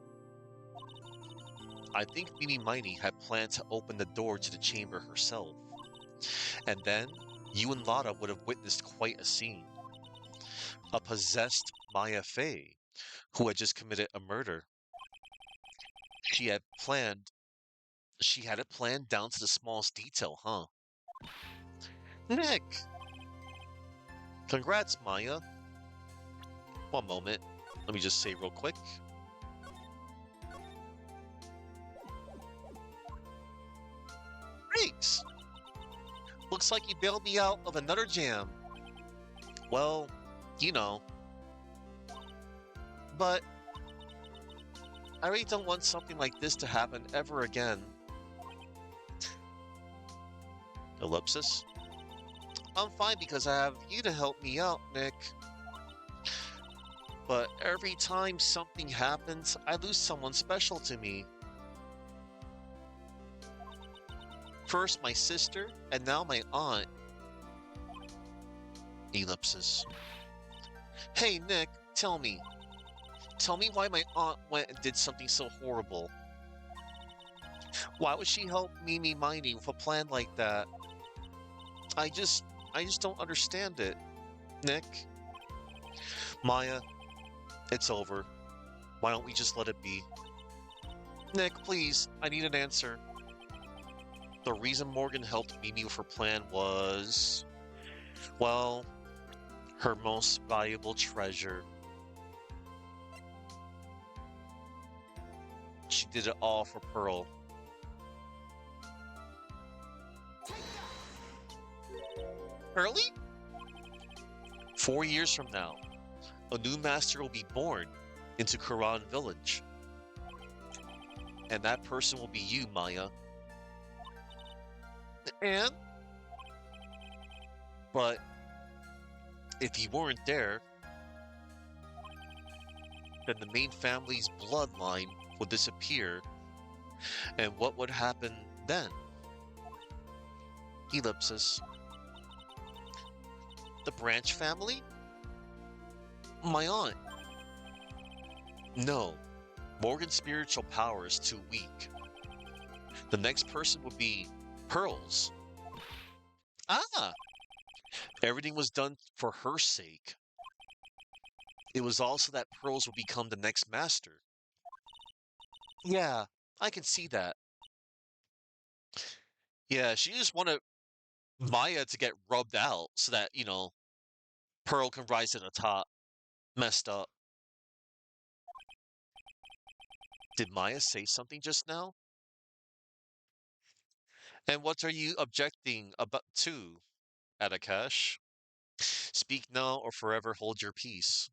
I think Mimi Miney had planned to open the door to the chamber herself. And then, you and Lotta would have witnessed quite a scene. A possessed Maya Fey, who had just committed a murder. She had it planned down to the smallest detail, huh? Nick! Congrats, Maya. One moment. Let me just say real quick. Thanks! Looks like you bailed me out of another jam. Well, you know. But I really don't want something like this to happen ever again. Ellipsis. I'm fine because I have you to help me out, Nick. But every time something happens, I lose someone special to me. First my sister, and now my aunt. Ellipsis. Hey, Nick, tell me. Tell me why my aunt went and did something so horrible. Why would she help Mimi Miney with a plan like that? I just don't understand it, Nick. Maya, it's over. Why don't we just let it be? Nick, please, I need an answer. The reason Morgan helped Mimi with her plan was, well, her most valuable treasure. She did it all for Pearl. Early? 4 years from now, a new master will be born into Quran Village. And that person will be you, Maya. And? But if you weren't there, then the main family's bloodline would disappear. And what would happen then? Ellipsis. The Branch family? My aunt. No. Morgan's spiritual power is too weak. The next person would be Pearl's. Ah! Everything was done for her sake. It was also that Pearls would become the next master. Yeah, I can see that. Yeah, she just wanted Maya to get rubbed out so that, Pearl can rise to the top. Messed up. Did Maya say something just now? And what are you objecting about to, Adakash? Speak now or forever hold your peace.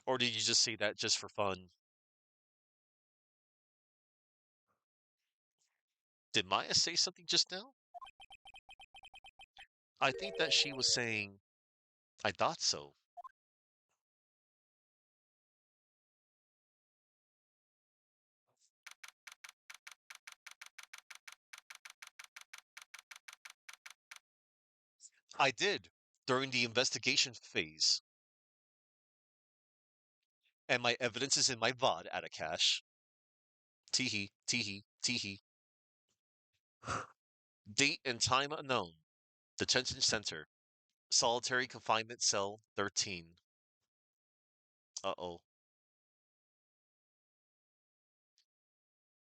Or did you just say that just for fun? Did Maya say something just now? I think that she was saying, I thought so. I did, during the investigation phase. And my evidence is in my VOD, Adakash. Teehee, teehee, teehee. Date and time unknown. Detention center. Solitary confinement cell 13. Uh-oh.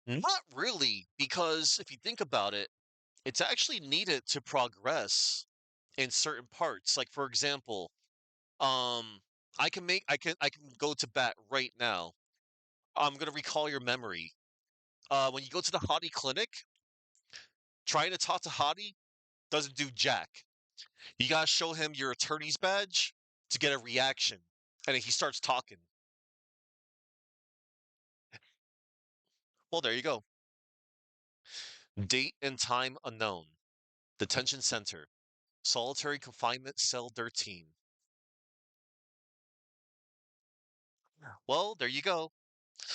Not really, because if you think about it, it's actually needed to progress in certain parts. Like for example, um, I can go to bat right now. I'm gonna recall your memory. When you go to the Hottie clinic, trying to talk to Hottie doesn't do jack. You gotta show him your attorney's badge to get a reaction, and then he starts talking. Well, there you go. Date and time unknown. Detention center. Solitary confinement cell 13. Well, there you go.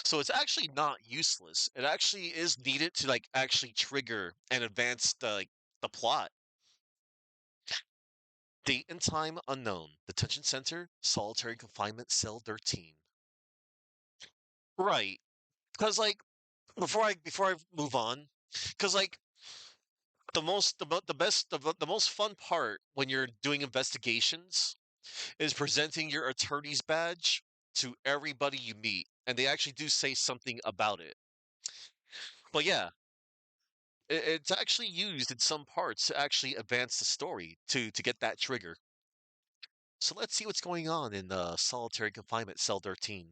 So it's actually not useless. It actually is needed to like actually trigger and advance the plot. Date and time unknown. Detention center, solitary confinement cell 13. Right. Cuz like before I move on, cuz like the most fun part when you're doing investigations is presenting your attorney's badge to everybody you meet and they actually do say something about it. But yeah, it's actually used in some parts to actually advance the story to get that trigger. So let's see what's going on in solitary confinement cell 13.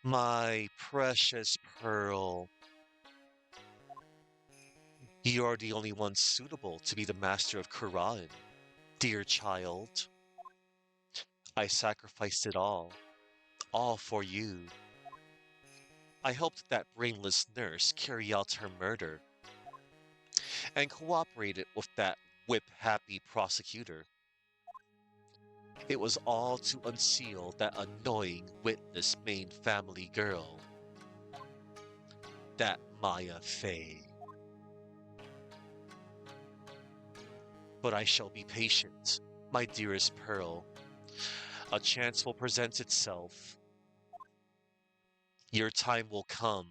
My precious Pearl, you are the only one suitable to be the master of Quran. Dear child, I sacrificed it all for you. I helped that brainless nurse carry out her murder and cooperated with that whip-happy prosecutor. It was all to unseal that annoying witness main family girl, that Maya Fey. But I shall be patient, my dearest Pearl. A chance will present itself. Your time will come.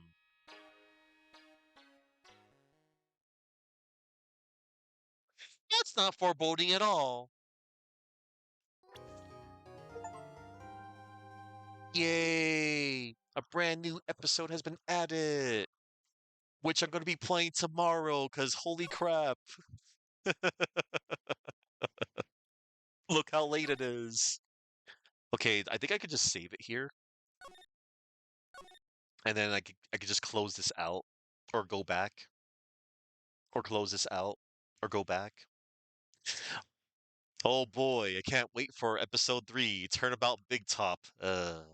That's not foreboding at all. Yay! A brand new episode has been added, which I'm going to be playing tomorrow because holy crap, look how late it is. Okay, I think I could just save it here, and then I could just close this out, or go back, or close this out, or go back. Oh boy, I can't wait for episode 3, Turnabout Big Top. Um,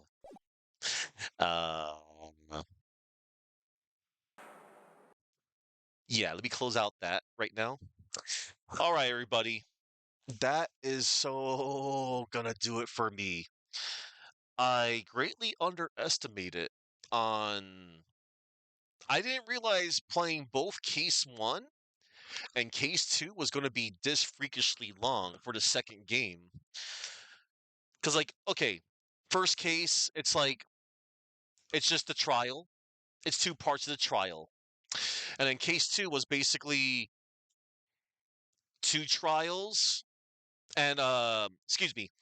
yeah, let me close out that right now. All right, everybody. That is so gonna do it for me. I greatly underestimated on. I didn't realize playing both Case 1 and Case 2 was going to be this freakishly long for the second game. Because, like, okay, first case, it's like, it's just the trial. It's 2 parts of the trial. And then Case 2 was basically 2 trials and, excuse me,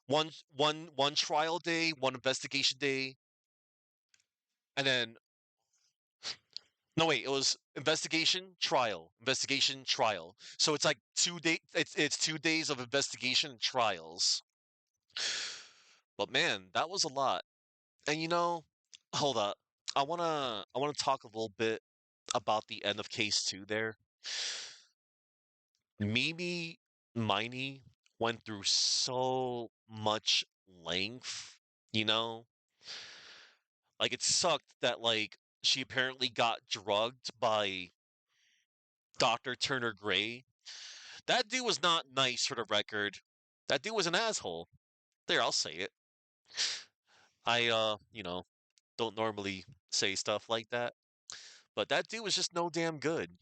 one trial day, one investigation day, and then no, wait, it was investigation, trial. So it's like 2 day. It's 2 days of investigation and trials. But man, that was a lot. And hold up. I wanna talk a little bit about the end of case 2 there. Mimi Miney went through so much length, you know? Like it sucked that like she apparently got drugged by Dr. Turner Gray. That dude was not nice for the record. That dude was an asshole. There, I'll say it. I don't normally say stuff like that, but that dude was just no damn good.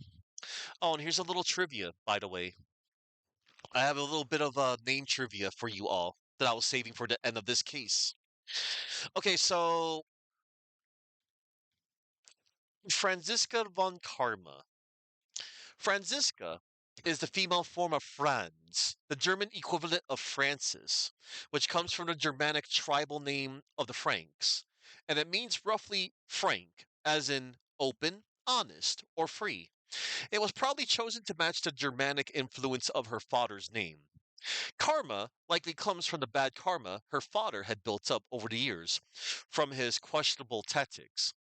Oh, and here's a little trivia, by the way. I have a little bit of name trivia for you all that I was saving for the end of this case. Okay, so Franziska von Karma. Franziska is the female form of Franz, the German equivalent of Francis, which comes from the Germanic tribal name of the Franks, and it means roughly frank, as in open, honest, or free. It was probably chosen to match the Germanic influence of her father's name. Karma likely comes from the bad karma her father had built up over the years from his questionable tactics.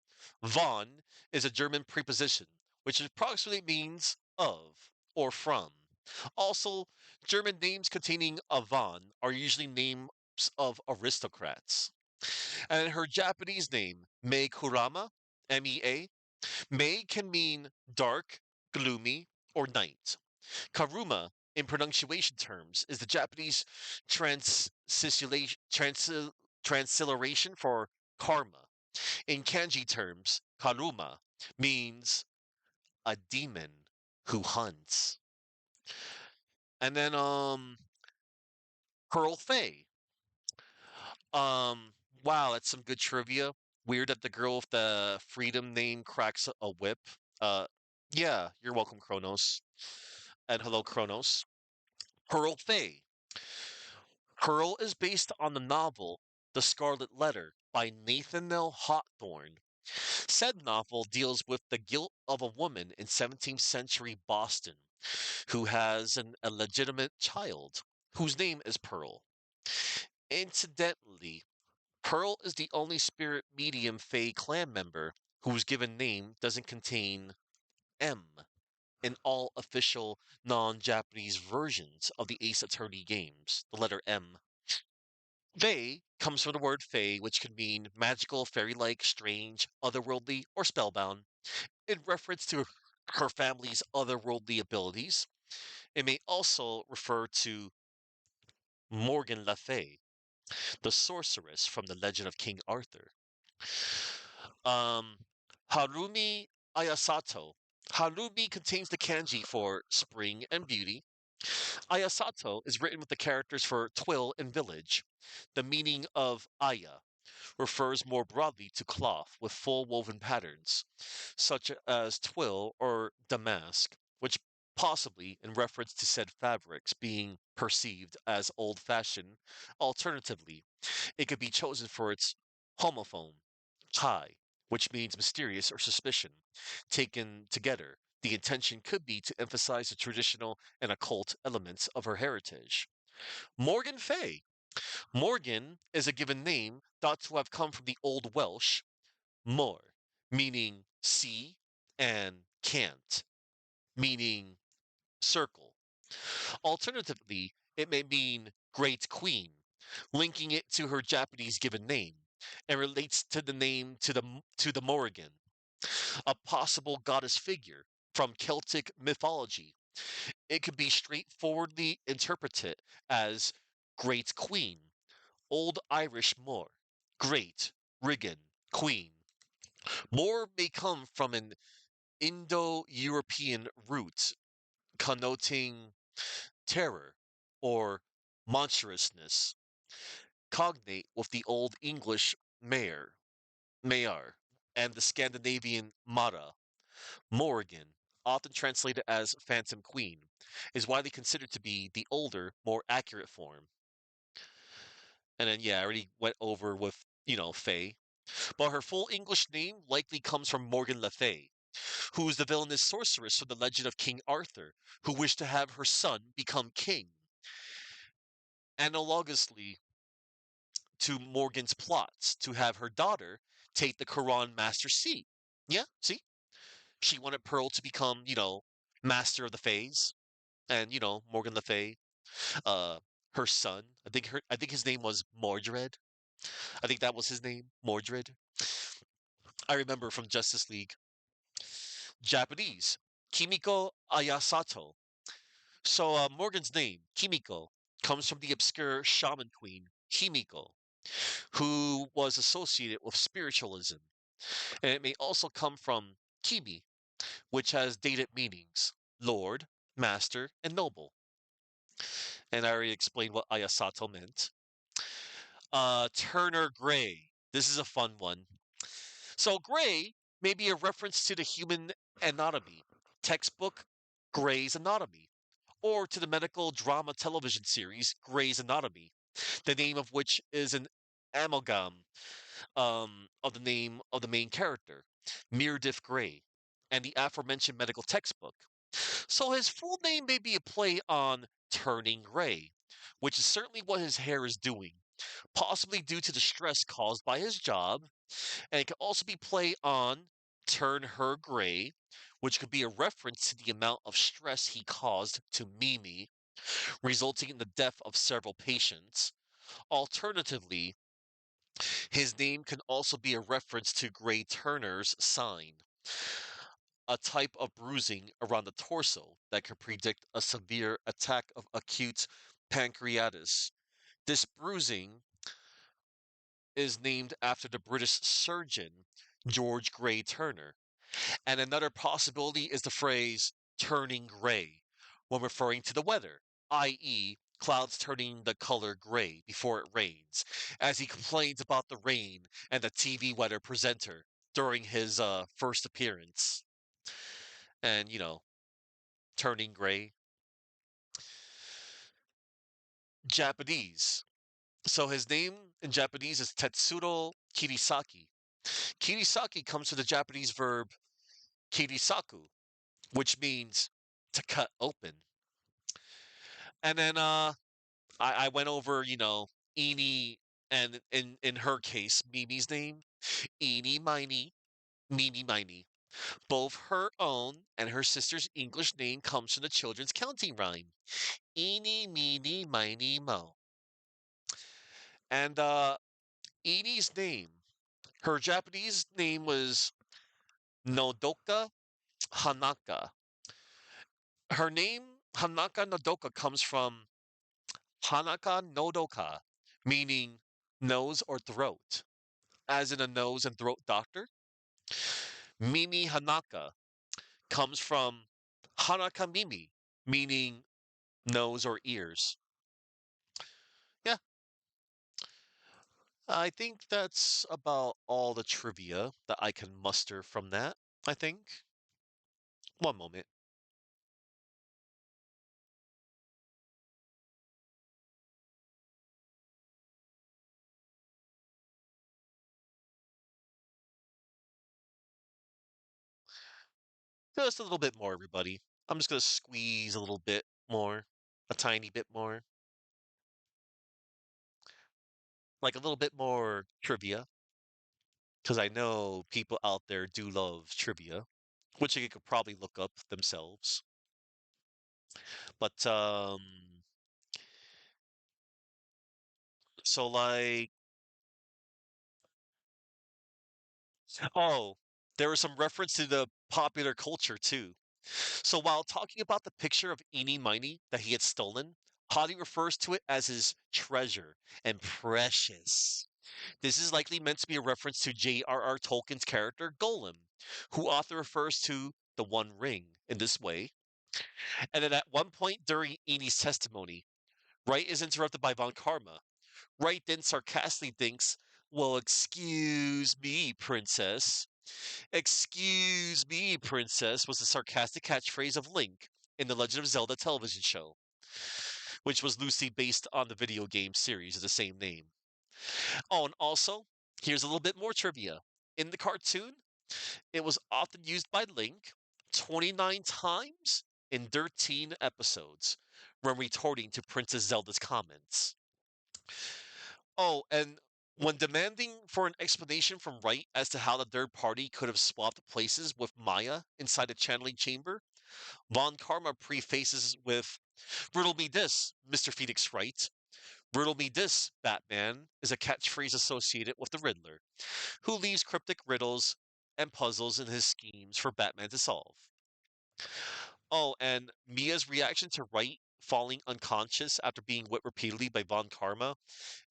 Von is a German preposition, which approximately means of or from. Also, German names containing a von are usually names of aristocrats. And her Japanese name, Mei Kurama, MEA, Mei can mean dark, gloomy, or night. Karuma, in pronunciation terms, is the Japanese transliteration for karma. In kanji terms, karuma means a demon who hunts. And then Pearl Fey. Wow, that's some good trivia. Weird that the girl with the freedom name cracks a whip. Uh yeah, you're welcome, Kronos. And hello, Kronos. Pearl Fey. Pearl is based on the novel The Scarlet Letter by Nathaniel Hawthorne. Said novel deals with the guilt of a woman in 17th century Boston who has an illegitimate child whose name is Pearl. Incidentally, Pearl is the only spirit medium Fae clan member whose given name doesn't contain M in all official non-Japanese versions of the Ace Attorney games. The letter M. Fae comes from the word Fae, which can mean magical, fairy-like, strange, otherworldly, or spellbound, in reference to her family's otherworldly abilities. It may also refer to Morgan Le Fay, the sorceress from the legend of King Arthur. Um, Harumi Ayasato. Harumi contains the kanji for spring and beauty. Ayasato is written with the characters for twill and village. The meaning of aya refers more broadly to cloth with full woven patterns, such as twill or damask, which possibly in reference to said fabrics being perceived as old fashioned. Alternatively, it could be chosen for its homophone, kai, which means mysterious or suspicion. Taken together, the intention could be to emphasize the traditional and occult elements of her heritage. Morgan Fay. Morgan is a given name thought to have come from the Old Welsh mor, meaning see, and cant, meaning circle. Alternatively, it may mean great queen, linking it to her Japanese given name, and relates to the name to the Morrigan, a possible goddess figure from Celtic mythology. It could be straightforwardly interpreted as great queen, Old Irish Moor, great, Riggin, queen. Moor may come from an Indo European root connoting terror or monstrousness, cognate with the Old English mayor, and the Scandinavian Mara. Morrigan, often translated as Phantom Queen, is widely considered to be the older, more accurate form. And then, yeah, I already went over with, Faye. But her full English name likely comes from Morgan Le Fay, who is the villainous sorceress from the legend of King Arthur, who wished to have her son become king. Analogously to Morgan's plots to have her daughter take the Quran master seat. Yeah, see? She wanted Pearl to become, master of the Fays. And, Morgan Le Fay, uh, her son, I think his name was Mordred. I think that was his name, Mordred. I remember from Justice League. Japanese, Kimiko Ayasato. So Morgan's name, Kimiko, comes from the obscure shaman queen, Kimiko, who was associated with spiritualism. And it may also come from Kimi, which has dated meanings Lord, Master, and Noble. And I already explained what Ayasato meant. Turner Gray. This is a fun one. So, Gray may be a reference to the human anatomy, textbook Gray's Anatomy, or to the medical drama television series Gray's Anatomy, the name of which is an amalgam of the name of the main character, Meredith Grey, and the aforementioned medical textbook. So his full name may be a play on turning gray, which is certainly what his hair is doing, possibly due to the stress caused by his job, and it could also be play on turn her gray, which could be a reference to the amount of stress he caused to Mimi, resulting in the death of several patients. Alternatively, his name can also be a reference to Gray Turner's sign, a type of bruising around the torso that can predict a severe attack of acute pancreatitis. This bruising is named after the British surgeon George Gray Turner. And another possibility is the phrase turning gray when referring to the weather, i.e., clouds turning the color gray before it rains, as he complains about the rain and the TV weather presenter during his first appearance. And, turning gray. Japanese. So his name in Japanese is Tetsuro Kirisaki. Kirisaki comes from the Japanese verb kirisaku, which means to cut open. And then I went over, Eenie, and in her case, Mimi's name, Eenie Miney, Mimi Miney. Both her own and her sister's English name comes from the children's counting rhyme. Eenie, meeny, miny, mo. And Enie's name, her Japanese name was Nodoka Hanaka. Her name, Hanaka Nodoka, comes from Hanaka Nodoka, meaning nose or throat, as in a nose and throat doctor. Mimi Hanaka comes from Hanaka Mimi, meaning nose or ears. Yeah, I think that's about all the trivia that I can muster from that, I think. One moment. Just a little bit more, everybody. I'm just going to squeeze a little bit more, a tiny bit more, like a little bit more trivia, because I know people out there do love trivia, which they could probably look up themselves. But, so like, oh, there was some reference to the popular culture too. So while talking about the picture of Eenie Miney that he had stolen, Hottie refers to it as his treasure and precious. This is likely meant to be a reference to J.R.R. Tolkien's character Golem, who author refers to the One Ring in this way. And then at one point during Enie's testimony, Wright is interrupted by Von Karma. Wright then sarcastically thinks, "Well, excuse me, princess." "Excuse me, princess" was the sarcastic catchphrase of Link in the Legend of Zelda television show, which was loosely based on the video game series of the same name. Oh, and also, here's a little bit more trivia. In the cartoon, it was often used by Link 29 times in 13 episodes when retorting to Princess Zelda's comments. Oh, and when demanding for an explanation from Wright as to how the third party could have swapped places with Maya inside the channeling chamber, Von Karma prefaces with, "Riddle me this, Mr. Phoenix Wright. Riddle me this, Batman," is a catchphrase associated with the Riddler, who leaves cryptic riddles and puzzles in his schemes for Batman to solve. Oh, and Mia's reaction to Wright falling unconscious after being whipped repeatedly by Von Karma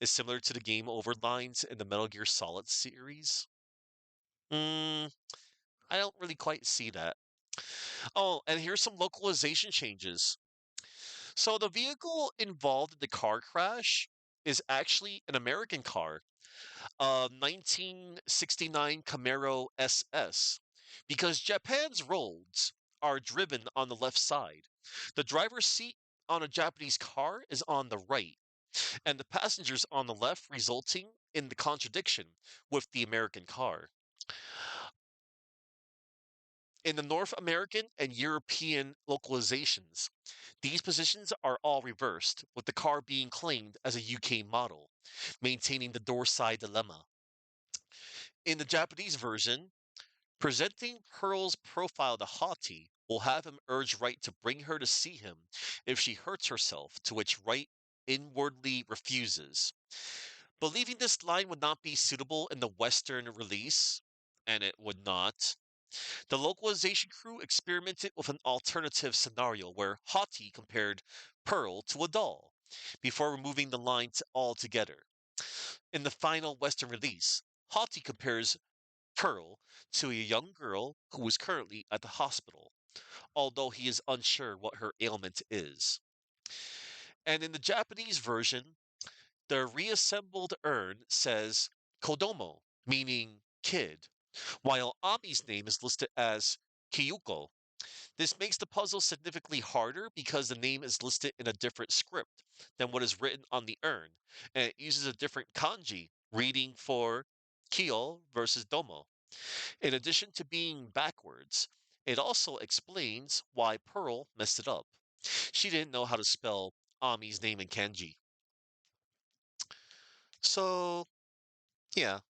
is similar to the game over lines in the Metal Gear Solid series. Mm, I don't really quite see that. Oh, and here's some localization changes. So the vehicle involved in the car crash is actually an American car, a 1969 Camaro SS, because Japan's roads are driven on the left side. The driver's seat on a Japanese car is on the right, and the passengers on the left, resulting in the contradiction with the American car. In the North American and European localizations, these positions are all reversed, with the car being claimed as a UK model, maintaining the door side dilemma. In the Japanese version, presenting Pearl's profile to Haughty will have him urge Wright to bring her to see him if she hurts herself, to which Wright inwardly refuses. Believing this line would not be suitable in the Western release, and it would not, the localization crew experimented with an alternative scenario where Haughty compared Pearl to a doll before removing the line altogether. In the final Western release, Haughty compares Pearl to a young girl who is currently at the hospital, although he is unsure what her ailment is. And in the Japanese version, the reassembled urn says Kodomo, meaning kid, while Ami's name is listed as Kyuko. This makes the puzzle significantly harder because the name is listed in a different script than what is written on the urn, and it uses a different kanji reading for Kyo versus Domo. In addition to being backwards, It also explains why Pearl messed it up. She didn't know how to spell Ami's name in kanji. So, yeah.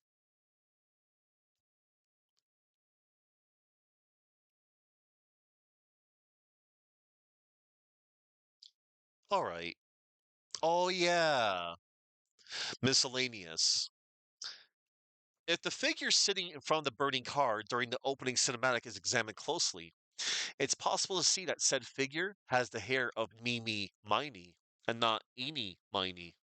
All right. Oh, yeah. Miscellaneous. If the figure sitting in front of the burning car during the opening cinematic is examined closely, it's possible to see that said figure has the hair of Mimi Miney and not Eeny Miney.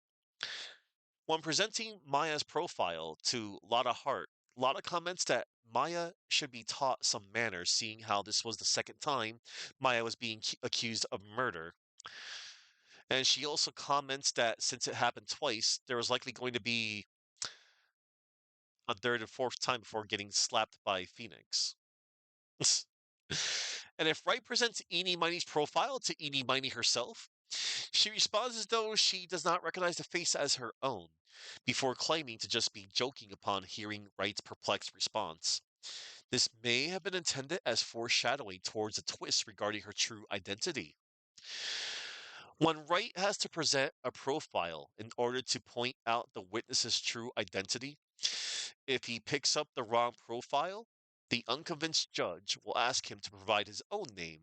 When presenting Maya's profile to Lotta Hart, Lotta comments that Maya should be taught some manners, seeing how this was the second time Maya was being accused of murder. And she also comments that since it happened twice, there was likely going to be a third and fourth time before getting slapped by Phoenix. And if Wright presents Eeny Miney's profile to Eeny Miney herself, she responds as though she does not recognize the face as her own, before claiming to just be joking upon hearing Wright's perplexed response. This may have been intended as foreshadowing towards a twist regarding her true identity. When Wright has to present a profile in order to point out the witness's true identity, if he picks up the wrong profile, the unconvinced judge will ask him to provide his own name.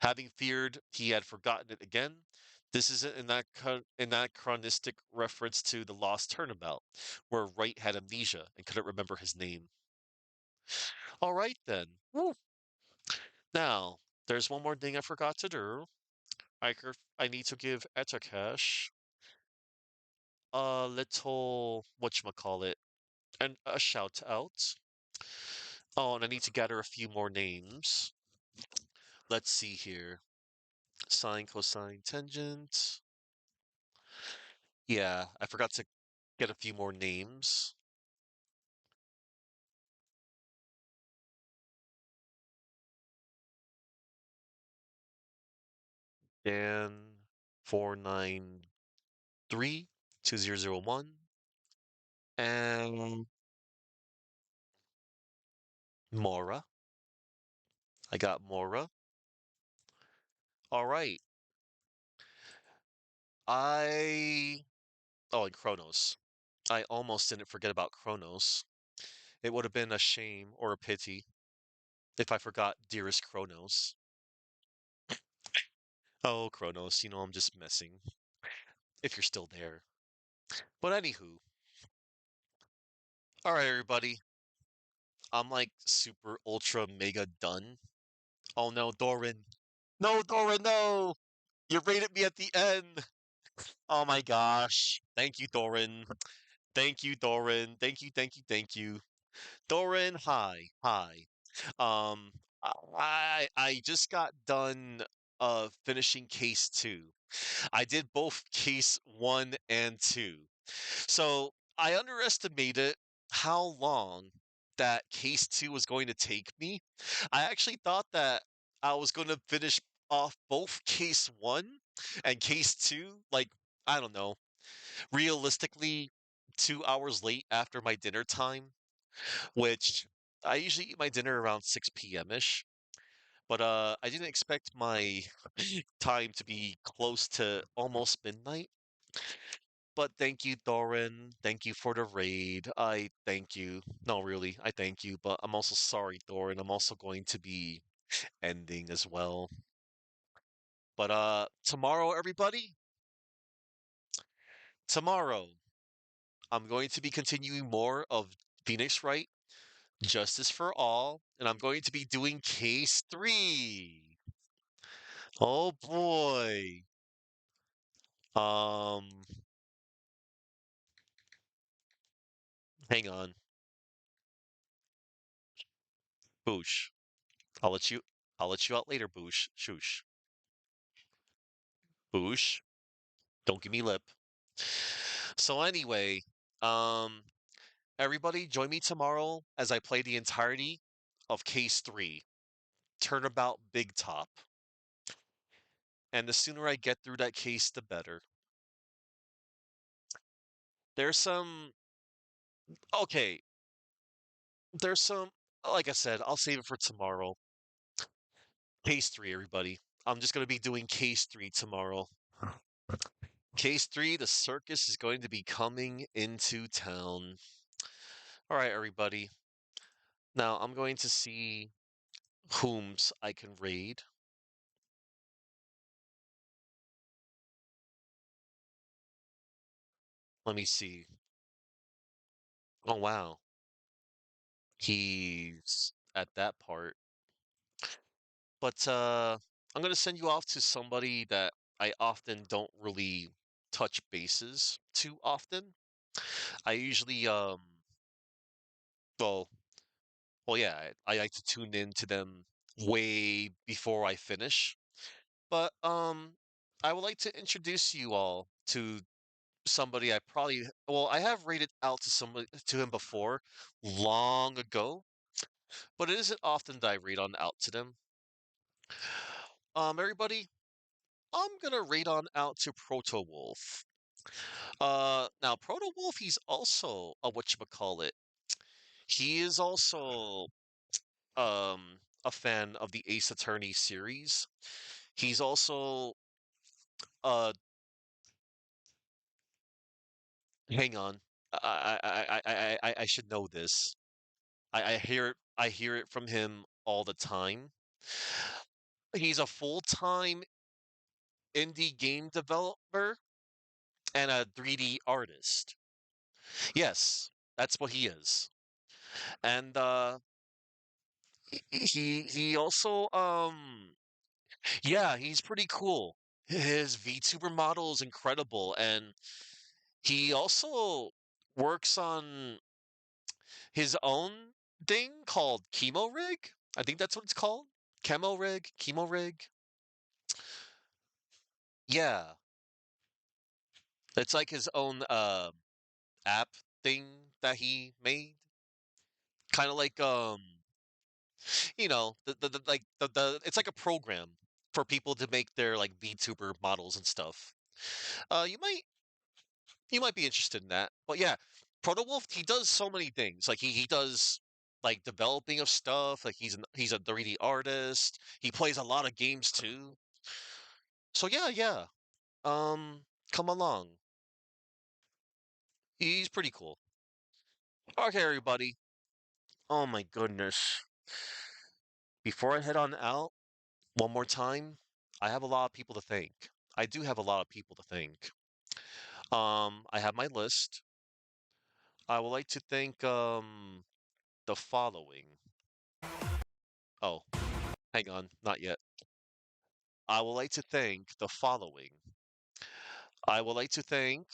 Having feared he had forgotten it again, this is an anachronistic reference to the Lost Turnabout, where Wright had amnesia and couldn't remember his name. All right then. Woo. Now, there's one more thing I forgot to do. I need to give Etakash a little whatchamacallit, and a shout out. Oh, and I need to gather a few more names. Let's see here. Sine, cosine, tangent. Yeah, I forgot to get a few more names. Dan 4932001 and Mora. I got Mora. All right. I Oh, and Kronos. I almost didn't forget about Kronos. It would have been a shame or a pity if I forgot dearest Kronos. Oh, Kronos, I'm just messing. If you're still there. But anywho, all right, everybody. I'm like super ultra mega done. Oh no, Doran. No, Doran, no! You rated me at the end. Oh my gosh. Thank you, Doran. Thank you, Doran. Thank you, thank you, thank you. Doran, hi. Hi. Um I just got done finishing case 2. I did both case 1 and 2. So I underestimated how long that case 2 was going to take me. I actually thought that I was going to finish off both case 1 and case 2, like, I don't know, realistically 2 hours late after my dinner time, which I usually eat my dinner around 6 p.m. ish. But I didn't expect my time to be close to almost midnight. But thank you, Thorin. Thank you for the raid. I thank you. No, really, I thank you. But I'm also sorry, Thorin. I'm also going to be ending as well. But tomorrow, everybody, tomorrow, I'm going to be continuing more of Phoenix Wright, Justice for All, and I'm going to be doing Case 3. Oh boy. Um, Hang on. Boosh. I'll let you I'll let you out later, Boosh. Shoosh. Boosh. Don't give me lip. So anyway, um, everybody join me tomorrow as I play the entirety of Case 3, Turnabout Big Top. And the sooner I get through that case, the better. There's some, okay, there's some, like I said, I'll save it for tomorrow. Case 3, everybody. I'm just going to be doing case 3 tomorrow. Case 3, the circus is going to be coming into town. All right, everybody. Now I'm going to see whom's I can raid. Let me see. Oh, wow. He's at that part. But I'm going to send you off to somebody that I often don't really touch bases too often. I usually well, yeah, I like to tune in to them way before I finish. But I would like to introduce you all to somebody I have rated out to somebody to him before long ago, but it isn't often that I read on out to them. Everybody, I'm gonna read on out to Proto Wolf. Now Proto Wolf, he's also a whatchamacallit. He is also a fan of the Ace Attorney series. He's also uh hang on. I should know this. I hear it from him all the time. He's a full-time indie game developer and a 3D artist. Yes, that's what he is. And he also yeah, he's pretty cool. His VTuber model is incredible, and he also works on his own thing called Chemo Rig. I think that's what it's called. Chemo Rig, Chemo Rig. Yeah, it's like his own app thing that he made. Kind of like the it's like a program for people to make their like VTuber models and stuff. Uh, you might you might be interested in that. But yeah, Proto Wolf, he does so many things. Like he does like developing of stuff. Like he's a 3D artist. He plays a lot of games too. So yeah, yeah. Come along. He's pretty cool. Okay, everybody. Oh my goodness. Before I head on out, one more time, I have a lot of people to thank. I do have a lot of people to thank. I have my list. I would like to thank the following. Oh, hang on, not yet. I would like to thank the following. I would like to thank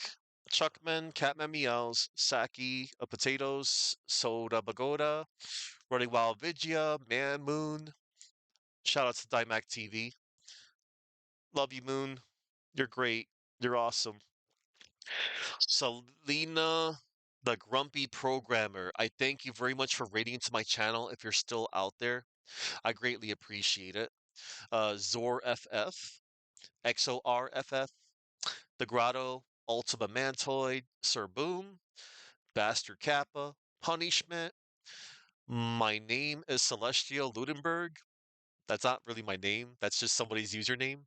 Chuckman, Catman Meows, Saki, Potatoes, Soda Bagoda, Running Wild Vigia, Man Moon. Shout out to Dymac TV. Love you, Moon. You're great. You're awesome. Selena, the Grumpy Programmer. I thank you very much for rating into my channel if you're still out there. I greatly appreciate it. Zor FF, XORFF, The Grotto, Ultima Mantoid, Sir Boom, Bastard Kappa, Punishment. My name is Celestial Ludenberg. That's not really my name. That's just somebody's username.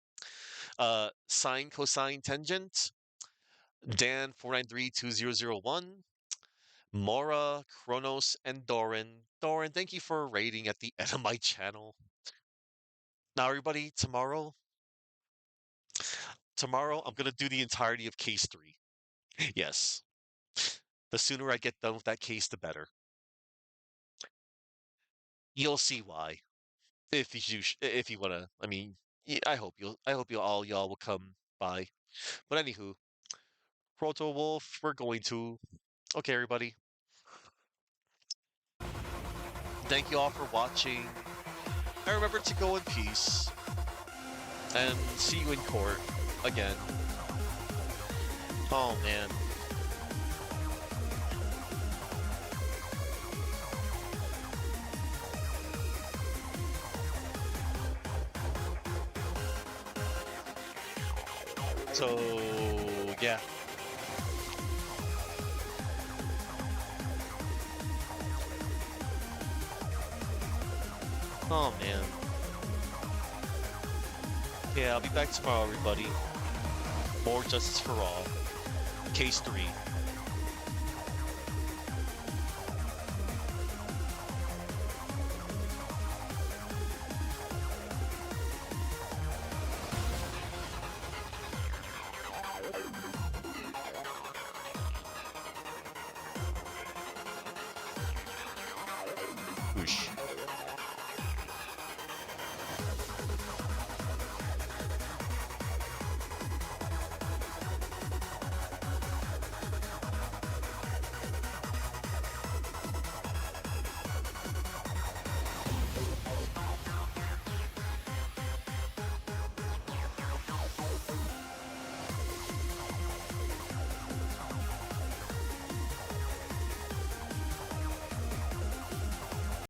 Sine Cosine Tangent, Dan493201, Mora, Kronos, and Doran. Doran, thank you for rating at the end of my channel. Now, everybody, tomorrow I'm gonna do the entirety of case 3. Yes. The sooner I get done with that case, the better. You'll see why. If you wanna, I mean, I hope you all y'all will come by. But anywho, Proto Wolf, we're going to. Okay, everybody. Thank you all for watching. And remember to go in peace. And see you in court again. Oh man. So yeah. Oh man. Yeah, I'll be back tomorrow, everybody. More justice for all. Case 3. Whoosh.